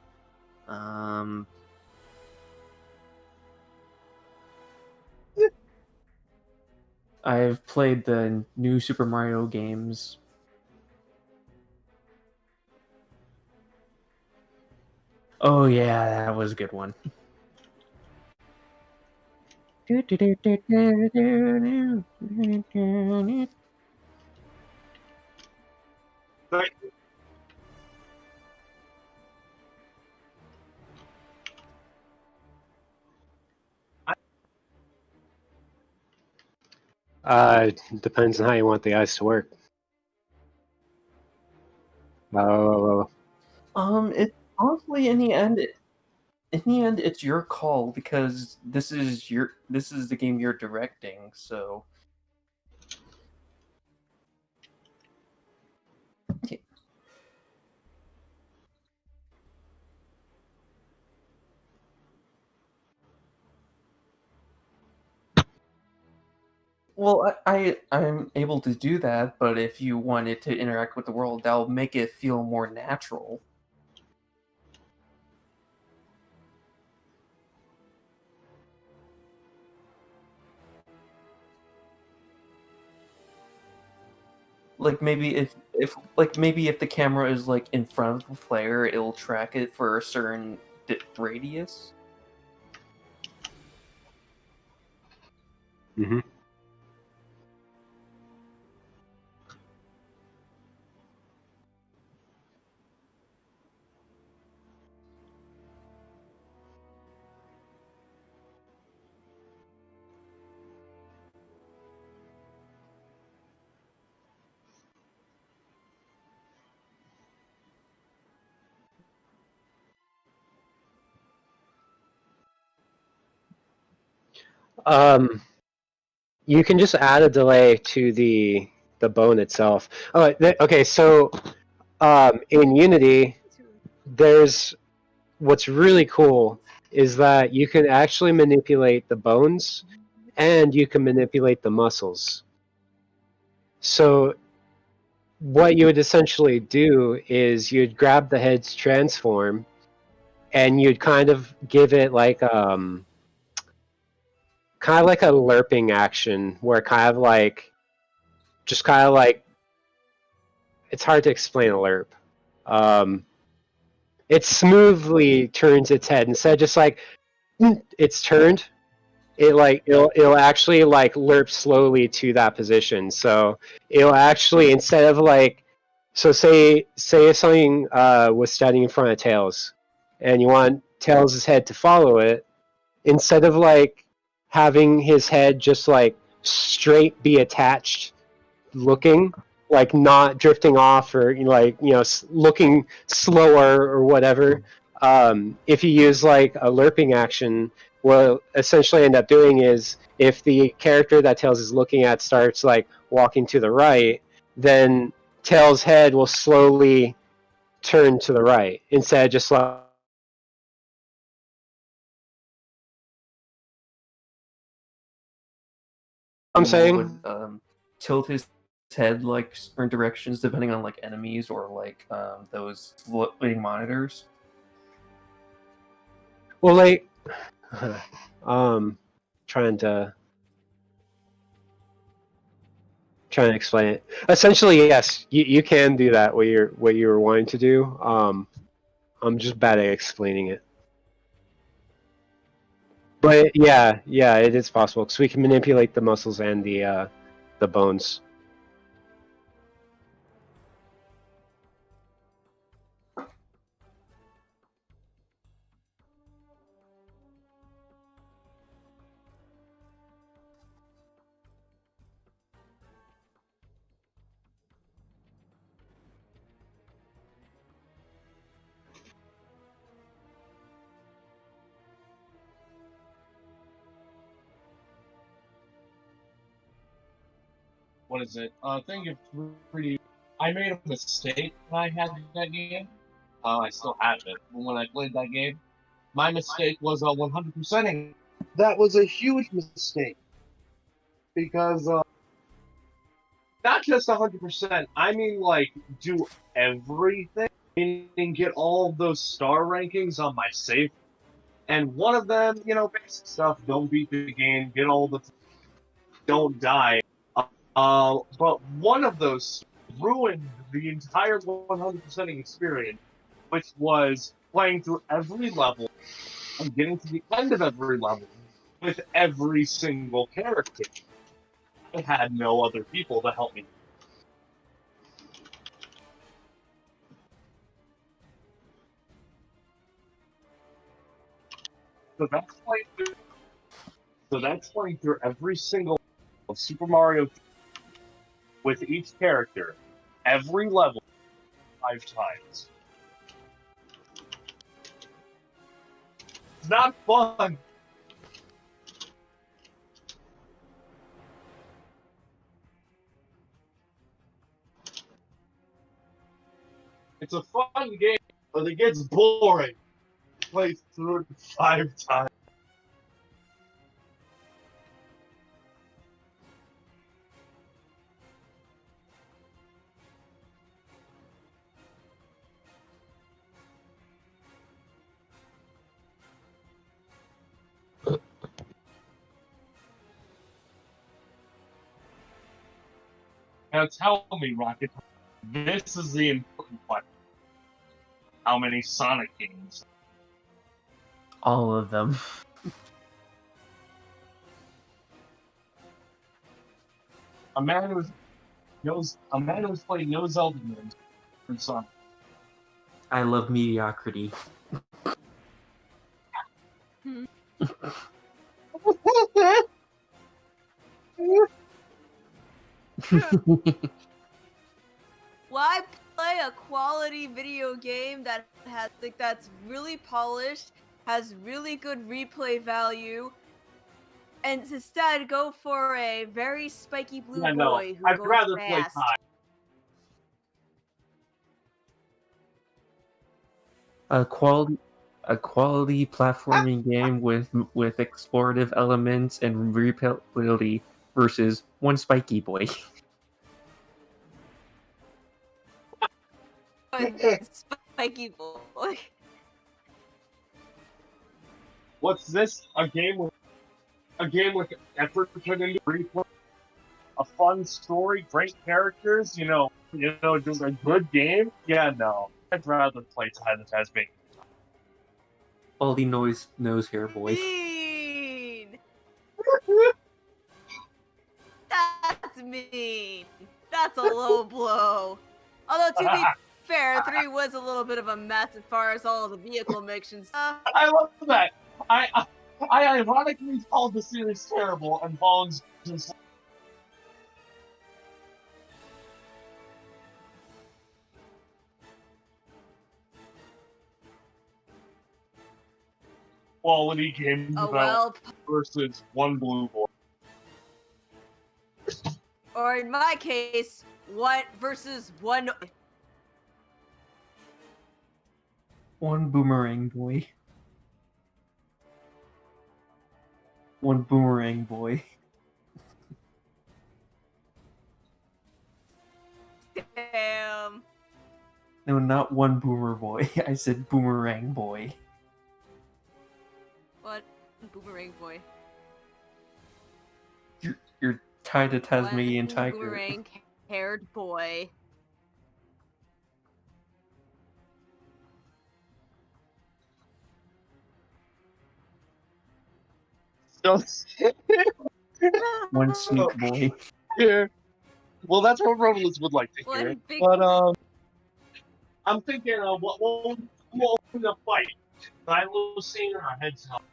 I've played the new Super Mario games. Oh yeah, that was a good one. Depends on how you want the eyes to work. Oh. It honestly, in the end, it's your call because this is the game you're directing. So, okay. Well, I'm able to do that, but if you want it to interact with the world, that'll make it feel more natural. Like maybe if the camera is like in front of the player, it'll track it for a certain radius. Mm-hmm. You can just add a delay to the bone itself. Oh, okay. So, in Unity, there's what's really cool is that you can actually manipulate the bones, and you can manipulate the muscles. So, what you would essentially do is you'd grab the head's transform, and you'd kind of give it like kind of like a lerping action where kind of like it's hard to explain a lerp. It smoothly turns its head instead of just like it's turned. it'll actually like lerp slowly to that position. So it'll actually, instead of like, so say if something was standing in front of Tails, and you want Tails' head to follow it, instead of like having his head just like straight be attached, looking like not drifting off or looking slower or whatever. If you use like a lerping action, what it'll essentially end up doing is if the character that Tails is looking at starts like walking to the right, then Tails' head will slowly turn to the right instead of just like I'm saying would tilt his head like certain directions depending on like enemies or like those floating monitors. Well, like, trying to explain it. Essentially, yes, you can do that. What you were wanting to do. I'm just bad at explaining it. But yeah, it is possible because we can manipulate the muscles and the bones. What is it? Thing of 3D. I made a mistake when I had that game. I still have it. When I played that game, my mistake was 100%ing. That was a huge mistake because not just 100%. I mean, like, do everything, meaning get all of those star rankings on my save. And one of them, basic stuff: don't beat the game, get all the, don't die. But one of those ruined the entire 100%ing experience, which was playing through every level and getting to the end of every level with every single character. I had no other people to help me. So that's playing through every single of Super Mario with each character, every level, 5 times. It's not fun. It's a fun game, but it gets boring. Play through it 5 times. Now tell me, Rocket, this is the important part. How many Sonic games? All of them. A man who's played no Zelda games in Sonic. I love mediocrity. Why play a quality video game that's really polished, has really good replay value, and instead go for a very spiky blue boy who I'd goes rather fast? play Kai. A quality platforming game with explorative elements and replayability versus one spiky boy. Spiky boy. What's this? A game with effort put into replay, a fun story, great characters. Just a good game. Yeah, no, I'd rather play Time the Tasmanian. All the nose hair boy. Mean. mean. That's a low blow. Although, to be fair, 3 was a little bit of a mess as far as all of the vehicle missions. I love that. I ironically called the series terrible, and Bones just. Quality game versus one blue boy. Or in my case, 1 versus 1. One boomerang boy. One boomerang boy. Damn. No, not one boomer boy. I said boomerang boy. What? Boomerang boy. You're tied to Tasmanian One tiger. boomerang-haired boy. One sneak boy. Yeah. Well, that's what Rodolus would like to hear. But I'm thinking, we'll open the fight. Thylacine or Hedgehog?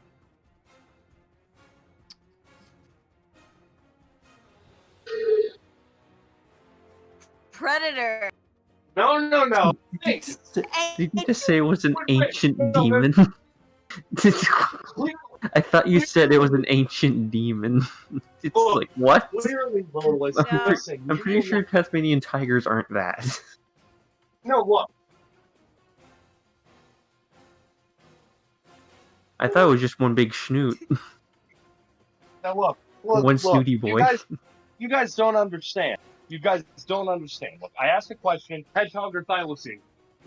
Predator. No. Hey, Did you just say it was an ancient demon? I thought you said it was an ancient demon. It's like, what? Clearly, Rodolus. I'm pretty sure Tasmanian tigers aren't that. No, look. I thought it was just one big schnoot. Now look. One snooty boy. You guys don't understand. You guys don't understand. Look, I asked a question, Hedgehog or Thylacine.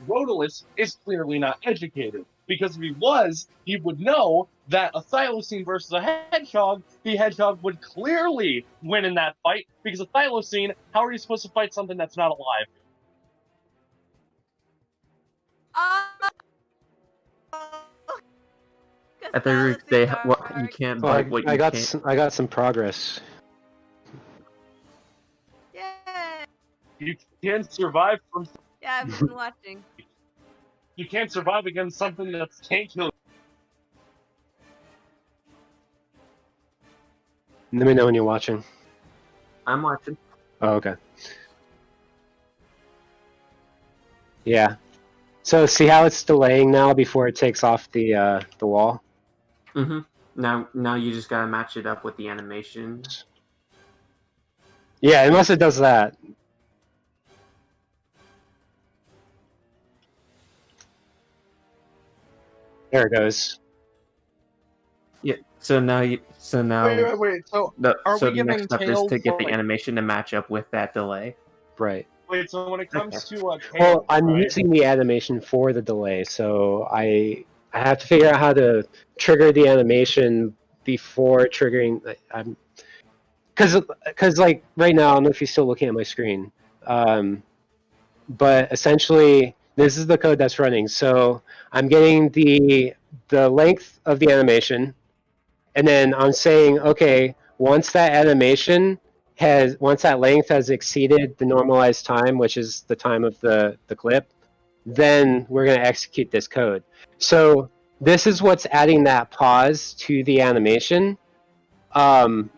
Rodolus is clearly not educated. Because if he was, he would know that a Thylacine versus a Hedgehog, the Hedgehog would clearly win in that fight. Because a Thylacine, how are you supposed to fight something that's not alive? I thought you can't Well, bite what you can't. I got some progress. You can't survive from. Yeah, I've been watching. You can't survive against something that can't kill you. Let me know when you're watching. I'm watching. Oh, okay. Yeah. So see how it's delaying now before it takes off the wall? Mm-hmm. Now you just gotta match it up with the animations. Yeah, unless it does that. There it goes. Yeah. So now Wait. So, are so we the giving next step is Tails to get for, the animation to match up with that delay. Right. Wait, so when it comes to Well, Tails, I'm right? using the animation for the delay, so I have to figure out how to trigger the animation before triggering. Because like right now, I don't know if you're still looking at my screen, but essentially this is the code that's running. So I'm getting the length of the animation, and then I'm saying, okay, once that length has exceeded the normalized time, which is the time of the clip, then we're going to execute this code. So this is what's adding that pause to the animation. And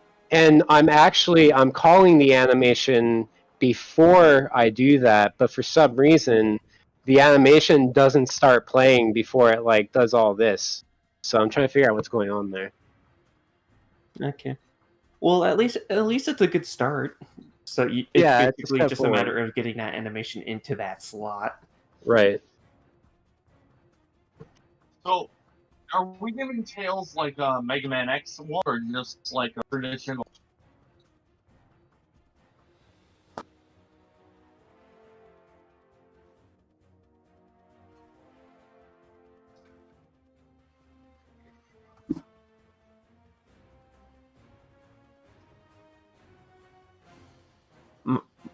I'm calling the animation before I do that, but for some reason, the animation doesn't start playing before it like does all this. So I'm trying to figure out what's going on there. Okay. Well, at least it's a good start. So it's it's basically step just forward. a matter of getting that animation into that slot. Right. So, are we giving Tails like a Mega Man X one, or just like a traditional?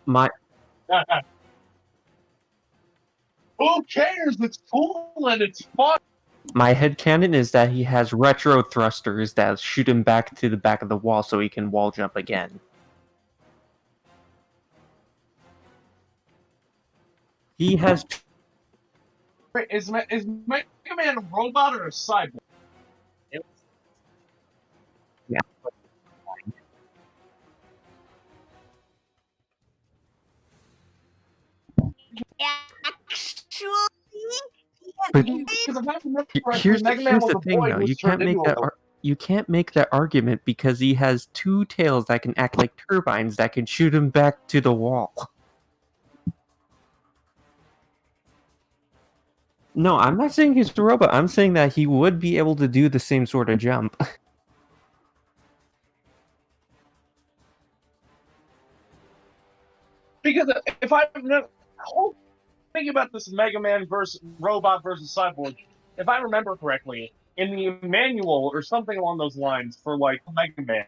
My Who cares? It's cool and it's fun. My headcanon is that he has retro thrusters that shoot him back to the back of the wall so he can wall jump again. He has. Wait, is Mega Man a robot or a cyborg? Yeah. But here's the thing, though. You can't make that argument because he has two tails that can act like turbines that can shoot him back to the wall. No, I'm not saying he's a robot. I'm saying that he would be able to do the same sort of jump. Because if I'm thinking about this Mega Man versus robot versus cyborg, if I remember correctly, in the manual or something along those lines for like Mega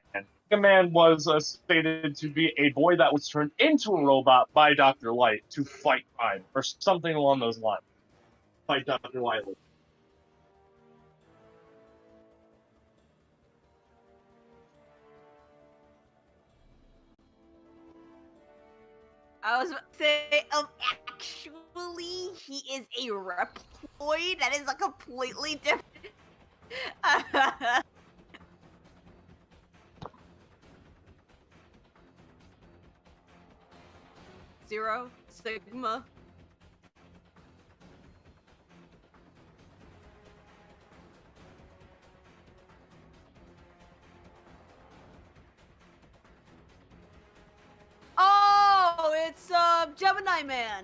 Man was stated to be a boy that was turned into a robot by Dr. Light to fight crime or something along those lines. Fight Dr. Light. I was about to say, actually, he is a Reploid. That is a completely different. Zero, Sigma. Oh, it's Gemini Man.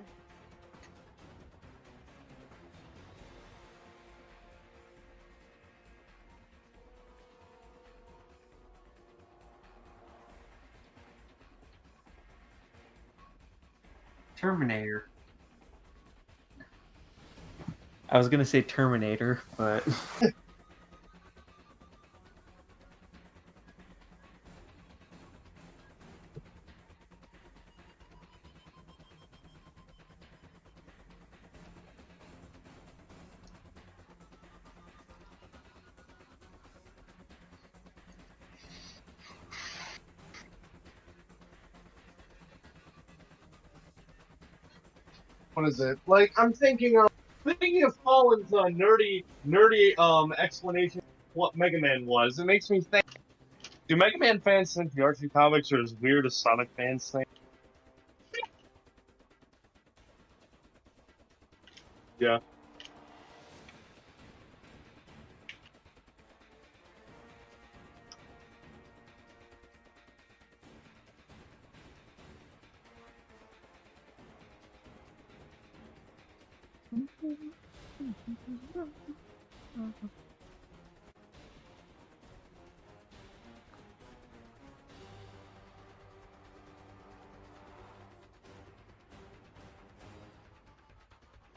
Terminator. I was gonna say Terminator, but... What is it? Like, I'm thinking of Fallen's nerdy explanation of what Mega Man was. It makes me think, do Mega Man fans think the Archie comics are as weird as Sonic fans think? Yeah.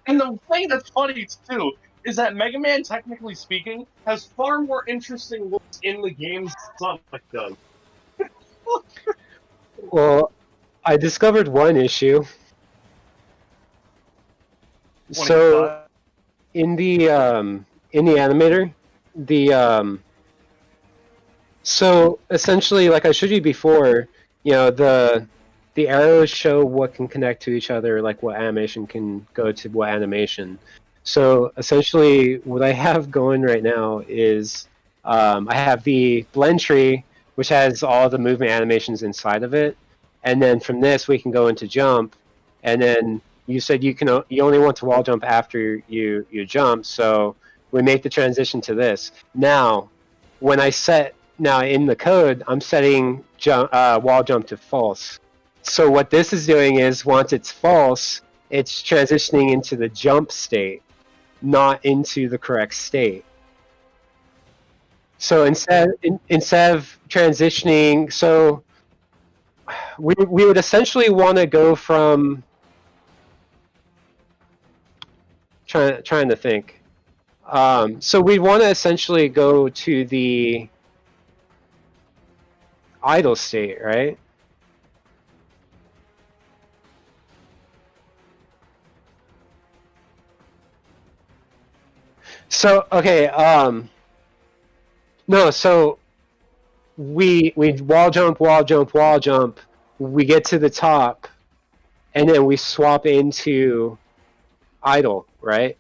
And the thing that's funny too is that Mega Man, technically speaking, has far more interesting looks in the games than Sonic does. Well, I discovered one issue. So, in the animator, so essentially, like I showed you before, you know, the arrows show what can connect to each other, like what animation can go to what animation. So essentially, what I have going right now is I have the blend tree, which has all the movement animations inside of it, and then from this we can go into jump, and then you said you only want to wall jump after you jump, so we make the transition to this. Now, when I set in the code, I'm setting wall jump to false. So what this is doing is once it's false, it's transitioning into the jump state, not into the correct state. So instead of transitioning, so we would essentially want to go from trying to think. So we want to essentially go to the idle state, right? So okay, no, so we wall jump, we get to the top, and then we swap into idle, right?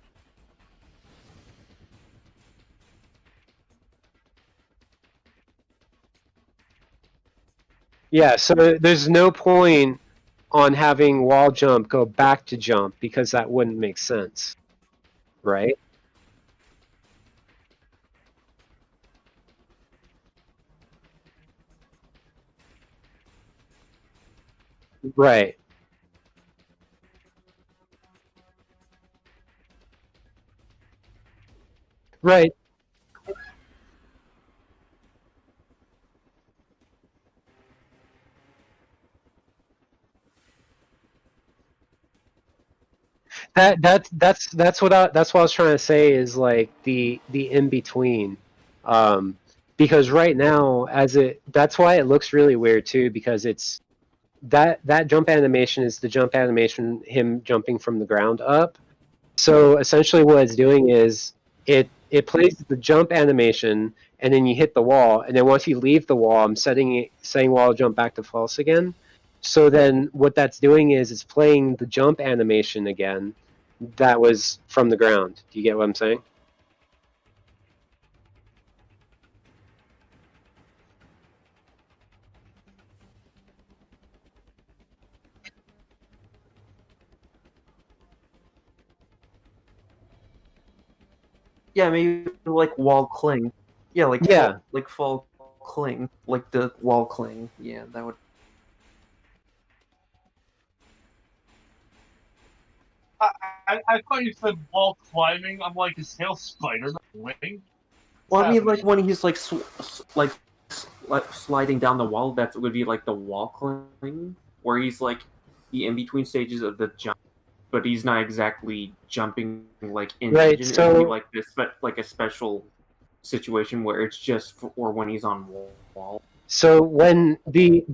Yeah, so there's no point on having wall jump go back to jump because that wouldn't make sense, right? Right. Right. That's what I was trying to say is like the in between, because right now that's why it looks really weird too, because it's that jump animation is the jump animation, him jumping from the ground up. So essentially what it's doing is it plays the jump animation and then you hit the wall, and then once you leave the wall, I'm setting wall jump back to false again. So then what that's doing is it's playing the jump animation again that was from the ground. Do you get what I'm saying? Yeah, maybe like wall cling. Yeah, like like fall cling, like the wall cling. Yeah, that would. I thought you said wall climbing. I'm like, is Tail Spider wing? Well, I mean, like when he's like sliding down the wall, that would be like the wall cling, where he's like the in between stages of the jump, but he's not exactly jumping like in Right, It would so- be like this, but like a special situation where it's just for when he's on wall. So when the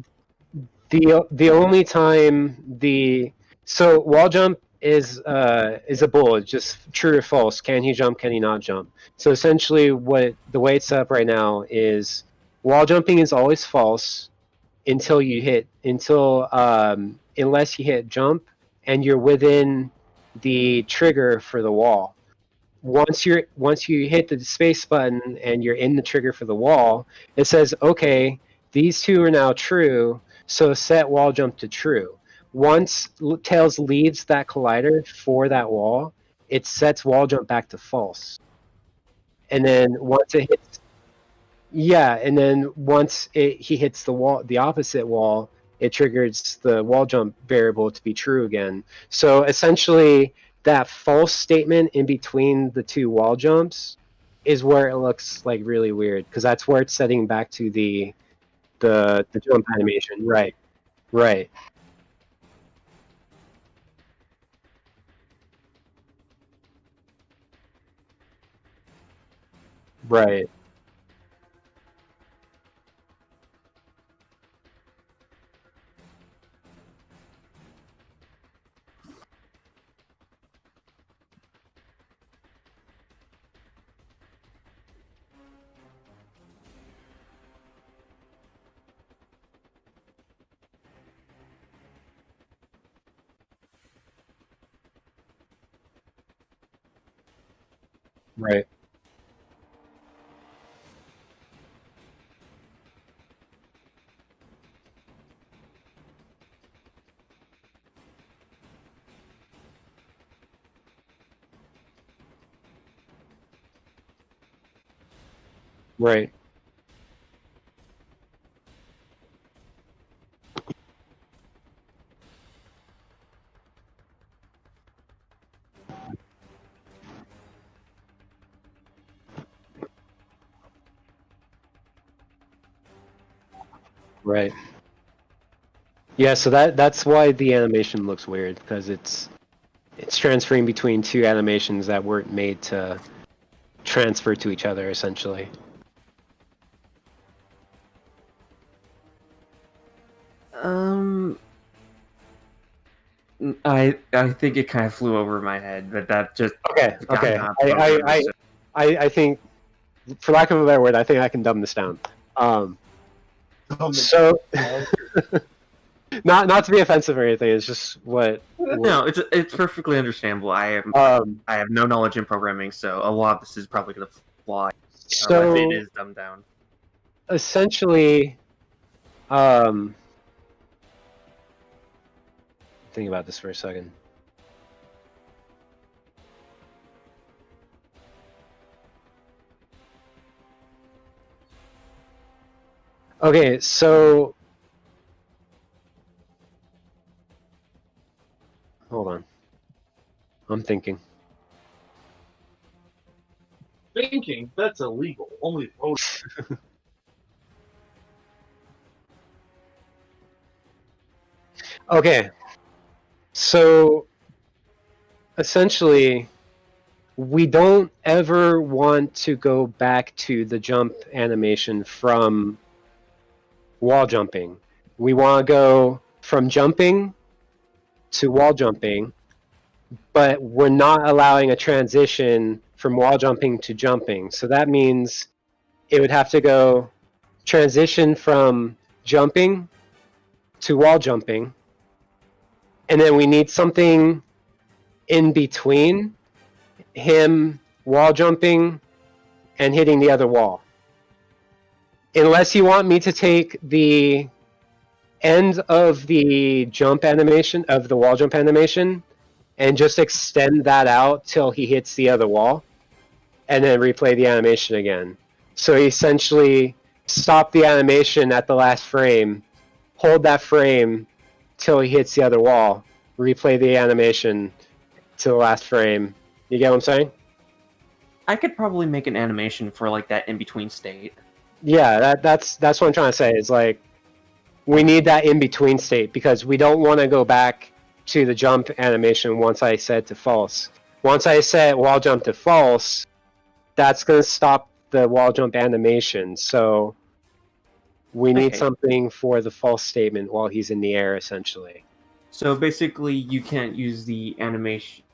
only time so wall jump is a bull. It's just true or false. Can he jump? Can he not jump? So essentially, the way it's set up right now is wall jumping is always false until unless you hit jump and you're within the trigger for the wall. Once you hit the space button and you're in the trigger for the wall, it says, okay, these two are now true, so set wall jump to true. Once Tails leaves that collider for that wall, it sets wall jump back to false. And then once it hits, he hits the wall, the opposite wall, it triggers the wall jump variable to be true again. So essentially, that false statement in between the two wall jumps is where it looks like really weird, because that's where it's setting back to the jump animation. Right. Right. Right. Right. Right. Right. Yeah, so that's why the animation looks weird, because it's transferring between two animations that weren't made to transfer to each other, essentially. I think it kind of flew over my head, but that just Okay. I think, for lack of a better word, I think I can dumb this down. So Not to be offensive or anything. It's just what. No, it's perfectly understandable. I have no knowledge in programming, so a lot of this is probably gonna fly. So it is dumbed down. Essentially, think about this for a second. Okay, so hold on. I'm thinking. Thinking? That's illegal. Only voting. Okay, so essentially, we don't ever want to go back to the jump animation from wall jumping. We want to go from jumping to wall jumping, but we're not allowing a transition from wall jumping to jumping. So that means it would have to go transition from jumping to wall jumping, and then we need something in between him wall jumping and hitting the other wall. Unless you want me to take the end of the jump animation, of the wall jump animation, and just extend that out till he hits the other wall, and then replay the animation again. So essentially, stop the animation at the last frame, hold that frame till he hits the other wall, replay the animation to the last frame. You get what I'm saying? I could probably make an animation for like that in-between state. Yeah, that's what I'm trying to say. Is like, we need that in-between state because we don't want to go back to the jump animation once I set to false. Once I set wall jump to false, that's going to stop the wall jump animation. So we need something for the false statement while he's in the air, essentially. So basically, you can't use the animation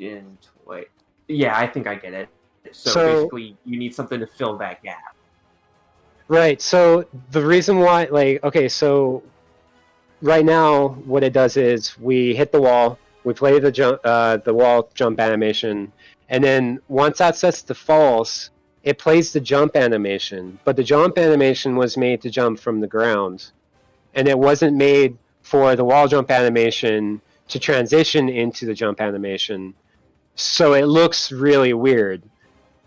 in... Wait. Yeah, I think I get it. So basically, you need something to fill that gap. Right, so the reason why, like, okay, so right now, what it does is we hit the wall, we play the jump, the wall jump animation, and then once that sets to false, it plays the jump animation. But the jump animation was made to jump from the ground, and it wasn't made for the wall jump animation to transition into the jump animation. So it looks really weird.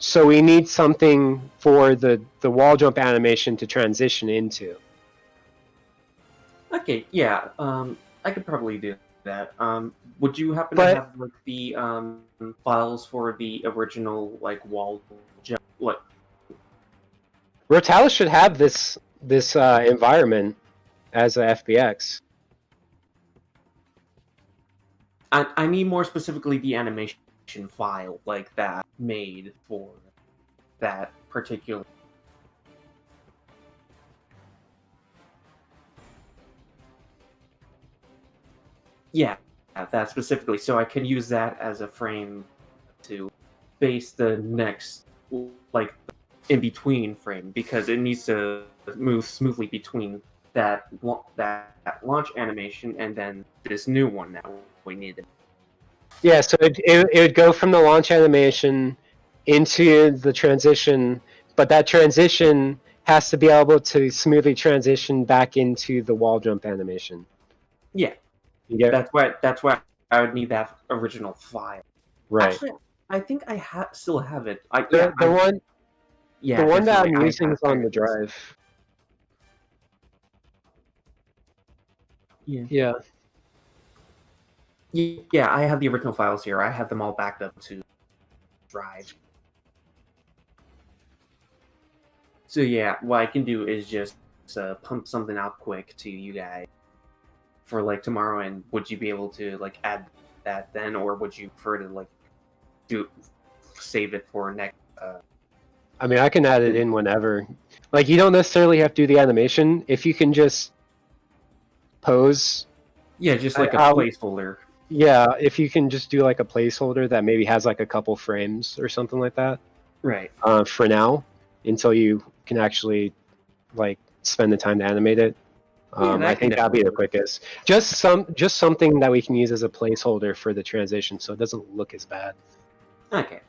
So we need something for the wall jump animation to transition into. Okay, yeah, I could probably do that. Would you happen to have like the files for the original like wall jump? What? Rotalis should have this environment as a FBX. I need more specifically the animation file like that made for that particular. Yeah, that specifically. So I can use that as a frame to base the next, like, in between frame because it needs to move smoothly between that launch animation and then this new one that we needed. Yeah, so it would go from the launch animation into the transition, but that transition has to be able to smoothly transition back into the wall jump animation. Yeah, that's why I would need that original file. Right. Actually, I think I still have it. The one that I'm using is on the drive. Yeah. Yeah, I have the original files here. I have them all backed up to Drive. So yeah, what I can do is just pump something out quick to you guys for like tomorrow. And would you be able to like add that then, or would you prefer to like save it for next? I mean, I can add it in whenever. Like, you don't necessarily have to do the animation. If you can just pose. Yeah, just like a placeholder. Yeah, if you can just do like a placeholder that maybe has like a couple frames or something like that. Right. For now, until you can actually like spend the time to animate it. I think that'll be the quickest. Just something that we can use as a placeholder for the transition, so it doesn't look as bad. Okay.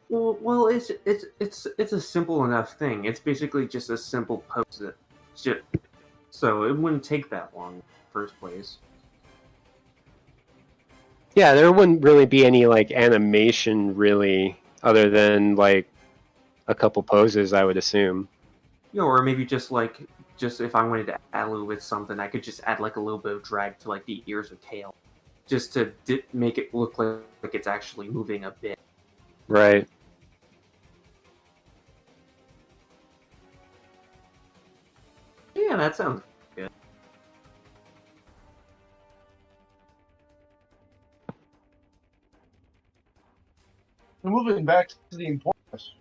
Well, it's a simple enough thing. It's basically just a simple post that so it wouldn't take that long in the first place. Yeah, there wouldn't really be any like animation really, other than like a couple poses, I would assume. Yeah, or maybe just if I wanted to add a little bit something, I could just add like a little bit of drag to like the ears or tail, just to make it look like it's actually moving a bit. Right. Yeah, that sounds good. Moving back to the important question.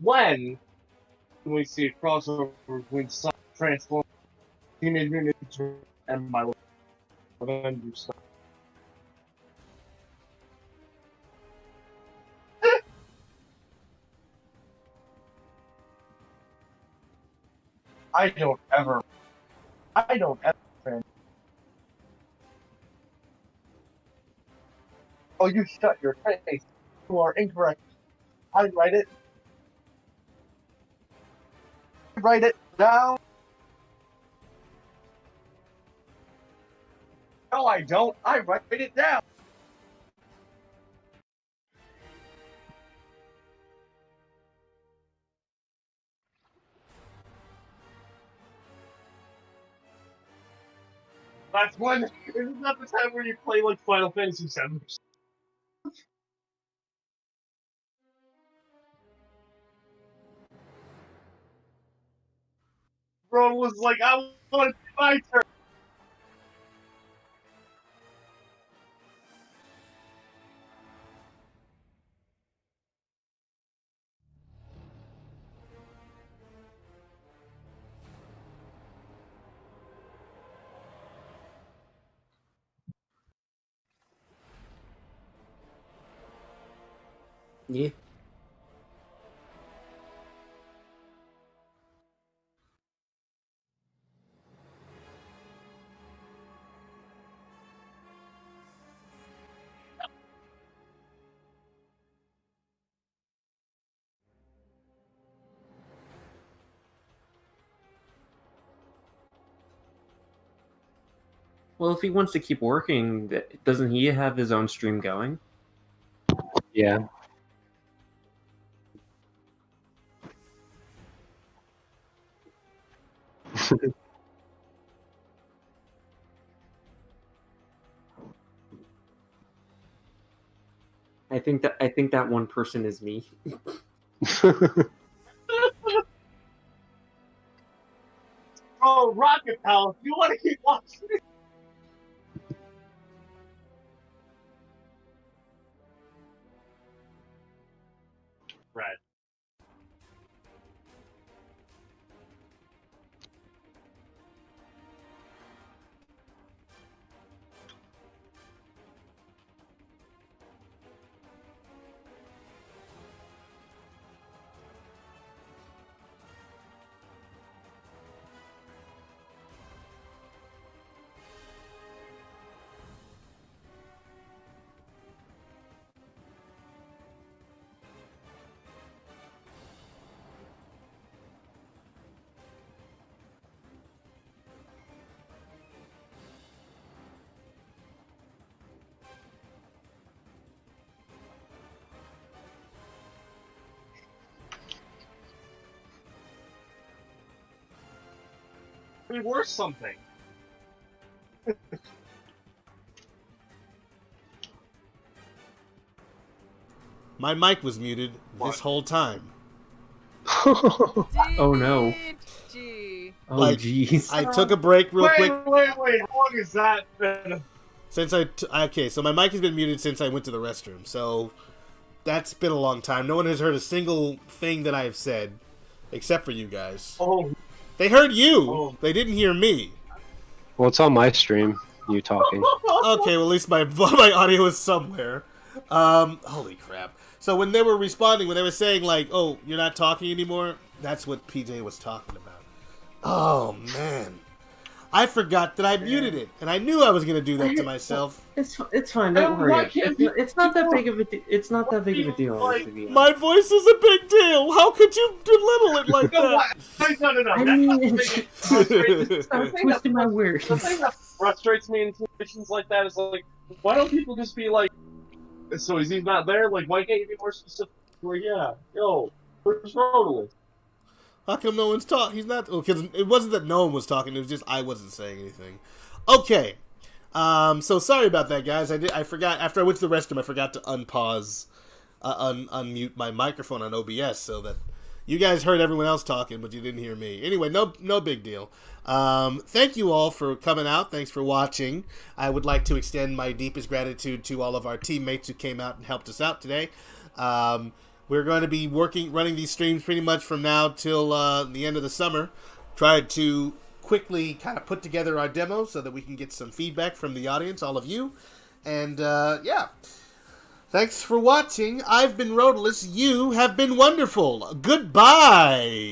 When can we see a crossover between Sonic Transformers, Teenage Mutant Ninja Turtles, and my Avengers stuff? I don't ever. Oh, you shut your face. You are incorrect. I write it. Write it down. No, I don't. I write it down. That's when. Isn't that the time where you play like Final Fantasy VII? Bro was like, I want my turn. Yeah. Well, if he wants to keep working, doesn't he have his own stream going? Yeah. I think that one person is me. Oh, Rocket Pal, if you want to keep watching it. Red. Be worth something. My mic was muted this whole time. Oh no. Oh Like, jeez. I took a break real quick. Wait, how long is that been? Since okay, so my mic has been muted since I went to the restroom. So that's been a long time. No one has heard a single thing that I have said, except for you guys. Oh. They heard you. Oh. They didn't hear me. Well, it's on my stream. you talking. Okay, well, at least my my audio is somewhere. Holy crap. So when they were responding, when they were saying, like, oh, you're not talking anymore, that's what PJ was talking about. Oh, man. I forgot that I muted it, and I knew I was going to do that to myself. It's fine. Don't worry. It's not that big of a it's not that big of a deal. My voice is a big deal. How could you belittle it like that? No. I mean, stop twisting my words. The thing that frustrates me in situations like that is like, why don't people just be like, so is he not there? Like, why can't you be more specific? Like, yeah, yo, where's Rodolus? How come no one's talking? He's not. Because it wasn't that no one was talking. It was just I wasn't saying anything. Okay. So sorry about that, guys. I forgot. After I went to the restroom, I forgot to unpause, unmute my microphone on OBS so that you guys heard everyone else talking, but you didn't hear me. Anyway, no big deal. Thank you all for coming out. Thanks for watching. I would like to extend my deepest gratitude to all of our teammates who came out and helped us out today. We're going to be running these streams pretty much from now till the end of the summer. Tried to quickly kind of put together our demo so that we can get some feedback from the audience, all of you. And yeah, thanks for watching. I've been Rodolus. You have been wonderful. Goodbye.